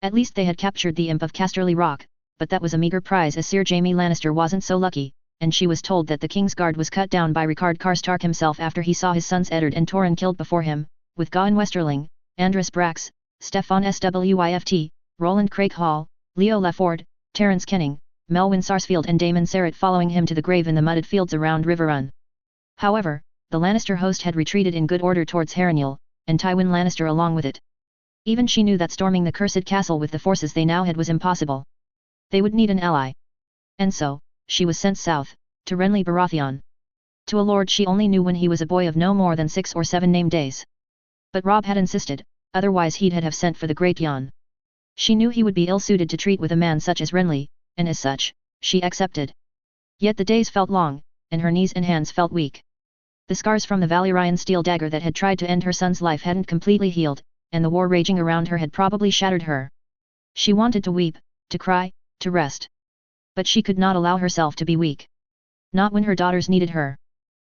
At least they had captured the Imp of Casterly Rock, but that was a meagre prize as Sir Jaime Lannister wasn't so lucky, and she was told that the King's Guard was cut down by Ricard Karstark himself after he saw his sons Eddard and Torrhen killed before him, with Gawain Westerling, Andras Brax, Stefan Swift, Roland Craig Hall, Leo Laford, Terence Kenning, Melwyn Sarsfield and Damon Sarrett following him to the grave in the mudded fields around Riverrun. However, the Lannister host had retreated in good order towards Harrenhal, and Tywin Lannister along with it. Even she knew that storming the cursed castle with the forces they now had was impossible. They would need an ally. And so, she was sent south, to Renly Baratheon. To a lord she only knew when he was a boy of no more than 6 or 7 name days. But Robb had insisted, otherwise he'd have sent for the Great Jan. She knew he would be ill-suited to treat with a man such as Renly, and as such, she accepted. Yet the days felt long, and her knees and hands felt weak. The scars from the Valyrian steel dagger that had tried to end her son's life hadn't completely healed, and the war raging around her had probably shattered her. She wanted to weep, to cry, to rest. But she could not allow herself to be weak. Not when her daughters needed her.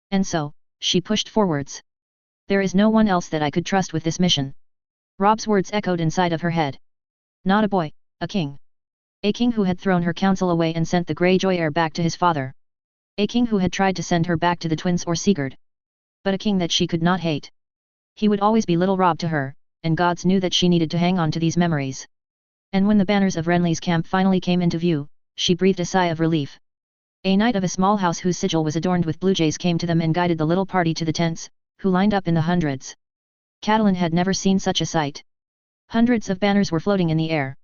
And so, she pushed forwards. There is no one else that I could trust with this mission. Robb's words echoed inside of her head. Not a boy, a king. A king who had thrown her counsel away and sent the Greyjoy heir back to his father. A king who had tried to send her back to the twins or Sigurd. But a king that she could not hate. He would always be little Robb to her, and gods knew that she needed to hang on to these memories. And when the banners of Renly's camp finally came into view, she breathed a sigh of relief. A knight of a small house whose sigil was adorned with blue jays came to them and guided the little party to the tents, who lined up in the hundreds. Catelyn had never seen such a sight. Hundreds of banners were floating in the air.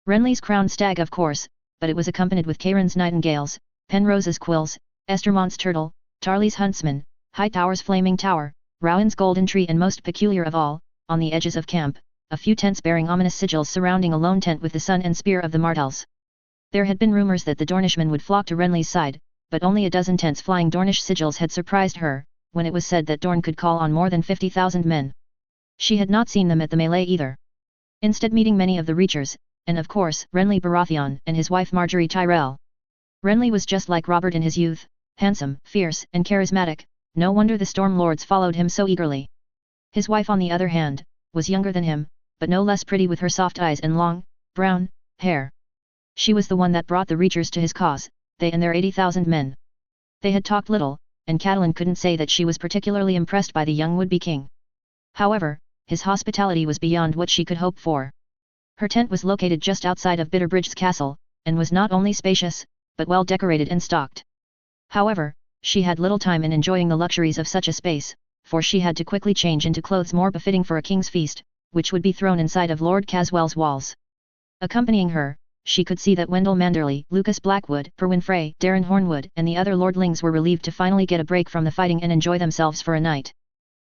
Renly's crowned stag of course, but it was accompanied with Cairin's nightingales, Penrose's quills, Estermont's turtle, Tarly's huntsman, Hightower's flaming tower, Rowan's golden tree and most peculiar of all, on the edges of camp, a few tents bearing ominous sigils surrounding a lone tent with the sun and spear of the Martells. There had been rumors that the Dornishmen would flock to Renly's side, but only a dozen tents flying Dornish sigils had surprised her, when it was said that Dorne could call on more than 50,000 men. She had not seen them at the melee either. Instead meeting many of the Reachers, and of course Renly Baratheon and his wife Margaery Tyrell. Renly was just like Robert in his youth, handsome, fierce and charismatic, no wonder the Storm Lords followed him so eagerly. His wife on the other hand, was younger than him, but no less pretty with her soft eyes and long, brown, hair. She was the one that brought the Reachers to his cause, they and their 80,000 men. They had talked little, and Catelyn couldn't say that she was particularly impressed by the young would-be king. However, his hospitality was beyond what she could hope for. Her tent was located just outside of Bitterbridge's castle, and was not only spacious, but well decorated and stocked. However, she had little time in enjoying the luxuries of such a space, for she had to quickly change into clothes more befitting for a king's feast, which would be thrown inside of Lord Caswell's walls. Accompanying her, she could see that Wendell Manderley, Lucas Blackwood, Perwyn Frey, Darren Hornwood and the other lordlings were relieved to finally get a break from the fighting and enjoy themselves for a night.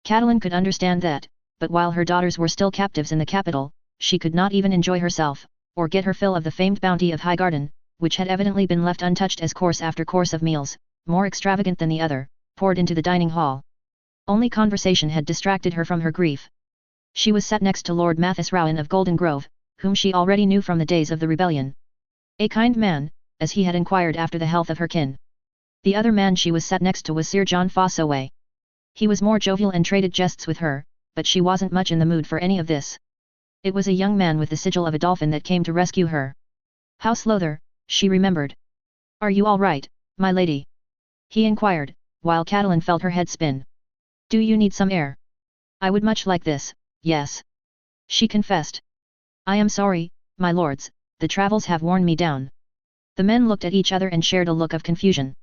Catelyn could understand that, but while her daughters were still captives in the capital, she could not even enjoy herself, or get her fill of the famed bounty of Highgarden, which had evidently been left untouched as course after course of meals, more extravagant than the other, poured into the dining hall. Only conversation had distracted her from her grief. She was sat next to Lord Mathis Rowan of Golden Grove, whom she already knew from the days of the rebellion. A kind man, as he had inquired after the health of her kin. The other man she was sat next to was Sir John Fossoway. He was more jovial and traded jests with her, but she wasn't much in the mood for any of this. It was a young man with the sigil of a dolphin that came to rescue her. House Lother, she remembered. Are you all right, my lady? He inquired, while Catelyn felt her head spin. Do you need some air? I would much like this, yes. She confessed. I am sorry, my lords, the travels have worn me down. The men looked at each other and shared a look of confusion.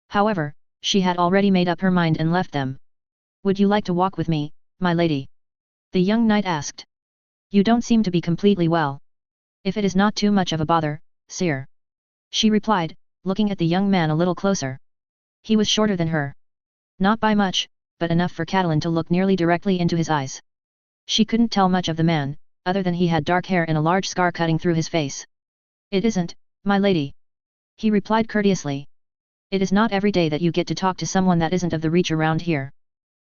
However, she had already made up her mind and left them. Would you like to walk with me, my lady? The young knight asked. You don't seem to be completely well. If it is not too much of a bother, sire. She replied, looking at the young man a little closer. He was shorter than her. Not by much, but enough for Catelyn to look nearly directly into his eyes. She couldn't tell much of the man, other than he had dark hair and a large scar cutting through his face. It isn't, my lady. He replied courteously. It is not every day that you get to talk to someone that isn't of the Reach around here.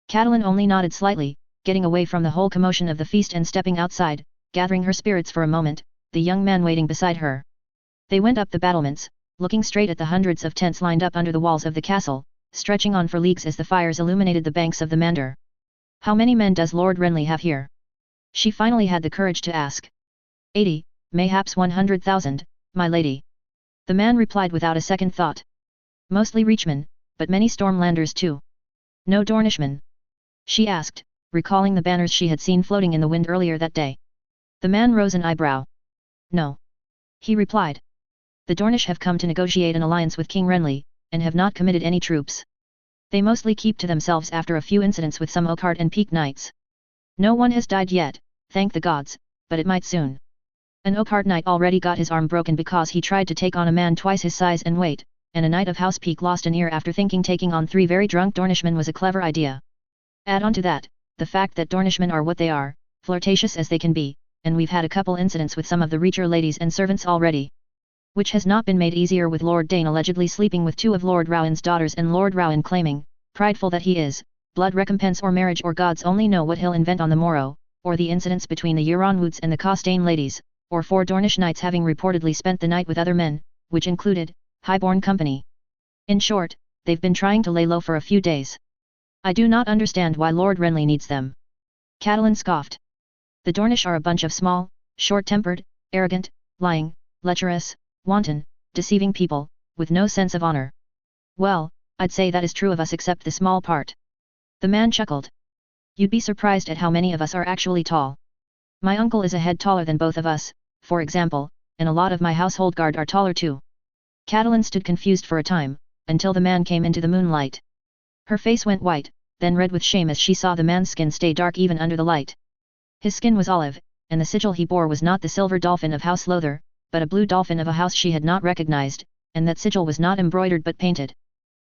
Catelyn only nodded slightly, getting away from the whole commotion of the feast and stepping outside, gathering her spirits for a moment, the young man waiting beside her. They went up the battlements, looking straight at the hundreds of tents lined up under the walls of the castle, stretching on for leagues as the fires illuminated the banks of the Mander. How many men does Lord Renly have here? She finally had the courage to ask. 80, mayhaps 100,000, my lady. The man replied without a second thought. Mostly Reachmen, but many Stormlanders too. No Dornishmen? She asked, recalling the banners she had seen floating in the wind earlier that day. The man rose an eyebrow. No. He replied. The Dornish have come to negotiate an alliance with King Renly, and have not committed any troops. They mostly keep to themselves after a few incidents with some Oakheart and Peak Knights. No one has died yet, thank the gods, but it might soon. An Oakheart Knight already got his arm broken because he tried to take on a man twice his size and weight, and a Knight of House Peak lost an ear after thinking taking on 3 very drunk Dornishmen was a clever idea. Add on to that, the fact that Dornishmen are what they are, flirtatious as they can be, and we've had a couple incidents with some of the Reacher ladies and servants already. Which has not been made easier with Lord Dane allegedly sleeping with 2 of Lord Rowan's daughters and Lord Rowan claiming, prideful that he is, blood recompense or marriage or gods only know what he'll invent on the morrow, or the incidents between the Euronwoods and the Costain ladies, or 4 Dornish knights having reportedly spent the night with other men, which included, highborn company. In short, they've been trying to lay low for a few days. I do not understand why Lord Renly needs them. Catelyn scoffed. The Dornish are a bunch of small, short-tempered, arrogant, lying, lecherous, wanton, deceiving people, with no sense of honor. Well, I'd say that is true of us except the small part. The man chuckled. You'd be surprised at how many of us are actually tall. My uncle is a head taller than both of us, for example, and a lot of my household guard are taller too. Catelyn stood confused for a time, until the man came into the moonlight. Her face went white, then red with shame as she saw the man's skin stay dark even under the light. His skin was olive, and the sigil he bore was not the silver dolphin of House Lother, but a blue dolphin of a house she had not recognized, and that sigil was not embroidered but painted.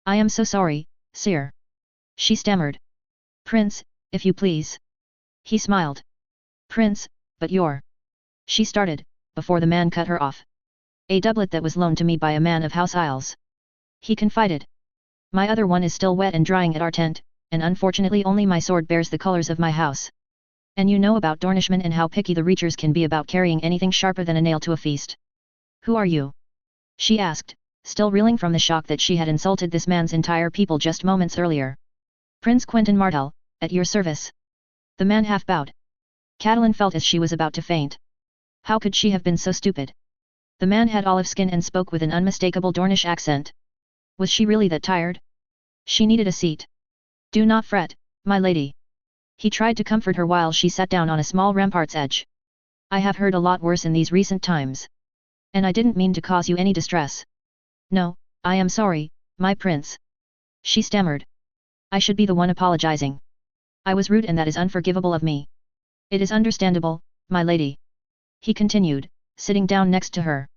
I am so sorry, sire. She stammered. Prince, if you please. He smiled. Prince, but you're... She started, before the man cut her off. A doublet that was loaned to me by a man of House Isles. He confided. My other one is still wet and drying at our tent, and unfortunately only my sword bears the colors of my house. And you know about Dornishmen and how picky the Reachers can be about carrying anything sharper than a nail to a feast. Who are you? She asked, still reeling from the shock that she had insulted this man's entire people just moments earlier. Prince Quentyn Martell, at your service. The man half bowed. Catelyn felt as she was about to faint. How could she have been so stupid? The man had olive skin and spoke with an unmistakable Dornish accent. Was she really that tired? She needed a seat. Do not fret, my lady. He tried to comfort her while she sat down on a small rampart's edge. I have heard a lot worse in these recent times. And I didn't mean to cause you any distress. No, I am sorry, my prince. She stammered. I should be the one apologizing. I was rude and that is unforgivable of me. It is understandable, my lady. He continued, sitting down next to her.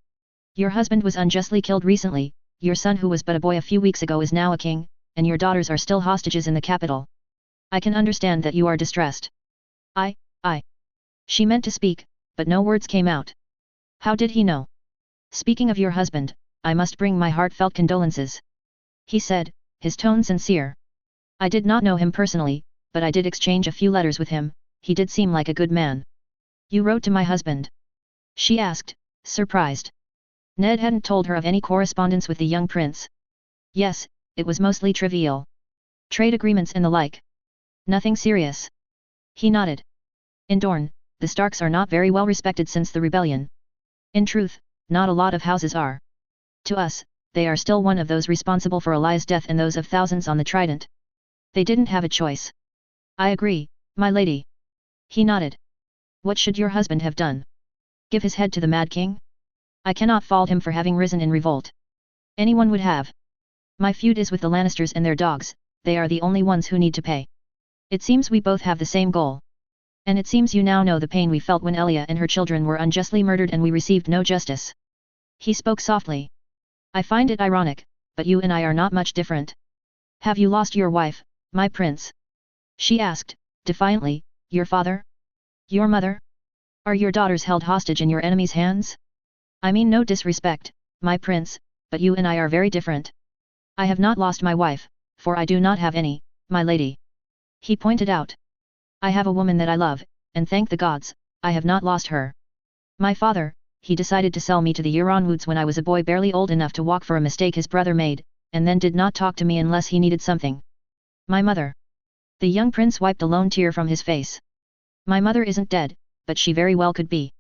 Your husband was unjustly killed recently, your son who was but a boy a few weeks ago is now a king, and your daughters are still hostages in the capital. I can understand that you are distressed. I. She meant to speak, but no words came out. How did he know? Speaking of your husband, I must bring my heartfelt condolences. He said, his tone sincere. I did not know him personally, but I did exchange a few letters with him, he did seem like a good man. You wrote to my husband? She asked, surprised. Ned hadn't told her of any correspondence with the young prince. Yes, it was mostly trivial. Trade agreements and the like. Nothing serious. He nodded. In Dorne, the Starks are not very well respected since the rebellion. In truth, not a lot of houses are. To us, they are still one of those responsible for Elias' death and those of thousands on the Trident. They didn't have a choice. I agree, my lady. He nodded. What should your husband have done? Give his head to the Mad King? I cannot fault him for having risen in revolt. Anyone would have. My feud is with the Lannisters and their dogs, they are the only ones who need to pay. It seems we both have the same goal. And it seems you now know the pain we felt when Elia and her children were unjustly murdered and we received no justice. He spoke softly. I find it ironic, but you and I are not much different. Have you lost your wife, my prince? She asked, defiantly, your father? Your mother? Are your daughters held hostage in your enemy's hands? I mean no disrespect, my prince, but you and I are very different. I have not lost my wife, for I do not have any, my lady. He pointed out. I have a woman that I love, and thank the gods, I have not lost her. My father, he decided to sell me to the Euronwoods when I was a boy barely old enough to walk for a mistake his brother made, and then did not talk to me unless he needed something. My mother. The young prince wiped a lone tear from his face. My mother isn't dead, but she very well could be.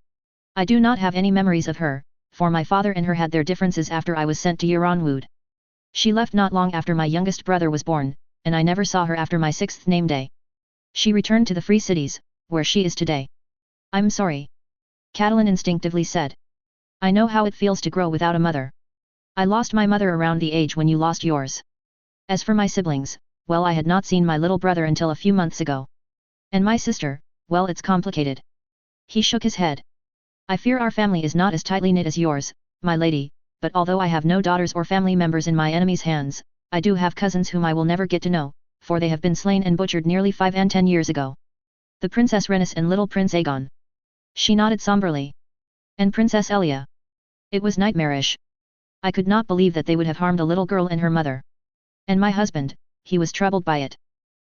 I do not have any memories of her, for my father and her had their differences after I was sent to Euronwood. She left not long after my youngest brother was born, and I never saw her after my 6th name day. She returned to the free cities, where she is today. I'm sorry. Catelyn instinctively said. I know how it feels to grow without a mother. I lost my mother around the age when you lost yours. As for my siblings, well, I had not seen my little brother until a few months ago. And my sister, well, it's complicated. He shook his head. I fear our family is not as tightly knit as yours, my lady, but although I have no daughters or family members in my enemy's hands, I do have cousins whom I will never get to know, for they have been slain and butchered nearly 5 and 10 years ago. The Princess Rhaenys and little Prince Aegon. She nodded somberly. And Princess Elia. It was nightmarish. I could not believe that they would have harmed a little girl and her mother. And my husband, he was troubled by it.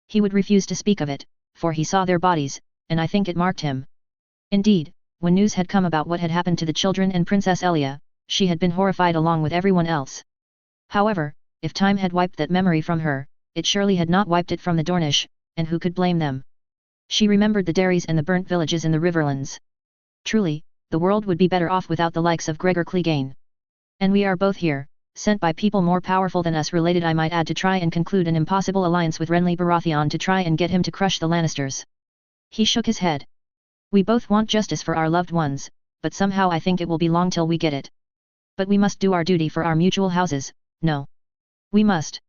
He would refuse to speak of it, for he saw their bodies, and I think it marked him. Indeed, when news had come about what had happened to the children and Princess Elia, she had been horrified along with everyone else. However, if time had wiped that memory from her, it surely had not wiped it from the Dornish, and who could blame them? She remembered the dairies and the burnt villages in the Riverlands. Truly, the world would be better off without the likes of Gregor Clegane. And we are both here, sent by people more powerful than us, related I might add, to try and conclude an impossible alliance with Renly Baratheon to try and get him to crush the Lannisters. He shook his head. We both want justice for our loved ones, but somehow I think it will be long till we get it. But we must do our duty for our mutual houses, no. We must.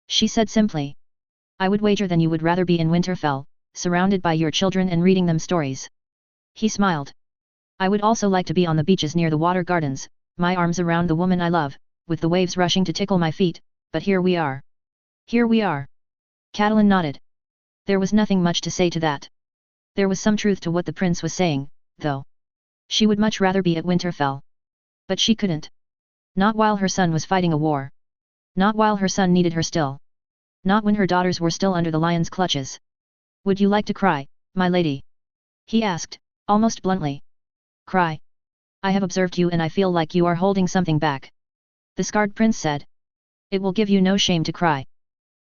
She said simply. I would wager then you would rather be in Winterfell, surrounded by your children and reading them stories. He smiled. I would also like to be on the beaches near the water gardens, my arms around the woman I love, with the waves rushing to tickle my feet, but here we are. Here we are. Catelyn nodded. There was nothing much to say to that. There was some truth to what the prince was saying, though. She would much rather be at Winterfell. But she couldn't. Not while her son was fighting a war. Not while her son needed her still. Not when her daughters were still under the lion's clutches. Would you like to cry, my lady? He asked, almost bluntly. Cry. I have observed you and I feel like you are holding something back. The scarred prince said. It will give you no shame to cry.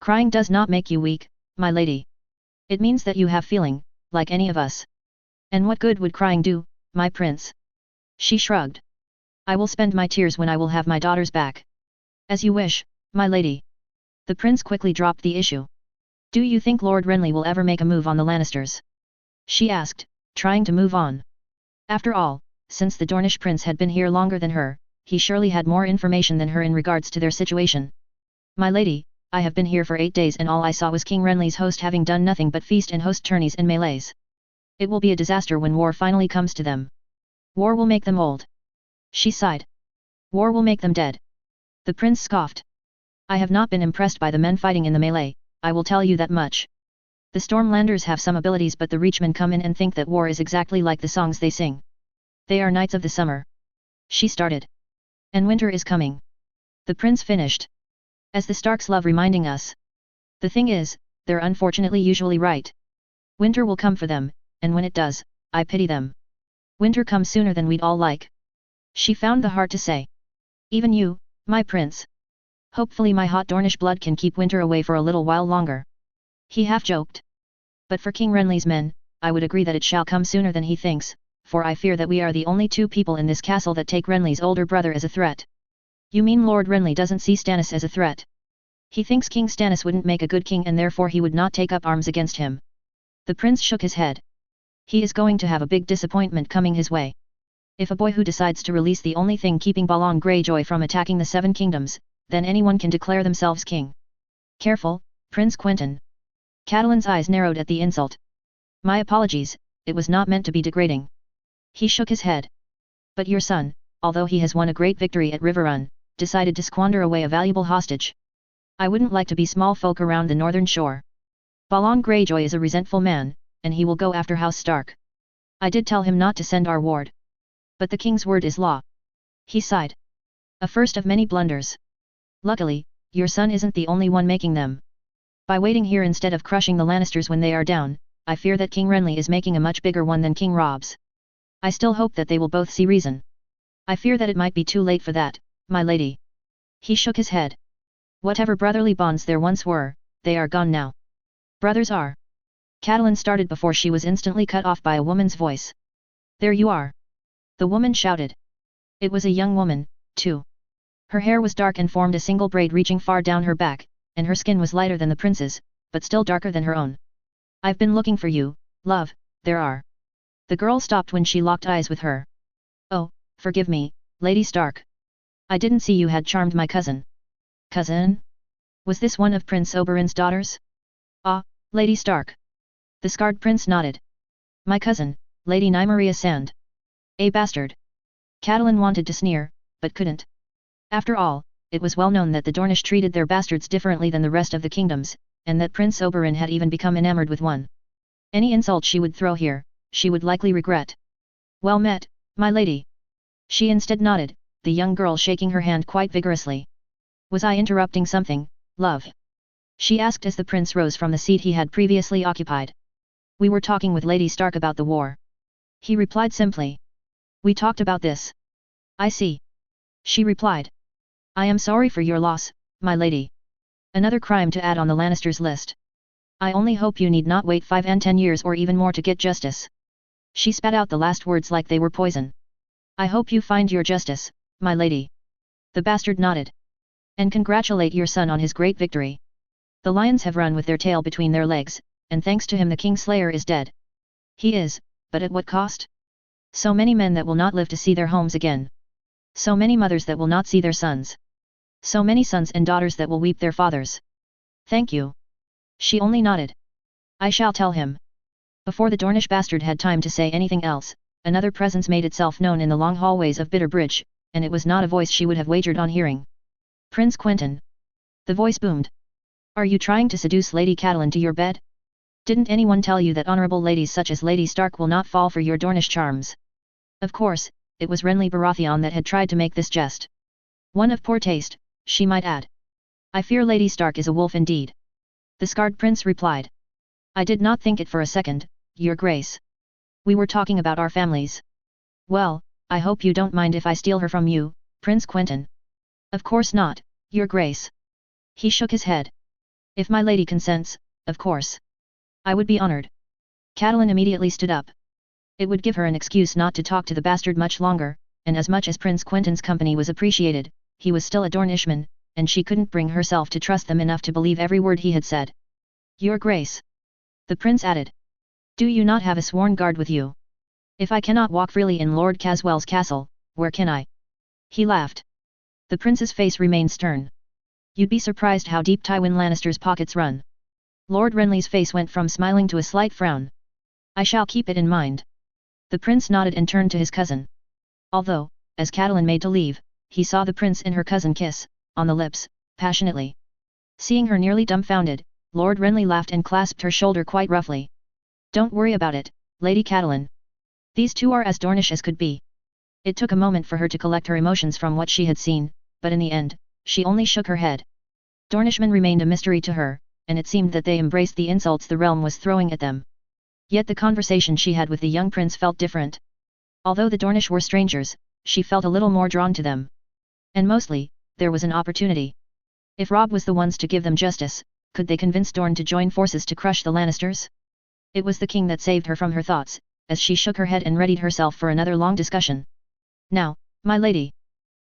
Crying does not make you weak, my lady. It means that you have feeling, like any of us. And what good would crying do, my prince? She shrugged. I will spend my tears when I will have my daughters back. As you wish, my lady. The prince quickly dropped the issue. Do you think Lord Renly will ever make a move on the Lannisters? She asked, trying to move on. After all, since the Dornish prince had been here longer than her, he surely had more information than her in regards to their situation. My lady, I have been here for 8 days and all I saw was King Renly's host having done nothing but feast and host tourneys and melees. It will be a disaster when war finally comes to them. War will make them old. She sighed. War will make them dead. The prince scoffed. I have not been impressed by the men fighting in the melee, I will tell you that much. The Stormlanders have some abilities, but the Reachmen come in and think that war is exactly like the songs they sing. They are knights of the summer. She started. And winter is coming. The prince finished. As the Starks love reminding us. The thing is, they're unfortunately usually right. Winter will come for them, and when it does, I pity them. Winter comes sooner than we'd all like. She found the heart to say. Even you, my prince. Hopefully my hot Dornish blood can keep winter away for a little while longer. He half joked. But for King Renly's men, I would agree that it shall come sooner than he thinks, for I fear that we are the only 2 people in this castle that take Renly's older brother as a threat. You mean Lord Renly doesn't see Stannis as a threat? He thinks King Stannis wouldn't make a good king and therefore he would not take up arms against him. The prince shook his head. He is going to have a big disappointment coming his way. If a boy who decides to release the only thing keeping Balon Greyjoy from attacking the 7 kingdoms, then anyone can declare themselves king. Careful, Prince Quentyn. Catelyn's eyes narrowed at the insult. My apologies, it was not meant to be degrading. He shook his head. But your son, although he has won a great victory at Riverrun, decided to squander away a valuable hostage. I wouldn't like to be small folk around the northern shore. Balon Greyjoy is a resentful man, and he will go after House Stark. I did tell him not to send our ward. But the king's word is law. He sighed. A first of many blunders. Luckily, your son isn't the only one making them. By waiting here instead of crushing the Lannisters when they are down, I fear that King Renly is making a much bigger one than King Rob's. I still hope that they will both see reason. I fear that it might be too late for that, my lady. He shook his head. Whatever brotherly bonds there once were, they are gone now. Brothers are. Catelyn started before she was instantly cut off by a woman's voice. There you are. The woman shouted. It was a young woman, too. Her hair was dark and formed a single braid reaching far down her back, and her skin was lighter than the prince's, but still darker than her own. I've been looking for you, love, there are. The girl stopped when she locked eyes with her. Oh, forgive me, Lady Stark. I didn't see you had charmed my cousin. Cousin? Was this one of Prince Oberyn's daughters? Ah, Lady Stark. The scarred prince nodded. My cousin, Lady Nymeria Sand. A bastard. Catelyn wanted to sneer, but couldn't. After all, it was well known that the Dornish treated their bastards differently than the rest of the kingdoms, and that Prince Oberyn had even become enamored with one. Any insult she would throw here, she would likely regret. Well met, my lady. She instead nodded, the young girl shaking her hand quite vigorously. Was I interrupting something, love? She asked as the prince rose from the seat he had previously occupied. We were talking with Lady Stark about the war. He replied simply. We talked about this. I see. She replied. I am sorry for your loss, my lady. Another crime to add on the Lannisters' list. I only hope you need not wait 5 and 10 years or even more to get justice. She spat out the last words like they were poison. I hope you find your justice, my lady. The bastard nodded. And congratulate your son on his great victory. The lions have run with their tail between their legs, and thanks to him the Kingslayer is dead. He is, but at what cost? So many men that will not live to see their homes again. So many mothers that will not see their sons. So many sons and daughters that will weep their fathers. Thank you. She only nodded. I shall tell him. Before the Dornish bastard had time to say anything else, another presence made itself known in the long hallways of Bitterbridge, and it was not a voice she would have wagered on hearing. Prince Quentyn. The voice boomed. Are you trying to seduce Lady Catelyn to your bed? Didn't anyone tell you that honorable ladies such as Lady Stark will not fall for your Dornish charms? Of course, it was Renly Baratheon that had tried to make this jest. One of poor taste, she might add. I fear Lady Stark is a wolf indeed. The scarred prince replied. I did not think it for a second, your grace. We were talking about our families. Well, I hope you don't mind if I steal her from you, Prince Quentyn. Of course not, your grace. He shook his head. If my lady consents, of course. I would be honored. Catelyn immediately stood up. It would give her an excuse not to talk to the bastard much longer, and as much as Prince Quentyn's company was appreciated, he was still a Dornishman, and she couldn't bring herself to trust them enough to believe every word he had said. Your grace. The prince added. Do you not have a sworn guard with you? If I cannot walk freely in Lord Caswell's castle, where can I? He laughed. The prince's face remained stern. You'd be surprised how deep Tywin Lannister's pockets run. Lord Renly's face went from smiling to a slight frown. I shall keep it in mind. The prince nodded and turned to his cousin. Although, as Catelyn made to leave, he saw the prince and her cousin kiss, on the lips, passionately. Seeing her nearly dumbfounded, Lord Renly laughed and clasped her shoulder quite roughly. Don't worry about it, Lady Catelyn. These two are as Dornish as could be. It took a moment for her to collect her emotions from what she had seen, but in the end, she only shook her head. Dornishmen remained a mystery to her, and it seemed that they embraced the insults the realm was throwing at them. Yet the conversation she had with the young prince felt different. Although the Dornish were strangers, she felt a little more drawn to them. And mostly, there was an opportunity. If Robb was the ones to give them justice, could they convince Dorne to join forces to crush the Lannisters? It was the king that saved her from her thoughts, as she shook her head and readied herself for another long discussion. Now, my lady.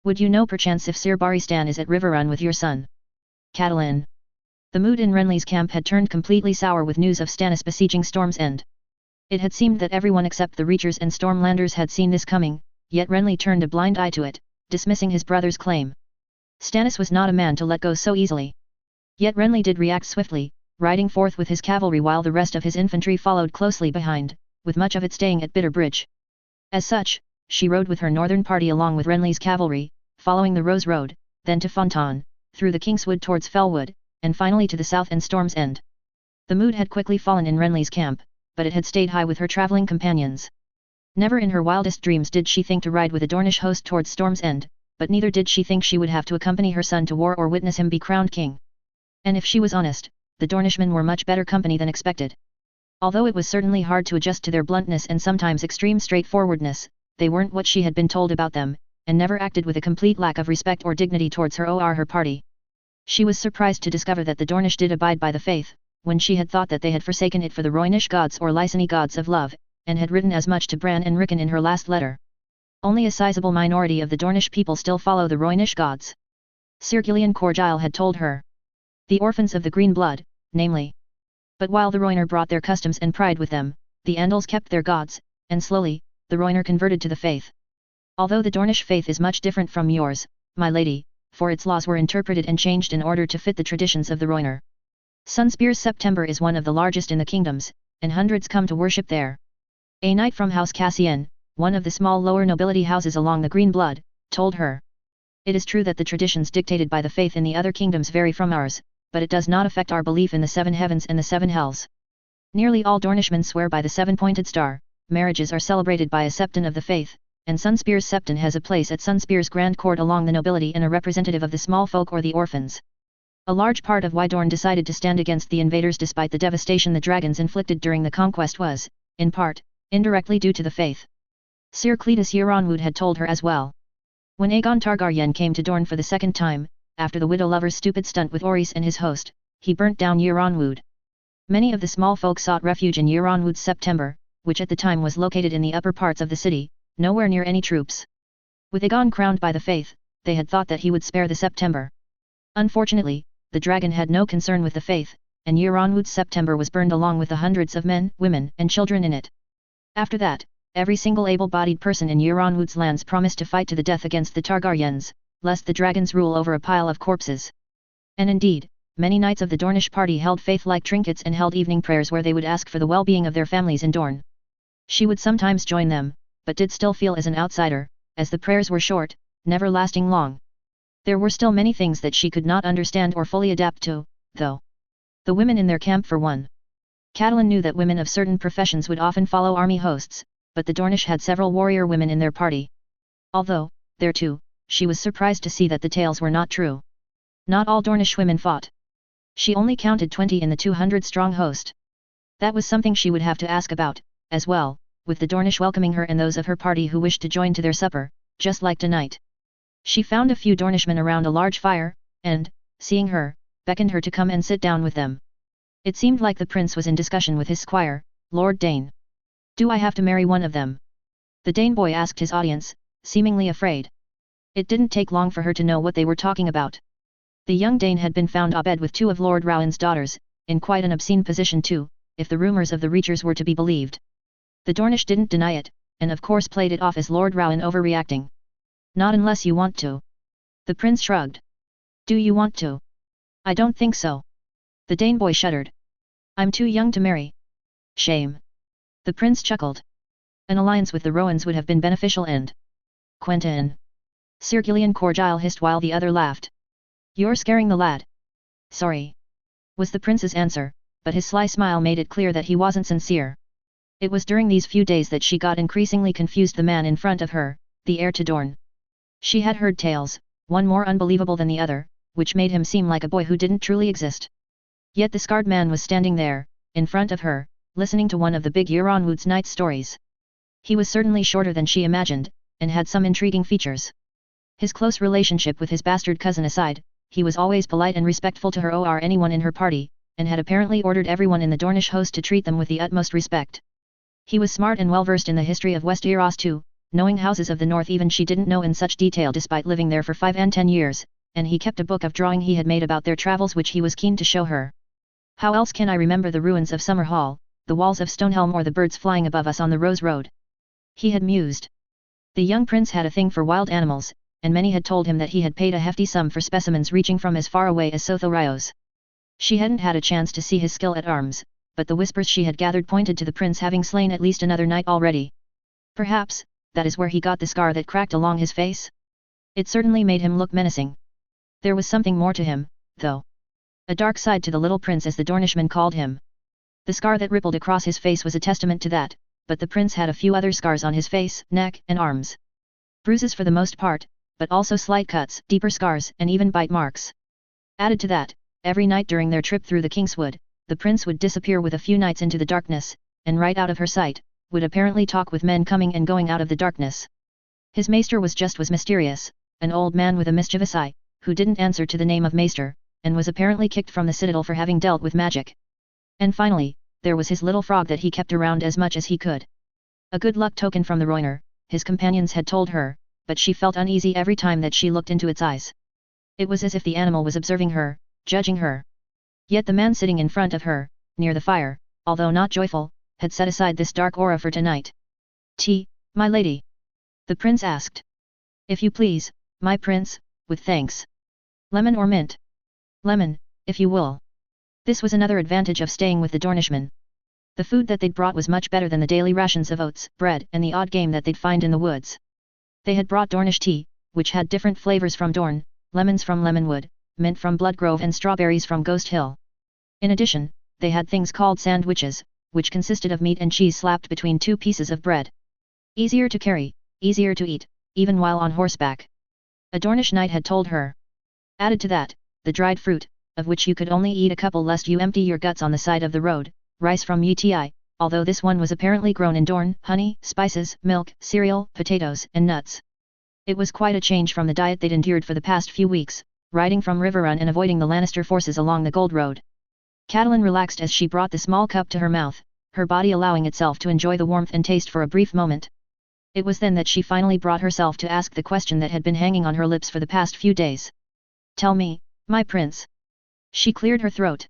Would you know perchance if Sir Barristan is at Riverrun with your son? Catelyn. The mood in Renly's camp had turned completely sour with news of Stannis besieging Storm's End. It had seemed that everyone except the Reachers and Stormlanders had seen this coming, yet Renly turned a blind eye to it, dismissing his brother's claim. Stannis was not a man to let go so easily. Yet Renly did react swiftly, riding forth with his cavalry while the rest of his infantry followed closely behind, with much of it staying at Bitterbridge. As such, she rode with her northern party along with Renly's cavalry, following the Rose Road, then to Fontaine, through the Kingswood towards Fellwood, and finally to the south and Storm's End. The mood had quickly fallen in Renly's camp, but it had stayed high with her travelling companions. Never in her wildest dreams did she think to ride with a Dornish host towards Storm's End, but neither did she think she would have to accompany her son to war or witness him be crowned king. And if she was honest, the Dornishmen were much better company than expected. Although it was certainly hard to adjust to their bluntness and sometimes extreme straightforwardness, they weren't what she had been told about them, and never acted with a complete lack of respect or dignity towards her or her party. She was surprised to discover that the Dornish did abide by the faith, when she had thought that they had forsaken it for the Rhoynish gods or Lyseni gods of love, and had written as much to Bran and Rickon in her last letter. Only a sizable minority of the Dornish people still follow the Rhoynish gods. Sir Gillian Corgyle had told her. The orphans of the green blood, namely. But while the Rhoynar brought their customs and pride with them, the Andals kept their gods, and slowly, the Rhoynar converted to the faith. Although the Dornish faith is much different from yours, my lady, for its laws were interpreted and changed in order to fit the traditions of the Rhoynar. Sunspear's September is one of the largest in the kingdoms, and hundreds come to worship there. A knight from House Cassian, one of the small lower nobility houses along the Green Blood, told her. It is true that the traditions dictated by the faith in the other kingdoms vary from ours, but it does not affect our belief in the seven heavens and the seven hells. Nearly all Dornishmen swear by the seven-pointed star, marriages are celebrated by a septon of the faith, and Sunspear's septon has a place at Sunspear's grand court along the nobility and a representative of the small folk or the orphans. A large part of why Dorne decided to stand against the invaders despite the devastation the dragons inflicted during the conquest was, in part, indirectly due to the faith. Sir Cletus Euronwood had told her as well. When Aegon Targaryen came to Dorne for the second time, after the widow lover's stupid stunt with Orys and his host, he burnt down Euronwood. Many of the small folk sought refuge in Euronwood's September, which at the time was located in the upper parts of the city, nowhere near any troops. With Aegon crowned by the faith, they had thought that he would spare the September. Unfortunately, the dragon had no concern with the faith, and Euronwood's September was burned along with the hundreds of men, women, and children in it. After that, every single able-bodied person in Euronwood's lands promised to fight to the death against the Targaryens, lest the dragons rule over a pile of corpses. And indeed, many knights of the Dornish party held faith-like trinkets and held evening prayers where they would ask for the well-being of their families in Dorne. She would sometimes join them, but did still feel as an outsider, as the prayers were short, never lasting long. There were still many things that she could not understand or fully adapt to, though. The women in their camp for one. Catelyn knew that women of certain professions would often follow army hosts, but the Dornish had several warrior women in their party. Although, there too, she was surprised to see that the tales were not true. Not all Dornish women fought. She only counted 20 in the 200-strong host. That was something she would have to ask about, as well, with the Dornish welcoming her and those of her party who wished to join to their supper, just like tonight. She found a few Dornishmen around a large fire, and, seeing her, beckoned her to come and sit down with them. It seemed like the prince was in discussion with his squire, Lord Dane. "Do I have to marry one of them?" the Dane boy asked his audience, seemingly afraid. It didn't take long for her to know what they were talking about. The young Dane had been found abed with two of Lord Rowan's daughters, in quite an obscene position too, if the rumors of the Reachers were to be believed. The Dornish didn't deny it, and of course played it off as Lord Rowan overreacting. "Not unless you want to." The prince shrugged. "Do you want to?" "I don't think so." The Dane boy shuddered. "I'm too young to marry." "Shame." The prince chuckled. An alliance with the Rowans would have been beneficial and... "Quentyn." Sir Gillian Corgyle hissed while the other laughed. "You're scaring the lad." "Sorry," was the prince's answer, but his sly smile made it clear that he wasn't sincere. It was during these few days that she got increasingly confused the man in front of her, the heir to Dorne. She had heard tales, one more unbelievable than the other, which made him seem like a boy who didn't truly exist. Yet the scarred man was standing there, in front of her, listening to one of the big Euronwood's night stories. He was certainly shorter than she imagined, and had some intriguing features. His close relationship with his bastard cousin aside, he was always polite and respectful to her or anyone in her party, and had apparently ordered everyone in the Dornish host to treat them with the utmost respect. He was smart and well-versed in the history of Westeros too, knowing houses of the north even she didn't know in such detail despite living there for 5 and 10 years, and he kept a book of drawing he had made about their travels which he was keen to show her. "How else can I remember the ruins of Summer Hall, the walls of Stonehelm or the birds flying above us on the Rose Road?" he had mused. The young prince had a thing for wild animals, and many had told him that he had paid a hefty sum for specimens reaching from as far away as Sotho Rios. She hadn't had a chance to see his skill at arms, but the whispers she had gathered pointed to the prince having slain at least another knight already. Perhaps, that is where he got the scar that cracked along his face? It certainly made him look menacing. There was something more to him, though. A dark side to the little prince as the Dornishman called him. The scar that rippled across his face was a testament to that, but the prince had a few other scars on his face, neck, and arms. Bruises for the most part, but also slight cuts, deeper scars, and even bite marks. Added to that, every night during their trip through the Kingswood, the prince would disappear with a few nights into the darkness, and right out of her sight, would apparently talk with men coming and going out of the darkness. His maester was mysterious, an old man with a mischievous eye, who didn't answer to the name of maester, and was apparently kicked from the citadel for having dealt with magic. And finally, there was his little frog that he kept around as much as he could. A good luck token from the Rhoynar, his companions had told her, but she felt uneasy every time that she looked into its eyes. It was as if the animal was observing her, judging her. Yet the man sitting in front of her, near the fire, although not joyful, had set aside this dark aura for tonight. Tea, my lady? The prince asked. If you please, my prince, with thanks. Lemon or mint? Lemon, if you will. This was another advantage of staying with the Dornishmen. The food that they'd brought was much better than the daily rations of oats, bread, and the odd game that they'd find in the woods. They had brought Dornish tea, which had different flavors from Dorne, lemons from Lemonwood, mint from Bloodgrove and strawberries from Ghost Hill. In addition, they had things called sandwiches, which consisted of meat and cheese slapped between two pieces of bread. Easier to carry, easier to eat, even while on horseback. A Dornish knight had told her. Added to that, the dried fruit, of which you could only eat a couple lest you empty your guts on the side of the road, rice from Uti, although this one was apparently grown in Dorne, honey, spices, milk, cereal, potatoes, and nuts. It was quite a change from the diet they'd endured for the past few weeks, riding from Riverrun and avoiding the Lannister forces along the Gold Road. Catelyn relaxed as she brought the small cup to her mouth, her body allowing itself to enjoy the warmth and taste for a brief moment. It was then that she finally brought herself to ask the question that had been hanging on her lips for the past few days. Tell me, my prince. She cleared her throat.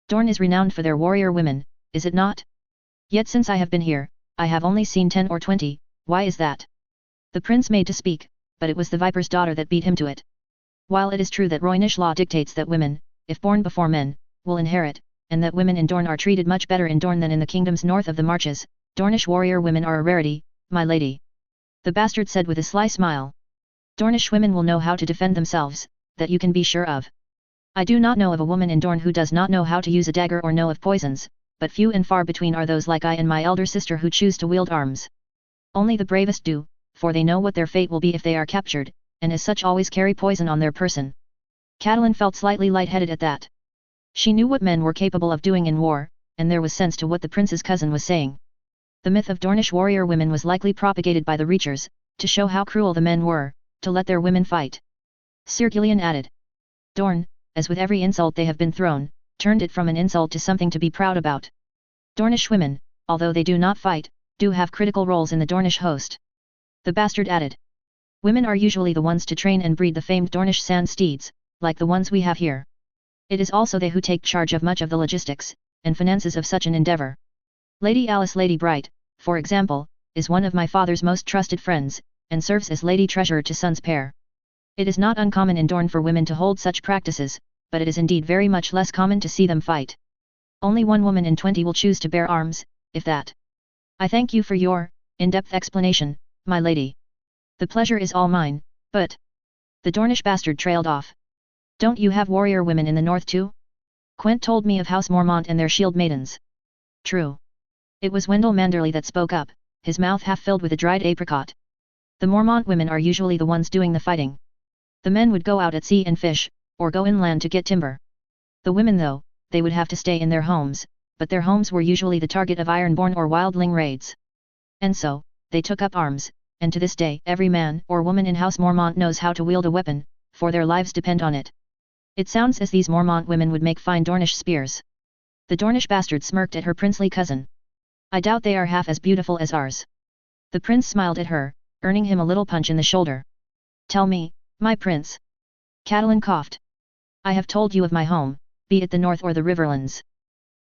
Dorne is renowned for their warrior women, is it not? Yet since I have been here, I have only seen 10 or 20, why is that? The prince made to speak, but it was the Viper's daughter that beat him to it. While it is true that Roynish law dictates that women, if born before men, will inherit, and that women in Dorne are treated much better in Dorne than in the kingdoms north of the marches, Dornish warrior women are a rarity, my lady. The bastard said with a sly smile. Dornish women will know how to defend themselves, that you can be sure of. I do not know of a woman in Dorne who does not know how to use a dagger or know of poisons, but few and far between are those like I and my elder sister who choose to wield arms. Only the bravest do, for they know what their fate will be if they are captured, and as such always carry poison on their person. Catelyn felt slightly lightheaded at that. She knew what men were capable of doing in war, and there was sense to what the prince's cousin was saying. The myth of Dornish warrior women was likely propagated by the Reachers, to show how cruel the men were, to let their women fight. Sir Gillian added. Dorne, as with every insult they have been thrown, turned it from an insult to something to be proud about. Dornish women, although they do not fight, do have critical roles in the Dornish host. The bastard added. Women are usually the ones to train and breed the famed Dornish sand steeds, like the ones we have here. It is also they who take charge of much of the logistics, and finances of such an endeavour. Lady Alice Lady Bright, for example, is one of my father's most trusted friends, and serves as Lady Treasurer to Sons Pair. It is not uncommon in Dorne for women to hold such practices, but it is indeed very much less common to see them fight. Only 1 woman in 20 will choose to bear arms, if that. I thank you for your, in-depth explanation, my lady. The pleasure is all mine, but... The Dornish bastard trailed off. Don't you have warrior women in the north too? Quent told me of House Mormont and their shield maidens. True. It was Wendell Manderley that spoke up, his mouth half filled with a dried apricot. The Mormont women are usually the ones doing the fighting. The men would go out at sea and fish, or go inland to get timber. The women though, they would have to stay in their homes, but their homes were usually the target of Ironborn or wildling raids. And so, they took up arms, and to this day every man or woman in House Mormont knows how to wield a weapon, for their lives depend on it. It sounds as these Mormont women would make fine Dornish spears. The Dornish bastard smirked at her princely cousin. I doubt they are half as beautiful as ours. The prince smiled at her, earning him a little punch in the shoulder. Tell me, my prince. Catelyn coughed. I have told you of my home, be it the north or the Riverlands.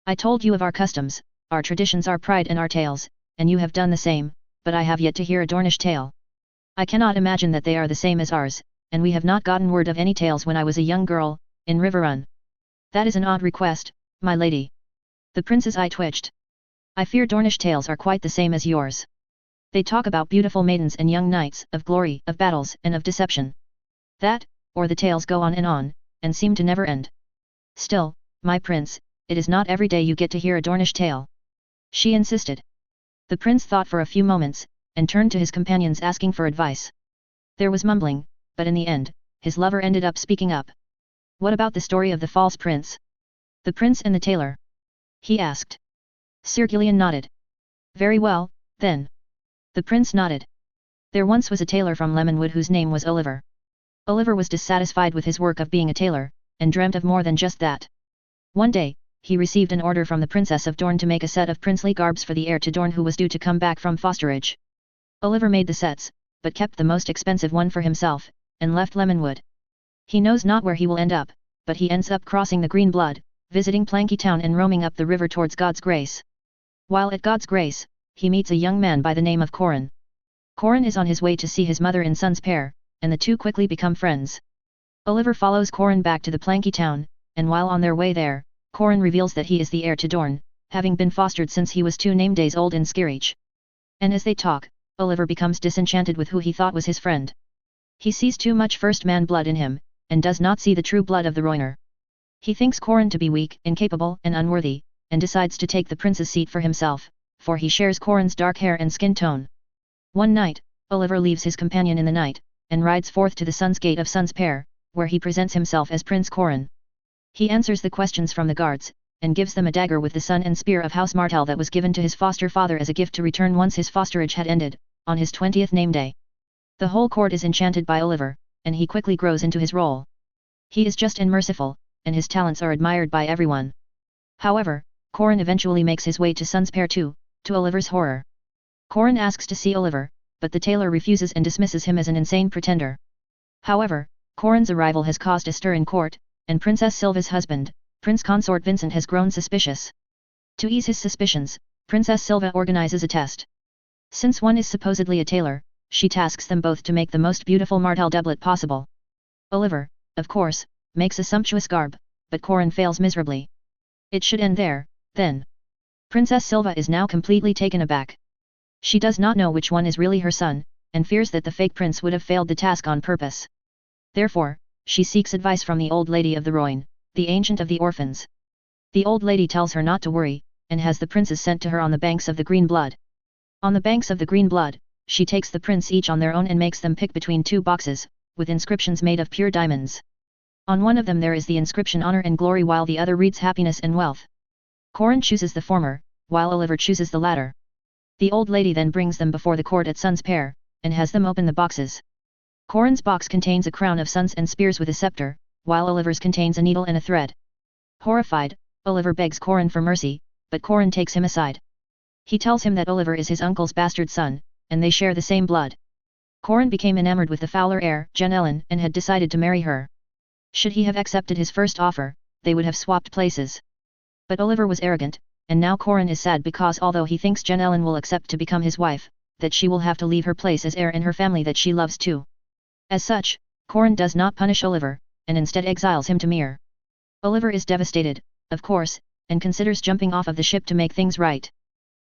I told you of our customs, our traditions, our pride and our tales, and you have done the same, but I have yet to hear a Dornish tale. I cannot imagine that they are the same as ours, and we have not gotten word of any tales when I was a young girl, in Riverrun. That is an odd request, my lady. The prince's eye twitched. I fear Dornish tales are quite the same as yours. They talk about beautiful maidens and young knights, of glory, of battles, and of deception. That, or the tales go on, and seem to never end. Still, my prince, it is not every day you get to hear a Dornish tale. She insisted. The prince thought for a few moments, and turned to his companions asking for advice. There was mumbling, but in the end, his lover ended up speaking up. What about the story of the false prince? The prince and the tailor? He asked. Sir Gillian nodded. Very well, then. The prince nodded. There once was a tailor from Lemonwood whose name was Oliver. Oliver was dissatisfied with his work of being a tailor, and dreamt of more than just that. One day, he received an order from the Princess of Dorne to make a set of princely garbs for the heir to Dorne who was due to come back from fosterage. Oliver made the sets, but kept the most expensive one for himself, and left Lemonwood. He knows not where he will end up, but he ends up crossing the Green Blood, visiting Planky Town and roaming up the river towards God's Grace. While at God's Grace, he meets a young man by the name of Quentyn. Quentyn is on his way to see his mother in son's pair, and the two quickly become friends. Oliver follows Quentyn back to the Planky Town, and while on their way there, Quentyn reveals that he is the heir to Dorne, having been fostered since he was 2 days old in Skirich. And as they talk, Oliver becomes disenchanted with who he thought was his friend. He sees too much first-man blood in him, and does not see the true blood of the Royner. He thinks Quentyn to be weak, incapable, and unworthy, and decides to take the prince's seat for himself, for he shares Quentyn's dark hair and skin tone. One night, Oliver leaves his companion in the night, and rides forth to the Sun's Gate of Sun's Pair, where he presents himself as Prince Quentyn. He answers the questions from the guards, and gives them a dagger with the sun and spear of House Martell that was given to his foster father as a gift to return once his fosterage had ended, on his 20th name day. The whole court is enchanted by Oliver, and he quickly grows into his role. He is just and merciful, and his talents are admired by everyone. However, Quentyn eventually makes his way to Sun's Pair too, to Oliver's horror. Quentyn asks to see Oliver, but the tailor refuses and dismisses him as an insane pretender. However, Quentyn's arrival has caused a stir in court, and Princess Silva's husband, Prince Consort Vincent, has grown suspicious. To ease his suspicions, Princess Silva organizes a test. Since one is supposedly a tailor, she tasks them both to make the most beautiful Martell doublet possible. Oliver, of course, makes a sumptuous garb, but Quentyn fails miserably. It should end there, then. Princess Silva is now completely taken aback. She does not know which one is really her son, and fears that the fake prince would have failed the task on purpose. Therefore, she seeks advice from the old lady of the Royne, the ancient of the orphans. The old lady tells her not to worry, and has the princes sent to her on the banks of the Green Blood. On the banks of the Green Blood, she takes the prince each on their own and makes them pick between 2 boxes, with inscriptions made of pure diamonds. On one of them there is the inscription Honor and Glory, while the other reads Happiness and Wealth. Quentyn chooses the former, while Oliver chooses the latter. The old lady then brings them before the court at Sun's Pair, and has them open the boxes. Quentyn's box contains a crown of suns and spears with a scepter, while Oliver's contains a needle and a thread. Horrified, Oliver begs Quentyn for mercy, but Quentyn takes him aside. He tells him that Oliver is his uncle's bastard son, and they share the same blood. Quentyn became enamored with the fouler heir, Jen Ellen, and had decided to marry her. Should he have accepted his first offer, they would have swapped places. But Oliver was arrogant, and now Quentyn is sad because although he thinks Jen Ellen will accept to become his wife, that she will have to leave her place as heir in her family that she loves too. As such, Quentyn does not punish Oliver, and instead exiles him to Myr. Oliver is devastated, of course, and considers jumping off of the ship to make things right.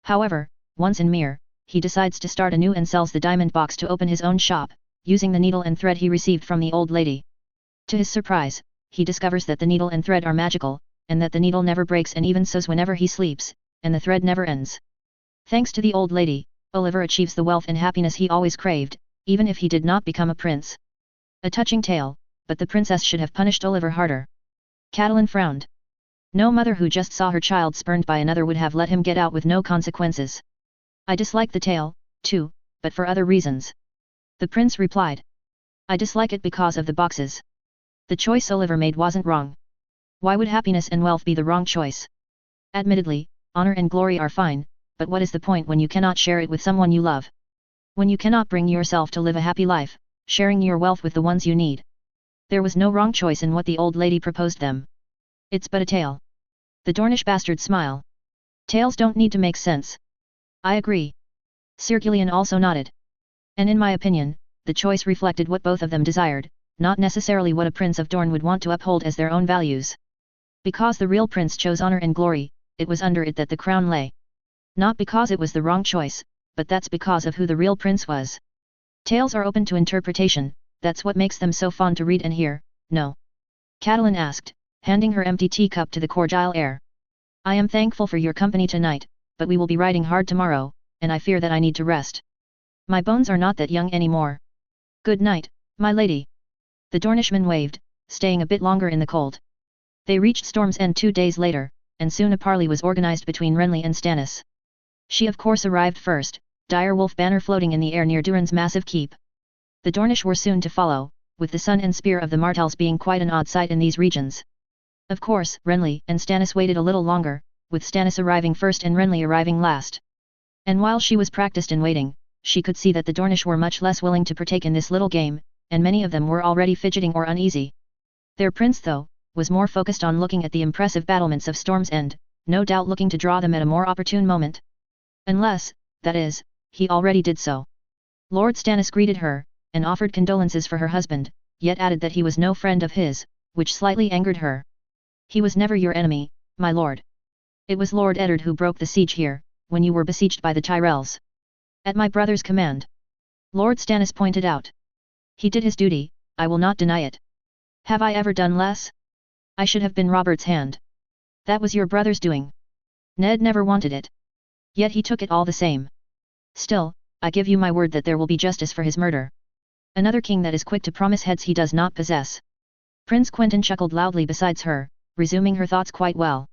However, once in Myr, he decides to start anew and sells the diamond box to open his own shop, using the needle and thread he received from the old lady. To his surprise, he discovers that the needle and thread are magical, and that the needle never breaks and even sews whenever he sleeps, and the thread never ends. Thanks to the old lady, Oliver achieves the wealth and happiness he always craved, even if he did not become a prince. A touching tale, but the princess should have punished Oliver harder. Catelyn frowned. No mother who just saw her child spurned by another would have let him get out with no consequences. I dislike the tale, too, but for other reasons. The prince replied. I dislike it because of the boxes. The choice Oliver made wasn't wrong. Why would happiness and wealth be the wrong choice? Admittedly, honor and glory are fine, but what is the point when you cannot share it with someone you love? When you cannot bring yourself to live a happy life, sharing your wealth with the ones you need. There was no wrong choice in what the old lady proposed them. It's but a tale. The Dornish bastard smile. Tales don't need to make sense. I agree. Sir Gillian also nodded. And in my opinion, the choice reflected what both of them desired, not necessarily what a prince of Dorne would want to uphold as their own values. Because the real prince chose honor and glory, it was under it that the crown lay. Not because it was the wrong choice, but that's because of who the real prince was. Tales are open to interpretation, that's what makes them so fun to read and hear, no? Catelyn asked, handing her empty teacup to the cordial heir. I am thankful for your company tonight, but we will be riding hard tomorrow, and I fear that I need to rest. My bones are not that young anymore. Good night, my lady. The Dornishman waved, staying a bit longer in the cold. They reached Storm's End 2 days later, and soon a parley was organized between Renly and Stannis. She of course arrived first, dire wolf banner floating in the air near Durin's massive keep. The Dornish were soon to follow, with the sun and spear of the Martells being quite an odd sight in these regions. Of course, Renly and Stannis waited a little longer, with Stannis arriving first and Renly arriving last. And while she was practiced in waiting, she could see that the Dornish were much less willing to partake in this little game, and many of them were already fidgeting or uneasy. Their prince though, was more focused on looking at the impressive battlements of Storm's End, no doubt looking to draw them at a more opportune moment. Unless, that is, he already did so. Lord Stannis greeted her, and offered condolences for her husband, yet added that he was no friend of his, which slightly angered her. He was never your enemy, my lord. It was Lord Eddard who broke the siege here, when you were besieged by the Tyrells. At my brother's command. Lord Stannis pointed out. He did his duty, I will not deny it. Have I ever done less? I should have been Robert's hand. That was your brother's doing. Ned never wanted it. Yet he took it all the same. Still, I give you my word that there will be justice for his murder. Another king that is quick to promise heads he does not possess. Prince Quentyn chuckled loudly besides her, resuming her thoughts quite well.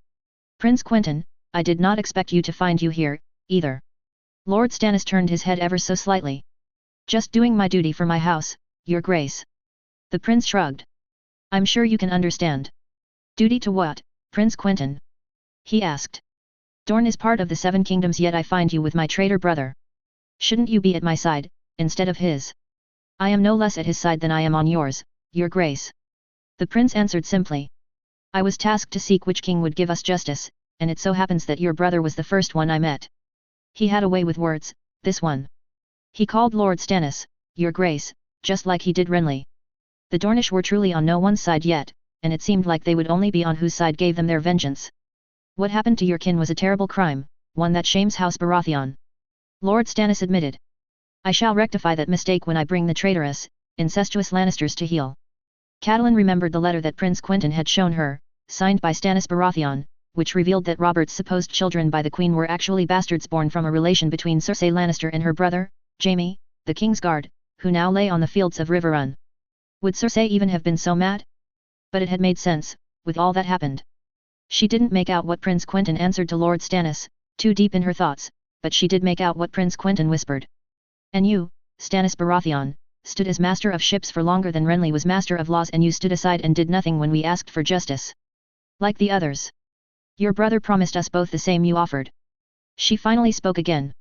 Prince Quentyn, I did not expect you to find you here, either. Lord Stannis turned his head ever so slightly. Just doing my duty for my house, your grace. The prince shrugged. I'm sure you can understand. Duty to what, Prince Quentyn? He asked. Dorne is part of the Seven Kingdoms, yet I find you with my traitor brother. Shouldn't you be at my side, instead of his? I am no less at his side than I am on yours, your grace. The prince answered simply. I was tasked to seek which king would give us justice, and it so happens that your brother was the first one I met. He had a way with words, this one. He called Lord Stannis, your grace, just like he did Renly. The Dornish were truly on no one's side yet, and it seemed like they would only be on whose side gave them their vengeance. What happened to your kin was a terrible crime, one that shames House Baratheon. Lord Stannis admitted. I shall rectify that mistake when I bring the traitorous, incestuous Lannisters to heel. Catelyn remembered the letter that Prince Quentyn had shown her, signed by Stannis Baratheon, which revealed that Robert's supposed children by the Queen were actually bastards born from a relation between Cersei Lannister and her brother, Jaime, the Kingsguard, who now lay on the fields of Riverrun. Would Cersei even have been so mad? But it had made sense, with all that happened. She didn't make out what Prince Quentyn answered to Lord Stannis, too deep in her thoughts, but she did make out what Prince Quentyn whispered. And you, Stannis Baratheon, stood as master of ships for longer than Renly was master of laws, and you stood aside and did nothing when we asked for justice. Like the others. Your brother promised us both the same you offered. She finally spoke again.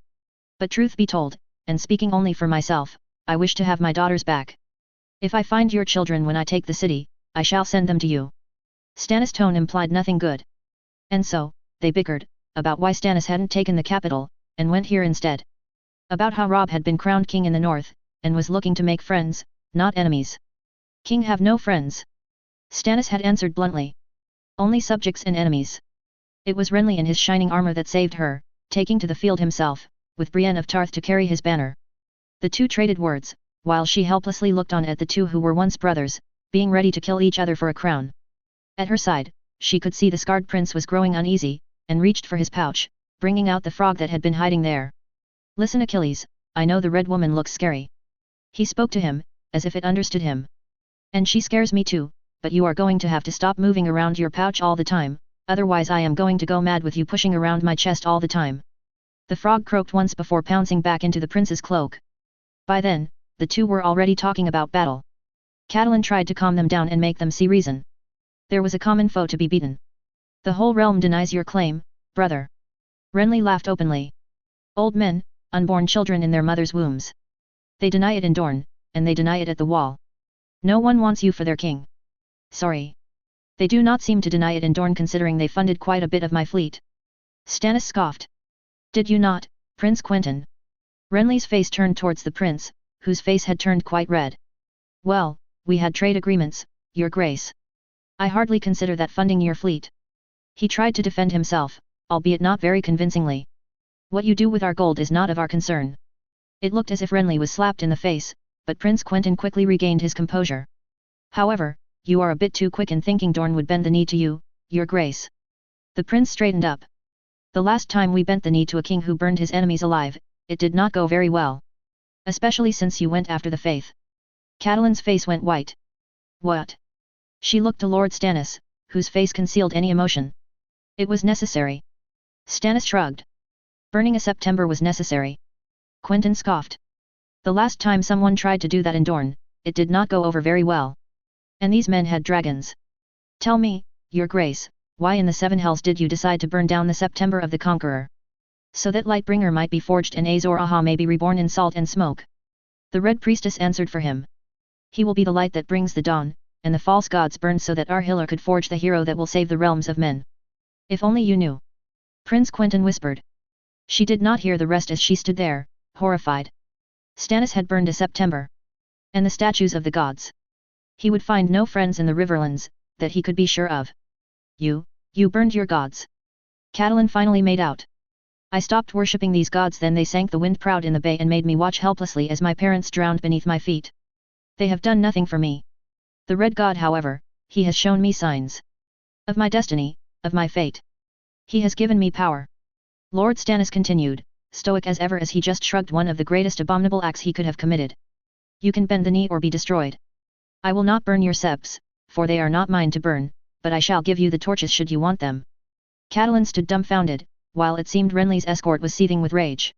But truth be told, and speaking only for myself, I wish to have my daughters back. If I find your children when I take the city, I shall send them to you. Stannis' tone implied nothing good. And so, they bickered, about why Stannis hadn't taken the capital, and went here instead. About how Robb had been crowned king in the north, and was looking to make friends, not enemies. King have no friends. Stannis had answered bluntly. Only subjects and enemies. It was Renly in his shining armor that saved her, taking to the field himself, with Brienne of Tarth to carry his banner. The two traded words, while she helplessly looked on at the two who were once brothers, being ready to kill each other for a crown. At her side, she could see the scarred prince was growing uneasy, and reached for his pouch, bringing out the frog that had been hiding there. Listen, Achilles, I know the red woman looks scary. He spoke to him, as if it understood him. And she scares me too, but you are going to have to stop moving around your pouch all the time, otherwise I am going to go mad with you pushing around my chest all the time. The frog croaked once before pouncing back into the prince's cloak. By then, the two were already talking about battle. Catelyn tried to calm them down and make them see reason. There was a common foe to be beaten. The whole realm denies your claim, brother. Renly laughed openly. Old men, unborn children in their mother's wombs. They deny it in Dorne, and they deny it at the Wall. No one wants you for their king. Sorry. They do not seem to deny it in Dorne, considering they funded quite a bit of my fleet. Stannis scoffed. Did you not, Prince Quentyn? Renly's face turned towards the prince, whose face had turned quite red. Well, we had trade agreements, your grace. I hardly consider that funding your fleet. He tried to defend himself, albeit not very convincingly. What you do with our gold is not of our concern. It looked as if Renly was slapped in the face, but Prince Quentyn quickly regained his composure. However, you are a bit too quick in thinking Dorne would bend the knee to you, your grace. The prince straightened up. The last time we bent the knee to a king who burned his enemies alive, it did not go very well. Especially since you went after the faith. Catelyn's face went white. What? She looked to Lord Stannis, whose face concealed any emotion. It was necessary. Stannis shrugged. Burning a September was necessary. Quentyn scoffed. The last time someone tried to do that in Dorne, it did not go over very well. And these men had dragons. Tell me, your grace, why in the Seven Hells did you decide to burn down the September of the Conqueror? So that Lightbringer might be forged and Azor Ahai may be reborn in salt and smoke. The Red Priestess answered for him. He will be the light that brings the dawn, and the false gods burned so that our healer could forge the hero that will save the realms of men. If only you knew. Prince Quentyn whispered. She did not hear the rest as she stood there, horrified. Stannis had burned a September. And the statues of the gods. He would find no friends in the Riverlands, that he could be sure of. You burned your gods. Catelyn finally made out. I stopped worshipping these gods, then they sank the wind proud in the bay and made me watch helplessly as my parents drowned beneath my feet. They have done nothing for me. The Red God, however, he has shown me signs. Of my destiny, of my fate. He has given me power. Lord Stannis continued, stoic as ever as he just shrugged one of the greatest abominable acts he could have committed. You can bend the knee or be destroyed. I will not burn your septs, for they are not mine to burn, but I shall give you the torches should you want them. Catelyn stood dumbfounded, while it seemed Renly's escort was seething with rage.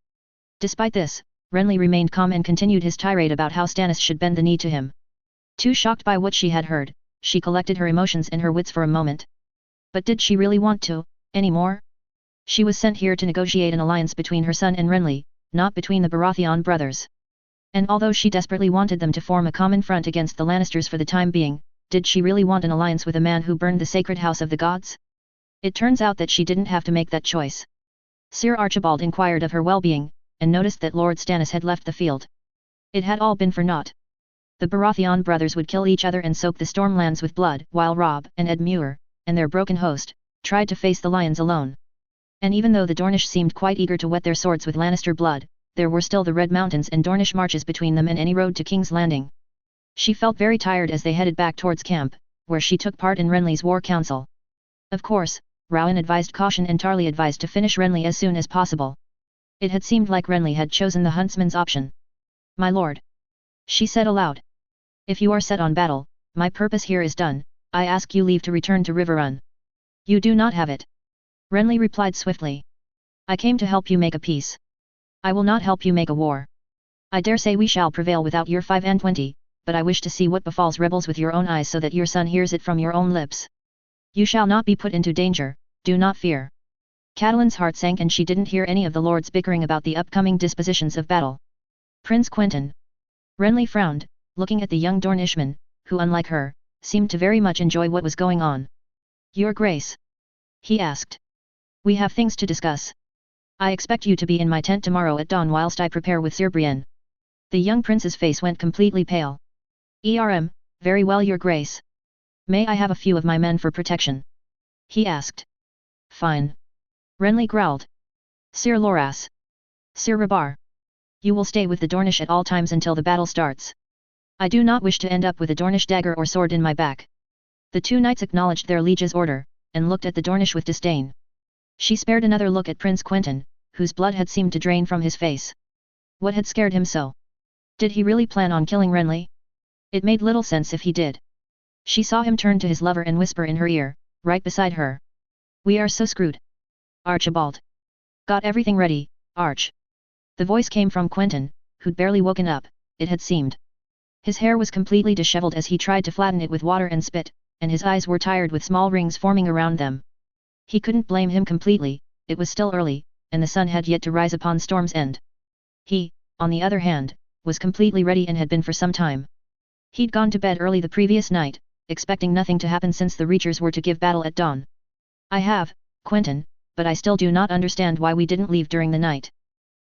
Despite this, Renly remained calm and continued his tirade about how Stannis should bend the knee to him. Too shocked by what she had heard, she collected her emotions and her wits for a moment. But did she really want to, anymore? She was sent here to negotiate an alliance between her son and Renly, not between the Baratheon brothers. And although she desperately wanted them to form a common front against the Lannisters for the time being, did she really want an alliance with a man who burned the sacred house of the gods? It turns out that she didn't have to make that choice. Sir Archibald inquired of her well-being, and noticed that Lord Stannis had left the field. It had all been for naught. The Baratheon brothers would kill each other and soak the Stormlands with blood, while Robb and Ed Muir, and their broken host, tried to face the lions alone. And even though the Dornish seemed quite eager to wet their swords with Lannister blood, there were still the Red Mountains and Dornish marches between them and any road to King's Landing. She felt very tired as they headed back towards camp, where she took part in Renly's war council. Of course, Rowan advised caution and Tarly advised to finish Renly as soon as possible. It had seemed like Renly had chosen the huntsman's option. My lord. She said aloud. If you are set on battle, my purpose here is done, I ask you leave to return to Riverrun. You do not have it. Renly replied swiftly. I came to help you make a peace. I will not help you make a war. I dare say we shall prevail without your 25, but I wish to see what befalls rebels with your own eyes so that your son hears it from your own lips. You shall not be put into danger, do not fear. Catelyn's heart sank and she didn't hear any of the lords bickering about the upcoming dispositions of battle. Prince Quentyn. Renly frowned, looking at the young Dornishman, who unlike her, seemed to very much enjoy what was going on. Your Grace? He asked. We have things to discuss. I expect you to be in my tent tomorrow at dawn whilst I prepare with Sir Brienne. The young prince's face went completely pale. Very well, Your Grace. May I have a few of my men for protection? He asked. Fine. Renly growled. Sir Loras. Sir Rabar. You will stay with the Dornish at all times until the battle starts. I do not wish to end up with a Dornish dagger or sword in my back. The two knights acknowledged their liege's order, and looked at the Dornish with disdain. She spared another look at Prince Quentyn, whose blood had seemed to drain from his face. What had scared him so? Did he really plan on killing Renly? It made little sense if he did. She saw him turn to his lover and whisper in her ear, right beside her. We are so screwed. Archibald. Got everything ready, Arch. The voice came from Quentyn, who'd barely woken up, it had seemed. His hair was completely disheveled as he tried to flatten it with water and spit, and his eyes were tired with small rings forming around them. He couldn't blame him completely, it was still early, and the sun had yet to rise upon Storm's End. He, on the other hand, was completely ready and had been for some time. He'd gone to bed early the previous night, expecting nothing to happen since the Reachers were to give battle at dawn. I have, Quentyn, but I still do not understand why we didn't leave during the night.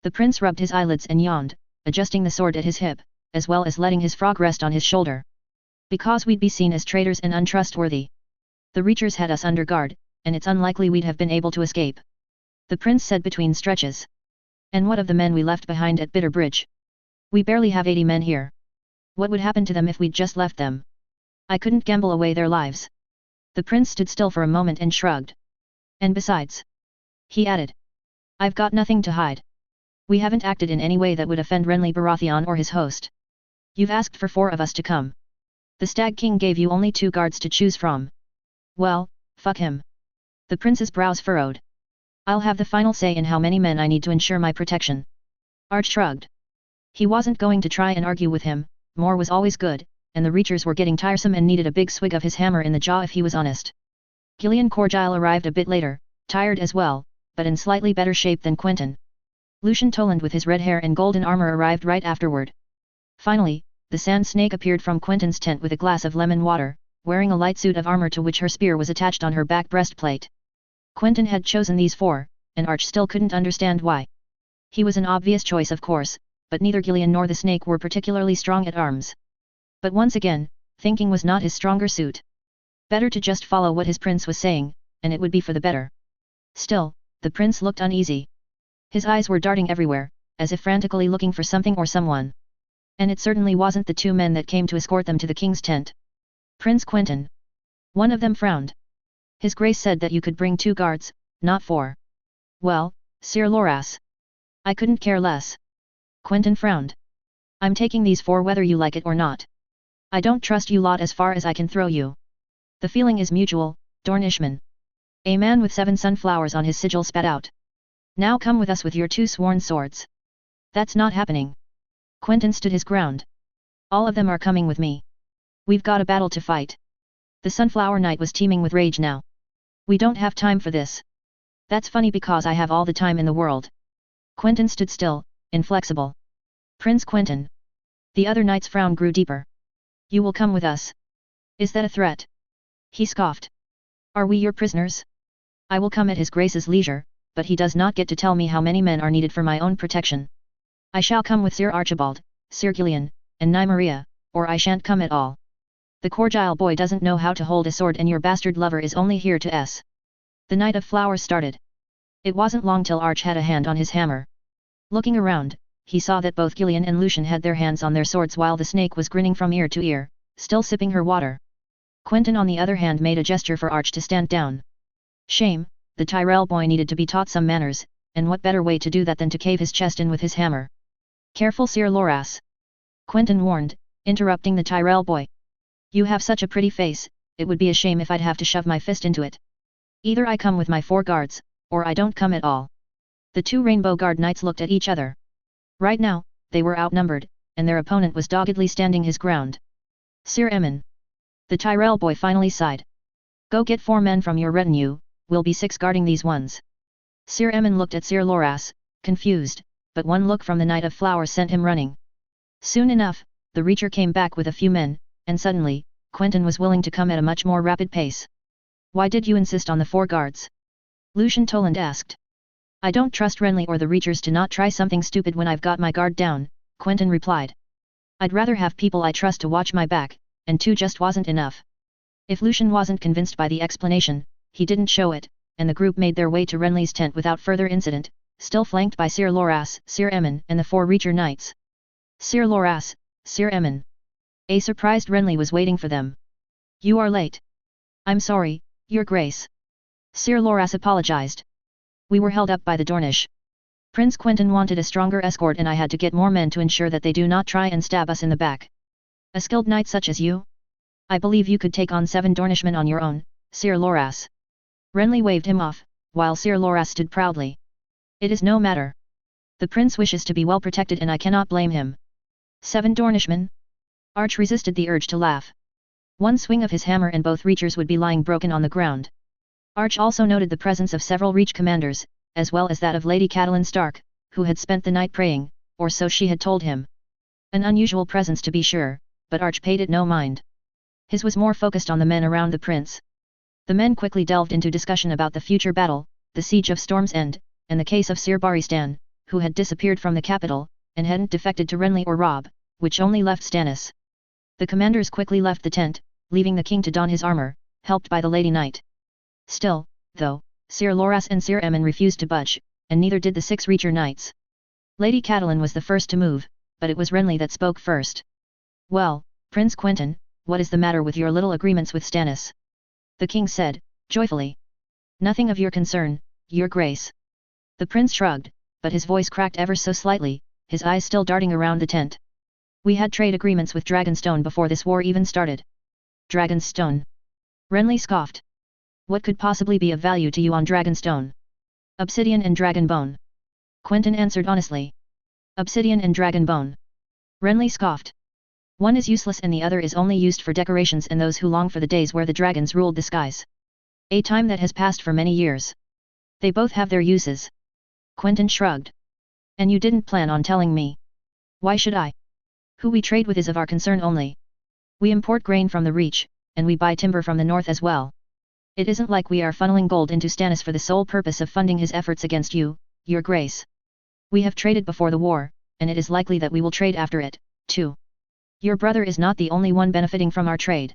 The prince rubbed his eyelids and yawned, adjusting the sword at his hip, as well as letting his frog rest on his shoulder. Because we'd be seen as traitors and untrustworthy. The Reachers had us under guard, and it's unlikely we'd have been able to escape. The prince said between stretches. And what of the men we left behind at Bitter Bridge? We barely have 80 men here. What would happen to them if we'd just left them? I couldn't gamble away their lives. The prince stood still for a moment and shrugged. And besides, he added, I've got nothing to hide. We haven't acted in any way that would offend Renly Baratheon or his host. You've asked for 4 of us to come. The Stag King gave you only 2 guards to choose from. Well, fuck him. The prince's brows furrowed. I'll have the final say in how many men I need to ensure my protection. Arch shrugged. He wasn't going to try and argue with him, more was always good, and the Reachers were getting tiresome and needed a big swig of his hammer in the jaw if he was honest. Gillian Corgyle arrived a bit later, tired as well, but in slightly better shape than Quentyn. Lucian Toland with his red hair and golden armor arrived right afterward. Finally, the sand snake appeared from Quentyn's tent with a glass of lemon water, wearing a light suit of armor to which her spear was attached on her back breastplate. Quentyn had chosen these four, and Arch still couldn't understand why. He was an obvious choice of course, but neither Gillian nor the snake were particularly strong at arms. But once again, thinking was not his stronger suit. Better to just follow what his prince was saying, and it would be for the better. Still, the prince looked uneasy. His eyes were darting everywhere, as if frantically looking for something or someone. And it certainly wasn't the two men that came to escort them to the king's tent. Prince Quentyn. One of them frowned. His Grace said that you could bring 2 guards, not 4. Well, Sir Loras. I couldn't care less. Quentyn frowned. I'm taking these 4 whether you like it or not. I don't trust you lot as far as I can throw you. The feeling is mutual, Dornishman. A man with 7 sunflowers on his sigil spat out. Now come with us with your 2 sworn swords. That's not happening. Quentyn stood his ground. All of them are coming with me. We've got a battle to fight. The Sunflower Knight was teeming with rage now. We don't have time for this. That's funny because I have all the time in the world. Quentyn stood still, inflexible. Prince Quentyn. The other knight's frown grew deeper. You will come with us. Is that a threat? He scoffed. Are we your prisoners? I will come at his Grace's leisure, but he does not get to tell me how many men are needed for my own protection. I shall come with Sir Archibald, Sir Gillian, and Nymeria, or I shan't come at all. The Corgile boy doesn't know how to hold a sword and your bastard lover is only here to s. The Knight of Flowers started. It wasn't long till Arch had a hand on his hammer. Looking around, he saw that both Gillian and Lucian had their hands on their swords while the snake was grinning from ear to ear, still sipping her water. Quentyn on the other hand made a gesture for Arch to stand down. Shame, the Tyrell boy needed to be taught some manners, and what better way to do that than to cave his chest in with his hammer. Careful Sir Loras. Quentyn warned, interrupting the Tyrell boy. You have such a pretty face, it would be a shame if I'd have to shove my fist into it. Either I come with my 4 guards, or I don't come at all. The 2 Rainbow Guard knights looked at each other. Right now, they were outnumbered, and their opponent was doggedly standing his ground. Sir Emin. The Tyrell boy finally sighed. Go get 4 men from your retinue, we'll be 6 guarding these ones. Sir Emin looked at Sir Loras, confused, but one look from the Knight of Flowers sent him running. Soon enough, the Reacher came back with a few men, and suddenly, Quentyn was willing to come at a much more rapid pace. Why did you insist on the 4 guards? Lucian Toland asked. I don't trust Renly or the Reachers to not try something stupid when I've got my guard down, Quentyn replied. I'd rather have people I trust to watch my back, and 2 just wasn't enough. If Lucian wasn't convinced by the explanation, he didn't show it, and the group made their way to Renly's tent without further incident, still flanked by Sir Loras, Sir Emin and the 4 Reacher knights. Sir Loras, Sir Emin. A surprised Renly was waiting for them. You are late. I'm sorry, Your Grace. Sir Loras apologized. We were held up by the Dornish. Prince Quentyn wanted a stronger escort and I had to get more men to ensure that they do not try and stab us in the back. A skilled knight such as you? I believe you could take on 7 Dornishmen on your own, Sir Loras. Renly waved him off, while Sir Loras stood proudly. It is no matter. The prince wishes to be well protected and I cannot blame him. 7 Dornishmen? Arch resisted the urge to laugh. One swing of his hammer and both Reachers would be lying broken on the ground. Arch also noted the presence of several Reach commanders, as well as that of Lady Catelyn Stark, who had spent the night praying, or so she had told him. An unusual presence to be sure, but Arch paid it no mind. His was more focused on the men around the prince. The men quickly delved into discussion about the future battle, the siege of Storm's End, and the case of Sir Barristan, who had disappeared from the capital, and hadn't defected to Renly or Robb, which only left Stannis. The commanders quickly left the tent, leaving the king to don his armor, helped by the Lady Knight. Still, though, Sir Loras and Sir Emin refused to budge, and neither did the 6 Reacher knights. Lady Catelyn was the first to move, but it was Renly that spoke first. Well, Prince Quentyn, what is the matter with your little agreements with Stannis? The king said, joyfully. Nothing of your concern, Your Grace. The prince shrugged, but his voice cracked ever so slightly, his eyes still darting around the tent. We had trade agreements with Dragonstone before this war even started. Dragonstone? Renly scoffed. What could possibly be of value to you on Dragonstone? Obsidian and Dragonbone. Quentyn answered honestly. Obsidian and Dragonbone. Renly scoffed. One is useless and the other is only used for decorations and those who long for the days where the dragons ruled the skies. A time that has passed for many years. They both have their uses. Quentyn shrugged. And you didn't plan on telling me. Why should I? Who we trade with is of our concern only. We import grain from the Reach, and we buy timber from the north as well. It isn't like we are funneling gold into Stannis for the sole purpose of funding his efforts against you, your grace. We have traded before the war, and it is likely that we will trade after it, too. Your brother is not the only one benefiting from our trade.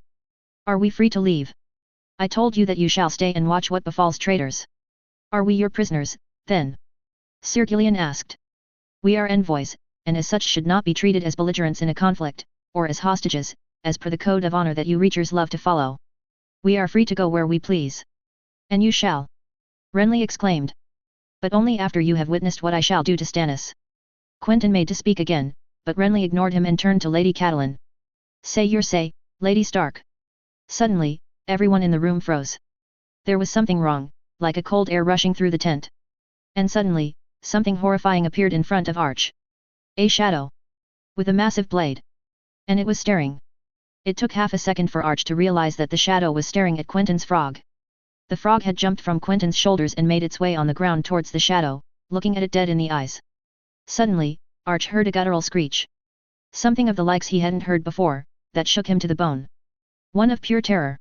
Are we free to leave? I told you that you shall stay and watch what befalls traitors. Are we your prisoners, then? Sir Gillian asked. We are envoys, and as such should not be treated as belligerents in a conflict, or as hostages, as per the code of honor that you Reachers love to follow. We are free to go where we please. And you shall. Renly exclaimed. But only after you have witnessed what I shall do to Stannis. Quentyn made to speak again, but Renly ignored him and turned to Lady Catelyn. Say your say, Lady Stark. Suddenly, everyone in the room froze. There was something wrong, like a cold air rushing through the tent. And suddenly, something horrifying appeared in front of Arch. A shadow. With a massive blade. And it was staring. It took half a second for Arch to realize that the shadow was staring at Quentyn's frog. The frog had jumped from Quentyn's shoulders and made its way on the ground towards the shadow, looking at it dead in the eyes. Suddenly, Arch heard a guttural screech. Something of the likes he hadn't heard before, that shook him to the bone. One of pure terror.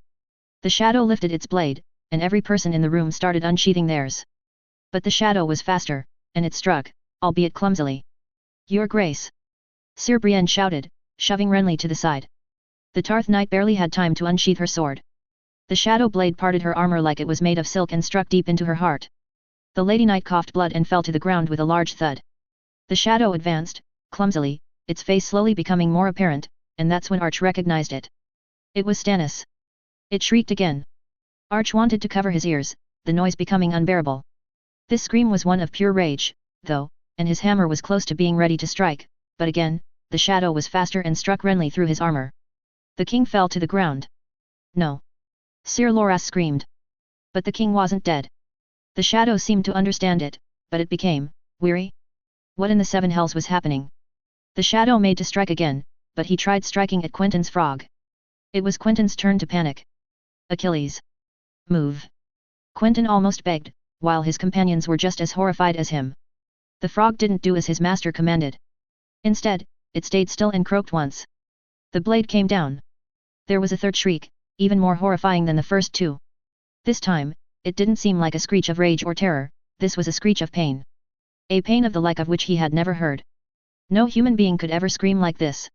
The shadow lifted its blade, and every person in the room started unsheathing theirs. But the shadow was faster, and it struck, albeit clumsily. Your Grace! Sir Brienne shouted, shoving Renly to the side. The Tarth Knight barely had time to unsheath her sword. The shadow blade parted her armor like it was made of silk and struck deep into her heart. The Lady Knight coughed blood and fell to the ground with a large thud. The shadow advanced, clumsily, its face slowly becoming more apparent, and that's when Arch recognized it. It was Stannis. It shrieked again. Arch wanted to cover his ears, the noise becoming unbearable. This scream was one of pure rage, though, and his hammer was close to being ready to strike, but again, the shadow was faster and struck Renly through his armor. The king fell to the ground. No. Sir Loras screamed. But the king wasn't dead. The shadow seemed to understand it, but it became weary. What in the seven hells was happening? The shadow made to strike again, but he tried striking at Quentyn's frog. It was Quentyn's turn to panic. Achilles. Move. Quentyn almost begged, while his companions were just as horrified as him. The frog didn't do as his master commanded. Instead, it stayed still and croaked once. The blade came down. There was a third shriek, even more horrifying than the first two. This time, it didn't seem like a screech of rage or terror, this was a screech of pain. A pain of the like of which he had never heard. No human being could ever scream like this.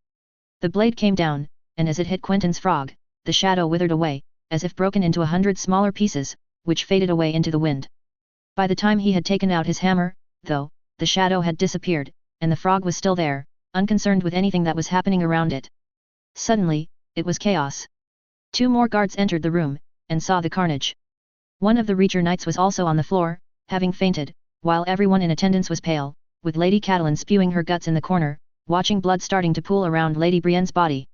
The blade came down, and as it hit Quentyn's frog, the shadow withered away, as if broken into 100 smaller pieces, which faded away into the wind. By the time he had taken out his hammer, though, the shadow had disappeared, and the frog was still there, unconcerned with anything that was happening around it. Suddenly, it was chaos. Two more guards entered the room, and saw the carnage. One of the Reacher knights was also on the floor, having fainted, while everyone in attendance was pale, with Lady Catelyn spewing her guts in the corner, watching blood starting to pool around Lady Brienne's body.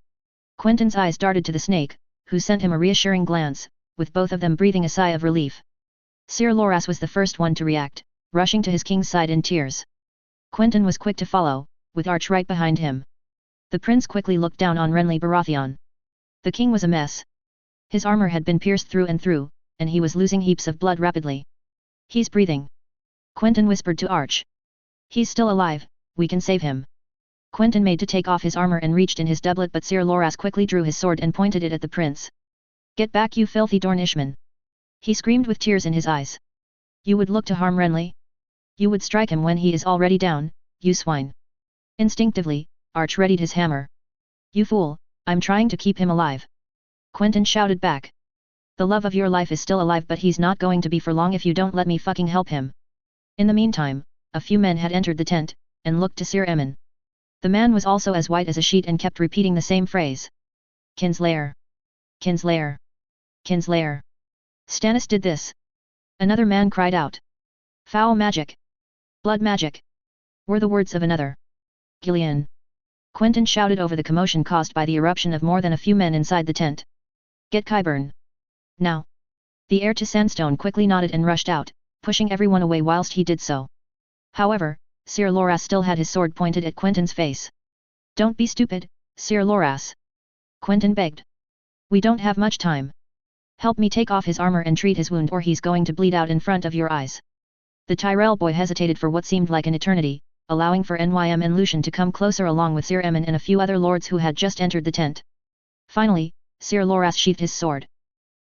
Quentyn's eyes darted to the snake, who sent him a reassuring glance, with both of them breathing a sigh of relief. Sir Loras was the first one to react, rushing to his king's side in tears. Quentyn was quick to follow, with Arch right behind him. The prince quickly looked down on Renly Baratheon. The king was a mess. His armor had been pierced through and through, and he was losing heaps of blood rapidly. He's breathing. Quentyn whispered to Arch. He's still alive, we can save him. Quentyn made to take off his armor and reached in his doublet, but Sir Loras quickly drew his sword and pointed it at the prince. Get back, you filthy Dornishman! He screamed with tears in his eyes. You would look to harm Renly? You would strike him when he is already down, you swine! Instinctively, Arch readied his hammer. You fool, I'm trying to keep him alive. Quentyn shouted back. The love of your life is still alive, but he's not going to be for long if you don't let me fucking help him. In the meantime, a few men had entered the tent, and looked to Sir Aemon. The man was also as white as a sheet and kept repeating the same phrase. Kinslayer. Kinslayer. Kinslayer. Stannis did this. Another man cried out. Foul magic. Blood magic. Were the words of another. Gillian. Quentyn shouted over the commotion caused by the eruption of more than a few men inside the tent. Get Qyburn. Now. The heir to Sandstone quickly nodded and rushed out, pushing everyone away whilst he did so. However, Sir Loras still had his sword pointed at Quentyn's face. Don't be stupid, Sir Loras. Quentyn begged. We don't have much time. Help me take off his armor and treat his wound, or he's going to bleed out in front of your eyes. The Tyrell boy hesitated for what seemed like an eternity, allowing for Nym and Lucian to come closer along with Sir Emin and a few other lords who had just entered the tent. Finally, Sir Loras sheathed his sword.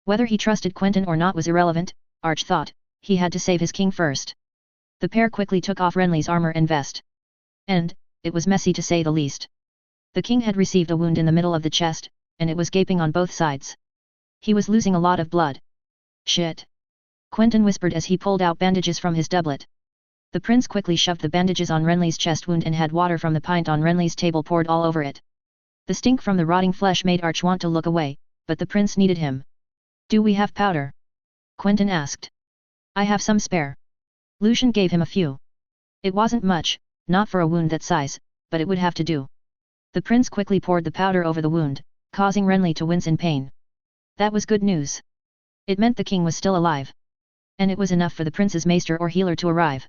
Whether he trusted Quentyn or not was irrelevant, Arch thought. He had to save his king first. The pair quickly took off Renly's armor and vest. And, it was messy to say the least. The king had received a wound in the middle of the chest, and it was gaping on both sides. He was losing a lot of blood. Shit. Quentyn whispered as he pulled out bandages from his doublet. The prince quickly shoved the bandages on Renly's chest wound and had water from the pint on Renly's table poured all over it. The stink from the rotting flesh made Arch want to look away, but the prince needed him. Do we have powder? Quentyn asked. I have some spare. Lucian gave him a few. It wasn't much, not for a wound that size, but it would have to do. The prince quickly poured the powder over the wound, causing Renly to wince in pain. That was good news. It meant the king was still alive. And it was enough for the prince's maester or healer to arrive.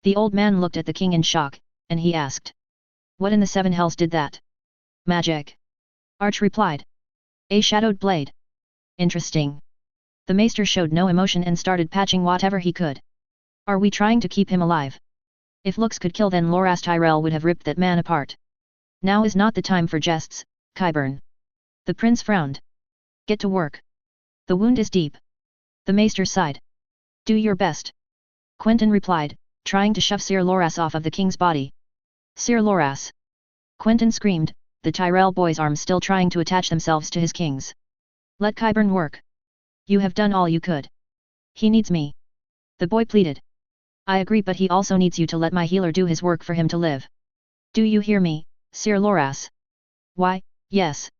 The old man looked at the king in shock, and he asked. What in the seven hells did that? Magic. Arch replied. A shadowed blade. Interesting. The maester showed no emotion and started patching whatever he could. Are we trying to keep him alive? If looks could kill, then Loras Tyrell would have ripped that man apart. Now is not the time for jests, Qyburn. The prince frowned. Get to work. The wound is deep. The maester sighed. Do your best. Quentyn replied, trying to shove Sir Loras off of the king's body. Sir Loras! Quentyn screamed, the Tyrell boy's arms still trying to attach themselves to his king's. Let Qyburn work. You have done all you could. He needs me. The boy pleaded. I agree, but he also needs you to let my healer do his work for him to live. Do you hear me, Sir Loras? Why, yes.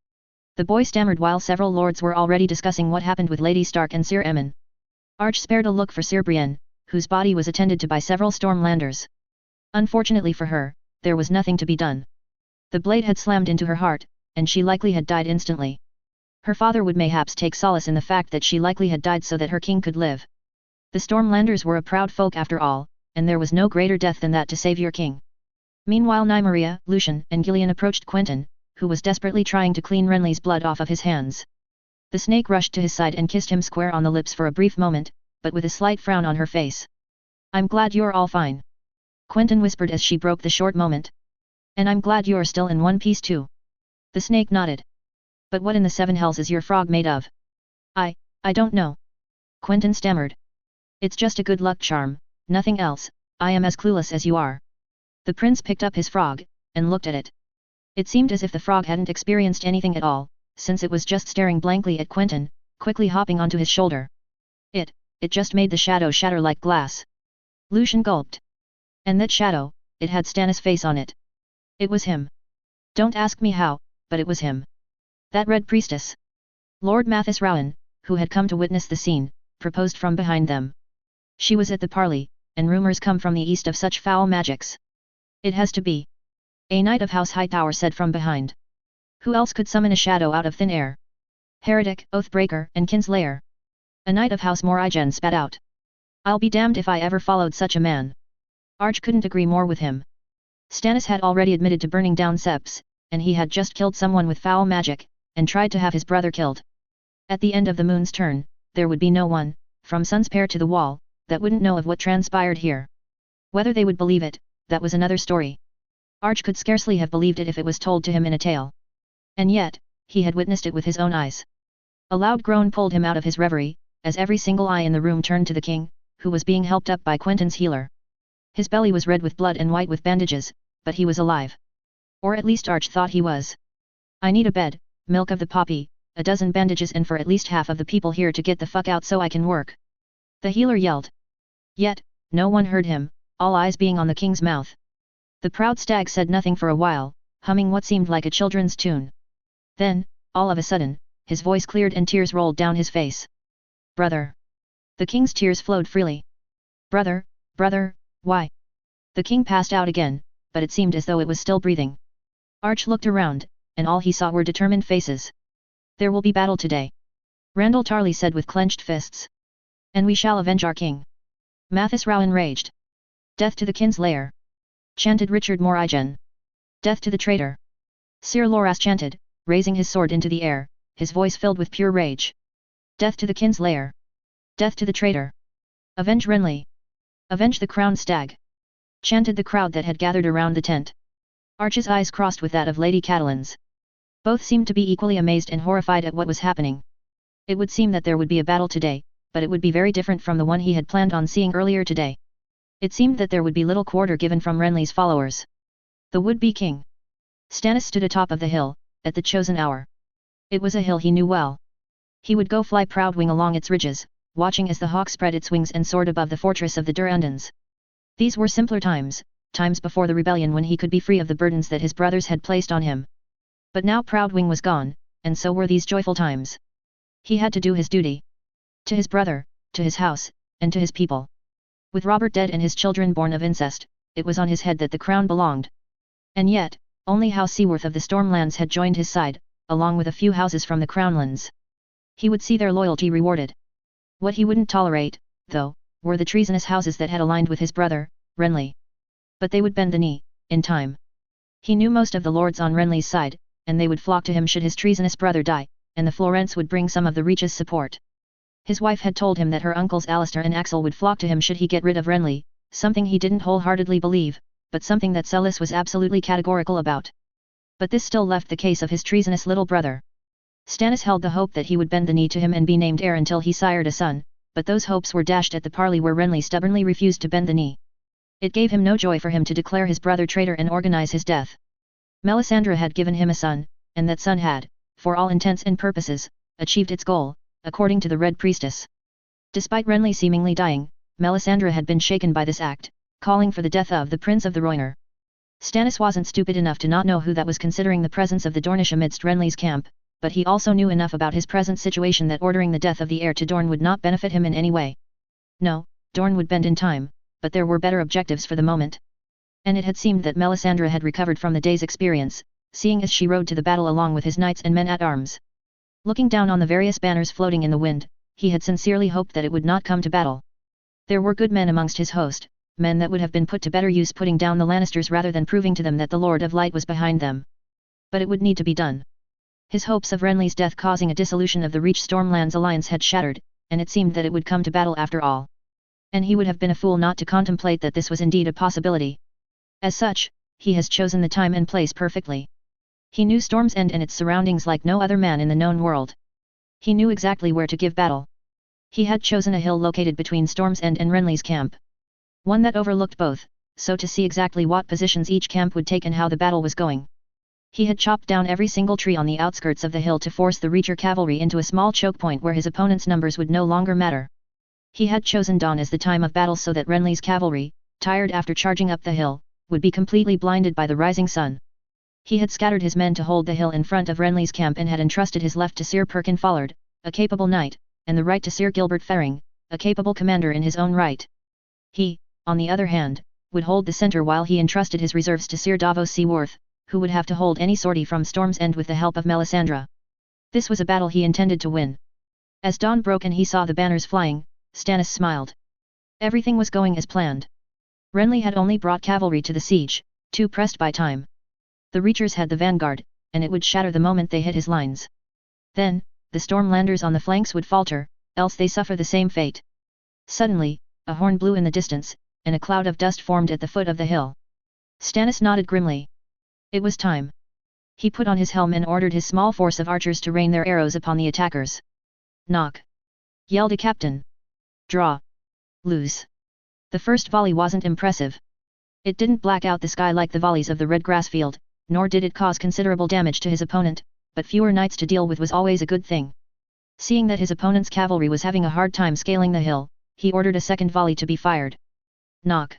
The boy stammered while several lords were already discussing what happened with Lady Stark and Sir Emin. Arch spared a look for Sir Brienne, whose body was attended to by several Stormlanders. Unfortunately for her, there was nothing to be done. The blade had slammed into her heart, and she likely had died instantly. Her father would mayhaps take solace in the fact that she likely had died so that her king could live. The Stormlanders were a proud folk after all, and there was no greater death than that to save your king. Meanwhile Nymeria, Lucian and Gillian approached Quentyn, who was desperately trying to clean Renly's blood off of his hands. The snake rushed to his side and kissed him square on the lips for a brief moment, but with a slight frown on her face. I'm glad you're all fine. Quentyn whispered as she broke the short moment. And I'm glad you're still in one piece too. The snake nodded. But what in the seven hells is your frog made of? I don't know. Quentyn stammered. It's just a good luck charm, nothing else. I am as clueless as you are. The prince picked up his frog, and looked at it. It seemed as if the frog hadn't experienced anything at all, since it was just staring blankly at Quentyn, quickly hopping onto his shoulder. It just made the shadow shatter like glass. Lucian gulped. And that shadow, it had Stannis' face on it. It was him. Don't ask me how, but it was him. That Red Priestess. Lord Mathis Rowan, who had come to witness the scene, proposed from behind them. She was at the parley, and rumors come from the east of such foul magics. It has to be. A knight of House Hightower said from behind. Who else could summon a shadow out of thin air? Heretic, Oathbreaker, and Kinslayer. A knight of House Moraigen spat out. I'll be damned if I ever followed such a man. Arch couldn't agree more with him. Stannis had already admitted to burning down Seps, and he had just killed someone with foul magic, and tried to have his brother killed. At the end of the moon's turn, there would be no one, from Sunspear to the Wall, that wouldn't know of what transpired here. Whether they would believe it, that was another story. Arch could scarcely have believed it if it was told to him in a tale. And yet, he had witnessed it with his own eyes. A loud groan pulled him out of his reverie, as every single eye in the room turned to the king, who was being helped up by Quentyn's healer. His belly was red with blood and white with bandages, but he was alive. Or at least Arch thought he was. I need a bed, milk of the poppy, a dozen bandages, and for at least half of the people here to get the fuck out so I can work. The healer yelled. Yet, no one heard him, all eyes being on the king's mouth. The proud stag said nothing for a while, humming what seemed like a children's tune. Then, all of a sudden, his voice cleared and tears rolled down his face. Brother. The king's tears flowed freely. Brother, brother, why? The king passed out again, but it seemed as though it was still breathing. Arch looked around, and all he saw were determined faces. There will be battle today. Randall Tarley said with clenched fists. And we shall avenge our king. Mathis Rowan raged. Death to the Kinslayer. Chanted Richard Moraigen. Death to the traitor. Sir Loras chanted, raising his sword into the air, his voice filled with pure rage. Death to the Kinslayer. Death to the traitor. Avenge Renly. Avenge the crowned stag. chanted the crowd that had gathered around the tent. Archie's eyes crossed with that of Lady Catilin's. Both seemed to be equally amazed and horrified at what was happening. It would seem that there would be a battle today, but it would be very different from the one he had planned on seeing earlier today. It seemed that there would be little quarter given from Renly's followers. The would-be king. Stannis stood atop of the hill, at the chosen hour. It was a hill he knew well. He would go fly proudwing along its ridges, watching as the hawk spread its wings and soared above the fortress of the Durandons. These were simpler times, times before the rebellion when he could be free of the burdens that his brothers had placed on him. But now Proudwing was gone, and so were these joyful times. He had to do his duty. To his brother, to his house, and to his people. With Robert dead and his children born of incest, it was on his head that the crown belonged. And yet, only House Seaworth of the Stormlands had joined his side, along with a few houses from the Crownlands. He would see their loyalty rewarded. What he wouldn't tolerate, though, were the treasonous houses that had aligned with his brother, Renly. But they would bend the knee, in time. He knew most of the lords on Renly's side, and they would flock to him should his treasonous brother die, and the Florents would bring some of the Reach's support. His wife had told him that her uncles Alistair and Axel would flock to him should he get rid of Renly, something he didn't wholeheartedly believe, but something that Celis was absolutely categorical about. But this still left the case of his treasonous little brother. Stannis held the hope that he would bend the knee to him and be named heir until he sired a son, but those hopes were dashed at the parley where Renly stubbornly refused to bend the knee. It gave him no joy for him to declare his brother traitor and organize his death. Melisandre had given him a son, and that son had, for all intents and purposes, achieved its goal, according to the Red Priestess. Despite Renly seemingly dying, Melisandre had been shaken by this act, calling for the death of the Prince of the Rhoynar. Stannis wasn't stupid enough to not know who that was considering the presence of the Dornish amidst Renly's camp, but he also knew enough about his present situation that ordering the death of the heir to Dorne would not benefit him in any way. No, Dorne would bend in time, but there were better objectives for the moment. And it had seemed that Melisandre had recovered from the day's experience, seeing as she rode to the battle along with his knights and men-at-arms. Looking down on the various banners floating in the wind, he had sincerely hoped that it would not come to battle. There were good men amongst his host, men that would have been put to better use putting down the Lannisters rather than proving to them that the Lord of Light was behind them. But it would need to be done. His hopes of Renly's death causing a dissolution of the Reach Stormlands alliance had shattered, and it seemed that it would come to battle after all. And he would have been a fool not to contemplate that this was indeed a possibility. As such, he has chosen the time and place perfectly. He knew Storm's End and its surroundings like no other man in the known world. He knew exactly where to give battle. He had chosen a hill located between Storm's End and Renly's camp. One that overlooked both, so to see exactly what positions each camp would take and how the battle was going. He had chopped down every single tree on the outskirts of the hill to force the Reacher cavalry into a small choke point where his opponent's numbers would no longer matter. He had chosen dawn as the time of battle so that Renly's cavalry, tired after charging up the hill, would be completely blinded by the rising sun. He had scattered his men to hold the hill in front of Renly's camp and had entrusted his left to Sir Perkin Follard, a capable knight, and the right to Sir Gilbert Ferring, a capable commander in his own right. He, on the other hand, would hold the centre while he entrusted his reserves to Sir Davos Seaworth, who would have to hold any sortie from Storm's End with the help of Melisandre. This was a battle he intended to win. As dawn broke and he saw the banners flying, Stannis smiled. Everything was going as planned. Renly had only brought cavalry to the siege, too pressed by time. The Reachers had the vanguard, and it would shatter the moment they hit his lines. Then, the Stormlanders on the flanks would falter, else they suffer the same fate. Suddenly, a horn blew in the distance, and a cloud of dust formed at the foot of the hill. Stannis nodded grimly. It was time. He put on his helm and ordered his small force of archers to rain their arrows upon the attackers. Knock! Yelled a captain. Draw! Lose! The first volley wasn't impressive. It didn't black out the sky like the volleys of the red grass field, nor did it cause considerable damage to his opponent, but fewer knights to deal with was always a good thing. Seeing that his opponent's cavalry was having a hard time scaling the hill, he ordered a second volley to be fired. Knock!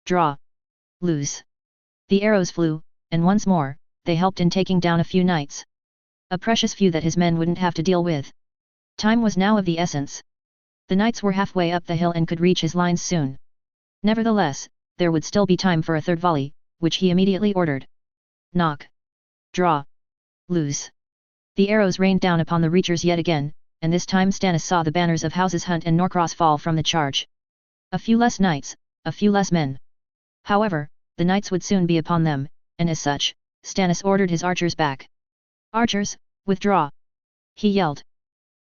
Draw! Lose! The arrows flew, and once more, they helped in taking down a few knights. A precious few that his men wouldn't have to deal with. Time was now of the essence. The knights were halfway up the hill and could reach his lines soon. Nevertheless, there would still be time for a third volley, which he immediately ordered. Knock! Draw! Lose! The arrows rained down upon the Reachers yet again, and this time Stannis saw the banners of Houses Hunt and Norcross fall from the charge. A few less knights, a few less men. However, the knights would soon be upon them, and as such, Stannis ordered his archers back. Archers, withdraw! He yelled.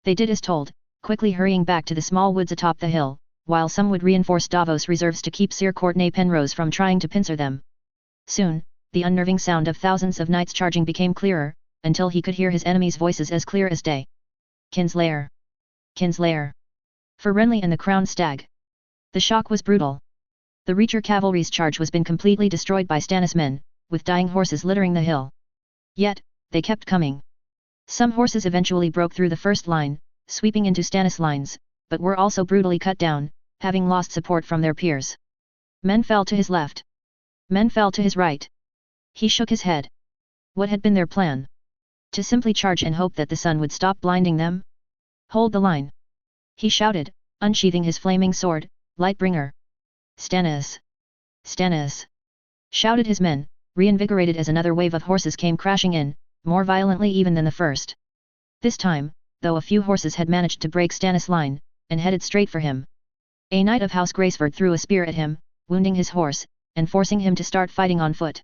They did as told, quickly hurrying back to the small woods atop the hill, while some would reinforce Davos' reserves to keep Sir Courtenay Penrose from trying to pincer them. Soon, the unnerving sound of thousands of knights charging became clearer, until he could hear his enemies' voices as clear as day. Kinslayer! Kinslayer! For Renly and the Crowned Stag. The shock was brutal. The Reacher cavalry's charge was been completely destroyed by Stannis' men, with dying horses littering the hill. Yet, they kept coming. Some horses eventually broke through the first line, sweeping into Stannis' lines, but were also brutally cut down, having lost support from their peers. Men fell to his left. Men fell to his right. He shook his head. What had been their plan? To simply charge and hope that the sun would stop blinding them? Hold the line! He shouted, unsheathing his flaming sword, Lightbringer! Stannis! Stannis! Shouted his men, reinvigorated as another wave of horses came crashing in, more violently even than the first. This time, though a few horses had managed to break Stannis' line, and headed straight for him. A knight of House Graceford threw a spear at him, wounding his horse, and forcing him to start fighting on foot.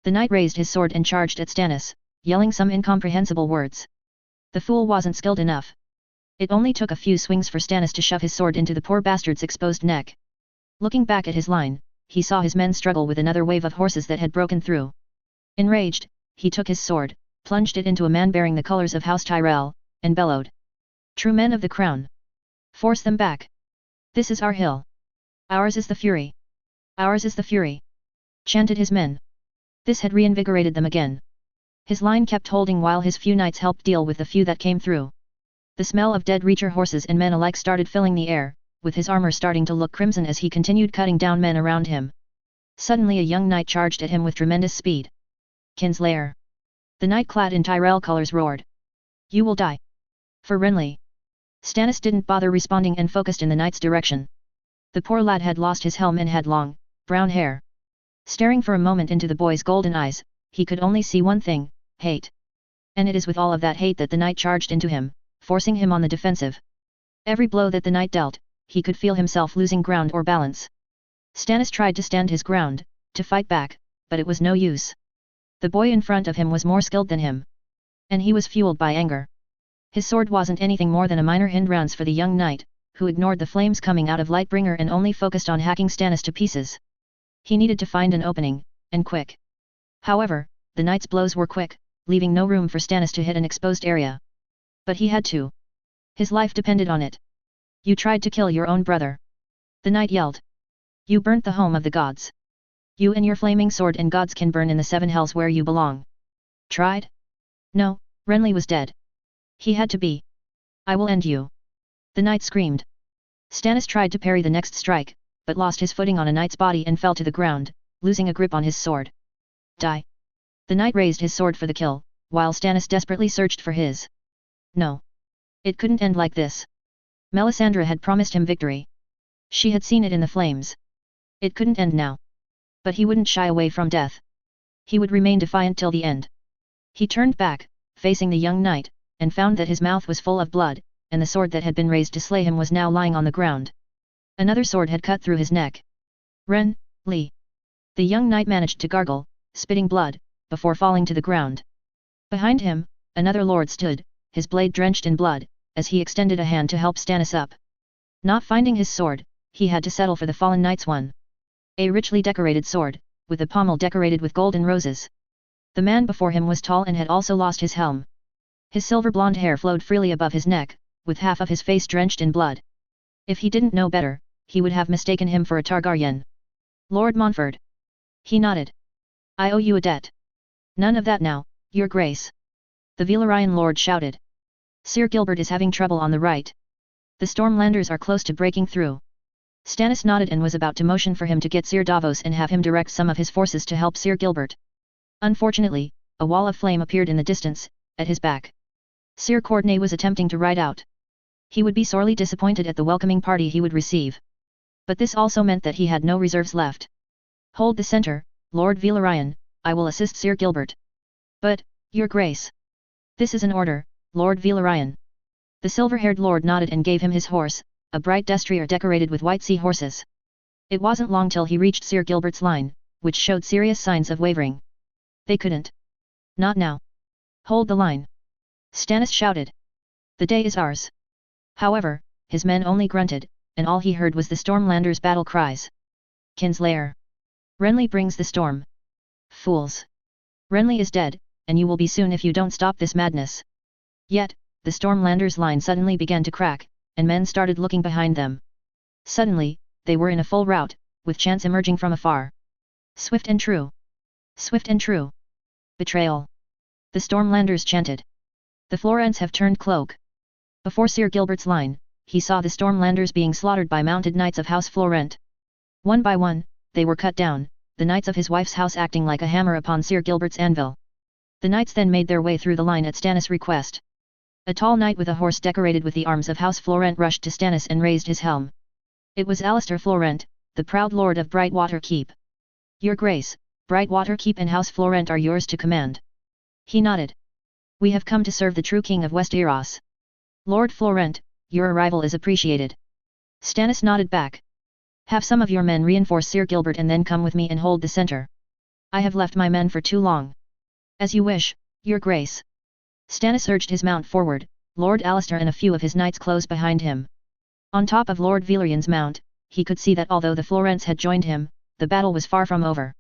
The knight raised his sword and charged at Stannis, yelling some incomprehensible words. The fool wasn't skilled enough. It only took a few swings for Stannis to shove his sword into the poor bastard's exposed neck. Looking back at his line, he saw his men struggle with another wave of horses that had broken through. Enraged, he took his sword, plunged it into a man bearing the colors of House Tyrell, and bellowed. True men of the crown! Force them back! This is our hill! Ours is the fury! Ours is the fury! Chanted his men. This had reinvigorated them again. His line kept holding while his few knights helped deal with the few that came through. The smell of dead Reacher horses and men alike started filling the air, with his armor starting to look crimson as he continued cutting down men around him. Suddenly a young knight charged at him with tremendous speed. Kinslayer! The knight clad in Tyrell colors roared. You will die! For Renly! Stannis didn't bother responding and focused in the knight's direction. The poor lad had lost his helm and had long, brown hair. Staring for a moment into the boy's golden eyes, he could only see one thing: hate. And it is with all of that hate that the knight charged into him, forcing him on the defensive. Every blow that the knight dealt, he could feel himself losing ground or balance. Stannis tried to stand his ground, to fight back, but it was no use. The boy in front of him was more skilled than him. And he was fueled by anger. His sword wasn't anything more than a minor hindrance for the young knight, who ignored the flames coming out of Lightbringer and only focused on hacking Stannis to pieces. He needed to find an opening, and quick. However, the knight's blows were quick, leaving no room for Stannis to hit an exposed area. But he had to. His life depended on it. You tried to kill your own brother. The knight yelled. You burnt the home of the gods. You and your flaming sword and gods can burn in the seven hells where you belong. Tried? No, Renly was dead. He had to be. I will end you. The knight screamed. Stannis tried to parry the next strike, but lost his footing on a knight's body and fell to the ground, losing a grip on his sword. Die. The knight raised his sword for the kill, while Stannis desperately searched for his. No. It couldn't end like this. Melisandre had promised him victory. She had seen it in the flames. It couldn't end now. But he wouldn't shy away from death. He would remain defiant till the end. He turned back, facing the young knight, and found that his mouth was full of blood, and the sword that had been raised to slay him was now lying on the ground. Another sword had cut through his neck. Renly. The young knight managed to gargle, spitting blood, before falling to the ground. Behind him, another lord stood, his blade drenched in blood, as he extended a hand to help Stannis up. Not finding his sword, he had to settle for the fallen knight's one. A richly decorated sword, with the pommel decorated with golden roses. The man before him was tall and had also lost his helm. His silver blonde hair flowed freely above his neck, with half of his face drenched in blood. If he didn't know better, he would have mistaken him for a Targaryen. Lord Montfort. He nodded. I owe you a debt. None of that now, your grace. The Valyrian lord shouted. Sir Gilbert is having trouble on the right. The Stormlanders are close to breaking through. Stannis nodded and was about to motion for him to get Sir Davos and have him direct some of his forces to help Sir Gilbert. Unfortunately, a wall of flame appeared in the distance, at his back. Sir Courtenay was attempting to ride out. He would be sorely disappointed at the welcoming party he would receive. But this also meant that he had no reserves left. Hold the center, Lord Valyrian, I will assist Sir Gilbert. But, your grace. This is an order, Lord Valyrian. The silver-haired lord nodded and gave him his horse, a bright destrier decorated with white sea-horses. It wasn't long till he reached Sir Gilbert's line, which showed serious signs of wavering. They couldn't. Not now. Hold the line. Stannis shouted. The day is ours. However, his men only grunted, and all he heard was the Stormlanders' battle cries. Quentyn's lair. Renly brings the storm. Fools! Renly is dead, and you will be soon if you don't stop this madness. Yet, the Stormlanders' line suddenly began to crack, and men started looking behind them. Suddenly, they were in a full rout, with chants emerging from afar. Swift and true! Swift and true! Betrayal! The Stormlanders chanted. The Florents have turned cloak. Before Sir Gilbert's line, he saw the Stormlanders being slaughtered by mounted knights of House Florent. One by one, they were cut down, the knights of his wife's house acting like a hammer upon Sir Gilbert's anvil. The knights then made their way through the line at Stannis' request. A tall knight with a horse decorated with the arms of House Florent rushed to Stannis and raised his helm. It was Alistair Florent, the proud lord of Brightwater Keep. Your Grace, Brightwater Keep and House Florent are yours to command. He nodded. We have come to serve the true king of Westeros. Lord Florent, your arrival is appreciated. Stannis nodded back. Have some of your men reinforce Sir Gilbert and then come with me and hold the center. I have left my men for too long. As you wish, your grace. Stannis urged his mount forward, Lord Alistair and a few of his knights close behind him. On top of Lord Valyrian's mount, he could see that although the Florents had joined him, the battle was far from over.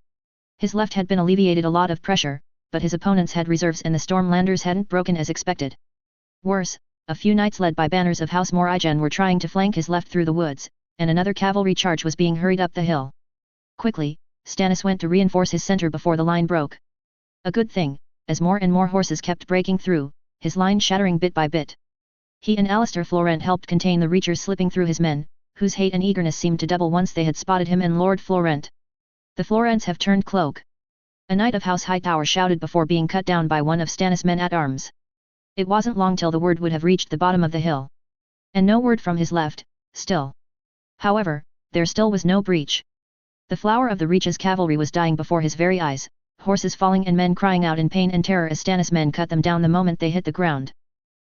His left had been alleviated a lot of pressure, but his opponents had reserves and the Stormlanders hadn't broken as expected. Worse, a few knights led by banners of House Moraigen were trying to flank his left through the woods, and another cavalry charge was being hurried up the hill. Quickly, Stannis went to reinforce his center before the line broke. A good thing, as more and more horses kept breaking through, his line shattering bit by bit. He and Alistair Florent helped contain the Reachers slipping through his men, whose hate and eagerness seemed to double once they had spotted him and Lord Florent. The Florents have turned cloak. A knight of House Hightower shouted before being cut down by one of Stannis' men-at-arms. It wasn't long till the word would have reached the bottom of the hill. And no word from his left, still. However, there still was no breach. The flower of the Reach's cavalry was dying before his very eyes, horses falling and men crying out in pain and terror as Stannis' men cut them down the moment they hit the ground.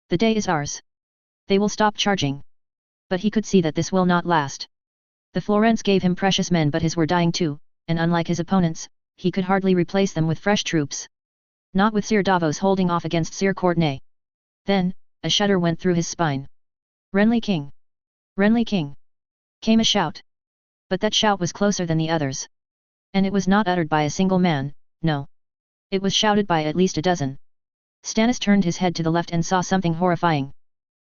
The day is ours. They will stop charging. But he could see that this will not last. The Florents gave him precious men but his were dying too, and unlike his opponents, he could hardly replace them with fresh troops. Not with Sir Davos holding off against Sir Courtenay. Then, a shudder went through his spine. Renly King! Renly King! Came a shout. But that shout was closer than the others. And it was not uttered by a single man, no. It was shouted by at least a dozen. Stannis turned his head to the left and saw something horrifying.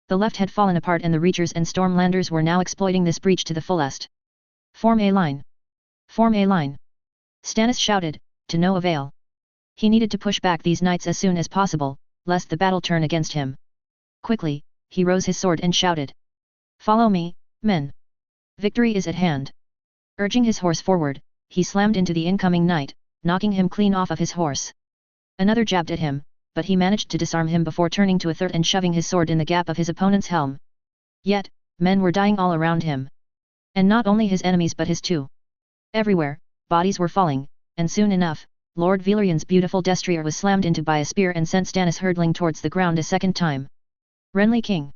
The left had fallen apart and the Reachers and Stormlanders were now exploiting this breach to the fullest. Form a line! Form a line! Stannis shouted, to no avail. He needed to push back these knights as soon as possible, lest the battle turn against him. Quickly, he rose his sword and shouted. Follow me, men! Victory is at hand. Urging his horse forward, he slammed into the incoming knight, knocking him clean off of his horse. Another jabbed at him, but he managed to disarm him before turning to a third and shoving his sword in the gap of his opponent's helm. Yet, men were dying all around him. And not only his enemies but his too. Everywhere, bodies were falling, and soon enough, Lord Valyrian's beautiful destrier was slammed into by a spear and sent Stannis hurtling towards the ground a second time. Renly King!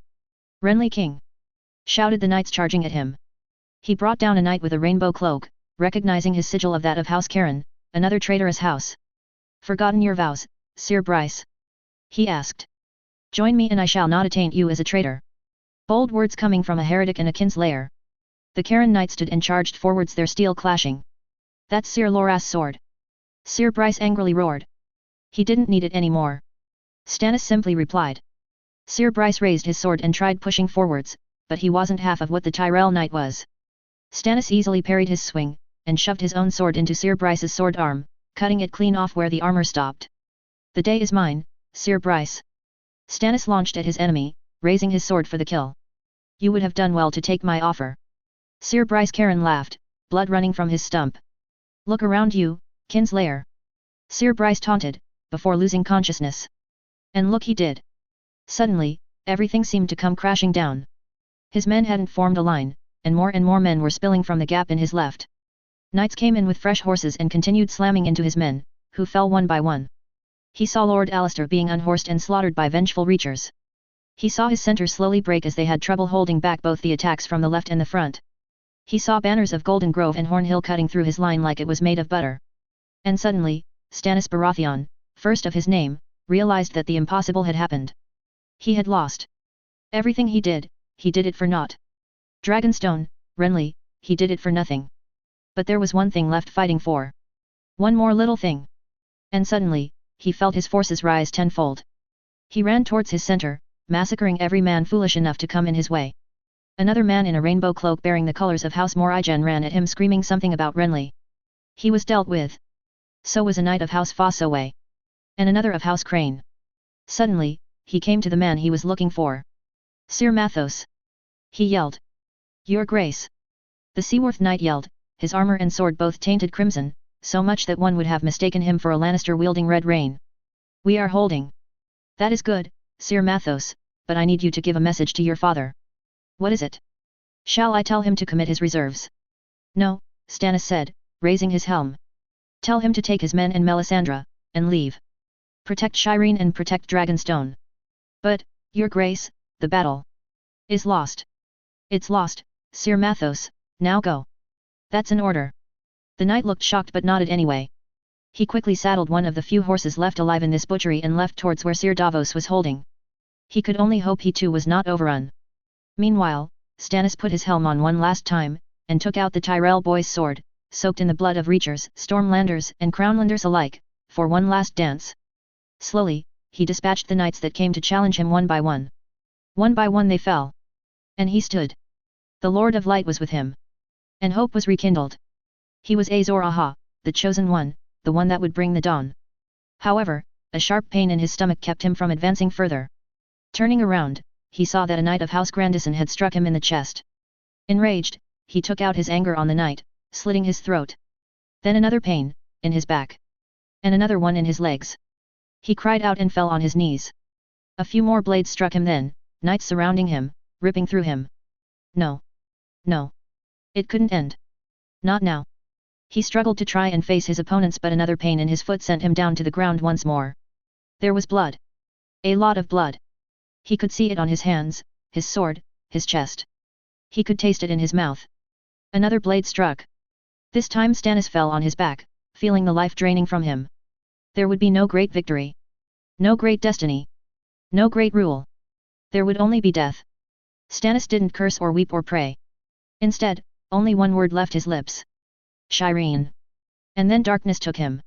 Renly King! Shouted the knights charging at him. He brought down a knight with a rainbow cloak, recognizing his sigil of that of House Caron, another traitorous house. Forgotten your vows, Sir Bryce? He asked. Join me and I shall not attaint you as a traitor. Bold words coming from a heretic in a kin's lair. The Caron knights stood and charged forwards, their steel clashing. That's Sir Loras' sword. Sir Bryce angrily roared. He didn't need it anymore. Stannis simply replied. Sir Bryce raised his sword and tried pushing forwards, but he wasn't half of what the Tyrell knight was. Stannis easily parried his swing, and shoved his own sword into Sir Bryce's sword arm, cutting it clean off where the armor stopped. The day is mine, Sir Bryce. Stannis launched at his enemy, raising his sword for the kill. You would have done well to take my offer. Sir Bryce Caron laughed, blood running from his stump. Look around you, kin's lair. Sir Bryce taunted, before losing consciousness. And look he did. Suddenly, everything seemed to come crashing down. His men hadn't formed a line, and more men were spilling from the gap in his left. Knights came in with fresh horses and continued slamming into his men, who fell one by one. He saw Lord Alistair being unhorsed and slaughtered by vengeful Reachers. He saw his centre slowly break as they had trouble holding back both the attacks from the left and the front. He saw banners of Golden Grove and Hornhill cutting through his line like it was made of butter. And suddenly, Stannis Baratheon, first of his name, realized that the impossible had happened. He had lost. Everything he did it for naught. Dragonstone, Renly, he did it for nothing. But there was one thing left fighting for. One more little thing. And suddenly, he felt his forces rise tenfold. He ran towards his center, massacring every man foolish enough to come in his way. Another man in a rainbow cloak bearing the colors of House Morigen ran at him screaming something about Renly. He was dealt with. So was a knight of House Fossoway. And another of House Crane. Suddenly, he came to the man he was looking for. Sir Mathos. He yelled. Your Grace. The Seaworth knight yelled, his armor and sword both tainted crimson, so much that one would have mistaken him for a Lannister wielding red rain. We are holding. That is good, Sir Mathos, but I need you to give a message to your father. What is it? Shall I tell him to commit his reserves? No, Stannis said, raising his helm. Tell him to take his men and Melisandre, and leave. Protect Shireen and protect Dragonstone. But, your Grace, the battle is lost. It's lost, Sir Mathos, now go. That's an order. The knight looked shocked but nodded anyway. He quickly saddled one of the few horses left alive in this butchery and left towards where Sir Davos was holding. He could only hope he too was not overrun. Meanwhile, Stannis put his helm on one last time, and took out the Tyrell boy's sword, soaked in the blood of Reachers, Stormlanders and Crownlanders alike, for one last dance. Slowly, he dispatched the knights that came to challenge him one by one. One by one they fell. And he stood. The Lord of Light was with him. And hope was rekindled. He was Azor Ahai, the chosen one, the one that would bring the dawn. However, a sharp pain in his stomach kept him from advancing further. Turning around, he saw that a knight of House Grandison had struck him in the chest. Enraged, he took out his anger on the knight, slitting his throat. Then another pain, in his back. And another one in his legs. He cried out and fell on his knees. A few more blades struck him then, knights surrounding him, ripping through him. No. No. It couldn't end. Not now. He struggled to try and face his opponents but another pain in his foot sent him down to the ground once more. There was blood. A lot of blood. He could see it on his hands, his sword, his chest. He could taste it in his mouth. Another blade struck. This time Stannis fell on his back, feeling the life draining from him. There would be no great victory. No great destiny. No great rule. There would only be death. Stannis didn't curse or weep or pray. Instead, only one word left his lips. Shireen. And then darkness took him.